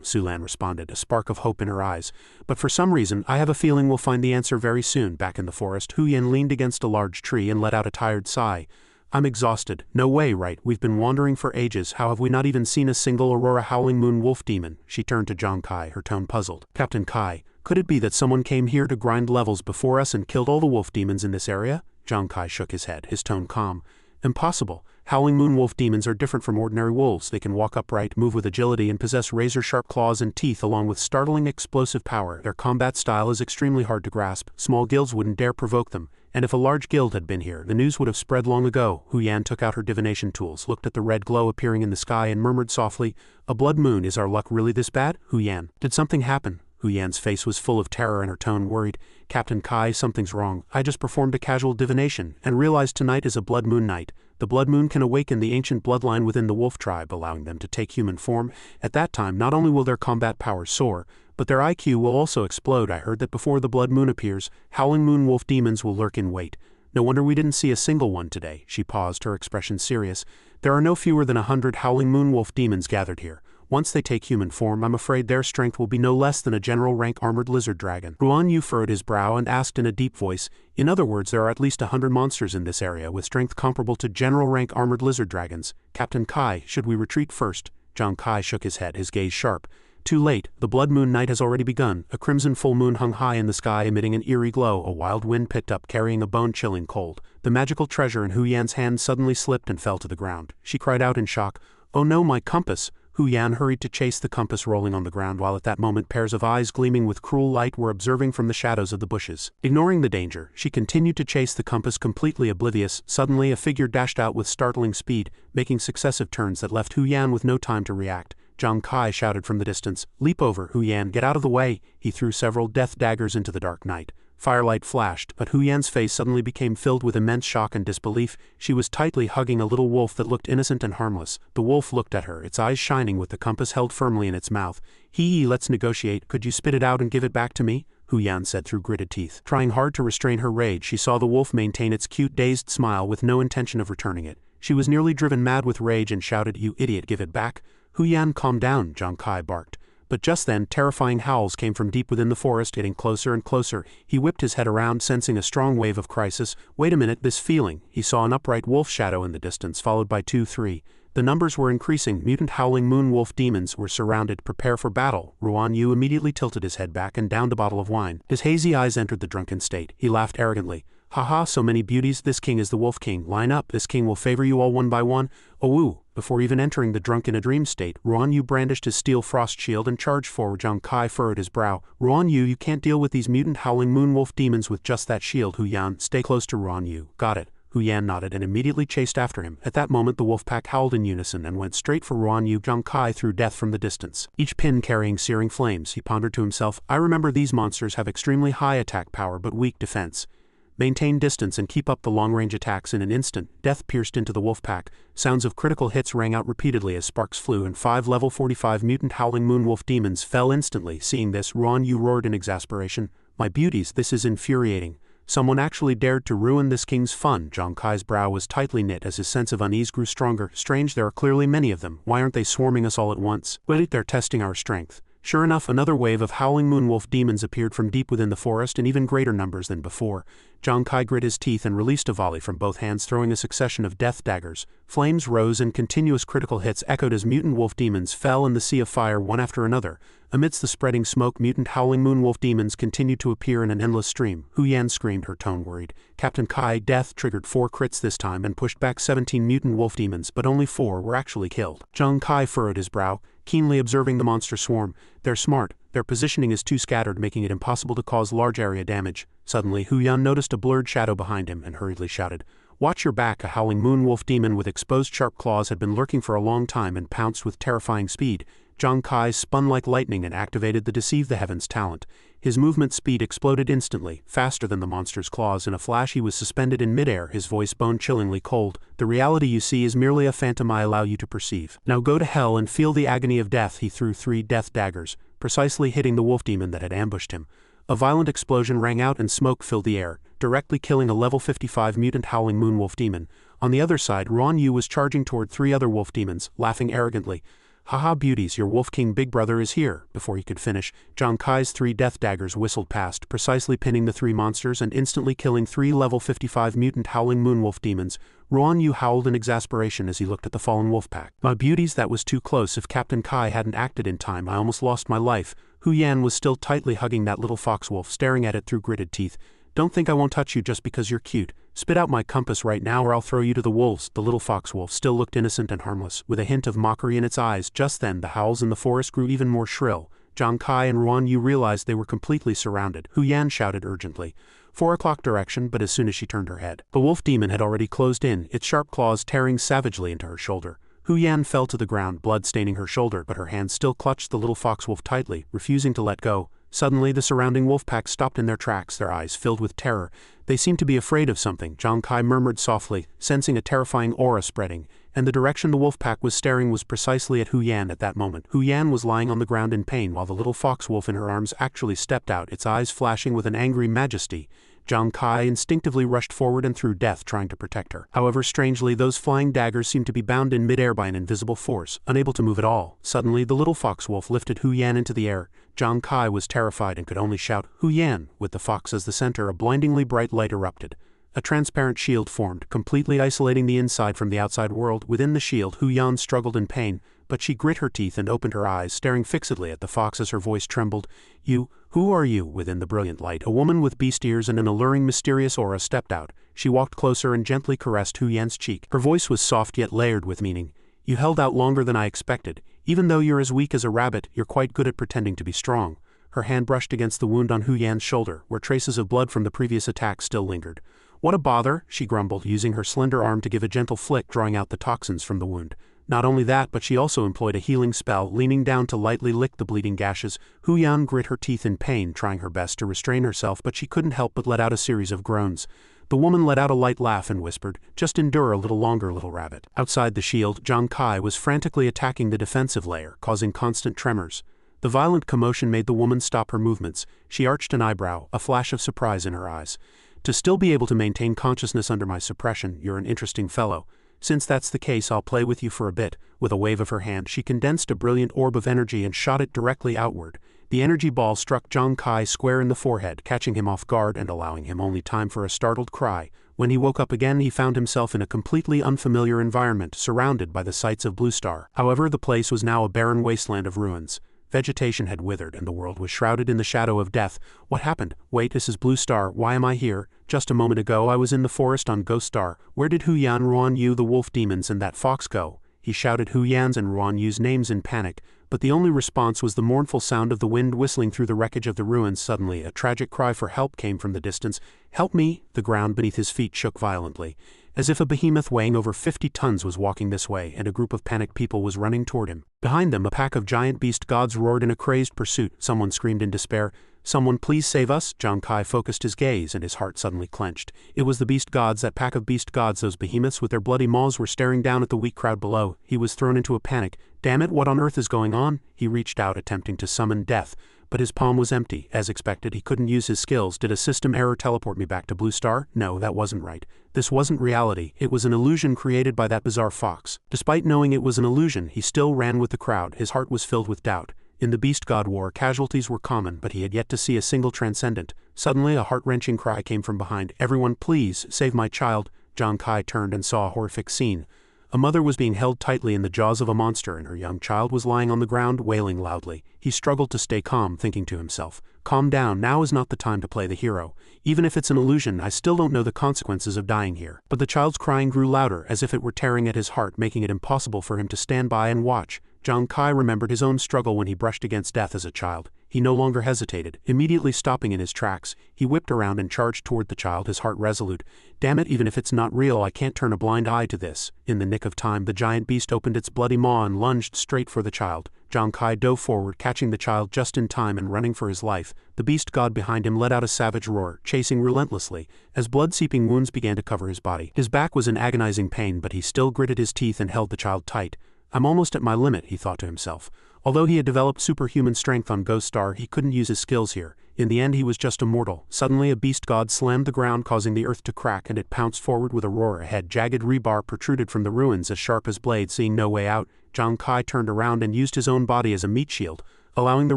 Su Lan responded, a spark of hope in her eyes. But for some reason, I have a feeling we'll find the answer very soon. Back in the forest, Hu Yan leaned against a large tree and let out a tired sigh. I'm exhausted. No way, right? We've been wandering for ages. How have we not even seen a single Aurora Howling Moon Wolf Demon? She turned to Zhang Kai, her tone puzzled. Captain Kai, could it be that someone came here to grind levels before us and killed all the wolf demons in this area? Zhang Kai shook his head, his tone calm. Impossible. Howling Moon Wolf demons are different from ordinary wolves. They can walk upright, move with agility, and possess razor-sharp claws and teeth along with startling explosive power. Their combat style is extremely hard to grasp. Small guilds wouldn't dare provoke them. And if a large guild had been here, the news would have spread long ago. Hu Yan took out her divination tools, looked at the red glow appearing in the sky, and murmured softly, A blood moon, is our luck really this bad? Hu Yan, did something happen? Hu Yan's face was full of terror and her tone worried. Captain Kai, something's wrong. I just performed a casual divination, and realized tonight is a blood moon night. The blood moon can awaken the ancient bloodline within the wolf tribe, allowing them to take human form. At that time, not only will their combat powers soar, but their IQ will also explode. I heard that before the blood moon appears, howling moon wolf demons will lurk in wait. No wonder we didn't see a single one today. She paused, her expression serious. There are no fewer than 100 howling moon wolf demons gathered here. Once they take human form, I'm afraid their strength will be no less than a general rank armored lizard dragon. Xuanwu furrowed his brow and asked in a deep voice, in other words, there are at least 100 monsters in this area with strength comparable to general rank armored lizard dragons. Captain Kai, should we retreat first? Zhang Kai shook his head, his gaze sharp. Too late, the blood moon night has already begun. A crimson full moon hung high in the sky, emitting an eerie glow. A wild wind picked up, carrying a bone-chilling cold. The magical treasure in Hu Yan's hand suddenly slipped and fell to the ground. She cried out in shock, "Oh no, my compass!" Hu Yan hurried to chase the compass rolling on the ground, while at that moment pairs of eyes gleaming with cruel light were observing from the shadows of the bushes. Ignoring the danger, she continued to chase the compass, completely oblivious. Suddenly a figure dashed out with startling speed, making successive turns that left Hu Yan with no time to react. Zhang Kai shouted from the distance, "Leap over, Hu Yan, get out of the way!" He threw several death daggers into the dark night. Firelight flashed, but Hu Yan's face suddenly became filled with immense shock and disbelief. She was tightly hugging a little wolf that looked innocent and harmless. The wolf looked at her, its eyes shining with the compass held firmly in its mouth. "Hee, let's negotiate. Could you spit it out and give it back to me?" Hu Yan said through gritted teeth. Trying hard to restrain her rage, she saw the wolf maintain its cute, dazed smile with no intention of returning it. She was nearly driven mad with rage and shouted, "You idiot, give it back!" "Hu Yan, calm down," Zhang Kai barked. But just then, terrifying howls came from deep within the forest, getting closer and closer. He whipped his head around, sensing a strong wave of crisis. Wait a minute, this feeling. He saw an upright wolf shadow in the distance, followed by 2, 3. The numbers were increasing. Mutant howling moon wolf demons were surrounded. Prepare for battle. Xuanwu immediately tilted his head back and downed a bottle of wine. His hazy eyes entered the drunken state. He laughed arrogantly. "Haha, so many beauties. This king is the wolf king. Line up. This king will favor you all one by one." "Oh." Before even entering the drunk in a dream state, Xuanwu brandished his steel frost shield and charged forward. Zhang Kai furrowed his brow. "Xuanwu, you can't deal with these mutant howling moon wolf demons with just that shield. Hu Yan, stay close to Xuanwu." "Got it." Hu Yan nodded and immediately chased after him. At that moment the wolf pack howled in unison and went straight for Xuanwu. Zhang Kai threw death from the distance, each pin carrying searing flames. He pondered to himself, "I remember these monsters have extremely high attack power but weak defense. Maintain distance and keep up the long-range attacks." In an instant, death pierced into the wolf pack. Sounds of critical hits rang out repeatedly as sparks flew, and 5 level 45 mutant howling moonwolf demons fell instantly. Seeing this, Xuanwu roared in exasperation, "My beauties, this is infuriating. Someone actually dared to ruin this king's fun." Zhang Kai's brow was tightly knit as his sense of unease grew stronger. "Strange, there are clearly many of them. Why aren't they swarming us all at once? Wait, they're testing our strength." Sure enough, another wave of howling moonwolf demons appeared from deep within the forest in even greater numbers than before. Zhang Kai grit his teeth and released a volley from both hands, throwing a succession of death daggers. Flames rose and continuous critical hits echoed as mutant wolf demons fell in the sea of fire one after another. Amidst the spreading smoke, mutant howling moonwolf demons continued to appear in an endless stream. Hu Yan screamed, her tone worried. Captain Kai, death triggered 4 crits this time and pushed back 17 mutant wolf demons, but only 4 were actually killed. Zhang Kai furrowed his brow, keenly observing the monster swarm. They're smart. Their positioning is too scattered, making it impossible to cause large area damage. Suddenly, Hu Yan noticed a blurred shadow behind him and hurriedly shouted, "Watch your back!" A howling moonwolf demon with exposed sharp claws had been lurking for a long time and pounced with terrifying speed. Zhang Kai spun like lightning and activated the Deceive the Heavens talent. His movement speed exploded instantly, faster than the monster's claws. In a flash he was suspended in midair, his voice bone-chillingly cold. "The reality you see is merely a phantom I allow you to perceive. Now go to hell and feel the agony of death." He threw 3 death daggers, precisely hitting the wolf demon that had ambushed him. A violent explosion rang out and smoke filled the air, directly killing a level 55 mutant howling moonwolf demon. On the other side, Xuanwu was charging toward 3 other wolf demons, laughing arrogantly. "Haha, beauties, your Wolf King Big Brother is here." Before he could finish, Zhang Kai's 3 death daggers whistled past, precisely pinning the 3 monsters and instantly killing 3 level 55 mutant howling moonwolf demons. Xuanwu howled in exasperation as he looked at the fallen wolf pack. "My beauties, that was too close. If Captain Kai hadn't acted in time, I almost lost my life." Hu Yan was still tightly hugging that little foxwolf, staring at it through gritted teeth. "Don't think I won't touch you just because you're cute. Spit out my compass right now or I'll throw you to the wolves." The little foxwolf still looked innocent and harmless, with a hint of mockery in its eyes. Just then, the howls in the forest grew even more shrill. Zhang Kai and Xuanwu realized they were completely surrounded. Hu Yan shouted urgently, 4 o'clock direction, but as soon as she turned her head, the wolf demon had already closed in, its sharp claws tearing savagely into her shoulder. Hu Yan fell to the ground, blood staining her shoulder, but her hands still clutched the little foxwolf tightly, refusing to let go. Suddenly, the surrounding wolf pack stopped in their tracks, their eyes filled with terror. They seemed to be afraid of something, Zhang Kai murmured softly, sensing a terrifying aura spreading, and the direction the wolf pack was staring was precisely at Hu Yan at that moment. Hu Yan was lying on the ground in pain while the little foxwolf in her arms actually stepped out, its eyes flashing with an angry majesty. Zhang Kai instinctively rushed forward and threw death trying to protect her. However, strangely, those flying daggers seemed to be bound in midair by an invisible force, unable to move at all. Suddenly, the little fox wolf lifted Hu Yan into the air. Zhang Kai was terrified and could only shout, "Hu Yan!" With the fox as the center, a blindingly bright light erupted. A transparent shield formed, completely isolating the inside from the outside world. Within the shield, Hu Yan struggled in pain, but she grit her teeth and opened her eyes, staring fixedly at the fox as her voice trembled. Who are you?" Within the brilliant light, a woman with beast ears and an alluring mysterious aura stepped out. She walked closer and gently caressed Hu Yan's cheek. Her voice was soft yet layered with meaning. "You held out longer than I expected. Even though you're as weak as a rabbit, you're quite good at pretending to be strong." Her hand brushed against the wound on Hu Yan's shoulder, where traces of blood from the previous attack still lingered. "What a bother," she grumbled, using her slender arm to give a gentle flick, drawing out the toxins from the wound. Not only that, but she also employed a healing spell, leaning down to lightly lick the bleeding gashes. Hu Yan grit her teeth in pain, trying her best to restrain herself, but she couldn't help but let out a series of groans. The woman let out a light laugh and whispered, "Just endure a little longer, little rabbit." Outside the shield, Zhang Kai was frantically attacking the defensive layer, causing constant tremors. The violent commotion made the woman stop her movements. She arched an eyebrow, a flash of surprise in her eyes. "To still be able to maintain consciousness under my suppression, you're an interesting fellow. Since that's the case, I'll play with you for a bit." With a wave of her hand, she condensed a brilliant orb of energy and shot it directly outward. The energy ball struck Zhang Kai square in the forehead, catching him off guard and allowing him only time for a startled cry. When he woke up again, he found himself in a completely unfamiliar environment, surrounded by the sights of Blue Star. However, the place was now a barren wasteland of ruins. Vegetation had withered and the world was shrouded in the shadow of death. What happened? Wait, this is Blue Star. Why am I here? Just a moment ago I was in the forest on Ghost Star. Where did Hu Yan, Ruan Yu, the wolf demons, and that fox go? He shouted Hu Yan's and Ruan Yu's names in panic, but the only response was the mournful sound of the wind whistling through the wreckage of the ruins. Suddenly, a tragic cry for help came from the distance. "Help me!" The ground beneath his feet shook violently, as if a behemoth weighing over 50 tons was walking this way, and a group of panicked people was running toward him. Behind them, a pack of giant beast gods roared in a crazed pursuit. Someone screamed in despair, "Someone please save us!" Zhang Kai focused his gaze, and his heart suddenly clenched. It was the beast gods, that pack of beast gods. Those behemoths with their bloody maws were staring down at the weak crowd below. He was thrown into a panic. "Damn it, what on earth is going on?" He reached out, attempting to summon death, but his palm was empty. As expected, he couldn't use his skills. Did a system error teleport me back to Blue Star? No, that wasn't right. This wasn't reality. It was an illusion created by that bizarre fox. Despite knowing it was an illusion, he still ran with the crowd. His heart was filled with doubt. In the Beast God War, casualties were common, but he had yet to see a single transcendent. Suddenly, a heart-wrenching cry came from behind. "Everyone, please, save my child." Zhang Kai turned and saw a horrific scene. A mother was being held tightly in the jaws of a monster, and her young child was lying on the ground, wailing loudly. He struggled to stay calm, thinking to himself, "Calm down, now is not the time to play the hero. Even if it's an illusion, I still don't know the consequences of dying here." But the child's crying grew louder, as if it were tearing at his heart, making it impossible for him to stand by and watch. Zhang Kai remembered his own struggle when he brushed against death as a child. He no longer hesitated, immediately stopping in his tracks. He whipped around and charged toward the child, his heart resolute. "Damn it, even if it's not real, I can't turn a blind eye to this." In the nick of time, the giant beast opened its bloody maw and lunged straight for the child. Zhang Kai dove forward, catching the child just in time and running for his life. The beast god behind him let out a savage roar, chasing relentlessly, as blood-seeping wounds began to cover his body. His back was in agonizing pain, but he still gritted his teeth and held the child tight. "I'm almost at my limit," he thought to himself. Although he had developed superhuman strength on Ghost Star, he couldn't use his skills here. In the end, he was just a mortal. Suddenly, a beast god slammed the ground, causing the earth to crack, and it pounced forward with a roar. Ahead, jagged rebar protruded from the ruins as sharp as blades. Seeing no way out, Zhang Kai turned around and used his own body as a meat shield, allowing the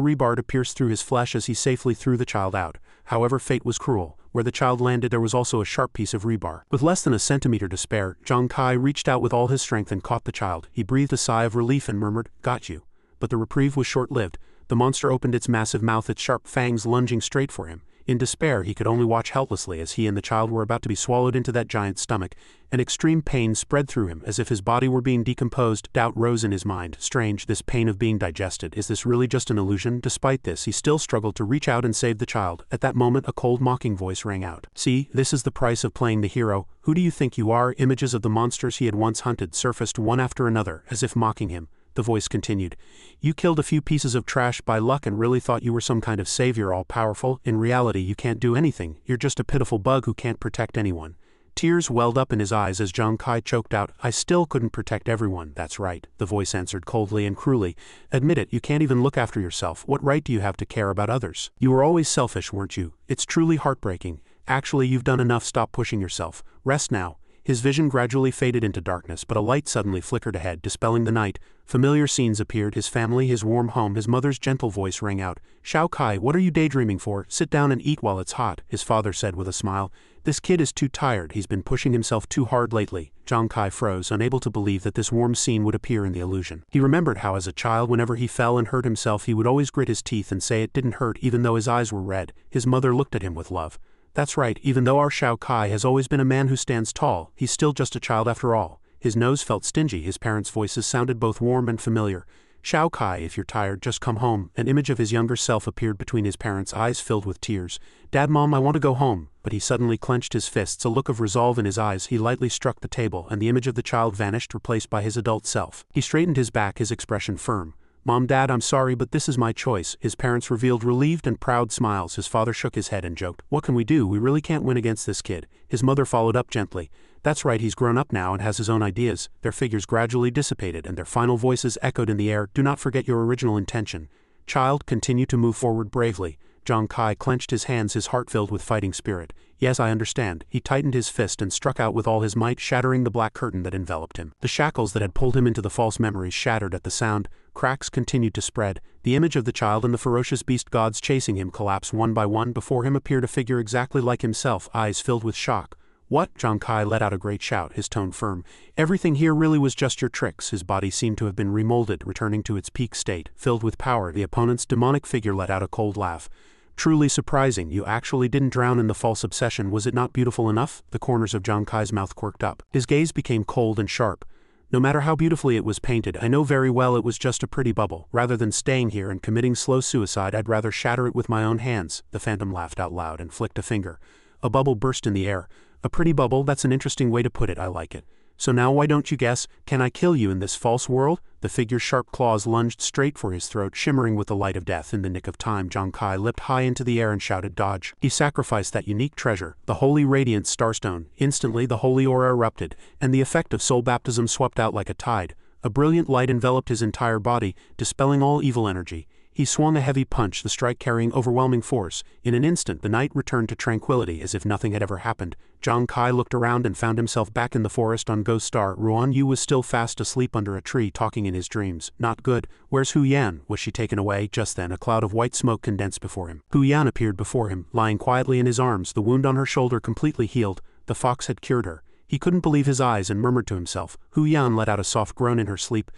rebar to pierce through his flesh as he safely threw the child out. However, fate was cruel. Where the child landed, there was also a sharp piece of rebar. With less than a centimeter to spare, Zhang Kai reached out with all his strength and caught the child. He breathed a sigh of relief and murmured, "Got you." But the reprieve was short-lived. The monster opened its massive mouth, its sharp fangs lunging straight for him. In despair, he could only watch helplessly as he and the child were about to be swallowed into that giant's stomach. An extreme pain spread through him, as if his body were being decomposed. Doubt rose in his mind. Strange, this pain of being digested. Is this really just an illusion? Despite this, he still struggled to reach out and save the child. At that moment, a cold, mocking voice rang out. "See, this is the price of playing the hero. Who do you think you are?" Images of the monsters he had once hunted surfaced one after another, as if mocking him. The voice continued, "You killed a few pieces of trash by luck and really thought you were some kind of savior, all-powerful. In reality, you can't do anything. You're just a pitiful bug who can't protect anyone." Tears welled up in his eyes as Zhang Kai choked out, "I still couldn't protect everyone." "That's right," the voice answered coldly and cruelly. "Admit it, you can't even look after yourself. What right do you have to care about others? You were always selfish, weren't you? It's truly heartbreaking." Actually, you've done enough, stop pushing yourself. Rest now. His vision gradually faded into darkness, but a light suddenly flickered ahead, dispelling the night. Familiar scenes appeared, his family, his warm home, his mother's gentle voice rang out. Shao Kai, what are you daydreaming for? Sit down and eat while it's hot, his father said with a smile. This kid is too tired, he's been pushing himself too hard lately. Zhang Kai froze, unable to believe that this warm scene would appear in the illusion. He remembered how as a child whenever he fell and hurt himself he would always grit his teeth and say it didn't hurt even though his eyes were red. His mother looked at him with love. That's right, even though our Shao Kai has always been a man who stands tall, he's still just a child after all. His nose felt stingy, his parents' voices sounded both warm and familiar. Shao Kai, if you're tired, just come home. An image of his younger self appeared between his parents' eyes filled with tears. Dad, Mom, I want to go home. But he suddenly clenched his fists, a look of resolve in his eyes. He lightly struck the table, and the image of the child vanished, replaced by his adult self. He straightened his back, his expression firm. Mom, Dad, I'm sorry, but this is my choice. His parents revealed relieved and proud smiles. His father shook his head and joked, what can we do? We really can't win against this kid. His mother followed up gently. That's right, he's grown up now and has his own ideas. Their figures gradually dissipated and their final voices echoed in the air. Do not forget your original intention. Child, continue to move forward bravely. Zhang Kai clenched his hands, his heart filled with fighting spirit. Yes, I understand. He tightened his fist and struck out with all his might, shattering the black curtain that enveloped him. The shackles that had pulled him into the false memories shattered at the sound. Cracks continued to spread. The image of the child and the ferocious beast gods chasing him collapsed one by one. Before him appeared a figure exactly like himself, eyes filled with shock. What? Zhang Kai let out a great shout, his tone firm. Everything here really was just your tricks. His body seemed to have been remolded, returning to its peak state. Filled with power, the opponent's demonic figure let out a cold laugh. Truly surprising, you actually didn't drown in the false obsession. Was it not beautiful enough? The corners of Zhang Kai's mouth quirked up. His gaze became cold and sharp. No matter how beautifully it was painted, I know very well it was just a pretty bubble. Rather than staying here and committing slow suicide, I'd rather shatter it with my own hands. The phantom laughed out loud and flicked a finger. A bubble burst in the air. A pretty bubble, that's an interesting way to put it, I like it. So now why don't you guess, can I kill you in this false world? The figure's sharp claws lunged straight for his throat, shimmering with the light of death. In the nick of time, Zhang Kai leapt high into the air and shouted, dodge. He sacrificed that unique treasure, the holy radiant starstone. Instantly the holy aura erupted, and the effect of soul baptism swept out like a tide. A brilliant light enveloped his entire body, dispelling all evil energy. He swung a heavy punch, the strike carrying overwhelming force. In an instant the night returned to tranquility as if nothing had ever happened. Zhang Kai looked around and found himself back in the forest on Ghost Star. Xuanwu was still fast asleep under a tree, talking in his dreams. Not good. Where's Hu Yan? Was she taken away? Just then a cloud of white smoke condensed before him. Hu Yan appeared before him, lying quietly in his arms, the wound on her shoulder completely healed. The fox had cured her. He couldn't believe his eyes and murmured to himself. Hu Yan let out a soft groan in her sleep.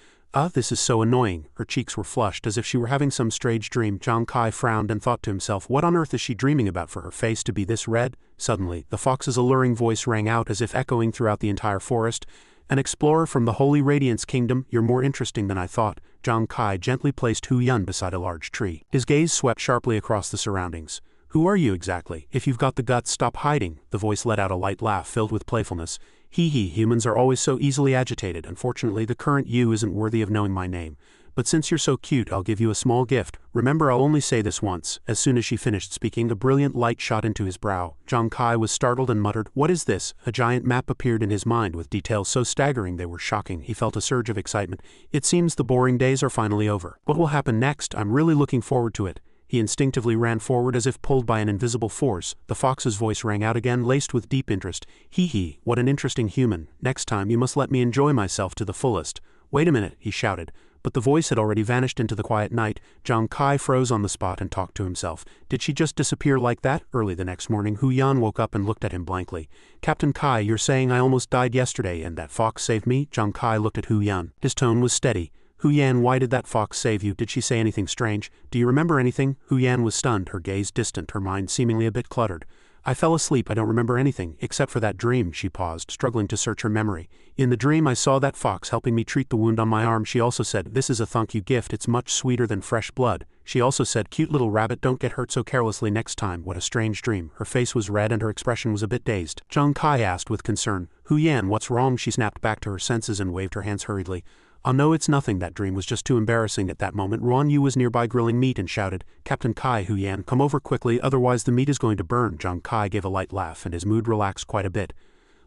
This is so annoying. Her cheeks were flushed as if she were having some strange dream. Zhang Kai frowned and thought to himself, what on earth is she dreaming about for her face to be this red? Suddenly, the fox's alluring voice rang out as if echoing throughout the entire forest. An explorer from the Holy Radiance Kingdom, you're more interesting than I thought. Zhang Kai gently placed Hu Yan beside a large tree. His gaze swept sharply across the surroundings. Who are you exactly? If you've got the guts, stop hiding. The voice let out a light laugh filled with playfulness. Hee, humans are always so easily agitated. Unfortunately, the current you isn't worthy of knowing my name. But since you're so cute, I'll give you a small gift. Remember, I'll only say this once. As soon as she finished speaking, a brilliant light shot into his brow. Zhang Kai was startled and muttered, what is this? A giant map appeared in his mind with details so staggering they were shocking. He felt a surge of excitement. It seems the boring days are finally over. What will happen next? I'm really looking forward to it. He instinctively ran forward as if pulled by an invisible force. The fox's voice rang out again, laced with deep interest. Hee, what an interesting human. Next time you must let me enjoy myself to the fullest. Wait a minute, he shouted. But the voice had already vanished into the quiet night. Zhang Kai froze on the spot and talked to himself. Did she just disappear like that? Early the next morning, Hu Yan woke up and looked at him blankly. Captain Kai, you're saying I almost died yesterday and that fox saved me? Zhang Kai looked at Hu Yan. His tone was steady. Hu Yan, why did that fox save you? Did she say anything strange? Do you remember anything? Hu Yan was stunned, her gaze distant, her mind seemingly a bit cluttered. I fell asleep, I don't remember anything, except for that dream. She paused, struggling to search her memory. In the dream I saw that fox helping me treat the wound on my arm. She also said, this is a thank you gift, it's much sweeter than fresh blood. She also said, cute little rabbit, don't get hurt so carelessly next time. What a strange dream. Her face was red and her expression was a bit dazed. Zhang Kai asked with concern, Hu Yan, what's wrong? She snapped back to her senses and waved her hands hurriedly. Oh no, it's nothing, that dream was just too embarrassing. At that moment Xuanwu was nearby grilling meat and shouted, Captain Kai, Hu Yan, come over quickly, otherwise the meat is going to burn. Zhang Kai gave a light laugh and his mood relaxed quite a bit.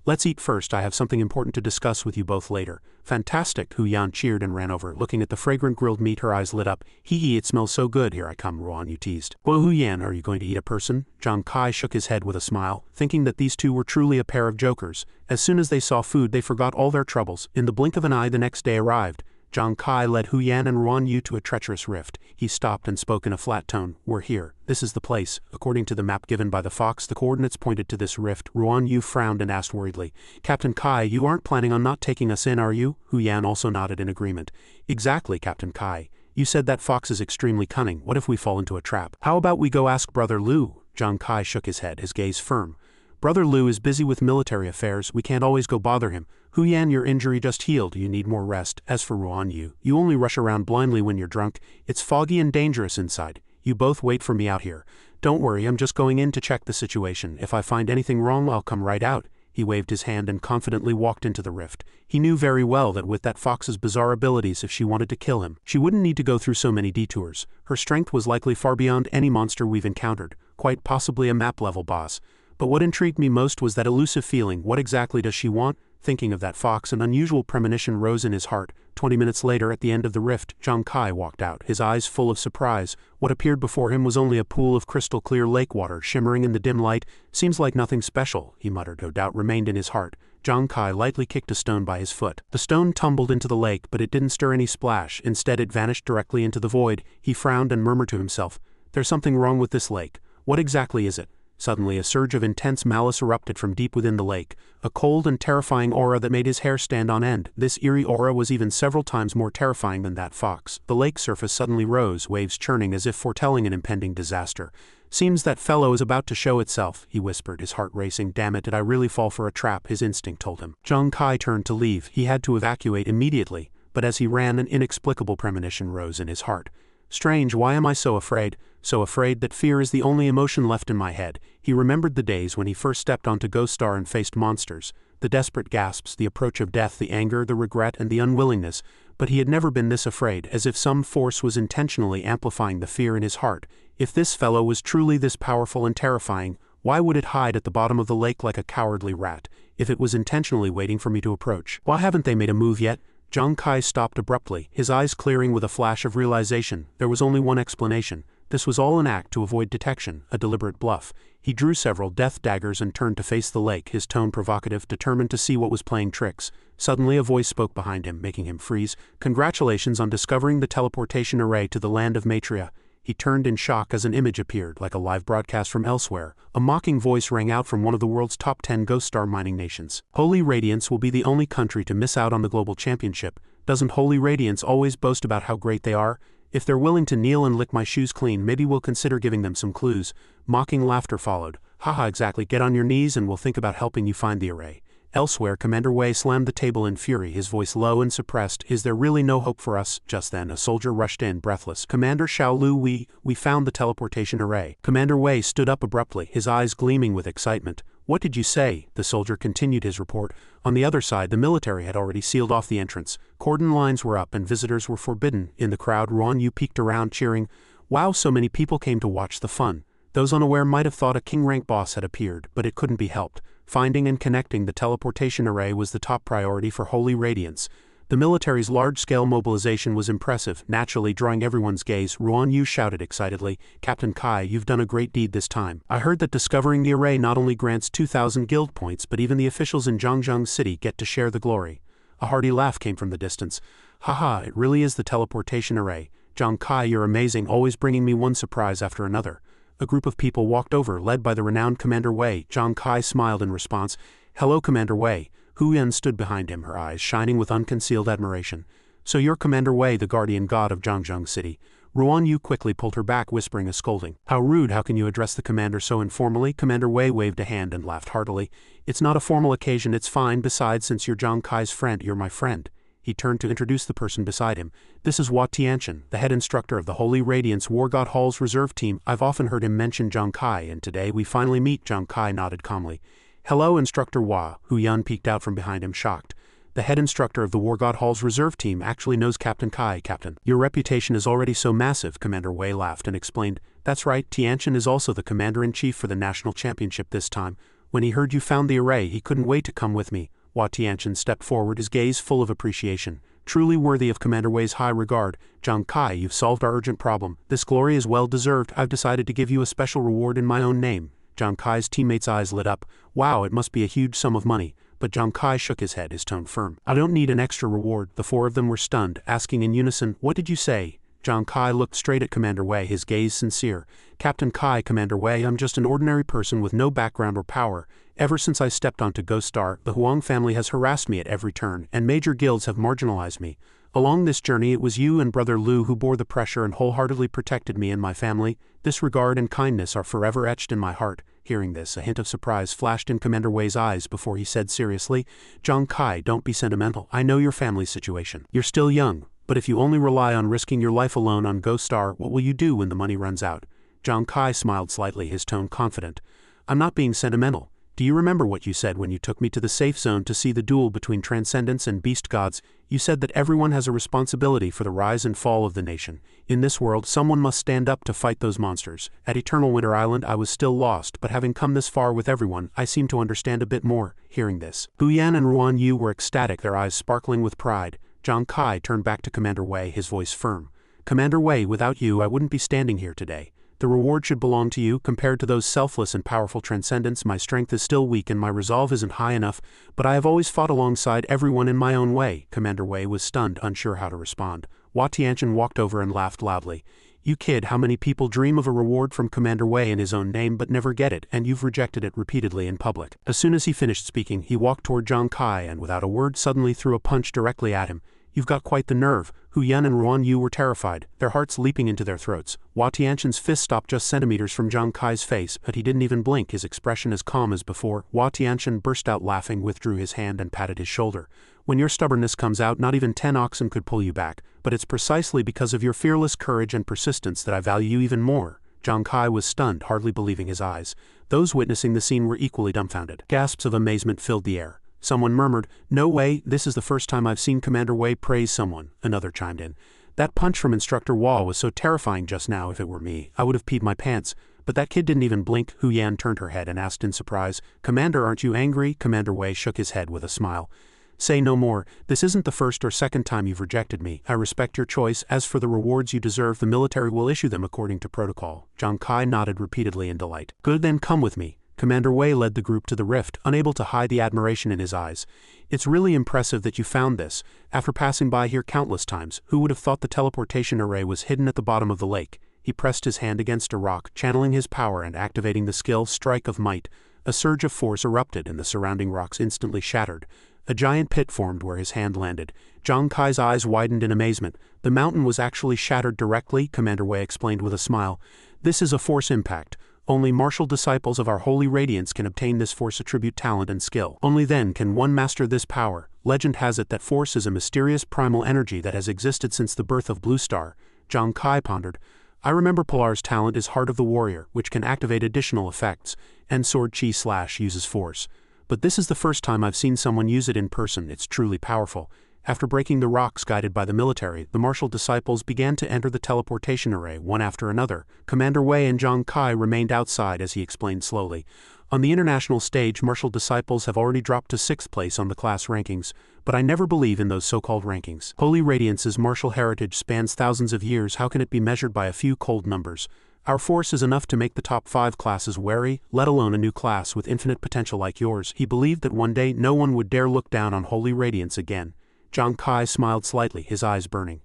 Let's eat first, I have something important to discuss with you both later. Fantastic, Hu Yan cheered and ran over. Looking at the fragrant grilled meat, her eyes lit up. Hee hee, it smells so good, here I come, Xuanwu teased. Well, Hu Yan, are you going to eat a person? Zhang Kai shook his head with a smile, thinking that these two were truly a pair of jokers. As soon as they saw food, they forgot all their troubles. In the blink of an eye, the next day arrived. Zhang Kai led Hu Yan and Xuanwu to a treacherous rift. He stopped and spoke in a flat tone. We're here. This is the place. According to the map given by the fox, the coordinates pointed to this rift. Xuanwu frowned and asked worriedly, Captain Kai, you aren't planning on not taking us in, are you? Hu Yan also nodded in agreement. Exactly, Captain Kai. You said that fox is extremely cunning. What if we fall into a trap? How about we go ask Brother Liu? Zhang Kai shook his head, his gaze firm. Brother Liu is busy with military affairs. We can't always go bother him. Hu Yan, your injury just healed. You need more rest. As for Xuanwu, you only rush around blindly when you're drunk. It's foggy and dangerous inside. You both wait for me out here. Don't worry, I'm just going in to check the situation. If I find anything wrong, I'll come right out. He waved his hand and confidently walked into the rift. He knew very well that with that fox's bizarre abilities, if she wanted to kill him, she wouldn't need to go through so many detours. Her strength was likely far beyond any monster we've encountered, quite possibly a map-level boss. But what intrigued me most was that elusive feeling. What exactly does she want? Thinking of that fox, an unusual premonition rose in his heart. 20 minutes later, at the end of the rift, Zhang Kai walked out, his eyes full of surprise. What appeared before him was only a pool of crystal-clear lake water, shimmering in the dim light. Seems like nothing special, he muttered. No doubt remained in his heart. Zhang Kai lightly kicked a stone by his foot. The stone tumbled into the lake, but it didn't stir any splash. Instead, it vanished directly into the void. He frowned and murmured to himself, There's something wrong with this lake. What exactly is it? Suddenly, a surge of intense malice erupted from deep within the lake, a cold and terrifying aura that made his hair stand on end. This eerie aura was even several times more terrifying than that fox. The lake surface suddenly rose, waves churning as if foretelling an impending disaster. Seems that fellow is about to show itself, he whispered, his heart racing. Damn it, did I really fall for a trap? His instinct told him. Zhang Kai turned to leave. He had to evacuate immediately, but as he ran, an inexplicable premonition rose in his heart. Strange, why am I so afraid? So afraid that fear is the only emotion left in my head. He remembered the days when he first stepped onto Ghost-Star and faced monsters. The desperate gasps, the approach of death, the anger, the regret, and the unwillingness. But he had never been this afraid, as if some force was intentionally amplifying the fear in his heart. If this fellow was truly this powerful and terrifying, why would it hide at the bottom of the lake like a cowardly rat? If it was intentionally waiting for me to approach, why haven't they made a move yet? Zhang Kai stopped abruptly, his eyes clearing with a flash of realization. There was only one explanation. This was all an act to avoid detection, a deliberate bluff. He drew several death daggers and turned to face the lake, his tone provocative, determined to see what was playing tricks. Suddenly a voice spoke behind him, making him freeze. Congratulations on discovering the teleportation array to the land of Matria. He turned in shock as an image appeared, like a live broadcast from elsewhere. A mocking voice rang out from one of the world's top 10 Ghost-Star mining nations. Holy Radiance will be the only country to miss out on the global championship. Doesn't Holy Radiance always boast about how great they are? If they're willing to kneel and lick my shoes clean, maybe we'll consider giving them some clues. Mocking laughter followed. Haha, exactly, get on your knees and we'll think about helping you find the array. Elsewhere, Commander Wei slammed the table in fury, his voice low and suppressed. Is there really no hope for us? Just then, a soldier rushed in, breathless. Commander Xuanwu, we found the teleportation array. Commander Wei stood up abruptly, his eyes gleaming with excitement. What did you say? The soldier continued his report. On the other side, the military had already sealed off the entrance. Cordon lines were up and visitors were forbidden. In the crowd, Xuanwu peeked around, cheering. Wow, so many people came to watch the fun. Those unaware might have thought a king-rank boss had appeared, but it couldn't be helped. Finding and connecting the teleportation array was the top priority for Holy Radiance. The military's large-scale mobilization was impressive, naturally drawing everyone's gaze. Xuanwu shouted excitedly, Captain Kai, you've done a great deed this time. I heard that discovering the array not only grants 2,000 guild points, but even the officials in Zhangzhou City get to share the glory. A hearty laugh came from the distance. Haha, it really is the teleportation array. Zhang Kai, you're amazing, always bringing me one surprise after another. A group of people walked over, led by the renowned Commander Wei. Zhang Kai smiled in response. Hello, Commander Wei. Hu Yan stood behind him, her eyes shining with unconcealed admiration. So you're Commander Wei, the guardian god of Zhangzhou City. Xuanwu quickly pulled her back, whispering a scolding. How rude, how can you address the commander so informally? Commander Wei waved a hand and laughed heartily. It's not a formal occasion, it's fine. Besides, since you're Zhang Kai's friend, you're my friend. He turned to introduce the person beside him. This is Hua Tianchen, the head instructor of the Holy Radiance War God Hall's reserve team. I've often heard him mention Zhang Kai, and today we finally meet. Zhang Kai nodded calmly. Hello, Instructor Hua. Hu Yan peeked out from behind him, shocked. The head instructor of the War God Hall's reserve team actually knows Captain Kai, Captain. Your reputation is already so massive, Commander Wei laughed and explained. That's right, Tianchen is also the commander-in-chief for the national championship this time. When he heard you found the array, he couldn't wait to come with me. Hua Tianchen stepped forward, his gaze full of appreciation. Truly worthy of Commander Wei's high regard. Zhang Kai, you've solved our urgent problem. This glory is well deserved. I've decided to give you a special reward in my own name. Zhang Kai's teammates' eyes lit up. Wow, it must be a huge sum of money. But Zhang Kai shook his head, his tone firm. I don't need an extra reward. The four of them were stunned, asking in unison, what did you say? Zhang Kai looked straight at Commander Wei, his gaze sincere. Captain Kai, Commander Wei, I'm just an ordinary person with no background or power. Ever since I stepped onto Ghost Star, the Huang family has harassed me at every turn, and major guilds have marginalized me. Along this journey, it was you and Brother Liu who bore the pressure and wholeheartedly protected me and my family. This regard and kindness are forever etched in my heart. Hearing this, a hint of surprise flashed in Commander Wei's eyes before he said seriously, Zhang Kai, don't be sentimental. I know your family's situation. You're still young, but if you only rely on risking your life alone on Ghost Star, what will you do when the money runs out? Zhang Kai smiled slightly, his tone confident. I'm not being sentimental. Do you remember what you said when you took me to the safe zone to see the duel between Transcendence and Beast Gods? You said that everyone has a responsibility for the rise and fall of the nation. In this world, someone must stand up to fight those monsters. At Eternal Winter Island, I was still lost, but having come this far with everyone, I seem to understand a bit more. Hearing this, Hu Yan and Ruan Yu were ecstatic, their eyes sparkling with pride. Zhang Kai turned back to Commander Wei, his voice firm. Commander Wei, without you, I wouldn't be standing here today. The reward should belong to you. Compared to those selfless and powerful Transcendents, my strength is still weak and my resolve isn't high enough, but I have always fought alongside everyone in my own way. Commander Wei was stunned, unsure how to respond. Hua Tianchen walked over and laughed loudly. You kid, how many people dream of a reward from Commander Wei in his own name but never get it, and you've rejected it repeatedly in public. As soon as he finished speaking, he walked toward Zhang Kai and without a word suddenly threw a punch directly at him. You've got quite the nerve. Hu Yan and Ruan Yu were terrified, their hearts leaping into their throats. Hua Tianchen's fist stopped just centimeters from Zhang Kai's face, but he didn't even blink, his expression as calm as before. Hua Tianchen burst out laughing, withdrew his hand and patted his shoulder. When your stubbornness comes out, not even 10 oxen could pull you back, but it's precisely because of your fearless courage and persistence that I value you even more. Zhang Kai was stunned, hardly believing his eyes. Those witnessing the scene were equally dumbfounded. Gasps of amazement filled the air. Someone murmured, no way, this is the first time I've seen Commander Wei praise someone. Another chimed in. That punch from Instructor Wall was so terrifying just now. If it were me, I would have peed my pants. But that kid didn't even blink. Hu Yan turned her head and asked in surprise, Commander, aren't you angry? Commander Wei shook his head with a smile. Say no more. This isn't the first or second time you've rejected me. I respect your choice. As for the rewards you deserve, the military will issue them according to protocol. Zhang Kai nodded repeatedly in delight. Good, then come with me. Commander Wei led the group to the rift, unable to hide the admiration in his eyes. It's really impressive that you found this. After passing by here countless times, who would have thought the teleportation array was hidden at the bottom of the lake? He pressed his hand against a rock, channeling his power and activating the skill Strike of Might. A surge of force erupted and the surrounding rocks instantly shattered. A giant pit formed where his hand landed. Zhang Kai's eyes widened in amazement. The mountain was actually shattered directly, Commander Wei explained with a smile. This is a force impact. Only martial disciples of our holy radiance can obtain this force attribute talent and skill. Only then can one master this power. Legend has it that force is a mysterious primal energy that has existed since the birth of Blue Star. Zhang Kai pondered. I remember Pilar's talent is Heart of the Warrior, which can activate additional effects, and Sword Chi Slash uses force. But this is the first time I've seen someone use it in person. It's truly powerful. After breaking the rocks guided by the military, the martial disciples began to enter the teleportation array one after another. Commander Wei and Zhang Kai remained outside as he explained slowly. On the international stage, martial disciples have already dropped to 6th place on the class rankings, but I never believe in those so-called rankings. Holy Radiance's martial heritage spans thousands of years. How can it be measured by a few cold numbers? Our force is enough to make the top 5 classes wary, let alone a new class with infinite potential like yours. He believed that one day no one would dare look down on Holy Radiance again. Zhang Kai smiled slightly, his eyes burning.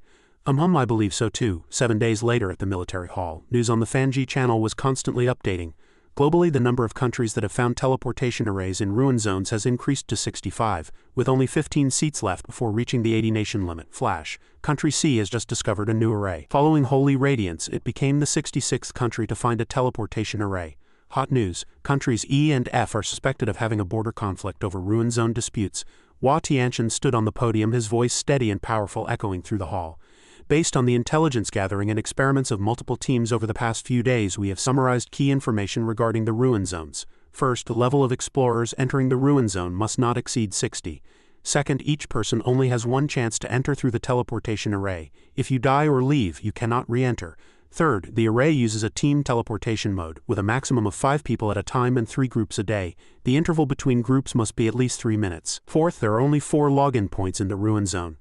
I believe so too. 7 days later at the military hall, news on the Fanji channel was constantly updating. Globally, the number of countries that have found teleportation arrays in ruin zones has increased to 65, with only 15 seats left before reaching the 80-nation limit. Flash. Country C has just discovered a new array. Following Holy Radiance, it became the 66th country to find a teleportation array. Hot news. Countries E and F are suspected of having a border conflict over ruin zone disputes. Hua Tianchen stood on the podium, his voice steady and powerful, echoing through the hall. Based on the intelligence gathering and experiments of multiple teams over the past few days, we have summarized key information regarding the ruin zones. First, the level of explorers entering the ruin zone must not exceed 60. Second, each person only has one chance to enter through the teleportation array. If you die or leave, you cannot re-enter. Third, the array uses a team teleportation mode, with a maximum of 5 people at a time and 3 groups a day. The interval between groups must be at least 3 minutes. Fourth, there are only 4 login points in the ruin zone.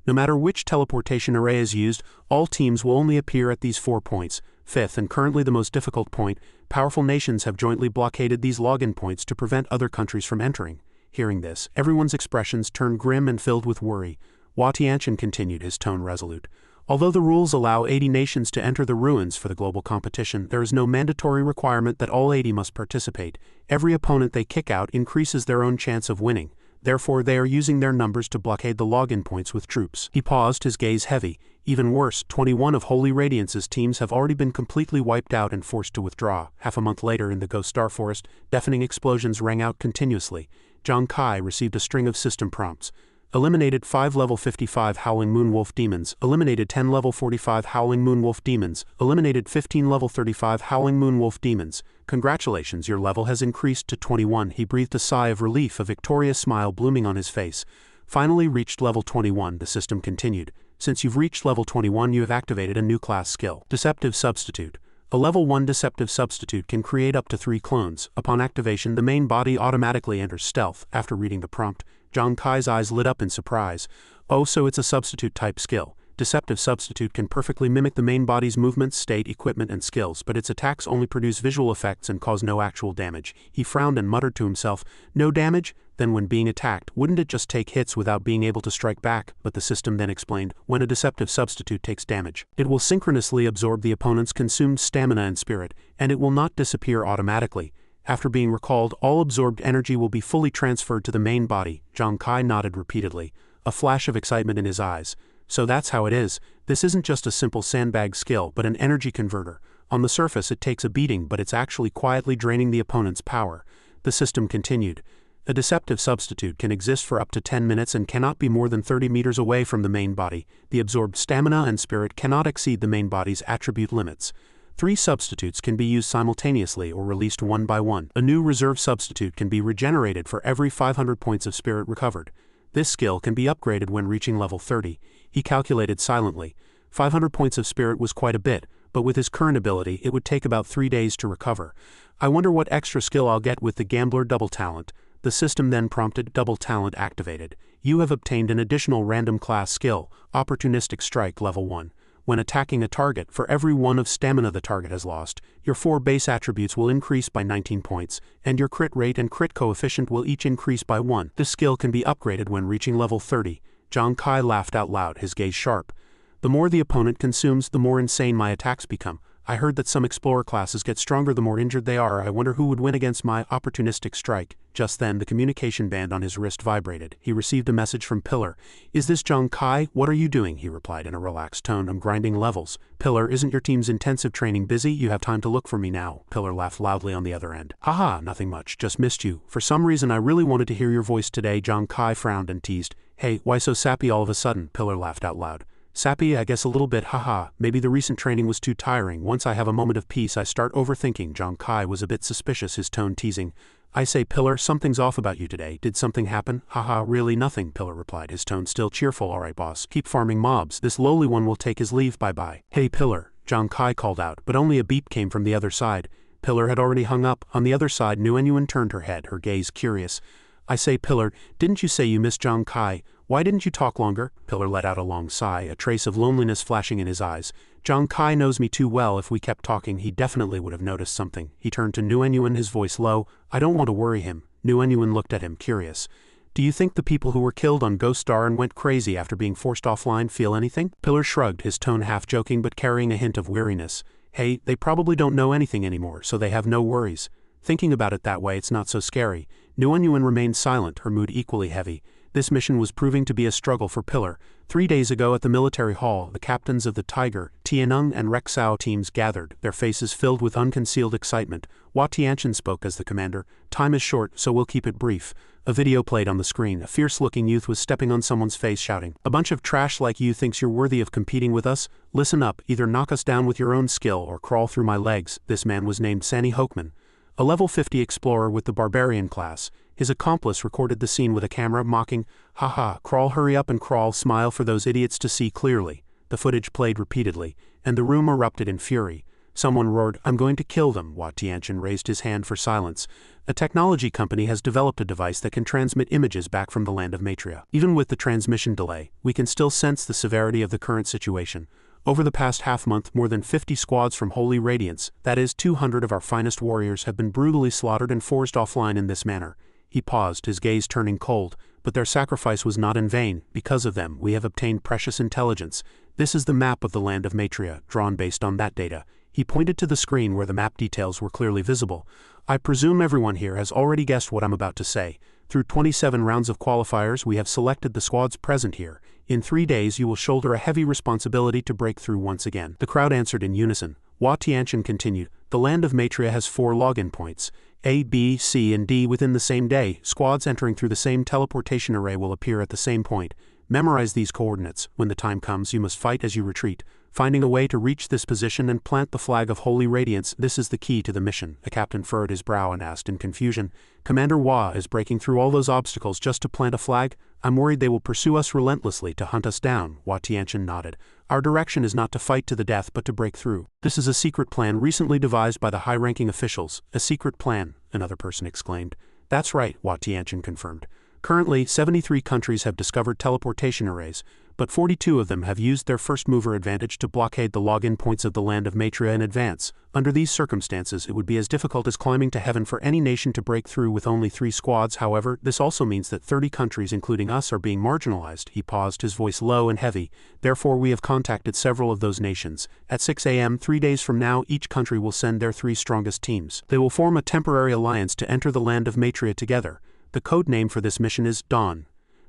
No matter which teleportation array is used, all teams will only appear at these 4 points. Fifth, and currently the most difficult point, powerful nations have jointly blockaded these login points to prevent other countries from entering. Hearing this, everyone's expressions turned grim and filled with worry. Hua Tianqian continued, his tone resolute. Although the rules allow 80 nations to enter the ruins for the global competition, there is no mandatory requirement that all 80 must participate. Every opponent they kick out increases their own chance of winning. Therefore, they are using their numbers to blockade the login points with troops. He paused, his gaze heavy. Even worse, 21 of Holy Radiance's teams have already been completely wiped out and forced to withdraw. Half a month later in the Ghost Star Forest, deafening explosions rang out continuously. Zhang Kai received a string of system prompts. Eliminated 5 level 55 Howling Moonwolf demons, eliminated 10 level 45 Howling Moonwolf demons, eliminated 15 level 35 Howling Moonwolf demons. Congratulations, your level has increased to 21. He breathed a sigh of relief, a victorious smile blooming on his face. Finally reached level 21, the system continued. Since you've reached level 21, you have activated a new class skill. Deceptive Substitute. A level 1 Deceptive Substitute can create up to 3 clones. Upon activation, the main body automatically enters stealth. After reading the prompt, Zhang Kai's eyes lit up in surprise. Oh, so it's a substitute-type skill. Deceptive Substitute can perfectly mimic the main body's movements, state, equipment, and skills, but its attacks only produce visual effects and cause no actual damage. He frowned and muttered to himself, no damage? Then when being attacked, wouldn't it just take hits without being able to strike back? But the system then explained, when a Deceptive Substitute takes damage, it will synchronously absorb the opponent's consumed stamina and spirit, and it will not disappear automatically. After being recalled, all absorbed energy will be fully transferred to the main body. Zhang Kai nodded repeatedly, a flash of excitement in his eyes. So that's how it is. This isn't just a simple sandbag skill, but an energy converter. On the surface it takes a beating, but it's actually quietly draining the opponent's power. The system continued. A Deceptive Substitute can exist for up to 10 minutes and cannot be more than 30 meters away from the main body. The absorbed stamina and spirit cannot exceed the main body's attribute limits. 3 substitutes can be used simultaneously or released one by one. A new reserve substitute can be regenerated for every 500 points of spirit recovered. This skill can be upgraded when reaching level 30. He calculated silently. 500 points of spirit was quite a bit, but with his current ability it would take about 3 days to recover. I wonder what extra skill I'll get with the Gambler Double Talent. The system then prompted, Double Talent activated. You have obtained an additional random class skill, Opportunistic Strike level 1. When attacking a target, for every 1 of stamina the target has lost, your 4 base attributes will increase by 19 points, and your crit rate and crit coefficient will each increase by 1. This skill can be upgraded when reaching level 30. Zhang Kai laughed out loud, his gaze sharp. The more the opponent consumes, the more insane my attacks become. I heard that some explorer classes get stronger the more injured they are. I wonder who would win against my Opportunistic Strike. Just then, the communication band on his wrist vibrated. He received a message from Pillar. Is this Zhang Kai? What are you doing? He replied in a relaxed tone. I'm grinding levels. Pillar, isn't your team's intensive training busy? You have time to look for me now. Pillar laughed loudly on the other end. Haha, nothing much. Just missed you. For some reason I really wanted to hear your voice today. Zhang Kai frowned and teased. Hey, why so sappy all of a sudden? Pillar laughed out loud. Sappy, I guess a little bit, haha, maybe the recent training was too tiring. Once I have a moment of peace I start overthinking. Zhang Kai was a bit suspicious, his tone teasing. I say, Pillar, something's off about you today. Did something happen? Haha, really nothing, Pillar replied, his tone still cheerful. Alright boss, keep farming mobs. This lowly one will take his leave, bye-bye. Hey Pillar, Zhang Kai called out, but only a beep came from the other side. Pillar had already hung up. On the other side, Xuanwu turned her head, her gaze curious. I say, Pillar, didn't you say you missed Zhang Kai? Why didn't you talk longer? Pillar let out a long sigh, a trace of loneliness flashing in his eyes. Zhang Kai knows me too well. If we kept talking, he definitely would have noticed something. He turned to Xuanwu, his voice low. I don't want to worry him. Xuanwu looked at him, curious. Do you think the people who were killed on Ghost Star and went crazy after being forced offline feel anything? Pillar shrugged, his tone half joking but carrying a hint of weariness. Hey, they probably don't know anything anymore, so they have no worries. Thinking about it that way, it's not so scary. Xuanwu remained silent, her mood equally heavy. This mission was proving to be a struggle for Pillar. 3 days ago at the military hall, the captains of the Tiger, Tianeng and Rexao teams gathered, their faces filled with unconcealed excitement. Hua Tianqian spoke as the commander. Time is short, so we'll keep it brief. A video played on the screen. A fierce-looking youth was stepping on someone's face shouting, "A bunch of trash like you thinks you're worthy of competing with us? Listen up, either knock us down with your own skill or crawl through my legs." This man was named Sanny Hoekman, a level 50 explorer with the Barbarian class. His accomplice recorded the scene with a camera, mocking, "Haha, crawl, hurry up and crawl, smile for those idiots to see clearly." The footage played repeatedly, and the room erupted in fury. Someone roared, "I'm going to kill them." Hua Tianchen raised his hand for silence. A technology company has developed a device that can transmit images back from the land of Matria. Even with the transmission delay, we can still sense the severity of the current situation. Over the past half-month, more than 50 squads from Holy Radiance, that is 200 of our finest warriors, have been brutally slaughtered and forced offline in this manner. He paused, his gaze turning cold. But their sacrifice was not in vain. Because of them, we have obtained precious intelligence. This is the map of the land of Matria, drawn based on that data. He pointed to the screen where the map details were clearly visible. I presume everyone here has already guessed what I'm about to say. Through 27 rounds of qualifiers, we have selected the squads present here. In 3 days, you will shoulder a heavy responsibility to break through once again. The crowd answered in unison. Hua Tianchen continued, the land of Matria has 4 login points. A, B, C, and D within the same day. Squads entering through the same teleportation array will appear at the same point. Memorize these coordinates. When the time comes, you must fight as you retreat, finding a way to reach this position and plant the flag of Holy Radiance. This is the key to the mission. The captain furrowed his brow and asked in confusion, Commander Hua is breaking through all those obstacles just to plant a flag? I'm worried they will pursue us relentlessly to hunt us down. Hua Tianchen nodded. Our direction is not to fight to the death but to break through. This is a secret plan recently devised by the high-ranking officials. A secret plan, another person exclaimed. That's right, Hua Tianchen confirmed. Currently, 73 countries have discovered teleportation arrays, but 42 of them have used their first-mover advantage to blockade the login points of the land of Matria in advance. Under these circumstances, it would be as difficult as climbing to heaven for any nation to break through with only 3 squads. However, this also means that 30 countries, including us, are being marginalized. He paused, his voice low and heavy. Therefore, we have contacted several of those nations. At 6 a.m. 3 days from now, each country will send their 3 strongest teams. They will form a temporary alliance to enter the land of Matria together. The code name for this mission is Dawn.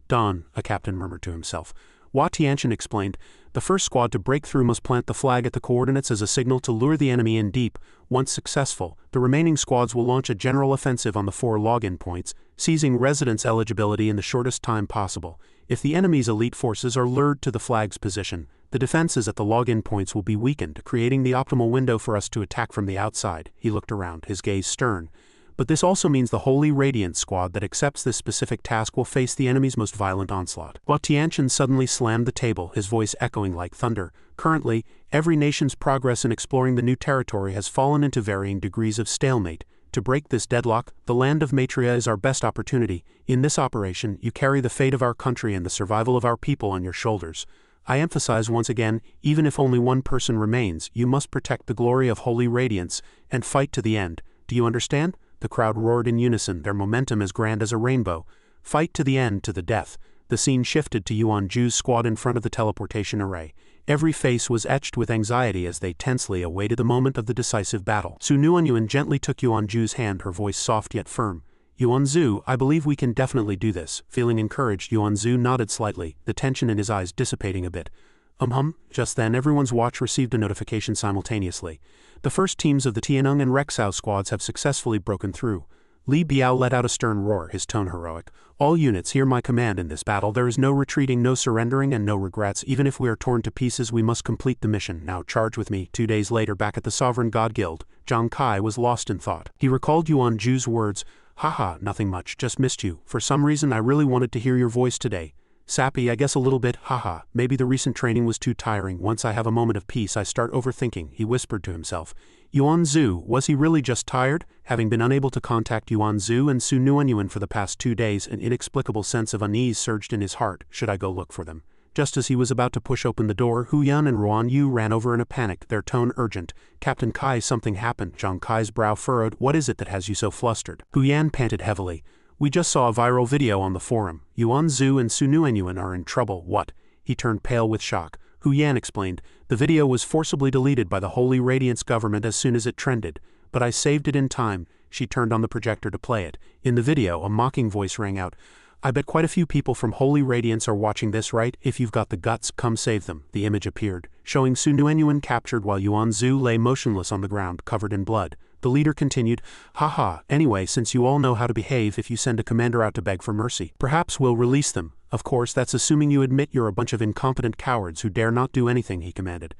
Dawn, a captain murmured to himself. Hua Tianchen explained, the first squad to break through must plant the flag at the coordinates as a signal to lure the enemy in deep. Once successful, the remaining squads will launch a general offensive on the 4 login points, seizing residence eligibility in the shortest time possible. If the enemy's elite forces are lured to the flag's position, the defenses at the login points will be weakened, creating the optimal window for us to attack from the outside. He looked around, his gaze stern. But this also means the Holy Radiance squad that accepts this specific task will face the enemy's most violent onslaught. Hua Tianchen suddenly slammed the table, his voice echoing like thunder. Currently, every nation's progress in exploring the new territory has fallen into varying degrees of stalemate. To break this deadlock, the land of Matria is our best opportunity. In this operation, you carry the fate of our country and the survival of our people on your shoulders. I emphasize once again, even if only one person remains, you must protect the glory of Holy Radiance and fight to the end. Do you understand? The crowd roared in unison, their momentum as grand as a rainbow. Fight to the end, to the death. The scene shifted to Xuanwu's squad in front of the teleportation array. Every face was etched with anxiety as they tensely awaited the moment of the decisive battle. Xuanwu gently took Xuanwu's hand, her voice soft yet firm. Xuanwu, I believe we can definitely do this. Feeling encouraged, Xuanwu nodded slightly, the tension in his eyes dissipating a bit. Just then everyone's watch received a notification simultaneously. The first teams of the Tianeng and Rexao squads have successfully broken through. Li Biao let out a stern roar, his tone heroic. All units hear my command in this battle. There is no retreating, no surrendering, and no regrets. Even if we are torn to pieces, we must complete the mission. Now charge with me. 2 days later, back at the Sovereign God Guild, Zhang Kai was lost in thought. He recalled Xuanwu's words. Haha, nothing much, just missed you. For some reason I really wanted to hear your voice today. Sappy, I guess a little bit, haha, maybe the recent training was too tiring. Once I have a moment of peace I start overthinking, he whispered to himself. Xuanwu, was he really just tired? Having been unable to contact Xuanwu and Xuanwu for the past 2 days, an inexplicable sense of unease surged in his heart. Should I go look for them? Just as he was about to push open the door, Huyan and Ruanyu ran over in a panic, their tone urgent. Captain Kai, something happened. Zhang Kai's brow furrowed. What is it that has you so flustered? Huyan panted heavily. We just saw a viral video on the forum. Xuanwu and Xuanwu are in trouble. What? He turned pale with shock. Huyan explained. The video was forcibly deleted by the Holy Radiance government as soon as it trended. But I saved it in time. She turned on the projector to play it. In the video, a mocking voice rang out. I bet quite a few people from Holy Radiance are watching this, right? If you've got the guts, come save them. The image appeared, showing Xuanwu captured while Xuanwu lay motionless on the ground, covered in blood. The leader continued, haha, anyway, since you all know how to behave, if you send a commander out to beg for mercy, perhaps we'll release them. Of course, that's assuming you admit you're a bunch of incompetent cowards who dare not do anything, he commanded.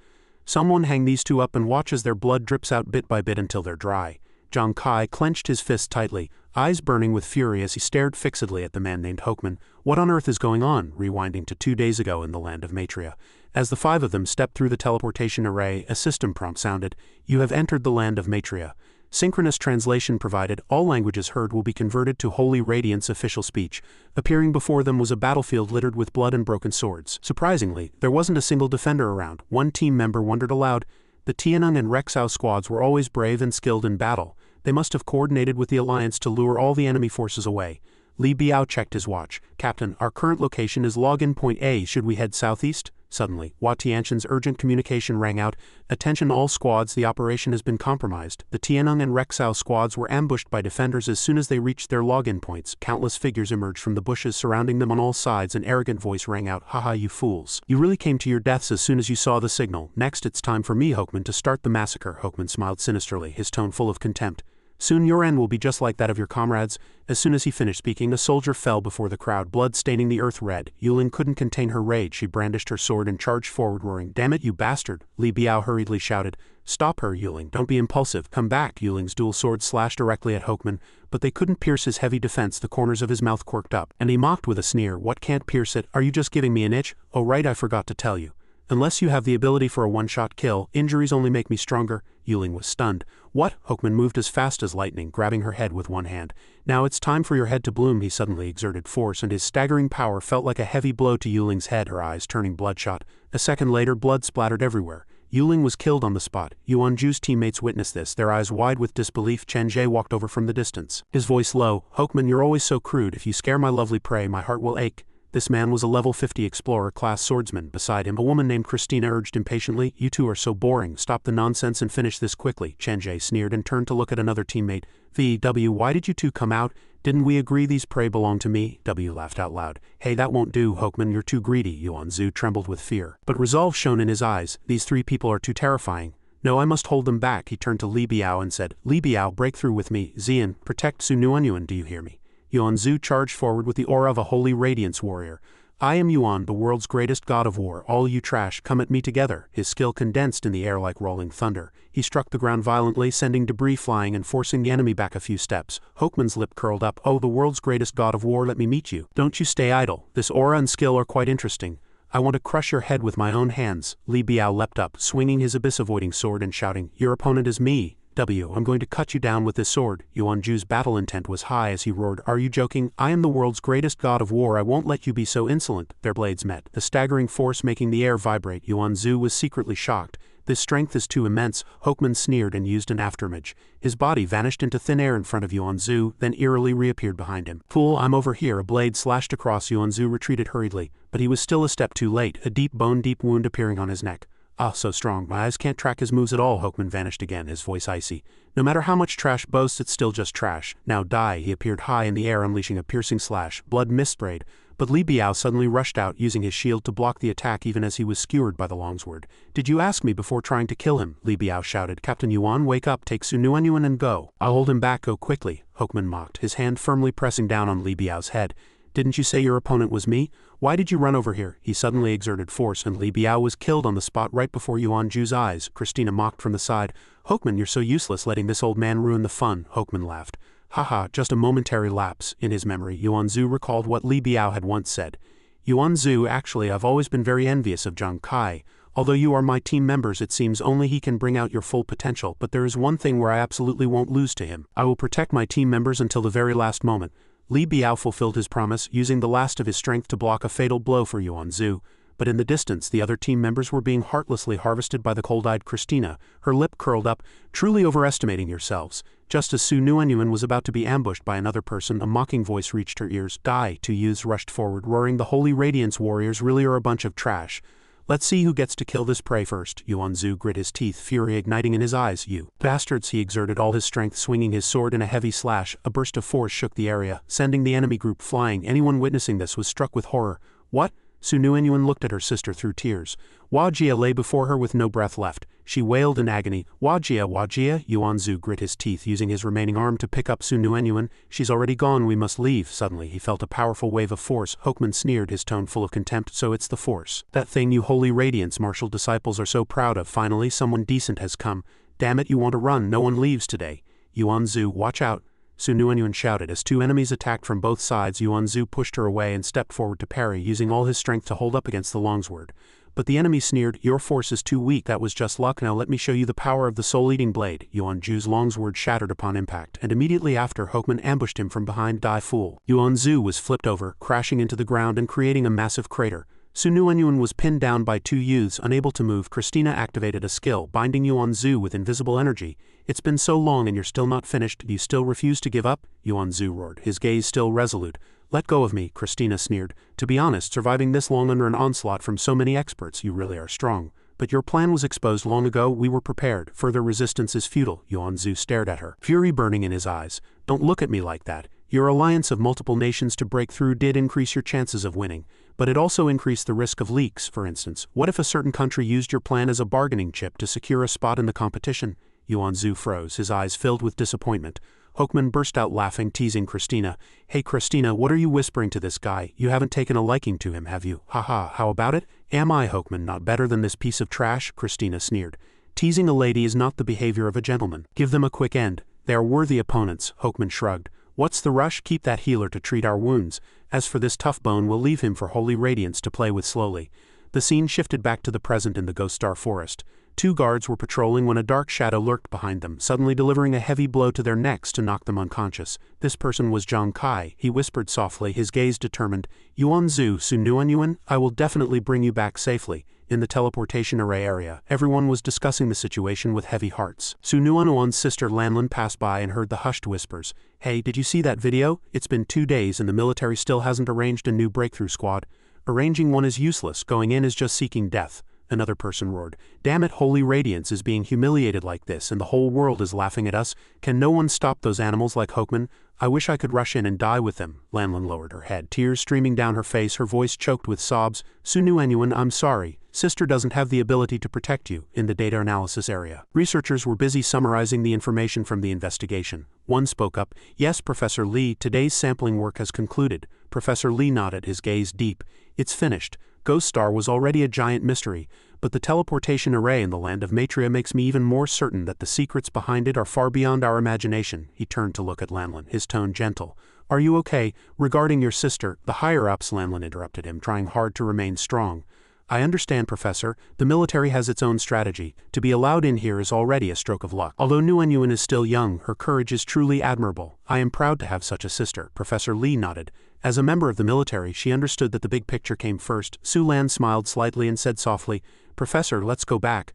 Someone hang these 2 up and watch as their blood drips out bit by bit until they're dry. Zhang Kai clenched his fist tightly. eyes burning with fury as he stared fixedly at the man named Hokeman. What on earth is going on? Rewinding to 2 days ago in the land of Matria. As the 5 of them stepped through the teleportation array, a system prompt sounded. You have entered the land of Matria. Synchronous translation provided. All languages heard will be converted to Holy Radiance official speech. Appearing before them was a battlefield littered with blood and broken swords. Surprisingly, there wasn't a single defender around. One team member wondered aloud. The Tianeng and Rexao squads were always brave and skilled in battle. They must have coordinated with the Alliance to lure all the enemy forces away. Li Biao checked his watch. Captain, our current location is login point A. Should we head southeast? Suddenly, Hua Tianxian's urgent communication rang out. Attention all squads, the operation has been compromised. The Tianeng and Rexao squads were ambushed by defenders as soon as they reached their login points. Countless figures emerged from the bushes surrounding them on all sides. An arrogant voice rang out. Haha, you fools. You really came to your deaths as soon as you saw the signal. Next it's time for me, Hokeman, to start the massacre. Hokeman smiled sinisterly, his tone full of contempt. Soon your end will be just like that of your comrades. As soon as he finished speaking, a soldier fell before the crowd, blood staining the earth red. Yuling couldn't contain her rage. She brandished her sword and charged forward, roaring, "Damn it, you bastard!" Li Biao hurriedly shouted. "Stop her, Yuling. Don't be impulsive. Come back." Yuling's dual sword slashed directly at Hokeman, but they couldn't pierce his heavy defense. The corners of his mouth quirked up, and he mocked with a sneer. "What can't pierce it? Are you just giving me an itch? Oh right, I forgot to tell you. Unless you have the ability for a one-shot kill, injuries only make me stronger." Yuling was stunned. "What?" Hokeman moved as fast as lightning, grabbing her head with one hand. "Now it's time for your head to bloom." He suddenly exerted force, and his staggering power felt like a heavy blow to Yuling's head, her eyes turning bloodshot. A second later, blood splattered everywhere. Yuling was killed on the spot. Yuanju's teammates witnessed this, their eyes wide with disbelief. Chen Jie walked over from the distance, his voice low. "Hokeman, you're always so crude. If you scare my lovely prey, my heart will ache." This man was a level 50 explorer-class swordsman. Beside him, a woman named Christina urged impatiently, "You two are so boring. Stop the nonsense and finish this quickly." Chen Jie sneered and turned to look at another teammate. "VW, why did you two come out? Didn't we agree these prey belong to me?" W laughed out loud. "Hey, that won't do, Hokeman. You're too greedy." Yuanzu trembled with fear, but resolve shone in his eyes. "These 3 people are too terrifying. No, I must hold them back." He turned to Li Biao and said, "Li Biao, break through with me. Xian, protect Su Nuanyuan. Do you hear me?" Yuanzu charged forward with the aura of a holy radiance warrior. "I am Yuan, the world's greatest god of war. All you trash, come at me together." His skill condensed in the air like rolling thunder. He struck the ground violently, sending debris flying and forcing the enemy back a few steps. Hokeman's lip curled up. "Oh, the world's greatest god of war, let me meet you. Don't you stay idle. This aura and skill are quite interesting. I want to crush your head with my own hands." Li Biao leapt up, swinging his abyss-avoiding sword and shouting, "Your opponent is me. I'm going to cut you down with this sword." Yuanju's battle intent was high as he roared, "Are you joking? I am the world's greatest god of war. I won't let you be so insolent." Their blades met, the staggering force making the air vibrate. Yuanzu was secretly shocked. "This strength is too immense." Hokeman sneered and used an afterimage. His body vanished into thin air in front of Yuanzu, then eerily reappeared behind him. "Fool, I'm over here." A blade slashed across. Yuanzu retreated hurriedly, but he was still a step too late, a deep bone-deep wound appearing on his neck. "Ah, so strong. My eyes can't track his moves at all." Hokeman vanished again, his voice icy. "No matter how much trash boasts, it's still just trash. Now die." He appeared high in the air, unleashing a piercing slash. Blood mist-sprayed, but Li Biao suddenly rushed out, using his shield to block the attack even as he was skewered by the longsword. "Did you ask me before trying to kill him?" Li Biao shouted. "Captain Yuan, wake up, take Su Nuanyuan and go." "I'll hold him back, go quickly," Hokeman mocked, his hand firmly pressing down on Li Biao's head. "Didn't you say your opponent was me? Why did you run over here?" He suddenly exerted force, and Li Biao was killed on the spot right before Yuanju's eyes. Christina mocked from the side. "Hokeman, you're so useless, letting this old man ruin the fun." Hokeman laughed. "Haha, just a momentary lapse." In his memory, Yuanzu recalled what Li Biao had once said. "Yuanzu, actually I've always been very envious of Zhang Kai. Although you are my team members, it seems only he can bring out your full potential, but there is one thing where I absolutely won't lose to him. I will protect my team members until the very last moment." Li Biao fulfilled his promise, using the last of his strength to block a fatal blow for Yuanzu. But in the distance, the other team members were being heartlessly harvested by the cold-eyed Christina, her lip curled up. "Truly overestimating yourselves." Just as Su Nuanyuan was about to be ambushed by another person, a mocking voice reached her ears. "Die!" 2 youths rushed forward, roaring, "The Holy Radiance warriors really are a bunch of trash. Let's see who gets to kill this prey first." Yuanzu grit his teeth, fury igniting in his eyes. "You bastards!" He exerted all his strength, swinging his sword in a heavy slash. A burst of force shook the area, sending the enemy group flying. Anyone witnessing this was struck with horror. "What?" Su Nuanyuan looked at her sister through tears. Wajia lay before her with no breath left. She wailed in agony. "Wajia, Wajia!" Yuanzu grit his teeth, using his remaining arm to pick up Su Nuanyuan. "She's already gone, we must leave." Suddenly he felt a powerful wave of force. Hokeman sneered, his tone full of contempt. "So it's the force. That thing you Holy Radiance martial disciples are so proud of. Finally someone decent has come. Damn it, you want to run, no one leaves today." "Yuanzu, watch out." Su Nuanyuan shouted. As two enemies attacked from both sides, Xuanwu pushed her away and stepped forward to parry, using all his strength to hold up against the longsword. But the enemy sneered, "Your force is too weak, that was just luck, now let me show you the power of the soul-eating blade." Xuanwu's longsword shattered upon impact, and immediately after Hokeman ambushed him from behind. Die fool. Xuanwu was flipped over, crashing into the ground and creating a massive crater. Su Nuanyuan was pinned down by two youths, unable to move. Christina activated a skill, binding Xuanwu with invisible energy. "It's been so long and you're still not finished, do you still refuse to give up?" Xuanwu roared, his gaze still resolute. "Let go of me," Christina sneered. "To be honest, surviving this long under an onslaught from so many experts, you really are strong. But your plan was exposed long ago, we were prepared. Further resistance is futile." Xuanwu stared at her, fury burning in his eyes. "Don't look at me like that. Your alliance of multiple nations to break through did increase your chances of winning. But it also increased the risk of leaks, for instance. What if a certain country used your plan as a bargaining chip to secure a spot in the competition?" Xuanwu froze, his eyes filled with disappointment. Hokeman burst out laughing, teasing Christina. "Hey Christina, what are you whispering to this guy? You haven't taken a liking to him, have you? Haha, how about it? Am I, Hokeman, not better than this piece of trash?" Christina sneered. "Teasing a lady is not the behavior of a gentleman. Give them a quick end. They are worthy opponents." Hokeman shrugged. "What's the rush? Keep that healer to treat our wounds. As for this tough bone, we'll leave him for Holy Radiance to play with slowly." The scene shifted back to the present in the Ghost Star Forest. Two guards were patrolling when a dark shadow lurked behind them, suddenly delivering a heavy blow to their necks to knock them unconscious. This person was Zhang Kai. He whispered softly, his gaze determined. "Xuanwu, Su Nuanyuan, I will definitely bring you back safely." In the teleportation array area, everyone was discussing the situation with heavy hearts. Su Nuanyuan's sister Lanlin passed by and heard the hushed whispers. "Hey, did you see that video? It's been 2 days and the military still hasn't arranged a new breakthrough squad. Arranging one is useless, going in is just seeking death." Another person roared. "Damn it, Holy Radiance is being humiliated like this and the whole world is laughing at us. Can no one stop those animals like Hokeman? I wish I could rush in and die with them." Lanlin lowered her head, tears streaming down her face, her voice choked with sobs. "Su Nuanyuan, I'm sorry. Sister doesn't have the ability to protect you." In the data analysis area, researchers were busy summarizing the information from the investigation. One spoke up. "Yes, Professor Lee, today's sampling work has concluded." Professor Lee nodded, his gaze deep. "It's finished. Ghost Star was already a giant mystery, but the teleportation array in the land of Matria makes me even more certain that the secrets behind it are far beyond our imagination." He turned to look at Lanlin, his tone gentle. "Are you okay? Regarding your sister, the higher-ups," Lanlin interrupted him, trying hard to remain strong. "I understand, Professor. The military has its own strategy. To be allowed in here is already a stroke of luck. Although Nuanyuan is still young, her courage is truly admirable. I am proud to have such a sister." Professor Lee nodded. As a member of the military, she understood that the big picture came first. Su Lan smiled slightly and said softly, "Professor, let's go back."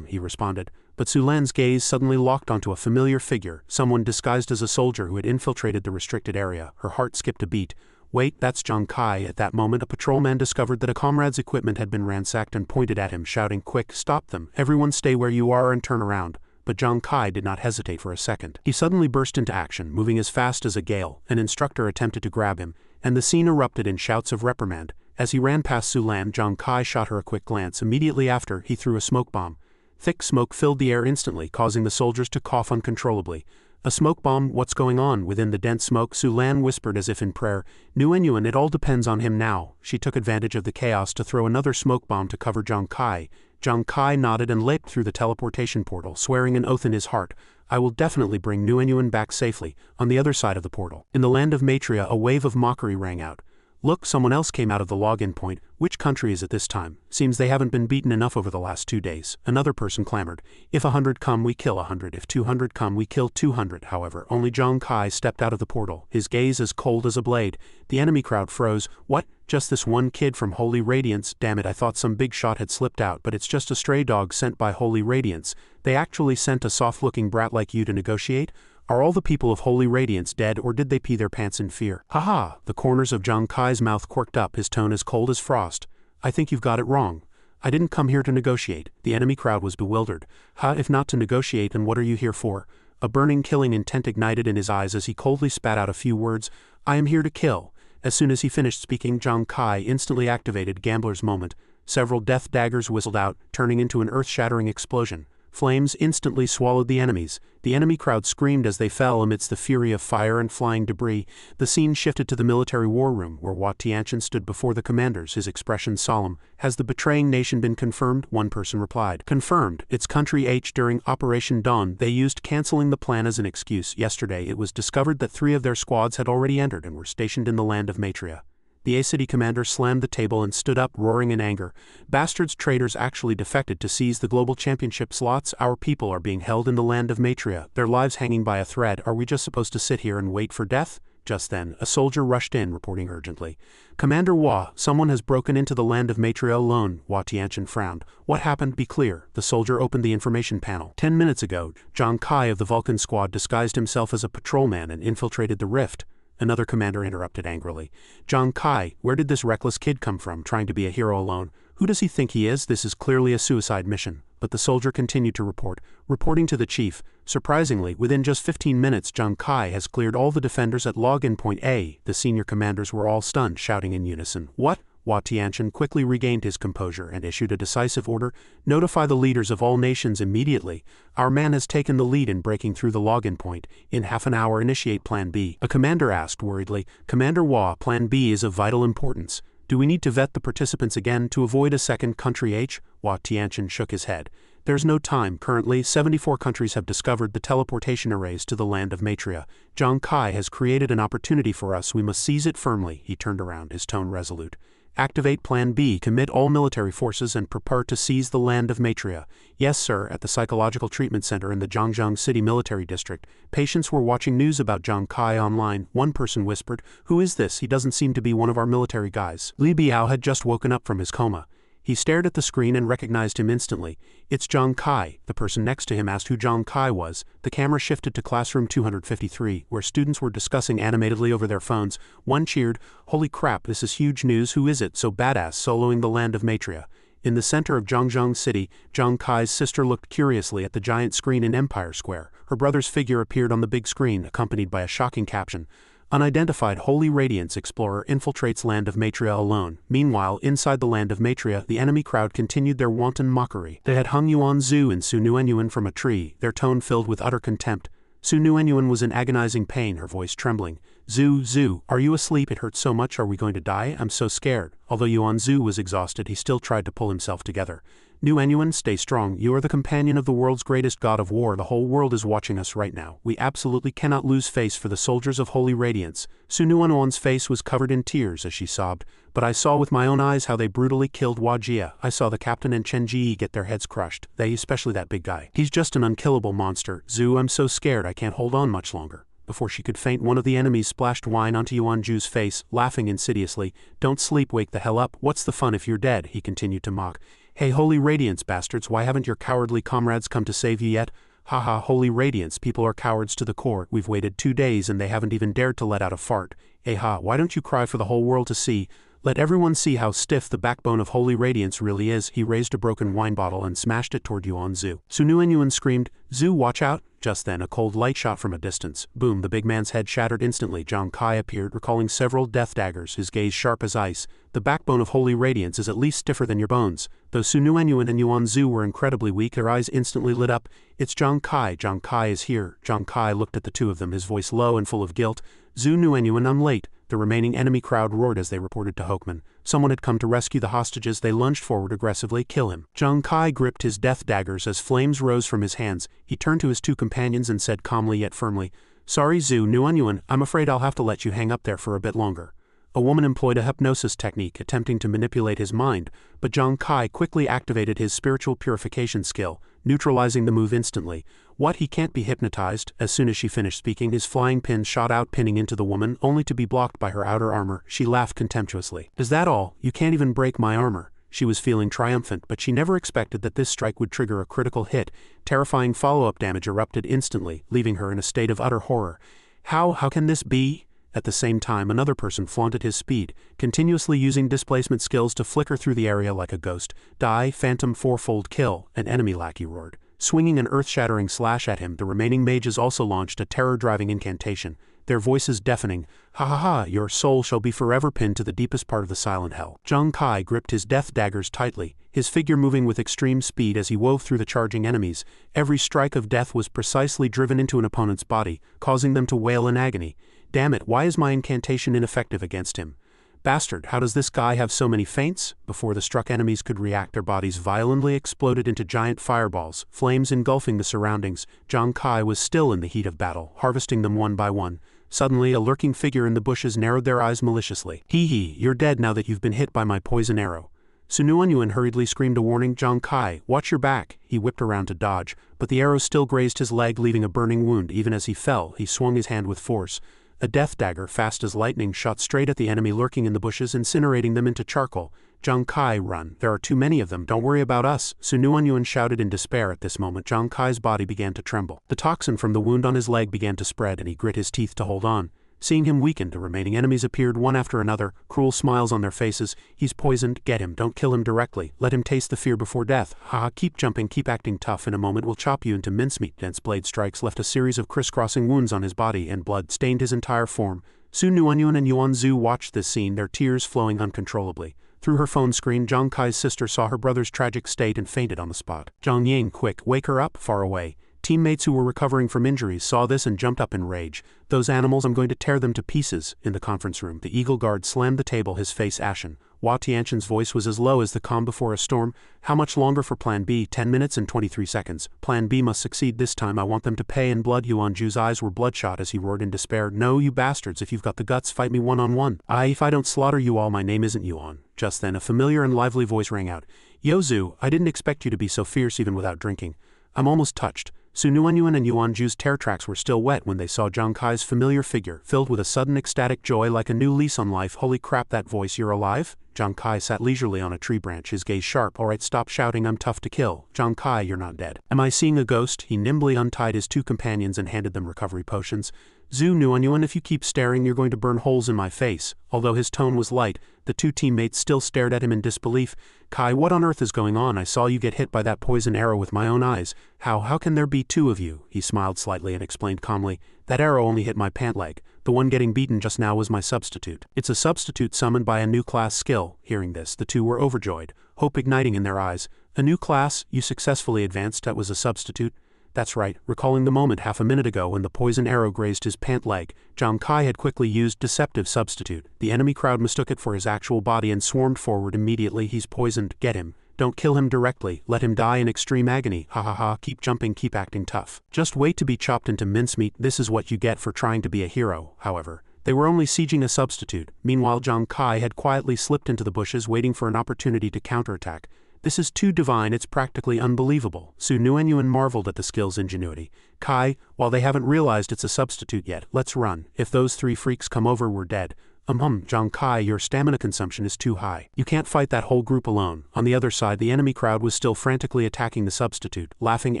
He responded. But Su Lan's gaze suddenly locked onto a familiar figure, someone disguised as a soldier who had infiltrated the restricted area. Her heart skipped a beat. "Wait, that's Zhang Kai." At that moment, a patrolman discovered that a comrade's equipment had been ransacked and pointed at him, shouting, "Quick, stop them. Everyone stay where you are and turn around." But Zhang Kai did not hesitate for a second. He suddenly burst into action, moving as fast as a gale. An instructor attempted to grab him, and the scene erupted in shouts of reprimand. As he ran past Su Lan, Zhang Kai shot her a quick glance. Immediately after, he threw a smoke bomb. Thick smoke filled the air instantly, causing the soldiers to cough uncontrollably. "A smoke bomb? What's going on?" Within the dense smoke, Su Lan whispered as if in prayer. "Nuanyuan, it all depends on him now." She took advantage of the chaos to throw another smoke bomb to cover Zhang Kai. Zhang Kai nodded and leaped through the teleportation portal, swearing an oath in his heart. "I will definitely bring Nuanyuan back safely." On the other side of the portal, in the land of Matria, a wave of mockery rang out. "Look, someone else came out of the login point. Which country is it this time? Seems they haven't been beaten enough over the last 2 days." Another person clamored. "If 100 come, we kill 100. If 200 come, we kill 200. However, only Zhang Kai stepped out of the portal, his gaze as cold as a blade. The enemy crowd froze. "What? Just this one kid from Holy Radiance? Damn it, I thought some big shot had slipped out, but it's just a stray dog sent by Holy Radiance. They actually sent a soft-looking brat like you to negotiate? Are all the people of Holy Radiance dead, or did they pee their pants in fear?" "Ha!" The corners of Zhang Kai's mouth quirked up, his tone as cold as frost. "I think you've got it wrong. I didn't come here to negotiate." The enemy crowd was bewildered. If not to negotiate, then what are you here for?" A burning, killing intent ignited in his eyes as he coldly spat out a few words. "I am here to kill." As soon as he finished speaking, Zhang Kai instantly activated Gambler's Moment. Several death daggers whistled out, turning into an earth-shattering explosion. Flames instantly swallowed the enemies. The enemy crowd screamed as they fell amidst the fury of fire and flying debris. The scene shifted to the military war room, where Hua Tianchen stood before the commanders, his expression solemn. "Has the betraying nation been confirmed?" one person replied. "Confirmed. It's Country H. During Operation Dawn, they used canceling the plan as an excuse. Yesterday, it was discovered that 3 of their squads had already entered and were stationed in the land of Matria." The A-City commander slammed the table and stood up, roaring in anger. "Bastards, traitors actually defected to seize the global championship slots. Our people are being held in the land of Matria, their lives hanging by a thread. Are we just supposed to sit here and wait for death?" Just then, a soldier rushed in, reporting urgently. "Commander Hua, someone has broken into the land of Matria alone." Hua Tianchen frowned. "What happened? Be clear." The soldier opened the information panel. 10 minutes ago, Zhang Kai of the Vulcan Squad disguised himself as a patrolman and infiltrated the rift. Another commander interrupted angrily. "Zhang Kai, where did this reckless kid come from, trying to be a hero alone? Who does he think he is? This is clearly a suicide mission." But the soldier continued to report, reporting to the chief. "Surprisingly, within just 15 minutes, Zhang Kai has cleared all the defenders at login point A." The senior commanders were all stunned, shouting in unison, "What?" Hua Tianchen quickly regained his composure and issued a decisive order. "Notify the leaders of all nations immediately. Our man has taken the lead in breaking through the login point. In half an hour, initiate Plan B." A commander asked worriedly, "Commander Hua, Plan B is of vital importance. Do we need to vet the participants again to avoid a second Country H?" Hua Tianchen shook his head. "There's no time. Currently, 74 countries have discovered the teleportation arrays to the land of Matria. Zhang Kai has created an opportunity for us. We must seize it firmly." He turned around, his tone resolute. "Activate Plan B, commit all military forces and prepare to seize the land of Matria." "Yes, sir." At the Psychological Treatment Center in the Zhangjiang City Military District, patients were watching news about Zhang Kai online. One person whispered, "Who is this? He doesn't seem to be one of our military guys." Li Biao had just woken up from his coma. He stared at the screen and recognized him instantly. "It's Zhang Kai." The person next to him asked who Zhang Kai was. The camera shifted to classroom 253, where students were discussing animatedly over their phones. One cheered, "Holy crap, this is huge news. Who is it? So badass, soloing the land of Matria." In the center of Zhangjiang City, Zhang Kai's sister looked curiously at the giant screen in Empire Square. Her brother's figure appeared on the big screen, accompanied by a shocking caption. "Unidentified Holy Radiance Explorer infiltrates land of Matria alone." Meanwhile, inside the land of Matria, the enemy crowd continued their wanton mockery. They had hung Xuanwu and Su Nuenyuan from a tree, their tone filled with utter contempt. Su Nuenyuan was in agonizing pain, her voice trembling. Zhu, are you asleep? It hurts so much. Are we going to die? I'm so scared." Although Xuanwu was exhausted, he still tried to pull himself together. "Nuenyuan, stay strong. You are the companion of the world's greatest god of war. The whole world is watching us right now. We absolutely cannot lose face for the soldiers of Holy Radiance." Su Nuenyuan's face was covered in tears as she sobbed. "But I saw with my own eyes how they brutally killed Wajia. I saw the captain and Chen Ji get their heads crushed. They, especially that big guy. He's just an unkillable monster. Zhu, I'm so scared I can't hold on much longer." Before she could faint, one of the enemies splashed wine onto Yuanju's face, laughing insidiously. "Don't sleep, wake the hell up. What's the fun if you're dead?" he continued to mock. "Hey, Holy Radiance bastards, why haven't your cowardly comrades come to save you yet? Haha, Holy Radiance, people are cowards to the core. We've waited 2 days and they haven't even dared to let out a fart. Ha, why don't you cry for the whole world to see? Let everyone see how stiff the backbone of Holy Radiance really is." He raised a broken wine bottle and smashed it toward Yuanzu. Su Nuenyuan screamed, "Zhu, watch out!" Just then, a cold light shot from a distance. Boom, the big man's head shattered instantly. Zhang Kai appeared, recalling several death daggers, his gaze sharp as ice. "The backbone of Holy Radiance is at least stiffer than your bones." Though Su Nuenyuan and Yuanzu were incredibly weak, their eyes instantly lit up. "It's Zhang Kai. Zhang Kai is here." Zhang Kai looked at the two of them, his voice low and full of guilt. "Zhu Nuenyuan, I'm late." The remaining enemy crowd roared as they reported to Hoekman. Someone had come to rescue the hostages. They lunged forward aggressively. "Kill him." Zhang Kai gripped his death daggers as flames rose from his hands. He turned to his two companions and said calmly yet firmly, "Sorry, Zhu Nuenyuan, I'm afraid I'll have to let you hang up there for a bit longer." A woman employed a hypnosis technique, attempting to manipulate his mind, but Zhang Kai quickly activated his spiritual purification skill, neutralizing the move instantly. "What, he can't be hypnotized?" As soon as she finished speaking, his flying pin shot out, pinning into the woman, only to be blocked by her outer armor. She laughed contemptuously. "Is that all? You can't even break my armor." She was feeling triumphant, but she never expected that this strike would trigger a critical hit. Terrifying follow-up damage erupted instantly, leaving her in a state of utter horror. How can this be?" At the same time, another person flaunted his speed, continuously using displacement skills to flicker through the area like a ghost. "Die, phantom fourfold kill," an enemy lackey roared. Swinging an earth-shattering slash at him, the remaining mages also launched a terror-driving incantation. their voices deafening. Ha ha ha, your soul shall be forever pinned to the deepest part of the silent hell. Zhang Kai gripped his death daggers tightly, his figure moving with extreme speed as he wove through the charging enemies. Every strike of death was precisely driven into an opponent's body, causing them to wail in agony. Damn it, why is my incantation ineffective against him? Bastard, how does this guy have so many feints? Before the struck enemies could react, their bodies violently exploded into giant fireballs, flames engulfing the surroundings. Zhang Kai was still in the heat of battle, harvesting them one by one. Suddenly, a lurking figure in the bushes narrowed their eyes maliciously. Hee hee, you're dead now that you've been hit by my poison arrow. Xuanwu hurriedly screamed a warning. Zhang Kai, watch your back. He whipped around to dodge, but the arrow still grazed his leg, leaving a burning wound. Even as he fell, he swung his hand with force. A death dagger, fast as lightning, shot straight at the enemy lurking in the bushes, incinerating them into charcoal. Zhang Kai, run. There are too many of them. Don't worry about us. Xuanwu shouted in despair. At this moment, Zhang Kai's body began to tremble. The toxin from the wound on his leg began to spread, and he grit his teeth to hold on. Seeing him weakened, the remaining enemies appeared one after another, cruel smiles on their faces. He's poisoned. Get him. Don't kill him directly. Let him taste the fear before death. Ha, keep jumping, keep acting tough. In a moment we'll chop you into mincemeat. Dense blade strikes left a series of crisscrossing wounds on his body, and blood stained his entire form. Xuanwu and Xuanzu watched this scene, their tears flowing uncontrollably. Through her phone screen, Zhang Kai's sister saw her brother's tragic state and fainted on the spot. Zhang Ying, quick, wake her up. Far away, teammates who were recovering from injuries saw this and jumped up in rage. Those animals, I'm going to tear them to pieces. In the conference room, the Eagle Guard slammed the table, his face ashen. Hua Tianqian's voice was as low as the calm before a storm. How much longer for Plan B? 10 minutes and 23 seconds. Plan B must succeed this time. I want them to pay in blood. Yuanju's eyes were bloodshot as he roared in despair. No, you bastards, if you've got the guts, fight me one-on-one. If I don't slaughter you all, my name isn't Yuan. Just then, a familiar and lively voice rang out. Yo, Zhu, I didn't expect you to be so fierce even without drinking. I'm almost touched. Xuanwu and Yuanju's tear tracks were still wet when they saw Zhang Kai's familiar figure, filled with a sudden ecstatic joy like a new lease on life. Holy crap, that voice, you're alive? Zhang Kai sat leisurely on a tree branch, his gaze sharp. Alright, stop shouting, I'm tough to kill. Zhang Kai, you're not dead. Am I seeing a ghost? He nimbly untied his two companions and handed them recovery potions. Xuanwu, if you keep staring, you're going to burn holes in my face. Although his tone was light, the two teammates still stared at him in disbelief. Kai, what on earth is going on? I saw you get hit by that poison arrow with my own eyes. How can there be two of you? He smiled slightly and explained calmly. That arrow only hit my pant leg. The one getting beaten just now was my substitute. It's a substitute summoned by a new class skill. Hearing this, the two were overjoyed, hope igniting in their eyes. A new class? You successfully advanced. That was a substitute? That's right, recalling the moment half a minute ago when the poison arrow grazed his pant leg, Zhang Kai had quickly used deceptive substitute. The enemy crowd mistook it for his actual body and swarmed forward immediately. He's poisoned. Get him. Don't kill him directly. Let him die in extreme agony. Ha ha ha, keep jumping, keep acting tough. Just wait to be chopped into mincemeat. This is what you get for trying to be a hero. However, they were only sieging a substitute. Meanwhile, Zhang Kai had quietly slipped into the bushes, waiting for an opportunity to counterattack. This is too divine, it's practically unbelievable. Xuanwu marveled at the skill's ingenuity. Kai, while they haven't realized it's a substitute yet, let's run. If those three freaks come over, we're dead. Zhang Kai, your stamina consumption is too high. You can't fight that whole group alone. On the other side, the enemy crowd was still frantically attacking the substitute, laughing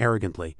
arrogantly.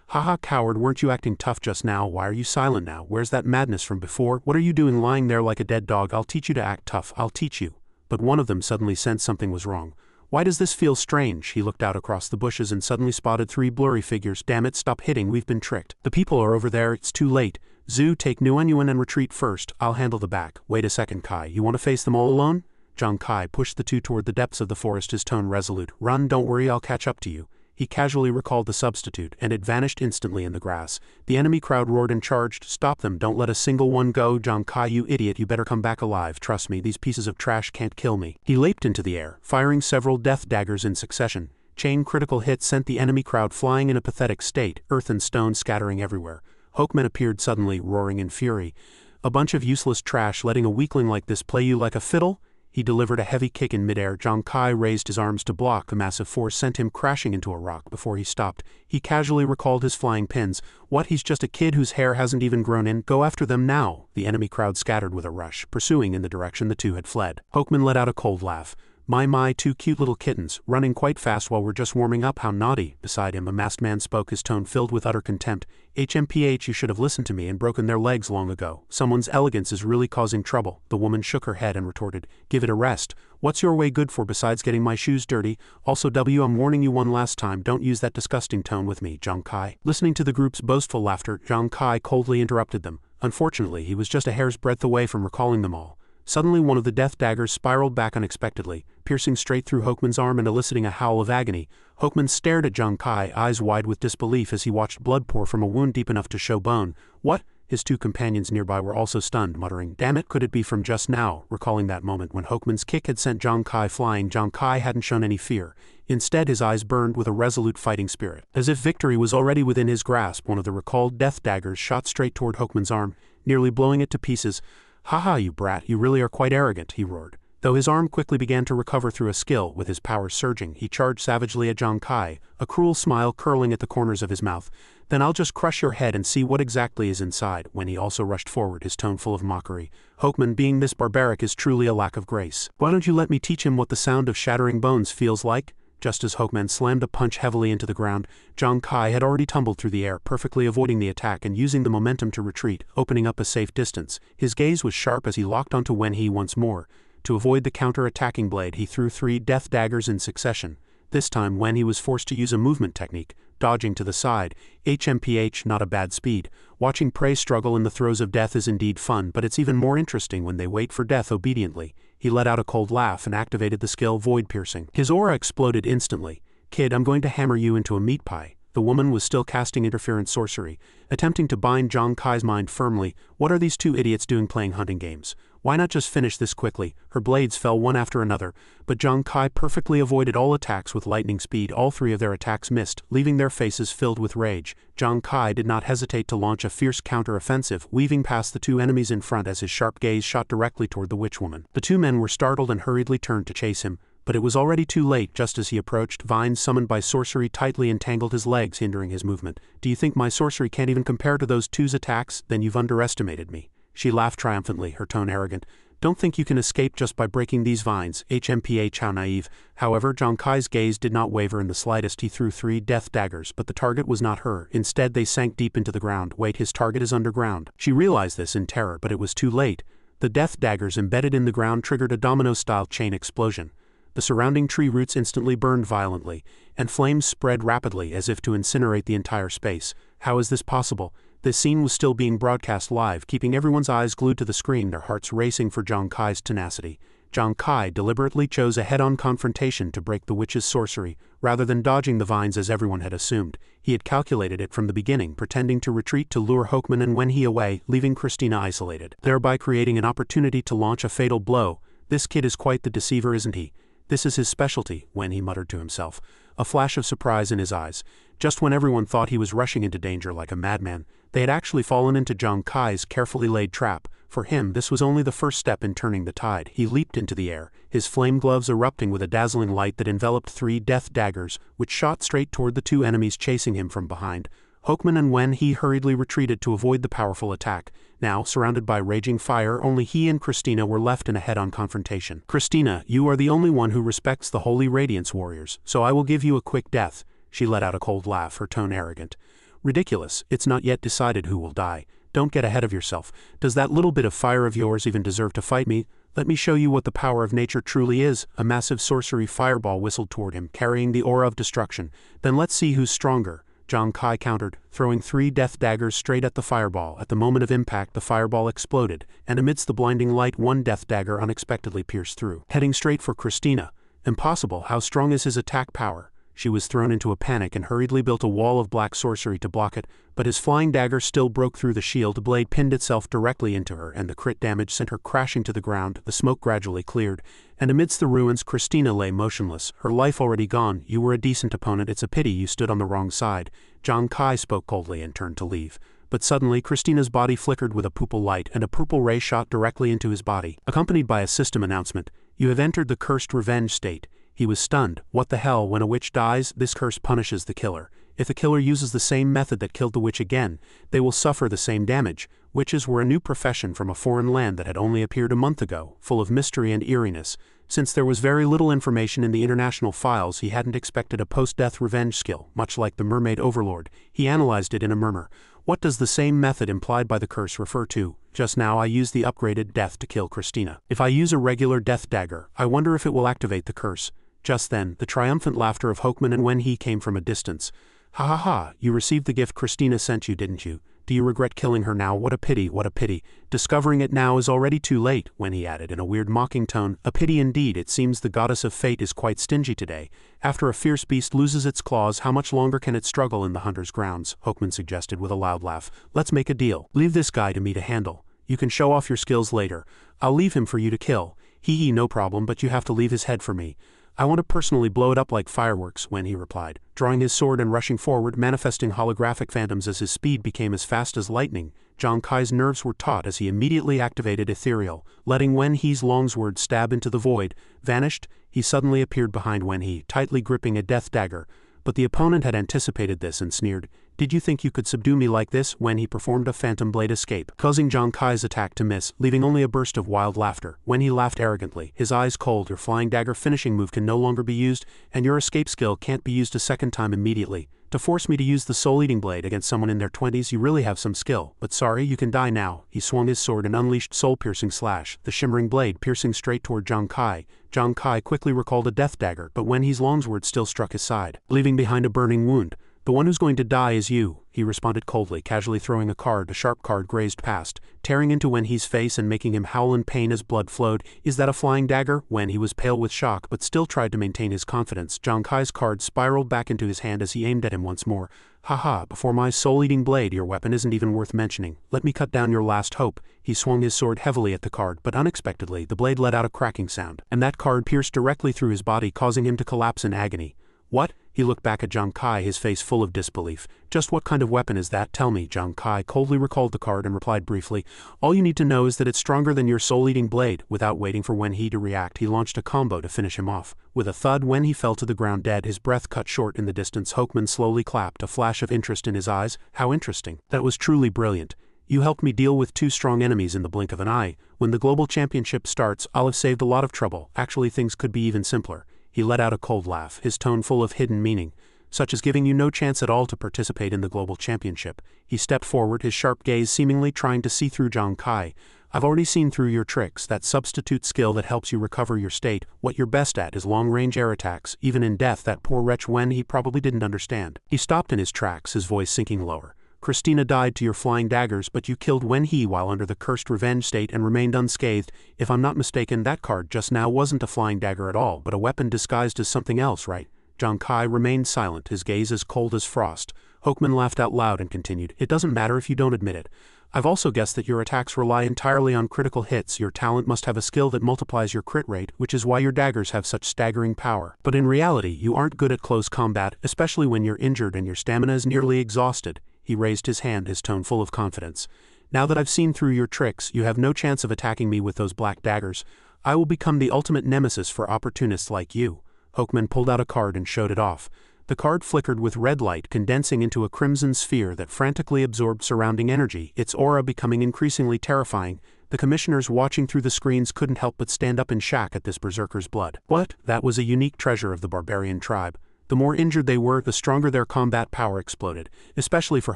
Haha, coward, weren't you acting tough just now? Why are you silent now? Where's that madness from before? What are you doing lying there like a dead dog? I'll teach you to act tough, I'll teach you. But one of them suddenly sensed something was wrong. Why does this feel strange? He looked out across the bushes and suddenly spotted three blurry figures. Damn it, stop hitting, we've been tricked. The people are over there, it's too late. Zhu, take Xuanwu and retreat first. I'll handle the back. Wait a second, Kai, you want to face them all alone? Zhang Kai pushed the two toward the depths of the forest, his tone resolute. Run, don't worry, I'll catch up to you. He casually recalled the substitute, and it vanished instantly in the grass. The enemy crowd roared and charged. Stop them, don't let a single one go. Zhang Kai, you idiot, you better come back alive. Trust me, these pieces of trash can't kill me. He leaped into the air, firing several death daggers in succession. Chain critical hits sent the enemy crowd flying in a pathetic state, earth and stone scattering everywhere. Hawkman appeared suddenly, roaring in fury. A bunch of useless trash, letting a weakling like this play you like a fiddle? He delivered a heavy kick in midair. Zhang Kai raised his arms to block. A massive force sent him crashing into a rock before he stopped. He casually recalled his flying pins. What, he's just a kid whose hair hasn't even grown in? Go after them now. The enemy crowd scattered with a rush, pursuing in the direction the two had fled. Hawkman let out a cold laugh. My, two cute little kittens, running quite fast while we're just warming up, how naughty. Beside him, a masked man spoke, his tone filled with utter contempt. HMPH, you should have listened to me and broken their legs long ago. Someone's elegance is really causing trouble. The woman shook her head and retorted, give it a rest. What's your way good for besides getting my shoes dirty? Also, I'm warning you one last time, don't use that disgusting tone with me, Zhang Kai. Listening to the group's boastful laughter, Zhang Kai coldly interrupted them. Unfortunately, he was just a hair's breadth away from recalling them all. Suddenly one of the death daggers spiraled back unexpectedly, piercing straight through Hokeman's arm and eliciting a howl of agony. Hokeman stared at Zhang Kai, eyes wide with disbelief as he watched blood pour from a wound deep enough to show bone. What? His two companions nearby were also stunned, muttering, "Damn it, could it be from just now?" Recalling that moment when Hokeman's kick had sent Zhang Kai flying, Zhang Kai hadn't shown any fear. Instead, his eyes burned with a resolute fighting spirit. As if victory was already within his grasp, one of the recalled death daggers shot straight toward Hokeman's arm, nearly blowing it to pieces. "Ha, you brat, you really are quite arrogant," he roared. Though his arm quickly began to recover through a skill, with his powers surging, he charged savagely at Zhang Kai, a cruel smile curling at the corners of his mouth. "Then I'll just crush your head and see what exactly is inside," when he also rushed forward, his tone full of mockery. "Hokeman, being this barbaric is truly a lack of grace. Why don't you let me teach him what the sound of shattering bones feels like?" Just as Hokeman slammed a punch heavily into the ground, Zhang Kai had already tumbled through the air, perfectly avoiding the attack and using the momentum to retreat, opening up a safe distance. His gaze was sharp as he locked onto Wen He once more. To avoid the counter-attacking blade, he threw 3 death daggers in succession. This time, Wen He was forced to use a movement technique, dodging to the side. HMPH, not a bad speed. Watching prey struggle in the throes of death is indeed fun, but it's even more interesting when they wait for death obediently. He let out a cold laugh and activated the skill Void Piercing. His aura exploded instantly. "Kid, I'm going to hammer you into a meat pie." The woman was still casting interference sorcery, attempting to bind Zhang Kai's mind firmly. "What are these two idiots doing playing hunting games? Why not just finish this quickly?" Her blades fell one after another, but Zhang Kai perfectly avoided all attacks with lightning speed. All 3 of their attacks missed, leaving their faces filled with rage. Zhang Kai did not hesitate to launch a fierce counter-offensive, weaving past the 2 enemies in front as his sharp gaze shot directly toward the witch woman. The 2 men were startled and hurriedly turned to chase him, but it was already too late. Just as he approached, vines summoned by sorcery tightly entangled his legs, hindering his movement. "Do you think my sorcery can't even compare to those 2's attacks? Then you've underestimated me." She laughed triumphantly, her tone arrogant. "Don't think you can escape just by breaking these vines." HMPH, how naive. However, Zhang Kai's gaze did not waver in the slightest. He threw 3 death daggers, but the target was not her. Instead, they sank deep into the ground. Wait, his target is underground. She realized this in terror, but it was too late. The death daggers embedded in the ground triggered a domino-style chain explosion. The surrounding tree roots instantly burned violently, and flames spread rapidly as if to incinerate the entire space. How is this possible? This scene was still being broadcast live, keeping everyone's eyes glued to the screen, their hearts racing for Zhang Kai's tenacity. Zhang Kai deliberately chose a head-on confrontation to break the witch's sorcery, rather than dodging the vines as everyone had assumed. He had calculated it from the beginning, pretending to retreat to lure Hokeman and Wen He away, leaving Christina isolated, thereby creating an opportunity to launch a fatal blow. "This kid is quite the deceiver, isn't he? This is his specialty," Wen He muttered to himself, a flash of surprise in his eyes. Just when everyone thought he was rushing into danger like a madman, they had actually fallen into Zhang Kai's carefully laid trap. For him, this was only the first step in turning the tide. He leaped into the air, his flame gloves erupting with a dazzling light that enveloped 3 death daggers, which shot straight toward the 2 enemies chasing him from behind. Hokeman and Wen He hurriedly retreated to avoid the powerful attack. Now, surrounded by raging fire, only he and Christina were left in a head-on confrontation. "Christina, you are the only one who respects the Holy Radiance warriors, so I will give you a quick death." She let out a cold laugh, her tone arrogant. "Ridiculous, it's not yet decided who will die. Don't get ahead of yourself. Does that little bit of fire of yours even deserve to fight me? Let me show you what the power of nature truly is." A massive sorcery fireball whistled toward him, carrying the aura of destruction. "Then let's see who's stronger." Zhang Kai countered, throwing 3 death daggers straight at the fireball. At the moment of impact, the fireball exploded, and amidst the blinding light, 1 death dagger unexpectedly pierced through, heading straight for Christina. Impossible, how strong is his attack power? She was thrown into a panic and hurriedly built a wall of black sorcery to block it, but his flying dagger still broke through the shield. The blade pinned itself directly into her, and the crit damage sent her crashing to the ground. The smoke gradually cleared, and amidst the ruins, Christina lay motionless, her life already gone. "You were a decent opponent. It's a pity you stood on the wrong side." Zhang Kai spoke coldly and turned to leave. But suddenly, Christina's body flickered with a purple light, and a purple ray shot directly into his body, accompanied by a system announcement. "You have entered the cursed revenge state." He was stunned. What the hell? When a witch dies, this curse punishes the killer. If the killer uses the same method that killed the witch again, they will suffer the same damage. Witches were a new profession from a foreign land that had only appeared a month ago, full of mystery and eeriness. Since there was very little information in the international files, he hadn't expected a post-death revenge skill, much like the Mermaid Overlord. He analyzed it in a murmur. What does the same method implied by the curse refer to? Just now I used the upgraded death to kill Christina. If I use a regular death dagger, I wonder if it will activate the curse. Just then, the triumphant laughter of Hokeman and Wen He came from a distance. "Ha ha ha, you received the gift Christina sent you, didn't you? Do you regret killing her now? What a pity, what a pity. Discovering it now is already too late, Wen he added in a weird mocking tone. A pity indeed. It seems the goddess of fate is quite stingy today. After a fierce beast loses its claws, how much longer can it struggle in the hunter's grounds? Hokman suggested with a loud laugh. Let's make a deal. Leave this guy to me to handle. You can show off your skills later. I'll leave him for you to kill. Hee, no problem, but you have to leave his head for me. I want to personally blow it up like fireworks, Wen he replied, drawing his sword and rushing forward, manifesting holographic phantoms as his speed became as fast as lightning. Zhang Kai's nerves were taut as he immediately activated Ethereal, letting Wen He's longsword stab into the void. Vanished, he suddenly appeared behind Wen He, tightly gripping a death dagger. But the opponent had anticipated this and sneered. Did you think you could subdue me like this? When he performed a phantom blade escape, causing Zhang Kai's attack to miss, leaving only a burst of wild laughter. When he laughed arrogantly, his eyes cold. Your flying dagger finishing move can no longer be used, and your escape skill can't be used a second time immediately. To force me to use the soul-eating blade against someone in their 20s, you really have some skill, but sorry, you can die now. He swung his sword and unleashed soul-piercing slash, the shimmering blade piercing straight toward Zhang Kai. Zhang Kai quickly recalled a death dagger, but Wen He's longsword still struck his side, leaving behind a burning wound. The one who's going to die is you, he responded coldly, casually throwing a card. A sharp card grazed past, tearing into Wen He's face and making him howl in pain as blood flowed. Is that a flying dagger? Wen He was pale with shock, but still tried to maintain his confidence. Zhang Kai's card spiraled back into his hand as he aimed at him once more. Haha, before my soul-eating blade, your weapon isn't even worth mentioning. Let me cut down your last hope. He swung his sword heavily at the card, but unexpectedly, the blade let out a cracking sound, and that card pierced directly through his body, causing him to collapse in agony. What? He looked back at Zhang Kai, his face full of disbelief. Just what kind of weapon is that? Tell me. Zhang Kai coldly recalled the card and replied briefly. All you need to know is that it's stronger than your soul-eating blade. Without waiting for Wen He to react, he launched a combo to finish him off. With a thud, Wen He fell to the ground dead, his breath cut short in the distance. Hokman slowly clapped, a flash of interest in his eyes. How interesting. That was truly brilliant. You helped me deal with two strong enemies in the blink of an eye. When the global championship starts, I'll have saved a lot of trouble. Actually, things could be even simpler. He let out a cold laugh, his tone full of hidden meaning, such as giving you no chance at all to participate in the global championship. He stepped forward, his sharp gaze seemingly trying to see through Zhang Kai. I've already seen through your tricks, that substitute skill that helps you recover your state. What you're best at is long-range air attacks. Even in death, that poor wretch Wen He probably didn't understand. He stopped in his tracks, his voice sinking lower. Christina died to your flying daggers, but you killed Wen He while under the cursed revenge state and remained unscathed. If I'm not mistaken, that card just now wasn't a flying dagger at all, but a weapon disguised as something else, right? Zhang Kai remained silent, his gaze as cold as frost. Hokman laughed out loud and continued, It doesn't matter if you don't admit it. I've also guessed that your attacks rely entirely on critical hits. Your talent must have a skill that multiplies your crit rate, which is why your daggers have such staggering power. But in reality, you aren't good at close combat, especially when you're injured and your stamina is nearly exhausted. He raised his hand, his tone full of confidence. Now that I've seen through your tricks, you have no chance of attacking me with those black daggers. I will become the ultimate nemesis for opportunists like you. Hokman pulled out a card and showed it off. The card flickered with red light, condensing into a crimson sphere that frantically absorbed surrounding energy, its aura becoming increasingly terrifying. The commissioners watching through the screens couldn't help but stand up in shock at this berserker's blood. What? That was a unique treasure of the barbarian tribe. The more injured they were, the stronger their combat power exploded. Especially for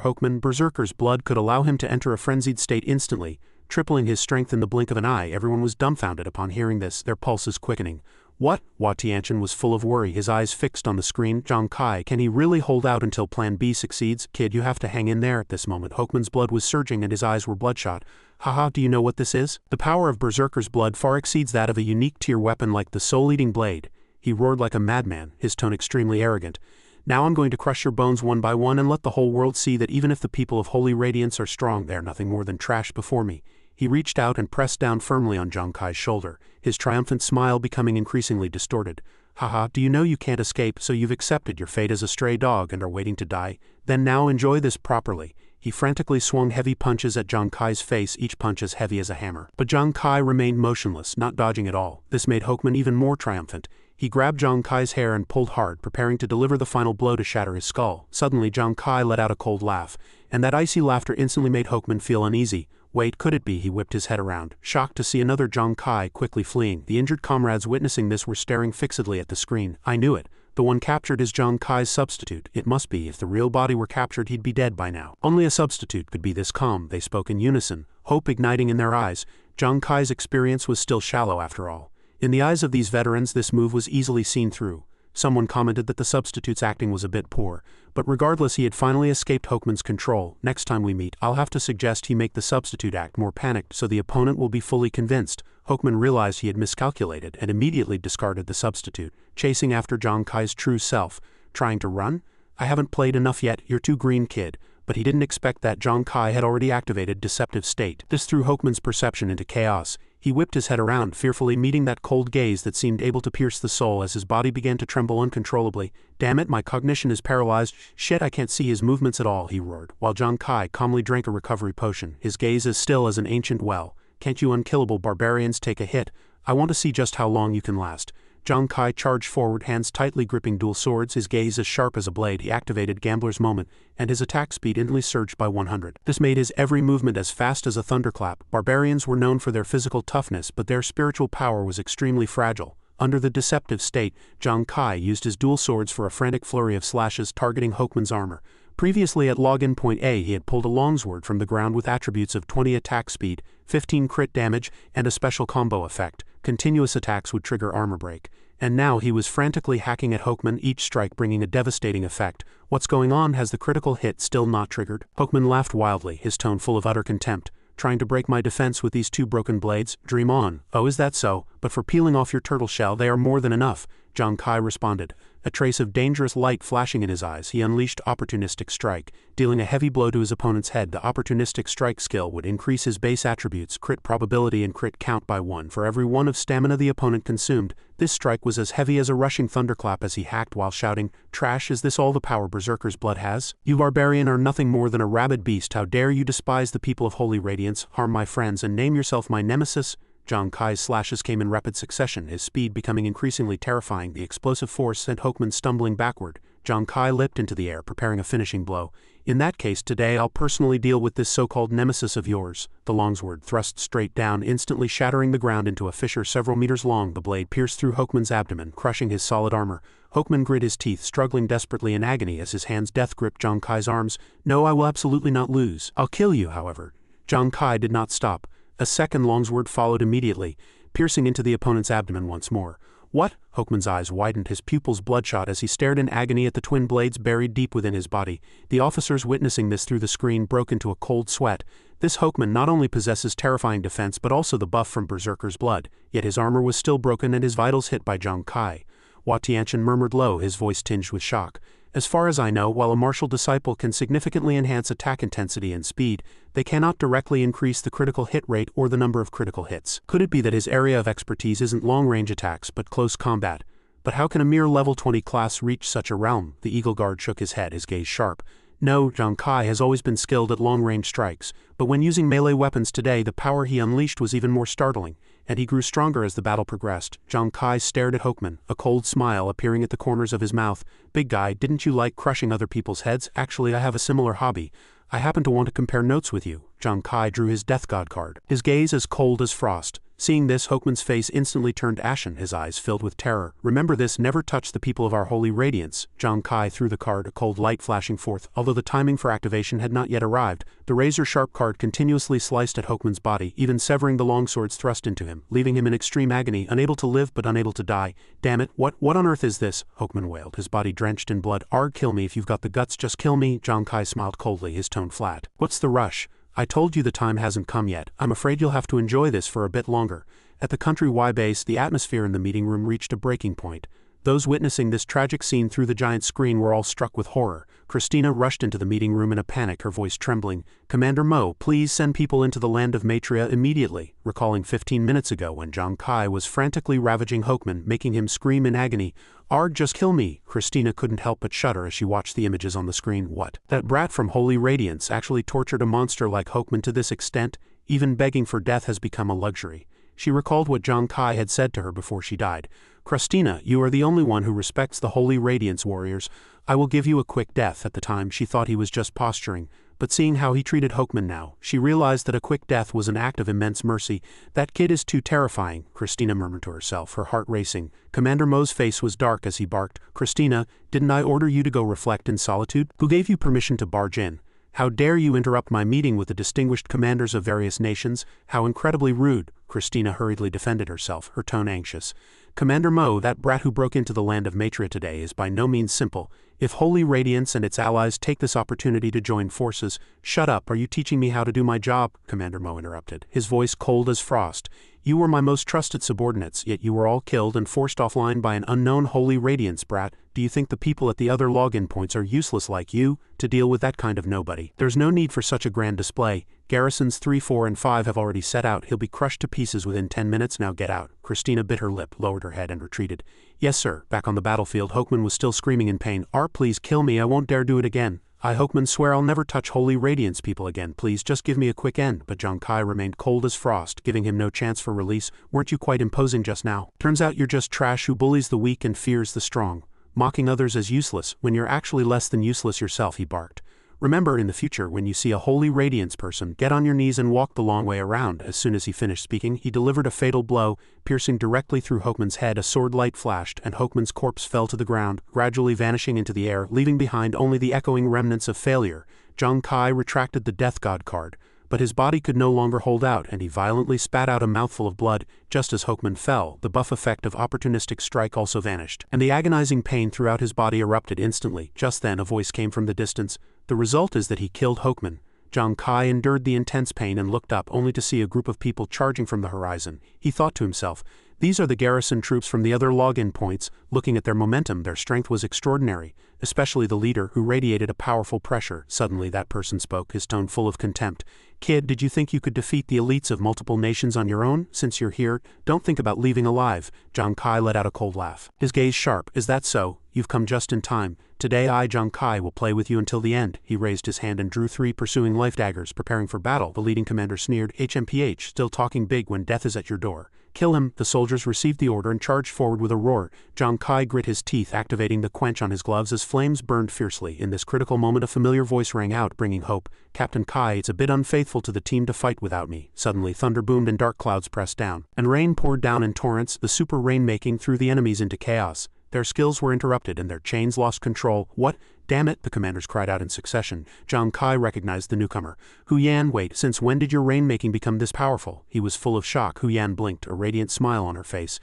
Hokman, Berserker's blood could allow him to enter a frenzied state instantly, tripling his strength in the blink of an eye. Everyone was dumbfounded upon hearing this, their pulses quickening. What? Hua Tianchen was full of worry, his eyes fixed on the screen. Zhang Kai, can he really hold out until Plan B succeeds? Kid, you have to hang in there. At this moment, Hokman's blood was surging and his eyes were bloodshot. Haha, do you know what this is? The power of Berserker's blood far exceeds that of a unique tier weapon like the soul-eating blade. He roared like a madman, his tone extremely arrogant. Now I'm going to crush your bones one by one and let the whole world see that even if the people of Holy Radiance are strong, they're nothing more than trash before me. He reached out and pressed down firmly on Zhang Kai's shoulder, his triumphant smile becoming increasingly distorted. Haha, do you know you can't escape, so you've accepted your fate as a stray dog and are waiting to die? Then now enjoy this properly. He frantically swung heavy punches at Zhang Kai's face, each punch as heavy as a hammer. But Zhang Kai remained motionless, not dodging at all. This made Hokman even more triumphant. He grabbed Zhang Kai's hair and pulled hard, preparing to deliver the final blow to shatter his skull. Suddenly Zhang Kai let out a cold laugh, and that icy laughter instantly made Hokman feel uneasy. Wait, could it be? He whipped his head around, shocked to see another Zhang Kai quickly fleeing. The injured comrades witnessing this were staring fixedly at the screen. I knew it. The one captured is Zhang Kai's substitute. It must be. If the real body were captured, he'd be dead by now. Only a substitute could be this calm. They spoke in unison, hope igniting in their eyes. Zhang Kai's experience was still shallow after all. In the eyes of these veterans, this move was easily seen through. Someone commented that the substitute's acting was a bit poor, but regardless he had finally escaped Hokeman's control. Next time we meet, I'll have to suggest he make the substitute act more panicked so the opponent will be fully convinced. Hokeman realized he had miscalculated and immediately discarded the substitute, chasing after Zhang Kai's true self. Trying to run? I haven't played enough yet, you're too green, kid. But he didn't expect that Zhang Kai had already activated Deceptive State. This threw Hokeman's perception into chaos. He whipped his head around, fearfully meeting that cold gaze that seemed able to pierce the soul as his body began to tremble uncontrollably. Damn it, my cognition is paralyzed. Shit, I can't see his movements at all, he roared, while Zhang Kai calmly drank a recovery potion, his gaze as still as an ancient well. Can't you unkillable barbarians take a hit? I want to see just how long you can last. Zhang Kai charged forward, hands tightly gripping dual swords, his gaze as sharp as a blade. He activated Gambler's Moment, and his attack speed instantly surged by 100. This made his every movement as fast as a thunderclap. Barbarians were known for their physical toughness, but their spiritual power was extremely fragile. Under the Deceptive State, Zhang Kai used his dual swords for a frantic flurry of slashes targeting Hokeman's armor. Previously at login point A, he had pulled a longsword from the ground with attributes of 20 attack speed, 15 crit damage, and a special combo effect. Continuous attacks would trigger armor break. And now he was frantically hacking at Hokeman, each strike bringing a devastating effect. What's going on? Has the critical hit still not triggered? Hokeman laughed wildly, his tone full of utter contempt. Trying to break my defense with these two broken blades? Dream on. Oh, is that so? But for peeling off your turtle shell, they are more than enough, Zhang Kai responded. A trace of dangerous light flashing in his eyes, he unleashed Opportunistic Strike. Dealing a heavy blow to his opponent's head, the Opportunistic Strike skill would increase his base attributes, crit probability and crit count by 1 for every 1 of stamina the opponent consumed. This strike was as heavy as a rushing thunderclap as he hacked while shouting, "Trash, is this all the power Berserker's blood has? You barbarian are nothing more than a rabid beast. How dare you despise the people of Holy Radiance, harm my friends, and name yourself my nemesis?" Zhang Kai's slashes came in rapid succession, his speed becoming increasingly terrifying. The explosive force sent Hokeman stumbling backward. Zhang Kai leapt into the air, preparing a finishing blow. In that case, today I'll personally deal with this so-called nemesis of yours. The longsword thrust straight down, instantly shattering the ground into a fissure several meters long. The blade pierced through Hokeman's abdomen, crushing his solid armor. Hokeman grit his teeth, struggling desperately in agony as his hands death-gripped Zhang Kai's arms. No, I will absolutely not lose. I'll kill you, however. Zhang Kai did not stop. A second longsword followed immediately, piercing into the opponent's abdomen once more. What? Hokeman's eyes widened, his pupils bloodshot as he stared in agony at the twin blades buried deep within his body. The officers witnessing this through the screen broke into a cold sweat. This Hokeman not only possesses terrifying defense but also the buff from Berserker's blood, yet his armor was still broken and his vitals hit by Zhang Kai. Hua Tianchen murmured low, his voice tinged with shock. As far as I know, while a martial disciple can significantly enhance attack intensity and speed, they cannot directly increase the critical hit rate or the number of critical hits. Could it be that his area of expertise isn't long-range attacks but close combat? But how can a mere level 20 class reach such a realm? The Eagle Guard shook his head, his gaze sharp. No, Zhang Kai has always been skilled at long-range strikes, but when using melee weapons today, the power he unleashed was even more startling, and he grew stronger as the battle progressed. Zhang Kai stared at Hokeman, a cold smile appearing at the corners of his mouth. Big guy, didn't you like crushing other people's heads? Actually, I have a similar hobby. I happen to want to compare notes with you. Zhang Kai drew his Death God card, his gaze as cold as frost. Seeing this, Hokeman's face instantly turned ashen, his eyes filled with terror. Remember this, never touch the people of our holy radiance. Zhang Kai threw the card, a cold light flashing forth. Although the timing for activation had not yet arrived, the razor-sharp card continuously sliced at Hokeman's body, even severing the longswords thrust into him, leaving him in extreme agony, unable to live but unable to die. Damn it, what on earth is this? Hokeman wailed, his body drenched in blood. Arg, kill me if you've got the guts, just kill me. Zhang Kai smiled coldly, his tone flat. What's the rush? I told you the time hasn't come yet. I'm afraid you'll have to enjoy this for a bit longer. At the Country Y base, the atmosphere in the meeting room reached a breaking point. Those witnessing this tragic scene through the giant screen were all struck with horror. Christina rushed into the meeting room in a panic, her voice trembling. Commander Mo, please send people into the land of Matria immediately, recalling 15 minutes ago when Zhang Kai was frantically ravaging Hokeman, making him scream in agony. Arg, just kill me. Christina couldn't help but shudder as she watched the images on the screen. What? That brat from Holy Radiance actually tortured a monster like Hokeman to this extent? Even begging for death has become a luxury. She recalled what Zhang Kai had said to her before she died. Christina, you are the only one who respects the Holy Radiance warriors. I will give you a quick death. At the time, she thought he was just posturing, but seeing how he treated Hokeman now, she realized that a quick death was an act of immense mercy. That kid is too terrifying, Christina murmured to herself, her heart racing. Commander Mo's face was dark as he barked. Christina, didn't I order you to go reflect in solitude? Who gave you permission to barge in? How dare you interrupt my meeting with the distinguished commanders of various nations? How incredibly rude. Christina hurriedly defended herself, her tone anxious. Commander Mo, that brat who broke into the land of Matria today is by no means simple. If Holy Radiance and its allies take this opportunity to join forces— Shut up, are you teaching me how to do my job? Commander Mo interrupted, his voice cold as frost. You were my most trusted subordinates, yet you were all killed and forced offline by an unknown Holy Radiance brat. Do you think the people at the other login points are useless like you to deal with that kind of nobody? There's no need for such a grand display. Garrisons 3, 4, and 5 have already set out. He'll be crushed to pieces within 10 minutes. Now get out. Christina bit her lip, lowered her head, and retreated. Yes, sir. Back on the battlefield, Hokeman was still screaming in pain. Please kill me. I won't dare do it again. I, Hokeman, swear I'll never touch Holy Radiance people again. Please, just give me a quick end. But Zhang Kai remained cold as frost, giving him no chance for release. Weren't you quite imposing just now? Turns out you're just trash who bullies the weak and fears the strong, mocking others as useless when you're actually less than useless yourself, he barked. Remember, in the future, when you see a Holy Radiance person, get on your knees and walk the long way around. As soon as he finished speaking, he delivered a fatal blow, piercing directly through Hokeman's head. A sword light flashed, and Hokeman's corpse fell to the ground, gradually vanishing into the air, leaving behind only the echoing remnants of failure. Zhang Kai retracted the Death God card, but his body could no longer hold out, and he violently spat out a mouthful of blood. Just as Hokeman fell, the buff effect of opportunistic strike also vanished, and the agonizing pain throughout his body erupted instantly. Just then a voice came from the distance. The result is that he killed Hokeman. Zhang Kai endured the intense pain and looked up only to see a group of people charging from the horizon. He thought to himself, these are the garrison troops from the other login points. Looking at their momentum, their strength was extraordinary, especially the leader, who radiated a powerful pressure. Suddenly that person spoke, his tone full of contempt. Kid, did you think you could defeat the elites of multiple nations on your own? Since you're here, don't think about leaving alive. Zhang Kai let out a cold laugh, his gaze sharp. Is that so? You've come just in time. Today I, Zhang Kai, will play with you until the end. He raised his hand and drew 3 pursuing life daggers, preparing for battle. The leading commander sneered, HMPH, still talking big when death is at your door. Kill him. The soldiers received the order and charged forward with a roar. Zhang Kai grit his teeth, activating the quench on his gloves as flames burned fiercely. In this critical moment a familiar voice rang out, bringing hope. Captain Kai, it's a bit unfaithful to the team to fight without me. Suddenly thunder boomed and dark clouds pressed down, and rain poured down in torrents, the super rain-making threw the enemies into chaos. Their skills were interrupted and their chains lost control. What? Damn it, the commanders cried out in succession. Zhang Kai recognized the newcomer. Hu Yan, wait, since when did your rainmaking become this powerful? He was full of shock. Hu Yan blinked, a radiant smile on her face.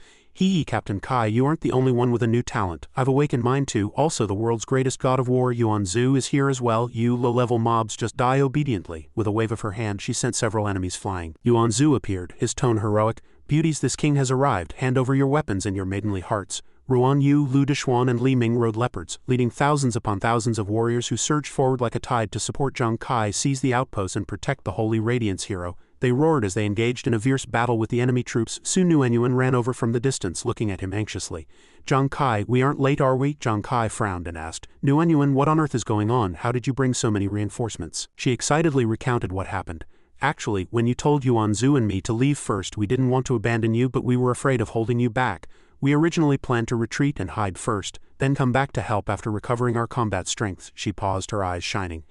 Captain Kai, you aren't the only one with a new talent. I've awakened mine too. Also, the world's greatest god of war, Xuanwu, is here as well. You low-level mobs just die obediently. With a wave of her hand, she sent several enemies flying. Xuanwu appeared, his tone heroic. Beauties, this king has arrived. Hand over your weapons and your maidenly hearts. Ruan Yu, Lu Dixuan, and Li Ming rode leopards, leading thousands upon thousands of warriors who surged forward like a tide to support Zhang Kai seize the outpost and protect the Holy Radiance hero. They roared as they engaged in a fierce battle with the enemy troops. Su Nuenyuan ran over from the distance, looking at him anxiously. Zhang Kai, we aren't late, are we? Zhang Kai frowned and asked, Nuenyuan, what on earth is going on? How did you bring so many reinforcements? She excitedly recounted what happened. Actually, when you told Xuanwu and me to leave first, we didn't want to abandon you, but we were afraid of holding you back. We originally planned to retreat and hide first, then come back to help after recovering our combat strength. She paused, her eyes shining.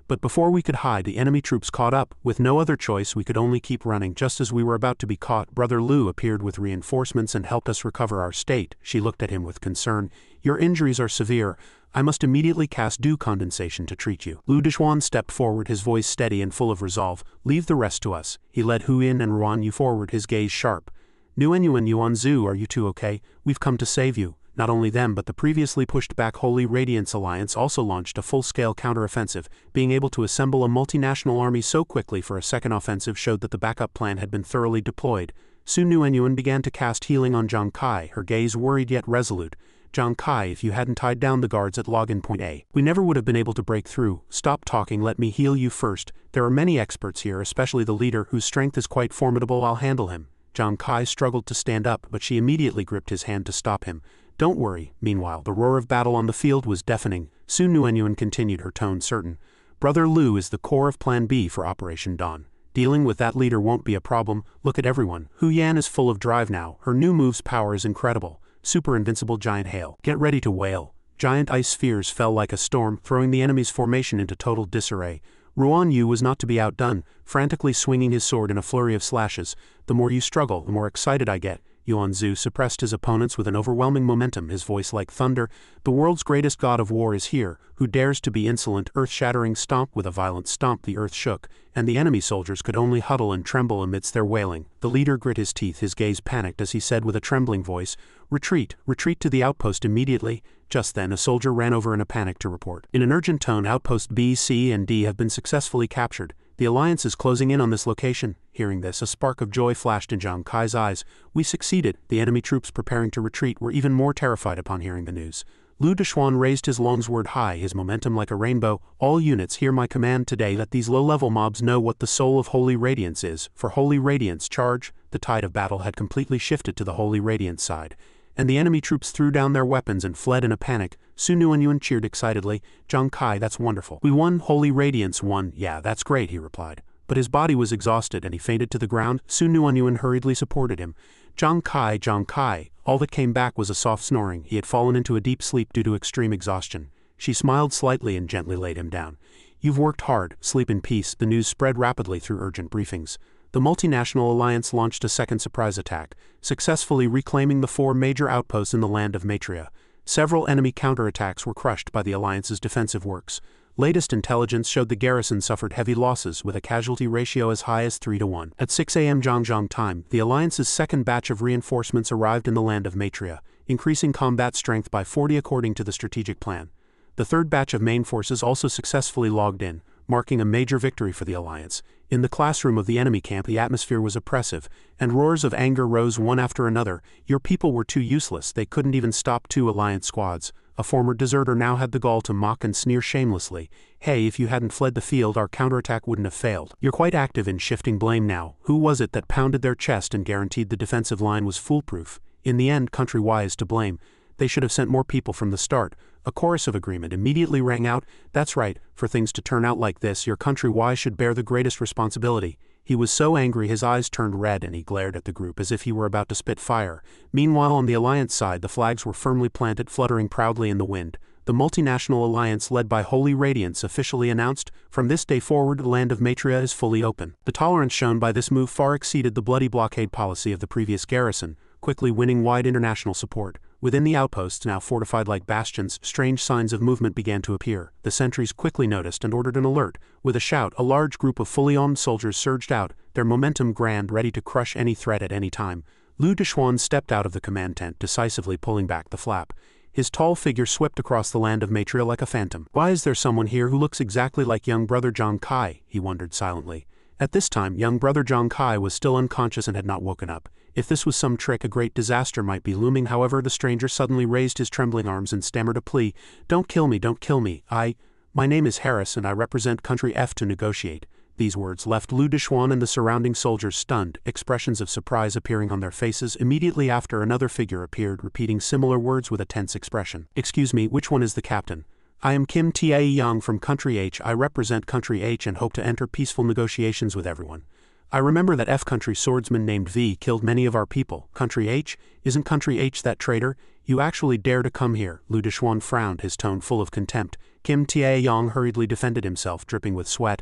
But before we could hide, the enemy troops caught up. With no other choice, we could only keep running. Just as we were about to be caught, Brother Lu appeared with reinforcements and helped us recover our state. She looked at him with concern. Your injuries are severe. I must immediately cast dew condensation to treat you. Lu Dixuan stepped forward, his voice steady and full of resolve. Leave the rest to us. He led Hu Yin and Ruan Yu forward, his gaze sharp. Nuenyu and Xuanwu, are you two okay? We've come to save you. Not only them, but the previously pushed-back Holy Radiance Alliance also launched a full-scale counter-offensive. Being able to assemble a multinational army so quickly for a second offensive showed that the backup plan had been thoroughly deployed. Su Nuenyuan began to cast healing on Zhang Kai, her gaze worried yet resolute. Zhang Kai, if you hadn't tied down the guards at login point A, we never would have been able to break through. Stop talking, let me heal you first. There are many experts here, especially the leader, whose strength is quite formidable. I'll handle him. Zhang Kai struggled to stand up, but she immediately gripped his hand to stop him. Don't worry. Meanwhile, the roar of battle on the field was deafening. Su Nuenyuan continued, her tone certain. Brother Lu is the core of Plan B for Operation Dawn. Dealing with that leader won't be a problem. Look at everyone. Hu Yan is full of drive now. Her new move's power is incredible. Super invincible giant hail. Get ready to wail. Giant ice spheres fell like a storm, throwing the enemy's formation into total disarray. Ruan Yu was not to be outdone, frantically swinging his sword in a flurry of slashes. The more you struggle, the more excited I get. Xuanwu suppressed his opponents with an overwhelming momentum, his voice like thunder. The world's greatest god of war is here. Who dares to be insolent? Earth-shattering stomp. With a violent stomp the earth shook, and the enemy soldiers could only huddle and tremble amidst their wailing. The leader grit his teeth, his gaze panicked as he said with a trembling voice, "Retreat, retreat to the outpost immediately." Just then a soldier ran over in a panic to report. In an urgent tone, Outpost B, C, and D have been successfully captured. The Alliance is closing in on this location. Hearing this, a spark of joy flashed in Zhang Kai's eyes. We succeeded. The enemy troops preparing to retreat were even more terrified upon hearing the news. Lu Dexuan raised his longsword high, his momentum like a rainbow. All units, hear my command today. Let these low-level mobs know what the soul of Holy Radiance is. For Holy Radiance, charge. The tide of battle had completely shifted to the Holy Radiance side, and the enemy troops threw down their weapons and fled in a panic. Xuanwu cheered excitedly. Zhang Kai, that's wonderful. We won. Holy Radiance won. Yeah, that's great, he replied. But his body was exhausted and he fainted to the ground. Xuanwu hurriedly supported him. Zhang Kai. All that came back was a soft snoring. He had fallen into a deep sleep due to extreme exhaustion. She smiled slightly and gently laid him down. You've worked hard. Sleep in peace. The news spread rapidly through urgent briefings. The multinational alliance launched a second surprise attack, successfully reclaiming the 4 major outposts in the land of Matria. Several enemy counterattacks were crushed by the alliance's defensive works. Latest intelligence showed the garrison suffered heavy losses, with a casualty ratio as high as 3-1. At 6 a.m. Zhangjiang time, the alliance's second batch of reinforcements arrived in the land of Matria, increasing combat strength by 40 according to the strategic plan. The third batch of main forces also successfully logged in, marking a major victory for the alliance. In the classroom of the enemy camp, the atmosphere was oppressive, and roars of anger rose one after another. Your people were too useless. They couldn't even stop 2 alliance squads. A former deserter now had the gall to mock and sneer shamelessly. Hey, if you hadn't fled the field, our counterattack wouldn't have failed. You're quite active in shifting blame now. Who was it that pounded their chest and guaranteed the defensive line was foolproof? In the end, Country Y is to blame. They should have sent more people from the start. A chorus of agreement immediately rang out. That's right, for things to turn out like this, your Country Y should bear the greatest responsibility. He was so angry his eyes turned red and he glared at the group as if he were about to spit fire. Meanwhile, on the alliance side, the flags were firmly planted, fluttering proudly in the wind. The multinational alliance led by Holy Radiance officially announced, from this day forward the land of Matria is fully open. The tolerance shown by this move far exceeded the bloody blockade policy of the previous garrison, quickly winning wide international support. Within the outposts, now fortified like bastions, strange signs of movement began to appear. The sentries quickly noticed and ordered an alert. With a shout, a large group of fully armed soldiers surged out, their momentum grand, ready to crush any threat at any time. Lu Dexuan stepped out of the command tent, decisively pulling back the flap. His tall figure swept across the land of Matria like a phantom. Why is there someone here who looks exactly like young brother Zhang Kai? He wondered silently. At this time, young brother Zhang Kai was still unconscious and had not woken up. If this was some trick, a great disaster might be looming. However, the stranger suddenly raised his trembling arms and stammered a plea. Don't kill me, don't kill me. My name is Harris and I represent Country F to negotiate. These words left Lu Dexuan and the surrounding soldiers stunned, expressions of surprise appearing on their faces. Immediately after, another figure appeared, repeating similar words with a tense expression. Excuse me, which one is the captain? I am Kim Tae Young from Country H. I represent Country H and hope to enter peaceful negotiations with everyone. I remember that F Country swordsman named V killed many of our people. Country H? Isn't Country H that traitor? You actually dare to come here? Lu Dexuan frowned, his tone full of contempt. Kim Tae Young hurriedly defended himself, dripping with sweat.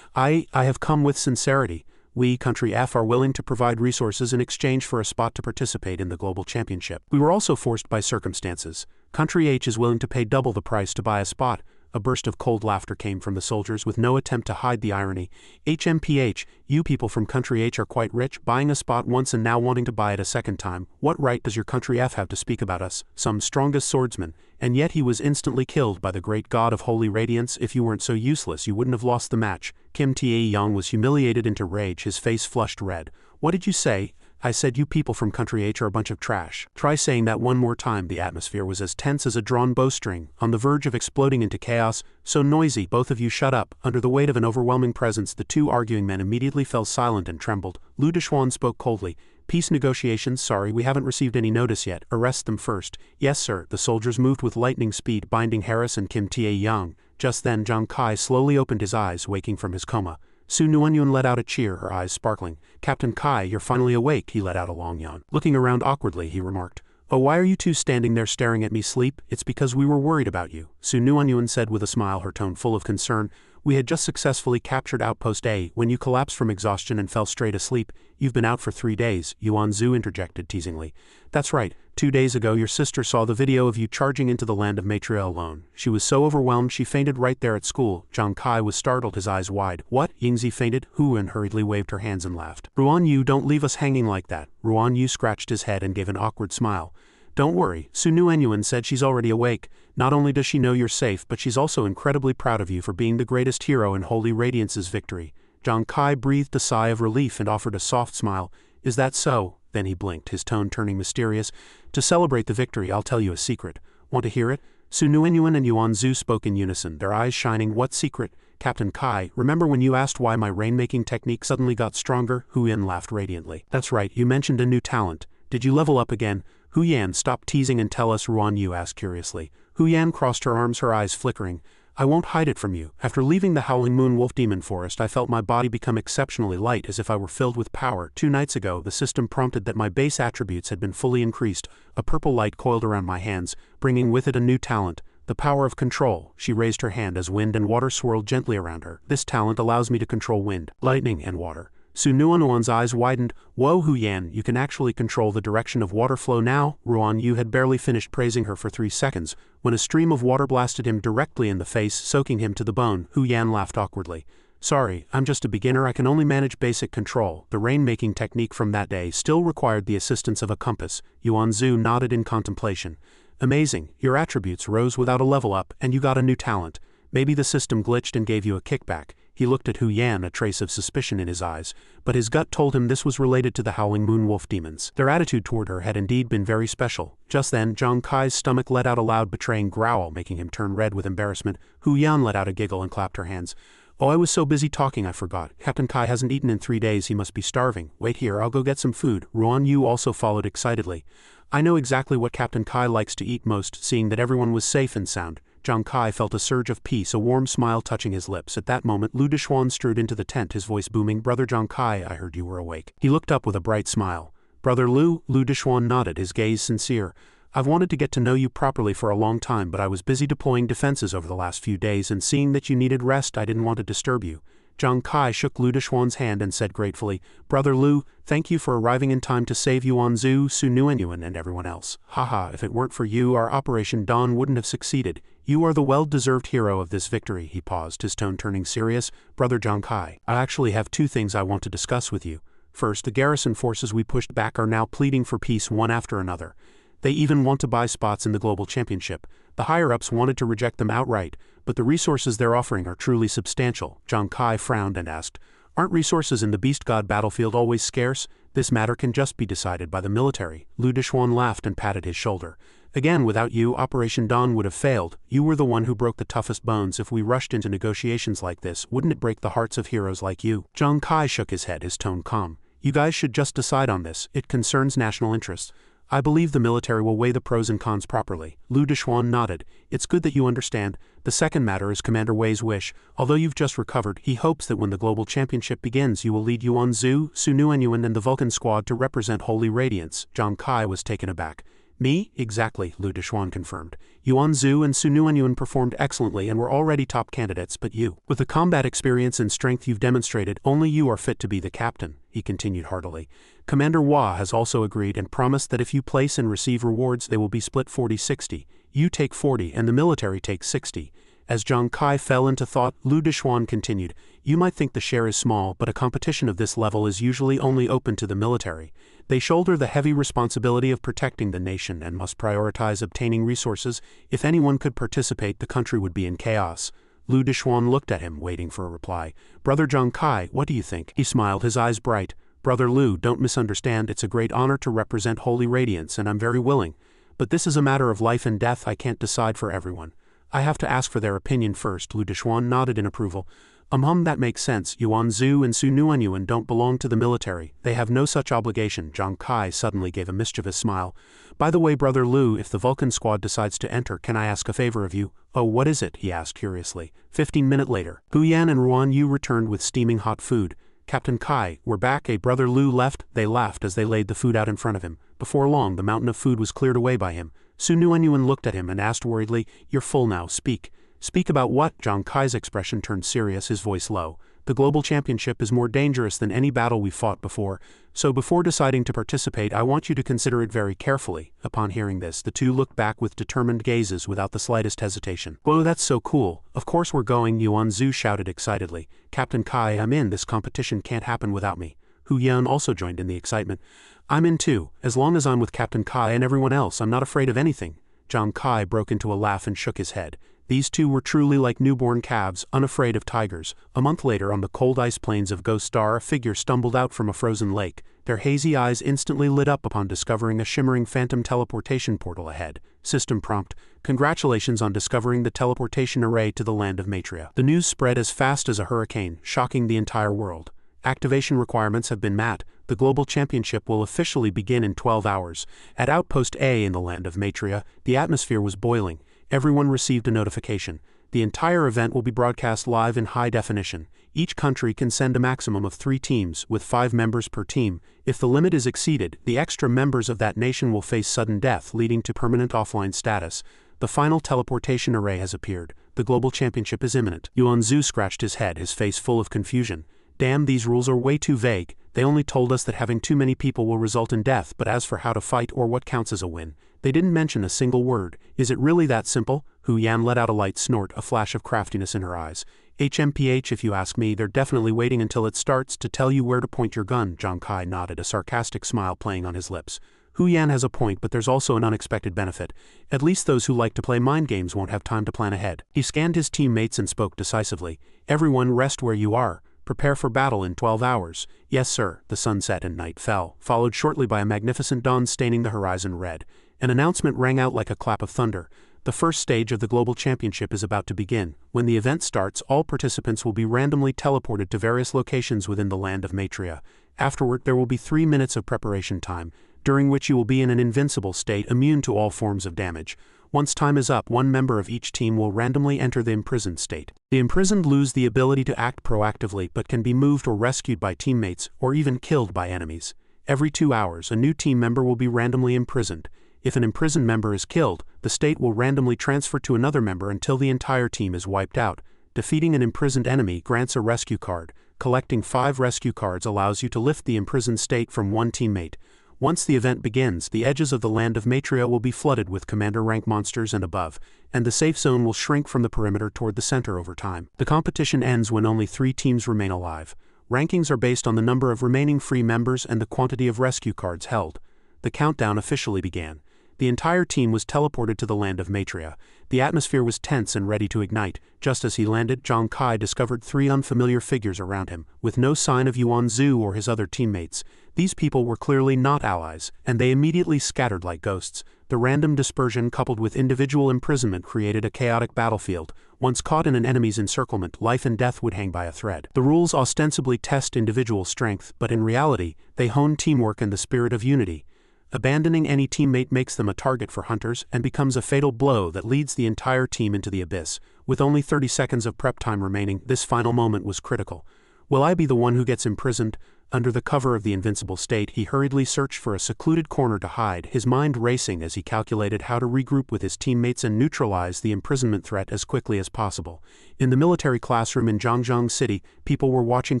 I have come with sincerity. We, Country F, are willing to provide resources in exchange for a spot to participate in the global championship. We were also forced by circumstances. Country H is willing to pay double the price to buy a spot. A burst of cold laughter came from the soldiers with no attempt to hide the irony. HMPH, you people from Country H are quite rich, buying a spot once and now wanting to buy it a second time. What right does your Country F have to speak about us, some strongest swordsman? And yet he was instantly killed by the great god of Holy Radiance. If you weren't so useless, you wouldn't have lost the match. Kim Tae Young was humiliated into rage, his face flushed red. What did you say? I said you people from Country H are a bunch of trash. Try saying that one more time. The atmosphere was as tense as a drawn bowstring, on the verge of exploding into chaos. So noisy, both of you shut up. Under the weight of an overwhelming presence, the 2 arguing men immediately fell silent and trembled. Lu Dexuan spoke coldly. Peace negotiations, sorry, we haven't received any notice yet. Arrest them first. Yes, sir. The soldiers moved with lightning speed, binding Harris and Kim Tae Young. Just then, Zhang Kai slowly opened his eyes, waking from his coma. Xuanwu let out a cheer, her eyes sparkling. Captain Kai, you're finally awake. He let out a long yawn. Looking around awkwardly, he remarked. Oh, why are you 2 standing there staring at me? Sleep? It's because we were worried about you. Xuanwu said with a smile, her tone full of concern. We had just successfully captured Outpost A when you collapsed from exhaustion and fell straight asleep. You've been out for 3 days, Xuanwu interjected teasingly. That's right, 2 days ago your sister saw the video of you charging into the land of Matria alone. She was so overwhelmed she fainted right there at school. Zhang Kai was startled, his eyes wide. What? Yingzi fainted? Huan hurriedly waved her hands and laughed. Ruanyu, don't leave us hanging like that. Ruanyu scratched his head and gave an awkward smile. Don't worry, Sunuenyuan said she's already awake. Not only does she know you're safe, but she's also incredibly proud of you for being the greatest hero in Holy Radiance's victory. Zhang Kai breathed a sigh of relief and offered a soft smile. Is that so? Then he blinked, his tone turning mysterious. To celebrate the victory, I'll tell you a secret. Want to hear it? Sunuenyuan and Xuanwu spoke in unison, their eyes shining. What secret? Captain Kai, remember when you asked why my rainmaking technique suddenly got stronger? Huyan laughed radiantly. That's right, you mentioned a new talent. Did you level up again? Huyan, stop teasing and tell us, Ruanyu asked curiously. Huyan crossed her arms, her eyes flickering. I won't hide it from you. After leaving the Howling Moon Wolf Demon Forest, I felt my body become exceptionally light, as if I were filled with power. 2 nights ago, the system prompted that my base attributes had been fully increased. A purple light coiled around my hands, bringing with it a new talent. The power of control. She raised her hand as wind and water swirled gently around her. This talent allows me to control wind, lightning, and water. Sunuenyuan's eyes widened. Whoa, Huyan, you can actually control the direction of water flow now? Ruanyu had barely finished praising her for 3 seconds, when a stream of water blasted him directly in the face, soaking him to the bone. Huyan laughed awkwardly. Sorry, I'm just a beginner, I can only manage basic control. The rain-making technique from that day still required the assistance of a compass. Xuanwu nodded in contemplation. Amazing, your attributes rose without a level up, and you got a new talent. Maybe the system glitched and gave you a kickback. He looked at Huyan, a trace of suspicion in his eyes, but his gut told him this was related to the Howling Moon Wolf demons. Their attitude toward her had indeed been very special. Just then, Zhang Kai's stomach let out a loud betraying growl, making him turn red with embarrassment. Huyan let out a giggle and clapped her hands. Oh, I was so busy talking I forgot. Captain Kai hasn't eaten in 3 days, he must be starving. Wait here, I'll go get some food. Ruanyu also followed excitedly. I know exactly what Captain Kai likes to eat most, seeing that everyone was safe and sound. Zhang Kai felt a surge of peace, a warm smile touching his lips. At that moment, Lu Dixuan strode into the tent, his voice booming. Brother Zhang Kai, I heard you were awake. He looked up with a bright smile. Brother Lu Dixuan nodded, his gaze sincere. I've wanted to get to know you properly for a long time, but I was busy deploying defenses over the last few days, and seeing that you needed rest, I didn't want to disturb you. Zhang Kai shook Lu Dixuan's hand and said gratefully, Brother Lu, thank you for arriving in time to save Xuanwu, Sunuenyuan, and everyone else. Haha, if it weren't for you, our Operation Dawn wouldn't have succeeded. You are the well-deserved hero of this victory. He paused, his tone turning serious. Brother Zhang Kai, I actually have 2 things I want to discuss with you. First, the garrison forces we pushed back are now pleading for peace one after another. They even want to buy spots in the global championship. The higher-ups wanted to reject them outright, but the resources they're offering are truly substantial. Zhang Kai frowned and asked, Aren't resources in the Beast God battlefield always scarce? This matter can just be decided by the military. Lu Dixuan laughed and patted his shoulder. Again, without you, Operation Dawn would have failed. You were the one who broke the toughest bones. If we rushed into negotiations like this, wouldn't it break the hearts of heroes like you? Zhang Kai shook his head, his tone calm. You guys should just decide on this. It concerns national interests. I believe the military will weigh the pros and cons properly. Lu Dixuan nodded. It's good that you understand. The second matter is Commander Wei's wish. Although you've just recovered, he hopes that when the global championship begins you will lead Xuanwu, Sunuenyuan and the Vulcan Squad to represent Holy Radiance. Zhang Kai was taken aback. Me? Exactly, Lu Dixuan confirmed. Xuanwu and Sunuenyuan performed excellently and were already top candidates, but you. With the combat experience and strength you've demonstrated, only you are fit to be the captain, he continued heartily. Commander Hua has also agreed and promised that if you place and receive rewards they will be split 40-60. You take 40 and the military takes 60. As Zhang Kai fell into thought, Lu Dixuan continued, You might think the share is small, but a competition of this level is usually only open to the military. They shoulder the heavy responsibility of protecting the nation and must prioritize obtaining resources. If anyone could participate, the country would be in chaos. Lu Dixuan looked at him, waiting for a reply. Brother Zhang Kai, what do you think? He smiled, his eyes bright. Brother Lu, don't misunderstand, it's a great honor to represent Holy Radiance, and I'm very willing. But this is a matter of life and death, I can't decide for everyone. I have to ask for their opinion first. Lu Dixuan nodded in approval. That makes sense. Xuanwu and Sunuenyuan don't belong to the military. They have no such obligation. Zhang Kai suddenly gave a mischievous smile. By the way, Brother Lu, if the Vulcan Squad decides to enter, can I ask a favor of you? Oh, what is it? He asked curiously. 15 minutes later, Huyan and Ruanyu returned with steaming hot food. Captain Kai, we're back. Brother Lu left. They laughed as they laid the food out in front of him. Before long, the mountain of food was cleared away by him. Sunuenyuan looked at him and asked worriedly, You're full now, speak. Speak about what? Zhang Kai's expression turned serious, his voice low. The global championship is more dangerous than any battle we've fought before, so before deciding to participate I want you to consider it very carefully. Upon hearing this, the two looked back with determined gazes without the slightest hesitation. Whoa, that's so cool. Of course we're going, Xuanwu shouted excitedly. Captain Kai, I'm in, this competition can't happen without me. Hu Yan also joined in the excitement. I'm in too. As long as I'm with Captain Kai and everyone else, I'm not afraid of anything. Zhang Kai broke into a laugh and shook his head. These two were truly like newborn calves, unafraid of tigers. A month later, on the cold ice plains of Ghost Star, a figure stumbled out from a frozen lake. Their hazy eyes instantly lit up upon discovering a shimmering phantom teleportation portal ahead. System prompt: congratulations on discovering the teleportation array to the land of Matria. The news spread as fast as a hurricane, shocking the entire world. Activation requirements have been met. The global championship will officially begin in 12 hours. At Outpost A in the land of Matria, the atmosphere was boiling. Everyone received a notification. The entire event will be broadcast live in high definition. Each country can send a maximum of 3 teams, with 5 members per team. If the limit is exceeded, the extra members of that nation will face sudden death, leading to permanent offline status. The final teleportation array has appeared. The global championship is imminent. Xuanwu scratched his head, his face full of confusion. Damn, these rules are way too vague. They only told us that having too many people will result in death, but as for how to fight or what counts as a win, they didn't mention a single word. Is it really that simple? Hu Yan let out a light snort, a flash of craftiness in her eyes. HMPH, if you ask me, they're definitely waiting until it starts to tell you where to point your gun. Zhang Kai nodded, a sarcastic smile playing on his lips. Hu Yan has a point, but there's also an unexpected benefit. At least those who like to play mind games won't have time to plan ahead. He scanned his teammates and spoke decisively. Everyone rest where you are. Prepare for battle in 12 hours. Yes, sir. The sun set and night fell, followed shortly by a magnificent dawn staining the horizon red. An announcement rang out like a clap of thunder. The first stage of the Global Championship is about to begin. When the event starts, all participants will be randomly teleported to various locations within the land of Matria. Afterward, there will be 3 minutes of preparation time, during which you will be in an invincible state, immune to all forms of damage. Once time is up, one member of each team will randomly enter the imprisoned state. The imprisoned lose the ability to act proactively but can be moved or rescued by teammates, or even killed by enemies. Every 2 hours, a new team member will be randomly imprisoned. If an imprisoned member is killed, the state will randomly transfer to another member until the entire team is wiped out. Defeating an imprisoned enemy grants a rescue card. Collecting 5 rescue cards allows you to lift the imprisoned state from one teammate. Once the event begins, the edges of the land of Matria will be flooded with commander-rank monsters and above, and the safe zone will shrink from the perimeter toward the center over time. The competition ends when only 3 teams remain alive. Rankings are based on the number of remaining free members and the quantity of rescue cards held. The countdown officially began. The entire team was teleported to the land of Matria. The atmosphere was tense and ready to ignite. Just as he landed, Zhang Kai discovered 3 unfamiliar figures around him, with no sign of Xuanwu or his other teammates. These people were clearly not allies, and they immediately scattered like ghosts. The random dispersion coupled with individual imprisonment created a chaotic battlefield. Once caught in an enemy's encirclement, life and death would hang by a thread. The rules ostensibly test individual strength, but in reality, they hone teamwork and the spirit of unity. Abandoning any teammate makes them a target for hunters and becomes a fatal blow that leads the entire team into the abyss. With only 30 seconds of prep time remaining, this final moment was critical. Will I be the one who gets imprisoned? Under the cover of the invincible state, he hurriedly searched for a secluded corner to hide, his mind racing as he calculated how to regroup with his teammates and neutralize the imprisonment threat as quickly as possible. In the military classroom in Zhangjiang City, people were watching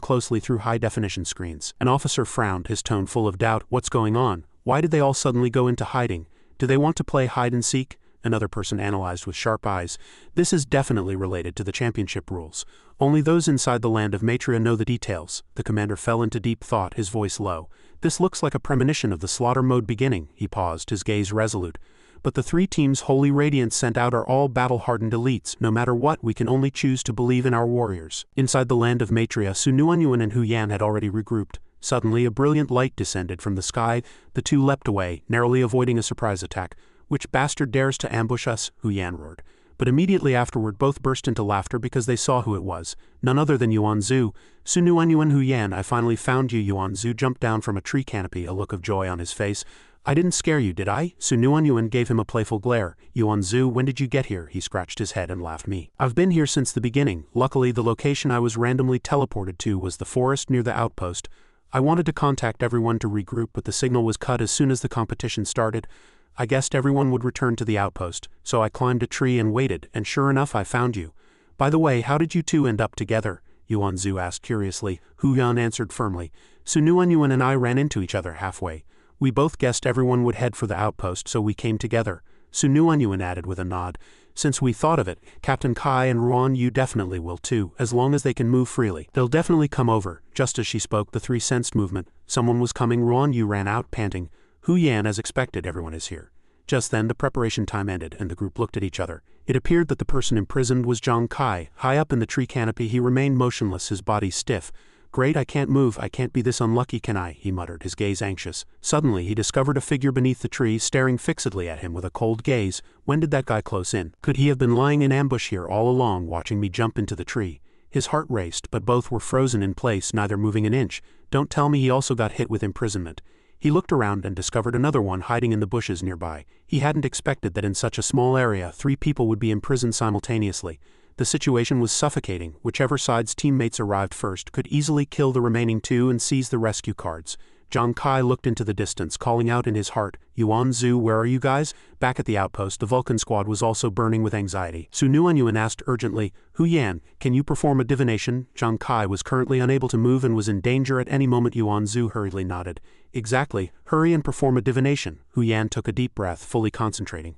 closely through high-definition screens. An officer frowned, his tone full of doubt. What's going on? Why did they all suddenly go into hiding? Do they want to play hide-and-seek? Another person analyzed with sharp eyes. This is definitely related to the championship rules. Only those inside the land of Matria know the details. The commander fell into deep thought, his voice low. This looks like a premonition of the slaughter mode beginning. He paused, his gaze resolute. But the 3 teams Holy Radiance sent out are all battle-hardened elites. No matter what, we can only choose to believe in our warriors. Inside the land of Matria, Xuanwu and Hu Yan had already regrouped. Suddenly, a brilliant light descended from the sky. The 2 leapt away, narrowly avoiding a surprise attack. Which bastard dares to ambush us? Hu Yan roared. But immediately afterward both burst into laughter because they saw who it was. None other than Xuanwu. Xuanwu and Hu Yan, I finally found you. Xuanwu jumped down from a tree canopy, a look of joy on his face. I didn't scare you, did I? Xuanwu gave him a playful glare. Xuanwu, when did you get here? He scratched his head and laughed. Me. I've been here since the beginning. Luckily, the location I was randomly teleported to was the forest near the outpost. I wanted to contact everyone to regroup, but the signal was cut as soon as the competition started. I guessed everyone would return to the outpost, so I climbed a tree and waited, and sure enough I found you. By the way, how did you two end up together? Xuanwu asked curiously. Hu Yan answered firmly. Xuanwu and I ran into each other halfway. We both guessed everyone would head for the outpost, so we came together. Xuanwu added with a nod. Since we thought of it, Captain Kai and Ruan-Yu definitely will too, as long as they can move freely. They'll definitely come over. Just as she spoke, the three sensed movement. Someone was coming. Ruan-Yu ran out, panting. Hu Yan, as expected, everyone is here. Just then the preparation time ended, and the group looked at each other. It appeared that the person imprisoned was Zhang Kai. High up in the tree canopy he remained motionless, his body stiff. Great, I can't move, I can't be this unlucky, can I? He muttered, his gaze anxious. Suddenly he discovered a figure beneath the tree, staring fixedly at him with a cold gaze. When did that guy close in? Could he have been lying in ambush here all along, watching me jump into the tree? His heart raced, but both were frozen in place, neither moving an inch. Don't tell me he also got hit with imprisonment. He looked around and discovered another one hiding in the bushes nearby. He hadn't expected that in such a small area 3 people would be imprisoned simultaneously. The situation was suffocating. Whichever side's teammates arrived first could easily kill the remaining 2 and seize the rescue cards. Zhang Kai looked into the distance, calling out in his heart, Xuanwu, where are you guys? Back at the outpost, the Vulcan Squad was also burning with anxiety. Xuanwu asked urgently, Hu Yan, can you perform a divination? Zhang Kai was currently unable to move and was in danger at any moment. Xuanwu hurriedly nodded. Exactly, hurry and perform a divination. Hu Yan took a deep breath, fully concentrating.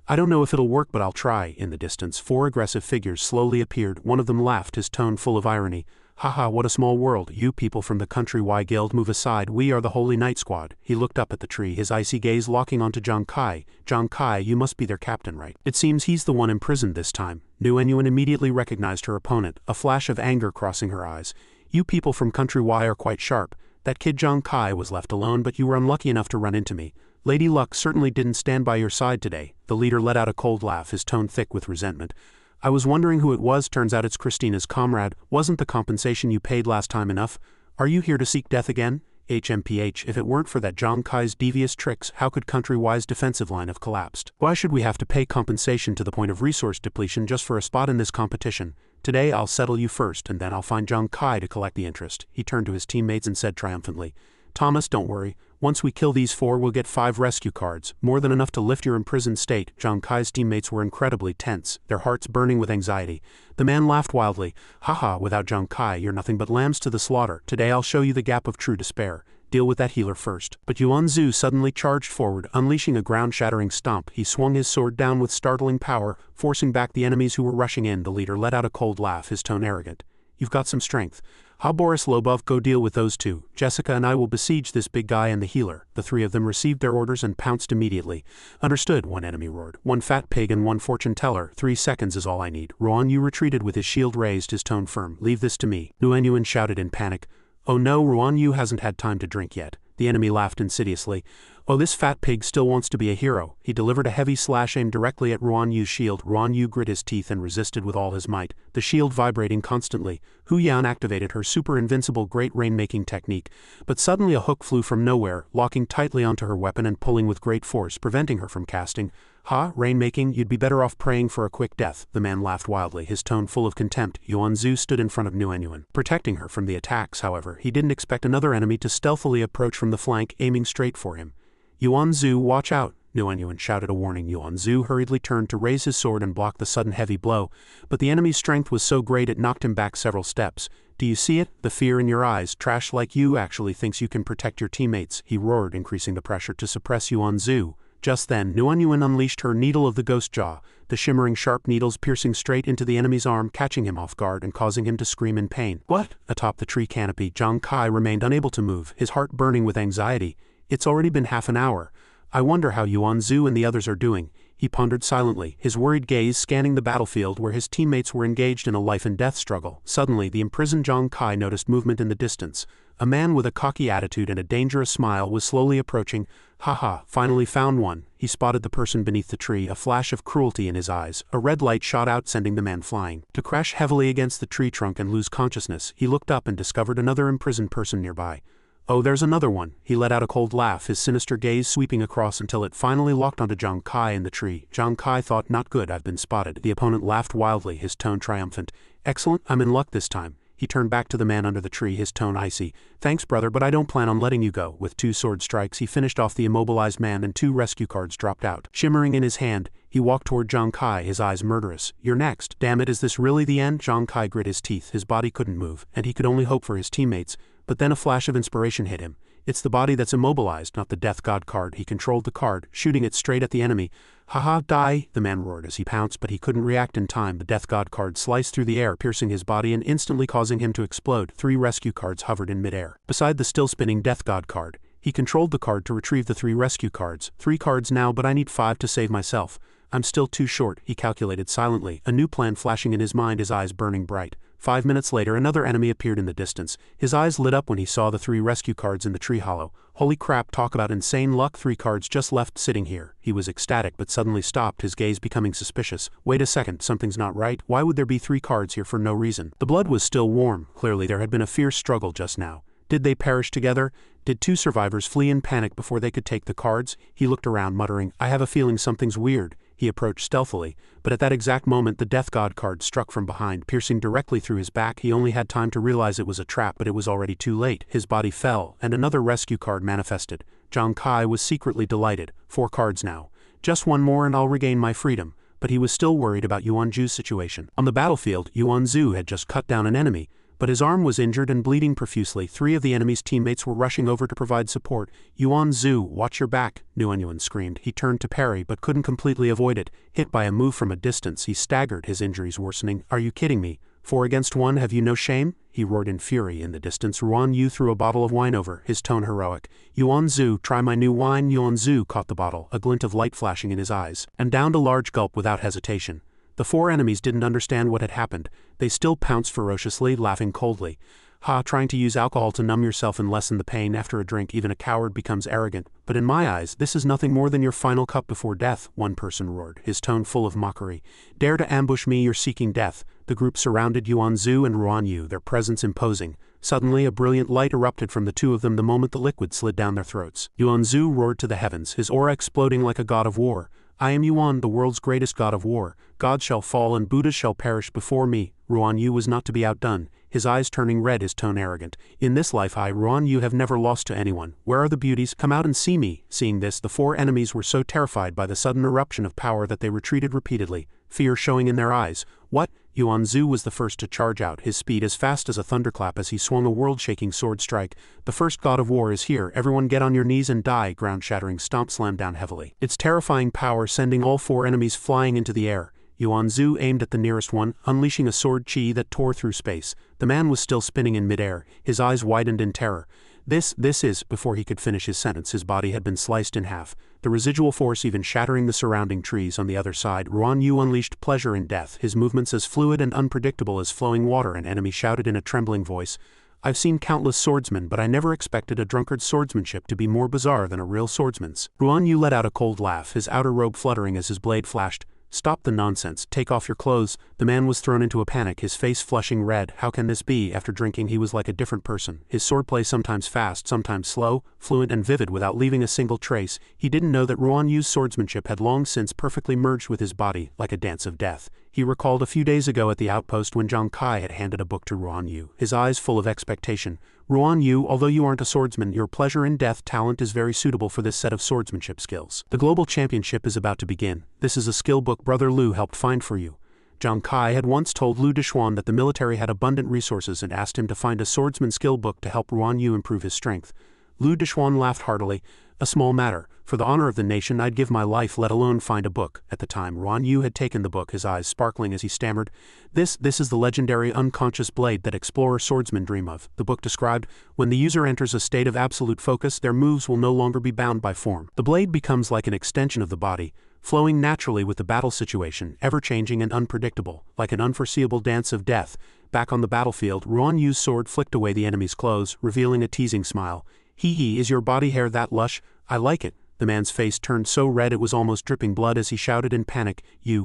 I don't know if it'll work, but I'll try. In the distance, 4 aggressive figures slowly appeared. One of them laughed, his tone full of irony. Haha, what a small world. You people from the Xuanwu Guild, move aside. We are the Holy Night Squad. He looked up at the tree, his icy gaze locking onto Zhang Kai. Zhang Kai, you must be their captain, right? It seems he's the one imprisoned this time. Xuanwu immediately recognized her opponent, a flash of anger crossing her eyes. You people from Xuanwu are quite sharp. That kid Zhang Kai was left alone, but you were unlucky enough to run into me. Lady Luck certainly didn't stand by your side today. The leader let out a cold laugh, his tone thick with resentment. I was wondering who it was. Turns out it's Christina's comrade. Wasn't the compensation you paid last time enough? Are you here to seek death again? HMPH, if it weren't for that Zhang Kai's devious tricks, how could Xuanwu's defensive line have collapsed? Why should we have to pay compensation to the point of resource depletion just for a spot in this competition? Today I'll settle you first, and then I'll find Zhang Kai to collect the interest. He turned to his teammates and said triumphantly, Thomas, don't worry. Once we kill these 4, we'll get 5 rescue cards, more than enough to lift your imprisoned state. Zhang Kai's teammates were incredibly tense, their hearts burning with anxiety. The man laughed wildly. Haha, without Zhang Kai, you're nothing but lambs to the slaughter. Today I'll show you the gap of true despair. Deal with that healer first. But Xuanwu suddenly charged forward, unleashing a ground-shattering stomp. He swung his sword down with startling power, forcing back the enemies who were rushing in. The leader let out a cold laugh, his tone arrogant. You've got some strength. Ha, Boris Lobov, go deal with those 2. Jessica and I will besiege this big guy and the healer. The 3 of them received their orders and pounced immediately. Understood, one enemy roared. 1 fat pig and 1 fortune teller. 3 seconds is all I need. Ruan-Yu retreated with his shield raised, his tone firm. Leave this to me. Xuanwu shouted in panic. Oh no, Ruan-Yu hasn't had time to drink yet. The enemy laughed insidiously. Oh, this fat pig still wants to be a hero. He delivered a heavy slash aimed directly at Ruan-Yu's shield. Ruan-Yu grit his teeth and resisted with all his might, the shield vibrating constantly. Hu Yan activated her super invincible great rainmaking technique, but suddenly a hook flew from nowhere, locking tightly onto her weapon and pulling with great force, preventing her from casting. Ha, rainmaking, you'd be better off praying for a quick death. The man laughed wildly, his tone full of contempt. Xuanwu stood in front of Xuanwu, protecting her from the attacks. However, he didn't expect another enemy to stealthily approach from the flank, aiming straight for him. Xuanwu, watch out! Xuanwu shouted a warning. Xuanwu hurriedly turned to raise his sword and block the sudden heavy blow, but the enemy's strength was so great it knocked him back several steps. Do you see it? The fear in your eyes. Trash like you actually thinks you can protect your teammates, he roared, increasing the pressure to suppress Xuanwu. Just then, Xuanwu unleashed her needle of the ghost jaw, the shimmering sharp needles piercing straight into the enemy's arm, catching him off guard and causing him to scream in pain. What? Atop the tree canopy, Zhang Kai remained unable to move, his heart burning with anxiety. It's already been half an hour. I wonder how Xuanwu and the others are doing. He pondered silently, his worried gaze scanning the battlefield where his teammates were engaged in a life-and-death struggle. Suddenly, the imprisoned Zhang Kai noticed movement in the distance. A man with a cocky attitude and a dangerous smile was slowly approaching. Haha, finally found one. He spotted the person beneath the tree, a flash of cruelty in his eyes. A red light shot out, sending the man flying. To crash heavily against the tree trunk and lose consciousness, he looked up and discovered another imprisoned person nearby. Oh, there's another one. He let out a cold laugh, his sinister gaze sweeping across until it finally locked onto Zhang Kai in the tree. Zhang Kai thought, not good, I've been spotted. The opponent laughed wildly, his tone triumphant. Excellent, I'm in luck this time. He turned back to the man under the tree, his tone icy. "Thanks, brother, but I don't plan on letting you go." With 2 sword strikes, he finished off the immobilized man and 2 rescue cards dropped out. Shimmering in his hand, he walked toward Zhang Kai, his eyes murderous. "You're next." "Damn it, is this really the end?" Zhang Kai grit his teeth. His body couldn't move, and he could only hope for his teammates, but then a flash of inspiration hit him. It's the body that's immobilized, not the Death God card. He controlled the card, shooting it straight at the enemy. "Haha, die!" the man roared as he pounced, but he couldn't react in time. The Death God card sliced through the air, piercing his body and instantly causing him to explode. 3 rescue cards hovered in midair. Beside the still-spinning Death God card, he controlled the card to retrieve the 3 rescue cards. 3 cards now, but I need 5 to save myself. I'm still too short, he calculated silently, a new plan flashing in his mind, his eyes burning bright. 5 minutes later, another enemy appeared in the distance. His eyes lit up when he saw the 3 rescue cards in the tree hollow. Holy crap, talk about insane luck, 3 cards just left sitting here. He was ecstatic but suddenly stopped, his gaze becoming suspicious. Wait a second, something's not right. Why would there be 3 cards here for no reason? The blood was still warm. Clearly there had been a fierce struggle just now. Did they perish together? Did 2 survivors flee in panic before they could take the cards? He looked around, muttering, "I have a feeling something's weird." He approached stealthily, but at that exact moment the Death God card struck from behind, piercing directly through his back. He only had time to realize it was a trap, but it was already too late. His body fell, and another rescue card manifested. Zhang Kai was secretly delighted. 4 cards now. Just 1 more and I'll regain my freedom. But he was still worried about Xuanwu's situation. On the battlefield, Xuanwu had just cut down an enemy, but his arm was injured and bleeding profusely. 3 of the enemy's teammates were rushing over to provide support. "Xuanwu, watch your back," Xuanwu screamed. He turned to parry but couldn't completely avoid it. Hit by a move from a distance, he staggered, his injuries worsening. "Are you kidding me? 4 against 1, have you no shame?" He roared in fury. In the distance, Xuanwu threw a bottle of wine over, his tone heroic. "Xuanwu, try my new wine." Xuanwu caught the bottle, a glint of light flashing in his eyes, and downed a large gulp without hesitation. The 4 enemies didn't understand what had happened. They still pounced ferociously, laughing coldly. "Ha, trying to use alcohol to numb yourself and lessen the pain after a drink, even a coward becomes arrogant. But in my eyes, this is nothing more than your final cup before death," one person roared, his tone full of mockery. "Dare to ambush me, you're seeking death." The group surrounded Xuanwu and Xuanwu, their presence imposing. Suddenly, a brilliant light erupted from the 2 of them the moment the liquid slid down their throats. Xuanwu roared to the heavens, his aura exploding like a god of war. "I am Yuan, the world's greatest god of war. Gods shall fall and Buddhas shall perish before me." Xuanwu was not to be outdone, his eyes turning red, his tone arrogant. "In this life I, Xuanwu, have never lost to anyone. Where are the beauties? Come out and see me." Seeing this, the 4 enemies were so terrified by the sudden eruption of power that they retreated repeatedly, fear showing in their eyes. "What?" Xuanwu was the first to charge out, his speed as fast as a thunderclap as he swung a world-shaking sword strike. "The first god of war is here. Everyone get on your knees and die." Ground-shattering stomp slammed down heavily, its terrifying power sending all 4 enemies flying into the air. Xuanwu aimed at the nearest one, unleashing a sword chi that tore through space. The man was still spinning in midair, his eyes widened in terror. This is, before he could finish his sentence, his body had been sliced in half, the residual force even shattering the surrounding trees on the other side. Xuanwu unleashed pleasure in death, his movements as fluid and unpredictable as flowing water. An enemy shouted in a trembling voice, "I've seen countless swordsmen, but I never expected a drunkard's swordsmanship to be more bizarre than a real swordsman's." Xuanwu let out a cold laugh, his outer robe fluttering as his blade flashed. "Stop the nonsense, take off your clothes." The man was thrown into a panic, his face flushing red. How can this be? After drinking he was like a different person, his swordplay sometimes fast, sometimes slow, fluent and vivid without leaving a single trace. He didn't know that Xuanwu's swordsmanship had long since perfectly merged with his body, like a dance of death. He recalled a few days ago at the outpost when Zhang Kai had handed a book to Xuanwu, his eyes full of expectation. "Xuanwu, although you aren't a swordsman, your pleasure in death talent is very suitable for this set of swordsmanship skills. The global championship is about to begin. This is a skill book Brother Lu helped find for you." Zhang Kai had once told Lu Dixuan that the military had abundant resources and asked him to find a swordsman skill book to help Xuanwu improve his strength. Lu Dixuan laughed heartily. "A small matter. For the honor of the nation I'd give my life, let alone find a book." At the time, Xuanwu had taken the book, his eyes sparkling as he stammered, This is the legendary unconscious blade that explorer swordsmen dream of." The book described, "When the user enters a state of absolute focus, their moves will no longer be bound by form. The blade becomes like an extension of the body, flowing naturally with the battle situation, ever-changing and unpredictable, like an unforeseeable dance of death." Back on the battlefield, Xuanwu's sword flicked away the enemy's clothes, revealing a teasing smile. "Hee, is your body hair that lush? I like it." The man's face turned so red it was almost dripping blood as he shouted in panic,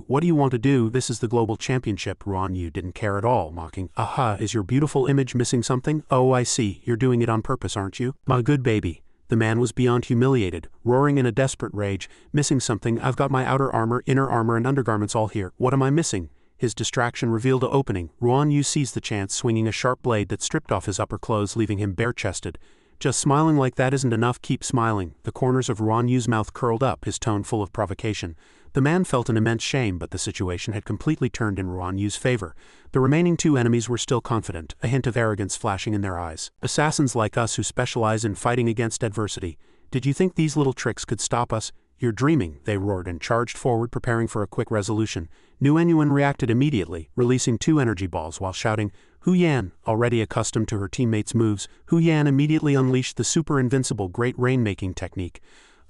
What do you want to do? This is the global championship." Xuanwu didn't care at all, mocking, "Aha, is your beautiful image missing something? Oh, I see, you're doing it on purpose, aren't you? My good baby." The man was beyond humiliated, roaring in a desperate rage, "Missing something? I've got my outer armor, inner armor and undergarments all here. What am I missing?" His distraction revealed an opening. Xuanwu seized the chance, swinging a sharp blade that stripped off his upper clothes, leaving him bare-chested. Just smiling like that isn't enough, keep smiling. The corners of Xuanwu's mouth curled up, his tone full of provocation. The man felt an immense shame, but the situation had completely turned in Xuanwu's favor. The remaining two enemies were still confident, a hint of arrogance flashing in their eyes. Assassins like us who specialize in fighting against adversity. Did you think these little tricks could stop us? You're dreaming, they roared and charged forward, preparing for a quick resolution. Xuanwu reacted immediately, releasing 2 energy balls while shouting, Hu Yan. Already accustomed to her teammates' moves, Hu Yan immediately unleashed the super invincible great rain-making technique.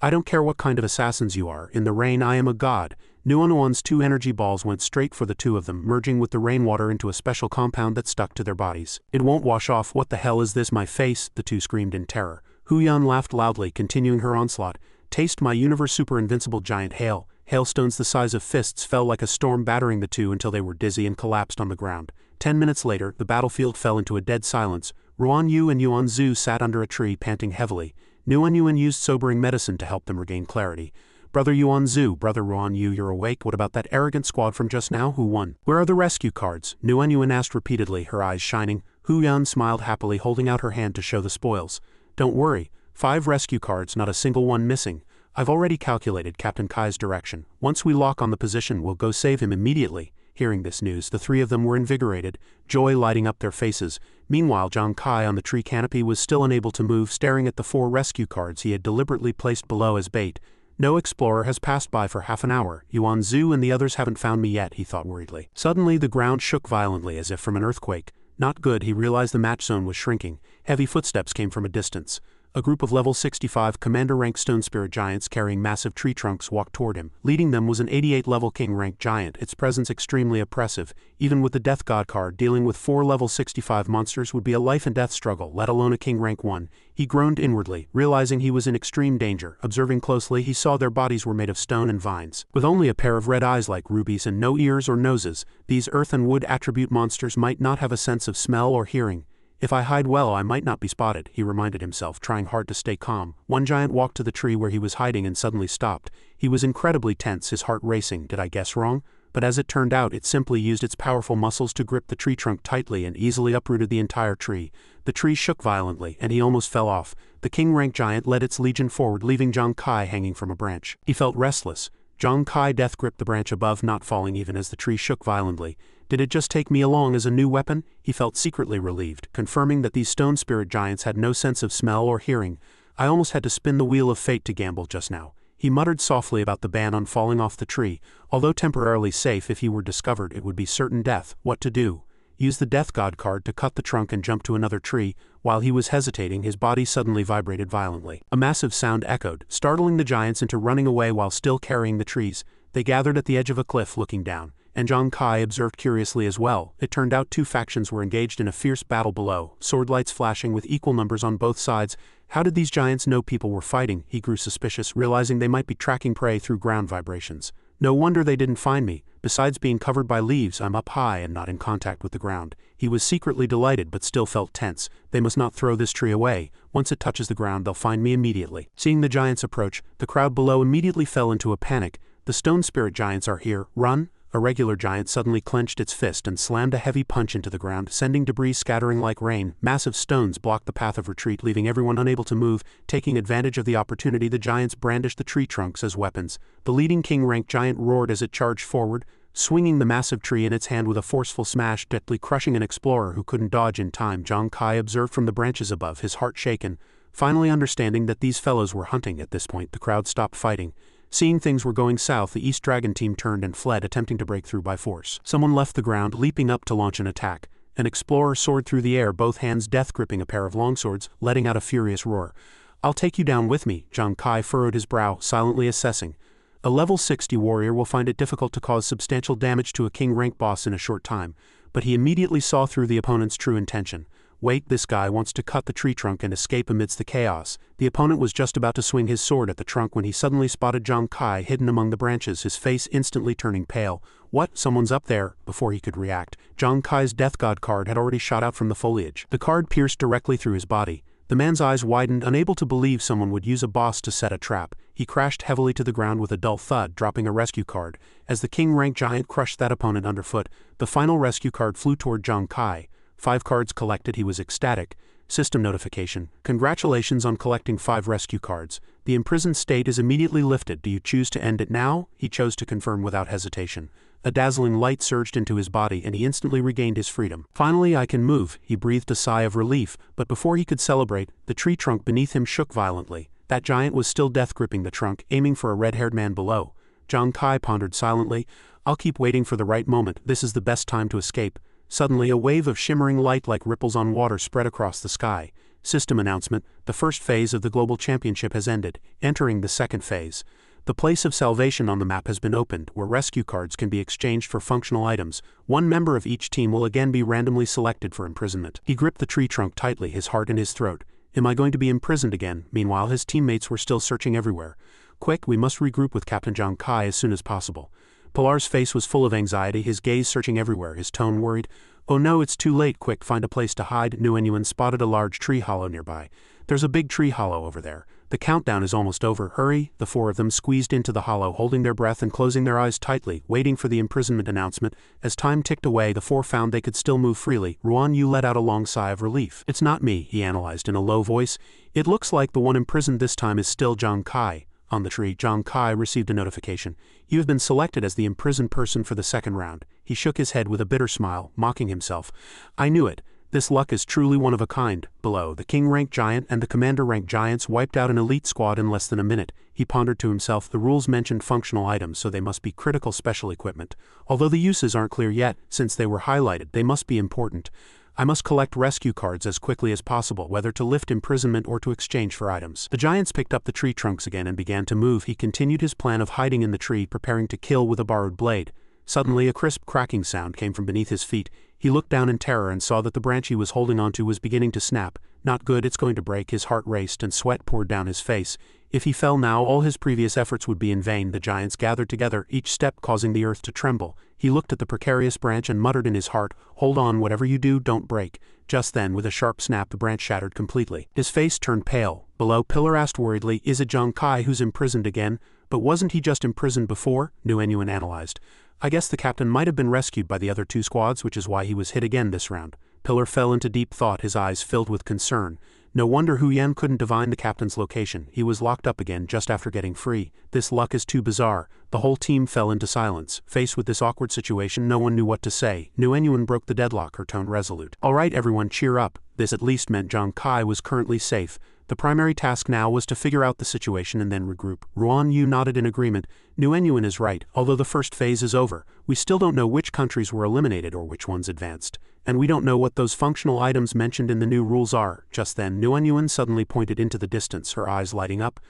I don't care what kind of assassins you are, in the rain I am a god. Xuanwu's 2 energy balls went straight for the two of them, merging with the rainwater into a special compound that stuck to their bodies. It won't wash off. What the hell is this, my face? The two screamed in terror. Hu Yan laughed loudly, continuing her onslaught. Taste my universe super invincible giant hail. Hailstones the size of fists fell like a storm, battering the two until they were dizzy and collapsed on the ground. 10 minutes later, the battlefield fell into a dead silence. Xuanwu and Xuanwu sat under a tree, panting heavily. Xuanwu used sobering medicine to help them regain clarity. Brother Xuanwu, Brother Xuanwu, you're awake? What about that arrogant squad from just now? Who won? Where are the rescue cards? Xuanwu asked repeatedly, her eyes shining. Hu Yan smiled happily, holding out her hand to show the spoils. Don't worry. 5 rescue cards, not a single one missing. I've already calculated Captain Kai's direction. Once we lock on the position, we'll go save him immediately. Hearing this news, the 3 of them were invigorated, joy lighting up their faces. Meanwhile, Zhang Kai on the tree canopy was still unable to move, staring at the 4 rescue cards he had deliberately placed below as bait. No explorer has passed by for half an hour. Xuanwu and the others haven't found me yet, he thought worriedly. Suddenly, the ground shook violently as if from an earthquake. Not good, he realized the match zone was shrinking. Heavy footsteps came from a distance. A group of level 65 commander-rank stone spirit giants carrying massive tree trunks walked toward him. Leading them was an 88-level king-rank giant, its presence extremely oppressive. Even with the Death God card, dealing with 4 level 65 monsters would be a life-and-death struggle, let alone a king-rank one. He groaned inwardly, realizing he was in extreme danger. Observing closely, he saw their bodies were made of stone and vines. With only a pair of red eyes like rubies and no ears or noses, these earth and wood attribute monsters might not have a sense of smell or hearing. If I hide well, I might not be spotted, he reminded himself, trying hard to stay calm. One giant walked to the tree where he was hiding and suddenly stopped. He was incredibly tense, his heart racing. Did I guess wrong? But as it turned out, it simply used its powerful muscles to grip the tree trunk tightly and easily uprooted the entire tree. The tree shook violently, and he almost fell off. The king-rank giant led its legion forward, leaving Zhang Kai hanging from a branch. He felt restless. Zhang Kai death gripped the branch above, not falling even as the tree shook violently. Did it just take me along as a new weapon? He felt secretly relieved, confirming that these stone spirit giants had no sense of smell or hearing. I almost had to spin the wheel of fate to gamble just now. He muttered softly about the ban on falling off the tree. Although temporarily safe, if he were discovered, it would be certain death. What to do? Use the Death God card to cut the trunk and jump to another tree. While he was hesitating, his body suddenly vibrated violently. A massive sound echoed, startling the giants into running away while still carrying the trees. They gathered at the edge of a cliff, looking down. And Zhang Kai observed curiously as well. It turned out 2 factions were engaged in a fierce battle below, sword lights flashing with equal numbers on both sides. How did these giants know people were fighting? He grew suspicious, realizing they might be tracking prey through ground vibrations. No wonder they didn't find me. Besides being covered by leaves, I'm up high and not in contact with the ground. He was secretly delighted but still felt tense. They must not throw this tree away. Once it touches the ground, they'll find me immediately. Seeing the giants approach, the crowd below immediately fell into a panic. The stone spirit giants are here. Run! A regular giant suddenly clenched its fist and slammed a heavy punch into the ground, sending debris scattering like rain. Massive stones blocked the path of retreat, leaving everyone unable to move. Taking advantage of the opportunity, the giants brandished the tree trunks as weapons. The leading king-rank giant roared as it charged forward, swinging the massive tree in its hand with a forceful smash, deftly crushing an explorer who couldn't dodge in time. Zhang Kai observed from the branches above, his heart shaken. Finally understanding that these fellows were hunting at this point, the crowd stopped fighting. Seeing things were going south, the East Dragon team turned and fled, attempting to break through by force. Someone left the ground, leaping up to launch an attack. An explorer soared through the air, both hands death-gripping a pair of longswords, letting out a furious roar. I'll take you down with me. Zhang Kai furrowed his brow, silently assessing. A level 60 warrior will find it difficult to cause substantial damage to a king-rank boss in a short time, but he immediately saw through the opponent's true intention. Wait, this guy wants to cut the tree trunk and escape amidst the chaos. The opponent was just about to swing his sword at the trunk when he suddenly spotted Zhang Kai hidden among the branches, his face instantly turning pale. What? Someone's up there? Before he could react, Zhang Kai's Death God card had already shot out from the foliage. The card pierced directly through his body. The man's eyes widened, unable to believe someone would use a boss to set a trap. He crashed heavily to the ground with a dull thud, dropping a rescue card. As the king-rank giant crushed that opponent underfoot, the final rescue card flew toward Zhang Kai. 5 cards collected, he was ecstatic. System notification. Congratulations on collecting 5 rescue cards. The imprisoned state is immediately lifted. Do you choose to end it now? He chose to confirm without hesitation. A dazzling light surged into his body and he instantly regained his freedom. Finally, I can move. He breathed a sigh of relief, but before he could celebrate, the tree trunk beneath him shook violently. That giant was still death-gripping the trunk, aiming for a red-haired man below. Zhang Kai pondered silently. I'll keep waiting for the right moment. This is the best time to escape. Suddenly, a wave of shimmering light like ripples on water spread across the sky. System announcement. The first phase of the Global Championship has ended. Entering the second phase. The place of salvation on the map has been opened, where rescue cards can be exchanged for functional items. One member of each team will again be randomly selected for imprisonment. He gripped the tree trunk tightly, his heart in his throat. Am I going to be imprisoned again? Meanwhile, his teammates were still searching everywhere. Quick, we must regroup with Captain Zhang Kai as soon as possible. Pilar's face was full of anxiety, his gaze searching everywhere, his tone worried. Oh no, it's too late, quick, find a place to hide. Nguyen spotted a large tree hollow nearby. There's a big tree hollow over there. The countdown is almost over. Hurry! The 4 of them squeezed into the hollow, holding their breath and closing their eyes tightly, waiting for the imprisonment announcement. As time ticked away, the 4 found they could still move freely. Xuanwu let out a long sigh of relief. It's not me, he analyzed in a low voice. It looks like the one imprisoned this time is still Zhang Kai. On the tree, Zhang Kai received a notification. You have been selected as the imprisoned person for the second round. He shook his head with a bitter smile, mocking himself. I knew it. This luck is truly one of a kind. Below, the king-rank giant and the commander-rank giants wiped out an elite squad in less than a minute. He pondered to himself, the rules mentioned functional items, so they must be critical special equipment. Although the uses aren't clear yet, since they were highlighted, they must be important. I must collect rescue cards as quickly as possible, whether to lift imprisonment or to exchange for items. The giants picked up the tree trunks again and began to move. He continued his plan of hiding in the tree, preparing to kill with a borrowed blade. Suddenly, a crisp cracking sound came from beneath his feet. He looked down in terror and saw that the branch he was holding onto was beginning to snap. Not good, it's going to break. His heart raced and sweat poured down his face. If he fell now, all his previous efforts would be in vain. The giants gathered together, each step causing the earth to tremble. He looked at the precarious branch and muttered in his heart, hold on, whatever you do, don't break. Just then, with a sharp snap, the branch shattered completely. His face turned pale. Below, Pillar asked worriedly, is it Zhang Kai who's imprisoned again? But wasn't he just imprisoned before? Nguyen analyzed. I guess the captain might have been rescued by the other 2 squads, which is why he was hit again this round. Pillar fell into deep thought, his eyes filled with concern. No wonder Nguyen couldn't divine the captain's location. He was locked up again just after getting free. This luck is too bizarre. The whole team fell into silence. Faced with this awkward situation, no one knew what to say. Nguyen broke the deadlock, her tone resolute. All right, everyone, cheer up. This at least meant Zhang Kai was currently safe. The primary task now was to figure out the situation and then regroup. Xuanwu nodded in agreement. Nguyen is right. Although the first phase is over, we still don't know which countries were eliminated or which ones advanced. And we don't know what those functional items mentioned in the new rules are. Just then, Nguyen suddenly pointed into the distance, her eyes lighting up.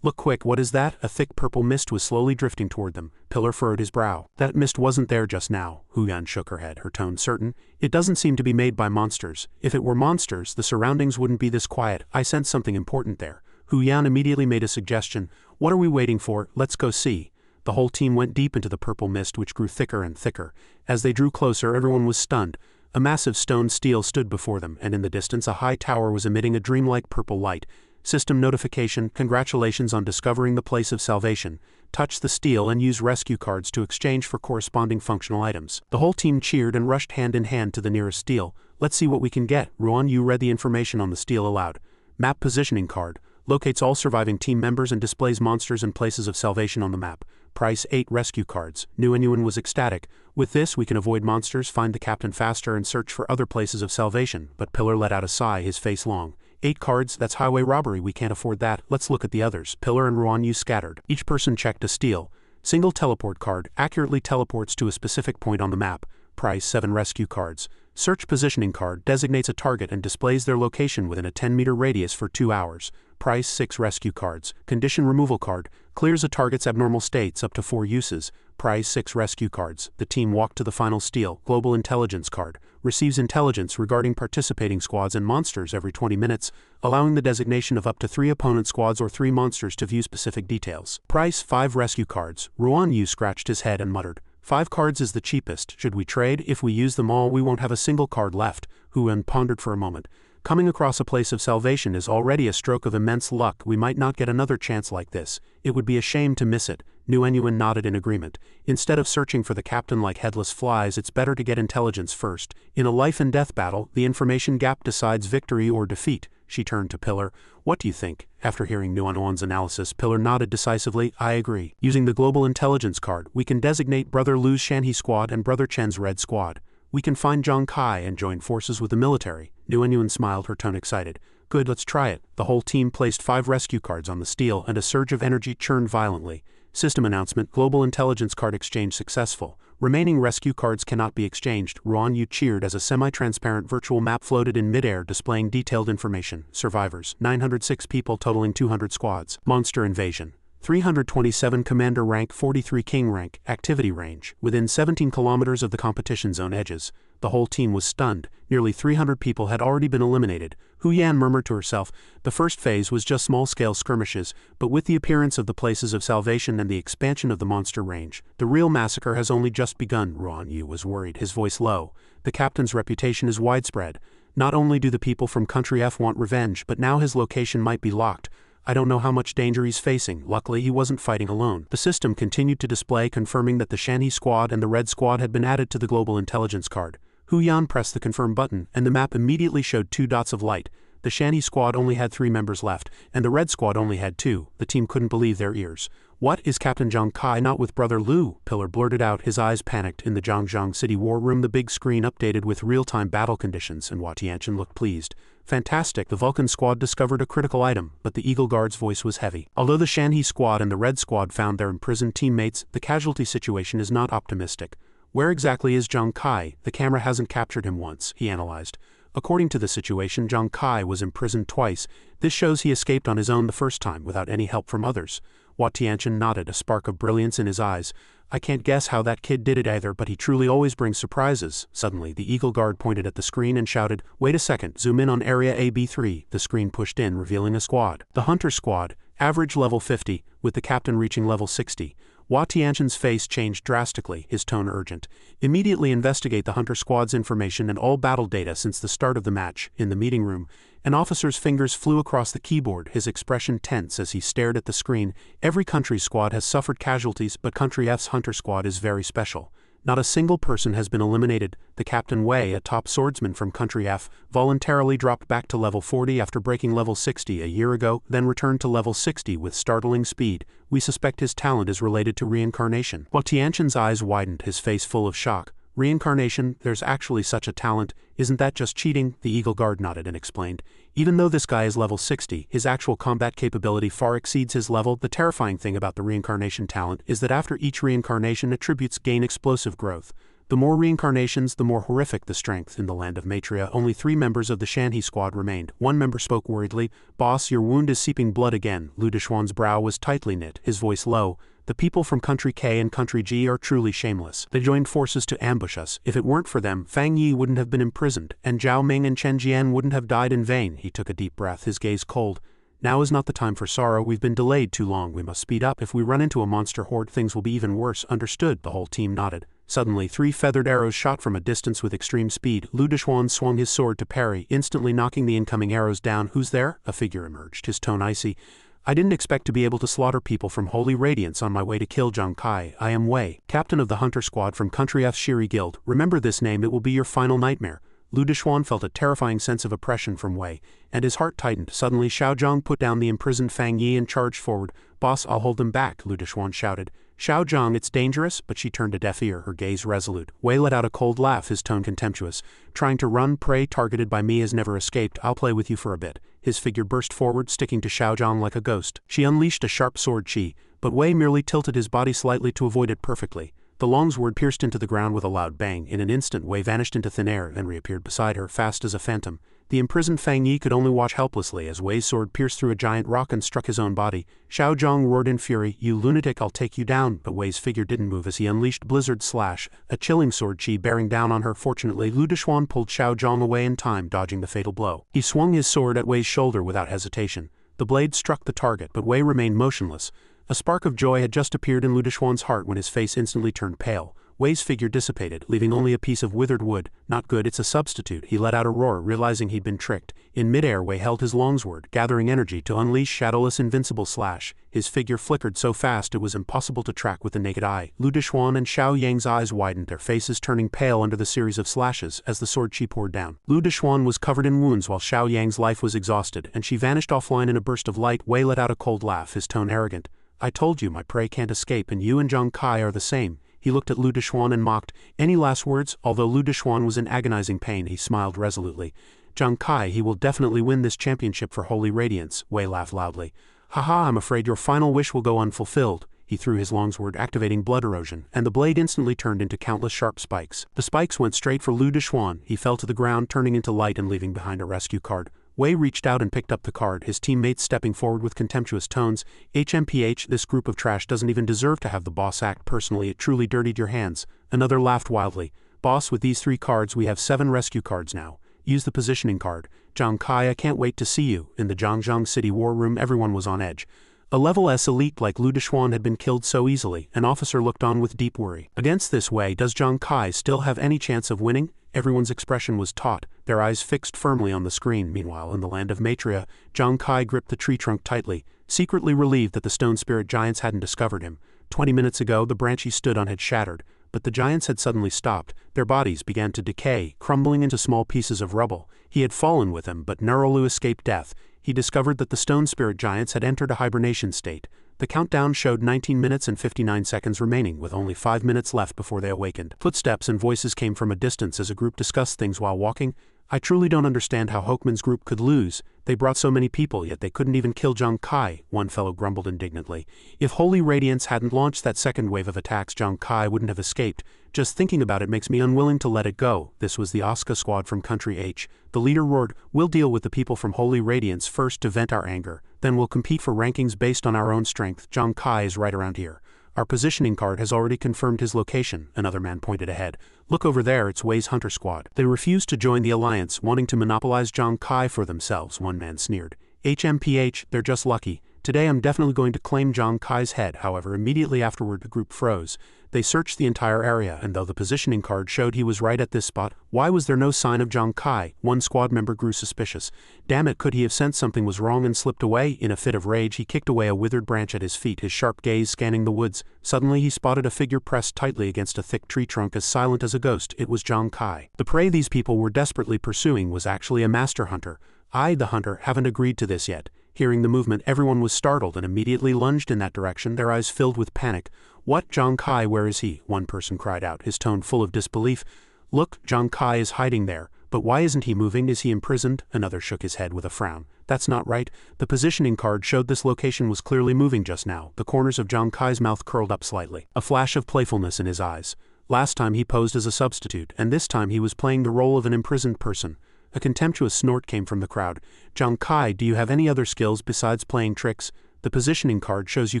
Look quick, what is that? A thick purple mist was slowly drifting toward them. Pillar furrowed his brow. That mist wasn't there just now. Xuanwu shook her head, her tone certain. It doesn't seem to be made by monsters. If it were monsters, the surroundings wouldn't be this quiet. I sense something important there. Xuanwu immediately made a suggestion. What are we waiting for? Let's go see. The whole team went deep into the purple mist, which grew thicker and thicker. As they drew closer, everyone was stunned. A massive stone stele stood before them, and in the distance a high tower was emitting a dreamlike purple light. System notification, congratulations on discovering the place of salvation. Touch the stele and use rescue cards to exchange for corresponding functional items. The whole team cheered and rushed hand in hand to the nearest stele. Let's see what we can get. Xuanwu read the information on the stele aloud. Map positioning card. Locates all surviving team members and displays monsters and places of salvation on the map. Price 8 rescue cards. Nguyen was ecstatic. With this, we can avoid monsters, find the captain faster, and search for other places of salvation. But Pillar let out a sigh, his face long. 8 cards, that's highway robbery, we can't afford that. Let's look at the others. Pillar and Xuanwu scattered. Each person checked a stele. Single teleport card, accurately teleports to a specific point on the map. Price 7 rescue cards. Search positioning card, designates a target and displays their location within a 10-meter radius for 2 hours. Price 6 rescue cards. Condition removal card, clears a target's abnormal states up to 4 uses. Price 6 rescue cards. The team walked to the final stele. Global intelligence card, receives intelligence regarding participating squads and monsters every 20 minutes, allowing the designation of up to 3 opponent squads or 3 monsters to view specific details. Price 5 rescue cards. Xuanwu scratched his head and muttered. 5 cards is the cheapest. Should we trade? If we use them all, we won't have a single card left. Xuanwu pondered for a moment. Coming across a place of salvation is already a stroke of immense luck. We might not get another chance like this. It would be a shame to miss it. Nguyen nodded in agreement. Instead of searching for the captain like headless flies, it's better to get intelligence first. In a life-and-death battle, the information gap decides victory or defeat. She turned to Pillar. What do you think? After hearing Nguyen's analysis, Pillar nodded decisively. I agree. Using the global intelligence card, we can designate Brother Lu's Shanhe Squad and Brother Chen's Red Squad. We can find Zhang Kai and join forces with the military. Nguyen smiled, her tone excited. Good, let's try it. The whole team placed 5 rescue cards on the steel, and a surge of energy churned violently. System announcement: Global Intelligence Card exchange successful. Remaining rescue cards cannot be exchanged. Xuanwu cheered as a semi-transparent virtual map floated in midair displaying detailed information. Survivors: 906 people totaling 200 squads. Monster invasion: 327 Commander rank, 43 King rank. Activity range: within 17 kilometers of the competition zone edges. The whole team was stunned. Nearly 300 people had already been eliminated. Hu Yan murmured to herself. The first phase was just small-scale skirmishes, but with the appearance of the places of salvation and the expansion of the monster range, the real massacre has only just begun. Xuanwu was worried, his voice low. The captain's reputation is widespread. Not only do the people from Country F want revenge, but now his location might be locked. I don't know how much danger he's facing. Luckily, he wasn't fighting alone. The system continued to display, confirming that the Shanhe Squad and the Red Squad had been added to the global intelligence card. Hu Yan pressed the confirm button, and the map immediately showed 2 dots of light. The Shanhe Squad only had 3 members left, and the Red Squad only had 2. The team couldn't believe their ears. What, is Captain Zhang Kai not with Brother Lu? Pillar blurted out, his eyes panicked. In the Zhangjiang City war room, the big screen updated with real-time battle conditions, and Hua Tianchen looked pleased. Fantastic, the Vulcan Squad discovered a critical item, but the Eagle Guard's voice was heavy. Although the Shanhe Squad and the Red Squad found their imprisoned teammates, the casualty situation is not optimistic. Where exactly is Zhang Kai? The camera hasn't captured him once, he analyzed. According to the situation, Zhang Kai was imprisoned twice. This shows he escaped on his own the first time, without any help from others. Hua Tianchen nodded, a spark of brilliance in his eyes. I can't guess how that kid did it either, but he truly always brings surprises. Suddenly, the Eagle Guard pointed at the screen and shouted, Wait a second, zoom in on Area AB3. The screen pushed in, revealing a squad. The Hunter Squad, average level 50, with the captain reaching level 60. Hua Tianchen's face changed drastically, his tone urgent. Immediately investigate the Hunter Squad's information and all battle data since the start of the match. In the meeting room, an officer's fingers flew across the keyboard, his expression tense as he stared at the screen. Every country's squad has suffered casualties, but Country F's Hunter Squad is very special. Not a single person has been eliminated. The Captain Wei, a top swordsman from Country F, voluntarily dropped back to level 40 after breaking level 60 a year ago, then returned to level 60 with startling speed. We suspect his talent is related to reincarnation. While Tianchen's eyes widened, his face full of shock. Reincarnation, there's actually such a talent. Isn't that just cheating? The Eagle Guard nodded and explained. Even though this guy is level 60, his actual combat capability far exceeds his level. The terrifying thing about the reincarnation talent is that after each reincarnation, attributes gain explosive growth. The more reincarnations, the more horrific the strength. In the land of Matria, only 3 members of the Shanhe Squad remained. One member spoke worriedly. Boss, your wound is seeping blood again. Lu Dixuan's brow was tightly knit, his voice low. The people from Country K and Country G are truly shameless. They joined forces to ambush us. If it weren't for them, Fang Yi wouldn't have been imprisoned, and Zhao Ming and Chen Jian wouldn't have died in vain. He took a deep breath, his gaze cold. Now is not the time for sorrow. We've been delayed too long. We must speed up. If we run into a monster horde, things will be even worse. Understood. The whole team nodded. Suddenly, 3 feathered arrows shot from a distance with extreme speed. Lu Dixuan swung his sword to parry, instantly knocking the incoming arrows down. Who's there? A figure emerged, his tone icy. I didn't expect to be able to slaughter people from Holy Radiance on my way to kill Zhang Kai. I am Wei, captain of the Hunter Squad from Country F Shiri Guild. Remember this name, it will be your final nightmare. Lu Dixuan felt a terrifying sense of oppression from Wei, and his heart tightened. Suddenly, Xiao Zhang put down the imprisoned Fang Yi and charged forward. Boss, I'll hold them back, Lu Dixuan shouted. Xiao Zhang, it's dangerous, but she turned a deaf ear, her gaze resolute. Wei let out a cold laugh, his tone contemptuous. Trying to run, prey targeted by me has never escaped. I'll play with you for a bit. His figure burst forward, sticking to Xiao Zhang like a ghost. She unleashed a sharp sword chi, but Wei merely tilted his body slightly to avoid it perfectly. The long sword pierced into the ground with a loud bang. In an instant, Wei vanished into thin air, then reappeared beside her, fast as a phantom. The imprisoned Fang Yi could only watch helplessly as Wei's sword pierced through a giant rock and struck his own body. Xiao Zhang roared in fury, "You lunatic, I'll take you down," but Wei's figure didn't move as he unleashed Blizzard Slash, a chilling sword chi bearing down on her. Fortunately, Lu Dixuan pulled Xiao Zhang away in time, dodging the fatal blow. He swung his sword at Wei's shoulder without hesitation. The blade struck the target, but Wei remained motionless. A spark of joy had just appeared in Lu Dixuan's heart when his face instantly turned pale. Wei's figure dissipated, leaving only a piece of withered wood. Not good, it's a substitute. He let out a roar, realizing he'd been tricked. In midair, Wei held his longsword, gathering energy to unleash Shadowless Invincible Slash. His figure flickered so fast it was impossible to track with the naked eye. Lu Dixuan and Xiao Yang's eyes widened, their faces turning pale under the series of slashes as the sword chi poured down. Lu Dixuan was covered in wounds while Xiao Yang's life was exhausted, and she vanished offline in a burst of light. Wei let out a cold laugh, his tone arrogant. I told you my prey can't escape, and you and Zhang Kai are the same. He looked at Lu Dixuan and mocked. Any last words? Although Lu Dixuan was in agonizing pain, he smiled resolutely. Zhang Kai, he will definitely win this championship for Holy Radiance. Wei laughed loudly. Haha, I'm afraid your final wish will go unfulfilled. He threw his longsword, activating blood erosion, and the blade instantly turned into countless sharp spikes. The spikes went straight for Lu Dixuan. He fell to the ground, turning into light and leaving behind a rescue card. Wei reached out and picked up the card, his teammates stepping forward with contemptuous tones. HMPH, this group of trash doesn't even deserve to have the boss act personally, it truly dirtied your hands. Another laughed wildly. Boss, with these 3 cards we have 7 rescue cards now. Use the positioning card. Zhang Kai, I can't wait to see you. In the Zhangjiang City war room, everyone was on edge. A level S elite like Lu Dixuan had been killed so easily. An officer looked on with deep worry. Against this Wei, does Zhang Kai still have any chance of winning? Everyone's expression was taut, their eyes fixed firmly on the screen. Meanwhile, in the land of Maitreya, Zhang Kai gripped the tree trunk tightly, secretly relieved that the stone spirit giants hadn't discovered him. 20 minutes ago, the branch he stood on had shattered, but the giants had suddenly stopped. Their bodies began to decay, crumbling into small pieces of rubble. He had fallen with them, but Nerolu escaped death. He discovered that the stone spirit giants had entered a hibernation state. The countdown showed 19 minutes and 59 seconds remaining, with only 5 minutes left before they awakened. Footsteps and voices came from a distance as a group discussed things while walking. I truly don't understand how Hokeman's group could lose. They brought so many people, yet they couldn't even kill Zhang Kai, one fellow grumbled indignantly. If Holy Radiance hadn't launched that second wave of attacks, Zhang Kai wouldn't have escaped. Just thinking about it makes me unwilling to let it go. This was the Asuka squad from Country H. The leader roared, we'll deal with the people from Holy Radiance first to vent our anger. Then we'll compete for rankings based on our own strength. Zhang Kai is right around here. Our positioning card has already confirmed his location, another man pointed ahead. Look over there, it's Wei's Hunter Squad. They refused to join the alliance, wanting to monopolize Zhang Kai for themselves, one man sneered. HMPH, they're just lucky. Today I'm definitely going to claim Zhang Kai's head. However, immediately afterward the group froze. They searched the entire area, and though the positioning card showed he was right at this spot, why was there no sign of Zhang Kai? One squad member grew suspicious. Damn it, could he have sensed something was wrong and slipped away? In a fit of rage, he kicked away a withered branch at his feet, his sharp gaze scanning the woods. Suddenly he spotted a figure pressed tightly against a thick tree trunk, as silent as a ghost. It was Zhang Kai. The prey these people were desperately pursuing was actually a master hunter. I, the hunter, haven't agreed to this yet. Hearing the movement, everyone was startled and immediately lunged in that direction, their eyes filled with panic. What? Zhang Kai, where is he? One person cried out, his tone full of disbelief. Look, Zhang Kai is hiding there. But why isn't he moving? Is he imprisoned? Another shook his head with a frown. That's not right. The positioning card showed this location was clearly moving just now. The corners of Zhang Kai's mouth curled up slightly, a flash of playfulness in his eyes. Last time he posed as a substitute, and this time he was playing the role of an imprisoned person. A contemptuous snort came from the crowd. Zhang Kai, do you have any other skills besides playing tricks? The positioning card shows you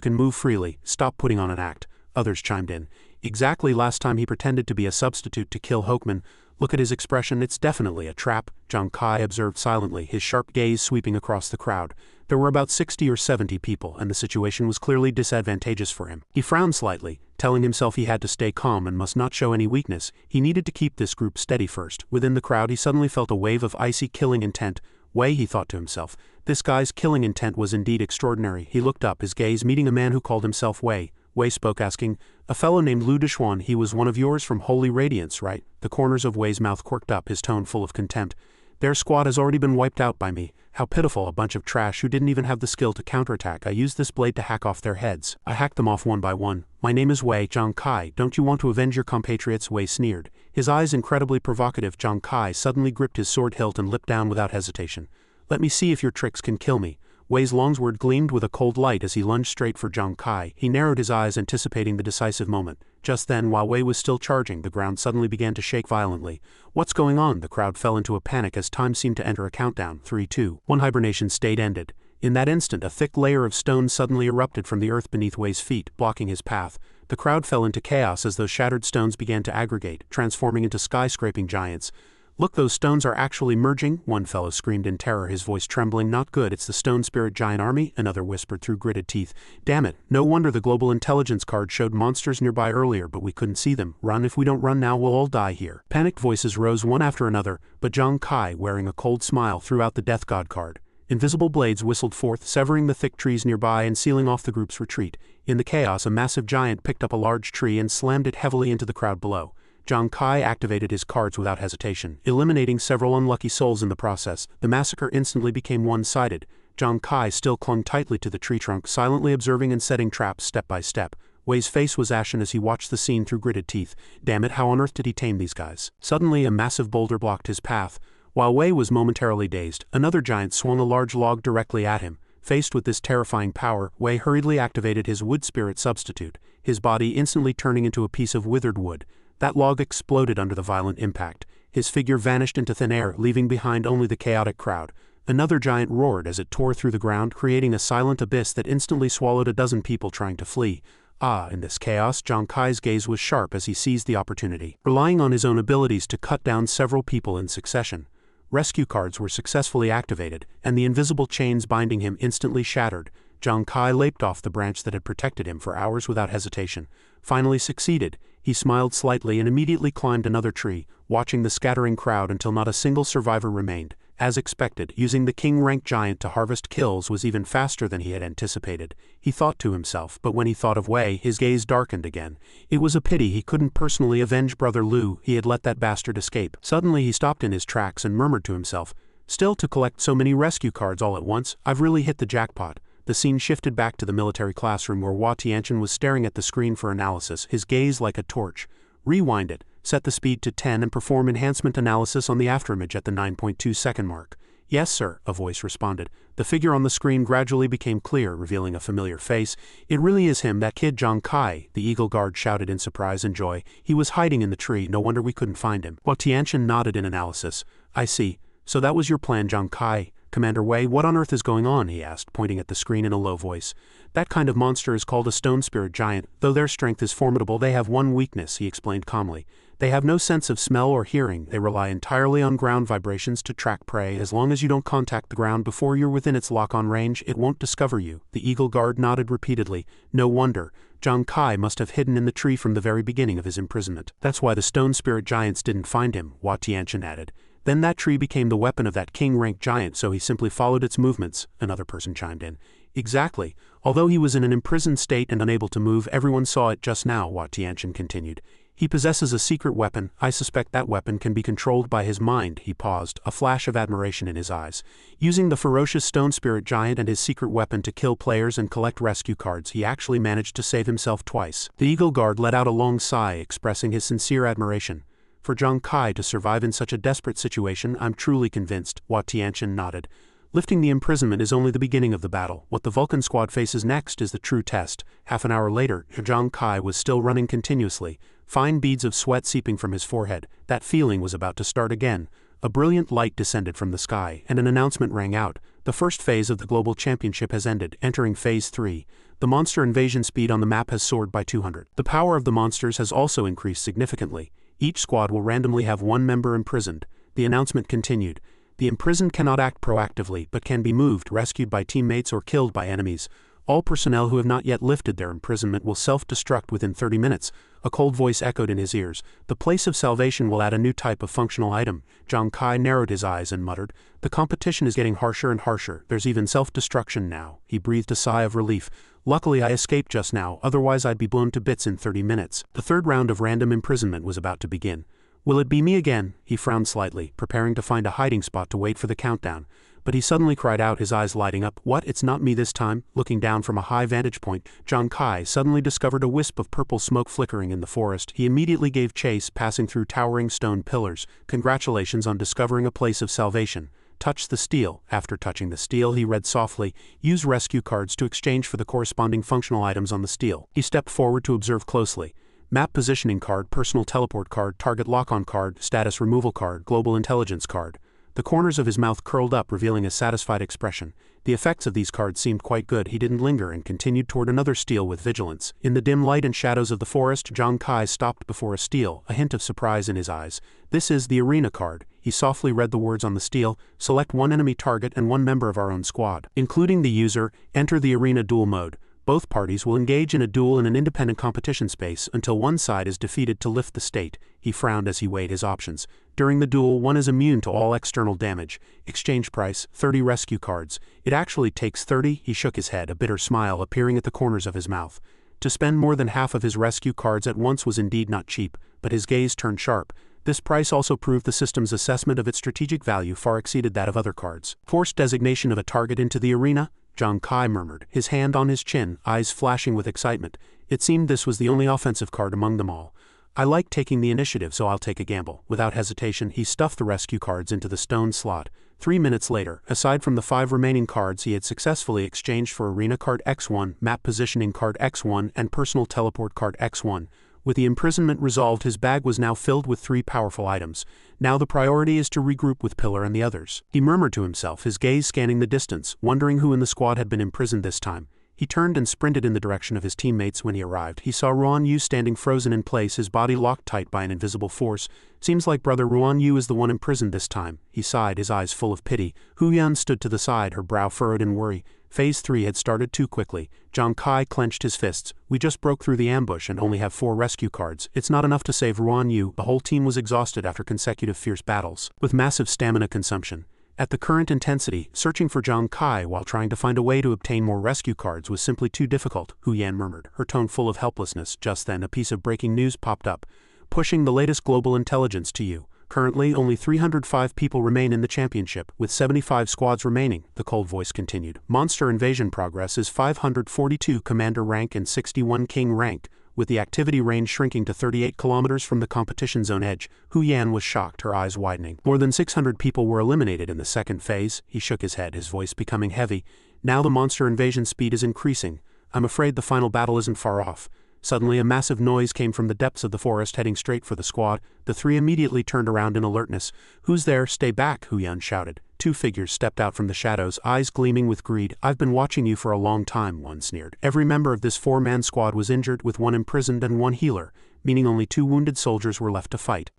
can move freely. Stop putting on an act. Others chimed in. Exactly, last time he pretended to be a substitute to kill Hokeman. Look at his expression, it's definitely a trap. Zhang Kai observed silently, his sharp gaze sweeping across the crowd. There were about 60 or 70 people, and the situation was clearly disadvantageous for him. He frowned slightly, telling himself he had to stay calm and must not show any weakness. He needed to keep this group steady first. Within the crowd he suddenly felt a wave of icy killing intent. Wei, he thought to himself. This guy's killing intent was indeed extraordinary. He looked up, his gaze meeting a man who called himself Wei. Wei spoke, asking, a fellow named Lu Dixuan, he was one of yours from Holy Radiance, right? The corners of Wei's mouth quirked up, his tone full of contempt. Their squad has already been wiped out by me. How pitiful, a bunch of trash who didn't even have the skill to counterattack. I used this blade to hack off their heads. I hacked them off one by one. My name is Wei, Zhang Kai. Don't you want to avenge your compatriots? Wei sneered. His eyes incredibly provocative. Zhang Kai suddenly gripped his sword hilt and leapt down without hesitation. Let me see if your tricks can kill me. Wei's longsword gleamed with a cold light as he lunged straight for Zhang Kai. He narrowed his eyes, anticipating the decisive moment. Just then, while Wei was still charging, the ground suddenly began to shake violently. What's going on? The crowd fell into a panic as time seemed to enter a countdown. 3, 2, 1. Hibernation state ended. In that instant, a thick layer of stone suddenly erupted from the earth beneath Wei's feet, blocking his path. The crowd fell into chaos as those shattered stones began to aggregate, transforming into skyscraping giants. "Look, those stones are actually merging," one fellow screamed in terror, his voice trembling. "Not good, it's the Stone Spirit Giant Army," another whispered through gritted teeth. "Damn it, no wonder the global intelligence card showed monsters nearby earlier, but we couldn't see them. Run, if we don't run now we'll all die here." Panicked voices rose one after another, but Zhang Kai, wearing a cold smile, threw out the Death God card. Invisible blades whistled forth, severing the thick trees nearby and sealing off the group's retreat. In the chaos, a massive giant picked up a large tree and slammed it heavily into the crowd below. Zhang Kai activated his cards without hesitation, eliminating several unlucky souls in the process. The massacre instantly became one-sided. Zhang Kai still clung tightly to the tree trunk, silently observing and setting traps step by step. Wei's face was ashen as he watched the scene through gritted teeth. Damn it, how on earth did he tame these guys? Suddenly, a massive boulder blocked his path. While Wei was momentarily dazed, another giant swung a large log directly at him. Faced with this terrifying power, Wei hurriedly activated his wood spirit substitute, his body instantly turning into a piece of withered wood. That log exploded under the violent impact. His figure vanished into thin air, leaving behind only the chaotic crowd. Another giant roared as it tore through the ground, creating a silent abyss that instantly swallowed a dozen people trying to flee. In this chaos, Zhang Kai's gaze was sharp as he seized the opportunity, relying on his own abilities to cut down several people in succession. Rescue cards were successfully activated, and the invisible chains binding him instantly shattered. Zhang Kai leaped off the branch that had protected him for hours without hesitation. Finally succeeded. He smiled slightly and immediately climbed another tree, watching the scattering crowd until not a single survivor remained. As expected, using the king-rank giant to harvest kills was even faster than he had anticipated. He thought to himself, but when he thought of Wei, his gaze darkened again. It was a pity he couldn't personally avenge Brother Liu. He had let that bastard escape. Suddenly he stopped in his tracks and murmured to himself, "Still, to collect so many rescue cards all at once, I've really hit the jackpot." The scene shifted back to the military classroom where Hua Tianchen was staring at the screen for analysis, his gaze like a torch. "Rewind it, set the speed to 10 and perform enhancement analysis on the afterimage at the 9.2 second mark." "Yes, sir," a voice responded. The figure on the screen gradually became clear, revealing a familiar face. "It really is him, that kid Zhang Kai," the Eagle Guard shouted in surprise and joy. "He was hiding in the tree, no wonder we couldn't find him." Hua Tianchen nodded in analysis. "I see. So that was your plan, Zhang Kai. Commander Wei, what on earth is going on?" he asked, pointing at the screen in a low voice. "That kind of monster is called a stone spirit giant. Though their strength is formidable, they have one weakness," he explained calmly. "They have no sense of smell or hearing. They rely entirely on ground vibrations to track prey. As long as you don't contact the ground before you're within its lock-on range, it won't discover you." The Eagle Guard nodded repeatedly. "No wonder. Zhang Kai must have hidden in the tree from the very beginning of his imprisonment. That's why the stone spirit giants didn't find him," Hua Tianchen added. "Then that tree became the weapon of that king-rank giant, so he simply followed its movements," another person chimed in. "Exactly. Although he was in an imprisoned state and unable to move, everyone saw it just now," Hua Tianchen continued. "He possesses a secret weapon. I suspect that weapon can be controlled by his mind." He paused, a flash of admiration in his eyes. Using the ferocious stone spirit giant and his secret weapon to kill players and collect rescue cards, he actually managed to save himself twice. The Eagle Guard let out a long sigh, expressing his sincere admiration. "For Zhang Kai to survive in such a desperate situation, I'm truly convinced," Hua Tianchen nodded. "Lifting the imprisonment is only the beginning of the battle. What the Vulcan Squad faces next is the true test." Half an hour later, Zhang Kai was still running continuously, fine beads of sweat seeping from his forehead. That feeling was about to start again. A brilliant light descended from the sky, and an announcement rang out. "The first phase of the Global Championship has ended, entering Phase 3. The monster invasion speed on the map has soared by 200. The power of the monsters has also increased significantly. Each squad will randomly have one member imprisoned." The announcement continued. "The imprisoned cannot act proactively, but can be moved, rescued by teammates, or killed by enemies. All personnel who have not yet lifted their imprisonment will self-destruct within 30 minutes. A cold voice echoed in his ears. "The place of salvation will add a new type of functional item." Zhang Kai narrowed his eyes and muttered, "The competition is getting harsher and harsher. There's even self-destruction now." He breathed a sigh of relief. "Luckily I escaped just now, otherwise I'd be blown to bits in 30 minutes. The third round of random imprisonment was about to begin. "Will it be me again?" He frowned slightly, preparing to find a hiding spot to wait for the countdown. But he suddenly cried out, his eyes lighting up. "What, it's not me this time?" Looking down from a high vantage point, Zhang Kai suddenly discovered a wisp of purple smoke flickering in the forest. He immediately gave chase, passing through towering stone pillars. "Congratulations on discovering a place of salvation. Touch the steel." After touching the steel, he read softly, "Use rescue cards to exchange for the corresponding functional items on the steel." He stepped forward to observe closely. Map positioning card, personal teleport card, target lock-on card, status removal card, global intelligence card. The corners of his mouth curled up, revealing a satisfied expression. The effects of these cards seemed quite good. He didn't linger and continued toward another steel with vigilance. In the dim light and shadows of the forest, Zhang Kai stopped before a steel, a hint of surprise in his eyes. "This is the arena card." He softly read the words on the steel, select one enemy target and one member of our own squad. Including the user, enter the arena duel mode. Both parties will engage in a duel in an independent competition space until one side is defeated to lift the state. He frowned as he weighed his options. During the duel, one is immune to all external damage. Exchange price, 30 rescue cards. It actually takes 30, he shook his head, a bitter smile appearing at the corners of his mouth. To spend more than half of his rescue cards at once was indeed not cheap, but his gaze turned sharp. This price also proved the system's assessment of its strategic value far exceeded that of other cards. Forced designation of a target into the arena? Zhang Kai murmured, his hand on his chin, eyes flashing with excitement. It seemed this was the only offensive card among them all. I like taking the initiative, so I'll take a gamble. Without hesitation, he stuffed the rescue cards into the stone slot. 3 minutes later, aside from the 5 remaining cards he had successfully exchanged for Arena Card X1, Map Positioning Card X1, and Personal Teleport Card X1, with the imprisonment resolved, his bag was now filled with 3 powerful items. Now the priority is to regroup with Pillar and the others. He murmured to himself, his gaze scanning the distance, wondering who in the squad had been imprisoned this time. He turned and sprinted in the direction of his teammates. When he arrived, he saw Xuanwu standing frozen in place, his body locked tight by an invisible force. Seems like brother Xuanwu is the one imprisoned this time. He sighed, his eyes full of pity. Hu Yan stood to the side, her brow furrowed in worry. Phase 3 had started too quickly. Zhang Kai clenched his fists. We just broke through the ambush and only have 4 rescue cards. It's not enough to save Xuanwu. The whole team was exhausted after consecutive fierce battles, with massive stamina consumption. At the current intensity, searching for Zhang Kai while trying to find a way to obtain more rescue cards was simply too difficult, Hu Yan murmured, her tone full of helplessness. Just then a piece of breaking news popped up. Pushing the latest global intelligence to you. Currently, only 305 people remain in the championship, with 75 squads remaining, the cold voice continued. Monster invasion progress is 542 commander rank and 61 king rank. With the activity range shrinking to 38 kilometers from the competition zone edge, Hu Yan was shocked, her eyes widening. More than 600 people were eliminated in the second phase. He shook his head, his voice becoming heavy. Now the monster invasion speed is increasing. I'm afraid the final battle isn't far off. Suddenly a massive noise came from the depths of the forest heading straight for the squad. The 3 immediately turned around in alertness. Who's there? Stay back, Hu Yan shouted. 2 figures stepped out from the shadows, eyes gleaming with greed. I've been watching you for a long time, one sneered. Every member of this 4-man squad was injured, with 1 imprisoned and 1 healer, meaning only 2 wounded soldiers were left to fight.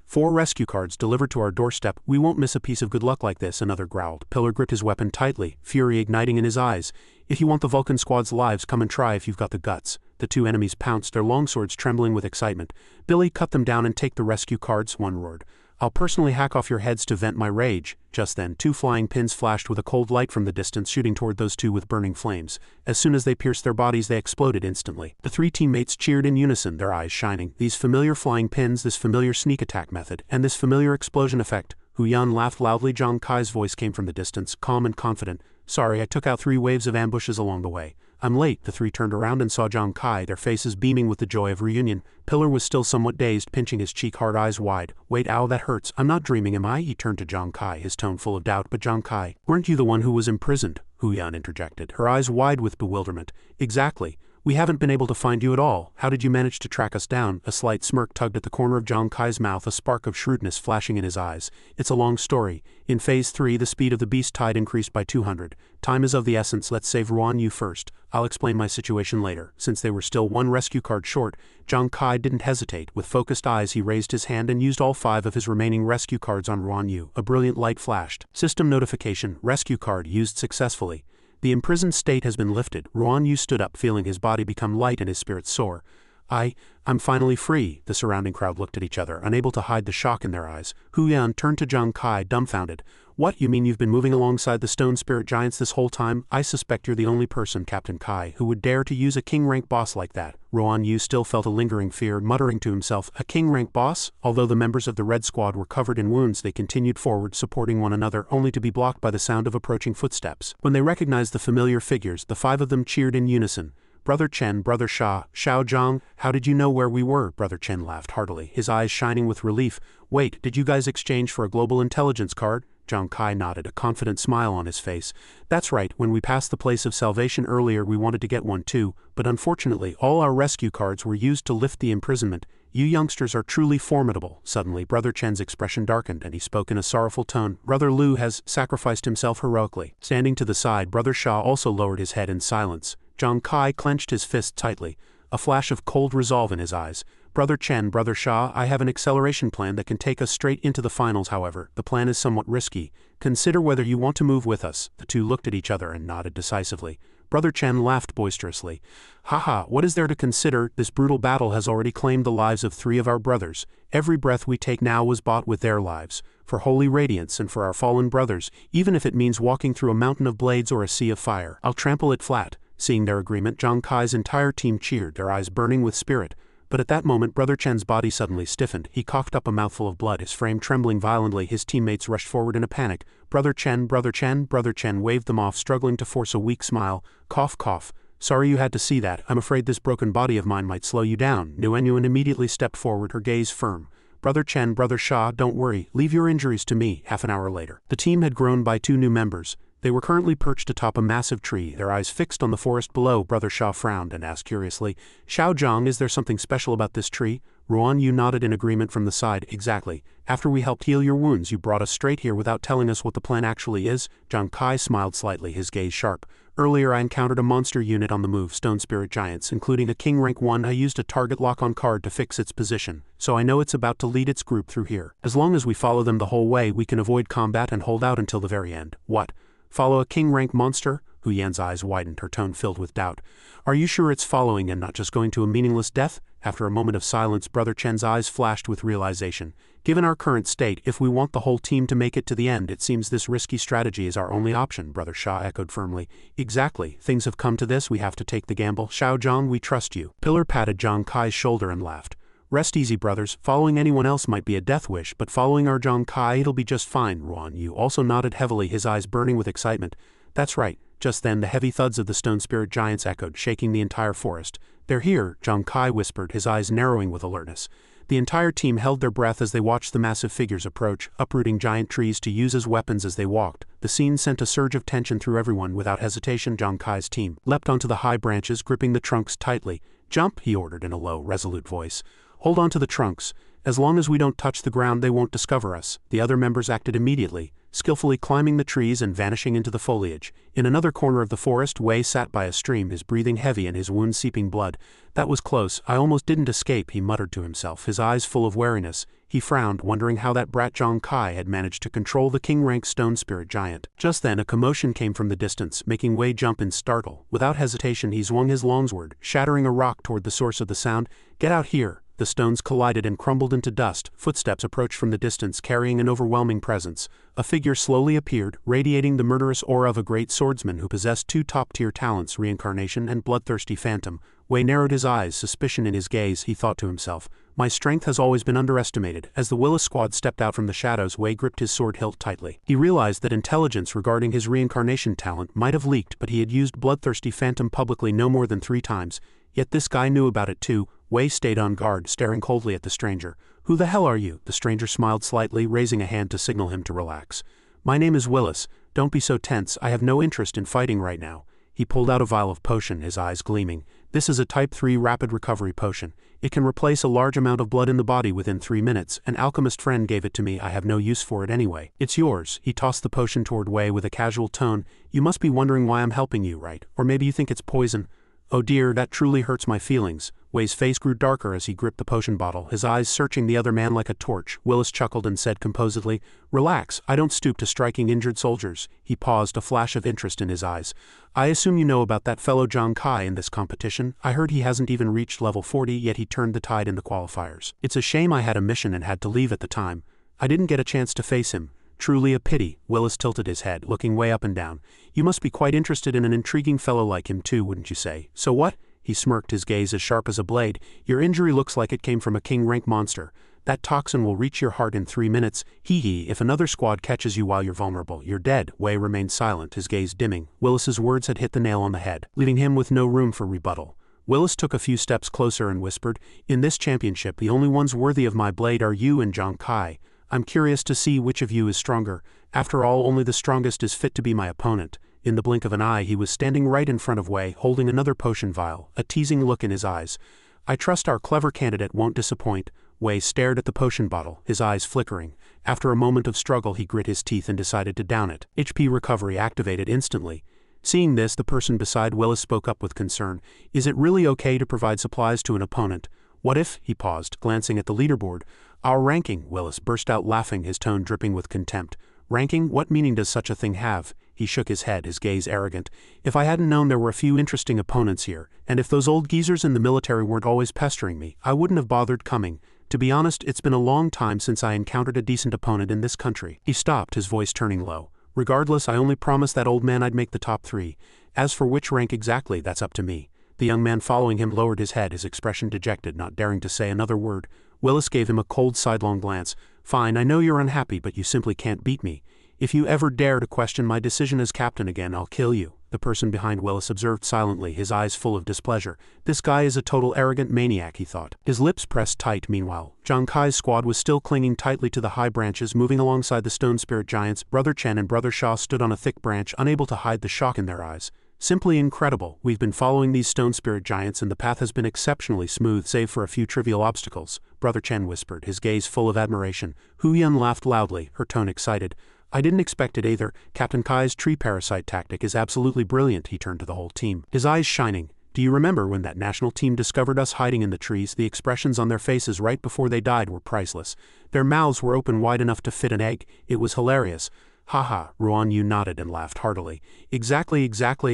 4 rescue cards delivered to our doorstep. We won't miss a piece of good luck like this, another growled. Pillar gripped his weapon tightly, fury igniting in his eyes. If you want the Vulcan Squad's lives, come and try if you've got the guts. The 2 enemies pounced, their longswords trembling with excitement. Billy, cut them down and take the rescue cards, one roared. I'll personally hack off your heads to vent my rage. Just then, 2 flying pins flashed with a cold light from the distance, shooting toward those 2 with burning flames. As soon as they pierced their bodies, they exploded instantly. The 3 teammates cheered in unison, their eyes shining. These familiar flying pins, this familiar sneak attack method, and this familiar explosion effect. Hu Yan laughed loudly. Zhang Kai's voice came from the distance, calm and confident. Sorry, I took out 3 waves of ambushes along the way. I'm late. The 3 turned around and saw Zhang Kai, their faces beaming with the joy of reunion. Pillar was still somewhat dazed, pinching his cheek, hard eyes wide. Wait, ow, that hurts. I'm not dreaming, am I? He turned to Zhang Kai, his tone full of doubt. But Zhang Kai, weren't you the one who was imprisoned? Hu Yan interjected, her eyes wide with bewilderment. Exactly. We haven't been able to find you at all. How did you manage to track us down? A slight smirk tugged at the corner of Zhang Kai's mouth, a spark of shrewdness flashing in his eyes. It's a long story. In Phase 3, the speed of the beast tide increased by 200. Time is of the essence. Let's save Xuanwu first. I'll explain my situation later. Since they were still 1 rescue card short, Zhang Kai didn't hesitate. With focused eyes, he raised his hand and used all 5 of his remaining rescue cards on Xuanwu. A brilliant light flashed. System notification. Rescue card used successfully. The imprisoned state has been lifted. Xuanwu stood up, feeling his body become light and his spirits soar. I'm finally free. The surrounding crowd looked at each other, unable to hide the shock in their eyes. Hu Yan turned to Zhang Kai, dumbfounded. What, you mean you've been moving alongside the stone spirit giants this whole time? I suspect you're the only person, Captain Kai, who would dare to use a king-rank boss like that. Xuanwu still felt a lingering fear, muttering to himself, a king-rank boss? Although the members of the Red Squad were covered in wounds, they continued forward, supporting one another, only to be blocked by the sound of approaching footsteps. When they recognized the familiar figures, the 5 of them cheered in unison. Brother Chen, Brother Xiao Zhang, how did you know where we were? Brother Chen laughed heartily, his eyes shining with relief. Wait, did you guys exchange for a global intelligence card? Zhang Kai nodded, a confident smile on his face. That's right, when we passed the place of salvation earlier we wanted to get one too, but unfortunately all our rescue cards were used to lift the imprisonment. You youngsters are truly formidable. Suddenly Brother Chen's expression darkened and he spoke in a sorrowful tone. Brother Lu has sacrificed himself heroically. Standing to the side, Brother Xiao also lowered his head in silence. Zhang Kai clenched his fist tightly, a flash of cold resolve in his eyes. Brother Chen, Brother Sha, I have an acceleration plan that can take us straight into the finals. However, the plan is somewhat risky. Consider whether you want to move with us." The two looked at each other and nodded decisively. Brother Chen laughed boisterously. "Haha, what is there to consider? This brutal battle has already claimed the lives of 3 of our brothers. Every breath we take now was bought with their lives. For Holy Radiance and for our fallen brothers, even if it means walking through a mountain of blades or a sea of fire, I'll trample it flat." Seeing their agreement, Zhang Kai's entire team cheered, their eyes burning with spirit. But at that moment, Brother Chen's body suddenly stiffened. He coughed up a mouthful of blood, his frame trembling violently. His teammates rushed forward in a panic. "Brother Chen, Brother Chen." Brother Chen waved them off, struggling to force a weak smile. "Cough, cough. Sorry you had to see that. I'm afraid this broken body of mine might slow you down." Nguyen immediately stepped forward, her gaze firm. "Brother Chen, Brother Sha, don't worry. Leave your injuries to me." Half an hour later, the team had grown by 2 new members. They were currently perched atop a massive tree, their eyes fixed on the forest below. Brother Sha frowned and asked curiously, "Xiao Zhang, is there something special about this tree?" Xuanwu nodded in agreement from the side. "Exactly. After we helped heal your wounds, you brought us straight here without telling us what the plan actually is." Zhang Kai smiled slightly, his gaze sharp. "Earlier I encountered a monster unit on the move, stone spirit giants, including a king rank 1. I used a target lock-on card to fix its position, so I know it's about to lead its group through here. As long as we follow them the whole way, we can avoid combat and hold out until the very end." "What? Follow a king-rank monster?" Hu Yan's eyes widened, her tone filled with doubt. "Are you sure it's following and not just going to a meaningless death?" After a moment of silence, Brother Chen's eyes flashed with realization. "Given our current state, if we want the whole team to make it to the end, it seems this risky strategy is our only option." Brother Sha echoed firmly. "Exactly. Things have come to this, we have to take the gamble. Xiao Zhang, we trust you." Pillar patted Zhang Kai's shoulder and laughed. "Rest easy, brothers. Following anyone else might be a death wish, but following our Zhang Kai, it'll be just fine." Xuanwu also nodded heavily, his eyes burning with excitement. "That's right." Just then, the heavy thuds of the stone spirit giants echoed, shaking the entire forest. "They're here," Zhang Kai whispered, his eyes narrowing with alertness. The entire team held their breath as they watched the massive figures approach, uprooting giant trees to use as weapons as they walked. The scene sent a surge of tension through everyone. Without hesitation, Zhang Kai's team leapt onto the high branches, gripping the trunks tightly. "Jump," he ordered in a low, resolute voice. "Hold on to the trunks. As long as we don't touch the ground, they won't discover us." The other members acted immediately, skillfully climbing the trees and vanishing into the foliage. In another corner of the forest, Wei sat by a stream, his breathing heavy and his wounds seeping blood. "That was close. I almost didn't escape," he muttered to himself, his eyes full of wariness. He frowned, wondering how that brat Zhang Kai had managed to control the king-rank stone spirit giant. Just then, a commotion came from the distance, making Wei jump in startle. Without hesitation, he swung his longsword, shattering a rock toward the source of the sound. "Get out here!" The stones collided and crumbled into dust. Footsteps approached from the distance, carrying an overwhelming presence. A figure slowly appeared, radiating the murderous aura of a great swordsman who possessed 2 top-tier talents, reincarnation and bloodthirsty phantom. Wei narrowed his eyes, suspicion in his gaze. He thought to himself, "My strength has always been underestimated." As the Willis squad stepped out from the shadows, Wei gripped his sword hilt tightly. He realized that intelligence regarding his reincarnation talent might have leaked, but he had used bloodthirsty phantom publicly no more than 3 times. Yet this guy knew about it too. Wei stayed on guard, staring coldly at the stranger. "Who the hell are you?" The stranger smiled slightly, raising a hand to signal him to relax. "My name is Willis. Don't be so tense. I have no interest in fighting right now." He pulled out a vial of potion, his eyes gleaming. "This is a Type 3 rapid recovery potion. It can replace a large amount of blood in the body within 3 minutes. An alchemist friend gave it to me. I have no use for it anyway. It's yours." He tossed the potion toward Wei with a casual tone. "You must be wondering why I'm helping you, right? Or maybe you think it's poison." "Oh dear, that truly hurts my feelings." Wei's face grew darker as he gripped the potion bottle, his eyes searching the other man like a torch. Willis chuckled and said composedly, "Relax, I don't stoop to striking injured soldiers." He paused, a flash of interest in his eyes. "I assume you know about that fellow Zhang Kai in this competition. I heard he hasn't even reached level 40, yet he turned the tide in the qualifiers. It's a shame I had a mission and had to leave at the time. I didn't get a chance to face him. Truly a pity." Willis tilted his head, looking Wei up and down. "You must be quite interested in an intriguing fellow like him too, wouldn't you say? So what?" He smirked, his gaze as sharp as a blade. "Your injury looks like it came from a king-rank monster. That toxin will reach your heart in 3 minutes. Hee. If another squad catches you while you're vulnerable, you're dead." Wei remained silent, his gaze dimming. Willis's words had hit the nail on the head, leaving him with no room for rebuttal. Willis took a few steps closer and whispered, "In this championship, the only ones worthy of my blade are you and Zhang Kai. I'm curious to see which of you is stronger. After all, only the strongest is fit to be my opponent." In the blink of an eye, he was standing right in front of Wei, holding another potion vial, a teasing look in his eyes. "I trust our clever candidate won't disappoint." Wei stared at the potion bottle, his eyes flickering. After a moment of struggle, he grit his teeth and decided to down it. HP recovery activated instantly. Seeing this, the person beside Willis spoke up with concern. "Is it really okay to provide supplies to an opponent?" What if, he paused, glancing at the leaderboard. Our ranking, Willis burst out laughing, his tone dripping with contempt. Ranking? What meaning does such a thing have? He shook his head, his gaze arrogant. If I hadn't known there were a few interesting opponents here, and if those old geezers in the military weren't always pestering me, I wouldn't have bothered coming. To be honest, it's been a long time since I encountered a decent opponent in this country. He stopped, his voice turning low. Regardless, I only promised that old man I'd make the top 3. As for which rank exactly, that's up to me. The young man following him lowered his head, his expression dejected, not daring to say another word. Willis gave him a cold sidelong glance. Fine, I know you're unhappy, but you simply can't beat me. If you ever dare to question my decision as captain again, I'll kill you. The person behind Willis observed silently, his eyes full of displeasure. This guy is a total arrogant maniac, he thought. His lips pressed tight. Meanwhile, Zhang Kai's squad was still clinging tightly to the high branches, moving alongside the stone spirit giants. Brother Chen and Brother Sha stood on a thick branch, unable to hide the shock in their eyes. Simply incredible. We've been following these stone spirit giants and the path has been exceptionally smooth save for a few trivial obstacles, Brother Chen whispered, his gaze full of admiration. Hu Yan laughed loudly, her tone excited. I didn't expect it either. Captain Kai's tree parasite tactic is absolutely brilliant, he turned to the whole team, his eyes shining. Do you remember when that national team discovered us hiding in the trees? The expressions on their faces right before they died were priceless. Their mouths were open wide enough to fit an egg. It was hilarious. Haha, Xuanwu nodded and laughed heartily. Exactly,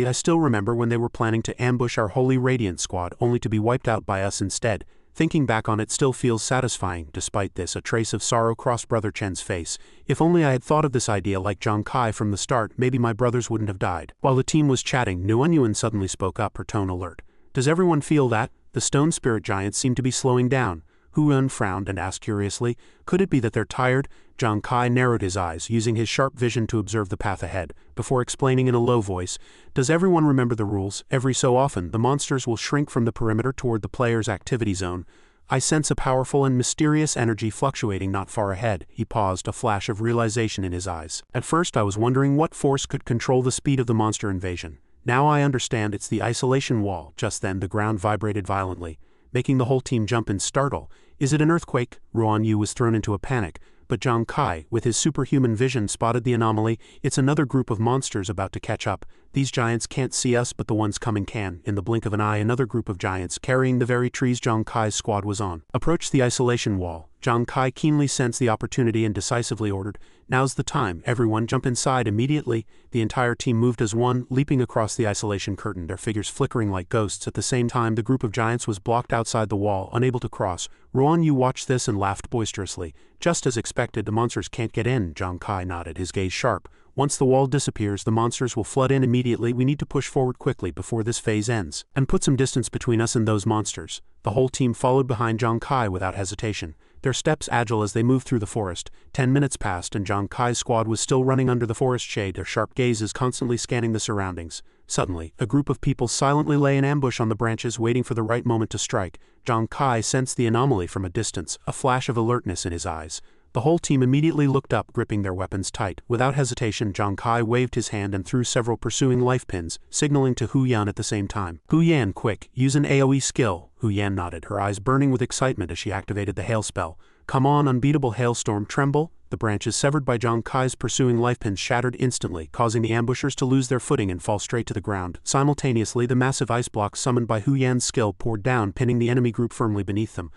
I still remember when they were planning to ambush our Holy Radiant squad only to be wiped out by us instead. Thinking back on it still feels satisfying. Despite this, a trace of sorrow crossed Brother Chen's face. If only I had thought of this idea like Zhang Kai from the start, maybe my brothers wouldn't have died. While the team was chatting, Nguyen suddenly spoke up, her tone alert. Does everyone feel that? The stone spirit giants seem to be slowing down. Hu Yun frowned and asked curiously, could it be that they're tired? Zhang Kai narrowed his eyes, using his sharp vision to observe the path ahead, before explaining in a low voice, does everyone remember the rules? Every so often, the monsters will shrink from the perimeter toward the player's activity zone. I sense a powerful and mysterious energy fluctuating not far ahead. He paused, a flash of realization in his eyes. At first I was wondering what force could control the speed of the monster invasion. Now I understand, it's the isolation wall. Just then the ground vibrated violently, making the whole team jump in startle. Is it an earthquake? Xuanwu was thrown into a panic, but Zhang Kai, with his superhuman vision, spotted the anomaly. It's another group of monsters about to catch up. These giants can't see us, but the ones coming can. In the blink of an eye, another group of giants, carrying the very trees Zhang Kai's squad was on, approached the isolation wall. Zhang Kai keenly sensed the opportunity and decisively ordered, now's the time, everyone jump inside immediately. The entire team moved as one, leaping across the isolation curtain, their figures flickering like ghosts. At the same time, the group of giants was blocked outside the wall, unable to cross. Xuanwu watched this and laughed boisterously. Just as expected, the monsters can't get in, Zhang Kai nodded, his gaze sharp. Once the wall disappears, the monsters will flood in immediately. We need to push forward quickly before this phase ends, and put some distance between us and those monsters. The whole team followed behind Zhang Kai without hesitation, their steps agile as they moved through the forest. 10 minutes passed and Zhang Kai's squad was still running under the forest shade, their sharp gazes constantly scanning the surroundings. Suddenly, a group of people silently lay in ambush on the branches, waiting for the right moment to strike. Zhang Kai sensed the anomaly from a distance, a flash of alertness in his eyes. The whole team immediately looked up, gripping their weapons tight. Without hesitation, Zhang Kai waved his hand and threw several pursuing life pins, signaling to Hu Yan at the same time. Hu Yan, quick, use an AoE skill. Hu Yan nodded, her eyes burning with excitement as she activated the hail spell. Come on, unbeatable hailstorm, tremble. The branches severed by Zhang Kai's pursuing life pins shattered instantly, causing the ambushers to lose their footing and fall straight to the ground. Simultaneously, the massive ice block summoned by Hu Yan's skill poured down, pinning the enemy group firmly beneath them.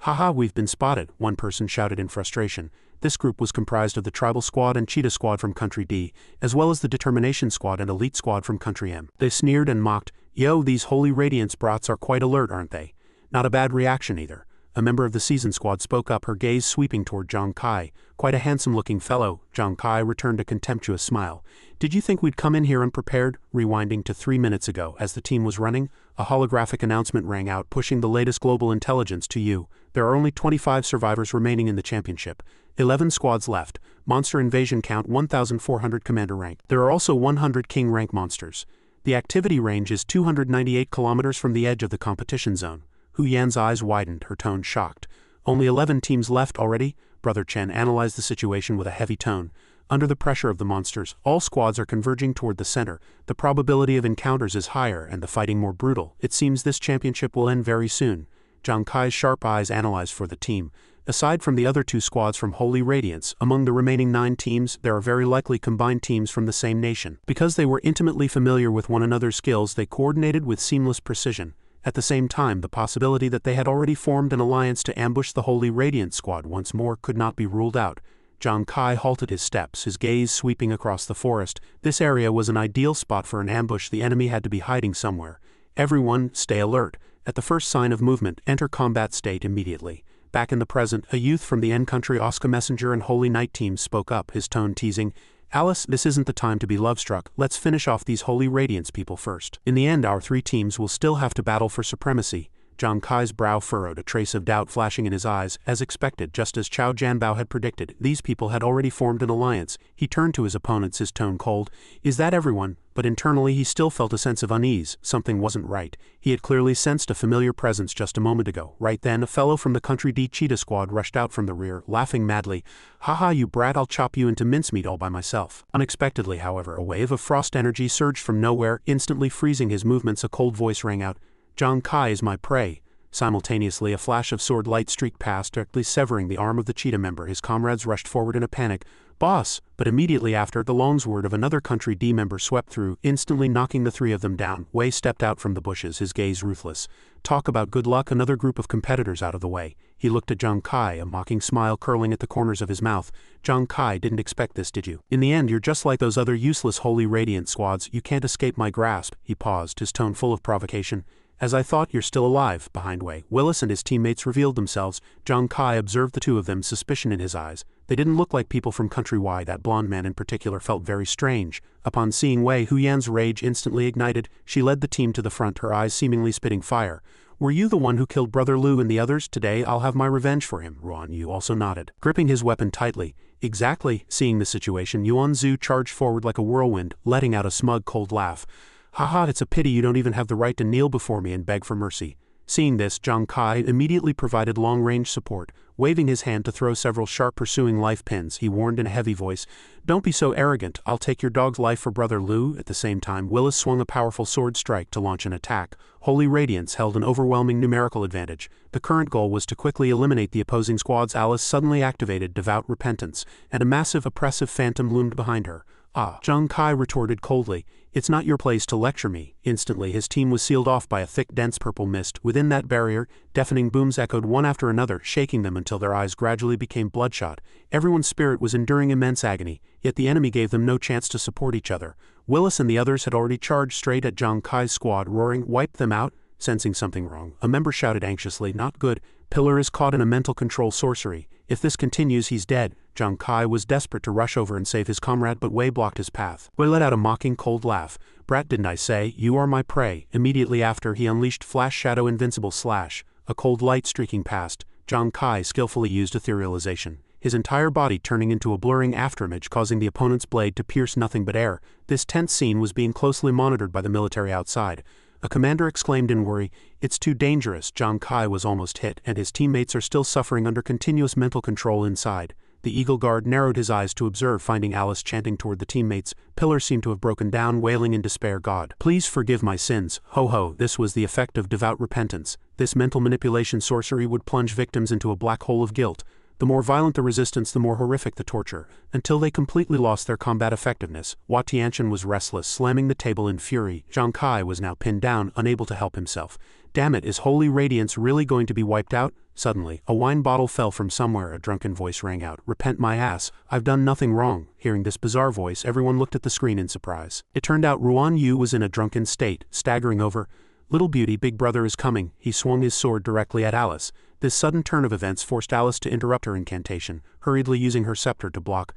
Haha, we've been spotted, one person shouted in frustration. This group was comprised of the Tribal Squad and Cheetah Squad from Country D, as well as the Determination Squad and Elite Squad from Country M. They sneered and mocked, yo, these Holy Radiance brats are quite alert, aren't they? Not a bad reaction either. A member of the Season Squad spoke up, her gaze sweeping toward Zhang Kai. Quite a handsome-looking fellow. Zhang Kai returned a contemptuous smile. Did you think we'd come in here unprepared? Rewinding to 3 minutes ago, as the team was running, a holographic announcement rang out, pushing the latest global intelligence to you. There are only 25 survivors remaining in the championship. 11 squads left. Monster invasion count 1,400 commander rank. There are also 100 king rank monsters. The activity range is 298 kilometers from the edge of the competition zone. Hu Yan's eyes widened, her tone shocked. Only 11 teams left already? Brother Chen analyzed the situation with a heavy tone. Under the pressure of the monsters, all squads are converging toward the center. The probability of encounters is higher and the fighting more brutal. It seems this championship will end very soon. Zhang Kai's sharp eyes analyzed for the team. Aside from the other 2 squads from Holy Radiance, among the remaining 9 teams, there are very likely combined teams from the same nation. Because they were intimately familiar with one another's skills, they coordinated with seamless precision. At the same time, the possibility that they had already formed an alliance to ambush the Holy Radiant Squad once more could not be ruled out. Zhang Kai halted his steps, his gaze sweeping across the forest. This area was an ideal spot for an ambush. The enemy had to be hiding somewhere. Everyone, stay alert. At the first sign of movement, enter combat state immediately. Back in the present, a youth from the N-Country Oscar Messenger and Holy Knight teams spoke up, his tone teasing. Alice, this isn't the time to be love-struck. Let's finish off these Holy Radiance people first. In the end, our three teams will still have to battle for supremacy. Zhang Kai's brow furrowed, a trace of doubt flashing in his eyes. As expected, just as Chao Jianbao had predicted, these people had already formed an alliance. He turned to his opponents, his tone cold. Is that everyone? But internally he still felt a sense of unease. Something wasn't right. He had clearly sensed a familiar presence just a moment ago. Right then, a fellow from the Country D Cheetah Squad rushed out from the rear, laughing madly. Haha, you brat, I'll chop you into mincemeat all by myself. Unexpectedly, however, a wave of frost energy surged from nowhere, instantly freezing his movements. A cold voice rang out. Zhang Kai is my prey. Simultaneously, a flash of sword light streaked past, directly severing the arm of the cheetah member. His comrades rushed forward in a panic. Boss! But immediately after, the longsword of another Country D member swept through, instantly knocking the three of them down. Wei stepped out from the bushes, his gaze ruthless. Talk about good luck, another group of competitors out of the way. He looked at Zhang Kai, a mocking smile curling at the corners of his mouth. Zhang Kai, didn't expect this, did you? In the end, you're just like those other useless Holy Radiant squads. You can't escape my grasp. He paused, his tone full of provocation. As I thought, you're still alive. Behind Wei, Willis and his teammates revealed themselves. Zhang Kai observed the two of them, suspicion in his eyes. They didn't look like people from Countrywide. That blonde man in particular felt very strange. Upon seeing Wei, Huyan's rage instantly ignited. She led the team to the front, her eyes seemingly spitting fire. Were you the one who killed Brother Lu and the others? Today I'll have my revenge for him. Xuanwu also nodded, gripping his weapon tightly. Exactly. Seeing the situation, Xuanwu charged forward like a whirlwind, letting out a smug, cold laugh. Haha, it's a pity you don't even have the right to kneel before me and beg for mercy. Seeing this, Zhang Kai immediately provided long-range support. Waving his hand to throw several sharp pursuing life pins, he warned in a heavy voice, Don't be so arrogant, I'll take your dog's life for Brother Lu. At the same time, Willis swung a powerful sword strike to launch an attack. Holy Radiance held an overwhelming numerical advantage. The current goal was to quickly eliminate the opposing squads. Alice suddenly activated Devout Repentance, and a massive oppressive phantom loomed behind her. Ah, Zhang Kai retorted coldly. It's not your place to lecture me. Instantly, his team was sealed off by a thick, dense purple mist. Within that barrier, deafening booms echoed one after another, shaking them until their eyes gradually became bloodshot. Everyone's spirit was enduring immense agony, yet the enemy gave them no chance to support each other. Willis and the others had already charged straight at Zhang Kai's squad, roaring, Wipe them out. Sensing something wrong, a member shouted anxiously, Not good. Pillar is caught in a mental control sorcery. If this continues, he's dead. Zhang Kai was desperate to rush over and save his comrade, but Wei blocked his path. Wei let out a mocking, cold laugh. Brat, didn't I say, you are my prey? Immediately after, he unleashed Flash Shadow Invincible Slash, a cold light streaking past. Zhang Kai skillfully used etherealization, his entire body turning into a blurring afterimage, causing the opponent's blade to pierce nothing but air. This tense scene was being closely monitored by the military outside. A commander exclaimed in worry, It's too dangerous. Zhang Kai was almost hit, and his teammates are still suffering under continuous mental control inside. The Eagle Guard narrowed his eyes to observe, finding Alice chanting toward the teammates. Pillar seemed to have broken down, wailing in despair, God, please forgive my sins. Ho ho, this was the effect of devout repentance. This mental manipulation sorcery would plunge victims into a black hole of guilt. The more violent the resistance, the more horrific the torture, until they completely lost their combat effectiveness. Hua Tianchen was restless, slamming the table in fury. Zhang Kai was now pinned down, unable to help himself. Damn it, is Holy Radiance really going to be wiped out? Suddenly, a wine bottle fell from somewhere. A drunken voice rang out, Repent my ass, I've done nothing wrong. Hearing this bizarre voice, everyone looked at the screen in surprise. It turned out Xuanwu was in a drunken state, staggering over. Little beauty, big brother is coming. He swung his sword directly at Alice. This sudden turn of events forced Alice to interrupt her incantation, hurriedly using her scepter to block.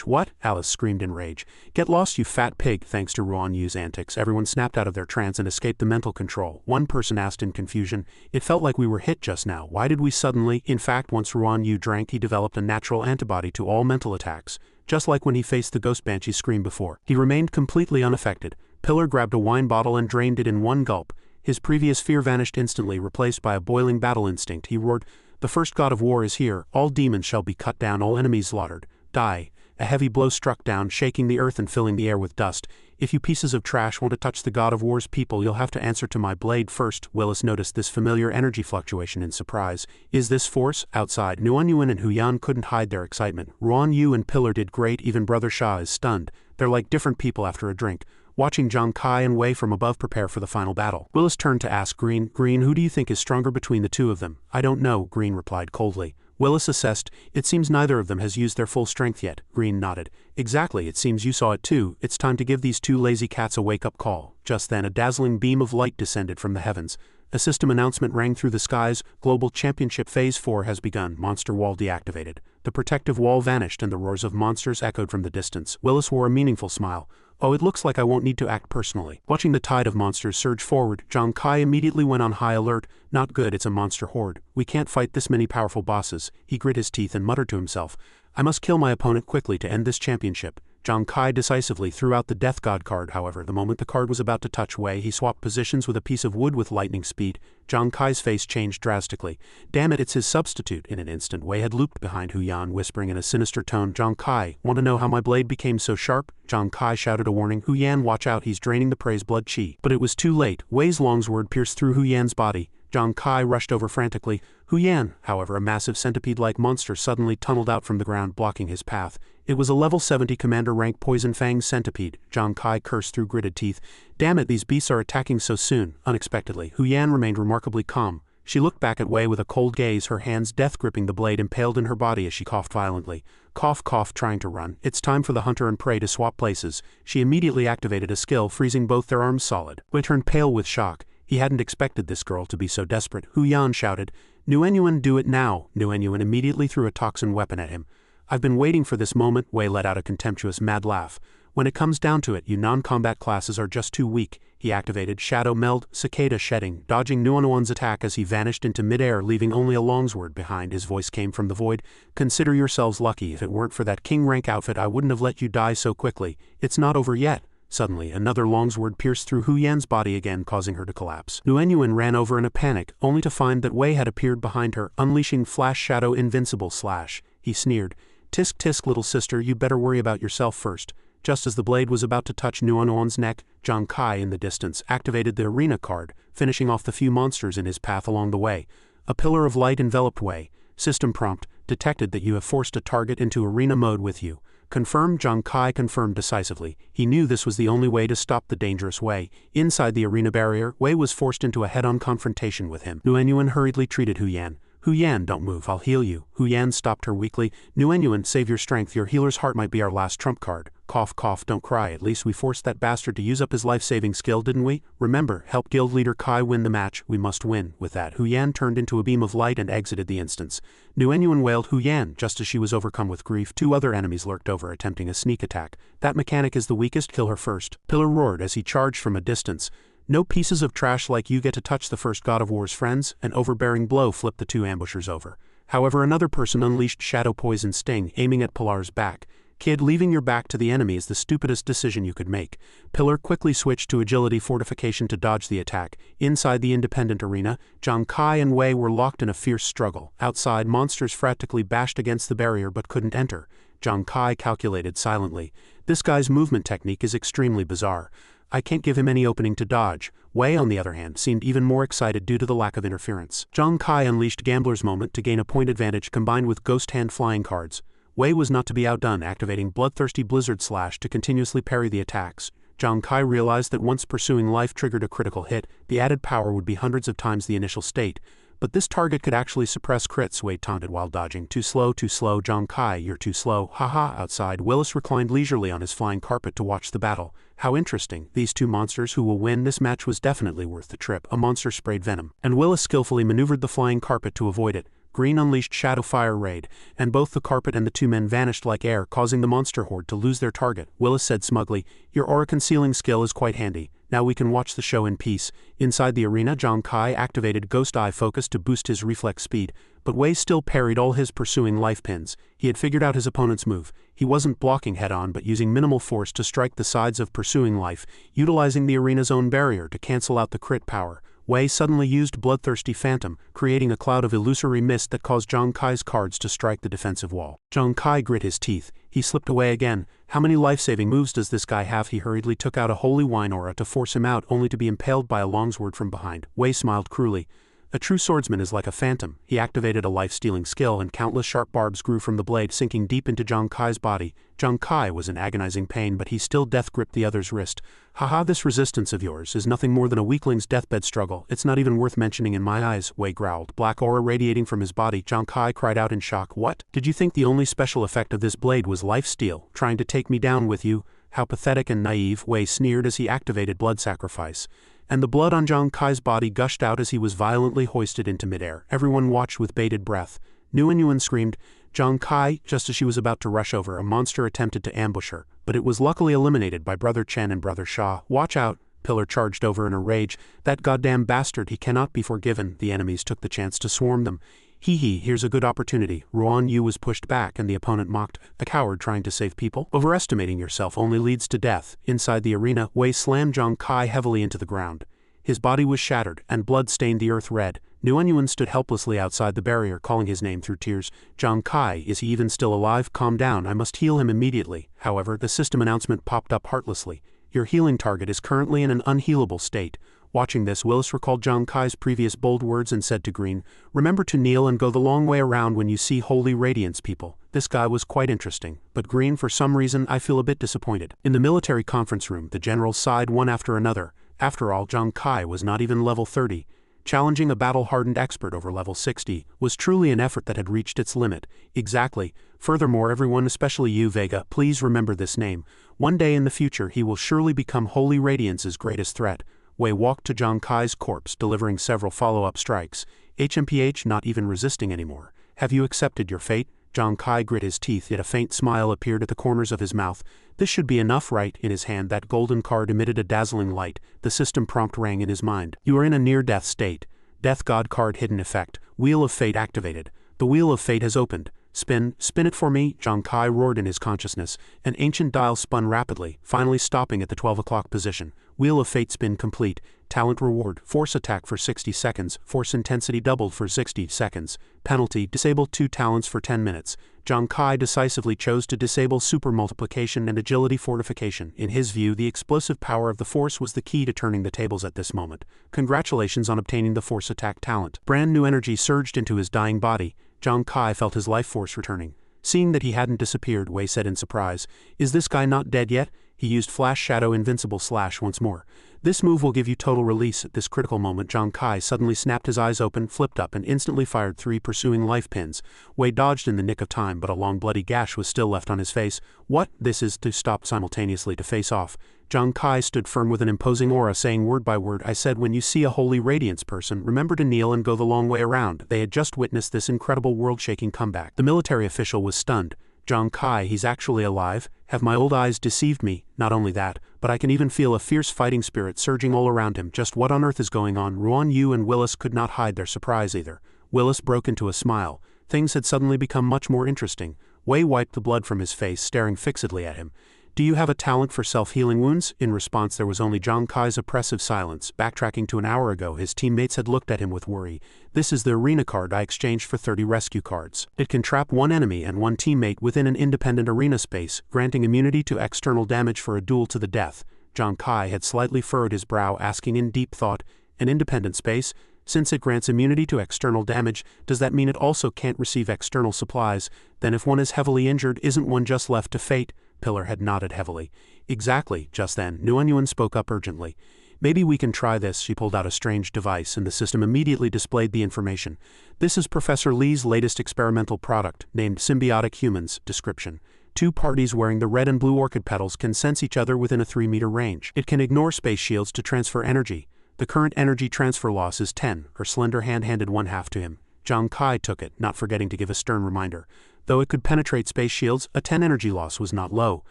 What? Alice screamed in rage. Get lost, you fat pig. Thanks to Xuanwu's antics, everyone snapped out of their trance and escaped the mental control. One person asked in confusion, It felt like we were hit just now. Why did we suddenly? In fact, once Xuanwu drank, he developed a natural antibody to all mental attacks, just like when he faced the ghost banshee scream before. He remained completely unaffected. Pillar grabbed a wine bottle and drained it in one gulp. His previous fear vanished instantly, replaced by a boiling battle instinct. He roared, The first god of war is here. All demons shall be cut down, all enemies slaughtered. Die. A heavy blow struck down, shaking the earth and filling the air with dust. If you pieces of trash want to touch the god of war's people, you'll have to answer to my blade first. Willis noticed this familiar energy fluctuation in surprise. Is this force? Outside, Xuanwu and Huyan couldn't hide their excitement. Xuanwu and Pillar did great, even Brother Sha is stunned. They're like different people after a drink. watching Zhang Kai and Wei from above prepare for the final battle. Willis turned to ask Green, who do you think is stronger between the two of them? I don't know, Green replied coldly. Willis assessed, it seems neither of them has used their full strength yet. Green nodded. Exactly, it seems you saw it too. It's time to give these two lazy cats a wake-up call. Just then a dazzling beam of light descended from the heavens. A system announcement rang through the skies. Global Championship Phase 4 has begun. Monster wall deactivated. The protective wall vanished and the roars of monsters echoed from the distance. Willis wore a meaningful smile. Oh, it looks like I won't need to act personally. Watching the tide of monsters surge forward, Zhang Kai immediately went on high alert. Not good, it's a monster horde. We can't fight this many powerful bosses. He grit his teeth and muttered to himself. I must kill my opponent quickly to end this championship. Zhang Kai decisively threw out the Death God card. However, the moment the card was about to touch Wei, he swapped positions with a piece of wood with lightning speed. Zhang Kai's face changed drastically. Damn it, it's his substitute. In an instant, Wei had looped behind Hu Yan, whispering in a sinister tone, Zhang Kai, want to know how my blade became so sharp? Zhang Kai shouted a warning. Hu Yan, watch out, he's draining the prey's blood chi. But it was too late. Wei's longsword pierced through Hu Yan's body. Zhang Kai rushed over frantically. Hu Yan, however, a massive centipede-like monster suddenly tunneled out from the ground, blocking his path. It was a level 70 commander rank Poison Fang centipede. Zhang Kai cursed through gritted teeth. Damn it, these beasts are attacking so soon. Unexpectedly, Hu Yan remained remarkably calm. She looked back at Wei with a cold gaze, her hands death-gripping the blade impaled in her body as she coughed violently. Cough, cough, trying to run. It's time for the hunter and prey to swap places. She immediately activated a skill, freezing both their arms solid. Wei turned pale with shock. He hadn't expected this girl to be so desperate. Hu Yan shouted, Nguyen, do it now. Nguyen immediately threw a toxin weapon at him. I've been waiting for this moment. Wei let out a contemptuous mad laugh. When it comes down to it, you non-combat classes are just too weak. He activated Shadow Meld, Cicada shedding, dodging Nguyen's attack as he vanished into midair, leaving only a longsword behind. His voice came from the void. Consider yourselves lucky. If it weren't for that king rank outfit, I wouldn't have let you die so quickly. It's not over yet. Suddenly, another longsword pierced through Hu Yan's body again, causing her to collapse. Nguyen ran over in a panic, only to find that Wei had appeared behind her, unleashing Flash Shadow Invincible Slash. He sneered, Tisk tisk, little sister, you better worry about yourself first. Just as the blade was about to touch Nguyen's neck, Zhang Kai in the distance activated the arena card, finishing off the few monsters in his path along the way. A pillar of light enveloped Wei. System prompt, detected that you have forced a target into arena mode with you. Confirmed. Zhang Kai confirmed decisively. He knew this was the only way to stop the dangerous Wei. Inside the arena barrier, Wei was forced into a head-on confrontation with him. Nguyen hurriedly treated Hu Yan. Hu Yan, don't move, I'll heal you. Hu Yan stopped her weakly. Nguyen, save your strength, your healer's heart might be our last trump card. Cough, cough, don't cry, at least we forced that bastard to use up his life-saving skill, didn't we? Remember, help guild leader Kai win the match, we must win. With that, Hu Yan turned into a beam of light and exited the instance. Nguyen wailed Hu Yan, just as she was overcome with grief. Two other enemies lurked over, attempting a sneak attack. That mechanic is the weakest, kill her first. Pillar roared as he charged from a distance. No pieces of trash like you get to touch the first God of War's friends. An overbearing blow flipped the two ambushers over. However, another person unleashed Shadow Poison Sting, aiming at Pilar's back. Kid, leaving your back to the enemy is the stupidest decision you could make. Pilar quickly switched to Agility Fortification to dodge the attack. Inside the independent arena, Zhang Kai and Wei were locked in a fierce struggle. Outside, monsters frantically bashed against the barrier but couldn't enter. Zhang Kai calculated silently. This guy's movement technique is extremely bizarre. I can't give him any opening to dodge. Wei, on the other hand, seemed even more excited due to the lack of interference. Zhang Kai unleashed Gambler's Moment to gain a point advantage combined with Ghost Hand flying cards. Wei was not to be outdone, activating Bloodthirsty Blizzard Slash to continuously parry the attacks. Zhang Kai realized that once pursuing life triggered a critical hit, the added power would be hundreds of times the initial state. But this target could actually suppress crits, Wei taunted while dodging. Too slow, Zhang Kai, you're too slow, haha. Outside, Willis reclined leisurely on his flying carpet to watch the battle. How interesting, these two monsters who will win this match was definitely worth the trip. A monster sprayed venom, and Willis skillfully maneuvered the flying carpet to avoid it. Green unleashed Shadow Fire Raid, and both the carpet and the two men vanished like air, causing the monster horde to lose their target. Willis said smugly, your aura concealing skill is quite handy. Now we can watch the show in peace. Inside the arena, Zhang Kai activated Ghost Eye Focus to boost his reflex speed, but Wei still parried all his pursuing life pins. He had figured out his opponent's move. He wasn't blocking head-on but using minimal force to strike the sides of pursuing life, utilizing the arena's own barrier to cancel out the crit power. Wei suddenly used Bloodthirsty Phantom, creating a cloud of illusory mist that caused Zhang Kai's cards to strike the defensive wall. Zhang Kai grit his teeth. He slipped away again. How many life-saving moves does this guy have? He hurriedly took out a Holy Wine Aura to force him out, only to be impaled by a longsword from behind. Wei smiled cruelly. A true swordsman is like a phantom. He activated a life-stealing skill and countless sharp barbs grew from the blade, sinking deep into Zhang Kai's body. Zhang Kai was in agonizing pain, but he still death-gripped the other's wrist. Haha, this resistance of yours is nothing more than a weakling's deathbed struggle. It's not even worth mentioning in my eyes, Wei growled, black aura radiating from his body. Zhang Kai cried out in shock. What? Did you think the only special effect of this blade was life-steal, trying to take me down with you? How pathetic and naive, Wei sneered as he activated blood sacrifice. And the blood on Zhang Kai's body gushed out as he was violently hoisted into midair. Everyone watched with bated breath. Nguyen screamed, Zhang Kai, just as she was about to rush over. A monster attempted to ambush her, but it was luckily eliminated by Brother Chen and Brother Sha. Watch out, Pillar charged over in a rage. That goddamn bastard, he cannot be forgiven. The enemies took the chance to swarm them. Hee, here's a good opportunity. Xuanwu was pushed back and the opponent mocked, a coward trying to save people. Overestimating yourself only leads to death. Inside the arena, Wei slammed Zhang Kai heavily into the ground. His body was shattered, and blood stained the earth red. Nguyen stood helplessly outside the barrier, calling his name through tears. Zhang Kai, is he even still alive? Calm down, I must heal him immediately. However, the system announcement popped up heartlessly. Your healing target is currently in an unhealable state. Watching this, Willis recalled Zhang Kai's previous bold words and said to Green, remember to kneel and go the long way around when you see holy radiance people. This guy was quite interesting, but Green, for some reason, I feel a bit disappointed. In the military conference room, the generals sighed one after another. After all, Zhang Kai was not even level 30. Challenging a battle-hardened expert over level 60 was truly an effort that had reached its limit. Exactly. Furthermore, everyone, especially you, Vega, please remember this name. One day in the future, he will surely become Holy Radiance's greatest threat. Wei walked to Zhang Kai's corpse, delivering several follow-up strikes. HMPH not even resisting anymore. Have you accepted your fate? Zhang Kai grit his teeth, yet a faint smile appeared at the corners of his mouth. This should be enough, right? In his hand, that golden card emitted a dazzling light. The system prompt rang in his mind. You are in a near-death state. Death God card hidden effect. Wheel of Fate activated. The Wheel of Fate has opened. Spin it for me, Zhang Kai roared in his consciousness. An ancient dial spun rapidly, finally stopping at the 12 o'clock position. Wheel of Fate spin complete. Talent reward, force attack for 60 seconds, force intensity doubled for 60 seconds. Penalty, disable 2 talents for 10 minutes. Zhang Kai decisively chose to disable super multiplication and agility fortification. In his view, the explosive power of the force was the key to turning the tables at this moment. Congratulations on obtaining the force attack talent. Brand new energy surged into his dying body. Zhang Kai felt his life force returning. Seeing that he hadn't disappeared, Wei said in surprise, is this guy not dead yet? He used Flash Shadow Invincible Slash once more. This move will give you total release. At this critical moment, Zhang Kai suddenly snapped his eyes open, flipped up, and instantly fired 3 pursuing life pins. Wei dodged in the nick of time, but a long bloody gash was still left on his face. What? This is to stop simultaneously to face off. Zhang Kai stood firm with an imposing aura, saying word by word, I said when you see a holy radiance person, remember to kneel and go the long way around. They had just witnessed this incredible world-shaking comeback. The military official was stunned. Zhang Kai, he's actually alive? Have my old eyes deceived me? Not only that, but I can even feel a fierce fighting spirit surging all around him. Just what on earth is going on? Xuanwu and Willis could not hide their surprise either. Willis broke into a smile. Things had suddenly become much more interesting. Wei wiped the blood from his face, staring fixedly at him. Do you have a talent for self-healing wounds? In response, there was only Zhang Kai's oppressive silence. Backtracking to an hour ago, his teammates had looked at him with worry. This is the arena card I exchanged for 30 rescue cards. It can trap 1 enemy and 1 teammate within an independent arena space, granting immunity to external damage for a duel to the death. Zhang Kai had slightly furrowed his brow, asking in deep thought, an independent space? Since it grants immunity to external damage, does that mean it also can't receive external supplies? Then if one is heavily injured, isn't one just left to fate? Pillar had nodded heavily. Exactly, just then, Nguyen spoke up urgently. Maybe we can try this. She pulled out a strange device, and the system immediately displayed the information. This is Professor Lee's latest experimental product, named Symbiotic Humans. Description. 2 parties wearing the red and blue orchid petals can sense each other within a 3-meter range. It can ignore space shields to transfer energy. The current energy transfer loss is 10. Her slender hand handed 1/2 to him. Zhang Kai took it, not forgetting to give a stern reminder. Though it could penetrate space shields, a 10 energy loss was not low.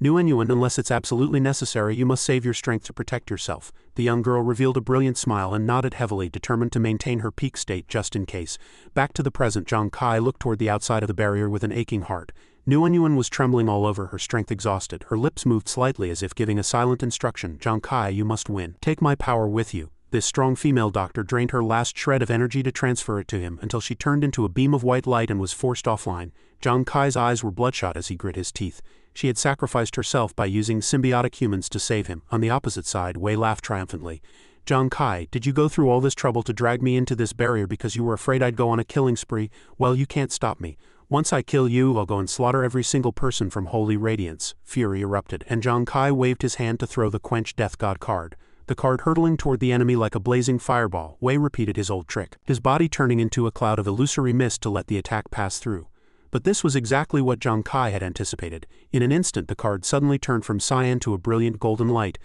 Nguyen, unless it's absolutely necessary, you must save your strength to protect yourself. The young girl revealed a brilliant smile and nodded heavily, determined to maintain her peak state just in case. Back to the present, Zhang Kai looked toward the outside of the barrier with an aching heart. Nguyen was trembling all over, her strength exhausted. Her lips moved slightly as if giving a silent instruction. Zhang Kai, you must win. Take my power with you. This strong female doctor drained her last shred of energy to transfer it to him until she turned into a beam of white light and was forced offline. Zhang Kai's eyes were bloodshot as he grit his teeth. She had sacrificed herself by using symbiotic humans to save him. On the opposite side, Wei laughed triumphantly. Zhang Kai, did you go through all this trouble to drag me into this barrier because you were afraid I'd go on a killing spree? Well, you can't stop me. Once I kill you, I'll go and slaughter every single person from Holy Radiance. Fury erupted, and Zhang Kai waved his hand to throw the Quench Death God card. The card hurtling toward the enemy like a blazing fireball, Wei repeated his old trick, his body turning into a cloud of illusory mist to let the attack pass through. But this was exactly what Zhang Kai had anticipated. In an instant the card suddenly turned from cyan to a brilliant golden light.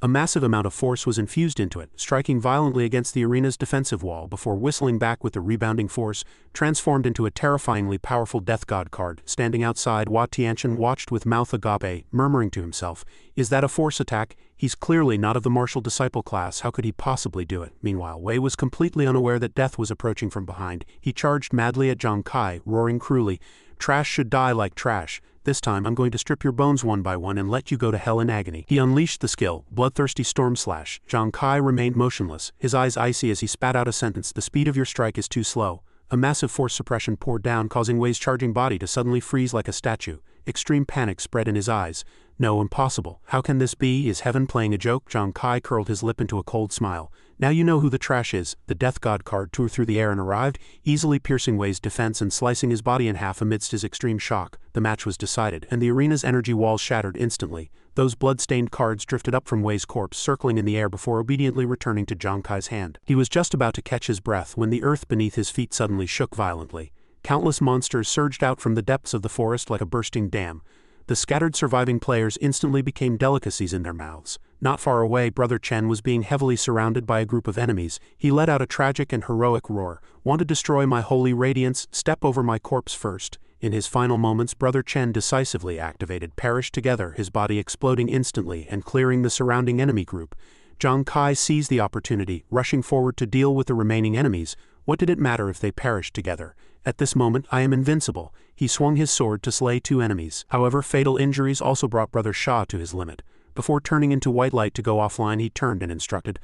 A massive amount of force was infused into it, striking violently against the arena's defensive wall before whistling back with the rebounding force, transformed into a terrifyingly powerful Death God card. Standing outside, Hua Tianchen watched with mouth agape, murmuring to himself, "Is that a force attack? He's clearly not of the martial disciple class, how could he possibly do it?" Meanwhile, Wei was completely unaware that death was approaching from behind. He charged madly at Zhang Kai, roaring cruelly, "Trash should die like trash. This time I'm going to strip your bones one by one and let you go to hell in agony." He unleashed the skill, Bloodthirsty Storm Slash. Zhang Kai remained motionless, his eyes icy as he spat out a sentence, "The speed of your strike is too slow." A massive force suppression poured down, causing Wei's charging body to suddenly freeze like a statue. Extreme panic spread in his eyes. "No, impossible. How can this be? Is heaven playing a joke?" Zhang Kai curled his lip into a cold smile. "Now you know who the trash is." The Death God card tore through the air and arrived, easily piercing Wei's defense and slicing his body in half amidst his extreme shock. The match was decided, and the arena's energy walls shattered instantly. Those blood-stained cards drifted up from Wei's corpse, circling in the air before obediently returning to Zhang Kai's hand. He was just about to catch his breath when the earth beneath his feet suddenly shook violently. Countless monsters surged out from the depths of the forest like a bursting dam. The scattered surviving players instantly became delicacies in their mouths. Not far away, Brother Chen was being heavily surrounded by a group of enemies. He let out a tragic and heroic roar. "Want to destroy my holy radiance? Step over my corpse first." In his final moments, Brother Chen decisively activated Perish Together, his body exploding instantly and clearing the surrounding enemy group. Zhang Kai seized the opportunity, rushing forward to deal with the remaining enemies. What did it matter if they perished together? At this moment, I am invincible. He swung his sword to slay 2 enemies. However, fatal injuries also brought Brother Sha to his limit. Before turning into white light to go offline, he turned and instructed,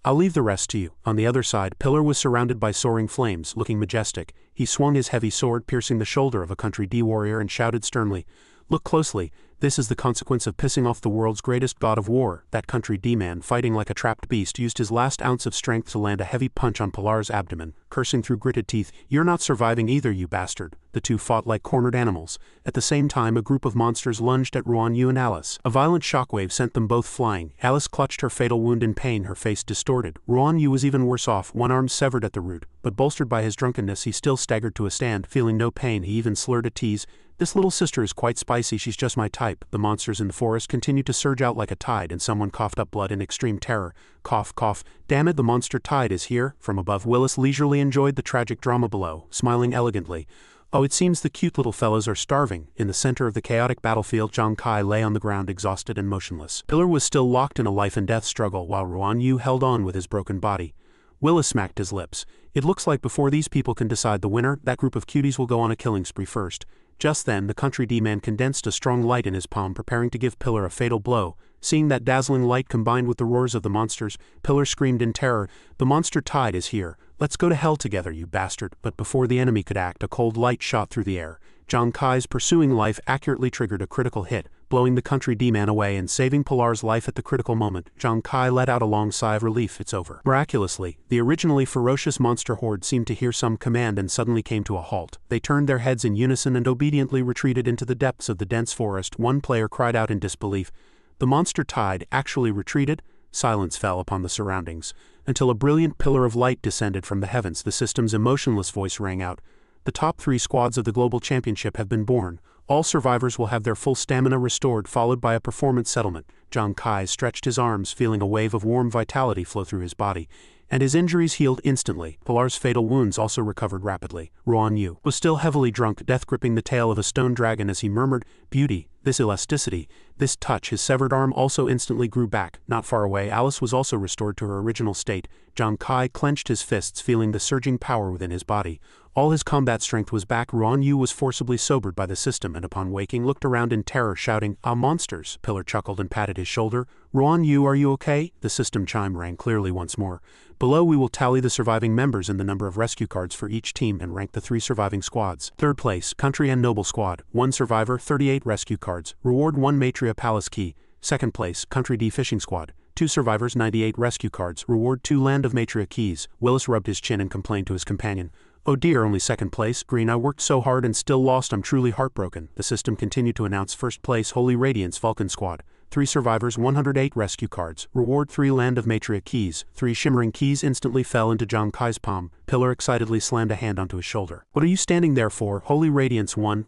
"I'll leave the rest to you." On the other side, Pillar was surrounded by soaring flames, looking majestic. He swung his heavy sword, piercing the shoulder of a Country D warrior, and shouted sternly, "Look closely. This is the consequence of pissing off the world's greatest god of war." That Country D man, fighting like a trapped beast, used his last ounce of strength to land a heavy punch on Pilar's abdomen, cursing through gritted teeth, "You're not surviving either, you bastard." The two fought like cornered animals. At the same time, a group of monsters lunged at Xuanwu and Alice. A violent shockwave sent them both flying. Alice clutched her fatal wound in pain, her face distorted. Xuanwu was even worse off, one arm severed at the root, but bolstered by his drunkenness, he still staggered to a stand. Feeling no pain, he even slurred a tease, "This little sister is quite spicy, she's just my type." The monsters in the forest continued to surge out like a tide, and someone coughed up blood in extreme terror. Cough, cough. "Damn it, the monster tide is here." From above, Willis leisurely enjoyed the tragic drama below, smiling elegantly. "Oh, it seems the cute little fellows are starving." In the center of the chaotic battlefield, Zhang Kai lay on the ground, exhausted and motionless. Pillar was still locked in a life-and-death struggle, while Xuanwu held on with his broken body. Willis smacked his lips. "It looks like before these people can decide the winner, that group of cuties will go on a killing spree first." Just then, the Country D man condensed a strong light in his palm, preparing to give Pillar a fatal blow. Seeing that dazzling light combined with the roars of the monsters, Pillar screamed in terror, "The monster tide is here. Let's go to hell together, you bastard." But before the enemy could act, a cold light shot through the air. Zhang Kai's pursuing life accurately triggered a critical hit, blowing the Country D man away and saving Pilar's life at the critical moment. Zhang Kai let out a long sigh of relief. "It's over." Miraculously, the originally ferocious monster horde seemed to hear some command and suddenly came to a halt. They turned their heads in unison and obediently retreated into the depths of the dense forest. One player cried out in disbelief, "The monster tide actually retreated?" Silence fell upon the surroundings, until a brilliant pillar of light descended from the heavens. The system's emotionless voice rang out, "The top 3 squads of the Global Championship have been born. All survivors will have their full stamina restored, followed by a performance settlement." Zhang Kai stretched his arms, feeling a wave of warm vitality flow through his body, and his injuries healed instantly. Pilar's fatal wounds also recovered rapidly. Xuanwu was still heavily drunk, death gripping the tail of a stone dragon as he murmured, "Beauty, this elasticity, this touch." His severed arm also instantly grew back. Not far away, Alice was also restored to her original state. Zhang Kai clenched his fists, feeling the surging power within his body. All his combat strength was back. Xuanwu was forcibly sobered by the system and upon waking looked around in terror, shouting, "Ah, monsters!" Pillar chuckled and patted his shoulder. "Xuanwu, are you okay?" The system chime rang clearly once more. "Below we will tally the surviving members and the number of rescue cards for each team and rank the 3 surviving squads. Third place, Country and Noble Squad, 1 survivor, 38 rescue cards. Reward 1 Matria Palace Key. Second place, Country D Fishing Squad, 2 survivors, 98 rescue cards, reward 2 land of matria keys. Willis rubbed his chin and complained to his companion. Oh dear, only second place. Green, I worked so hard and still lost. I'm truly heartbroken. The system continued to announce first place, Holy Radiance Vulcan Squad. 3 survivors, 108 rescue cards, reward 3 land of matria keys. 3 shimmering keys instantly fell into Zhang Kai's palm. Pillar excitedly slammed a hand onto his shoulder. What are you standing there for? Holy Radiance won.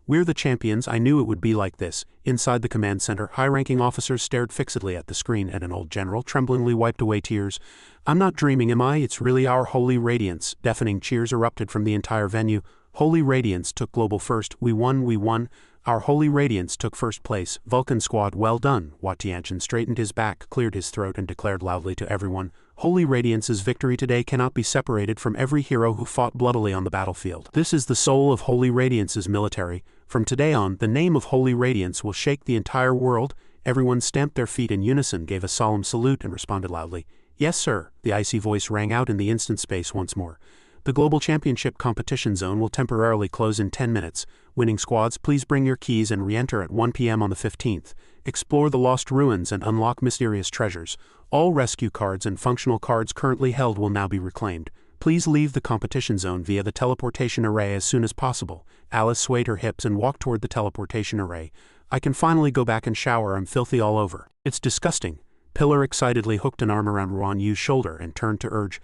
We're the champions. I knew it would be like this. Inside the command center, high-ranking officers stared fixedly at the screen, and an old general tremblingly wiped away tears. I'm not dreaming, am I? It's really our Holy Radiance. Deafening cheers erupted from the entire venue. Holy Radiance took global first. We won. Our Holy Radiance took first place. Vulcan Squad, well done. Wat Tianchen straightened his back, cleared his throat, and declared loudly to everyone, Holy Radiance's victory today cannot be separated from every hero who fought bloodily on the battlefield. This is the soul of Holy Radiance's military. From today on, the name of Holy Radiance will shake the entire world. Everyone stamped their feet in unison, gave a solemn salute, and responded loudly. Yes, sir. The icy voice rang out in the instant space once more. The Global Championship competition zone will temporarily close in 10 minutes. Winning squads, please bring your keys and re-enter at 1 p.m. on the 15th. Explore the lost ruins and unlock mysterious treasures. All rescue cards and functional cards currently held will now be reclaimed. Please leave the competition zone via the teleportation array as soon as possible. Alice swayed her hips and walked toward the teleportation array. I can finally go back and shower. I'm filthy all over. It's disgusting. Pillar excitedly hooked an arm around Xuanwu's shoulder and turned to urge,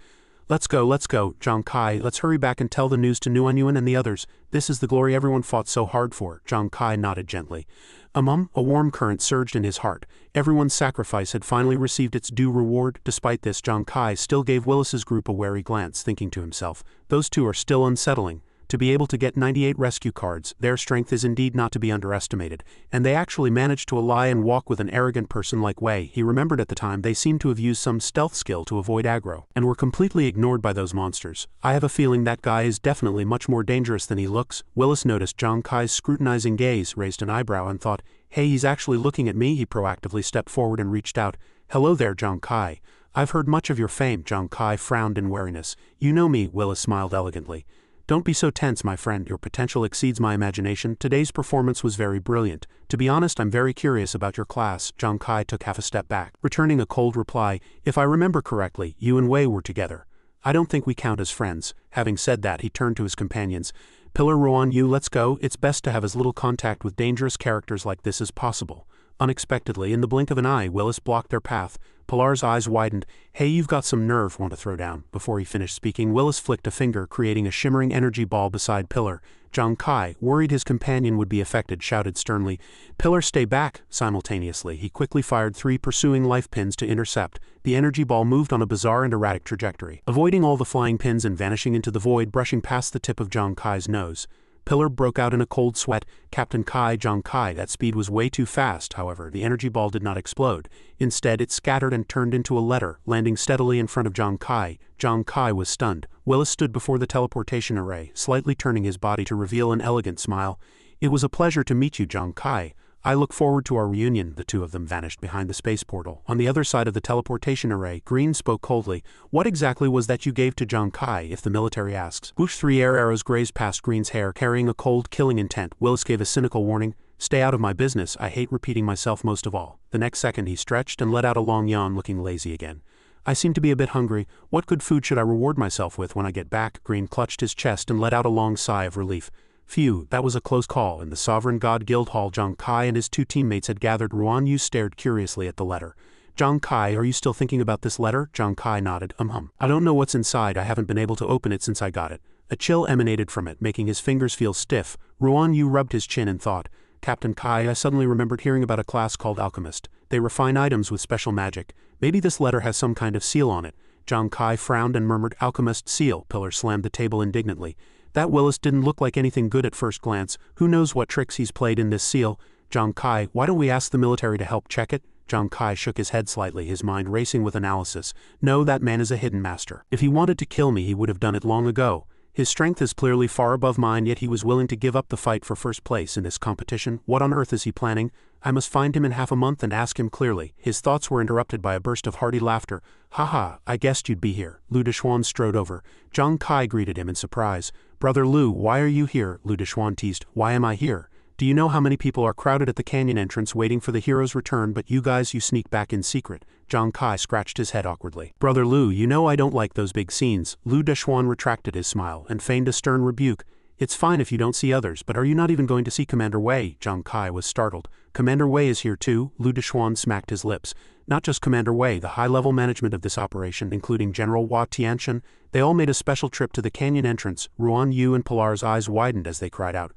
Let's go, Zhang Kai, let's hurry back and tell the news to Nuanyuan and the others. This is the glory everyone fought so hard for. Zhang Kai nodded gently. A warm current surged in his heart. Everyone's sacrifice had finally received its due reward. Despite this, Zhang Kai still gave Willis's group a wary glance, thinking to himself, those two are still unsettling. To be able to get 98 rescue cards, their strength is indeed not to be underestimated, and they actually managed to ally and walk with an arrogant person like Wei. He remembered at the time they seemed to have used some stealth skill to avoid aggro, and were completely ignored by those monsters. I have a feeling that guy is definitely much more dangerous than he looks. Willis noticed Zhang Kai's scrutinizing gaze, raised an eyebrow, and thought, hey, he's actually looking at me. He proactively stepped forward and reached out. Hello there, Zhang Kai. I've heard much of your fame. Zhang Kai frowned in wariness. You know me, Willis smiled elegantly. Don't be so tense, my friend. Your potential exceeds my imagination. Today's performance was very brilliant. To be honest, I'm very curious about your class. Zhang Kai took half a step back, returning a cold reply. If I remember correctly, you and Wei were together. I don't think we count as friends. Having said that, he turned to his companions. Pillar Xuanwu, let's go. It's best to have as little contact with dangerous characters like this as possible. Unexpectedly, in the blink of an eye, Willis blocked their path. Pilar's eyes widened. Hey, you've got some nerve, want to throw down. Before he finished speaking, Willis flicked a finger, creating a shimmering energy ball beside Pillar. Zhang Kai, worried his companion would be affected, shouted sternly, Pillar, stay back. Simultaneously, he quickly fired 3 pursuing life pins to intercept. The energy ball moved on a bizarre and erratic trajectory, avoiding all the flying pins and vanishing into the void, brushing past the tip of Zhang Kai's nose. Pillar broke out in a cold sweat. Captain Kai, Zhang Kai, that speed was way too fast. However, the energy ball did not explode. Instead, it scattered and turned into a letter, landing steadily in front of Zhang Kai. Zhang Kai was stunned. Willis stood before the teleportation array, slightly turning his body to reveal an elegant smile. It was a pleasure to meet you, Zhang Kai. I look forward to our reunion. The two of them vanished behind the space portal. On the other side of the teleportation array, Green spoke coldly. What exactly was that you gave to Zhang Kai, if the military asks? Whoosh, 3 air arrows grazed past Green's hair, carrying a cold, killing intent. Willis gave a cynical warning. Stay out of my business. I hate repeating myself most of all. The next second he stretched and let out a long yawn, looking lazy again. I seem to be a bit hungry. What good food should I reward myself with when I get back? Green clutched his chest and let out a long sigh of relief. Phew, that was a close call. In the Sovereign God Guild Hall, Zhang Kai and his 2 teammates had gathered. Xuanwu stared curiously at the letter. Zhang Kai, are you still thinking about this letter? Zhang Kai nodded. I don't know what's inside. I haven't been able to open it since I got it. A chill emanated from it, making his fingers feel stiff. Xuanwu rubbed his chin and thought, Captain Kai, I suddenly remembered hearing about a class called Alchemist. They refine items with special magic. Maybe this letter has some kind of seal on it. Zhang Kai frowned and murmured, Alchemist seal. Pillar slammed the table indignantly. That Willis didn't look like anything good at first glance. Who knows what tricks he's played in this seal? Zhang Kai, why don't we ask the military to help check it? Zhang Kai shook his head slightly, his mind racing with analysis. No, that man is a hidden master. If he wanted to kill me, he would have done it long ago. His strength is clearly far above mine, yet he was willing to give up the fight for first place in this competition. What on earth is he planning? I must find him in half a month and ask him clearly. His thoughts were interrupted by a burst of hearty laughter. Haha, I guessed you'd be here. Lu Dixuan strode over. Zhang Kai greeted him in surprise. Brother Lu, why are you here? Lu Dixuan teased. Why am I here? Do you know how many people are crowded at the canyon entrance waiting for the hero's return, but you sneak back in secret? Zhang Kai scratched his head awkwardly. Brother Lu, you know I don't like those big scenes. Lu Deshuan retracted his smile and feigned a stern rebuke. It's fine if you don't see others, but are you not even going to see Commander Wei? Zhang Kai was startled. Commander Wei is here too. Lu Deshuan smacked his lips. Not just Commander Wei, the high-level management of this operation, including General Hua Tianxian, they all made a special trip to the canyon entrance. Ruan Yu and Pilar's eyes widened as they cried out.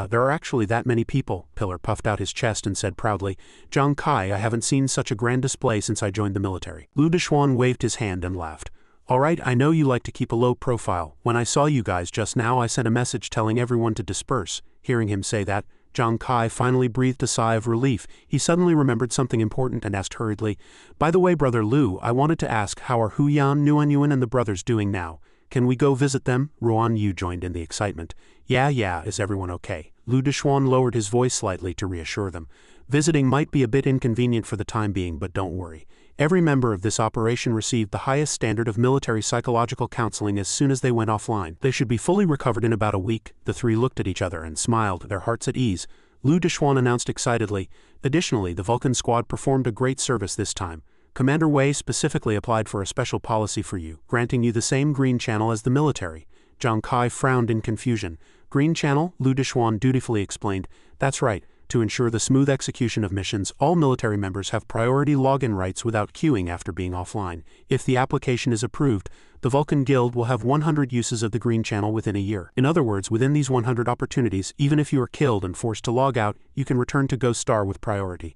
There are actually that many people. Pilar puffed out his chest and said proudly, Zhang Kai, I haven't seen such a grand display since I joined the military. Lu Deshuan waved his hand and laughed. Alright, I know you like to keep a low profile. When I saw you guys just now I sent a message telling everyone to disperse. Hearing him say that, Zhang Kai finally breathed a sigh of relief. He suddenly remembered something important and asked hurriedly, By the way, Brother Lu, I wanted to ask how are Hu Yan, Nuan Yuan and the brothers doing now? Can we go visit them? Ruan Yu joined in the excitement. Yeah, is everyone okay? Lu Deshuan lowered his voice slightly to reassure them. Visiting might be a bit inconvenient for the time being, but don't worry. Every member of this operation received the highest standard of military psychological counseling as soon as they went offline. They should be fully recovered in about a week. The three looked at each other and smiled, their hearts at ease. Lu Deshuan announced excitedly. Additionally, the Vulcan Squad performed a great service this time. Commander Wei specifically applied for a special policy for you, granting you the same green channel as the military. Zhang Kai frowned in confusion. Green channel? Lu Deshuan dutifully explained. That's right. To ensure the smooth execution of missions, all military members have priority login rights without queuing after being offline. If the application is approved, the Vulcan Guild will have 100 uses of the green channel within a year. In other words, within these 100 opportunities, even if you are killed and forced to log out, you can return to Ghost Star with priority.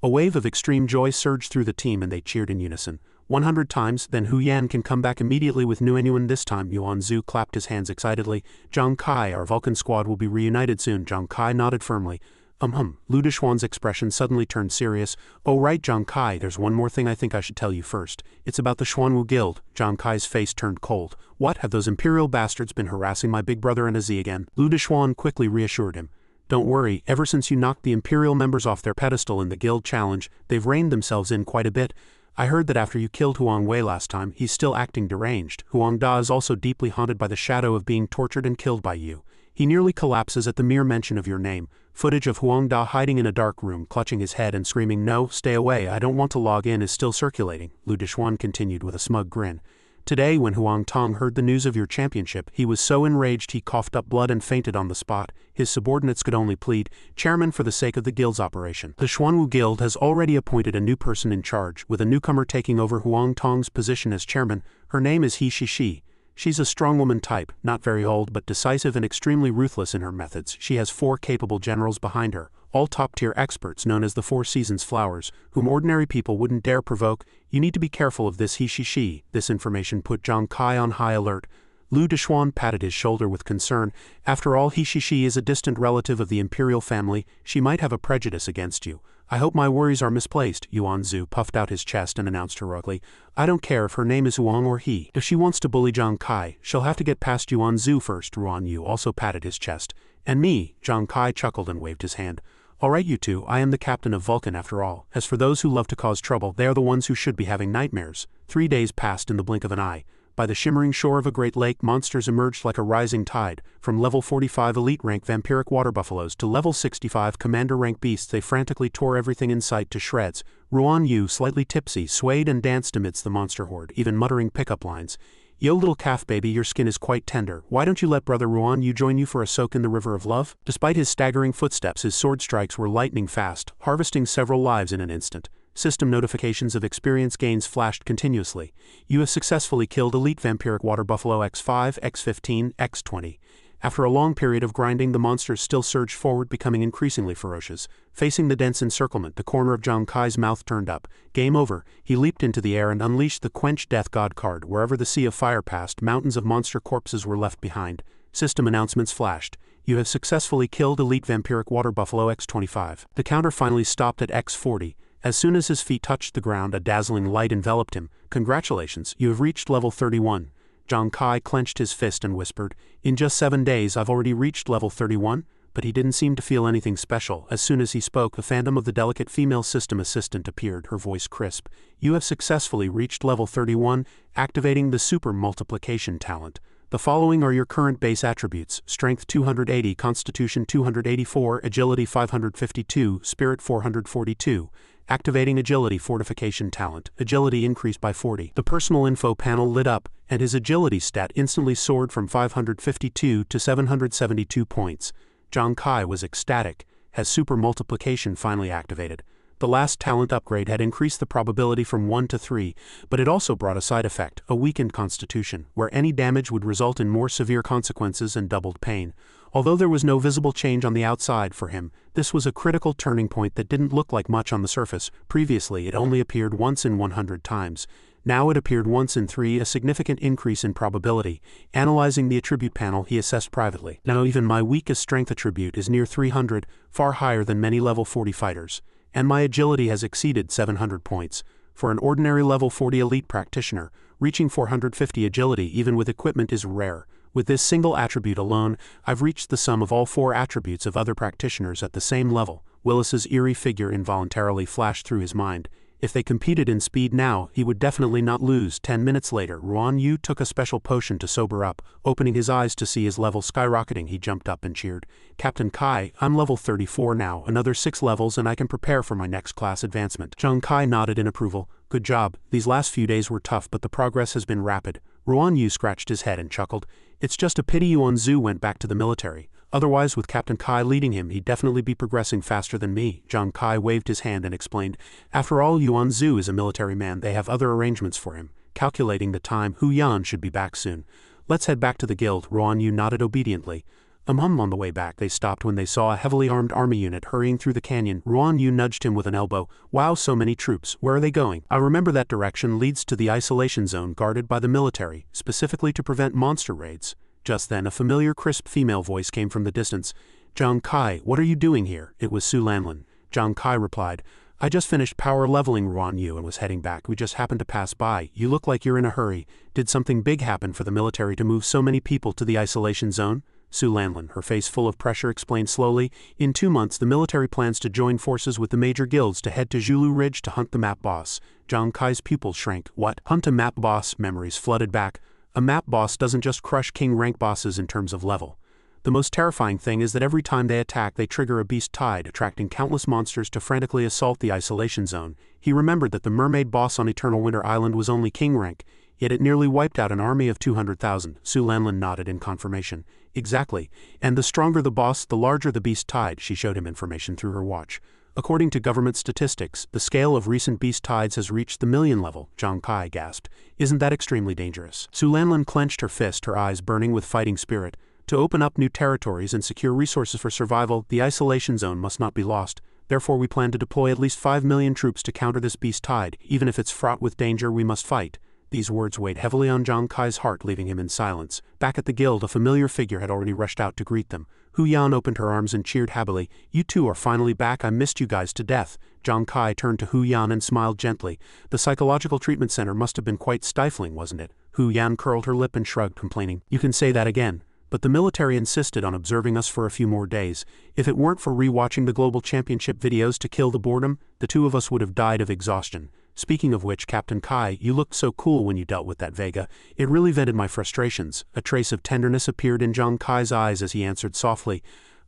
A wave of extreme joy surged through the team and they cheered in unison. 100 times, then Hu Yan can come back immediately with Nuan Yuan this time. Yuan Zhu clapped his hands excitedly. Zhang Kai, our Vulcan Squad will be reunited soon. Zhang Kai nodded firmly. Lu Deshuan's expression suddenly turned serious. Oh right, Zhang Kai, there's one more thing I think I should tell you first. It's about the Xuanwu Guild. Zhang Kai's face turned cold. What, have those imperial bastards been harassing my big brother and Azi again? Lu Deshuan quickly reassured him. Don't worry, ever since you knocked the imperial members off their pedestal in the guild challenge, they've reined themselves in quite a bit. I heard that after you killed Huang Wei last time, he's still acting deranged. Huang Da is also deeply haunted by the shadow of being tortured and killed by you. He nearly collapses at the mere mention of your name. Footage of Huang Da hiding in a dark room, clutching his head and screaming, "No, stay away, I don't want to log in," is still circulating. Lu Deshuan continued with a smug grin. Today, when Huang Tong heard the news of your championship, he was so enraged he coughed up blood and fainted on the spot. His subordinates could only plead, "Chairman, for the sake of the guild's operation." The Xuanwu Guild has already appointed a new person in charge, with a newcomer taking over Huang Tong's position as chairman. Her name is He Shi. She's a strong woman type, not very old but decisive and extremely ruthless in her methods. She has 4 capable generals behind her, all top-tier experts known as the 4 Seasons Flowers, whom ordinary people wouldn't dare provoke. You need to be careful of this He Shi. This information put Zhang Kai on high alert. Lu Deshuan patted his shoulder with concern. After all, He Shi is a distant relative of the imperial family. She might have a prejudice against you. I hope my worries are misplaced. Yuan Zhu puffed out his chest and announced heroically. I don't care if her name is Huang or He. If she wants to bully Zhang Kai, she'll have to get past Yuan Zhu first. Ruan Yu also patted his chest. And me, Zhang Kai chuckled and waved his hand. All right, you two, I am the captain of Vulcan after all. As for those who love to cause trouble, they are the ones who should be having nightmares. 3 days passed in the blink of an eye. By the shimmering shore of a great lake, monsters emerged like a rising tide. From level 45 elite rank vampiric water buffaloes to level 65 commander rank beasts, they frantically tore everything in sight to shreds. Ruan Yu, slightly tipsy, swayed and danced amidst the monster horde, even muttering pickup lines. Yo little calf baby, your skin is quite tender. Why don't you let brother Ruan Yu join you for a soak in the river of love? Despite his staggering footsteps, his sword strikes were lightning fast, harvesting several lives in an instant. System notifications of experience gains flashed continuously. You have successfully killed elite vampiric water buffalo X5, X15, X20. After a long period of grinding, the monsters still surged forward, becoming increasingly ferocious. Facing the dense encirclement, the corner of Zhang Kai's mouth turned up. Game over. He leaped into the air and unleashed the Quench Death God card. Wherever the sea of fire passed, mountains of monster corpses were left behind. System announcements flashed. You have successfully killed elite vampiric water buffalo X25. The counter finally stopped at X40. As soon as his feet touched the ground, a dazzling light enveloped him. Congratulations, you have reached level 31. Zhang Kai clenched his fist and whispered, In just 7 days I've already reached level 31? But he didn't seem to feel anything special. As soon as he spoke, the phantom of the delicate female system assistant appeared, her voice crisp. You have successfully reached level 31, activating the super multiplication talent. The following are your current base attributes: Strength 280, Constitution 284, Agility 552, Spirit 442. Activating Agility Fortification Talent. Agility increased by 40. The personal info panel lit up, and his agility stat instantly soared from 552 to 772 points. Zhang Kai was ecstatic. Has super multiplication finally activated? The last talent upgrade had increased the probability from 1 to 3, but it also brought a side effect, a weakened constitution, where any damage would result in more severe consequences and doubled pain. Although there was no visible change on the outside for him, this was a critical turning point that didn't look like much on the surface. Previously, it only appeared once in 100 times. Now it appeared once in 3, a significant increase in probability. Analyzing the attribute panel, he assessed privately. Now even my weakest strength attribute is near 300, far higher than many level 40 fighters. And my agility has exceeded 700 points. For an ordinary level 40 elite practitioner, reaching 450 agility even with equipment is rare. With this single attribute alone, I've reached the sum of all 4 attributes of other practitioners at the same level. Willis's eerie figure involuntarily flashed through his mind. If they competed in speed now, he would definitely not lose. 10 minutes later, Xuanwu took a special potion to sober up. Opening his eyes to see his level skyrocketing, he jumped up and cheered. Captain Kai, I'm level 34 now, another 6 levels and I can prepare for my next class advancement. Zhang Kai nodded in approval. Good job. These last few days were tough, but the progress has been rapid. Xuanwu scratched his head and chuckled. It's just a pity Xuanwu went back to the military. Otherwise, with Captain Kai leading him, he'd definitely be progressing faster than me. Zhang Kai waved his hand and explained, after all, Xuanwu is a military man, they have other arrangements for him. Calculating the time, Hu Yan should be back soon. Let's head back to the guild. Xuanwu nodded obediently. On the way back, they stopped when they saw a heavily armed army unit hurrying through the canyon. Xuanwu nudged him with an elbow. Wow, so many troops. Where are they going? I remember that direction leads to the isolation zone guarded by the military, specifically to prevent monster raids. Just then, a familiar crisp female voice came from the distance. Zhang Kai, what are you doing here? It was Su Lanlin. Zhang Kai replied, I just finished power leveling Xuanwu and was heading back. We just happened to pass by. You look like you're in a hurry. Did something big happen for the military to move so many people to the isolation zone? Su Lanlin, her face full of pressure, explained slowly, in 2 months the military plans to join forces with the major guilds to head to Zhulu Ridge to hunt the map boss. Zhang Kai's pupils shrank. What? Hunt a map boss? Memories flooded back. A map boss doesn't just crush king rank bosses in terms of level. The most terrifying thing is that every time they attack they trigger a beast tide, attracting countless monsters to frantically assault the isolation zone. He remembered that the mermaid boss on Eternal Winter Island was only king rank, yet it nearly wiped out an army of 200,000. Su Lanlin nodded in confirmation. Exactly. And the stronger the boss, the larger the beast tide. She showed him information through her watch. According to government statistics, the scale of recent beast tides has reached the million level. Zhang Kai gasped. Isn't that extremely dangerous? Su Lanlin clenched her fist, her eyes burning with fighting spirit. To open up new territories and secure resources for survival, the isolation zone must not be lost. Therefore we plan to deploy at least 5 million troops to counter this beast tide. Even if it's fraught with danger, we must fight. These words weighed heavily on Zhang Kai's heart, leaving him in silence. Back at the guild, a familiar figure had already rushed out to greet them. Hu Yan opened her arms and cheered happily. You two are finally back. I missed you guys to death. Zhang Kai turned to Hu Yan and smiled gently. The psychological treatment center must have been quite stifling, wasn't it? Hu Yan curled her lip and shrugged, complaining. You can say that again. But the military insisted on observing us for a few more days. If it weren't for rewatching the Global Championship videos to kill the boredom, the 2 of us would have died of exhaustion. Speaking of which, Captain Kai, you looked so cool when you dealt with that Vega. It really vented my frustrations. A trace of tenderness appeared in Zhang Kai's eyes as he answered softly,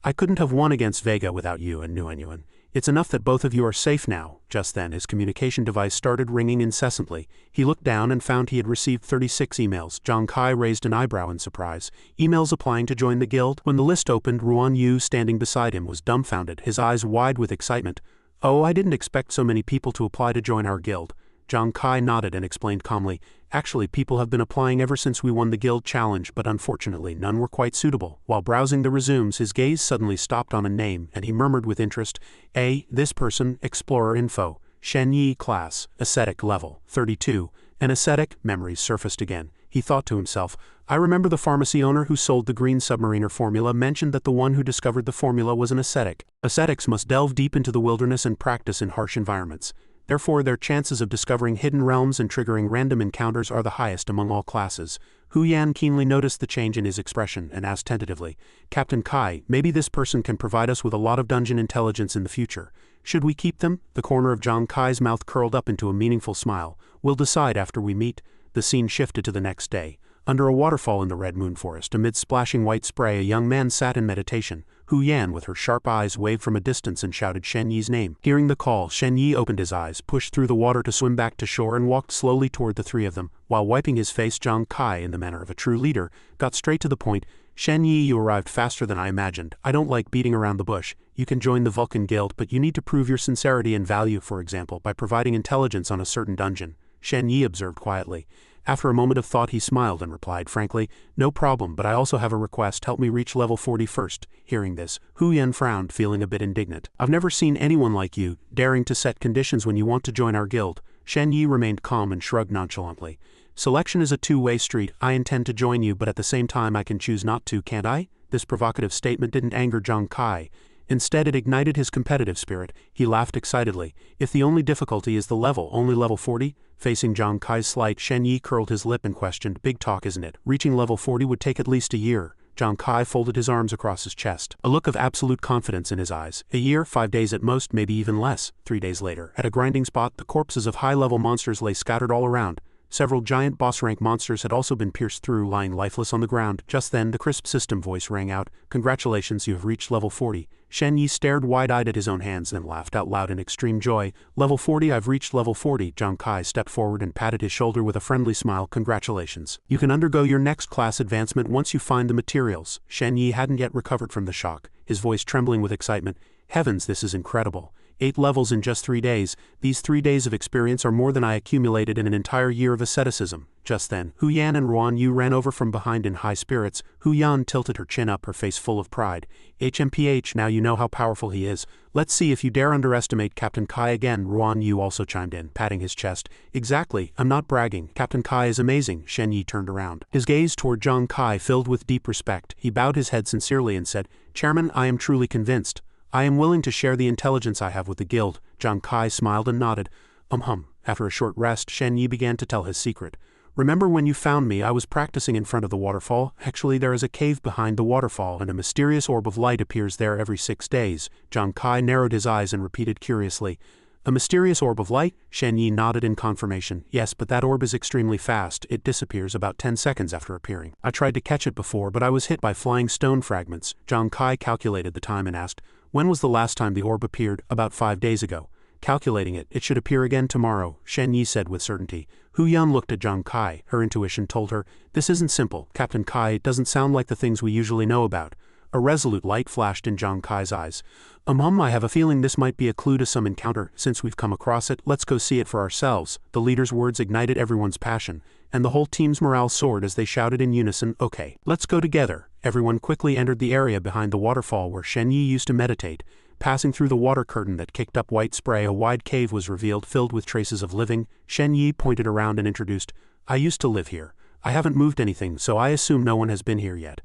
I couldn't have won against Vega without you and Nguyen. It's enough that both of you are safe now. Just then, his communication device started ringing incessantly. He looked down and found he had received 36 emails. Zhang Kai raised an eyebrow in surprise. Emails applying to join the guild? When the list opened, Xuanwu, standing beside him, was dumbfounded, his eyes wide with excitement. Oh, I didn't expect so many people to apply to join our guild. Zhang Kai nodded and explained calmly, actually people have been applying ever since we won the guild challenge, but unfortunately none were quite suitable. While browsing the resumes, his gaze suddenly stopped on a name, and he murmured with interest, this person, Explorer Info, Shen Yi class, ascetic level, 32, an ascetic. Memories surfaced again. He thought to himself, I remember the pharmacy owner who sold the green submariner formula mentioned that the one who discovered the formula was an ascetic. Ascetics must delve deep into the wilderness and practice in harsh environments. Therefore, their chances of discovering hidden realms and triggering random encounters are the highest among all classes. Hu Yan keenly noticed the change in his expression and asked tentatively, Captain Kai, maybe this person can provide us with a lot of dungeon intelligence in the future. Should we keep them? The corner of Zhang Kai's mouth curled up into a meaningful smile. We'll decide after we meet. The scene shifted to the next day. Under a waterfall in the Red Moon Forest, amid splashing white spray, a young man sat in meditation. Hu Yan, with her sharp eyes, waved from a distance and shouted Shen Yi's name. Hearing the call, Shen Yi opened his eyes, pushed through the water to swim back to shore, and walked slowly toward the three of them. While wiping his face, Zhang Kai, in the manner of a true leader, got straight to the point. Shen Yi, you arrived faster than I imagined. I don't like beating around the bush. You can join the Vulcan Guild, but you need to prove your sincerity and value, for example, by providing intelligence on a certain dungeon. Shen Yi observed quietly. After a moment of thought, he smiled and replied frankly, no problem, but I also have a request. Help me reach level 40 first. Hearing this, Hu Yan frowned, feeling a bit indignant. I've never seen anyone like you, daring to set conditions when you want to join our guild. Shen Yi remained calm and shrugged nonchalantly. Selection is a two-way street. I intend to join you, but at the same time I can choose not to, can't I? This provocative statement didn't anger Zhang Kai. Instead, it ignited his competitive spirit. He laughed excitedly. If the only difficulty is the level, only level 40? Facing Zhang Kai's slight, Shen Yi curled his lip and questioned, big talk, isn't it? Reaching level 40 would take at least a year. Zhang Kai folded his arms across his chest, a look of absolute confidence in his eyes. A year, 5 days at most, maybe even less. 3 days later, at a grinding spot, the corpses of high-level monsters lay scattered all around. Several giant boss-rank monsters had also been pierced through, lying lifeless on the ground. Just then, the crisp system voice rang out. Congratulations, you have reached level 40. Shen Yi stared wide-eyed at his own hands, then laughed out loud in extreme joy. Level 40, I've reached level 40. Zhang Kai stepped forward and patted his shoulder with a friendly smile. Congratulations. You can undergo your next class advancement once you find the materials. Shen Yi hadn't yet recovered from the shock, his voice trembling with excitement. Heavens, this is incredible. 8 levels in just 3 days. These 3 days of experience are more than I accumulated in an entire year of asceticism. Just then, Hu Yan and Xuanwu ran over from behind in high spirits. Hu Yan tilted her chin up, her face full of pride. HMPH, now you know how powerful he is. Let's see if you dare underestimate Captain Kai again. Xuanwu also chimed in, patting his chest. Exactly, I'm not bragging. Captain Kai is amazing. Shen Yi turned around. His gaze toward Zhang Kai filled with deep respect. He bowed his head sincerely and said, Chairman, I am truly convinced. I am willing to share the intelligence I have with the guild. Zhang Kai smiled and nodded. After a short rest, Shen Yi began to tell his secret. Remember when you found me, I was practicing in front of the waterfall. Actually, there is a cave behind the waterfall, and a mysterious orb of light appears there every 6 days. Zhang Kai narrowed his eyes and repeated curiously. A mysterious orb of light? Shen Yi nodded in confirmation. Yes, but that orb is extremely fast. It disappears about 10 seconds after appearing. I tried to catch it before, but I was hit by flying stone fragments. Zhang Kai calculated the time and asked, when was the last time the orb appeared? About 5 days ago. Calculating it, it should appear again tomorrow, Shen Yi said with certainty. Hu Yan looked at Zhang Kai. Her intuition told her, this isn't simple. Captain Kai, it doesn't sound like the things we usually know about. A resolute light flashed in Zhang Kai's eyes. I have a feeling this might be a clue to some encounter. Since we've come across it, let's go see it for ourselves. The leader's words ignited everyone's passion, and the whole team's morale soared as they shouted in unison, okay, let's go together. Everyone quickly entered the area behind the waterfall where Shen Yi used to meditate. Passing through the water curtain that kicked up white spray, a wide cave was revealed, filled with traces of living. Shen Yi pointed around and introduced, I used to live here. I haven't moved anything, so I assume no one has been here yet.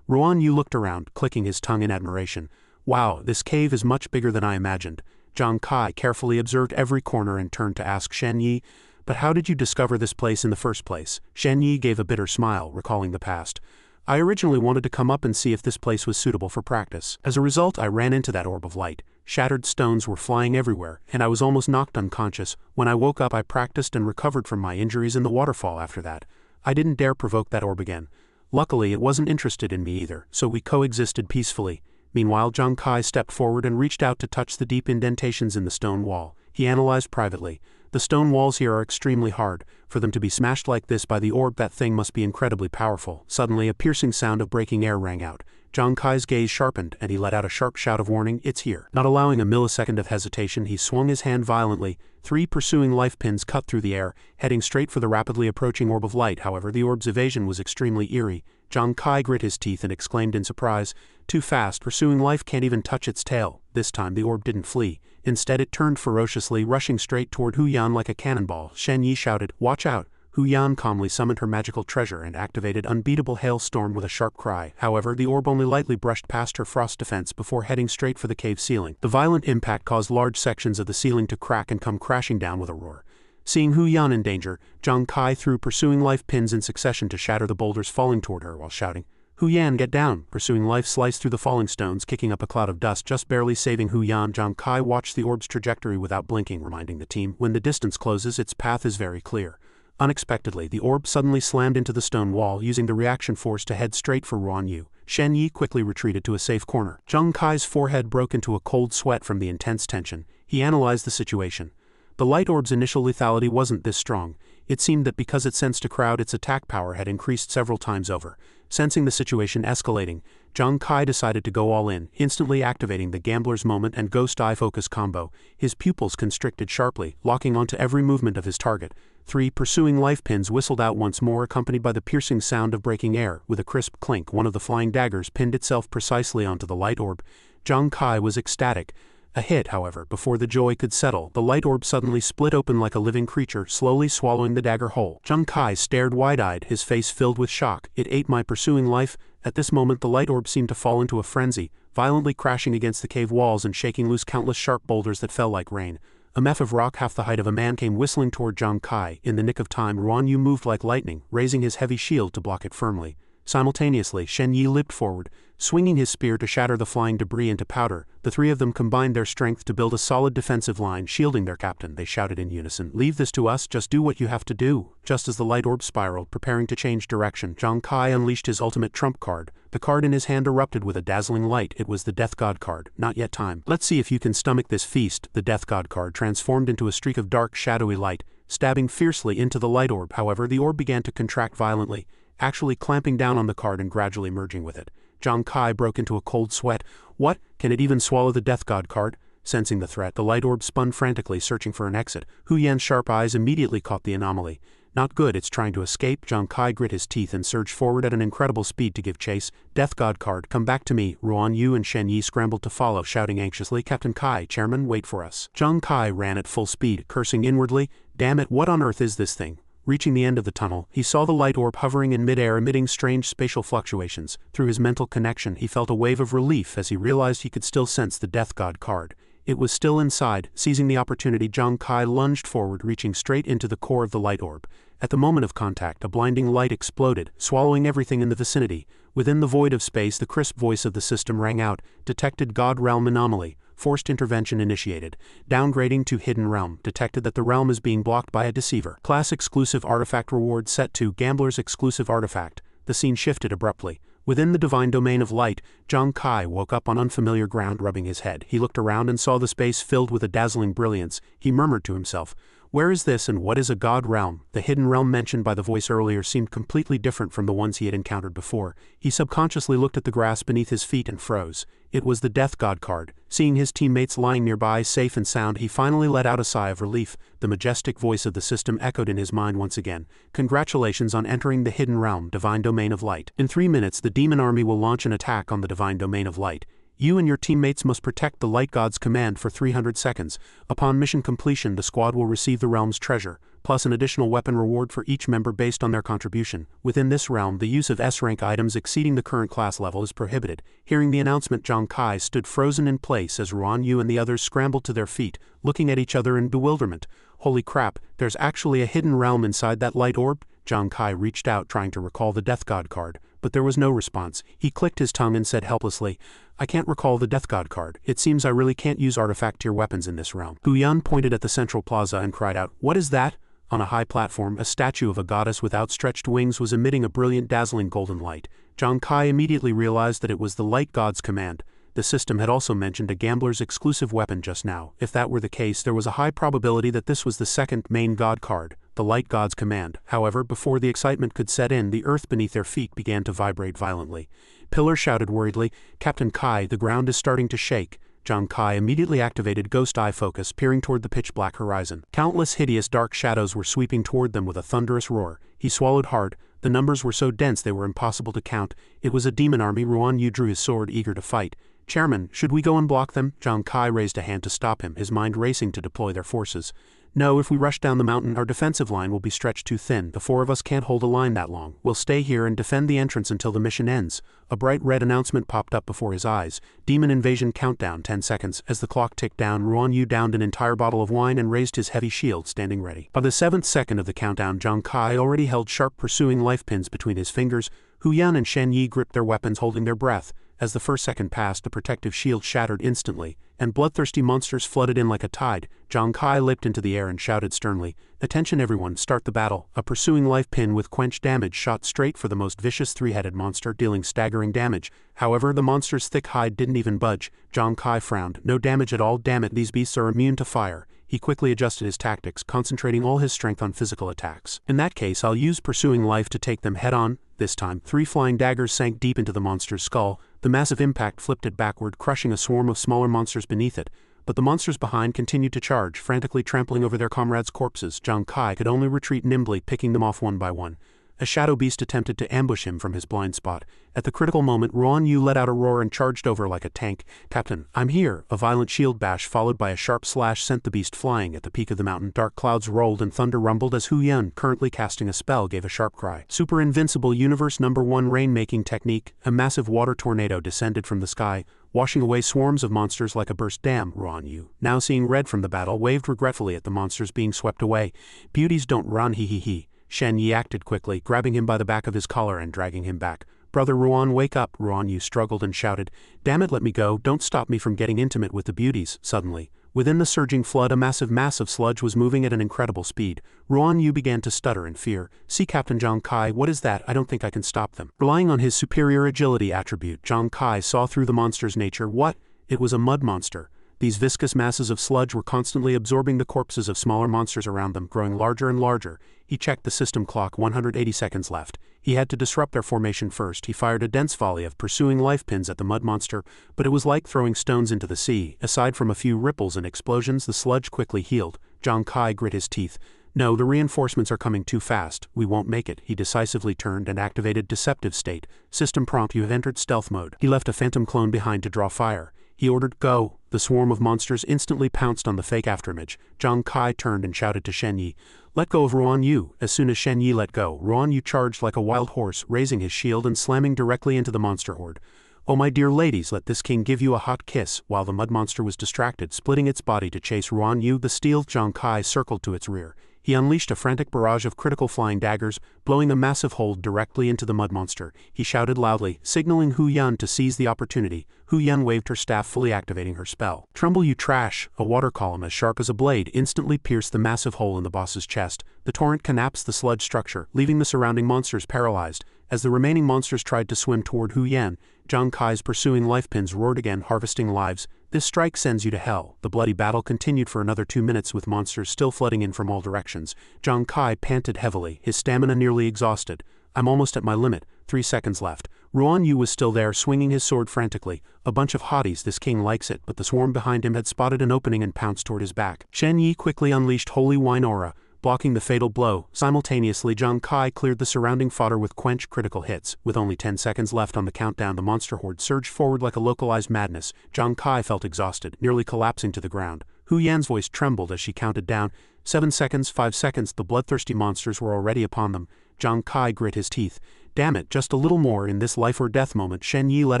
Xuanwu looked around, clicking his tongue in admiration. Wow, this cave is much bigger than I imagined. Zhang Kai carefully observed every corner and turned to ask Shen Yi, but how did you discover this place in the first place? Shen Yi gave a bitter smile, recalling the past. I originally wanted to come up and see if this place was suitable for practice. As a result, I ran into that orb of light. Shattered stones were flying everywhere, and I was almost knocked unconscious. When I woke up, I practiced and recovered from my injuries in the waterfall after that. I didn't dare provoke that orb again. Luckily, it wasn't interested in me either, so we coexisted peacefully. Meanwhile, Zhang Kai stepped forward and reached out to touch the deep indentations in the stone wall. He analyzed privately. The stone walls here are extremely hard. For them to be smashed like this by the orb, that thing must be incredibly powerful. Suddenly, a piercing sound of breaking air rang out. Zhang Kai's gaze sharpened, and he let out a sharp shout of warning, it's here. Not allowing a millisecond of hesitation, he swung his hand violently. 3 pursuing life pins cut through the air, heading straight for the rapidly approaching orb of light. However, the orb's evasion was extremely eerie. Zhang Kai grit his teeth and exclaimed in surprise, too fast, pursuing life can't even touch its tail. This time the orb didn't flee. Instead it turned ferociously, rushing straight toward Hu Yan like a cannonball. Shen Yi shouted, watch out. Hu Yan calmly summoned her magical treasure and activated Unbeatable Hailstorm with a sharp cry. However, the orb only lightly brushed past her frost defense before heading straight for the cave ceiling. The violent impact caused large sections of the ceiling to crack and come crashing down with a roar. Seeing Hu Yan in danger, Zhang Kai threw pursuing life pins in succession to shatter the boulders falling toward her while shouting, Hu Yan, get down! Pursuing life sliced through the falling stones, kicking up a cloud of dust, just barely saving Hu Yan. Zhang Kai watched the orb's trajectory without blinking, reminding the team, when the distance closes, its path is very clear. Unexpectedly, the orb suddenly slammed into the stone wall, using the reaction force to head straight for Xuanwu. Shen Yi quickly retreated to a safe corner. Zhang Kai's forehead broke into a cold sweat from the intense tension. He analyzed the situation. The light orb's initial lethality wasn't this strong. It seemed that because it sensed a crowd, its attack power had increased several times over. Sensing the situation escalating, Zhang Kai decided to go all in, instantly activating the Gambler's Moment and Ghost Eye Focus combo. His pupils constricted sharply, locking onto every movement of his target. 3 pursuing life pins whistled out once more, accompanied by the piercing sound of breaking air. With a crisp clink, one of the flying daggers pinned itself precisely onto the light orb. Zhang Kai was ecstatic. A hit, however, before the joy could settle, the light orb suddenly split open like a living creature, slowly swallowing the dagger whole. Zhang Kai stared wide-eyed, his face filled with shock. It ate my pursuing life. At this moment the light orb seemed to fall into a frenzy, violently crashing against the cave walls and shaking loose countless sharp boulders that fell like rain. A meff of rock half the height of a man came whistling toward Zhang Kai. In the nick of time, Xuanwu moved like lightning, raising his heavy shield to block it firmly. Simultaneously, Shen Yi leaped forward, swinging his spear to shatter the flying debris into powder. The 3 of them combined their strength to build a solid defensive line, shielding their captain. They shouted in unison, "Leave this to us, just do what you have to do." Just as the light orb spiraled, preparing to change direction, Zhang Kai unleashed his ultimate trump card. The card in his hand erupted with a dazzling light. It was the Death God card. Not yet time. Let's see if you can stomach this feast. The Death God card transformed into a streak of dark, shadowy light, stabbing fiercely into the light orb. However, the orb began to contract violently, actually clamping down on the card and gradually merging with it. Zhang Kai broke into a cold sweat. What? Can it even swallow the Death God card? Sensing the threat, the light orb spun frantically, searching for an exit. Hu Yan's sharp eyes immediately caught the anomaly. Not good, it's trying to escape. Zhang Kai grit his teeth and surged forward at an incredible speed to give chase. Death God card, come back to me. Xuanwu and Shen Yi scrambled to follow, shouting anxiously, "Captain Kai, Chairman, wait for us." Zhang Kai ran at full speed, cursing inwardly. Damn it, what on earth is this thing? Reaching the end of the tunnel, he saw the light orb hovering in midair, emitting strange spatial fluctuations. Through his mental connection, he felt a wave of relief as he realized he could still sense the Death God card. It was still inside. Seizing the opportunity, Zhang Kai lunged forward, reaching straight into the core of the light orb. At the moment of contact, a blinding light exploded, swallowing everything in the vicinity. Within the void of space, the crisp voice of the system rang out. Detected God Realm anomaly. Forced intervention initiated. Downgrading to Hidden Realm. Detected that the realm is being blocked by a deceiver. Class exclusive artifact reward set to Gambler's exclusive artifact. The scene shifted abruptly. Within the divine domain of light, Zhang Kai woke up on unfamiliar ground, rubbing his head. He looked around and saw the space filled with a dazzling brilliance. He murmured to himself, "Where is this and what is a God realm?" The hidden realm mentioned by the voice earlier seemed completely different from the ones he had encountered before. He subconsciously looked at the grass beneath his feet and froze. It was the Death God card. Seeing his teammates lying nearby, safe and sound, he finally let out a sigh of relief. The majestic voice of the system echoed in his mind once again. "Congratulations on entering the Hidden Realm, Divine Domain of Light. In 3 minutes, the demon army will launch an attack on the Divine Domain of Light. You and your teammates must protect the Light God's command for 300 seconds. Upon mission completion, the squad will receive the realm's treasure, plus an additional weapon reward for each member based on their contribution. Within this realm, the use of S-rank items exceeding the current class level is prohibited." Hearing the announcement, Zhang Kai stood frozen in place as Xuanwu and the others scrambled to their feet, looking at each other in bewilderment. "Holy crap, there's actually a hidden realm inside that light orb?" Zhang Kai reached out, trying to recall the Death God card, but there was no response. He clicked his tongue and said helplessly, "I can't recall the Death God card. It seems I really can't use artifact-tier weapons in this realm." Hu Yan pointed at the central plaza and cried out, "What is that?" On a high platform, a statue of a goddess with outstretched wings was emitting a brilliant, dazzling golden light. Zhang Kai immediately realized that it was the Light God's command. The system had also mentioned a Gambler's exclusive weapon just now. If that were the case, there was a high probability that this was the second main God card, the Light God's command. However, before the excitement could set in, the earth beneath their feet began to vibrate violently. Pillar shouted worriedly, "Captain Kai, the ground is starting to shake." Zhang Kai immediately activated Ghost Eye Focus, peering toward the pitch-black horizon. Countless hideous dark shadows were sweeping toward them with a thunderous roar. He swallowed hard. The numbers were so dense they were impossible to count. It was a demon army. Xuanwu drew his sword, eager to fight. "Chairman, should we go and block them?" Zhang Kai raised a hand to stop him, his mind racing to deploy their forces. "No, if we rush down the mountain, our defensive line will be stretched too thin. The 4 of us can't hold a line that long. We'll stay here and defend the entrance until the mission ends." A bright red announcement popped up before his eyes. "Demon invasion countdown, 10 seconds. As the clock ticked down, Xuanwu downed an entire bottle of wine and raised his heavy shield, standing ready. By the 7th second of the countdown, Zhang Kai already held sharp pursuing life pins between his fingers. Hu Yan and Shen Yi gripped their weapons, holding their breath. As the first second passed, the protective shield shattered instantly, and bloodthirsty monsters flooded in like a tide. Zhang Kai leaped into the air and shouted sternly, "Attention everyone, start the battle." A pursuing life pin with quench damage shot straight for the most vicious three-headed monster, dealing staggering damage. However, the monster's thick hide didn't even budge. Zhang Kai frowned. "No damage at all, damn it, these beasts are immune to fire." He quickly adjusted his tactics, concentrating all his strength on physical attacks. "In that case, I'll use pursuing life to take them head-on." This time, 3 flying daggers sank deep into the monster's skull. The massive impact flipped it backward, crushing a swarm of smaller monsters beneath it. But the monsters behind continued to charge, frantically trampling over their comrades' corpses. Zhang Kai could only retreat nimbly, picking them off one by one. A shadow beast attempted to ambush him from his blind spot. At the critical moment, Xuanwu let out a roar and charged over like a tank. "Captain, I'm here!" A violent shield bash followed by a sharp slash sent the beast flying. At the peak of the mountain, dark clouds rolled and thunder rumbled as Hu Yan, currently casting a spell, gave a sharp cry. Super Invincible Universe #1 Rain-Making Technique. A massive water tornado descended from the sky, washing away swarms of monsters like a burst dam. Xuanwu, now seeing red from the battle, waved regretfully at the monsters being swept away. "Beauties don't run, he he he." Shen Yi acted quickly, grabbing him by the back of his collar and dragging him back. "Brother Ruan, wake up!" Xuanwu struggled and shouted. "Damn it, let me go, don't stop me from getting intimate with the beauties." Suddenly, within the surging flood, a massive mass of sludge was moving at an incredible speed. Xuanwu began to stutter in fear. "See, Captain Zhang Kai, what is that? I don't think I can stop them." Relying on his superior agility attribute, Zhang Kai saw through the monster's nature. What? It was a mud monster. These viscous masses of sludge were constantly absorbing the corpses of smaller monsters around them, growing larger and larger. He checked the system clock, 180 seconds left. He had to disrupt their formation first. He fired a dense volley of pursuing life pins at the mud monster, but it was like throwing stones into the sea. Aside from a few ripples and explosions, the sludge quickly healed. Zhang Kai grit his teeth. "No, the reinforcements are coming too fast. We won't make it." He decisively turned and activated Deceptive State. System prompt: you have entered stealth mode. He left a phantom clone behind to draw fire. He ordered, "Go." The swarm of monsters instantly pounced on the fake afterimage. Zhang Kai turned and shouted to Shen Yi, "Let go of Xuanwu." As soon as Shen Yi let go, Xuanwu charged like a wild horse, raising his shield and slamming directly into the monster horde. "Oh my dear ladies, let this king give you a hot kiss." While the mud monster was distracted, splitting its body to chase Xuanwu, the steel Zhang Kai circled to its rear. He unleashed a frantic barrage of critical flying daggers, blowing a massive hole directly into the mud monster. He shouted loudly, signaling Hu Yan to seize the opportunity. Hu Yan waved her staff, fully activating her spell. "Tremble, you trash!" A water column as sharp as a blade instantly pierced the massive hole in the boss's chest. The torrent collapsed the sludge structure, leaving the surrounding monsters paralyzed. As the remaining monsters tried to swim toward Hu Yan, Zhang Kai's pursuing life pins roared again, harvesting lives. "This strike sends you to hell." The bloody battle continued for another 2 minutes, with monsters still flooding in from all directions. Zhang Kai panted heavily, his stamina nearly exhausted. "I'm almost at my limit. 3 seconds left." Xuanwu was still there, swinging his sword frantically. "A bunch of hotties, this king likes it," but the swarm behind him had spotted an opening and pounced toward his back. Shen Yi quickly unleashed Holy Wine Aura, blocking the fatal blow. Simultaneously, Zhang Kai cleared the surrounding fodder with quench critical hits. With only 10 seconds left on the countdown, the monster horde surged forward like a localized madness. Zhang Kai felt exhausted, nearly collapsing to the ground. Hu Yan's voice trembled as she counted down. 7 seconds, 5 seconds, the bloodthirsty monsters were already upon them. Zhang Kai grit his teeth. "Damn it, just a little more." In this life-or-death moment, Shen Yi let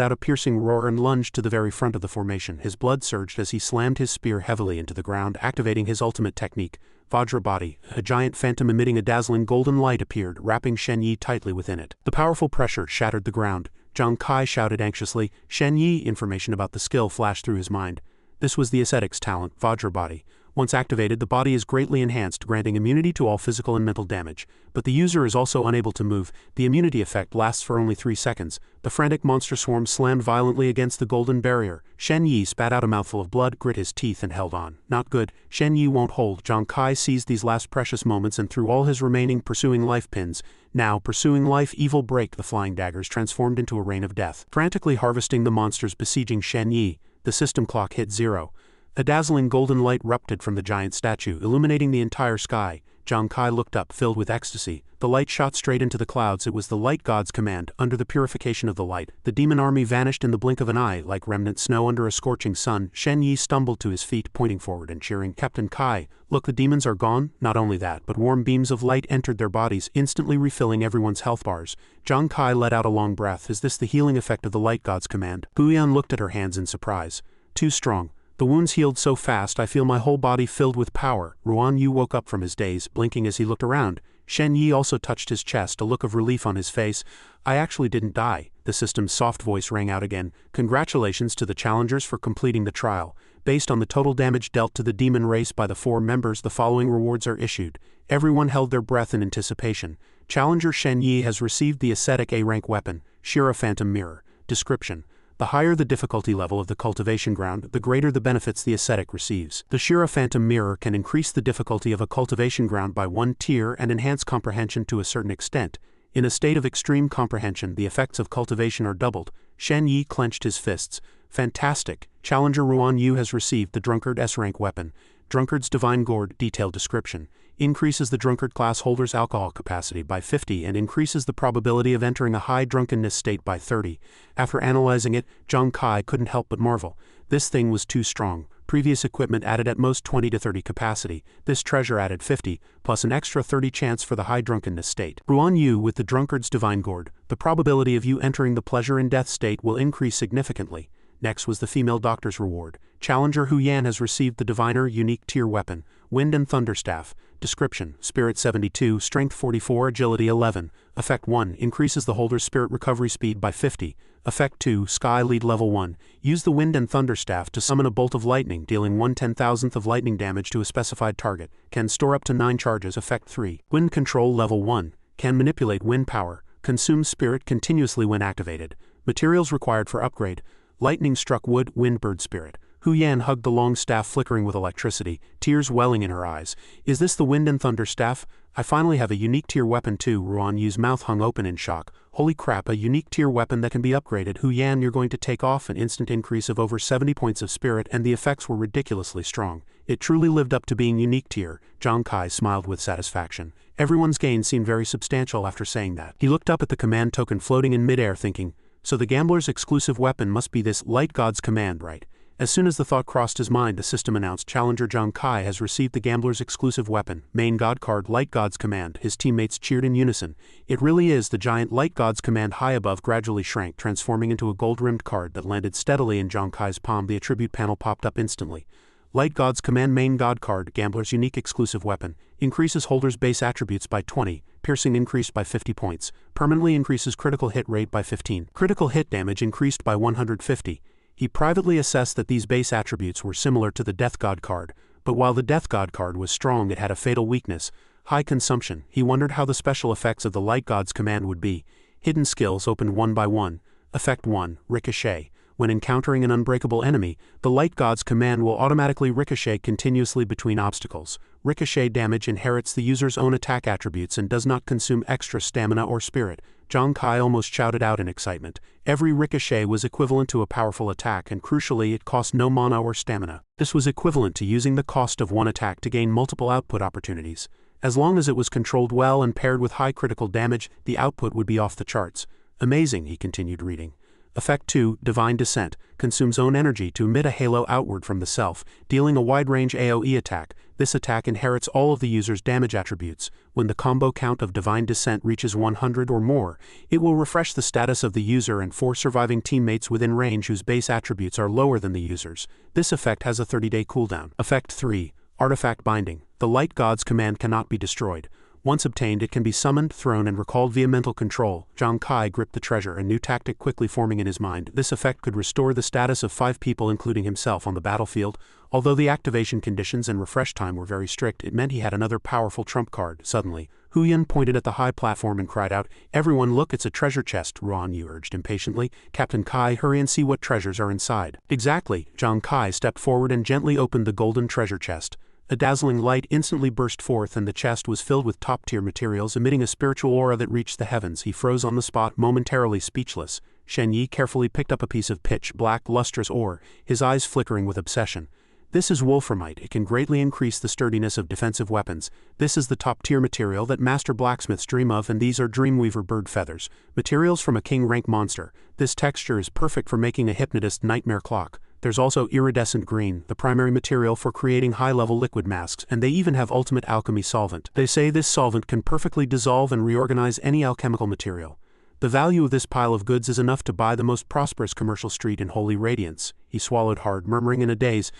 out a piercing roar and lunged to the very front of the formation. His blood surged as he slammed his spear heavily into the ground, activating his ultimate technique, Vajra Body. A giant phantom emitting a dazzling golden light appeared, wrapping Shen Yi tightly within it. The powerful pressure shattered the ground. Zhang Kai shouted anxiously. Shen Yi, information about the skill flashed through his mind. This was the ascetic's talent, Vajra Body. Once activated, the body is greatly enhanced, granting immunity to all physical and mental damage. But the user is also unable to move. The immunity effect lasts for only 3 seconds. The frantic monster swarm slammed violently against the golden barrier. Shen Yi spat out a mouthful of blood, grit his teeth, and held on. Not good. Shen Yi won't hold. Zhang Kai seized these last precious moments and threw all his remaining pursuing life pins. Now, pursuing life, evil break. The flying daggers transformed into a rain of death. Frantically harvesting the monsters besieging Shen Yi, the system clock hit 0. A dazzling golden light erupted from the giant statue, illuminating the entire sky. Zhang Kai looked up, filled with ecstasy. The light shot straight into the clouds. It was the light god's command. Under the purification of the light, the demon army vanished in the blink of an eye, like remnant snow under a scorching sun. Shen Yi stumbled to his feet, pointing forward and cheering, "Captain Kai, look, the demons are gone." Not only that, but warm beams of light entered their bodies, instantly refilling everyone's health bars. Zhang Kai let out a long breath. Is this the healing effect of the light god's command? Hu Yan looked at her hands in surprise. "Too strong. The wounds healed so fast I feel my whole body filled with power." Xuanwu woke up from his daze, blinking as he looked around. Shen Yi also touched his chest, a look of relief on his face. I actually didn't die. The system's soft voice rang out again. Congratulations to the challengers for completing the trial. Based on the total damage dealt to the demon race by the 4 members, the following rewards are issued. Everyone held their breath in anticipation. Challenger Shen Yi has received the ascetic A-rank weapon, Shira Phantom Mirror. Description: the higher the difficulty level of the cultivation ground, the greater the benefits the ascetic receives. The Shira Phantom Mirror can increase the difficulty of a cultivation ground by 1 tier and enhance comprehension to a certain extent. In a state of extreme comprehension, the effects of cultivation are doubled. Shen Yi clenched his fists. Fantastic! Challenger Xuanwu has received the Drunkard S-Rank weapon. Drunkard's Divine Gourd. Detailed description: increases the drunkard class holder's alcohol capacity by 50 and increases the probability of entering a high drunkenness state by 30. After analyzing it, Zhang Kai couldn't help but marvel. This thing was too strong. Previous equipment added at most 20 to 30 capacity. This treasure added 50, plus an extra 30 chance for the high drunkenness state. Xuanwu with the Drunkard's Divine Gourd. The probability of you entering the pleasure in death state will increase significantly. Next was the female doctor's reward. Challenger Hu Yan has received the Diviner Unique Tier Weapon, Wind and Thunder Staff. Description: Spirit 72, Strength 44, Agility 11. Effect 1, increases the holder's spirit recovery speed by 50. Effect 2, Sky Lead Level 1. Use the Wind and Thunder Staff to summon a bolt of lightning, dealing 1/10,000th of lightning damage to a specified target. Can store up to 9 charges. Effect 3, Wind Control Level 1. Can manipulate wind power. Consumes spirit continuously when activated. Materials required for upgrade: lightning-struck wood, windbird spirit. Hu Yan hugged the long staff, flickering with electricity, tears welling in her eyes. Is this the Wind and Thunder Staff? I finally have a unique tier weapon too. Xuanwu's mouth hung open in shock. Holy crap, a unique tier weapon that can be upgraded. Hu Yan, you're going to take off an instant increase of over 70 points of spirit, and the effects were ridiculously strong. It truly lived up to being unique tier. Zhang Kai smiled with satisfaction. Everyone's gain seemed very substantial after saying that. He looked up at the command token floating in midair, thinking, so the gambler's exclusive weapon must be this Light God's command, right? As soon as the thought crossed his mind, the system announced Challenger Zhang Kai has received the gambler's exclusive weapon, Main God Card Light God's Command. His teammates cheered in unison. It really is. The giant Light God's Command high above gradually shrank, transforming into a gold-rimmed card that landed steadily in Zhang Kai's palm. The attribute panel popped up instantly. Light God's Command Main God Card, Gambler's unique exclusive weapon, increases holder's base attributes by 20, piercing increased by 50 points, permanently increases critical hit rate by 15, critical hit damage increased by 150. He privately assessed that these base attributes were similar to the Death God card, but while the Death God card was strong, it had a fatal weakness: high consumption. He wondered how the special effects of the Light God's Command would be. Hidden skills opened one by one. Effect 1, Ricochet. When encountering an unbreakable enemy, the Light God's Command will automatically ricochet continuously between obstacles. Ricochet damage inherits the user's own attack attributes and does not consume extra stamina or spirit. Zhang Kai almost shouted out in excitement. Every ricochet was equivalent to a powerful attack, and crucially, it cost no mana or stamina. This was equivalent to using the cost of one attack to gain multiple output opportunities. As long as it was controlled well and paired with high critical damage, the output would be off the charts. Amazing, he continued reading. Effect 2, Divine Descent, consumes own energy to emit a halo outward from the self, dealing a wide-range AoE attack. This attack inherits all of the user's damage attributes. When the combo count of Divine Descent reaches 100 or more, it will refresh the status of the user and 4 surviving teammates within range whose base attributes are lower than the user's. This effect has a 30-day cooldown. Effect 3, Artifact Binding. The Light God's Command cannot be destroyed. Once obtained, it can be summoned, thrown, and recalled via mental control. Zhang Kai gripped the treasure, a new tactic quickly forming in his mind. This effect could restore the status of 5 people, including himself, on the battlefield. Although the activation conditions and refresh time were very strict, it meant he had another powerful trump card. Suddenly, Hu Yan pointed at the high platform and cried out, "Everyone look, it's a treasure chest," Xuanwu urged impatiently. "Captain Kai, hurry and see what treasures are inside." Exactly. Zhang Kai stepped forward and gently opened the golden treasure chest. A dazzling light instantly burst forth, and the chest was filled with top-tier materials, emitting a spiritual aura that reached the heavens. He froze on the spot, momentarily speechless. Shen Yi carefully picked up a piece of pitch-black, lustrous ore, his eyes flickering with obsession. This is wolframite. It can greatly increase the sturdiness of defensive weapons. This is the top-tier material that master blacksmiths dream of, and these are Dreamweaver bird feathers, materials from a king-rank monster. This texture is perfect for making a hypnotist nightmare clock. There's also iridescent green, the primary material for creating high-level liquid masks, and they even have ultimate alchemy solvent. They say this solvent can perfectly dissolve and reorganize any alchemical material. The value of this pile of goods is enough to buy the most prosperous commercial street in Holy Radiance. He swallowed hard, murmuring in a daze,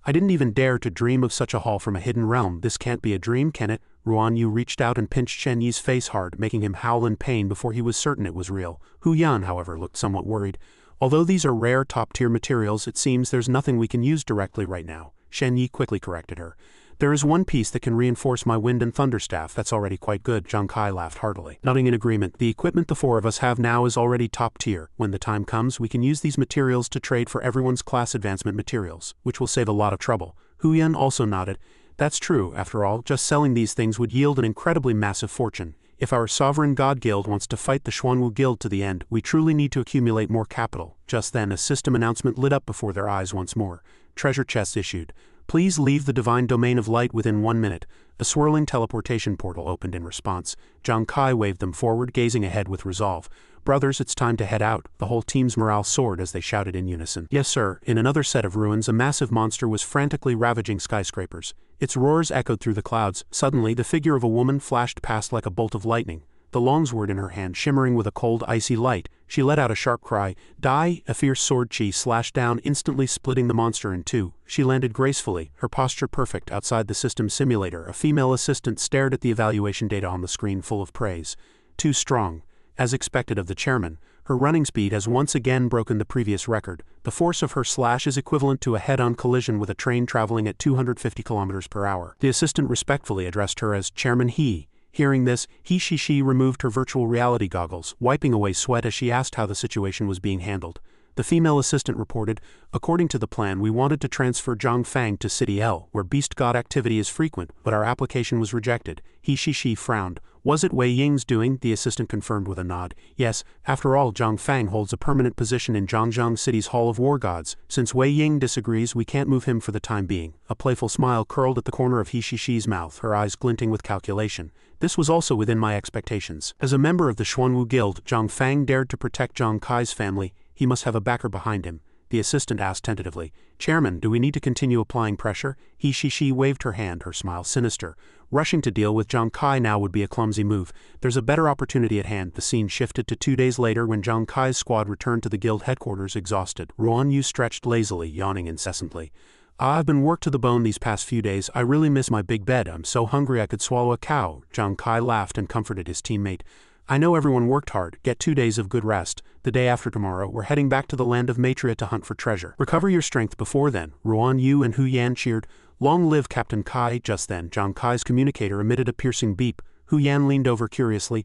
"I didn't even dare to dream of such a haul from a hidden realm. This can't be a dream, can it?" Xuanwu reached out and pinched Shen Yi's face hard, making him howl in pain before he was certain it was real. Hu Yan, however, looked somewhat worried. Although these are rare top-tier materials, it seems there's nothing we can use directly right now. Shen Yi quickly corrected her. There is one piece that can reinforce my wind and thunder staff. That's already quite good. Zhang Kai laughed heartily, nodding in agreement. The equipment the four of us have now is already top tier. When the time comes, we can use these materials to trade for everyone's class advancement materials, which will save a lot of trouble. Hu Yan also nodded. That's true. After all, just selling these things would yield an incredibly massive fortune. If our Sovereign God Guild wants to fight the Xuanwu Guild to the end, we truly need to accumulate more capital. Just then, a system announcement lit up before their eyes once more. Treasure chests issued. Please leave the divine domain of light within 1 minute. A swirling teleportation portal opened in response. Zhang Kai waved them forward, gazing ahead with resolve. Brothers, it's time to head out. The whole team's morale soared as they shouted in unison. Yes, sir. In another set of ruins, a massive monster was frantically ravaging skyscrapers. Its roars echoed through the clouds. Suddenly, the figure of a woman flashed past like a bolt of lightning. The longsword in her hand shimmering with a cold, icy light. She let out a sharp cry. Die! A fierce sword chi slashed down, instantly splitting the monster in two. She landed gracefully, her posture perfect. Outside the system simulator, a female assistant stared at the evaluation data on the screen, full of praise. Too strong. As expected of the chairman, her running speed has once again broken the previous record. The force of her slash is equivalent to a head-on collision with a train traveling at 250 kilometers per hour. The assistant respectfully addressed her as Chairman He. Hearing this, she removed her virtual reality goggles, wiping away sweat as she asked how the situation was being handled. The female assistant reported, according to the plan, we wanted to transfer Zhang Fang to City L, where beast god activity is frequent, but our application was rejected. She frowned. Was it Wei Ying's doing? The assistant confirmed with a nod. Yes, after all, Zhang Fang holds a permanent position in Zhangjiang City's Hall of War Gods. Since Wei Ying disagrees, we can't move him for the time being. A playful smile curled at the corner of She's mouth, her eyes glinting with calculation. This was also within my expectations. As a member of the Xuanwu Guild, Zhang Fang dared to protect Zhang Kai's family. He must have a backer behind him. The assistant asked tentatively. Chairman, do we need to continue applying pressure? She waved her hand, her smile sinister. Rushing to deal with Zhang Kai now would be a clumsy move. There's a better opportunity at hand. The scene shifted to 2 days later when Zhang Kai's squad returned to the guild headquarters exhausted. Xuanwu stretched lazily, yawning incessantly. I've been worked to the bone these past few days. I really miss my big bed. I'm so hungry I could swallow a cow. Zhang Kai laughed and comforted his teammate. I know everyone worked hard. Get 2 days of good rest. The day after tomorrow, we're heading back to the land of Matria to hunt for treasure. Recover your strength before then. Xuanwu and Hu Yan cheered. Long live Captain Kai. Just then, Zhang Kai's communicator emitted a piercing beep. Hu Yan leaned over curiously.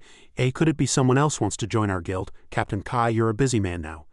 Could it be someone else wants to join our guild? Captain Kai, you're a busy man now.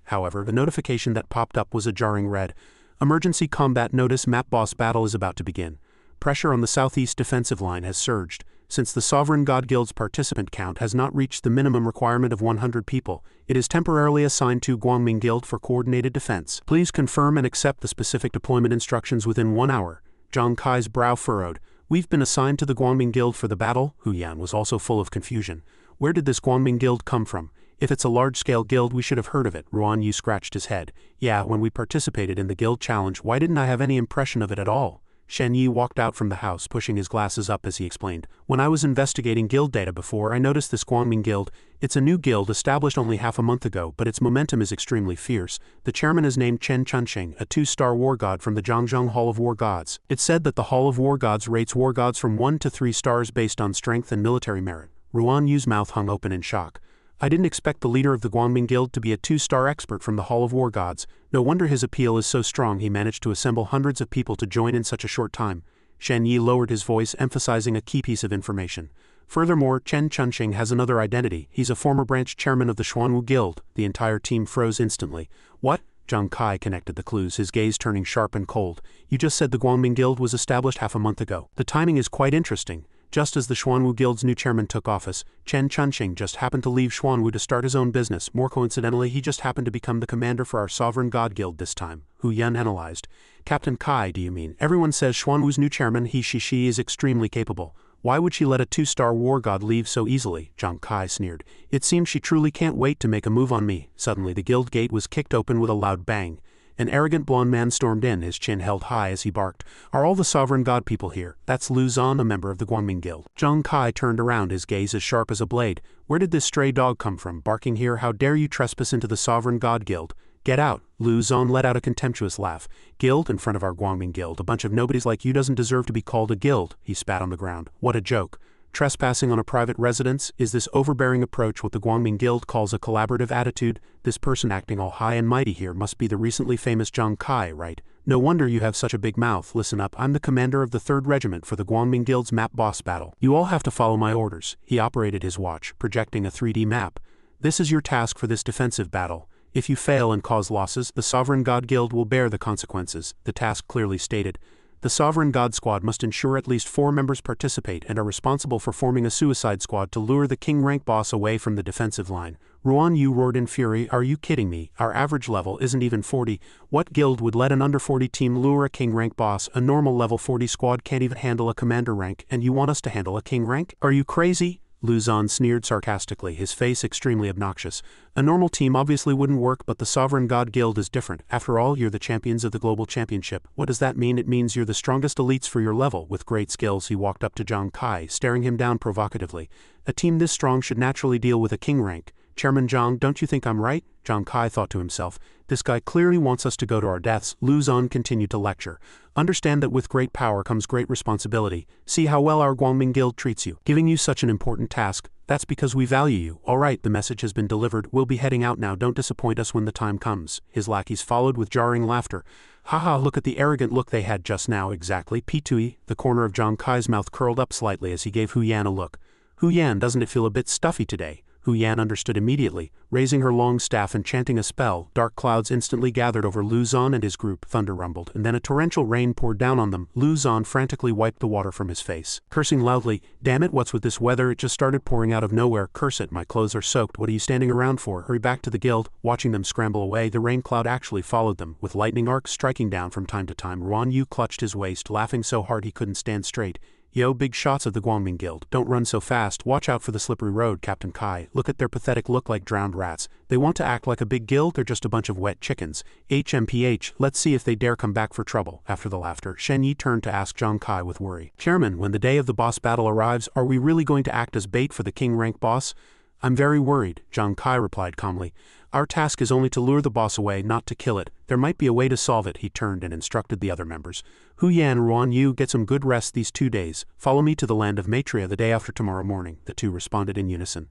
However, the notification that popped up was a jarring red. Emergency combat notice. Map boss battle is about to begin. Pressure on the southeast defensive line has surged. Since the Sovereign God Guild's participant count has not reached the minimum requirement of 100 people, it is temporarily assigned to Guangming Guild for coordinated defense. Please confirm and accept the specific deployment instructions within 1 hour. Zhang Kai's brow furrowed. We've been assigned to the Guangming Guild for the battle? Hu Yan was also full of confusion. Where did this Guangming Guild come from? If it's a large-scale guild, we should have heard of it. Xuanwu scratched his head. Yeah, when we participated in the guild challenge, why didn't I have any impression of it at all? Shen Yi walked out from the house, pushing his glasses up as he explained. When I was investigating guild data before, I noticed this Guangming Guild. It's a new guild established only half a month ago, but its momentum is extremely fierce. The chairman is named Chen Chunxing, a 2-star war god from the Zhangjiang Hall of War Gods. It's said that the Hall of War Gods rates war gods from 1 to 3 stars based on strength and military merit. Xuanwu's mouth hung open in shock. I didn't expect the leader of the Guangming Guild to be a 2-star expert from the Hall of War Gods. No wonder his appeal is so strong. He managed to assemble hundreds of people to join in such a short time. Shen Yi lowered his voice, emphasizing a key piece of information. Furthermore, Chen Chunxing has another identity. He's a former branch chairman of the Xuanwu Guild. The entire team froze instantly. What? Zhang Kai connected the clues, his gaze turning sharp and cold. You just said the Guangming Guild was established half a month ago. The timing is quite interesting. Just as the Xuanwu Guild's new chairman took office, Chen Chunxing just happened to leave Xuanwu to start his own business. More coincidentally, he just happened to become the commander for our Sovereign God Guild this time. Hu Yan analyzed. Captain Kai, do you mean? Everyone says Xuanwu's new chairman, she is extremely capable. Why would she let a 2-star war god leave so easily? Zhang Kai sneered. It seems she truly can't wait to make a move on me. Suddenly the guild gate was kicked open with a loud bang. An arrogant blonde man stormed in, his chin held high as he barked. Are all the Sovereign God people here? That's Lu Zan, a member of the Guangming Guild. Zhang Kai turned around, his gaze as sharp as a blade. Where did this stray dog come from, barking here? How dare you trespass into the Sovereign God Guild? Get out. Lu Zon let out a contemptuous laugh. Guild in front of our Guangming Guild. A bunch of nobodies like you doesn't deserve to be called a guild. He spat on the ground. What a joke. Trespassing on a private residence? Is this overbearing approach what the Guangming Guild calls a collaborative attitude? This person acting all high and mighty here must be the recently famous Zhang Kai, right? No wonder you have such a big mouth. Listen up, I'm the commander of the 3rd Regiment for the Guangming Guild's map boss battle. You all have to follow my orders. He operated his watch, projecting a 3D map. This is your task for this defensive battle. If you fail and cause losses, the Sovereign God Guild will bear the consequences, the task clearly stated. The Sovereign God Squad must ensure at least 4 members participate and are responsible for forming a suicide squad to lure the King rank boss away from the defensive line. Xuanwu roared in fury, are you kidding me? Our average level isn't even 40. What guild would let an under 40 team lure a King rank boss? A normal level 40 squad can't even handle a commander rank, and you want us to handle a King rank? Are you crazy? Lu Zon sneered sarcastically, his face extremely obnoxious. A normal team obviously wouldn't work, but the Sovereign God Guild is different. After all, you're the champions of the global championship. What does that mean? It means you're the strongest elites for your level. With great skills, he walked up to Zhang Kai, staring him down provocatively. A team this strong should naturally deal with a king rank. Chairman Zhang, don't you think I'm right? Zhang Kai thought to himself. This guy clearly wants us to go to our deaths. Lu Zon continued to lecture. Understand that with great power comes great responsibility. See how well our Guangming Guild treats you, giving you such an important task. That's because we value you. All right, the message has been delivered. We'll be heading out now. Don't disappoint us when the time comes. His lackeys followed with jarring laughter. Haha, look at the arrogant look they had just now. Exactly. Pitui. The corner of Zhang Kai's mouth curled up slightly as he gave Hu Yan a look. Hu Yan, doesn't it feel a bit stuffy today? Hu Yan understood immediately. Raising her long staff and chanting a spell, dark clouds instantly gathered over Lu Zon and his group. Thunder rumbled, and then a torrential rain poured down on them. Lu Zon frantically wiped the water from his face, cursing loudly. Damn it, what's with this weather? It just started pouring out of nowhere. Curse it, my clothes are soaked. What are you standing around for? Hurry back to the guild. Watching them scramble away, the rain cloud actually followed them, with lightning arcs striking down from time to time. Xuanwu clutched his waist, laughing so hard he couldn't stand straight. Yo, big shots of the Guangming Guild. Don't run so fast. Watch out for the slippery road, Captain Kai. Look at their pathetic look like drowned rats. They want to act like a big guild, they're just a bunch of wet chickens. HMPH, let's see if they dare come back for trouble. After the laughter, Shen Yi turned to ask Zhang Kai with worry. Chairman, when the day of the boss battle arrives, are we really going to act as bait for the king rank boss? I'm very worried, Zhang Kai replied calmly. Our task is only to lure the boss away, not to kill it. There might be a way to solve it. He turned and instructed the other members. Hu Yan, Xuanwu, get some good rest these 2 days. Follow me to the land of Maitreya the day after tomorrow morning. The two responded in unison.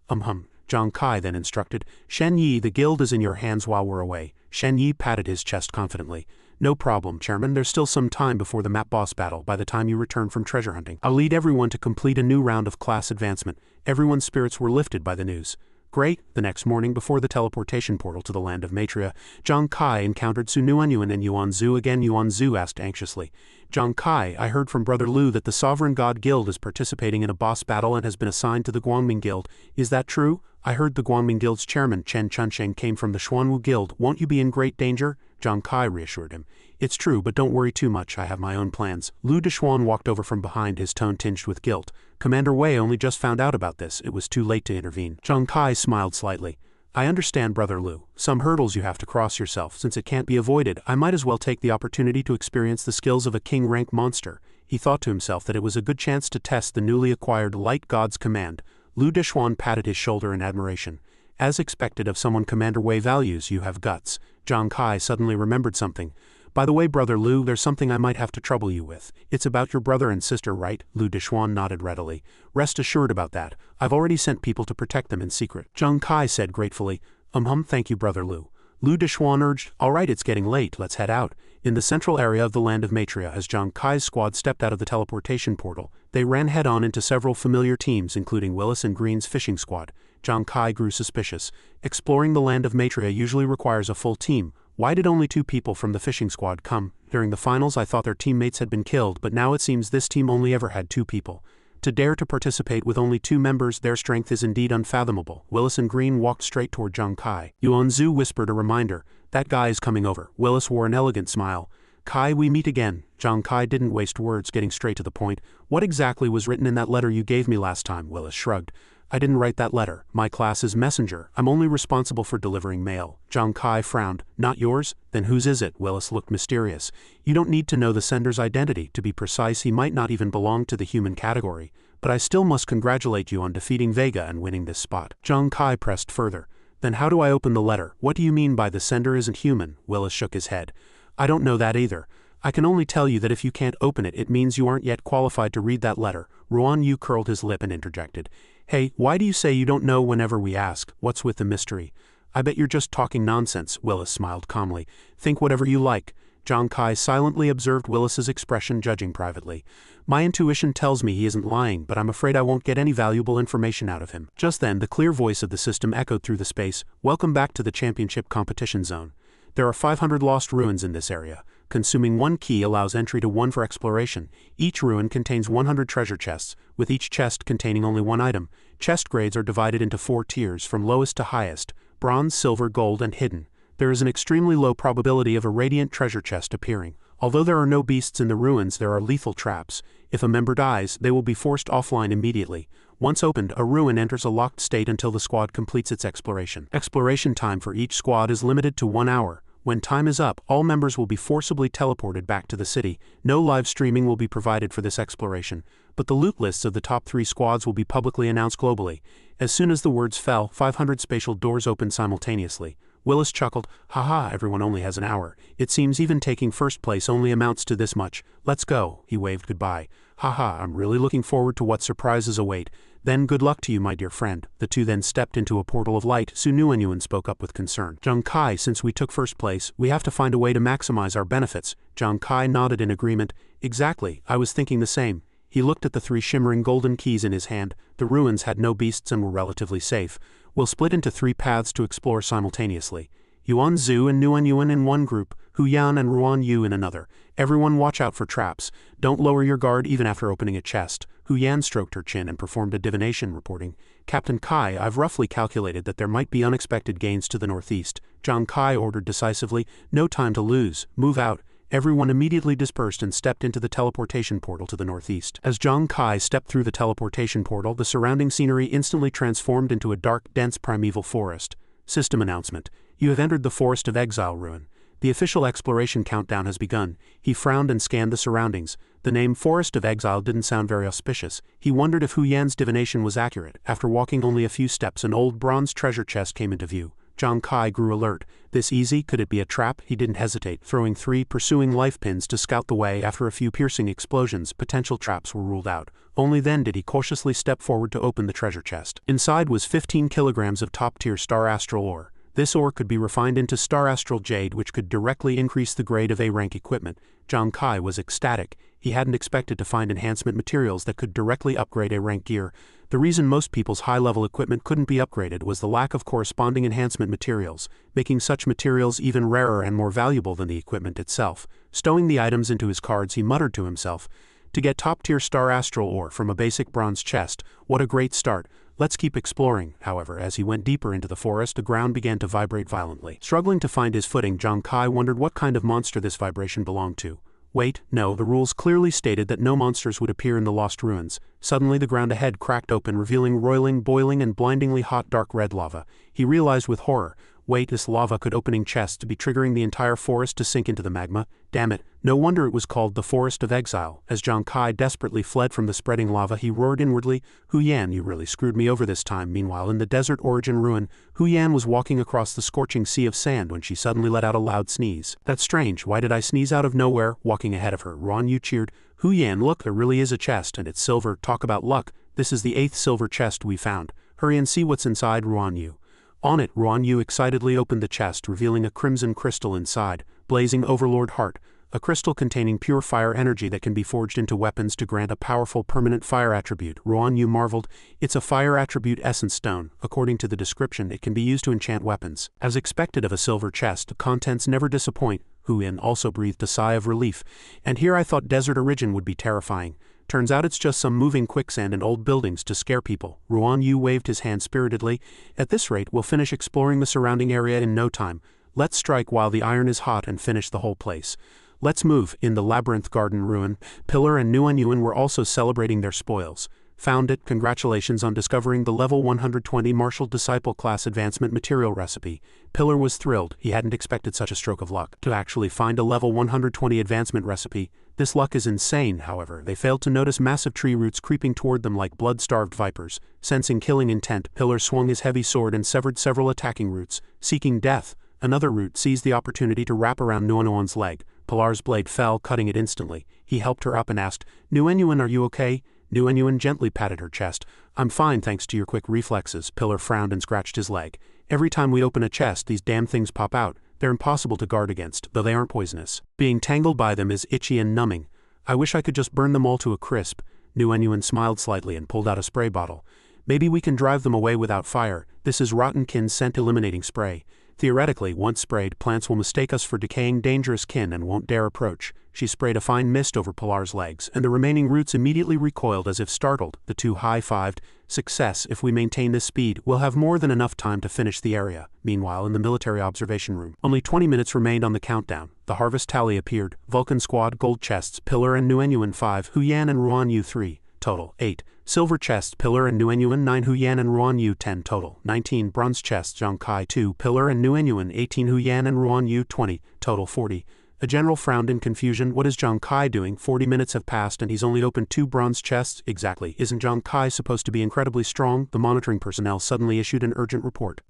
Zhang Kai then instructed. Shen Yi, the guild is in your hands while we're away. Shen Yi patted his chest confidently. No problem, Chairman. There's still some time before the map boss battle. By the time you return from treasure hunting, I'll lead everyone to complete a new round of class advancement. Everyone's spirits were lifted by the news. Great. The next morning, before the teleportation portal to the land of Maitreya, Zhang Kai encountered Sunuanyuan and Xuanwu again. Xuanwu asked anxiously, Zhang Kai, I heard from Brother Lu that the Sovereign God Guild is participating in a boss battle and has been assigned to the Guangming Guild. Is that true? I heard the Guangming Guild's chairman, Chen Chunsheng, came from the Xuanwu Guild. Won't you be in great danger? Zhang Kai reassured him. It's true, but don't worry too much. I have my own plans. Lu Deshuan walked over from behind, his tone tinged with guilt. Commander Wei only just found out about this. It was too late to intervene. Zhang Kai smiled slightly. I understand, Brother Lu. Some hurdles you have to cross yourself. Since it can't be avoided, I might as well take the opportunity to experience the skills of a king-rank monster. He thought to himself that it was a good chance to test the newly acquired Light God's command. Lu Deshuan patted his shoulder in admiration. As expected of someone Commander Wei values, you have guts. Zhang Kai suddenly remembered something. By the way, Brother Lu, there's something I might have to trouble you with. It's about your brother and sister, right? Lu Deshuan nodded readily. Rest assured about that. I've already sent people to protect them in secret. Zhang Kai said gratefully. Thank you, Brother Lu. Lu Deshuan urged, all right, it's getting late, let's head out. In the central area of the land of Maitreya, as Zhang Kai's squad stepped out of the teleportation portal, they ran head-on into several familiar teams, including Willis and Green's fishing squad. Zhang Kai grew suspicious. Exploring the land of Maitreya usually requires a full team. Why did only 2 people from the fishing squad come? During the finals I thought their teammates had been killed, but now it seems this team only ever had 2 people. To dare to participate with only 2 members, their strength is indeed unfathomable. Willis and Green walked straight toward Zhang Kai. Xuanwu whispered a reminder. That guy is coming over. Willis wore an elegant smile. Kai, we meet again. Zhang Kai didn't waste words, getting straight to the point. What exactly was written in that letter you gave me last time? Willis shrugged. I didn't write that letter. My class is messenger. I'm only responsible for delivering mail. Zhang Kai frowned. Not yours? Then whose is it? Willis looked mysterious. You don't need to know the sender's identity. To be precise, he might not even belong to the human category. But I still must congratulate you on defeating Vega and winning this spot. Zhang Kai pressed further. Then how do I open the letter? What do you mean by the sender isn't human? Willis shook his head. I don't know that either. I can only tell you that if you can't open it, it means you aren't yet qualified to read that letter. Xuanwu curled his lip and interjected. Hey, why do you say you don't know whenever we ask? What's with the mystery? I bet you're just talking nonsense, Willis smiled calmly. Think whatever you like. Zhang Kai silently observed Willis's expression, judging privately. My intuition tells me he isn't lying, but I'm afraid I won't get any valuable information out of him. Just then, the clear voice of the system echoed through the space. Welcome back to the championship competition zone. There are 500 lost ruins in this area. Consuming one key allows entry to one for exploration. Each ruin contains 100 treasure chests, with each chest containing only one item. Chest grades are divided into 4 tiers, from lowest to highest: bronze, silver, gold, and hidden. There is an extremely low probability of a radiant treasure chest appearing. Although there are no beasts in the ruins, there are lethal traps. If a member dies, they will be forced offline immediately. Once opened, a ruin enters a locked state until the squad completes its exploration. Exploration time for each squad is limited to 1 hour. When time is up, all members will be forcibly teleported back to the city. No live streaming will be provided for this exploration, but the loot lists of the top 3 squads will be publicly announced globally. As soon as the words fell, 500 spatial doors opened simultaneously. Willis chuckled. Haha, everyone only has an hour. It seems even taking first place only amounts to this much. Let's go. He waved goodbye. Haha, I'm really looking forward to what surprises await. Then good luck to you, my dear friend. The two then stepped into a portal of light. Xuanwu spoke up with concern. Zhang Kai, since we took first place, we have to find a way to maximize our benefits. Zhang Kai nodded in agreement. Exactly, I was thinking the same. He looked at the 3 shimmering golden keys in his hand. The ruins had no beasts and were relatively safe. We'll split into 3 paths to explore simultaneously. Yuan Zhu and Nuanyuan in one group, Huyan and Ruanyu in another. Everyone watch out for traps. Don't lower your guard even after opening a chest. Huyan stroked her chin and performed a divination, reporting, Captain Kai, I've roughly calculated that there might be unexpected gains to the northeast. Zhang Kai ordered decisively, no time to lose, move out. Everyone immediately dispersed and stepped into the teleportation portal to the northeast. As Zhang Kai stepped through the teleportation portal, the surrounding scenery instantly transformed into a dark, dense primeval forest. System announcement. You have entered the Forest of Exile ruin. The official exploration countdown has begun. He frowned and scanned the surroundings. The name Forest of Exile didn't sound very auspicious. He wondered if Huyan's divination was accurate. After walking only a few steps, an old bronze treasure chest came into view. Zhang Kai grew alert. This easy? Could it be a trap? He didn't hesitate, throwing 3 pursuing life pins to scout the way. After a few piercing explosions, potential traps were ruled out. Only then did he cautiously step forward to open the treasure chest. Inside was 15 kilograms of top-tier star astral ore. This ore could be refined into star astral jade, which could directly increase the grade of A-rank equipment. Zhang Kai was ecstatic. He hadn't expected to find enhancement materials that could directly upgrade A-rank gear. The reason most people's high-level equipment couldn't be upgraded was the lack of corresponding enhancement materials, making such materials even rarer and more valuable than the equipment itself. Stowing the items into his cards, he muttered to himself, to get top-tier star astral ore from a basic bronze chest, what a great start. Let's keep exploring. However, as he went deeper into the forest, the ground began to vibrate violently. Struggling to find his footing, Zhang Kai wondered what kind of monster this vibration belonged to. Wait, no, the rules clearly stated that no monsters would appear in the lost ruins. Suddenly the ground ahead cracked open, revealing roiling, boiling, and blindingly hot dark red lava. He realized with horror, wait, this lava could opening chests to be triggering the entire forest to sink into the magma. Damn it, no wonder it was called the Forest of Exile. As Zhang Kai desperately fled from the spreading lava, he roared inwardly, Huyan, you really screwed me over this time. Meanwhile, in the desert origin ruin, Huyan was walking across the scorching sea of sand when she suddenly let out a loud sneeze. That's strange, why did I sneeze out of nowhere? Walking ahead of her, Ruanyu cheered, Huyan, look, there really is a chest, and it's silver. Talk about luck. This is the 8th silver chest we found. Hurry and see what's inside, Ruanyu. On it, Ruanyu excitedly opened the chest, revealing a crimson crystal inside, blazing Overlord Heart, a crystal containing pure fire energy that can be forged into weapons to grant a powerful permanent fire attribute. Ruanyu marveled, it's a fire attribute essence stone. According to the description, it can be used to enchant weapons. As expected of a silver chest, the contents never disappoint. Huyan also breathed a sigh of relief. And here I thought desert origin would be terrifying. Turns out it's just some moving quicksand and old buildings to scare people. Ruanyu waved his hand spiritedly. At this rate, we'll finish exploring the surrounding area in no time. Let's strike while the iron is hot and finish the whole place. Let's move. In the labyrinth garden ruin, Pillar and Nuanyuan were also celebrating their spoils. Found it. Congratulations on discovering the level 120 Martial Disciple class advancement material recipe. Pillar was thrilled. He hadn't expected such a stroke of luck. To actually find a level 120 advancement recipe. This luck is insane, however. They failed to notice massive tree roots creeping toward them like blood-starved vipers. Sensing killing intent, Pillar swung his heavy sword and severed several attacking roots. Seeking death, another root seized the opportunity to wrap around Nuenuan's leg. Pilar's blade fell, cutting it instantly. He helped her up and asked, "Nuenuan, are you okay?" Nuenuan gently patted her chest. "I'm fine thanks to your quick reflexes." Pillar frowned and scratched his leg. "Every time we open a chest, these damn things pop out. They're impossible to guard against, though they aren't poisonous. Being tangled by them is itchy and numbing. I wish I could just burn them all to a crisp." Nuenuan smiled slightly and pulled out a spray bottle. "Maybe we can drive them away without fire. This is rotten kin scent eliminating spray. Theoretically, once sprayed, plants will mistake us for decaying dangerous kin and won't dare approach." She sprayed a fine mist over Pilar's legs, and the remaining roots immediately recoiled as if startled. The two high-fived. "Success. If we maintain this speed, we'll have more than enough time to finish the area." Meanwhile, in the military observation room, only 20 minutes remained on the countdown. The harvest tally appeared. Vulcan Squad gold chests, Pillar and Nuenuan 5, Huyan and Ruanyu 3, total 8. Silver chests, Pillar and Nuenuan 9, Huyan and Ruanyu 10, total 19. Bronze chests, Zhongkai 2, Pillar and Nuenuan 18, Huyan and Ruanyu 20, total 40. A general frowned in confusion. What is Zhongkai doing? 40 minutes have passed and he's only opened 2 bronze chests? Exactly. Isn't Zhongkai supposed to be incredibly strong? The monitoring personnel suddenly issued an urgent report.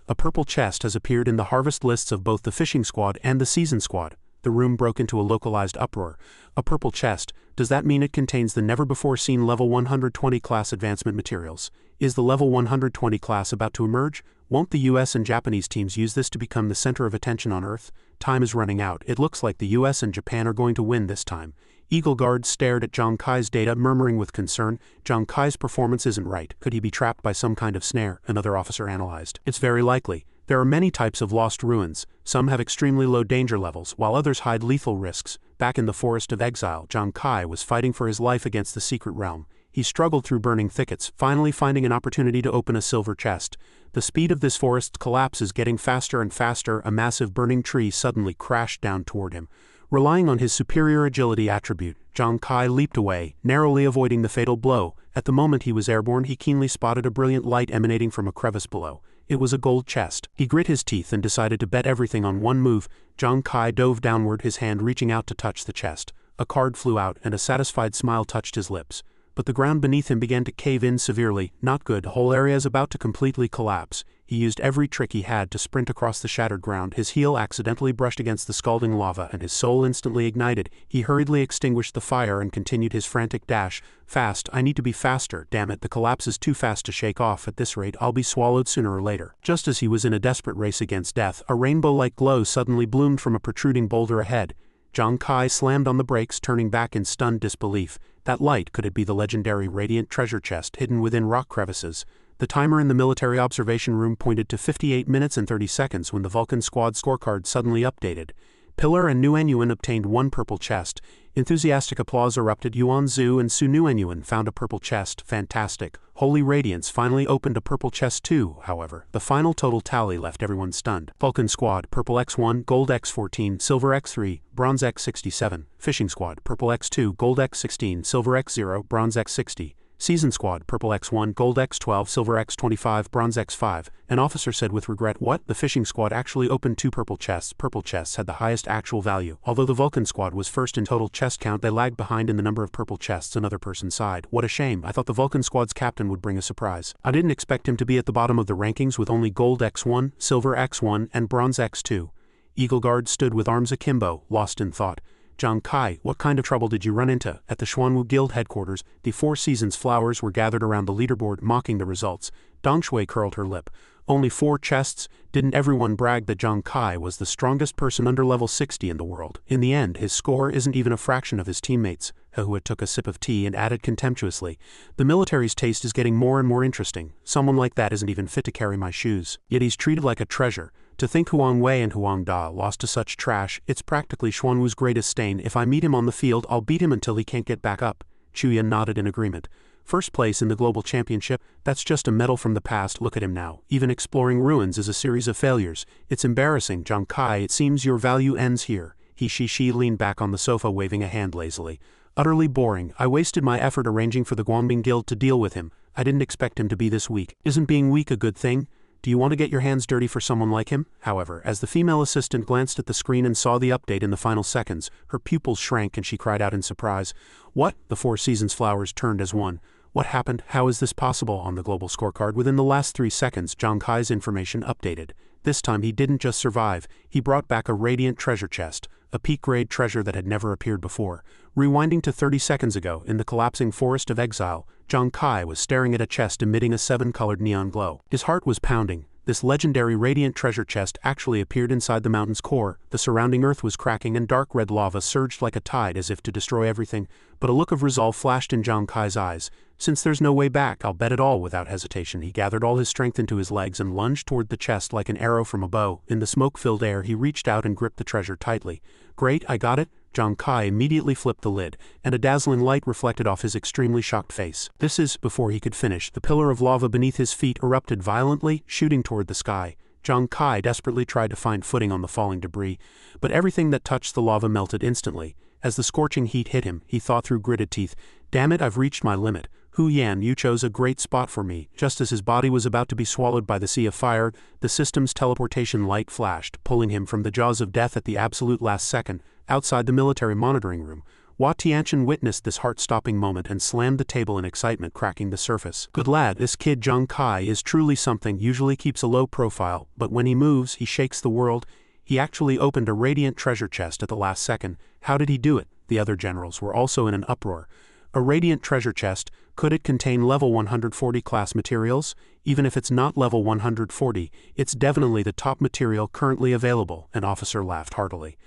A purple chest has appeared in the harvest lists of both the fishing squad and the season squad. The room broke into a localized uproar. A purple chest. Does that mean it contains the never-before-seen level 120 class advancement materials? Is the level 120 class about to emerge? Won't the US and Japanese teams use this to become the center of attention on Earth? Time is running out. It looks like the US and Japan are going to win this time. Eagle Guard stared at Zhongkai's data, murmuring with concern. Zhongkai's performance isn't right. Could he be trapped by some kind of snare? Another officer analyzed. It's very likely. There are many types of lost ruins. Some have extremely low danger levels, while others hide lethal risks. Back in the Forest of Exile, Zhongkai was fighting for his life against the secret realm. He struggled through burning thickets, finally finding an opportunity to open a silver chest. The speed of this forest's collapse is getting faster and faster. A massive burning tree suddenly crashed down toward him. Relying on his superior agility attribute, Zhongkai leaped away, narrowly avoiding the fatal blow. At the moment he was airborne, he keenly spotted a brilliant light emanating from a crevice below. It was a gold chest. He grit his teeth and decided to bet everything on one move. Zhongkai dove downward, his hand reaching out to touch the chest. A card flew out and a satisfied smile touched his lips. But the ground beneath him began to cave in severely. Not good. The whole area is about to completely collapse. He used every trick he had to sprint across the shattered ground. His heel accidentally brushed against the scalding lava and his soul instantly ignited. He hurriedly extinguished the fire and continued his frantic dash. Fast. I need to be faster. Damn it, the collapse is too fast to shake off. At this rate, I'll be swallowed sooner or later. Just as he was in a desperate race against death, a rainbow-like glow suddenly bloomed from a protruding boulder ahead. Zhongkai slammed on the brakes, turning back in stunned disbelief. That light, could it be the legendary radiant treasure chest hidden within rock crevices? The timer in the military observation room pointed to 58 minutes and 30 seconds when the Vulcan Squad scorecard suddenly updated. Pillar and Nuenuan obtained 1 purple chest. Enthusiastic applause erupted. Xuanwu and Su Nuenuan found a purple chest. Fantastic. Holy Radiance finally opened a purple chest too, however. The final total tally left everyone stunned. Vulcan Squad, purple X1, gold X14, silver X3, bronze X67. Fishing Squad, purple X2, gold X16, silver X0, bronze X60. Season Squad, purple X1, gold X12, silver X25, bronze X5. An officer said with regret, "What? The Fishing Squad actually opened 2 purple chests." Purple chests had the highest actual value. Although the Vulcan Squad was first in total chest count, they lagged behind in the number of purple chests. Another person sighed. "What a shame. I thought the Vulcan Squad's captain would bring a surprise. I didn't expect him to be at the bottom of the rankings with only gold X1, silver X1, and bronze X2. Eagle Guard stood with arms akimbo, lost in thought. Zhongkai, what kind of trouble did you run into? At the Xuanwu Guild headquarters, the 4 Seasons flowers were gathered around the leaderboard, mocking the results. Dongshui curled her lip. Only 4 chests? Didn't everyone brag that Zhongkai was the strongest person under level 60 in the world? In the end, his score isn't even a fraction of his teammates. Hehua took a sip of tea and added contemptuously, "The military's taste is getting more and more interesting. Someone like that isn't even fit to carry my shoes. Yet he's treated like a treasure. To think Huang Wei and Huang Da lost to such trash, it's practically Xuanwu's greatest stain. If I meet him on the field, I'll beat him until he can't get back up." Chuyan nodded in agreement. "First place in the global championship? That's just a medal from the past. Look at him now. Even exploring ruins is a series of failures. It's embarrassing. Zhongkai, it seems your value ends here." She leaned back on the sofa, waving a hand lazily. Utterly boring. I wasted my effort arranging for the Guanbing Guild to deal with him. I didn't expect him to be this weak. Isn't being weak a good thing? Do you want to get your hands dirty for someone like him? However, as the female assistant glanced at the screen and saw the update in the final seconds, her pupils shrank and she cried out in surprise. What? The Four Seasons flowers turned as one. What happened? How is this possible? On the global scorecard, within the last 3 seconds, Zhang Kai's information updated. This time he didn't just survive, he brought back a radiant treasure chest, a peak-grade treasure that had never appeared before. Rewinding to 30 seconds ago, in the collapsing forest of exile, Zhang Kai was staring at a chest emitting a 7-colored neon glow. His heart was pounding. This legendary radiant treasure chest actually appeared inside the mountain's core. The surrounding earth was cracking and dark red lava surged like a tide as if to destroy everything, but a look of resolve flashed in Zhang Kai's eyes. Since there's no way back, I'll bet it all. Without hesitation, he gathered all his strength into his legs and lunged toward the chest like an arrow from a bow. In the smoke-filled air, he reached out and gripped the treasure tightly. Great, I got it. Zhang Kai immediately flipped the lid, and a dazzling light reflected off his extremely shocked face. This is, before he could finish, the pillar of lava beneath his feet erupted violently, shooting toward the sky. Zhang Kai desperately tried to find footing on the falling debris, but everything that touched the lava melted instantly. As the scorching heat hit him, he thought through gritted teeth, "Damn it, I've reached my limit. Hu Yan, you chose a great spot for me." Just as his body was about to be swallowed by the sea of fire, the system's teleportation light flashed, pulling him from the jaws of death at the absolute last second. Outside the military monitoring room, Hua Tianchen witnessed this heart-stopping moment and slammed the table in excitement, cracking the surface. "Good lad, this kid Zhang Kai is truly something. Usually keeps a low profile, but when he moves, he shakes the world. He actually opened a radiant treasure chest at the last second. How did he do it?" The other generals were also in an uproar. A radiant treasure chest, could it contain level 140 class materials? Even if it's not level 140, it's definitely the top material currently available, an officer laughed heartily.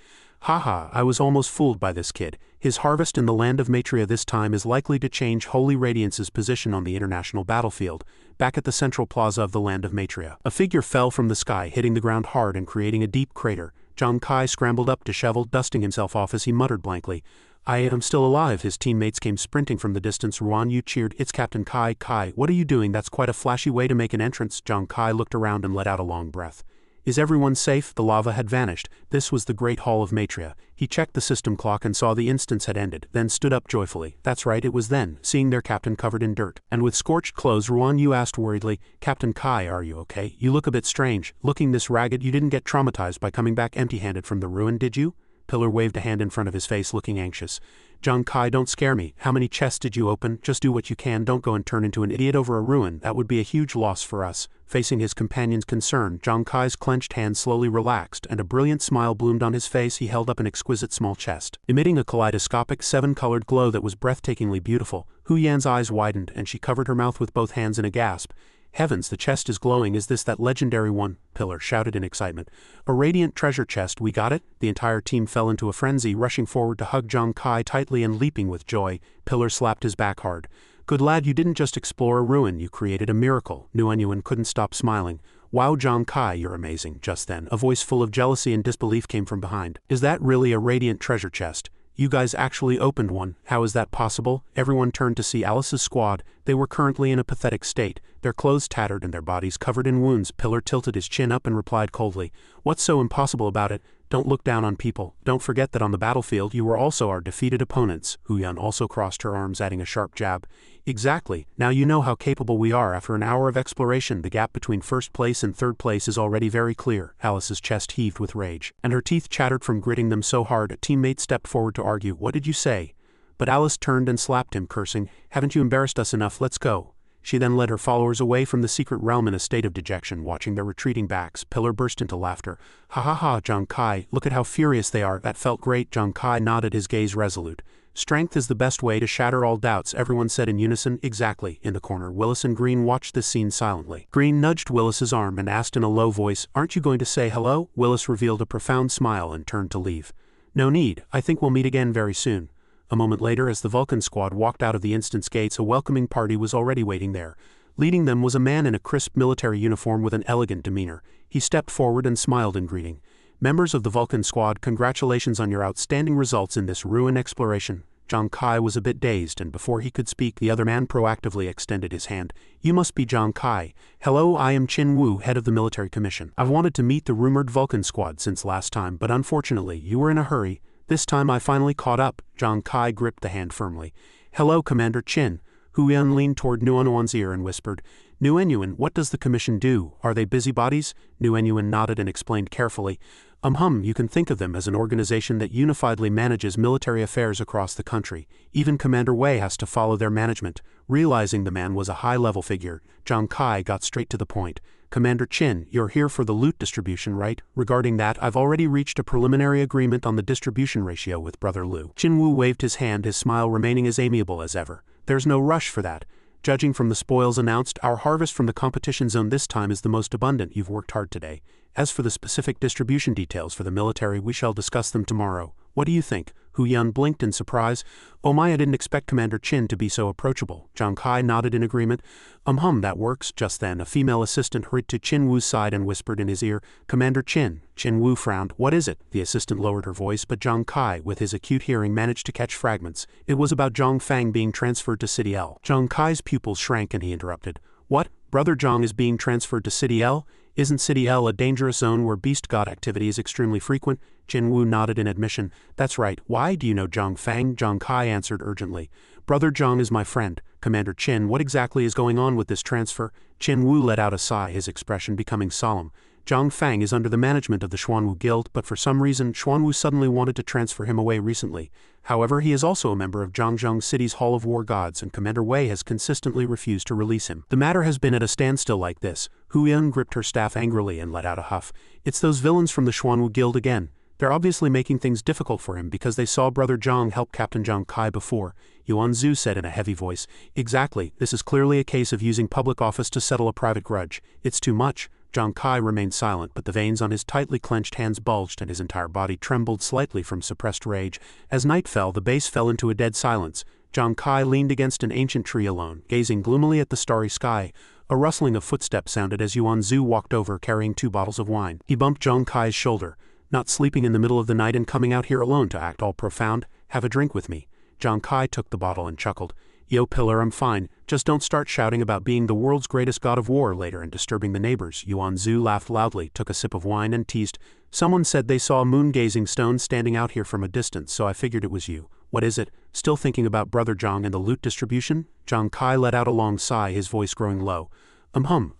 "Haha, I was almost fooled by this kid. His harvest in the land of Matria this time is likely to change Holy Radiance's position on the international battlefield." Back at the central plaza of the land of Matria, a figure fell from the sky, hitting the ground hard and creating a deep crater. Zhang Kai scrambled up, disheveled, dusting himself off as he muttered blankly, "I am still alive." His teammates came sprinting from the distance. Xuanwu cheered, "It's Captain Kai. Kai, what are you doing? That's quite a flashy way to make an entrance." Zhang Kai looked around and let out a long breath. Is everyone safe? The lava had vanished. This was the Great Hall of Matria. He checked the system clock and saw the instance had ended, then stood up joyfully. That's right, it was then, seeing their captain covered in dirt and with scorched clothes. Xuanwu asked worriedly, "Captain Kai, are you okay? You look a bit strange. Looking this ragged, you didn't get traumatized by coming back empty-handed from the ruin, did you?" Pillar waved a hand in front of his face, looking anxious. "Zhang Kai, don't scare me. How many chests did you open? Just do what you can. Don't go and turn into an idiot over a ruin. That would be a huge loss for us." Facing his companion's concern, Zhang Kai's clenched hand slowly relaxed, and a brilliant smile bloomed on his face. He held up an exquisite small chest, emitting a kaleidoscopic 7-colored glow that was breathtakingly beautiful. Hu Yan's eyes widened, and she covered her mouth with both hands in a gasp. "Heavens, the chest is glowing. Is this that legendary one?" Pillar shouted in excitement. "A radiant treasure chest, we got it?" The entire team fell into a frenzy, rushing forward to hug Zhang Kai tightly and leaping with joy. Pillar slapped his back hard. "Good lad, you didn't just explore a ruin, you created a miracle." Nguyen couldn't stop smiling. "Wow, Zhang Kai, you're amazing." Just then, a voice full of jealousy and disbelief came from behind. "Is that really a radiant treasure chest? You guys actually opened one. How is that possible?" Everyone turned to see Alice's squad. They were currently in a pathetic state, their clothes tattered and their bodies covered in wounds. Pillar tilted his chin up and replied coldly, "What's so impossible about it? Don't look down on people. Don't forget that on the battlefield you were also our defeated opponents." Hu Yan also crossed her arms, adding a sharp jab. "Exactly. Now you know how capable we are. After an hour of exploration, the gap between first place and third place is already very clear." Alice's chest heaved with rage, and her teeth chattered from gritting them so hard a teammate stepped forward to argue. "What did you say?" But Alice turned and slapped him, cursing, "Haven't you embarrassed us enough? Let's go." She then led her followers away from the secret realm in a state of dejection, watching their retreating backs. Pillar burst into laughter. "Ha ha ha, Zhang Kai, look at how furious they are. That felt great." Zhang Kai nodded, his gaze resolute. "Strength is the best way to shatter all doubts," everyone said in unison. "Exactly." In the corner, Willis and Green watched this scene silently. Green nudged Willis's arm and asked in a low voice, "Aren't you going to say hello?" Willis revealed a profound smile and turned to leave. "No need. I think we'll meet again very soon." A moment later, as the Vulcan Squad walked out of the instance gates, a welcoming party was already waiting there. Leading them was a man in a crisp military uniform with an elegant demeanor. He stepped forward and smiled in greeting. "Members of the Vulcan Squad, congratulations on your outstanding results in this ruin exploration." Zhang Kai was a bit dazed, and before he could speak, the other man proactively extended his hand. "You must be Zhang Kai. Hello, I am Xuanwu, head of the military commission. I've wanted to meet the rumored Vulcan Squad since last time, but unfortunately, you were in a hurry." This time I finally caught up. Zhang Kai gripped the hand firmly. Hello, Commander Qin. Hu Yan leaned toward Nuanyuan's ear and whispered, Nuanyuan, what does the commission do? Are they busybodies? Nuanyuan nodded and explained carefully. You can think of them as an organization that unifiedly manages military affairs across the country. Even Commander Wei has to follow their management. Realizing the man was a high-level figure, Zhang Kai got straight to the point. Commander Qin, you're here for the loot distribution, right? Regarding that, I've already reached a preliminary agreement on the distribution ratio with Brother Liu. Xuanwu waved his hand, his smile remaining as amiable as ever. There's no rush for that. Judging from the spoils announced, our harvest from the competition zone this time is the most abundant. You've worked hard today. As for the specific distribution details for the military, we shall discuss them tomorrow. What do you think? Hu Yan blinked in surprise. Oh my, I didn't expect Commander Qin to be so approachable. Zhang Kai nodded in agreement. That works. Just then, a female assistant hurried to Qin Wu's side and whispered in his ear, Commander Qin. Qin Wu frowned. What is it? The assistant lowered her voice, but Zhang Kai, with his acute hearing, managed to catch fragments. It was about Zhang Fang being transferred to City L. Zhang Kai's pupils shrank and he interrupted. What? Brother Zhang is being transferred to City L? Isn't City L a dangerous zone where beast god activity is extremely frequent? Qin Wu nodded in admission. That's right. Why do you know Zhang Fang? Zhang Kai answered urgently. Brother Zhang is my friend. Commander Qin, what exactly is going on with this transfer? Qin Wu let out a sigh, his expression becoming solemn. Zhang Fang is under the management of the Xuanwu Guild, but for some reason Xuanwu suddenly wanted to transfer him away recently. However, he is also a member of Zhangzhou City's Hall of War Gods, and Commander Wei has consistently refused to release him. The matter has been at a standstill like this. Hu Yan gripped her staff angrily and let out a huff. It's those villains from the Xuanwu Guild again. They're obviously making things difficult for him because they saw Brother Zhang help Captain Zhang Kai before. Xuanwu said in a heavy voice. Exactly, this is clearly a case of using public office to settle a private grudge. It's too much. Zhang Kai remained silent, but the veins on his tightly clenched hands bulged and his entire body trembled slightly from suppressed rage. As night fell, the base fell into a dead silence. Zhang Kai leaned against an ancient tree alone, gazing gloomily at the starry sky. A rustling of footsteps sounded as Xuanwu walked over carrying 2 bottles of wine. He bumped Zhang Kai's shoulder. Not sleeping in the middle of the night and coming out here alone to act all profound? Have a drink with me. Zhang Kai took the bottle and chuckled. Yo Pillar, I'm fine, just don't start shouting about being the world's greatest god of war later and disturbing the neighbors. Xuanwu laughed loudly, took a sip of wine and teased. Someone said they saw a moon-gazing stone standing out here from a distance, so I figured it was you. What is it? Still thinking about Brother Zhang and the loot distribution? Zhang Kai let out a long sigh, his voice growing low.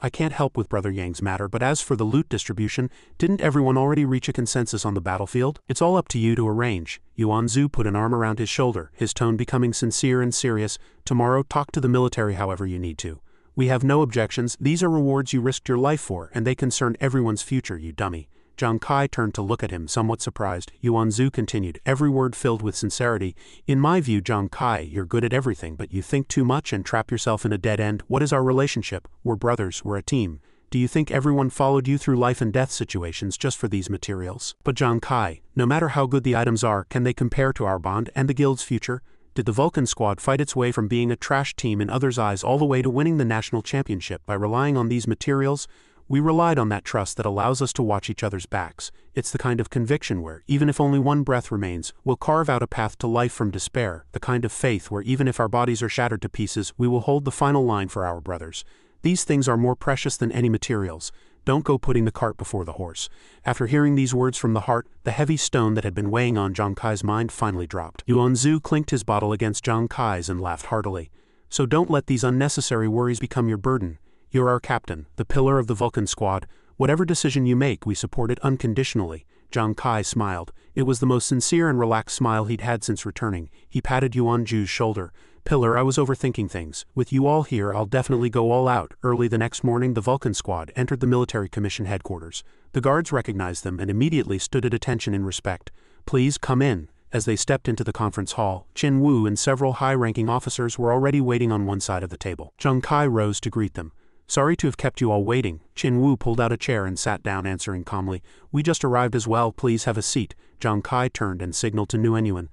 I can't help with Brother Yang's matter, but as for the loot distribution, didn't everyone already reach a consensus on the battlefield? It's all up to you to arrange. Xuanwu put an arm around his shoulder, his tone becoming sincere and serious. Tomorrow, talk to the military however you need to. We have no objections. These are rewards you risked your life for, and they concern everyone's future, you dummy. Zhang Kai turned to look at him, somewhat surprised. Xuanwu continued, every word filled with sincerity. In my view, Zhang Kai, you're good at everything, but you think too much and trap yourself in a dead end. What is our relationship? We're brothers, we're a team. Do you think everyone followed you through life and death situations just for these materials? But Zhang Kai, no matter how good the items are, can they compare to our bond and the guild's future? Did the Vulcan Squad fight its way from being a trash team in others' eyes all the way to winning the national championship by relying on these materials? We relied on that trust that allows us to watch each other's backs. It's the kind of conviction where, even if only one breath remains, we'll carve out a path to life from despair, the kind of faith where even if our bodies are shattered to pieces, we will hold the final line for our brothers. These things are more precious than any materials. Don't go putting the cart before the horse. After hearing these words from the heart, the heavy stone that had been weighing on Zhang Kai's mind finally dropped. Xuanwu clinked his bottle against Zhang Kai's and laughed heartily. So don't let these unnecessary worries become your burden. You're our captain, the pillar of the Vulcan Squad. Whatever decision you make, we support it unconditionally. Zhang Kai smiled. It was the most sincere and relaxed smile he'd had since returning. He patted Xuanwu's shoulder. Pillar, I was overthinking things. With you all here, I'll definitely go all out. Early the next morning, the Vulcan Squad entered the military commission headquarters. The guards recognized them and immediately stood at attention in respect. Please come in. As they stepped into the conference hall, Qin Wu and several high-ranking officers were already waiting on one side of the table. Zhang Kai rose to greet them. Sorry to have kept you all waiting. Qin Wu pulled out a chair and sat down, answering calmly. We just arrived as well, please have a seat. Zhang Kai turned and signaled to Nuanyuan.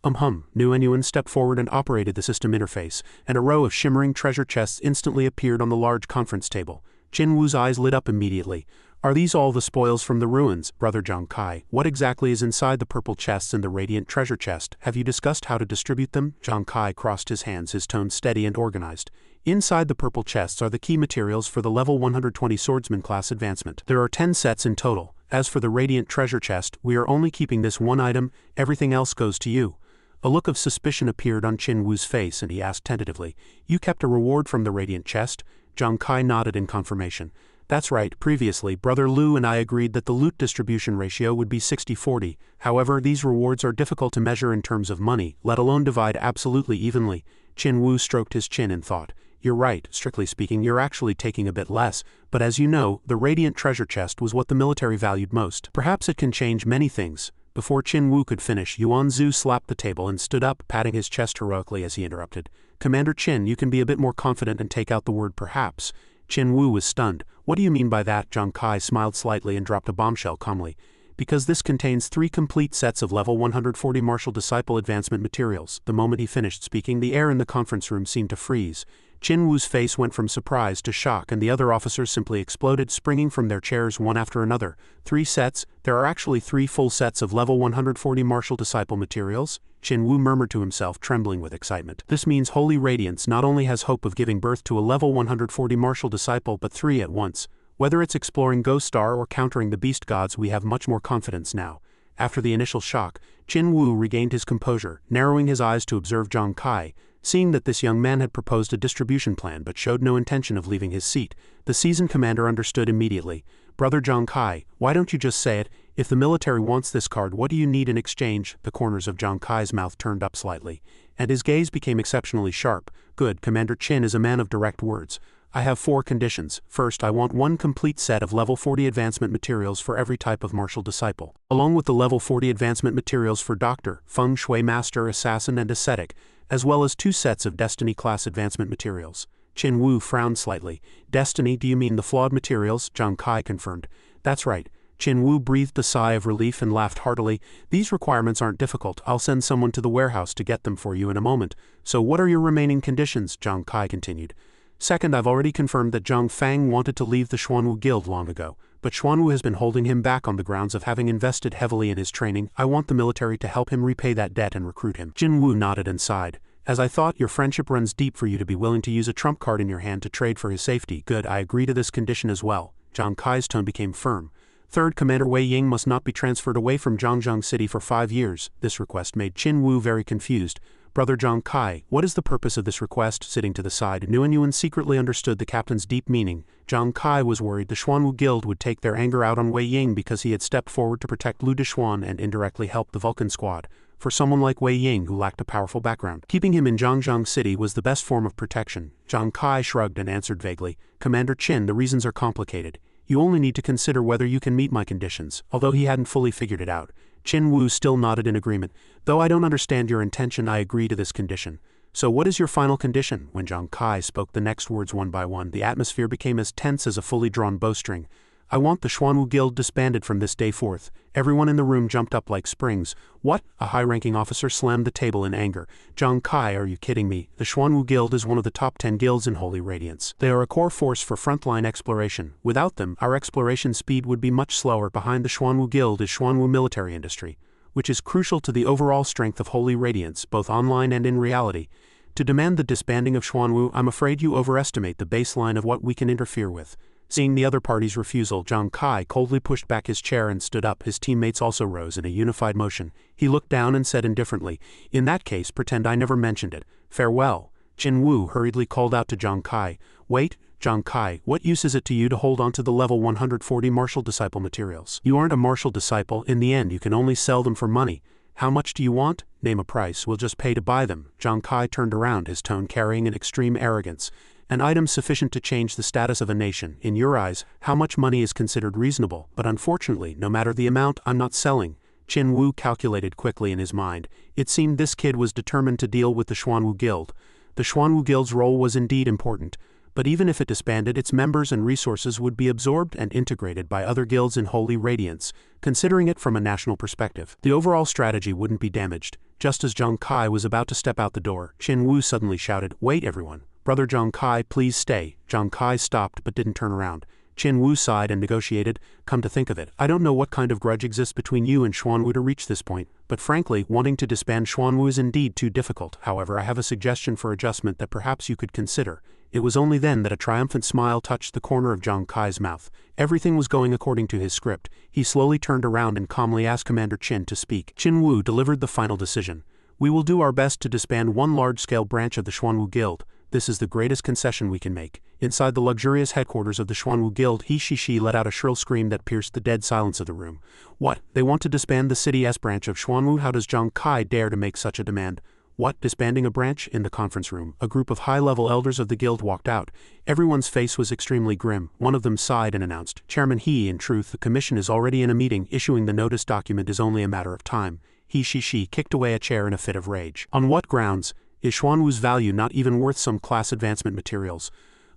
Nuanyuan stepped forward and operated the system interface, and a row of shimmering treasure chests instantly appeared on the large conference table. Qin Wu's eyes lit up immediately. Are these all the spoils from the ruins, Brother Zhang Kai? What exactly is inside the purple chests and the radiant treasure chest? Have you discussed how to distribute them? Zhang Kai crossed his hands, his tone steady and organized. Inside the purple chests are the key materials for the level 120 swordsman class advancement. There are 10 sets in total. As for the radiant treasure chest, we are only keeping this one item, everything else goes to you. A look of suspicion appeared on Xuanwu's face and he asked tentatively, "You kept a reward from the radiant chest?" Zhang Kai nodded in confirmation. "That's right, previously, Brother Liu and I agreed that the loot distribution ratio would be 60-40, however these rewards are difficult to measure in terms of money, let alone divide absolutely evenly." Xuanwu stroked his chin in thought. "You're right, strictly speaking you're actually taking a bit less, but as you know, the radiant treasure chest was what the military valued most. Perhaps it can change many things." Before Xuanwu could finish, Xuanzu slapped the table and stood up, patting his chest heroically as he interrupted. "Commander Qin, you can be a bit more confident and take out the word perhaps." Xuanwu was stunned. "What do you mean by that?" Zhang Kai smiled slightly and dropped a bombshell calmly. "Because this contains 3 complete sets of level 140 martial disciple advancement materials." The moment he finished speaking, the air in the conference room seemed to freeze. Xuanwu's face went from surprise to shock and the other officers simply exploded, springing from their chairs one after another. 3 sets? There are actually 3 full sets of level 140 martial disciple materials? Xuanwu murmured to himself, trembling with excitement. This means Holy Radiance not only has hope of giving birth to a level 140 martial disciple but 3 at once. Whether it's exploring Ghost Star or countering the beast gods, we have much more confidence now. After the initial shock, Xuanwu regained his composure, narrowing his eyes to observe Zhang Kai. Seeing that this young man had proposed a distribution plan but showed no intention of leaving his seat, the seasoned commander understood immediately. "Brother Zhang Kai, why don't you just say it? If the military wants this card, what do you need in exchange?" The corners of Zhang Kai's mouth turned up slightly, and his gaze became exceptionally sharp. "Good, Commander Qin is a man of direct words. I have 4 conditions. First, I want 1 complete set of level 40 advancement materials for every type of martial disciple, along with the level 40 advancement materials for Doctor, Feng Shui Master, Assassin and Ascetic, as well as 2 sets of Destiny class advancement materials." Xuanwu frowned slightly. "Destiny, do you mean the flawed materials?" Zhang Kai confirmed. "That's right." Xuanwu breathed a sigh of relief and laughed heartily. "These requirements aren't difficult. I'll send someone to the warehouse to get them for you in a moment. So what are your remaining conditions?" Zhang Kai continued. "Second, I've already confirmed that Zhang Fang wanted to leave the Xuanwu Guild long ago, but Xuanwu has been holding him back on the grounds of having invested heavily in his training. I want the military to help him repay that debt and recruit him." Xuanwu nodded and sighed. "As I thought, your friendship runs deep for you to be willing to use a trump card in your hand to trade for his safety. Good, I agree to this condition as well." Zhang Kai's tone became firm. "Third, Commander Wei Ying must not be transferred away from Zhangjiang City for 5 years. This request made Xuanwu very confused. "Brother Zhang Kai, what is the purpose of this request?" Sitting to the side, Nguyen secretly understood the captain's deep meaning. Zhang Kai was worried the Xuanwu Guild would take their anger out on Wei Ying because he had stepped forward to protect Lu Dixuan and indirectly help the Vulcan Squad. For someone like Wei Ying who lacked a powerful background, keeping him in Zhangjiang City was the best form of protection. Zhang Kai shrugged and answered vaguely, "Commander Qin, the reasons are complicated. You only need to consider whether you can meet my conditions," although he hadn't fully figured it out. Xuanwu still nodded in agreement. "Though I don't understand your intention, I agree to this condition." "So what is your final condition?" When Zhang Kai spoke the next words one by one, the atmosphere became as tense as a fully drawn bowstring. "I want the Xuanwu Guild disbanded from this day forth." Everyone in the room jumped up like springs. "What?" A high-ranking officer slammed the table in anger. "Zhang Kai, are you kidding me? The Xuanwu Guild is one of the top 10 guilds in Holy Radiance. They are a core force for frontline exploration. Without them, our exploration speed would be much slower. Behind the Xuanwu Guild is Xuanwu military industry, which is crucial to the overall strength of Holy Radiance, both online and in reality. To demand the disbanding of Xuanwu, I'm afraid you overestimate the baseline of what we can interfere with." Seeing the other party's refusal, Zhang Kai coldly pushed back his chair and stood up. His teammates also rose in a unified motion. He looked down and said indifferently, "In that case, pretend I never mentioned it. Farewell." Xuanwu hurriedly called out to Zhang Kai, "Wait, Zhang Kai, what use is it to you to hold on to the level 140 martial disciple materials? You aren't a martial disciple. In the end, you can only sell them for money. How much do you want? Name a price. We'll just pay to buy them." Zhang Kai turned around, his tone carrying an extreme arrogance. "An item sufficient to change the status of a nation. In your eyes, how much money is considered reasonable? But unfortunately, no matter the amount, I'm not selling." Xuanwu calculated quickly in his mind. It seemed this kid was determined to deal with the Xuanwu Guild. The Xuanwu Guild's role was indeed important, but even if it disbanded, its members and resources would be absorbed and integrated by other guilds in Holy Radiance. Considering it from a national perspective, the overall strategy wouldn't be damaged. Just as Zhang Kai was about to step out the door, Xuanwu suddenly shouted, "Wait, everyone. Brother Zhang Kai, please stay." Zhang Kai stopped but didn't turn around. Xuanwu sighed and negotiated. "Come to think of it, I don't know what kind of grudge exists between you and Xuanwu to reach this point, but frankly, wanting to disband Xuanwu is indeed too difficult. However, I have a suggestion for adjustment that perhaps you could consider. It was only then that a triumphant smile touched the corner of Zhang Kai's mouth. Everything was going according to his script. He slowly turned around and calmly asked Commander Qin to speak. Xuanwu delivered the final decision. We will do our best to disband one large-scale branch of the Xuanwu Guild. This is the greatest concession we can make. Inside the luxurious headquarters of the Xuanwu Guild, He Shishi let out a shrill scream that pierced the dead silence of the room. What? They want to disband the City S branch of Xuanwu? How does Zhang Kai dare to make such a demand? What? Disbanding a branch? In the conference room, a group of high-level elders of the guild walked out. Everyone's face was extremely grim. One of them sighed and announced, Chairman He, in truth, the commission is already in a meeting. Issuing the notice document is only a matter of time. He Shishi kicked away a chair in a fit of rage. On what grounds? Is Xuanwu's value not even worth some class advancement materials?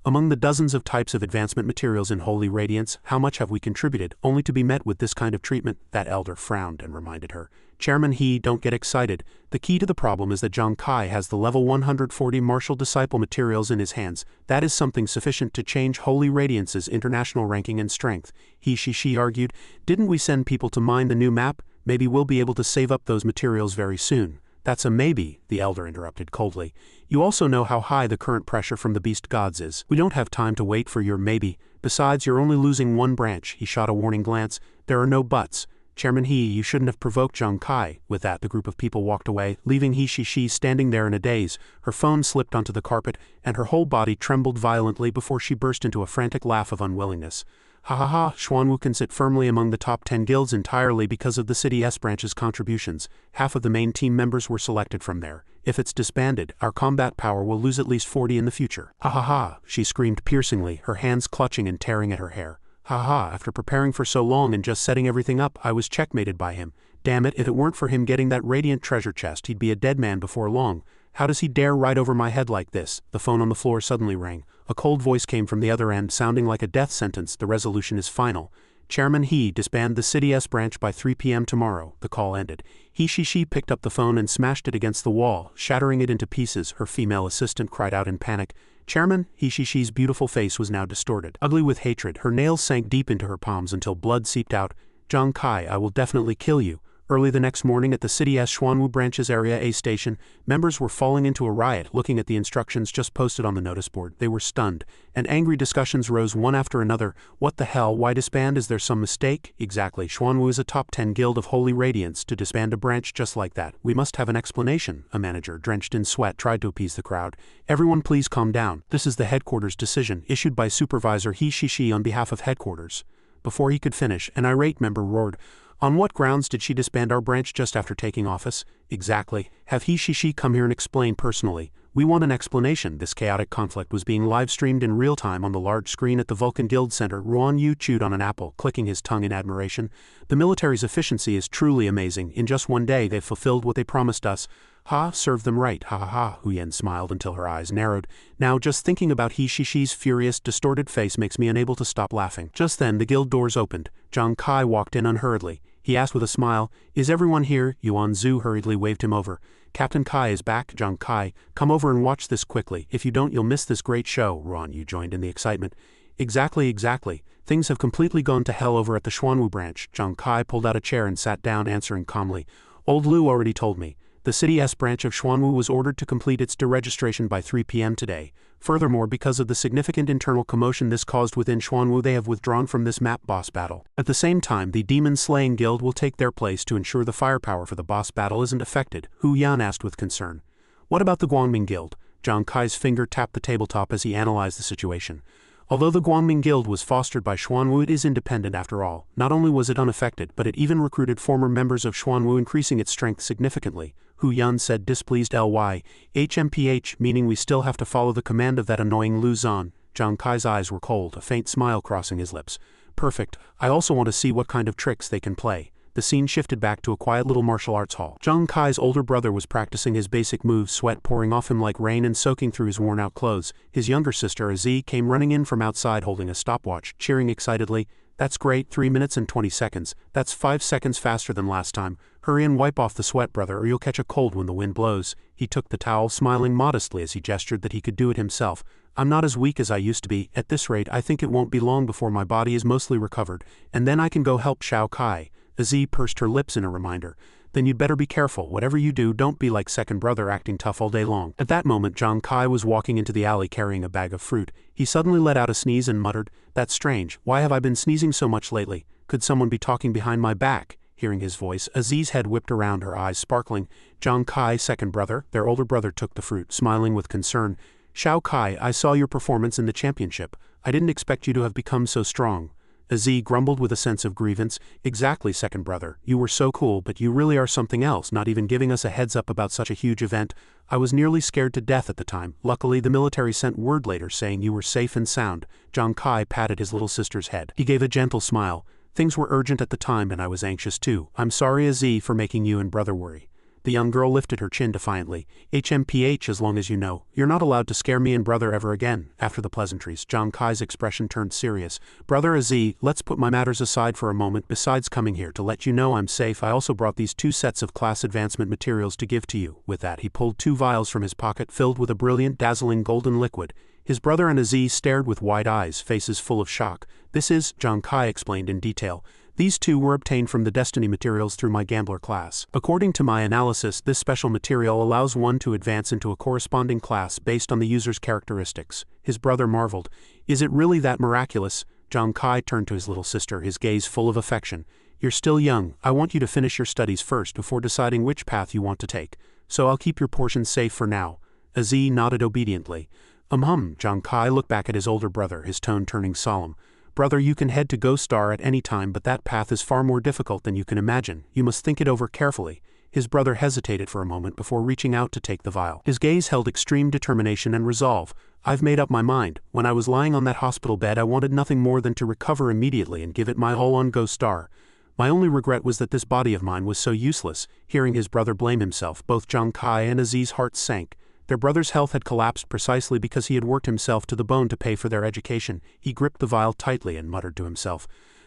Among the dozens of types of advancement materials in Holy Radiance, how much have we contributed, only to be met with this kind of treatment? That elder frowned and reminded her. Chairman He, don't get excited. The key to the problem is that Zhang Kai has the level 140 martial disciple materials in his hands. That is something sufficient to change Holy Radiance's international ranking and strength. He Shishi argued, didn't we send people to mine the new map? Maybe we'll be able to save up those materials very soon. That's a maybe, the elder interrupted coldly. You also know how high the current pressure from the beast gods is. We don't have time to wait for your maybe. Besides, you're only losing one branch. He shot a warning glance. There are no buts. Chairman He, you shouldn't have provoked Zhang Kai. With that, the group of people walked away, leaving He Shishi standing there in a daze. Her phone slipped onto the carpet, and her whole body trembled violently before she burst into a frantic laugh of unwillingness. Ha ha ha, Xuanwu can sit firmly among the top 10 guilds entirely because of the City S branch's contributions. Half of the main team members were selected from there. If it's disbanded, our combat power will lose at least 40 in the future. Ha ha ha, she screamed piercingly, her hands clutching and tearing at her hair. Ha ha, after preparing for so long and just setting everything up, I was checkmated by him. Damn it, if it weren't for him getting that radiant treasure chest, he'd be a dead man before long. How does he dare ride over my head like this? The phone on the floor suddenly rang. A cold voice came from the other end, sounding like a death sentence. The resolution is final. Chairman He, disband the City S branch by 3 p.m. tomorrow. The call ended. He Shishi picked up the phone and smashed it against the wall, shattering it into pieces. Her female assistant cried out in panic. Chairman, He Shishi's beautiful face was now distorted. Ugly with hatred, her nails sank deep into her palms until blood seeped out. Zhang Kai, I will definitely kill you. Early the next morning at the City S Xuanwu branch's Area A station, members were falling into a riot. Looking at the instructions just posted on the notice board, they were stunned, and angry discussions rose one after another. What the hell, why disband? Is there some mistake? Exactly, Xuanwu is a top 10 guild of Holy Radiance. To disband a branch just like that, we must have an explanation. A manager, drenched in sweat, tried to appease the crowd. Everyone please calm down. This is the headquarters decision, issued by Supervisor He Shishi on behalf of headquarters. Before he could finish, an irate member roared, on what grounds did she disband our branch just after taking office? Exactly. Have He Shishi come here and explain personally. We want an explanation. This chaotic conflict was being live-streamed in real time on the large screen at the Vulcan Guild Center. Xuanwu chewed on an apple, clicking his tongue in admiration. The military's efficiency is truly amazing. In just one day they've fulfilled what they promised us. Ha, serve them right. Ha ha ha. Huyen smiled until her eyes narrowed. Now just thinking about He Shishi's furious, distorted face makes me unable to stop laughing. Just then the guild doors opened. Zhang Kai walked in unhurriedly. He asked with a smile, is everyone here? Yuan Zhu hurriedly waved him over. Captain Kai is back. Zhang Kai, come over and watch this quickly. If you don't, you'll miss this great show. Xuanwu joined in the excitement. Exactly. Things have completely gone to hell over at the Xuanwu branch. Zhang Kai pulled out a chair and sat down, answering calmly. Old Lu already told me. The City S branch of Xuanwu was ordered to complete its deregistration by 3 p.m. today. Furthermore, because of the significant internal commotion this caused within Xuanwu, they have withdrawn from this map boss battle. At the same time, the Demon Slaying Guild will take their place to ensure the firepower for the boss battle isn't affected. Hu Yan asked with concern. What about the Guangming Guild? Zhang Kai's finger tapped the tabletop as he analyzed the situation. Although the Guangming Guild was fostered by Xuanwu, it is independent after all. Not only was it unaffected, but it even recruited former members of Xuanwu, increasing its strength significantly. Hu Yan said, displeased. HMPH, meaning we still have to follow the command of that annoying Lu Zan. Zhang Kai's eyes were cold, a faint smile crossing his lips. Perfect. I also want to see what kind of tricks they can play. The scene shifted back to a quiet little martial arts hall. Zhang Kai's older brother was practicing his basic moves, sweat pouring off him like rain and soaking through his worn-out clothes. His younger sister, Aziz, came running in from outside holding a stopwatch, cheering excitedly. That's great, 3 minutes and 20 seconds. That's 5 seconds faster than last time. Hurry and wipe off the sweat, brother, or you'll catch a cold when the wind blows. He took the towel, smiling modestly as he gestured that he could do it himself. I'm not as weak as I used to be. At this rate, I think it won't be long before my body is mostly recovered, and then I can go help Xiao Kai. Aziz pursed her lips in a reminder. Then you'd better be careful. Whatever you do, don't be like second brother acting tough all day long. At that moment, Zhang Kai was walking into the alley carrying a bag of fruit. He suddenly let out a sneeze and muttered, "That's strange. Why have I been sneezing so much lately? Could someone be talking behind my back?" Hearing his voice, Aziz's head whipped around, her eyes sparkling. Zhang Kai, second brother, their older brother, took the fruit, smiling with concern. "Shao Kai, I saw your performance in the championship. I didn't expect you to have become so strong." Aziz grumbled with a sense of grievance. "Exactly, second brother. You were so cool, but you really are something else, not even giving us a heads up about such a huge event. I was nearly scared to death at the time. Luckily, the military sent word later saying you were safe and sound." Zhang Kai patted his little sister's head. He gave a gentle smile. "Things were urgent at the time and I was anxious too. I'm sorry, Aziz, for making you and brother worry." The young girl lifted her chin defiantly. "HMPH, as long as you know. You're not allowed to scare me and brother ever again." After the pleasantries, Zhang Kai's expression turned serious. "Brother Aziz, let's put my matters aside for a moment. Besides coming here to let you know I'm safe, I also brought these 2 sets of class advancement materials to give to you." With that, he pulled 2 vials from his pocket filled with a brilliant, dazzling golden liquid. His brother and Aziz stared with wide eyes, faces full of shock. "This is," Zhang Kai explained in detail. "These 2 were obtained from the Destiny materials through my gambler class. According to my analysis, this special material allows one to advance into a corresponding class based on the user's characteristics." His brother marveled. "Is it really that miraculous?" Zhang Kai turned to his little sister, his gaze full of affection. "You're still young. I want you to finish your studies first before deciding which path you want to take. So I'll keep your portion safe for now." Aziz nodded obediently. Zhang Kai looked back at his older brother, his tone turning solemn. "Brother, you can head to Ghost Star at any time, but that path is far more difficult than you can imagine. You must think it over carefully." His brother hesitated for a moment before reaching out to take the vial. His gaze held extreme determination and resolve. "I've made up my mind. When I was lying on that hospital bed, I wanted nothing more than to recover immediately and give it my all on Ghost Star. My only regret was that this body of mine was so useless." Hearing his brother blame himself, both Zhang Kai and Aziz's hearts sank. Their brother's health had collapsed precisely because he had worked himself to the bone to pay for their education. He gripped the vial tightly and muttered to himself,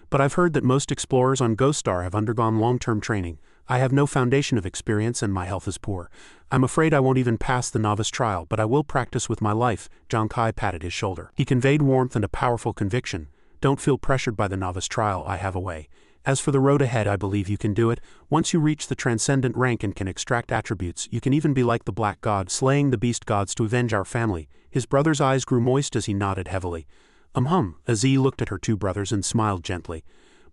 "But I've heard that most explorers on Ghost Star have undergone long-term training. I have no foundation of experience and my health is poor. I'm afraid I won't even pass the novice trial, but I will practice with my life." Zhang Kai patted his shoulder. He conveyed warmth and a powerful conviction. "Don't feel pressured by the novice trial. I have a way. As for the road ahead, I believe you can do it. Once you reach the transcendent rank and can extract attributes, you can even be like the Black God, slaying the beast gods to avenge our family." His brother's eyes grew moist as he nodded heavily. Aziz looked at her 2 brothers and smiled gently.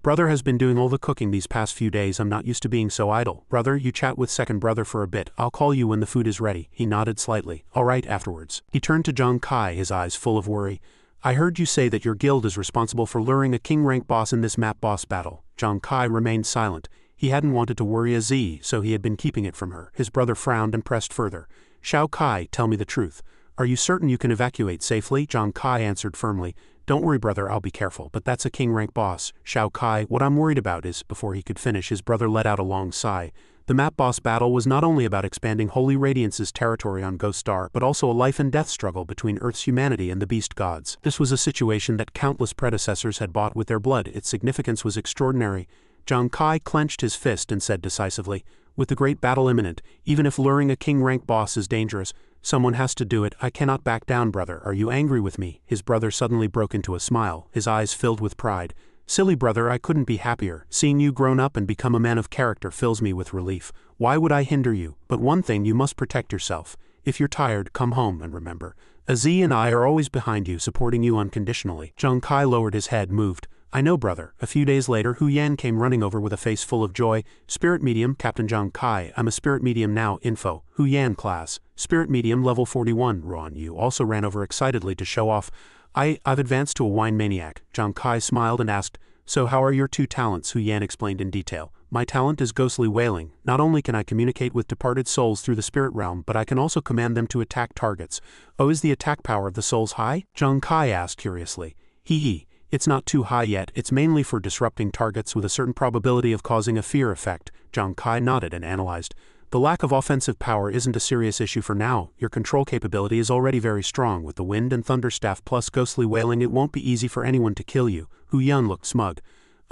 "Brother has been doing all the cooking these past few days. I'm not used to being so idle. Brother, you chat with second brother for a bit. I'll call you when the food is ready." He nodded slightly. "All right, afterwards." He turned to Zhang Kai, his eyes full of worry. "I heard you say that your guild is responsible for luring a king rank boss in this map boss battle." Zhang Kai remained silent. He hadn't wanted to worry Aziz, so he had been keeping it from her. His brother frowned and pressed further. "Shao Kai, tell me the truth. Are you certain you can evacuate safely?" Zhang Kai answered firmly. "Don't worry, brother, I'll be careful, but that's a king rank boss." Shao Kai, "What I'm worried about is," before he could finish, his brother let out a long sigh. The map boss battle was not only about expanding Holy Radiance's territory on Ghost Star, but also a life and death struggle between Earth's humanity and the beast gods. This was a situation that countless predecessors had bought with their blood. Its significance was extraordinary. Zhang Kai clenched his fist and said decisively, "With the great battle imminent, even if luring a king rank boss is dangerous, someone has to do it. I cannot back down, brother. Are you angry with me?" His brother suddenly broke into a smile, his eyes filled with pride. "Silly brother, I couldn't be happier. Seeing you grown up and become a man of character fills me with relief. Why would I hinder you? But one thing, you must protect yourself. If you're tired, come home and remember, Aziz and I are always behind you, supporting you unconditionally." Zhang Kai lowered his head, moved. "I know, brother." A few days later, Hu Yan came running over with a face full of joy. "Spirit Medium, Captain Zhang Kai. I'm a Spirit Medium now. Info. Hu Yan class. Spirit Medium level 41. Xuanwu also ran over excitedly to show off. I've advanced to a wine maniac." Zhang Kai smiled and asked, "So how are your 2 talents?" Hu Yan explained in detail. "My talent is ghostly wailing. Not only can I communicate with departed souls through the spirit realm, but I can also command them to attack targets." "Oh, is the attack power of the souls high?" Zhang Kai asked curiously. Hee. "It's not too high yet. It's mainly for disrupting targets with a certain probability of causing a fear effect." Zhang Kai nodded and analyzed. "The lack of offensive power isn't a serious issue for now. Your control capability is already very strong. With the wind and thunder staff plus ghostly wailing, it won't be easy for anyone to kill you." Hu Yan looked smug.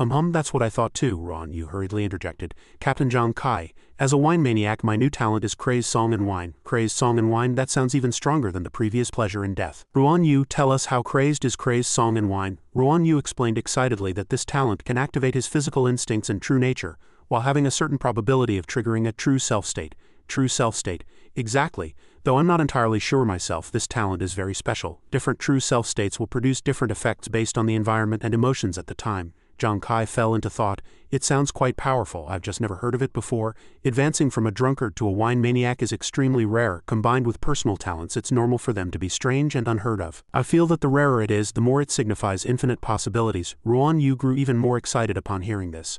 That's what I thought too," Xuanwu hurriedly interjected. "Captain Zhang Kai, as a wine maniac, my new talent is Crazed Song and Wine." "Crazed Song and Wine? That sounds even stronger than the previous Pleasure and Death." Xuanwu, tell us how crazed is Crazed Song and Wine." Xuanwu explained excitedly that this talent can activate his physical instincts and true nature, while having a certain probability of triggering a true self-state. True self-state. Exactly. Though I'm not entirely sure myself, this talent is very special. Different true self-states will produce different effects based on the environment and emotions at the time. Zhang Kai fell into thought. It sounds quite powerful, I've just never heard of it before. Advancing from a drunkard to a wine maniac is extremely rare. Combined with personal talents, it's normal for them to be strange and unheard of. I feel that the rarer it is, the more it signifies infinite possibilities. Xuanwu grew even more excited upon hearing this.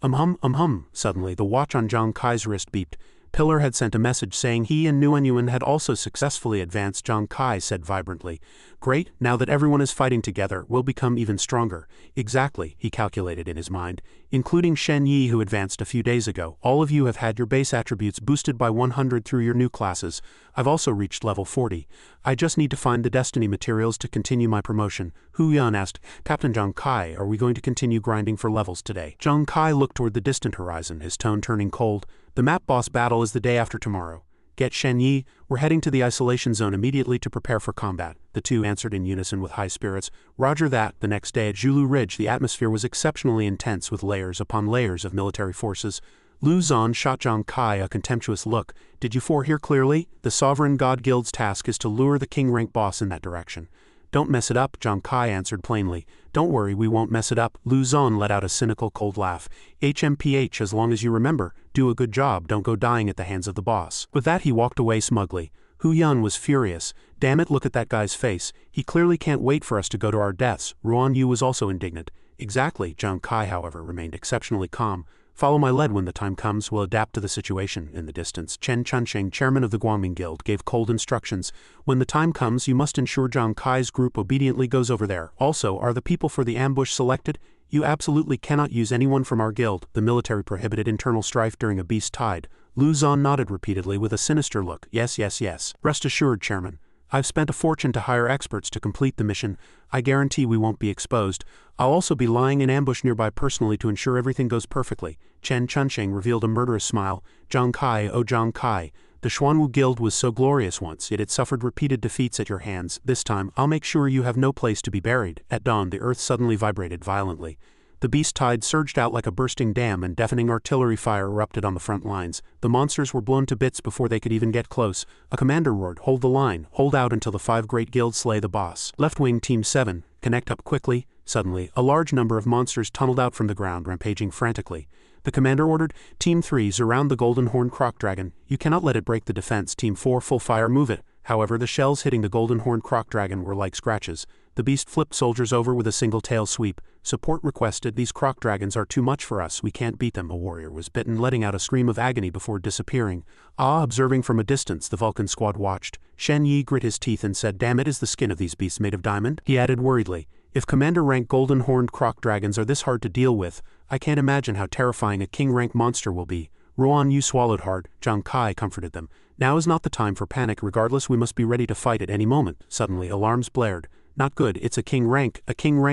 Suddenly the watch on Zhang Kai's wrist beeped. Pillar had sent a message saying he and Nguyen had also successfully advanced. Zhang Kai said vibrantly. Great, now that everyone is fighting together, we'll become even stronger. Exactly, he calculated in his mind. Including Shen Yi who advanced a few days ago. All of you have had your base attributes boosted by 100 through your new classes. I've also reached level 40. I just need to find the destiny materials to continue my promotion. Hu Yan asked, Captain Zhang Kai, are we going to continue grinding for levels today? Zhang Kai looked toward the distant horizon, his tone turning cold. The map boss battle is the day after tomorrow. Get Shen Yi, we're heading to the isolation zone immediately to prepare for combat. The two answered in unison with high spirits. Roger that. The next day at Zhulu Ridge the atmosphere was exceptionally intense with layers upon layers of military forces. Lu Zan shot Zhang Kai a contemptuous look. Did you four hear clearly? The Sovereign God Guild's task is to lure the king rank boss in that direction. Don't mess it up, Zhang Kai answered plainly. Don't worry, we won't mess it up. Lu Zan let out a cynical cold laugh. HMPH, as long as you remember, do a good job, don't go dying at the hands of the boss. With that he walked away smugly. Hu Yan was furious. Damn it, look at that guy's face. He clearly can't wait for us to go to our deaths. Xuanwu was also indignant. Exactly, Zhang Kai however remained exceptionally calm. Follow my lead when the time comes, we'll adapt to the situation. In the distance, Chen Chunsheng, chairman of the Guangming Guild, gave cold instructions. When the time comes, you must ensure Zhang Kai's group obediently goes over there. Also, are the people for the ambush selected? You absolutely cannot use anyone from our guild. The military prohibited internal strife during a beast tide. Lu Zan nodded repeatedly with a sinister look. Yes. Rest assured, Chairman. I've spent a fortune to hire experts to complete the mission. I guarantee we won't be exposed. I'll also be lying in ambush nearby personally to ensure everything goes perfectly. Chen Chunsheng revealed a murderous smile. Zhang Kai, oh Zhang Kai. The Xuanwu Guild was so glorious once, yet it suffered repeated defeats at your hands. This time, I'll make sure you have no place to be buried. At dawn, the earth suddenly vibrated violently. The beast tide surged out like a bursting dam and deafening artillery fire erupted on the front lines. The monsters were blown to bits before they could even get close. A commander roared, hold the line, hold out until the 5 great guilds slay the boss. Left wing Team 7, connect up quickly. Suddenly, a large number of monsters tunneled out from the ground, rampaging frantically. The commander ordered, Team 3, surround the golden horned croc dragon. You cannot let it break the defense. Team 4, full fire, move it. However, the shells hitting the golden horned croc dragon were like scratches. The beast flipped soldiers over with a single tail sweep. Support requested, these croc dragons are too much for us, we can't beat them. A warrior was bitten, letting out a scream of agony before disappearing. Observing from a distance, the Vulcan Squad watched. Shen Yi grit his teeth and said, damn it, is the skin of these beasts made of diamond? He added worriedly, if commander rank golden horned croc dragons are this hard to deal with, I can't imagine how terrifying a king rank monster will be. Xuanwu swallowed hard. Zhang Kai comforted them. Now is not the time for panic, regardless we must be ready to fight at any moment. Suddenly alarms blared. Not good, it's a king rank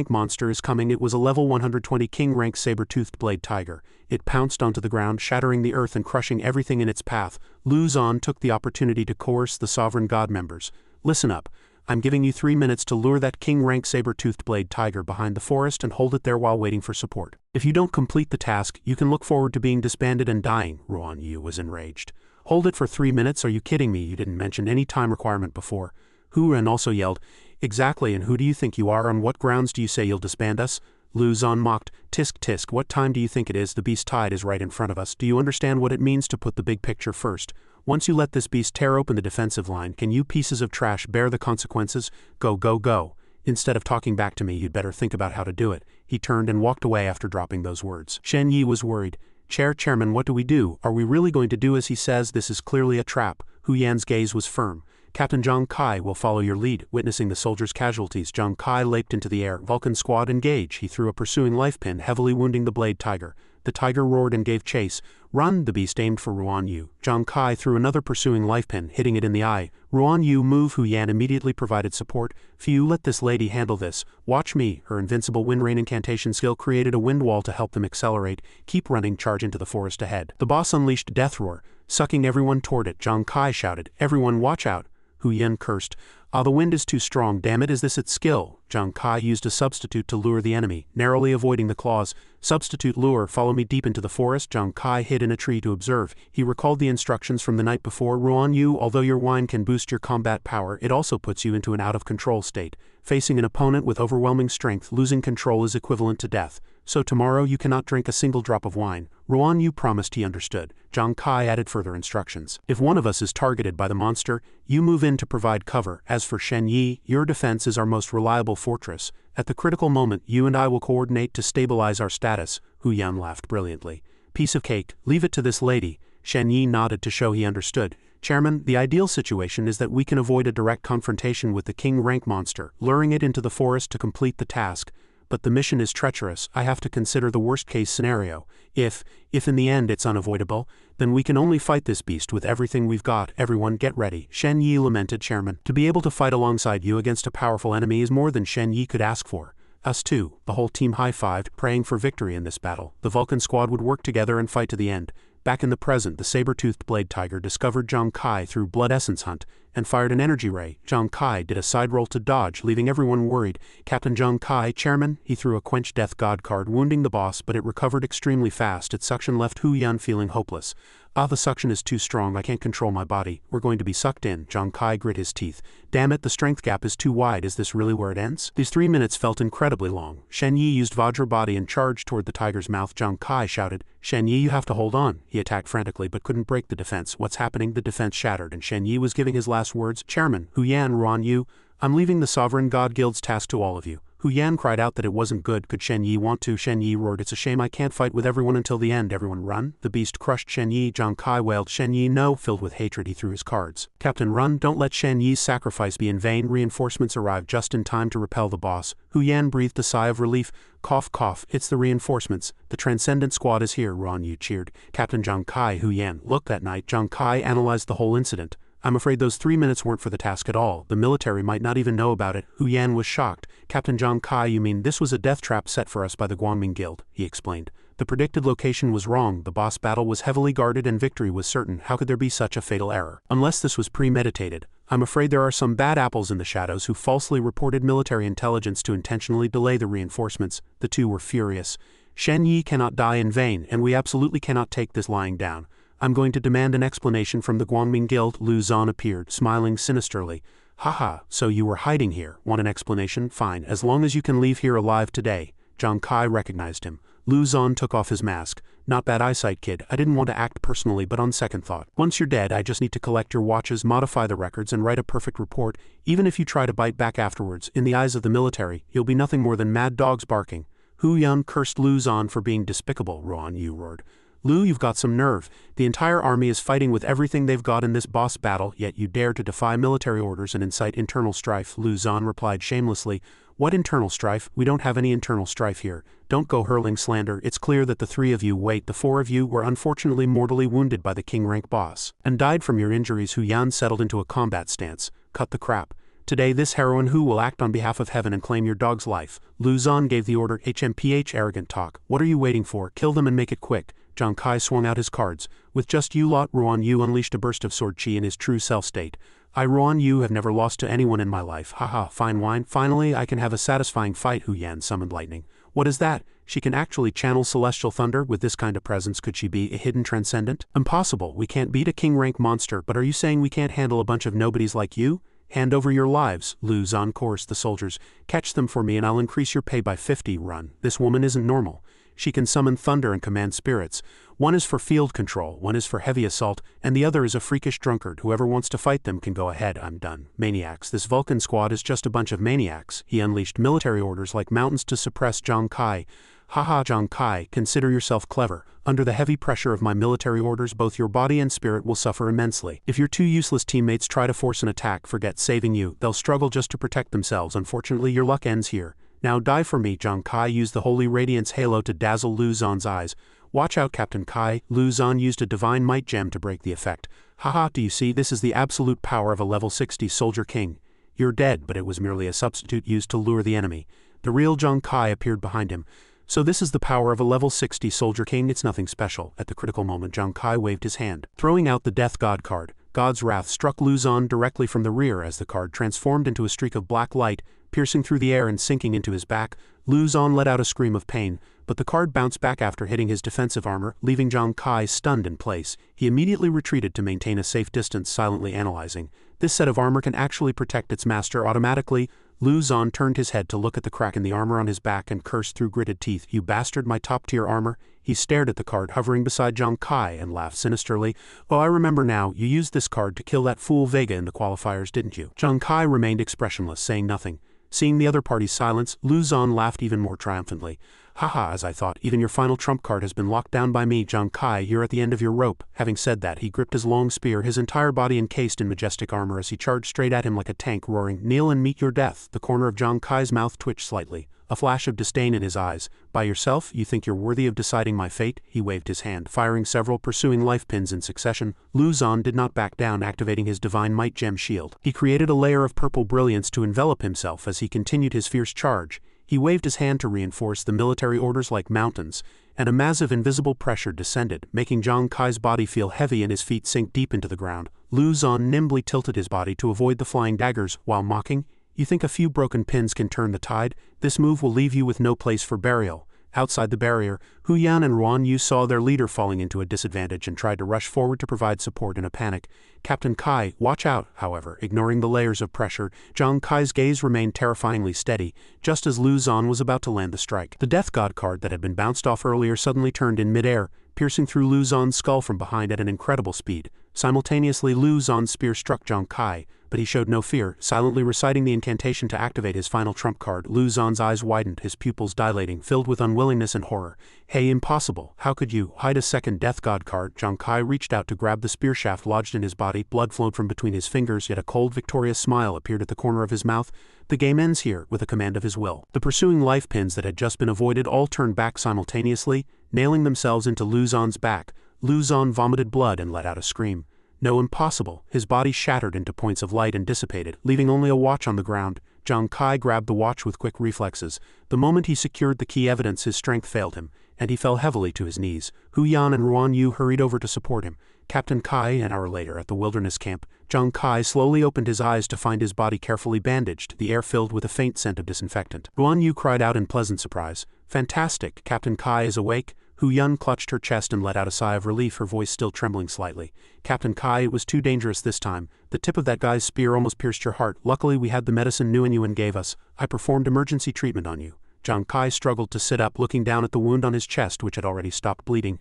monster is coming. It was a level 120 king rank saber-toothed blade tiger. It pounced onto the ground, shattering the earth and crushing everything in its path. Lu Zan took the opportunity to coerce the sovereign god members. Listen up. I'm giving you 3 minutes to lure that king rank saber-toothed blade tiger behind the forest and hold it there while waiting for support. If you don't complete the task, you can look forward to being disbanded and dying. Xuanwu was enraged. Hold it for 3 minutes, are you kidding me? You didn't mention any time requirement before. Hu Ren also yelled, exactly, and who do you think you are? On what grounds do you say you'll disband us? Lu Zan mocked, tisk, what time do you think it is? The beast tide is right in front of us. Do you understand what it means to put the big picture first? Once you let this beast tear open the defensive line, can you pieces of trash bear the consequences? Go. Instead of talking back to me, you'd better think about how to do it. He turned and walked away after dropping those words. Shen Yi was worried. Chairman, what do we do? Are we really going to do as he says? This is clearly a trap. Hu Yan's gaze was firm. Captain Zhang Kai will follow your lead. Witnessing the soldiers' casualties, Zhang Kai leaped into the air. Vulcan Squad engage. He threw a pursuing life pin, heavily wounding the blade tiger. The tiger roared and gave chase. Run! The beast aimed for Xuanwu. Zhang Kai threw another pursuing life pin, hitting it in the eye. Xuanwu move. Hu Yan immediately provided support. Few, let this lady handle this. Watch me. Her invincible wind rain incantation skill created a wind wall to help them accelerate. Keep running, charge into the forest ahead. The boss unleashed death roar, sucking everyone toward it. Zhang Kai shouted, everyone watch out. Hu Yan cursed. Ah, the wind is too strong, damn it, is this its skill? Zhang Kai used a substitute to lure the enemy, narrowly avoiding the claws. Substitute lure, follow me deep into the forest. Zhang Kai hid in a tree to observe. He recalled the instructions from the night before. Ruan Yu, although your wine can boost your combat power, it also puts you into an out-of-control state. Facing an opponent with overwhelming strength, losing control is equivalent to death. So tomorrow you cannot drink a single drop of wine. Ruan Yu promised he understood. Zhang Kai added further instructions. If one of us is targeted by the monster, you move in to provide cover. As for Shen Yi, your defense is our most reliable fortress. At the critical moment, you and I will coordinate to stabilize our status. Hu Yan laughed brilliantly. Piece of cake, leave it to this lady. Shen Yi nodded to show he understood. Chairman, the ideal situation is that we can avoid a direct confrontation with the king rank monster, luring it into the forest to complete the task. But the mission is treacherous. I have to consider the worst-case scenario. If in the end it's unavoidable, then we can only fight this beast with everything we've got. Everyone get ready. Shen Yi lamented, Chairman. To be able to fight alongside you against a powerful enemy is more than Shen Yi could ask for. Us too. The whole team high-fived, praying for victory in this battle. The Vulcan Squad would work together and fight to the end. Back in the present, the saber-toothed blade tiger discovered Zhang Kai through blood essence hunt and fired an energy ray. Zhang Kai did a side roll to dodge, leaving everyone worried. Captain Zhang Kai, Chairman, he threw a quench death god card, wounding the boss, but it recovered extremely fast. Its suction left Hu Yan feeling hopeless. Ah, the suction is too strong, I can't control my body. We're going to be sucked in. Zhang Kai grit his teeth. Damn it, the strength gap is too wide. Is this really where it ends? These 3 minutes felt incredibly long. Shen Yi used Vajra body and charged toward the tiger's mouth. Zhang Kai shouted, Shen Yi, you have to hold on. He attacked frantically but couldn't break the defense. What's happening? The defense shattered, and Shen Yi was giving his last words. Chairman, Hu Yan, Ruan Yu, I'm leaving the Sovereign God Guild's task to all of you. Hu Yan cried out that it wasn't good. Could Shen Yi want to? Shen Yi roared, it's a shame I can't fight with everyone until the end. Everyone run. The beast crushed Shen Yi. Zhang Kai wailed, Shen Yi, no. Filled with hatred, he threw his cards. Captain, run. Don't let Shen Yi's sacrifice be in vain. Reinforcements arrived just in time to repel the boss. Hu Yan breathed a sigh of relief. Cough, cough. It's the reinforcements. The Transcendent Squad is here. Ruan Yu cheered. Captain Zhang Kai, Hu Yan. Look, that night, Zhang Kai analyzed the whole incident. I'm afraid those 3 minutes weren't for the task at all. The military might not even know about it. Hu Yan was shocked. Captain Zhang Kai, you mean this was a death trap set for us by the Guangming Guild, he explained. The predicted location was wrong. The boss battle was heavily guarded and victory was certain. How could there be such a fatal error? Unless this was premeditated. I'm afraid there are some bad apples in the shadows who falsely reported military intelligence to intentionally delay the reinforcements. The two were furious. Shen Yi cannot die in vain, and we absolutely cannot take this lying down. I'm going to demand an explanation from the Guangming Guild. Lu Zhan appeared, smiling sinisterly. Haha, so you were hiding here. Want an explanation? Fine, as long as you can leave here alive today. Zhang Kai recognized him. Lu Zhan took off his mask. Not bad eyesight, kid. I didn't want to act personally, but on second thought. Once you're dead, I just need to collect your watches, modify the records, and write a perfect report. Even if you try to bite back afterwards, in the eyes of the military, you'll be nothing more than mad dogs barking. Hu Yan cursed Lu Zhan for being despicable. Ruan Yu roared. Lu, you've got some nerve. The entire army is fighting with everything they've got in this boss battle, yet you dare to defy military orders and incite internal strife. Lu Zhan replied shamelessly. What internal strife? We don't have any internal strife here. Don't go hurling slander. It's clear that the 3 of you, wait, the 4 of you were unfortunately mortally wounded by the king rank boss and died from your injuries. Hu Yan settled into a combat stance. Cut the crap. Today this heroine who will act on behalf of heaven and claim your dog's life. Lu Zhan gave the order. HMPH, arrogant talk. What are you waiting for? Kill them and make it quick. Zhang Kai swung out his cards. With just you lot, Ruan Yu unleashed a burst of sword chi in his true self-state. I, Ruan Yu, have never lost to anyone in my life. Haha, fine wine. Finally, I can have a satisfying fight. Hu Yan summoned lightning. What is that? She can actually channel celestial thunder with this kind of presence. Could she be a hidden transcendent? Impossible. We can't beat a king rank monster, but are you saying we can't handle a bunch of nobodies like you? Hand over your lives. Lu Zhan chorused the soldiers. Catch them for me and I'll increase your pay by 50. Run. This woman isn't normal. She can summon thunder and command spirits. One is for field control, one is for heavy assault, and the other is a freakish drunkard. Whoever wants to fight them can go ahead. I'm done. Maniacs. This Vulcan Squad is just a bunch of maniacs. He unleashed military orders like mountains to suppress Zhang Kai. Haha, Zhang Kai, consider yourself clever. Under the heavy pressure of my military orders, both your body and spirit will suffer immensely. If your 2 useless teammates try to force an attack, forget saving you. They'll struggle just to protect themselves. Unfortunately, your luck ends here. Now die for me. Zhang Kai used the Holy Radiance Halo to dazzle Lu Zhan's eyes. Watch out, Captain Kai. Lu Zhan used a Divine Might Gem to break the effect. Haha, do you see? This is the absolute power of a level 60 Soldier King. You're dead, but it was merely a substitute used to lure the enemy. The real Zhang Kai appeared behind him. So this is the power of a level 60 Soldier King. It's nothing special. At the critical moment, Zhang Kai waved his hand, throwing out the Death God card. God's Wrath struck Lu Xun directly from the rear as the card transformed into a streak of black light, piercing through the air and sinking into his back. Lu Xun let out a scream of pain, but the card bounced back after hitting his defensive armor, leaving Zhang Kai stunned in place. He immediately retreated to maintain a safe distance, silently analyzing. This set of armor can actually protect its master automatically. Lu Xun turned his head to look at the crack in the armor on his back and cursed through gritted teeth. "You bastard, my top-tier armor." He stared at the card hovering beside Zhang Kai and laughed sinisterly. "Oh, I remember now, you used this card to kill that fool Vega in the qualifiers, didn't you?" Zhang Kai remained expressionless, saying nothing. Seeing the other party's silence, Lu Xun laughed even more triumphantly. "Haha, as I thought, even your final trump card has been locked down by me, Zhang Kai, you're at the end of your rope." Having said that, he gripped his long spear, his entire body encased in majestic armor, as he charged straight at him like a tank, roaring, "Kneel and meet your death." The corner of Zhang Kai's mouth twitched slightly, a flash of disdain in his eyes. "By yourself? You think you're worthy of deciding my fate?" He waved his hand, firing several pursuing life pins in succession. Lu Xun did not back down, activating his Divine Might Gem shield. He created a layer of purple brilliance to envelop himself as he continued his fierce charge. He waved his hand to reinforce the military orders like mountains, and a massive invisible pressure descended, making Zhang Kai's body feel heavy and his feet sink deep into the ground. Lu Xun nimbly tilted his body to avoid the flying daggers, while mocking, "You think a few broken pins can turn the tide? This move will leave you with no place for burial." Outside the barrier, Hu Yan and Ruan Yu saw their leader falling into a disadvantage and tried to rush forward to provide support in a panic. Captain Kai, watch out, however, ignoring the layers of pressure, Zhang Kai's gaze remained terrifyingly steady, just as Lu Xun was about to land the strike. The Death God card that had been bounced off earlier suddenly turned in midair, piercing through Lu Xun's skull from behind at an incredible speed. Simultaneously, Lu Xun's spear struck Zhang Kai, but he showed no fear, silently reciting the incantation to activate his final trump card. Lu Xun's eyes widened, his pupils dilating, filled with unwillingness and horror. "Hey, impossible. How could you hide a second Death God card?" Zhang Kai reached out to grab the spear shaft lodged in his body, blood flowed from between his fingers, yet a cold, victorious smile appeared at the corner of his mouth. The game ends here, with a command of his will. The pursuing life pins that had just been avoided all turned back simultaneously, nailing themselves into Lu Xun's back. Lu Xun vomited blood and let out a scream. "No, impossible." His body shattered into points of light and dissipated, leaving only a watch on the ground. Zhang Kai grabbed the watch with quick reflexes. The moment he secured the key evidence, his strength failed him, and he fell heavily to his knees. Hu Yan and Ruan Yu hurried over to support him. Captain Kai, an hour later at the wilderness camp, Zhang Kai slowly opened his eyes to find his body carefully bandaged, the air filled with a faint scent of disinfectant. Ruan Yu cried out in pleasant surprise. "Fantastic, Captain Kai is awake." Hu Yan clutched her chest and let out a sigh of relief, her voice still trembling slightly. "Captain Kai, it was too dangerous this time. The tip of that guy's spear almost pierced your heart. Luckily we had the medicine Nguyen gave us. I performed emergency treatment on you." Zhang Kai struggled to sit up, looking down at the wound on his chest, which had already stopped bleeding.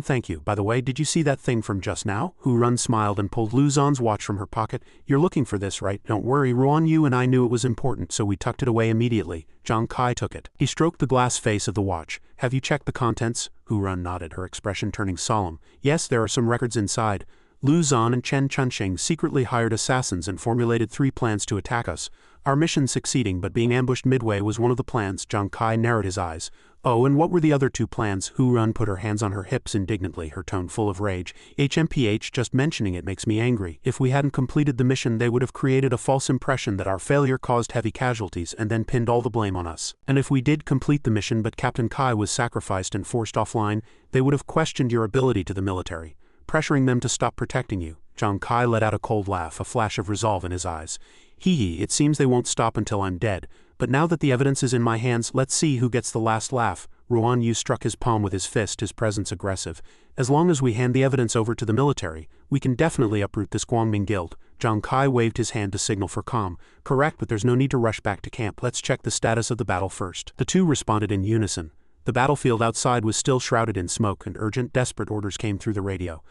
Thank you. By the way, did you see that thing from just now?" Hu Run smiled and pulled Lu Xun's watch from her pocket. "You're looking for this, right? Don't worry, Ruan Yu and I knew it was important, so we tucked it away immediately." Zhang Kai took it. He stroked the glass face of the watch. "Have you checked the contents?" Hu Run nodded, her expression turning solemn. "Yes, there are some records inside. Lu Xun and Chen Chunsheng secretly hired assassins and formulated 3 plans to attack us. Our mission succeeding but being ambushed midway was one of the plans." Zhang Kai narrowed his eyes. "Oh, and what were the other 2 plans?" Hu Run put her hands on her hips indignantly, her tone full of rage. "HMPH, just mentioning it makes me angry. If we hadn't completed the mission, they would have created a false impression that our failure caused heavy casualties and then pinned all the blame on us. And if we did complete the mission but Captain Kai was sacrificed and forced offline, they would have questioned your ability to the military, pressuring them to stop protecting you." Zhang Kai let out a cold laugh, a flash of resolve in his eyes. "Hee, it seems they won't stop until I'm dead. But now that the evidence is in my hands, let's see who gets the last laugh." Ruan Yu struck his palm with his fist, his presence aggressive. "As long as we hand the evidence over to the military, we can definitely uproot this Guangming Guild." Zhang Kai waved his hand to signal for calm. "Correct, but there's no need to rush back to camp. Let's check the status of the battle first." The two responded in unison. The battlefield outside was still shrouded in smoke, and urgent, desperate orders came through the radio.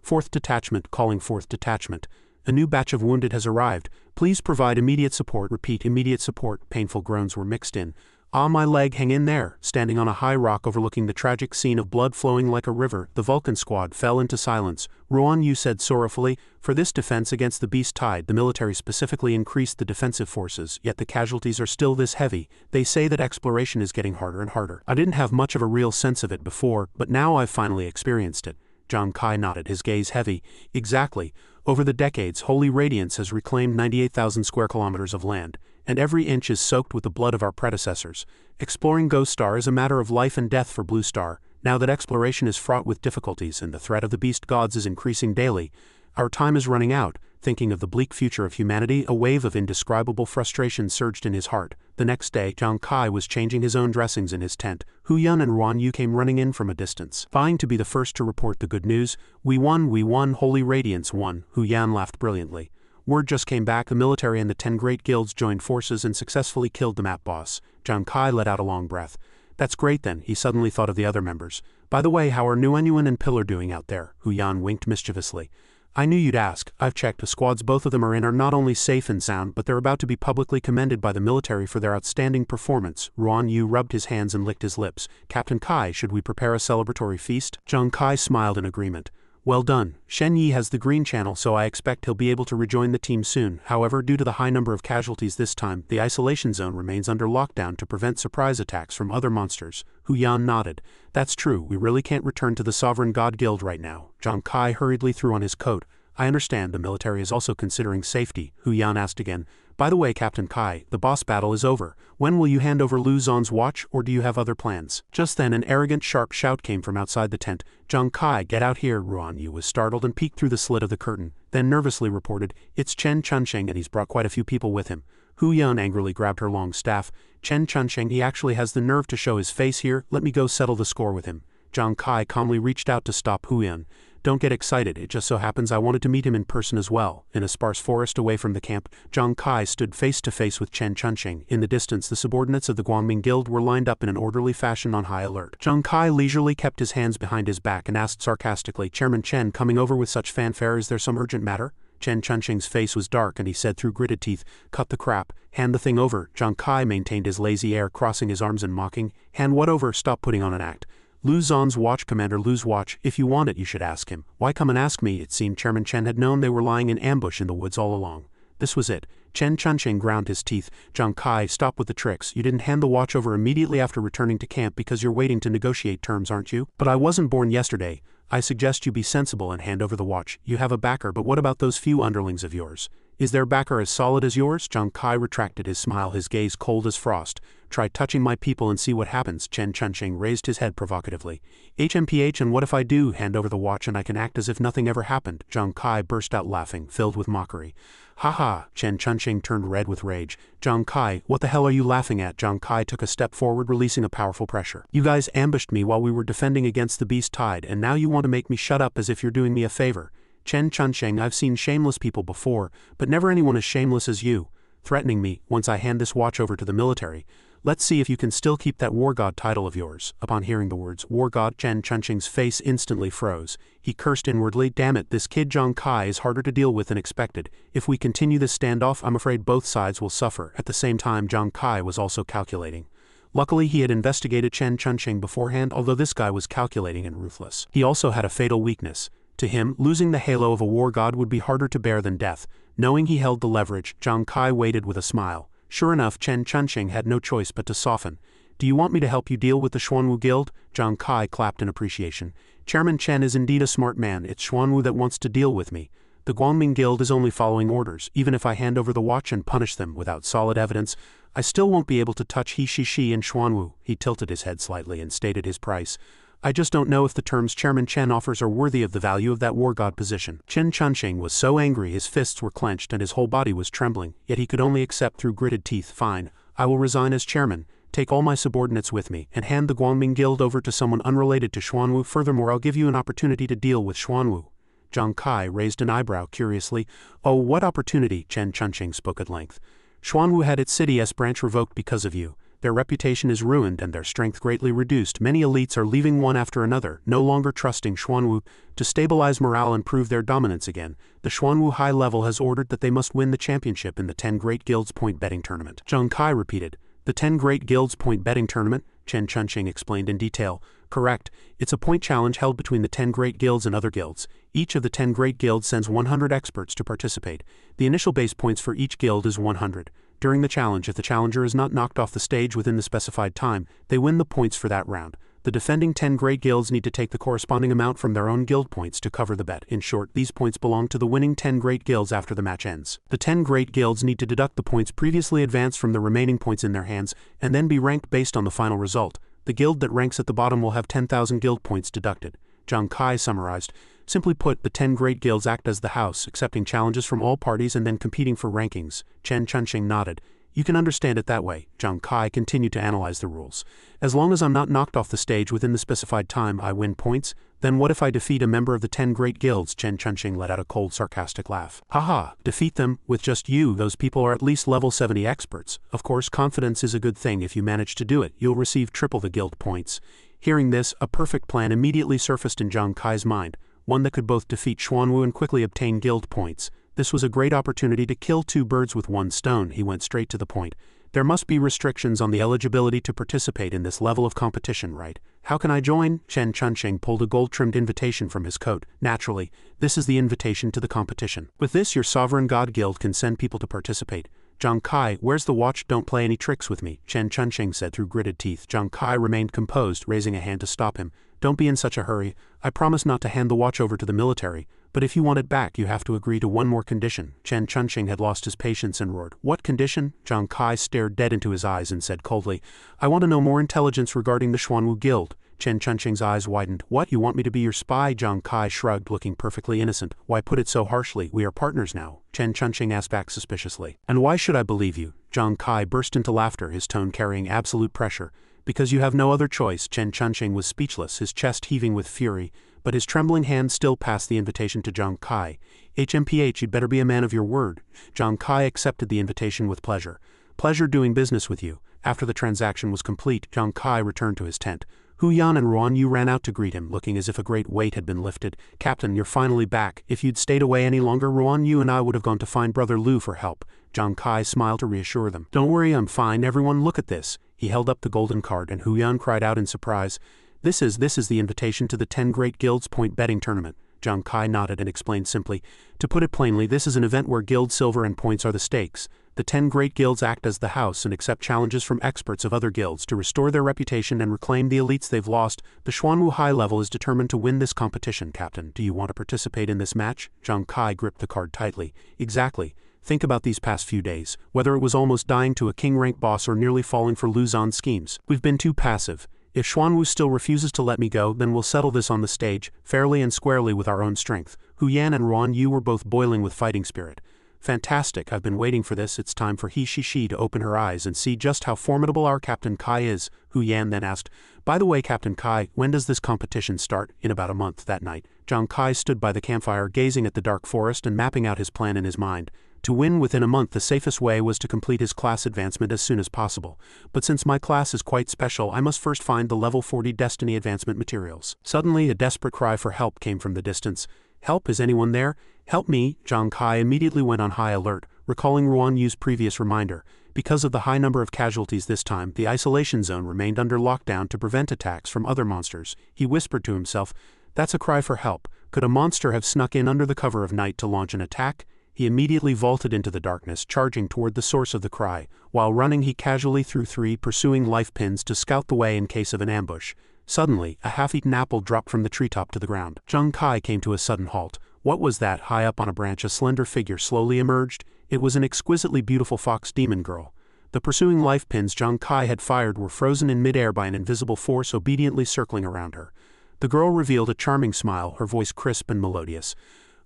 "4th Detachment, calling 4th Detachment. A new batch of wounded has arrived. Please provide immediate support." Repeat, immediate support. Painful groans were mixed in. "Ah, my leg, hang in there." Standing on a high rock overlooking the tragic scene of blood flowing like a river, the Vulcan Squad fell into silence. Ruan Yu said sorrowfully, "For this defense against the beast tide, the military specifically increased the defensive forces, yet the casualties are still this heavy. They say that exploration is getting harder and harder. I didn't have much of a real sense of it before, but now I've finally experienced it." Zhang Kai nodded, his gaze heavy. "Exactly. Over the decades, Holy Radiance has reclaimed 98,000 square kilometers of land, and every inch is soaked with the blood of our predecessors. Exploring Ghost Star is a matter of life and death for Blue Star. Now that exploration is fraught with difficulties and the threat of the beast gods is increasing daily, Our time is running out. Thinking of the bleak future of humanity, a wave of indescribable frustration surged in his heart. The next day, Zhang Kai was changing his own dressings in his tent. Hu Yun and Xuanwu came running in from a distance, vying to be the first to report the good news. We won, Holy Radiance won. Hu Yan laughed brilliantly. Word just came back, the military and the 10 great guilds joined forces and successfully killed the map boss. Zhang Kai let out a long breath. That's great then, he suddenly thought of the other members. By the way, how are Xuanwu and Pillar doing out there? Hu Yan winked mischievously. I knew you'd ask. I've checked. The squads both of them are in are not only safe and sound, but they're about to be publicly commended by the military for their outstanding performance. Xuanwu rubbed his hands and licked his lips. Captain Kai, should we prepare a celebratory feast? Zhang Kai smiled in agreement. Well done. Shen Yi has the green channel, so I expect he'll be able to rejoin the team soon. However, due to the high number of casualties this time, the isolation zone remains under lockdown to prevent surprise attacks from other monsters. Hu Yan nodded. That's true, we really can't return to the Sovereign God Guild right now. Zhang Kai hurriedly threw on his coat. I understand the military is also considering safety. Hu Yan asked again. By the way, Captain Kai, the boss battle is over. When will you hand over Lu Zon's watch, or do you have other plans? Just then an arrogant sharp shout came from outside the tent. Zhang Kai, get out here. Xuanwu was startled and peeked through the slit of the curtain, then nervously reported, it's Chen Chunsheng and he's brought quite a few people with him. Hu Yan angrily grabbed her long staff. Chen Chunsheng, he actually has the nerve to show his face here, let me go settle the score with him. Zhang Kai calmly reached out to stop Hu Yan. Don't get excited, it just so happens I wanted to meet him in person as well. In a sparse forest away from the camp, Zhang Kai stood face to face with Chen Chunsheng. In the distance, the subordinates of the Guangming Guild were lined up in an orderly fashion on high alert. Zhang Kai leisurely kept his hands behind his back and asked sarcastically, Chairman Chen, coming over with such fanfare, is there some urgent matter? Chen Chunsheng's face was dark and he said through gritted teeth, cut the crap, hand the thing over. Zhang Kai maintained his lazy air, crossing his arms and mocking, hand what over, stop putting on an act. Lu Zon's watch, Commander Lu's watch, if you want it you should ask him. Why come and ask me? It seemed Chairman Chen had known they were lying in ambush in the woods all along. This was it. Chen Chunsheng ground his teeth. Zhang Kai, stop with the tricks. You didn't hand the watch over immediately after returning to camp because you're waiting to negotiate terms, aren't you? But I wasn't born yesterday. I suggest you be sensible and hand over the watch. You have a backer, but what about those few underlings of yours? Is their backer as solid as yours? Zhang Kai retracted his smile, his gaze cold as frost. Try touching my people and see what happens. Chen Chunsheng raised his head provocatively. HMPH, and what if I do hand over the watch and I can act as if nothing ever happened? Zhang Kai burst out laughing, filled with mockery. Ha ha! Chen Chunsheng turned red with rage. Zhang Kai, what the hell are you laughing at? Zhang Kai took a step forward, releasing a powerful pressure. You guys ambushed me while we were defending against the beast tide, and now you want to make me shut up as if you're doing me a favor. Chen Chunsheng, I've seen shameless people before, but never anyone as shameless as you. Threatening me, once I hand this watch over to the military. Let's see if you can still keep that war god title of yours. Upon hearing the words war god, Chen Chunsheng's face instantly froze. He cursed inwardly, damn it, this kid Zhang Kai is harder to deal with than expected. If we continue this standoff, I'm afraid both sides will suffer. At the same time, Zhang Kai was also calculating. Luckily, he had investigated Chen Chunsheng beforehand, although this guy was calculating and ruthless. He also had a fatal weakness. To him, losing the halo of a war god would be harder to bear than death. Knowing he held the leverage, Zhang Kai waited with a smile. Sure enough, Chen Chunsheng had no choice but to soften. Do you want me to help you deal with the Xuanwu Guild? Zhang Kai clapped in appreciation. Chairman Chen is indeed a smart man. It's Xuanwu that wants to deal with me. The Guangming Guild is only following orders. Even if I hand over the watch and punish them without solid evidence, I still won't be able to touch He Shi and Xuanwu. He tilted his head slightly and stated his price. I just don't know if the terms Chairman Chen offers are worthy of the value of that war god position. Chen Chunsheng was so angry his fists were clenched and his whole body was trembling, yet he could only accept through gritted teeth. Fine, I will resign as chairman, take all my subordinates with me, and hand the Guangming Guild over to someone unrelated to Xuanwu. Furthermore, I'll give you an opportunity to deal with Xuanwu. Zhang Kai raised an eyebrow curiously. Oh, what opportunity? Chen Chunsheng spoke at length. Xuanwu had its City S branch revoked because of you. Their reputation is ruined and their strength greatly reduced. Many elites are leaving one after another, no longer trusting Xuanwu. To stabilize morale and prove their dominance again, the Xuanwu High Level has ordered that they must win the championship in the 10 Great Guilds point betting tournament. Zhang Kai repeated. The 10 Great Guilds point betting tournament? Chen Chunsheng explained in detail. Correct. It's a point challenge held between the 10 Great Guilds and other guilds. Each of the 10 Great Guilds sends 100 experts to participate. The initial base points for each guild is 100. During the challenge, if the challenger is not knocked off the stage within the specified time, they win the points for that round. The defending 10 Great Guilds need to take the corresponding amount from their own guild points to cover the bet. In short, these points belong to the winning 10 Great Guilds after the match ends. The 10 Great Guilds need to deduct the points previously advanced from the remaining points in their hands, and then be ranked based on the final result. The guild that ranks at the bottom will have 10,000 guild points deducted. Zhang Kai summarized. Simply put, the 10 great guilds act as the house, accepting challenges from all parties and then competing for rankings. Chen Chunxing nodded. You can understand it that way. Zhang Kai continued to analyze the rules. As long as I'm not knocked off the stage within the specified time, I win points. Then what if I defeat a member of the 10 great guilds? Chen Chunxing let out a cold, sarcastic laugh. Haha, defeat them? With just you, those people are at least level 70 experts. Of course, confidence is a good thing. If you manage to do it, you'll receive triple the guild points. Hearing this, a perfect plan immediately surfaced in Zhang Kai's mind, one that could both defeat Xuanwu and quickly obtain guild points. This was a great opportunity to kill two birds with one stone. He went straight to the point. There must be restrictions on the eligibility to participate in this level of competition, right? How can I join? Chen Chunxing pulled a gold-trimmed invitation from his coat. Naturally, this is the invitation to the competition. With this, your sovereign god guild can send people to participate. Zhang Kai, where's the watch? Don't play any tricks with me, Chen Chunxing said through gritted teeth. Zhang Kai remained composed, raising a hand to stop him. Don't be in such a hurry. I promise not to hand the watch over to the military, but if you want it back, you have to agree to one more condition. Chen Chunxing had lost his patience and roared. What condition? Zhang Kai stared dead into his eyes and said coldly, I want to know more intelligence regarding the Xuanwu Guild. Chen Chunxing's eyes widened. What, you want me to be your spy? Zhang Kai shrugged, looking perfectly innocent. Why put it so harshly? We are partners now, Chen Chunxing asked back suspiciously. And why should I believe you? Zhang Kai burst into laughter, his tone carrying absolute pressure. Because you have no other choice. Chen Chunxing was speechless, his chest heaving with fury, but his trembling hand still passed the invitation to Zhang Kai. HMPH, you'd better be a man of your word. Zhang Kai accepted the invitation with pleasure. Pleasure doing business with you. After the transaction was complete, Zhang Kai returned to his tent. Hu Yan and Ruan Yu ran out to greet him, looking as if a great weight had been lifted. Captain, you're finally back. If you'd stayed away any longer, Ruan Yu and I would have gone to find Brother Lu for help. Zhang Kai smiled to reassure them. Don't worry, I'm fine. Everyone look at this. He held up the golden card, and Hu Yan cried out in surprise. This is the invitation to the 10 Great Guilds Point betting tournament. Zhang Kai nodded and explained simply. To put it plainly, this is an event where guild silver and points are the stakes. The 10 great guilds act as the house and accept challenges from experts of other guilds to restore their reputation and reclaim the elites they've lost. The Xuanwu High Level is determined to win this competition, Captain. Do you want to participate in this match? Zhang Kai gripped the card tightly. Exactly. Think about these past few days, whether it was almost dying to a king-rank boss or nearly falling for Luzon's schemes. We've been too passive. If Xuanwu still refuses to let me go, then we'll settle this on the stage, fairly and squarely with our own strength. Hu Yan and Ruan Yu were both boiling with fighting spirit. Fantastic, I've been waiting for this. It's time for She to open her eyes and see just how formidable our Captain Kai is. Hu Yan then asked, By the way, Captain Kai, when does this competition start? In about a month. That night, Zhang Kai stood by the campfire gazing at the dark forest and mapping out his plan in his mind. To win within a month, the safest way was to complete his class advancement as soon as possible. But since my class is quite special, I must first find the level 40 destiny advancement materials. Suddenly, a desperate cry for help came from the distance. Help, is anyone there? Help me! Zhang Kai immediately went on high alert, recalling Ruan Yu's previous reminder. Because of the high number of casualties this time, the isolation zone remained under lockdown to prevent attacks from other monsters. He whispered to himself, That's a cry for help. Could a monster have snuck in under the cover of night to launch an attack? He immediately vaulted into the darkness, charging toward the source of the cry. While running, he casually threw 3 pursuing life pins to scout the way in case of an ambush. Suddenly, a half-eaten apple dropped from the treetop to the ground. Zhang Kai came to a sudden halt. What was that? High up on a branch, a slender figure slowly emerged. It was an exquisitely beautiful fox demon girl. The pursuing life pins Zhang Kai had fired were frozen in midair by an invisible force obediently circling around her. The girl revealed a charming smile, her voice crisp and melodious.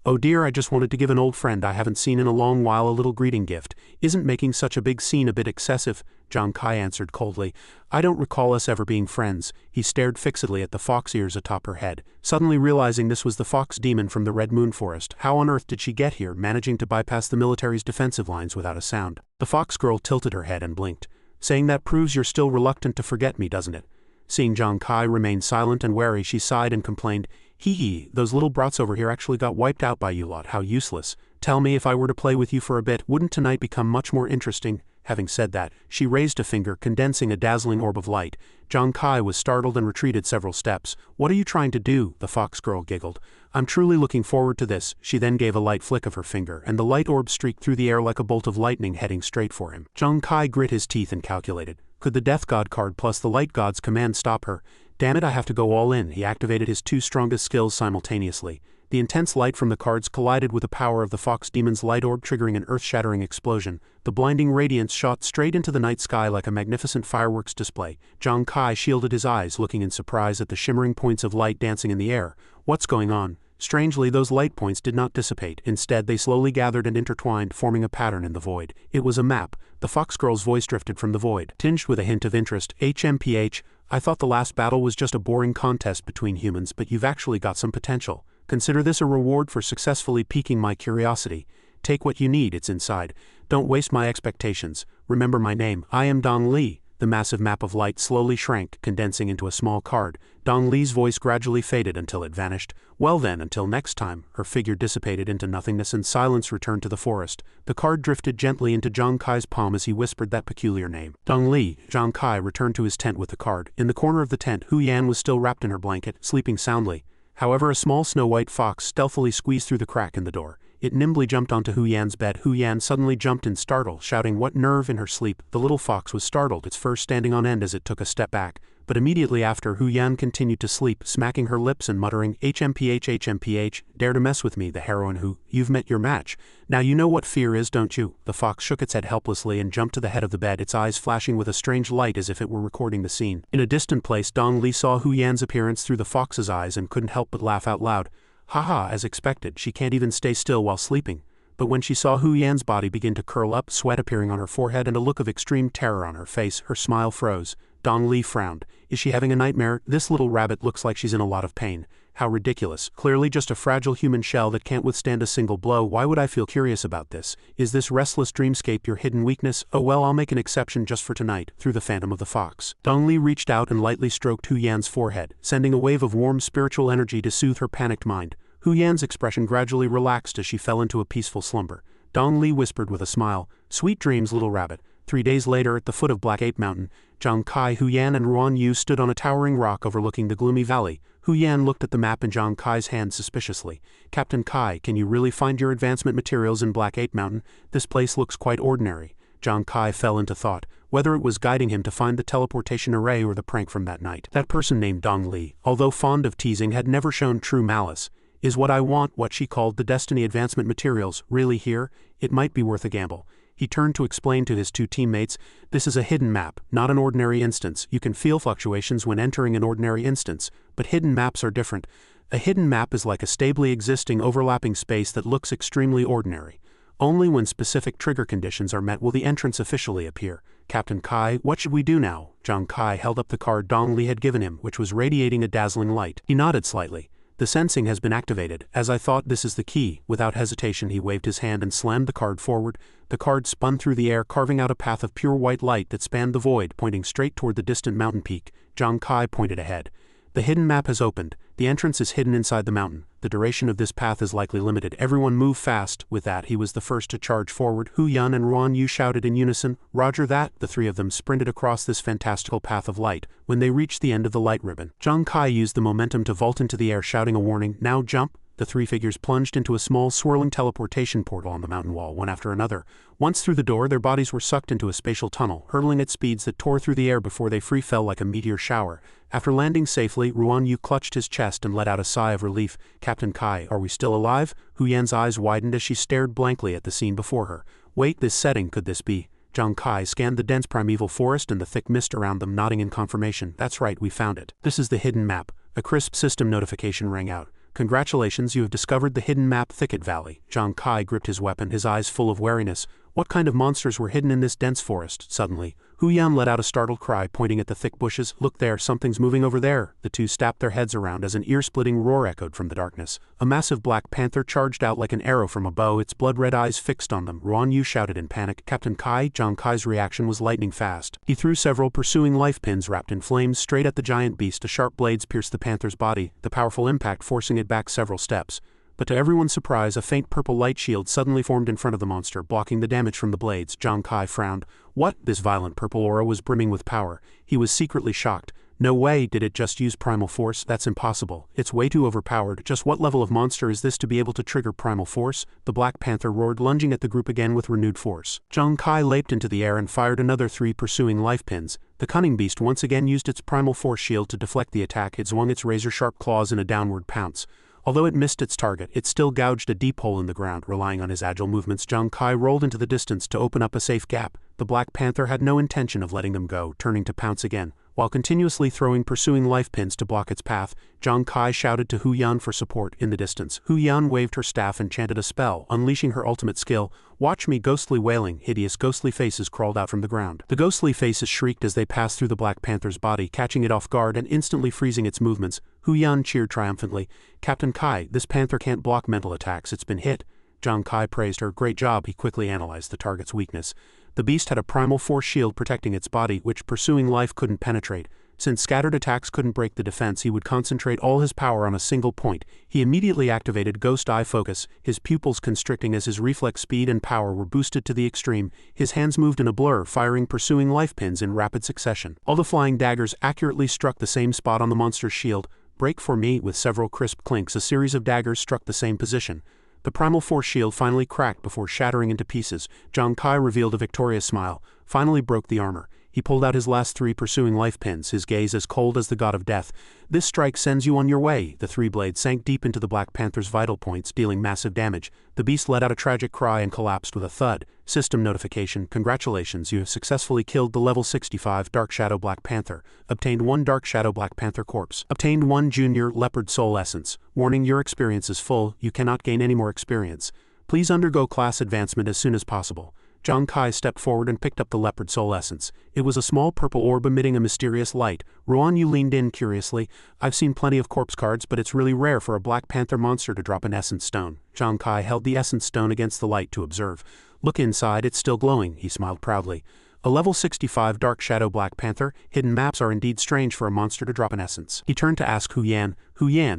Oh dear, I just wanted to give an old friend I haven't seen in a long while a little greeting gift. Isn't making such a big scene a bit excessive? Zhang Kai answered coldly. I don't recall us ever being friends. He stared fixedly at the fox ears atop her head, suddenly realizing this was the fox demon from the Red Moon Forest. How on earth did she get here, managing to bypass the military's defensive lines without a sound? The fox girl tilted her head and blinked. Saying that proves you're still reluctant to forget me, doesn't it? Seeing Zhang Kai remain silent and wary, she sighed and complained. Hee, those little brats over here actually got wiped out by you lot. How useless. Tell me, if I were to play with you for a bit, wouldn't tonight become much more interesting? Having said that, she raised a finger, condensing a dazzling orb of light. Zhang Kai was startled and retreated several steps. What are you trying to do? The fox girl giggled. I'm truly looking forward to this. She then gave a light flick of her finger, and the light orb streaked through the air like a bolt of lightning heading straight for him. Zhang Kai grit his teeth and calculated. Could the Death God card plus the Light God's command stop her? Damn it, I have to go all in. He activated his 2 strongest skills simultaneously. The intense light from the cards collided with the power of the fox demon's light orb, triggering an earth-shattering explosion. The blinding radiance shot straight into the night sky like a magnificent fireworks display. Zhang Kai shielded his eyes, looking in surprise at the shimmering points of light dancing in the air. What's going on? Strangely, those light points did not dissipate. Instead, they slowly gathered and intertwined, forming a pattern in the void. It was a map. The fox girl's voice drifted from the void, tinged with a hint of interest. HMPH, I thought the last battle was just a boring contest between humans, but you've actually got some potential. Consider this a reward for successfully piquing my curiosity. Take what you need, it's inside. Don't waste my expectations. Remember my name. I am Dong Li. The massive map of light slowly shrank, condensing into a small card. Dong Li's voice gradually faded until it vanished. Well then, until next time. Her figure dissipated into nothingness and silence returned to the forest. The card drifted gently into Zhang Kai's palm as he whispered that peculiar name. Dong Li. Zhang Kai returned to his tent with the card. In the corner of the tent, Hu Yan was still wrapped in her blanket, sleeping soundly. However, a small snow-white fox stealthily squeezed through the crack in the door. It nimbly jumped onto Hu Yan's bed. Hu Yan suddenly jumped in startle, shouting, "What nerve!" in her sleep. The little fox was startled, its fur standing on end as it took a step back. But immediately after, Hu Yan continued to sleep, smacking her lips and muttering, "HMPH, HMPH, dare to mess with me, the heroine who, you've met your match. Now you know what fear is, don't you?" The fox shook its head helplessly and jumped to the head of the bed, its eyes flashing with a strange light as if it were recording the scene. In a distant place, Dong Li saw Hu Yan's appearance through the fox's eyes and couldn't help but laugh out loud. Haha, as expected, she can't even stay still while sleeping. But when she saw Hu Yan's body begin to curl up, sweat appearing on her forehead and a look of extreme terror on her face, her smile froze. Dong Li frowned. Is she having a nightmare? This little rabbit looks like she's in a lot of pain. How ridiculous. Clearly just a fragile human shell that can't withstand a single blow. Why would I feel curious about this? Is this restless dreamscape your hidden weakness? Oh well, I'll make an exception just for tonight. Through the phantom of the fox. Dong Li reached out and lightly stroked Hu Yan's forehead, sending a wave of warm spiritual energy to soothe her panicked mind. Hu Yan's expression gradually relaxed as she fell into a peaceful slumber. Dong Li whispered with a smile, "Sweet dreams, little rabbit." 3 days later, at the foot of Black Ape Mountain, Zhang Kai, Hu Yan and Ruan Yu stood on a towering rock overlooking the gloomy valley. Hu Yan looked at the map in Zhang Kai's hand suspiciously. "Captain Kai, can you really find your advancement materials in Black Ape Mountain? This place looks quite ordinary." Zhang Kai fell into thought, whether it was guiding him to find the teleportation array or the prank from that night. That person named Dong Li, although fond of teasing, had never shown true malice. Is what I want, what she called the Destiny advancement materials, really here? It might be worth a gamble. He turned to explain to his two teammates, "This is a hidden map, not an ordinary instance. You can feel fluctuations when entering an ordinary instance, but hidden maps are different. A hidden map is like a stably existing overlapping space that looks extremely ordinary. Only when specific trigger conditions are met will the entrance officially appear. Captain Kai, what should we do now?" Zhang Kai held up the card Dong Li had given him, which was radiating a dazzling light. He nodded slightly. "The sensing has been activated. As I thought, this is the key." Without hesitation, he waved his hand and slammed the card forward. The card spun through the air, carving out a path of pure white light that spanned the void, pointing straight toward the distant mountain peak. Zhang Kai pointed ahead. "The hidden map has opened. The entrance is hidden inside the mountain. The duration of this path is likely limited. Everyone move fast." With that, he was the first to charge forward. Hu Yan and Ruan Yu shouted in unison, "Roger that." The three of them sprinted across this fantastical path of light. When they reached the end of the light ribbon, Zhang Kai used the momentum to vault into the air, shouting a warning, "Now jump." The three figures plunged into a small swirling teleportation portal on the mountain wall, one after another. Once through the door, their bodies were sucked into a spatial tunnel, hurtling at speeds that tore through the air before they free fell like a meteor shower. After landing safely, Ruan Yu clutched his chest and let out a sigh of relief. "Captain Kai, are we still alive?" Hu Yan's eyes widened as she stared blankly at the scene before her. "Wait, this setting, could this be?" Zhang Kai scanned the dense primeval forest and the thick mist around them, nodding in confirmation. "That's right, we found it. This is the hidden map." A crisp system notification rang out. "Congratulations, you have discovered the hidden map Thicket Valley." Zhang Kai gripped his weapon, his eyes full of wariness. What kind of monsters were hidden in this dense forest? Suddenly, Hu Yan let out a startled cry, pointing at the thick bushes. "Look there, something's moving over there." The two snapped their heads around as an ear-splitting roar echoed from the darkness. A massive black panther charged out like an arrow from a bow, its blood-red eyes fixed on them. Ruan Yu shouted in panic. "Captain Kai!" Zhang Kai's reaction was lightning fast. He threw several pursuing life pins wrapped in flames straight at the giant beast. The sharp blades pierced the panther's body, the powerful impact forcing it back several steps. But to everyone's surprise, a faint purple light shield suddenly formed in front of the monster, blocking the damage from the blades. Zhang Kai frowned. What? This violent purple aura was brimming with power. He was secretly shocked. No way, did it just use primal force? That's impossible. It's way too overpowered. Just what level of monster is this to be able to trigger primal force? The Black Panther roared, lunging at the group again with renewed force. Zhang Kai leaped into the air and fired another 3 pursuing life pins. The cunning beast once again used its primal force shield to deflect the attack. It swung its razor-sharp claws in a downward pounce. Although it missed its target, it still gouged a deep hole in the ground. Relying on his agile movements, Zhang Kai rolled into the distance to open up a safe gap. The Black Panther had no intention of letting them go, turning to pounce again. While continuously throwing pursuing life pins to block its path, Zhang Kai shouted to Hu Yan for support in the distance. Hu Yan waved her staff and chanted a spell, unleashing her ultimate skill. Watch me! Ghostly wailing, hideous ghostly faces crawled out from the ground. The ghostly faces shrieked as they passed through the Black Panther's body, catching it off guard and instantly freezing its movements. Hu Yan cheered triumphantly. Captain Kai, this panther can't block mental attacks, it's been hit. Zhang Kai praised her. Great job. He quickly analyzed the target's weakness. The beast had a primal force shield protecting its body, which pursuing life couldn't penetrate. Since scattered attacks couldn't break the defense, he would concentrate all his power on a single point. He immediately activated Ghost Eye Focus, his pupils constricting as his reflex speed and power were boosted to the extreme. His hands moved in a blur, firing pursuing life pins in rapid succession. All the flying daggers accurately struck the same spot on the monster's shield. Break for me! With several crisp clinks, a series of daggers struck the same position. The primal force shield finally cracked before shattering into pieces. Zhang Kai revealed a victorious smile. Finally broke the armor. He pulled out his last 3 pursuing life pins, his gaze as cold as the god of death. This strike sends you on your way. The 3 blades sank deep into the Black Panther's vital points, dealing massive damage. The beast let out a tragic cry and collapsed with a thud. System notification. Congratulations, you have successfully killed the level 65 Dark Shadow Black Panther. Obtained 1 Dark Shadow Black Panther corpse. Obtained 1 Junior Leopard Soul Essence. Warning, your experience is full. You cannot gain any more experience. Please undergo class advancement as soon as possible. Zhang Kai stepped forward and picked up the Leopard Soul Essence. It was a small purple orb emitting a mysterious light. Xuanwu leaned in curiously. I've seen plenty of corpse cards, but it's really rare for a Black Panther monster to drop an Essence Stone. Zhang Kai held the Essence Stone against the light to observe. Look inside, it's still glowing, he smiled proudly. A level 65 Dark Shadow Black Panther, hidden maps are indeed strange for a monster to drop an essence. He turned to ask Hu Yan,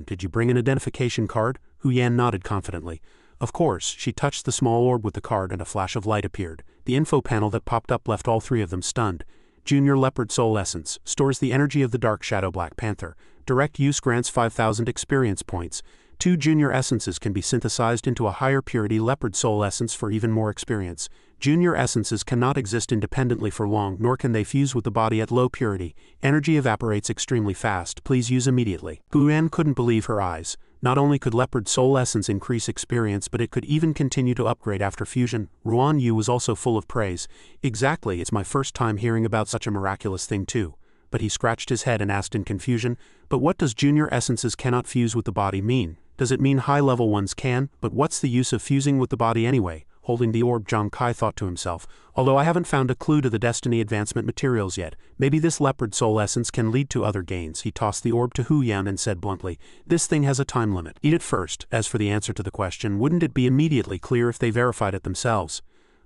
did you bring an identification card? Hu Yan nodded confidently. Of course. She touched the small orb with the card and a flash of light appeared. The info panel that popped up left all 3 of them stunned. Junior Leopard Soul Essence. Stores the energy of the Dark Shadow Black Panther. Direct use grants 5,000 experience points. 2 junior essences can be synthesized into a higher purity Leopard Soul Essence for even more experience. Junior essences cannot exist independently for long, nor can they fuse with the body at low purity. Energy evaporates extremely fast. Please use immediately. Hu Yan couldn't believe her eyes. Not only could Leopard Soul Essence increase experience, but it could even continue to upgrade after fusion. Xuanwu was also full of praise. Exactly, it's my first time hearing about such a miraculous thing too. But he scratched his head and asked in confusion, but what does junior essences cannot fuse with the body mean? Does it mean high-level ones can? But what's the use of fusing with the body anyway? Holding the orb, Zhang Kai thought to himself, although I haven't found a clue to the Destiny advancement materials yet, maybe this Leopard Soul Essence can lead to other gains. He tossed the orb to Hu Yan and said bluntly, this thing has a time limit. Eat it first. As for the answer to the question, wouldn't it be immediately clear if they verified it themselves?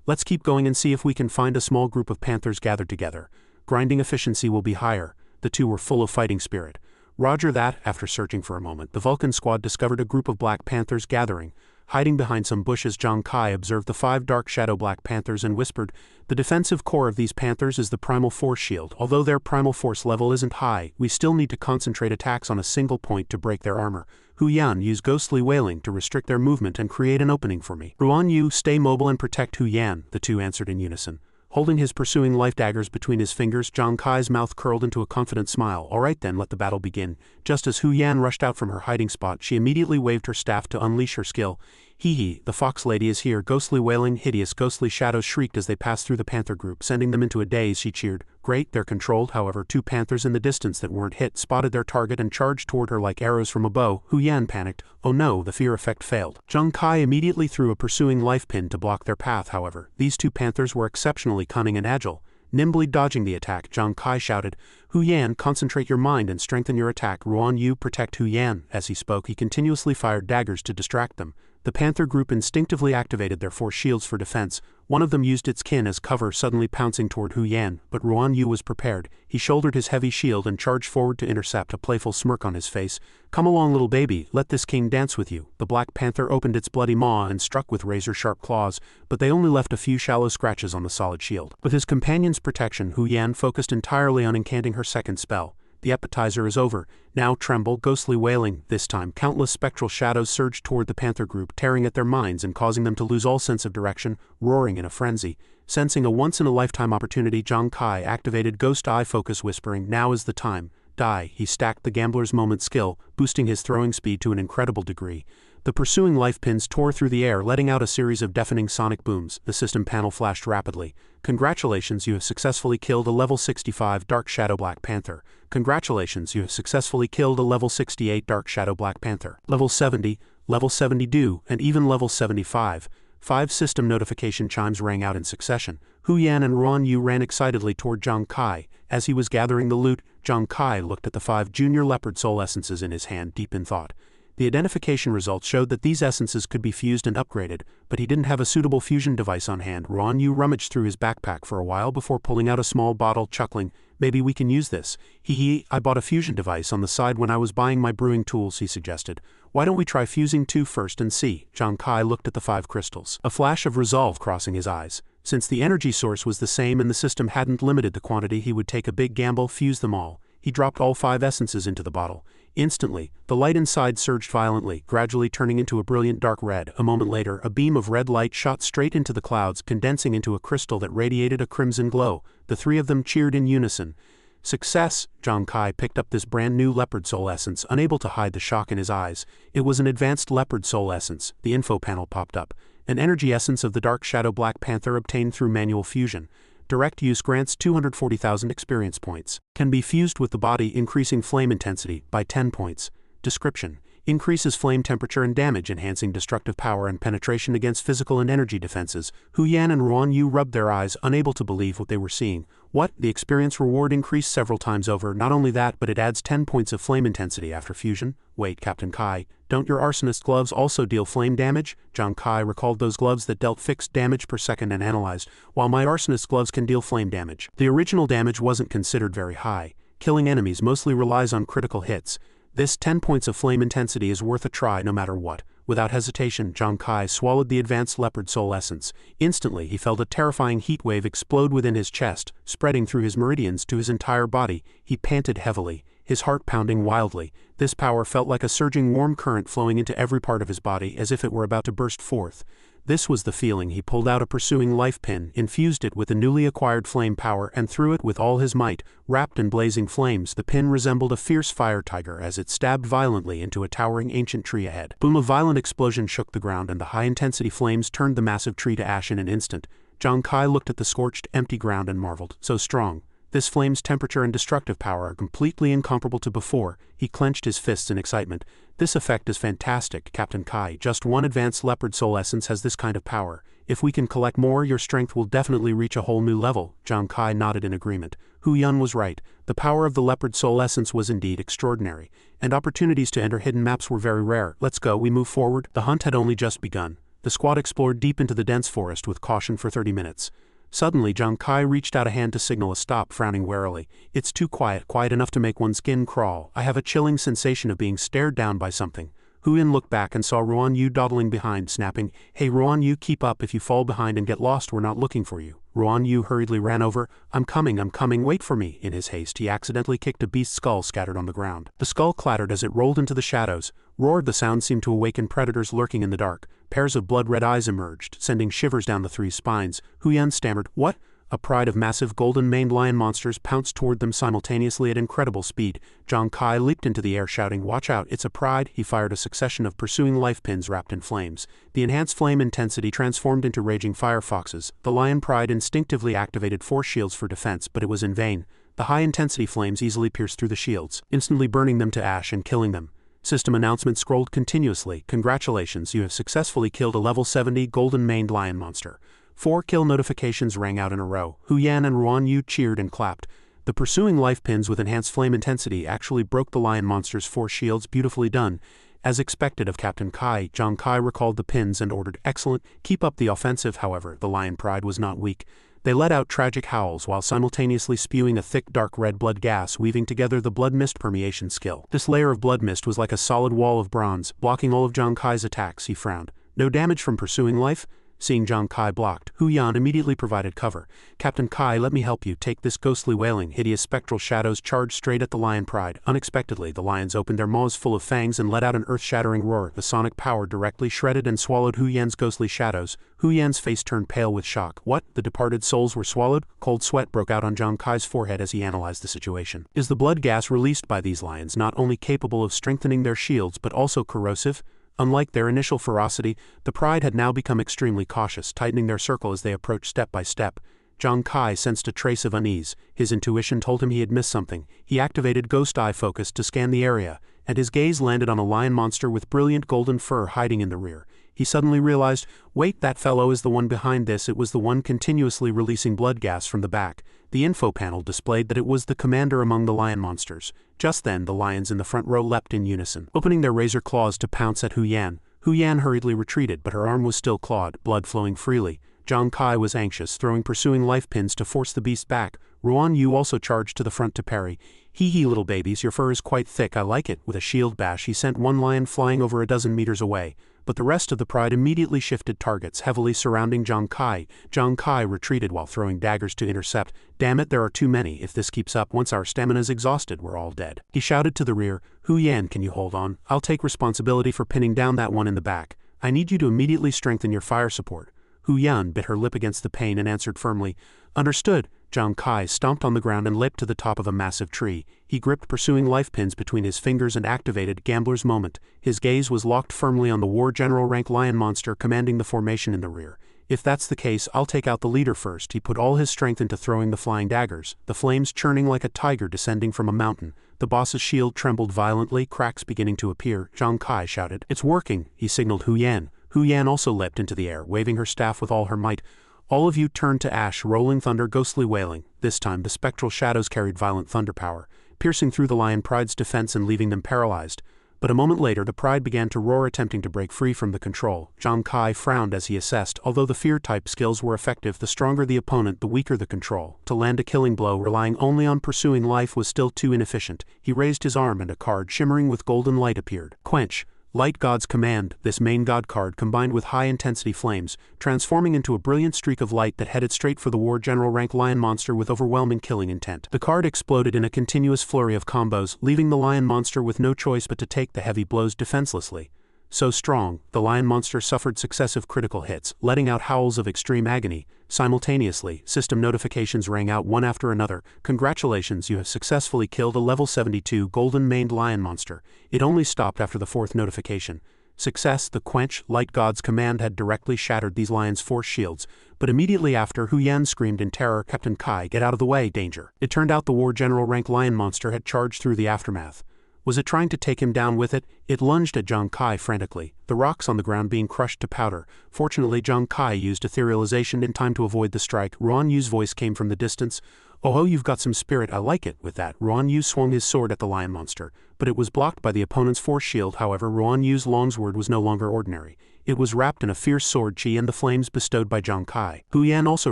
Let's keep going and see if we can find a small group of panthers gathered together. Grinding efficiency will be higher. The 2 were full of fighting spirit. Roger that. After searching for a moment, the Vulcan Squad discovered a group of Black Panthers gathering. Hiding behind some bushes, Zhang Kai observed the 5 Dark Shadow Black Panthers and whispered, the defensive core of these panthers is the Primal Force Shield. Although their Primal Force level isn't high, we still need to concentrate attacks on a single point to break their armor. Hu Yan, use ghostly wailing to restrict their movement and create an opening for me. Xuanwu, stay mobile and protect Hu Yan, the 2 answered in unison. Holding his pursuing life daggers between his fingers, Zhang Kai's mouth curled into a confident smile. All right then, let the battle begin. Just as Hu Yan rushed out from her hiding spot, she immediately waved her staff to unleash her skill. Hee, the fox lady is here. Ghostly wailing, hideous ghostly shadows shrieked as they passed through the panther group, sending them into a daze. She cheered. Great, they're controlled. However, 2 panthers in the distance that weren't hit spotted their target and charged toward her like arrows from a bow. Hu Yan panicked. Oh no, the fear effect failed. Zhang Kai immediately threw a pursuing life pin to block their path. However, these 2 panthers were exceptionally cunning and agile. Nimbly dodging the attack, Zhang Kai shouted, Hu Yan, concentrate your mind and strengthen your attack. Xuanwu, protect Hu Yan. As he spoke, he continuously fired daggers to distract them. The panther group instinctively activated their force shields for defense. One of them used its kin as cover, suddenly pouncing toward Hu Yan, but Xuanwu was prepared. He shouldered his heavy shield and charged forward to intercept, a playful smirk on his face. Come along, little baby, let this king dance with you. The Black Panther opened its bloody maw and struck with razor-sharp claws, but they only left a few shallow scratches on the solid shield. With his companion's protection, Hu Yan focused entirely on incanting her second spell. The appetizer is over. Now tremble, ghostly wailing. This time, countless spectral shadows surged toward the panther group, tearing at their minds and causing them to lose all sense of direction, roaring in a frenzy. Sensing a once-in-a-lifetime opportunity, Zhang Kai activated Ghost Eye Focus, whispering, now is the time. Die. He stacked the Gambler's Moment skill, boosting his throwing speed to an incredible degree. The pursuing life pins tore through the air, letting out a series of deafening sonic booms. The system panel flashed rapidly. Congratulations, you have successfully killed a level 65 Dark Shadow Black Panther. Congratulations, you have successfully killed a level 68 Dark Shadow Black Panther. Level 70, level 72, and even level 75. 5 system notification chimes rang out in succession. Hu Yan and Ruan Yu ran excitedly toward Zhang Kai. As he was gathering the loot, Zhang Kai looked at the 5 junior leopard soul essences in his hand, deep in thought. The identification results showed that these essences could be fused and upgraded, but he didn't have a suitable fusion device on hand. Ruan Yu rummaged through his backpack for a while before pulling out a small bottle, chuckling, "Maybe we can use this." I bought a fusion device on the side when I was buying my brewing tools," he suggested. "Why don't we try fusing 2 first and see?" Zhang Kai looked at the 5 crystals, a flash of resolve crossing his eyes. Since the energy source was the same and the system hadn't limited the quantity, he would take a big gamble, fuse them all. He dropped all 5 essences into the bottle. Instantly, the light inside surged violently, gradually turning into a brilliant dark red. A moment later, a beam of red light shot straight into the clouds, condensing into a crystal that radiated a crimson glow. The 3 of them cheered in unison. "Success!" Zhang Kai picked up this brand new leopard soul essence, unable to hide the shock in his eyes. It was an advanced leopard soul essence. The info panel popped up. An energy essence of the Dark Shadow Black Panther obtained through manual fusion. Direct use grants 240,000 experience points. Can be fused with the body, increasing flame intensity by 10 points. Description: increases flame temperature and damage, enhancing destructive power and penetration against physical and energy defenses. Hu Yan and Ruan Yu rubbed their eyes, unable to believe what they were seeing. What? The experience reward increased several times over. Not only that, but it adds 10 points of flame intensity after fusion. Wait, Captain Kai, don't your arsonist gloves also deal flame damage? Zhang Kai recalled those gloves that dealt fixed damage per second and analyzed, while my arsonist gloves can deal flame damage. The original damage wasn't considered very high. Killing enemies mostly relies on critical hits. This 10 points of flame intensity is worth a try no matter what. Without hesitation, Zhang Kai swallowed the advanced leopard soul essence. Instantly, he felt a terrifying heat wave explode within his chest, spreading through his meridians to his entire body. He panted heavily, his heart pounding wildly. This power felt like a surging warm current flowing into every part of his body, as if it were about to burst forth. This was the feeling. He pulled out a pursuing life pin, infused it with the newly acquired flame power, and threw it with all his might. Wrapped in blazing flames, the pin resembled a fierce fire tiger as it stabbed violently into a towering ancient tree ahead. Boom! A violent explosion shook the ground, and the high-intensity flames turned the massive tree to ash in an instant. Zhang Kai looked at the scorched, empty ground and marveled. So strong. This flame's temperature and destructive power are completely incomparable to before. He clenched his fists in excitement. This effect is fantastic, Captain Kai. Just one advanced leopard soul essence has this kind of power. If we can collect more, your strength will definitely reach a whole new level. Zhang Kai nodded in agreement. Hu Yan was right. The power of the leopard soul essence was indeed extraordinary, and opportunities to enter hidden maps were very rare. Let's go, we move forward. The hunt had only just begun. The squad explored deep into the dense forest with caution for 30 minutes. Suddenly, Zhang Kai reached out a hand to signal a stop, frowning warily. "It's too quiet, quiet enough to make one's skin crawl. I have a chilling sensation of being stared down by something." Hu Yan looked back and saw Ruan Yu dawdling behind, snapping, "Hey Ruan Yu, keep up. If you fall behind and get lost, we're not looking for you." Ruan Yu hurriedly ran over. I'm coming, wait for me." In his haste, he accidentally kicked a beast's skull scattered on the ground. The skull clattered as it rolled into the shadows. Roared. The sound seemed to awaken predators lurking in the dark. Pairs of blood-red eyes emerged, sending shivers down the 3 spines. Hu Yan stammered, "What?" A pride of massive golden-maned lion monsters pounced toward them simultaneously at incredible speed. Zhang Kai leaped into the air shouting, "Watch out, it's a pride!" He fired a succession of pursuing life pins wrapped in flames. The enhanced flame intensity transformed into raging firefoxes. The lion pride instinctively activated force shields for defense, but it was in vain. The high-intensity flames easily pierced through the shields, instantly burning them to ash and killing them. System announcement scrolled continuously. "Congratulations, you have successfully killed a level 70 golden-maned lion monster." 4 kill notifications rang out in a row. Hu Yan and Ruan Yu cheered and clapped. The pursuing life pins with enhanced flame intensity actually broke the lion monster's force shields. Beautifully done. As expected of Captain Kai, Zhang Kai recalled the pins and ordered, "Excellent, keep up the offensive." However, the lion pride was not weak. They let out tragic howls while simultaneously spewing a thick dark red blood gas, weaving together the blood mist permeation skill. This layer of blood mist was like a solid wall of bronze, blocking all of Zhang Kai's attacks. He frowned. "No damage from pursuing life?" Seeing Zhang Kai blocked, Hu Yan immediately provided cover. "Captain Kai, let me help you." Take this ghostly wailing. Hideous spectral shadows charged straight at the lion pride. Unexpectedly, the lions opened their maws full of fangs and let out an earth-shattering roar. The sonic power directly shredded and swallowed Hu Yan's ghostly shadows. Hu Yan's face turned pale with shock. What? The departed souls were swallowed? Cold sweat broke out on Zhang Kai's forehead as he analyzed the situation. Is the blood gas released by these lions not only capable of strengthening their shields but also corrosive? Unlike their initial ferocity, the Pride had now become extremely cautious, tightening their circle as they approached step by step. Zhang Kai sensed a trace of unease. His intuition told him he had missed something. He activated Ghost Eye Focus to scan the area, and his gaze landed on a lion monster with brilliant golden fur hiding in the rear. He suddenly realized, wait, that fellow is the one behind this. It was the one continuously releasing blood gas from the back. The info panel displayed that it was the commander among the lion monsters. Just then, the lions in the front row leapt in unison, opening their razor claws to pounce at Hu Yan. Hu Yan hurriedly retreated, but her arm was still clawed, blood flowing freely. Zhang Kai was anxious, throwing pursuing life pins to force the beast back. Ruan Yu also charged to the front to parry. Hee hee, little babies, your fur is quite thick, I like it. With a shield bash, he sent one lion flying over a dozen meters away. But the rest of the Pride immediately shifted targets, heavily surrounding Zhang Kai. Zhang Kai retreated while throwing daggers to intercept. Damn it, there are too many. If this keeps up, once our stamina's exhausted, we're all dead. He shouted to the rear, Hu Yan, can you hold on? I'll take responsibility for pinning down that one in the back. I need you to immediately strengthen your fire support. Hu Yan bit her lip against the pain and answered firmly, understood. Zhang Kai stomped on the ground and leapt to the top of a massive tree. He gripped pursuing life pins between his fingers and activated Gambler's Moment. His gaze was locked firmly on the War General rank lion monster commanding the formation in the rear. If that's the case, I'll take out the leader first. He put all his strength into throwing the flying daggers, the flames churning like a tiger descending from a mountain. The boss's shield trembled violently, cracks beginning to appear. Zhang Kai shouted, it's working, he signaled Hu Yan. Hu Yan also leapt into the air, waving her staff with all her might. All of you turned to ash, rolling thunder, ghostly wailing. This time the spectral shadows carried violent thunder power, piercing through the Lion Pride's defense and leaving them paralyzed. But a moment later the Pride began to roar, attempting to break free from the control. Zhang Kai frowned as he assessed, although the fear-type skills were effective, the stronger the opponent, the weaker the control. To land a killing blow relying only on pursuing life was still too inefficient. He raised his arm and a card shimmering with golden light appeared. Quench. Light God's Command. This main God card combined with high-intensity flames, transforming into a brilliant streak of light that headed straight for the War General rank lion monster with overwhelming killing intent. The card exploded in a continuous flurry of combos, leaving the lion monster with no choice but to take the heavy blows defenselessly. So strong, the lion monster suffered successive critical hits, letting out howls of extreme agony. Simultaneously, system notifications rang out one after another. Congratulations, you have successfully killed a level 72 golden-maned lion monster. It only stopped after the fourth notification. Success, the Quench, Light God's Command had directly shattered these lions' force shields, but immediately after, Hu Yan screamed in terror, Captain Kai, get out of the way, danger. It turned out the War General rank lion monster had charged through the aftermath. Was it trying to take him down with it? It lunged at Zhang Kai frantically, the rocks on the ground being crushed to powder. Fortunately, Zhang Kai used etherealization in time to avoid the strike. Ruan Yu's voice came from the distance. Oh, you've got some spirit, I like it. With that, Ruan Yu swung his sword at the lion monster, but it was blocked by the opponent's force shield. However, Ruan Yu's longsword was no longer ordinary. It was wrapped in a fierce sword chi and the flames bestowed by Zhang Kai. Hu Yan also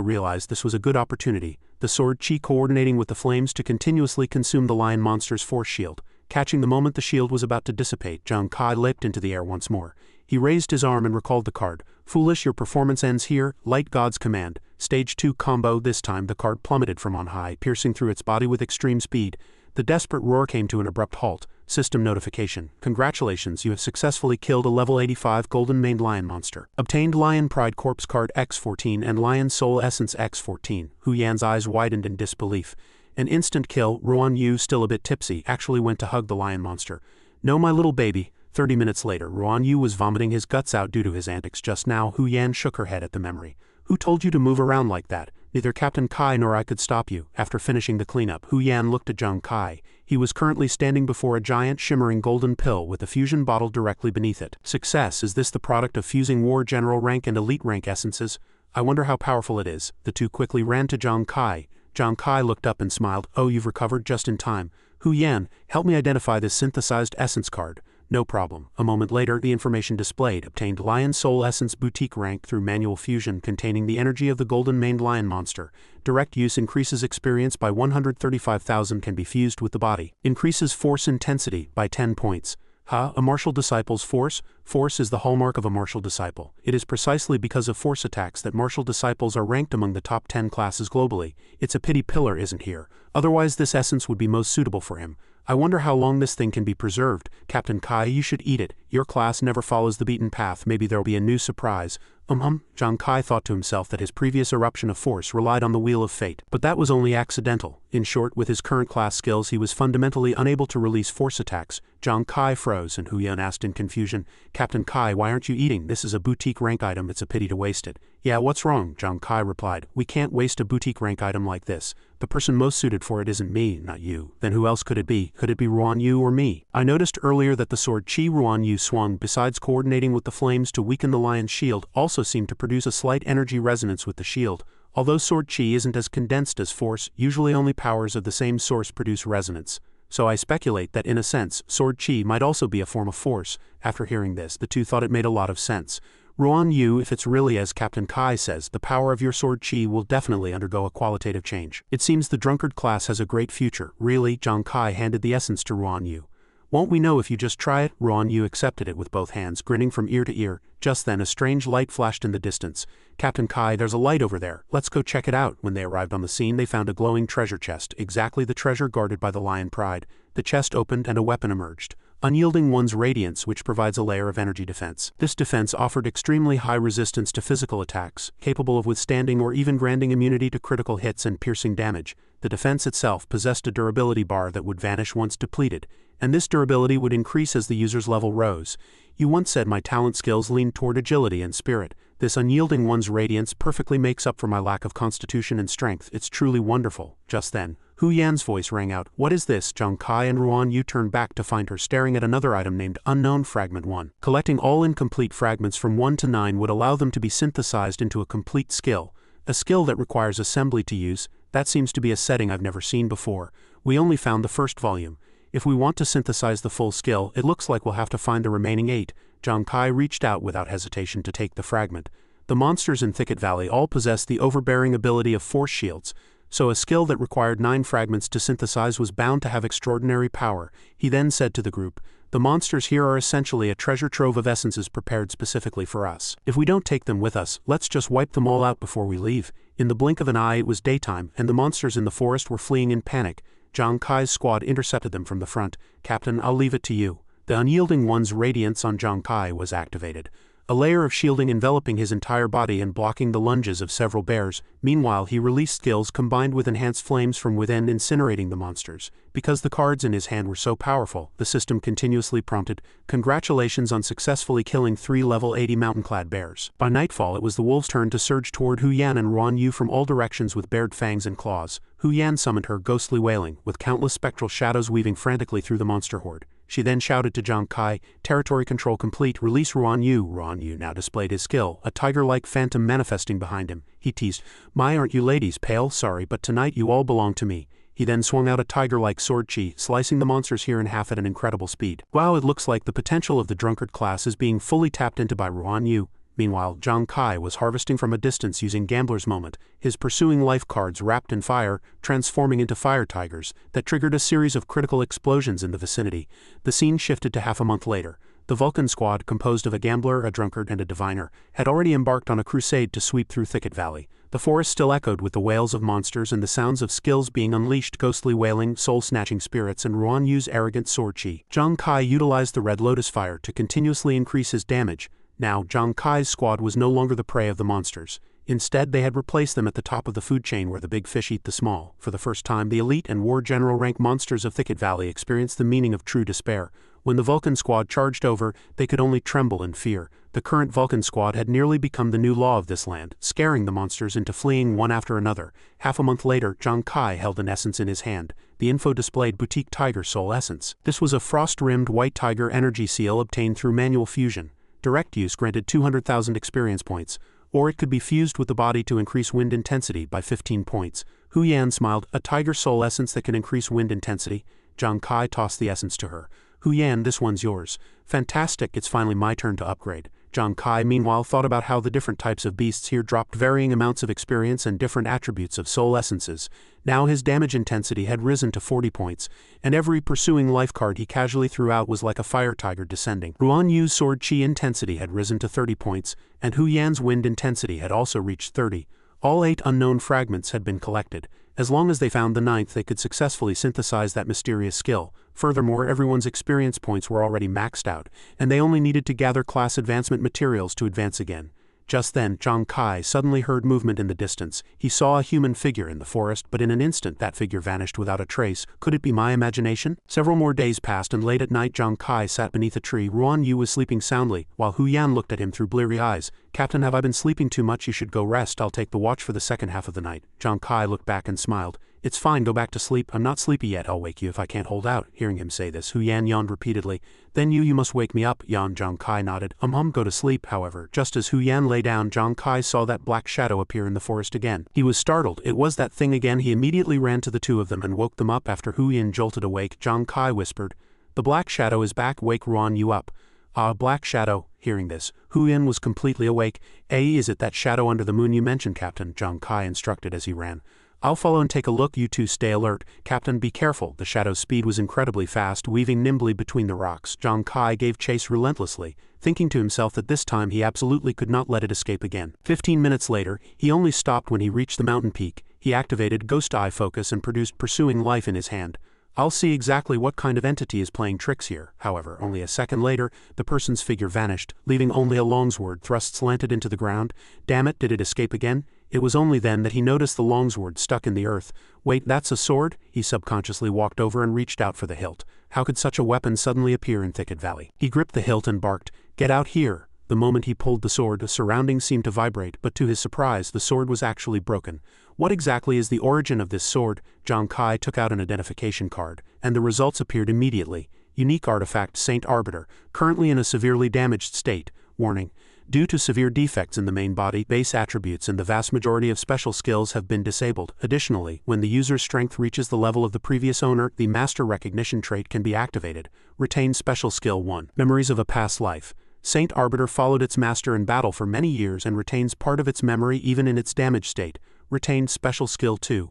realized this was a good opportunity, the sword chi coordinating with the flames to continuously consume the lion monster's force shield. Catching the moment the shield was about to dissipate, Zhang Kai leapt into the air once more. He raised his arm and recalled the card. Foolish, your performance ends here. Light God's Command. Stage 2 combo. This time the card plummeted from on high, piercing through its body with extreme speed. The desperate roar came to an abrupt halt. System notification. Congratulations, you have successfully killed a level 85 golden-maned lion monster. Obtained Lion Pride Corpse Card X14 and Lion Soul Essence X14. Hu Yan's eyes widened in disbelief. An instant kill. Ruan Yu, still a bit tipsy, actually went to hug the lion monster. No, my little baby. 30 minutes later, Ruan Yu was vomiting his guts out due to his antics just now. Hu Yan shook her head at the memory. Who told you to move around like that? Neither Captain Kai nor I could stop you. After finishing the cleanup, Hu Yan looked at Zhang Kai. He was currently standing before a giant shimmering golden pill with a fusion bottle directly beneath it. Success. Is this the product of fusing War General rank and Elite rank essences? I wonder how powerful it is. The two quickly ran to Zhang Kai. Zhang Kai looked up and smiled. Oh, you've recovered just in time. Hu Yan, help me identify this synthesized essence card. No problem. A moment later, the information displayed obtained Lion Soul Essence Boutique rank through manual fusion containing the energy of the golden-maned lion monster. Direct use increases experience by 135,000, can be fused with the body. Increases force intensity by 10 points. A martial disciple's force? Force is the hallmark of a martial disciple. It is precisely because of force attacks that martial disciples are ranked among the top 10 classes globally. It's a pity Pillar isn't here. Otherwise this essence would be most suitable for him. I wonder how long this thing can be preserved. Captain Kai, you should eat it. Your class never follows the beaten path. Maybe there'll be a new surprise. Zhang Kai thought to himself that his previous eruption of force relied on the wheel of fate. But that was only accidental. In short, with his current class skills he was fundamentally unable to release force attacks. Zhang Kai froze, and Hu Yan asked in confusion, Captain Kai, why aren't you eating? This is a boutique rank item, it's a pity to waste it. Yeah, what's wrong? Zhang Kai replied, we can't waste a boutique rank item like this. The person most suited for it isn't me, not you. Then who else could it be? Could it be Xuanwu or me? I noticed earlier that the sword Qi Xuanwu swung, besides coordinating with the flames to weaken the lion's shield, also seemed to produce a slight energy resonance with the shield. Although sword Qi isn't as condensed as force, usually only powers of the same source produce resonance. So I speculate that in a sense, sword Qi might also be a form of force. After hearing this, the two thought it made a lot of sense. Xuanwu, if it's really as Captain Kai says, the power of your sword Qi will definitely undergo a qualitative change. It seems the drunkard class has a great future. Really? Zhang Kai handed the essence to Xuanwu. Won't we know if you just try it? Xuanwu accepted it with both hands, grinning from ear to ear. Just then a strange light flashed in the distance. Captain Kai, there's a light over there. Let's go check it out. When they arrived on the scene, they found a glowing treasure chest, exactly the treasure guarded by the lion pride. The chest opened and a weapon emerged. Unyielding One's Radiance, which provides a layer of energy defense. This defense offered extremely high resistance to physical attacks, capable of withstanding or even granting immunity to critical hits and piercing damage. The defense itself possessed a durability bar that would vanish once depleted, and this durability would increase as the user's level rose. You once said my talent skills leaned toward agility and spirit. This Unyielding One's Radiance perfectly makes up for my lack of constitution and strength. It's truly wonderful. Just then, Hu Yan's voice rang out. What is this? Zhang Kai and Xuanwu turned back to find her staring at another item named Unknown Fragment 1. Collecting all incomplete fragments from 1 to 9 would allow them to be synthesized into a complete skill. A skill that requires assembly to use. That seems to be a setting I've never seen before. We only found the first volume. If we want to synthesize the full skill, it looks like we'll have to find the remaining 8. Zhang Kai reached out without hesitation to take the fragment. The monsters in Thicket Valley all possess the overbearing ability of force shields, so a skill that required 9 fragments to synthesize was bound to have extraordinary power. He then said to the group, the monsters here are essentially a treasure trove of essences prepared specifically for us. If we don't take them with us, let's just wipe them all out before we leave. In the blink of an eye it was daytime, and the monsters in the forest were fleeing in panic. Zhang Kai's squad intercepted them from the front. Captain, I'll leave it to you. The Unyielding One's Radiance on Zhang Kai was activated. A layer of shielding enveloping his entire body and blocking the lunges of several bears. Meanwhile, he released skills combined with enhanced flames from within, incinerating the monsters. Because the cards in his hand were so powerful, the system continuously prompted, congratulations on successfully killing 3 level 80 mountain-clad bears. By nightfall, it was the wolves' turn to surge toward Hu Yan and Xuanwu from all directions with bared fangs and claws. Hu Yan summoned her ghostly wailing, with countless spectral shadows weaving frantically through the monster horde. She then shouted to Zhang Kai, territory control complete, release Xuanwu. Xuanwu now displayed his skill, a tiger-like phantom manifesting behind him. He teased, my, aren't you ladies pale? Sorry, but tonight you all belong to me. He then swung out a tiger-like sword Qi, slicing the monsters here in half at an incredible speed. Wow, it looks like the potential of the drunkard class is being fully tapped into by Xuanwu. Meanwhile, Zhang Kai was harvesting from a distance using Gambler's Moment, his pursuing life cards wrapped in fire, transforming into fire tigers, that triggered a series of critical explosions in the vicinity. The scene shifted to half a month later. The Vulcan Squad, composed of a gambler, a drunkard, and a diviner, had already embarked on a crusade to sweep through Thicket Valley. The forest still echoed with the wails of monsters and the sounds of skills being unleashed, ghostly wailing, soul-snatching spirits, and Xuanwu's arrogant sword Qi. Zhang Kai utilized the Red Lotus Fire to continuously increase his damage. Now, Zhang Kai's squad was no longer the prey of the monsters. Instead, they had replaced them at the top of the food chain where the big fish eat the small. For the first time, the elite and war general rank monsters of Thicket Valley experienced the meaning of true despair. When the Vulcan Squad charged over, they could only tremble in fear. The current Vulcan Squad had nearly become the new law of this land, scaring the monsters into fleeing one after another. Half a month later, Zhang Kai held an essence in his hand. The info displayed Boutique Tiger Soul Essence. This was a frost-rimmed white tiger energy seal obtained through manual fusion. Direct use granted 200,000 experience points, or it could be fused with the body to increase wind intensity by 15 points. Hu Yan smiled, a tiger soul essence that can increase wind intensity. Zhang Kai tossed the essence to her. Hu Yan, this one's yours. Fantastic, it's finally my turn to upgrade. Zhang Kai meanwhile thought about how the different types of beasts here dropped varying amounts of experience and different attributes of soul essences. Now his damage intensity had risen to 40 points, and every pursuing life card he casually threw out was like a fire tiger descending. Xuanwu's sword Qi intensity had risen to 30 points, and Hu Yan's wind intensity had also reached 30. All 8 unknown fragments had been collected. As long as they found the 9th, they could successfully synthesize that mysterious skill. Furthermore, everyone's experience points were already maxed out, and they only needed to gather class advancement materials to advance again. Just then, Zhang Kai suddenly heard movement in the distance. He saw a human figure in the forest, but in an instant that figure vanished without a trace. Could it be my imagination? Several more days passed, and late at night Zhang Kai sat beneath a tree. Xuanwu was sleeping soundly, while Hu Yan looked at him through bleary eyes. "Captain, have I been sleeping too much? You should go rest. I'll take the watch for the second half of the night." Zhang Kai looked back and smiled. "It's fine, go back to sleep. I'm not sleepy yet. I'll wake you if I can't hold out." Hearing him say this, Hu Yan yawned repeatedly. "Then you must wake me up." Zhang Kai nodded. Go to sleep." However, just as Hu Yan lay down, Zhang Kai saw that black shadow appear in the forest again. He was startled. It was that thing again. He immediately ran to the two of them and woke them up. After Hu Yan jolted awake, Zhang Kai whispered, "The black shadow is back. Wake Xuanwu up." Black shadow. Hearing this, Hu Yan was completely awake. Is it that shadow under the moon you mentioned, Captain?" Zhang Kai instructed as he ran. "I'll follow and take a look. You two stay alert. Captain, be careful." The shadow's speed was incredibly fast, weaving nimbly between the rocks. Zhang Kai gave chase relentlessly, thinking to himself that this time he absolutely could not let it escape again. 15 minutes later, he only stopped when he reached the mountain peak. He activated Ghost Eye Focus and produced Pursuing Life in his hand. "I'll see exactly what kind of entity is playing tricks here." However, only a second later, the person's figure vanished, leaving only a longsword thrust slanted into the ground. Damn it, did it escape again? It was only then that he noticed the longsword stuck in the earth. "Wait, that's a sword?" He subconsciously walked over and reached out for the hilt. How could such a weapon suddenly appear in Thicket Valley? He gripped the hilt and barked, "Get out here!" The moment he pulled the sword, the surroundings seemed to vibrate, but to his surprise, the sword was actually broken. What exactly is the origin of this sword? Zhang Kai took out an identification card, and the results appeared immediately. Unique artifact Saint Arbiter, currently in a severely damaged state. Warning. Due to severe defects in the main body, base attributes and the vast majority of special skills have been disabled. Additionally, when the user's strength reaches the level of the previous owner, the Master Recognition trait can be activated. Retain Special Skill 1. Memories of a Past Life. Saint Arbiter followed its master in battle for many years and retains part of its memory even in its damaged state. Retain Special Skill 2.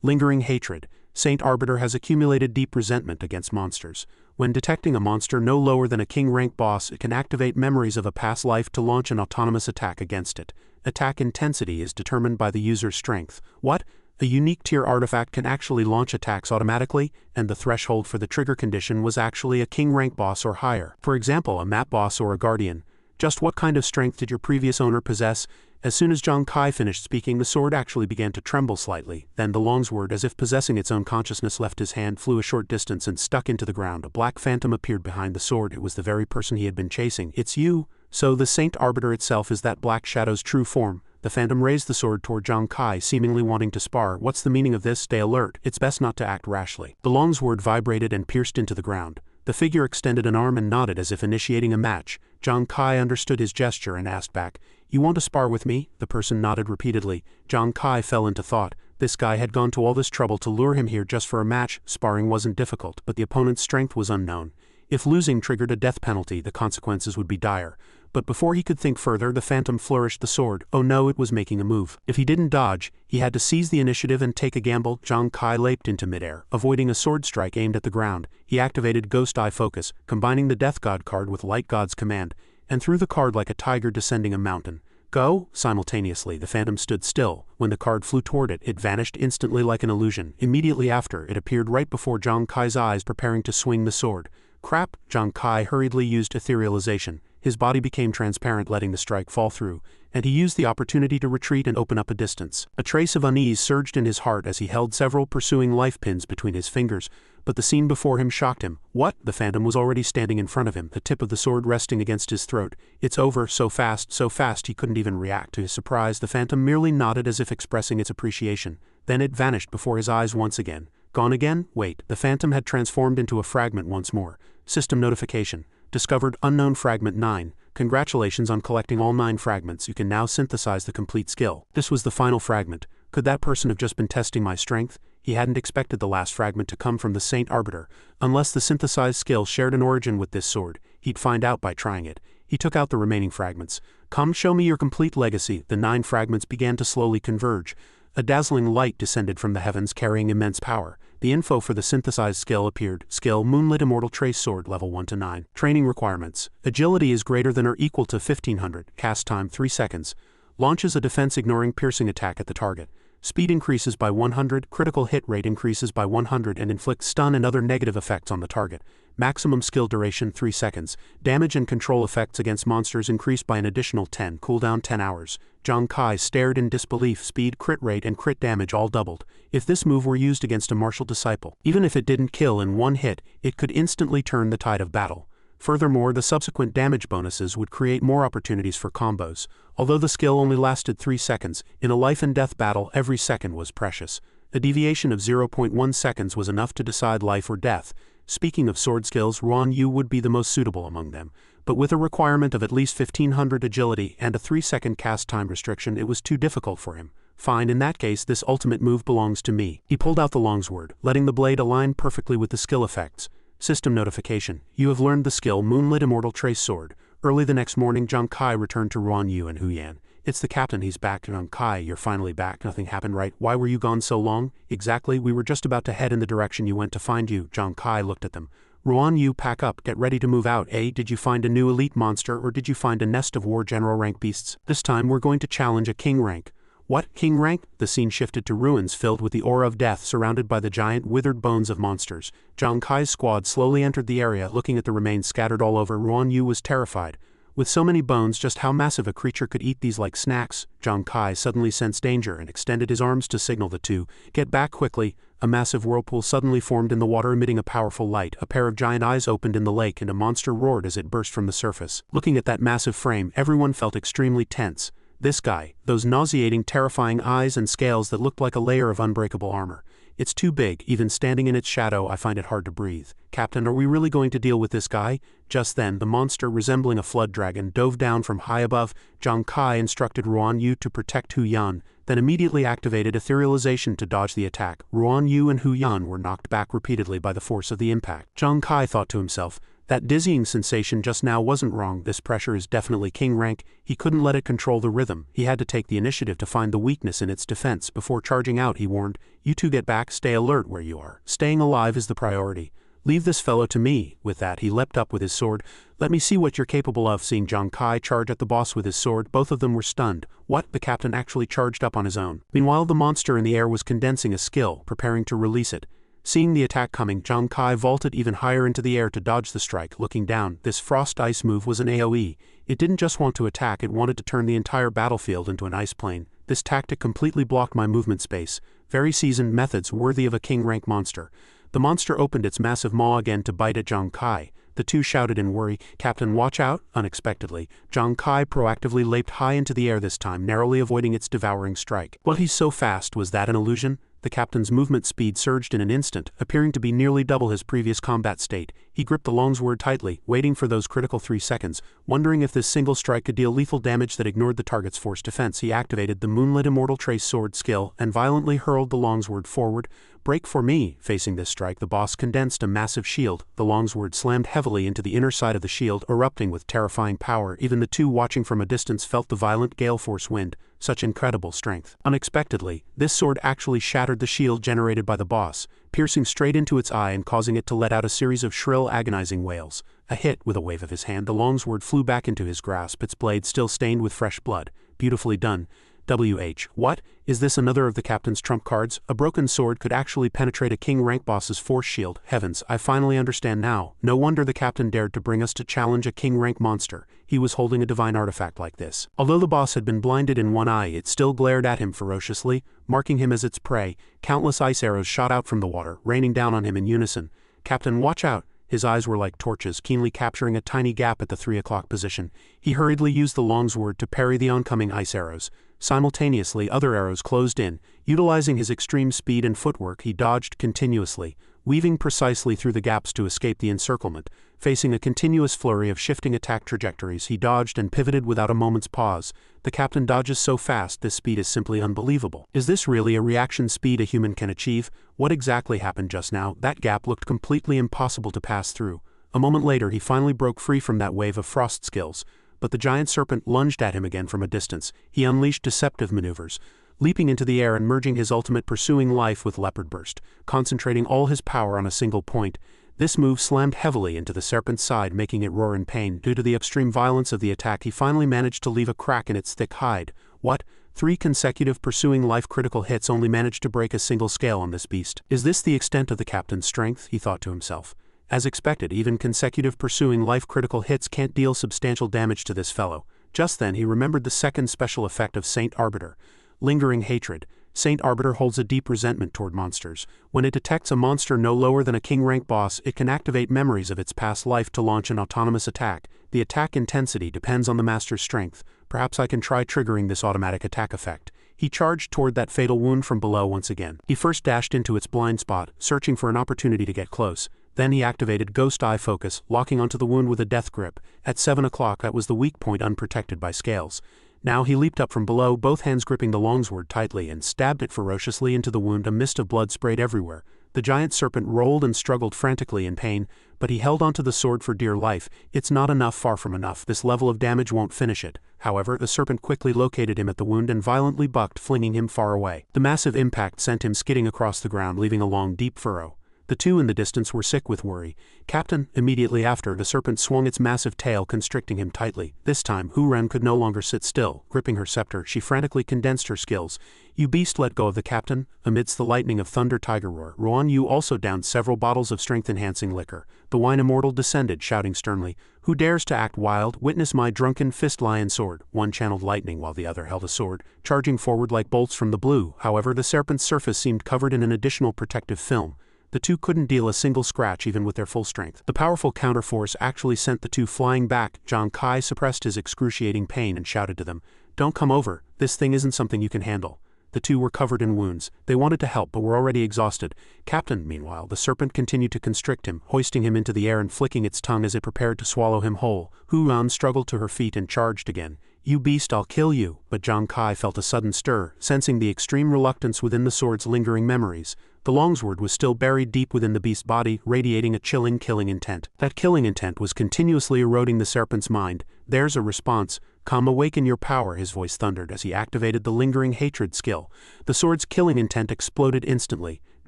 Lingering Hatred. Saint Arbiter has accumulated deep resentment against monsters. When detecting a monster no lower than a king rank boss, it can activate memories of a past life to launch an autonomous attack against it. Attack intensity is determined by the user's strength. What? A unique tier artifact can actually launch attacks automatically, and the threshold for the trigger condition was actually a king rank boss or higher. For example, a map boss or a guardian. Just what kind of strength did your previous owner possess? As soon as Zhang Kai finished speaking, the sword actually began to tremble slightly. Then the longsword, as if possessing its own consciousness, left his hand, flew a short distance and stuck into the ground. A black phantom appeared behind the sword. It was the very person he had been chasing. "It's you." So the Saint Arbiter itself is that black shadow's true form. The phantom raised the sword toward Zhang Kai, seemingly wanting to spar. "What's the meaning of this? Stay alert. It's best not to act rashly." The longsword vibrated and pierced into the ground. The figure extended an arm and nodded as if initiating a match. Zhang Kai understood his gesture and asked back, "You want to spar with me?" The person nodded repeatedly. Zhang Kai fell into thought. This guy had gone to all this trouble to lure him here just for a match. Sparring wasn't difficult, but the opponent's strength was unknown. If losing triggered a death penalty, the consequences would be dire. But before he could think further, the phantom flourished the sword. Oh no, it was making a move. If he didn't dodge, he had to seize the initiative and take a gamble. Zhang Kai leaped into midair, avoiding a sword strike aimed at the ground. He activated Ghost Eye Focus, combining the Death God card with Light God's command, and threw the card like a tiger descending a mountain. "Go!" Simultaneously, the phantom stood still. When the card flew toward it, it vanished instantly like an illusion. Immediately after, it appeared right before Zhang Kai's eyes, preparing to swing the sword. Crap! Zhang Kai hurriedly used etherealization. His body became transparent, letting the strike fall through, and he used the opportunity to retreat and open up a distance. A trace of unease surged in his heart as he held several pursuing life pins between his fingers, but the scene before him shocked him. What? The phantom was already standing in front of him, the tip of the sword resting against his throat. "It's over, so fast he couldn't even react." To his surprise, the phantom merely nodded as if expressing its appreciation. Then it vanished before his eyes once again. Gone again? Wait, the phantom had transformed into a fragment once more. System notification. Discovered unknown fragment 9. Congratulations on collecting all 9 fragments. You can now synthesize the complete skill. This was the final fragment. Could that person have just been testing my strength? He hadn't expected the last fragment to come from the Saint Arbiter. Unless the synthesized skill shared an origin with this sword, he'd find out by trying it. He took out the remaining fragments. "Come show me your complete legacy." The 9 fragments began to slowly converge. A dazzling light descended from the heavens, carrying immense power. The info for the synthesized skill appeared. Skill: Moonlit Immortal Trace Sword, level 1 to 9. Training requirements: agility is greater than or equal to 1500. Cast time 3 seconds. Launches a defense-ignoring piercing attack at the target. Speed increases by 100, critical hit rate increases by 100 and inflicts stun and other negative effects on the target. Maximum skill duration 3 seconds. Damage and control effects against monsters increased by an additional 10, cooldown 10 hours. Zhang Kai stared in disbelief. Speed, crit rate and crit damage all doubled. If this move were used against a martial disciple, even if it didn't kill in one hit, it could instantly turn the tide of battle. Furthermore, the subsequent damage bonuses would create more opportunities for combos. Although the skill only lasted 3 seconds, in a life-and-death battle every second was precious. A deviation of 0.1 seconds was enough to decide life or death. Speaking of sword skills, Xuanwu would be the most suitable among them. But with a requirement of at least 1500 agility and a 3-second cast time restriction, it was too difficult for him. Fine, in that case this ultimate move belongs to me. He pulled out the longsword, letting the blade align perfectly with the skill effects. System notification. You have learned the skill Moonlit Immortal Trace Sword. Early the next morning, Zhang Kai returned to Xuanwu and Huyan. It's the captain, he's back. Zhang Kai, you're finally back. Nothing happened, right? Why were you gone so long? Exactly, we were just about to head in the direction you went to find you. Zhang Kai looked at them. Xuanwu, pack up, get ready to move out, eh? Did you find a new elite monster or did you find a nest of war general rank beasts? This time we're going to challenge a king rank. What, king rank? The scene shifted to ruins filled with the aura of death surrounded by the giant withered bones of monsters. Zhang Kai's squad slowly entered the area, looking at the remains scattered all over. Xuanwu was terrified. With so many bones, just how massive a creature could eat these like snacks? Zhang Kai suddenly sensed danger and extended his arms to signal the two. Get back quickly. A massive whirlpool suddenly formed in the water, emitting a powerful light. A pair of giant eyes opened in the lake and a monster roared as it burst from the surface. Looking at that massive frame, everyone felt extremely tense. This guy, those nauseating, terrifying eyes and scales that looked like a layer of unbreakable armor. It's too big, even standing in its shadow I find it hard to breathe. Captain, are we really going to deal with this guy? Just then, the monster resembling a flood dragon dove down from high above. Zhang Kai instructed Xuanwu to protect Huyan, then immediately activated etherealization to dodge the attack. Xuanwu and Huyan were knocked back repeatedly by the force of the impact. Zhang Kai thought to himself, that dizzying sensation just now wasn't wrong. This pressure is definitely king rank. He couldn't let it control the rhythm. He had to take the initiative to find the weakness in its defense. Before charging out, he warned, you two get back, stay alert where you are. Staying alive is the priority. Leave this fellow to me. With that, he leapt up with his sword. Let me see what you're capable of. Seeing Zhang Kai charge at the boss with his sword, both of them were stunned. What? The captain actually charged up on his own. Meanwhile, the monster in the air was condensing a skill, preparing to release it. Seeing the attack coming, Zhang Kai vaulted even higher into the air to dodge the strike. Looking down, this frost ice move was an AoE. It didn't just want to attack, it wanted to turn the entire battlefield into an ice plane. This tactic completely blocked my movement space. Very seasoned methods worthy of a king rank monster. The monster opened its massive maw again to bite at Zhang Kai. The two shouted in worry, Captain, watch out! Unexpectedly, Zhang Kai proactively leaped high into the air this time, narrowly avoiding its devouring strike. Well, he's so fast, was that an illusion? The captain's movement speed surged in an instant, appearing to be nearly double his previous combat state. He gripped the longsword tightly, waiting for those critical 3 seconds, wondering if this single strike could deal lethal damage that ignored the target's force defense. He activated the Moonlit Immortal Trace Sword skill and violently hurled the longsword forward. Break for me! Facing this strike, the boss condensed a massive shield. The longsword slammed heavily into the inner side of the shield, erupting with terrifying power. Even the two watching from a distance felt the violent gale force wind. Such incredible strength. Unexpectedly, this sword actually shattered the shield generated by the boss, piercing straight into its eye and causing it to let out a series of shrill, agonizing wails. A hit. With a wave of his hand, the longsword flew back into his grasp, its blade still stained with fresh blood. Beautifully done. WH. What? Is this another of the captain's trump cards? A broken sword could actually penetrate a king rank boss's force shield. Heavens, I finally understand now. No wonder the captain dared to bring us to challenge a king rank monster. He was holding a divine artifact like this. Although the boss had been blinded in one eye, it still glared at him ferociously, marking him as its prey. Countless ice arrows shot out from the water, raining down on him in unison. Captain, watch out! His eyes were like torches, keenly capturing a tiny gap at the 3 o'clock position. He hurriedly used the longsword to parry the oncoming ice arrows. Simultaneously, other arrows closed in. Utilizing his extreme speed and footwork, he dodged continuously, weaving precisely through the gaps to escape the encirclement. Facing a continuous flurry of shifting attack trajectories, he dodged and pivoted without a moment's pause. The captain dodges so fast, this speed is simply unbelievable. Is this really a reaction speed a human can achieve? What exactly happened just now? That gap looked completely impossible to pass through. A moment later, he finally broke free from that wave of frost skills. But the giant serpent lunged at him again from a distance. He unleashed deceptive maneuvers, leaping into the air and merging his ultimate, pursuing life with leopard burst, concentrating all his power on a single point. This move slammed heavily into the serpent's side, making it roar in pain. Due to the extreme violence of the attack, he finally managed to leave a crack in its thick hide. What? 3 consecutive pursuing life-critical hits only managed to break a single scale on this beast. Is this the extent of the captain's strength? He thought to himself. As expected, even consecutive pursuing life-critical hits can't deal substantial damage to this fellow. Just then he remembered the second special effect of Saint Arbiter. Lingering hatred. Saint Arbiter holds a deep resentment toward monsters. When it detects a monster no lower than a king rank boss, it can activate memories of its past life to launch an autonomous attack. The attack intensity depends on the master's strength. Perhaps I can try triggering this automatic attack effect. He charged toward that fatal wound from below once again. He first dashed into its blind spot, searching for an opportunity to get close. Then he activated Ghost Eye Focus, locking onto the wound with a death grip. At 7 o'clock, that was the weak point unprotected by scales. Now he leaped up from below, both hands gripping the longsword tightly, and stabbed it ferociously into the wound. A mist of blood sprayed everywhere. The giant serpent rolled and struggled frantically in pain, but he held onto the sword for dear life. It's not enough, far from enough. This level of damage won't finish it. However, the serpent quickly located him at the wound and violently bucked, flinging him far away. The massive impact sent him skidding across the ground, leaving a long, deep furrow. The two in the distance were sick with worry. Captain, immediately after, the serpent swung its massive tail, constricting him tightly. This time, Hu Ren could no longer sit still. Gripping her scepter, she frantically condensed her skills. You beast, let go of the captain. Amidst the lightning of thunder tiger roar, Xuanwu also downed several bottles of strength-enhancing liquor. The wine immortal descended, shouting sternly, Who dares to act wild? Witness my drunken fist lion sword. One channeled lightning while the other held a sword, charging forward like bolts from the blue. However, the serpent's surface seemed covered in an additional protective film. The two couldn't deal a single scratch even with their full strength. The powerful counterforce actually sent the two flying back. Zhang Kai suppressed his excruciating pain and shouted to them, Don't come over, this thing isn't something you can handle. The two were covered in wounds. They wanted to help but were already exhausted. Captain, meanwhile, the serpent continued to constrict him, hoisting him into the air and flicking its tongue as it prepared to swallow him whole. Hu Ran struggled to her feet and charged again. You beast, I'll kill you. But Zhang Kai felt a sudden stir, sensing the extreme reluctance within the sword's lingering memories. The longsword was still buried deep within the beast's body, radiating a chilling, killing intent. That killing intent was continuously eroding the serpent's mind. There's a response. Come, awaken your power, his voice thundered as he activated the lingering hatred skill. The sword's killing intent exploded instantly,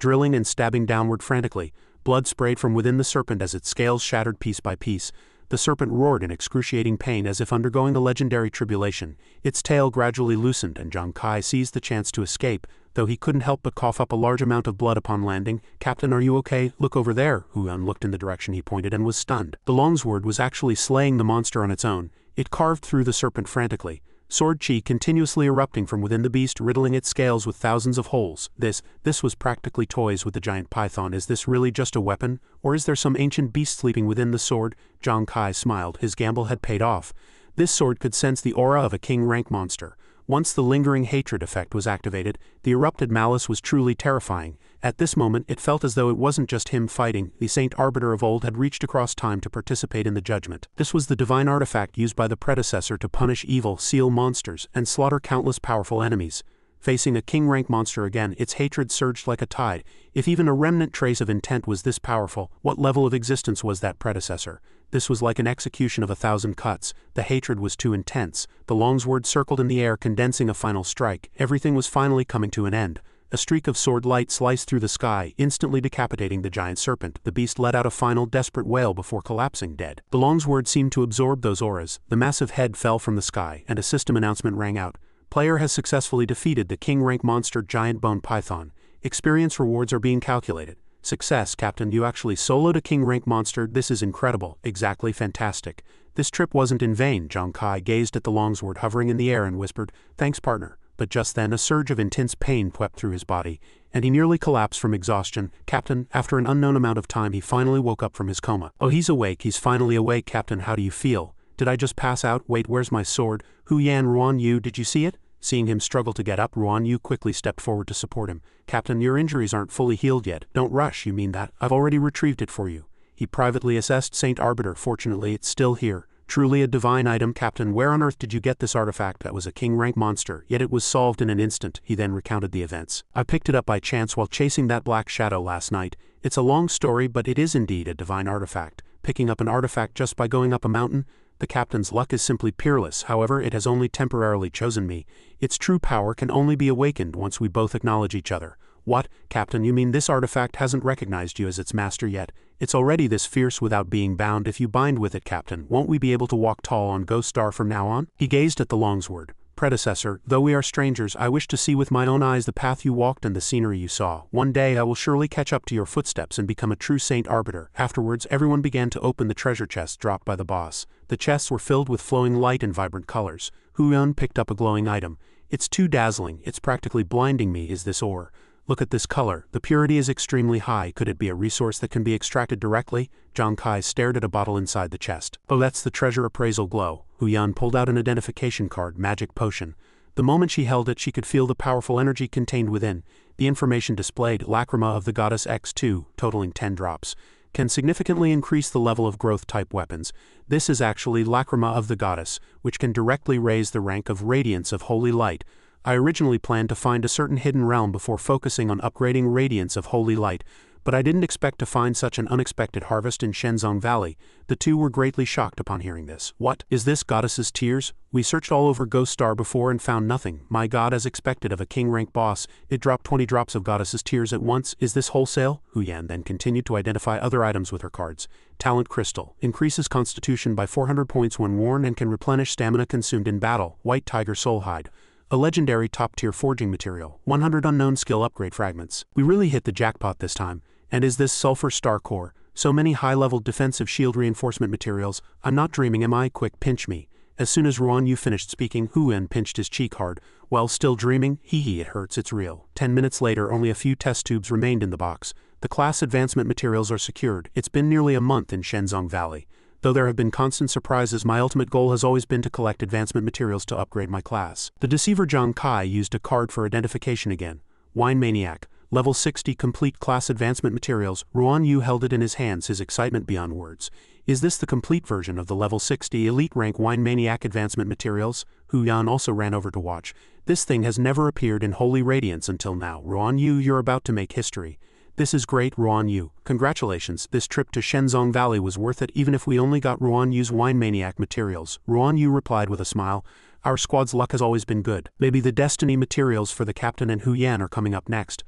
drilling and stabbing downward frantically. Blood sprayed from within the serpent as its scales shattered piece by piece. The serpent roared in excruciating pain as if undergoing a legendary tribulation. Its tail gradually loosened and Zhang Kai seized the chance to escape, though he couldn't help but cough up a large amount of blood upon landing. Captain, are you okay? Look over there. Hu Ran looked in the direction he pointed and was stunned. The longsword was actually slaying the monster on its own. It carved through the serpent frantically, sword chi continuously erupting from within the beast, riddling its scales with thousands of holes. This was practically toys with the giant python. Is this really just a weapon, or is there some ancient beast sleeping within the sword? Zhang Kai smiled. His gamble had paid off. This sword could sense the aura of a king-rank monster. Once the lingering hatred effect was activated, the erupted malice was truly terrifying. At this moment, it felt as though it wasn't just him fighting. The Saint Arbiter of old had reached across time to participate in the judgment. This was the divine artifact used by the predecessor to punish evil, seal monsters, and slaughter countless powerful enemies. Facing a king-rank monster again, its hatred surged like a tide. If even a remnant trace of intent was this powerful, what level of existence was that predecessor? This was like an execution of 1,000 cuts. The hatred was too intense. The longsword circled in the air, condensing a final strike. Everything was finally coming to an end. A streak of sword light sliced through the sky, instantly decapitating the giant serpent. The beast let out a final desperate wail before collapsing dead. The longsword seemed to absorb those auras. The massive head fell from the sky, and a system announcement rang out. Player has successfully defeated the king-rank monster giant bone python. Experience rewards are being calculated. Success, Captain, you actually soloed a king-rank monster. This is incredible. Exactly fantastic. This trip wasn't in vain. Zhang Kai gazed at the longsword hovering in the air and whispered, Thanks, partner. But just then a surge of intense pain swept through his body, and he nearly collapsed from exhaustion. Captain, after an unknown amount of time he finally woke up from his coma. Oh, he's awake. He's finally awake, Captain. How do you feel? Did I just pass out? Wait, where's my sword? Hu Yan Xuanwu, did you see it? Seeing him struggle to get up, Xuanwu quickly stepped forward to support him. Captain, your injuries aren't fully healed yet. Don't rush, you mean that? I've already retrieved it for you. He privately assessed Saint Arbiter. Fortunately, it's still here. Truly a divine item, Captain. Where on earth did you get this artifact? That was a king-rank monster, yet it was solved in an instant. He then recounted the events. I picked it up by chance while chasing that black shadow last night. It's a long story, but it is indeed a divine artifact. Picking up an artifact just by going up a mountain? The captain's luck is simply peerless. However, it has only temporarily chosen me. Its true power can only be awakened once we both acknowledge each other. What, Captain, you mean this artifact hasn't recognized you as its master yet? It's already this fierce without being bound. If you bind with it, Captain, won't we be able to walk tall on Ghost Star from now on? He gazed at the longsword. Predecessor, though we are strangers, I wish to see with my own eyes the path you walked and the scenery you saw. One day I will surely catch up to your footsteps and become a true saint arbiter. Afterwards, everyone began to open the treasure chests dropped by the boss. The chests were filled with flowing light and vibrant colors. Huyan picked up a glowing item. It's too dazzling, it's practically blinding me. Is this ore? Look at this color. The purity is extremely high. Could it be a resource that can be extracted directly? Zhang Kai stared at a bottle inside the chest. Oh, that's the treasure appraisal glow. Huyan pulled out an identification card, magic potion. The moment she held it, she could feel the powerful energy contained within. The information displayed, Lacrima of the Goddess X2, totaling 10 drops. Can significantly increase the level of growth-type weapons. This is actually Lacrima of the Goddess, which can directly raise the rank of Radiance of Holy Light. I originally planned to find a certain hidden realm before focusing on upgrading Radiance of Holy Light, but I didn't expect to find such an unexpected harvest in Shenzong Valley. The two were greatly shocked upon hearing this. What? Is this Goddess's Tears? We searched all over Ghost Star before and found nothing. My god, as expected of a king-rank boss, it dropped 20 drops of Goddess's Tears at once. Is this wholesale? Huyan then continued to identify other items with her cards. Talent Crystal. Increases constitution by 400 points when worn and can replenish stamina consumed in battle. White Tiger Soul Hide. A legendary top-tier forging material. 100 unknown skill upgrade fragments. We really hit the jackpot this time. And is this Sulfur Star Core? So many high-level defensive shield reinforcement materials. I'm not dreaming, am I? Quick, pinch me. As soon as Xuanwu finished speaking, Huyan pinched his cheek hard. Well, still dreaming? Hee, it hurts, it's real. 10 minutes later, only a few test tubes remained in the box. The class advancement materials are secured. It's been nearly a month in Shenzong Valley. Though there have been constant surprises, my ultimate goal has always been to collect advancement materials to upgrade my class. The deceiver Zhang Kai used a card for identification again. Wine Maniac. Level 60 complete class advancement materials. Xuanwu held it in his hands, his excitement beyond words. Is this the complete version of the level 60 elite rank Wine Maniac advancement materials? Huyan also ran over to watch. This thing has never appeared in Holy Radiance until now. Xuanwu, you're about to make history. This is great, Xuanwu. Congratulations, this trip to Shenzong Valley was worth it even if we only got Xuanwu's Wine Maniac materials. Xuanwu replied with a smile. Our squad's luck has always been good. Maybe the destiny materials for the captain and Huyan are coming up next.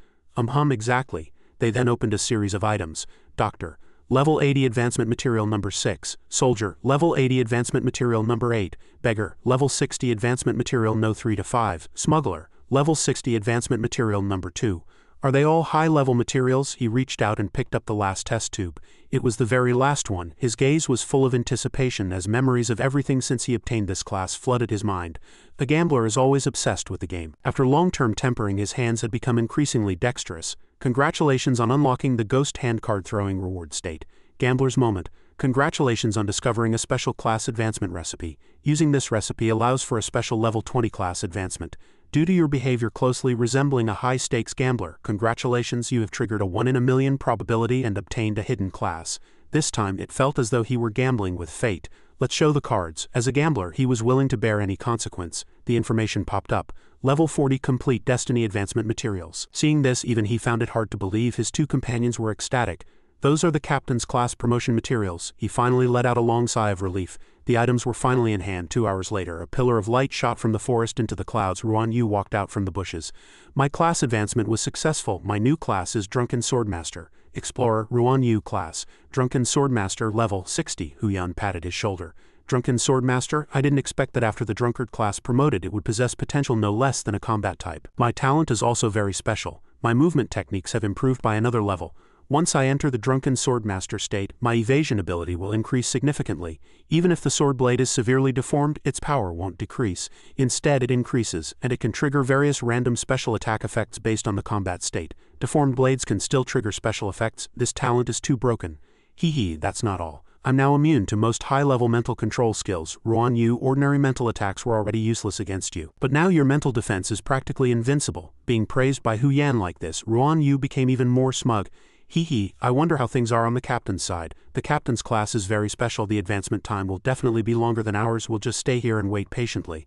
Exactly. They then opened a series of items. Doctor. Level 80 Advancement Material Number 6. Soldier. Level 80 Advancement Material Number 8. Beggar. Level 60 Advancement Material No 3 to 5. Smuggler. Level 60 Advancement Material Number 2. Are they all high-level materials? He reached out and picked up the last test tube. It was the very last one. His gaze was full of anticipation as memories of everything since he obtained this class flooded his mind. A gambler is always obsessed with the game. After long-term tempering, his hands had become increasingly dexterous. Congratulations on unlocking the Ghost Hand Card Throwing Reward State. Gambler's Moment. Congratulations on discovering a special class advancement recipe. Using this recipe allows for a special level 20 class advancement. Due to your behavior closely resembling a high-stakes gambler, congratulations, you have triggered a 1 in a million probability and obtained a hidden class. This time, it felt as though he were gambling with fate. Let's show the cards. As a gambler, he was willing to bear any consequence. The information popped up. Level 40 Complete Destiny Advancement Materials. Seeing this, even he found it hard to believe. His two companions were ecstatic. Those are the captain's class promotion materials. He finally let out a long sigh of relief. The items were finally in hand. 2 hours later, a pillar of light shot from the forest into the clouds. Xuanwu walked out from the bushes. My class advancement was successful. My new class is Drunken Swordmaster. Explorer, Xuanwu class. Drunken Swordmaster, level 60. Huyan patted his shoulder. Drunken Swordmaster, I didn't expect that after the Drunkard class promoted it would possess potential no less than a combat type. My talent is also very special. My movement techniques have improved by another level. Once I enter the Drunken Swordmaster state, my evasion ability will increase significantly. Even if the sword blade is severely deformed, its power won't decrease. Instead, it increases, and it can trigger various random special attack effects based on the combat state. Deformed blades can still trigger special effects. This talent is too broken. That's not all. I'm now immune to most high-level mental control skills. Xuanwu, ordinary mental attacks were already useless against you. But now your mental defense is practically invincible. Being praised by Huyan like this, Xuanwu became even more smug. I wonder how things are on the captain's side. The captain's class is very special. The advancement time will definitely be longer than ours. We'll just stay here and wait patiently.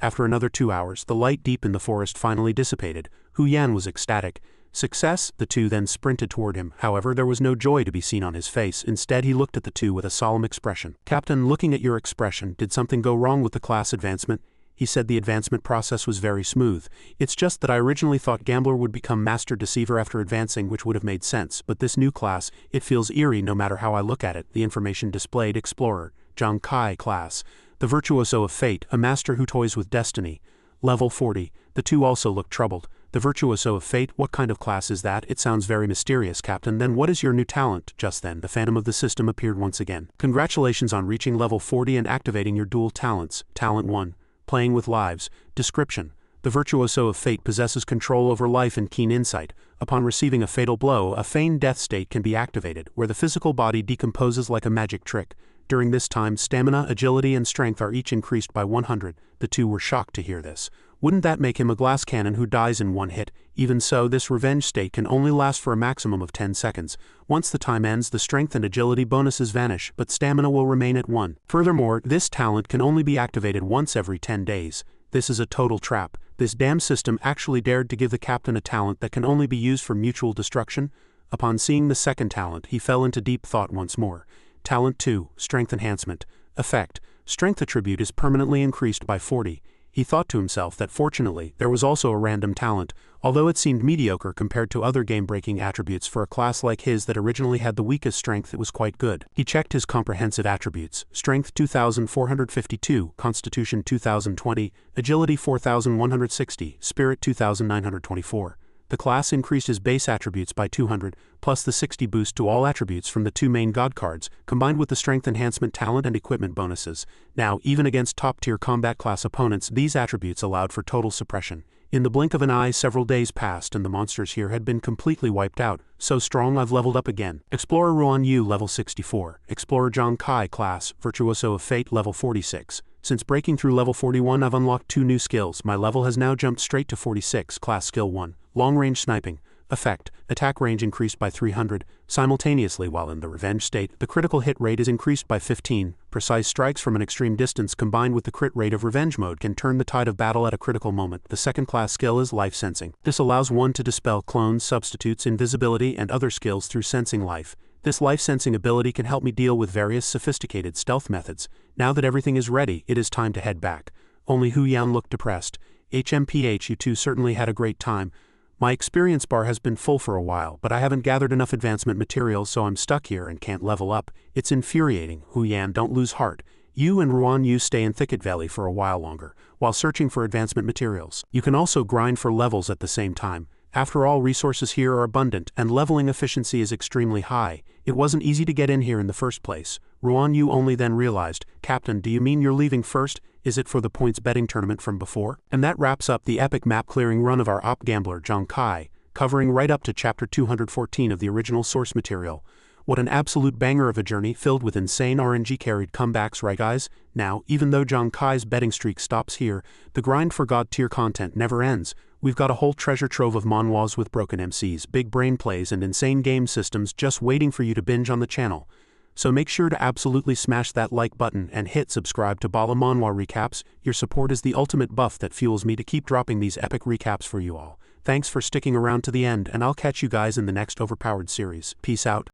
After another 2 hours, the light deep in the forest finally dissipated. Huyan was ecstatic. Success? The two then sprinted toward him. However, there was no joy to be seen on his face. Instead, he looked at the two with a solemn expression. Captain, looking at your expression, did something go wrong with the class advancement? He said the advancement process was very smooth. It's just that I originally thought Gambler would become Master Deceiver after advancing, which would have made sense, but this new class, it feels eerie no matter how I look at it. The information displayed Explorer, Zhang Kai class. The Virtuoso of Fate, a master who toys with destiny. Level 40. The two also looked troubled. The Virtuoso of Fate, what kind of class is that? It sounds very mysterious, Captain. Then what is your new talent? Just then, the Phantom of the System appeared once again. Congratulations on reaching level 40 and activating your dual talents. Talent 1. Playing with lives. Description. The Virtuoso of Fate possesses control over life and keen insight. Upon receiving a fatal blow, a feigned death state can be activated, where the physical body decomposes like a magic trick. During this time, stamina, agility, and strength are each increased by 100. The two were shocked to hear this. Wouldn't that make him a glass cannon who dies in one hit? Even so, this revenge state can only last for a maximum of 10 seconds. Once the time ends, the strength and agility bonuses vanish, but stamina will remain at 1. Furthermore, this talent can only be activated once every 10 days. This is a total trap. This damn system actually dared to give the captain a talent that can only be used for mutual destruction? Upon seeing the second talent, he fell into deep thought once more. Talent 2, Strength Enhancement. Effect. Strength attribute is permanently increased by 40. He thought to himself that fortunately, there was also a random talent, although it seemed mediocre compared to other game-breaking attributes for a class like his that originally had the weakest strength. It was quite good. He checked his comprehensive attributes: Strength 2452, Constitution 2020, Agility 4160, Spirit 2924. The class increased his base attributes by 200, plus the 60 boost to all attributes from the two main god cards, combined with the strength enhancement talent and equipment bonuses. Now, even against top-tier combat class opponents, these attributes allowed for total suppression. In the blink of an eye, several days passed and the monsters here had been completely wiped out. So strong, I've leveled up again. Explorer Xuanwu level 64. Explorer Zhang Kai class, Virtuoso of Fate level 46. Since breaking through level 41, I've unlocked 2 new skills. My level has now jumped straight to 46. Class Skill 1. Long-range sniping. Effect. Attack range increased by 300. Simultaneously, while in the revenge state, the critical hit rate is increased by 15. Precise strikes from an extreme distance combined with the crit rate of revenge mode can turn the tide of battle at a critical moment. The second class skill is life sensing. This allows one to dispel clones, substitutes, invisibility, and other skills through sensing life. This life-sensing ability can help me deal with various sophisticated stealth methods. Now that everything is ready, it is time to head back. Only Hu Yan looked depressed. HMPH, you two certainly had a great time. My experience bar has been full for a while, but I haven't gathered enough advancement materials, so I'm stuck here and can't level up. It's infuriating. Hu Yan, don't lose heart. You and Xuanwu stay in Thicket Valley for a while longer, while searching for advancement materials. You can also grind for levels at the same time. After all, resources here are abundant, and leveling efficiency is extremely high. It wasn't easy to get in here in the first place. Xuanwu only then realized, Captain, do you mean you're leaving first? Is it for the points betting tournament from before? And that wraps up the epic map-clearing run of our op gambler, Zhang Kai, covering right up to chapter 214 of the original source material. What an absolute banger of a journey filled with insane RNG-carried comebacks, right guys? Now, even though Zhang Kai's betting streak stops here, the grind for God-tier content never ends. We've got a whole treasure trove of manhwas with broken MCs, big brain plays, and insane game systems just waiting for you to binge on the channel. So make sure to absolutely smash that like button and hit subscribe to BALA Manhua Recaps. Your support is the ultimate buff that fuels me to keep dropping these epic recaps for you all. Thanks for sticking around to the end, and I'll catch you guys in the next overpowered series. Peace out.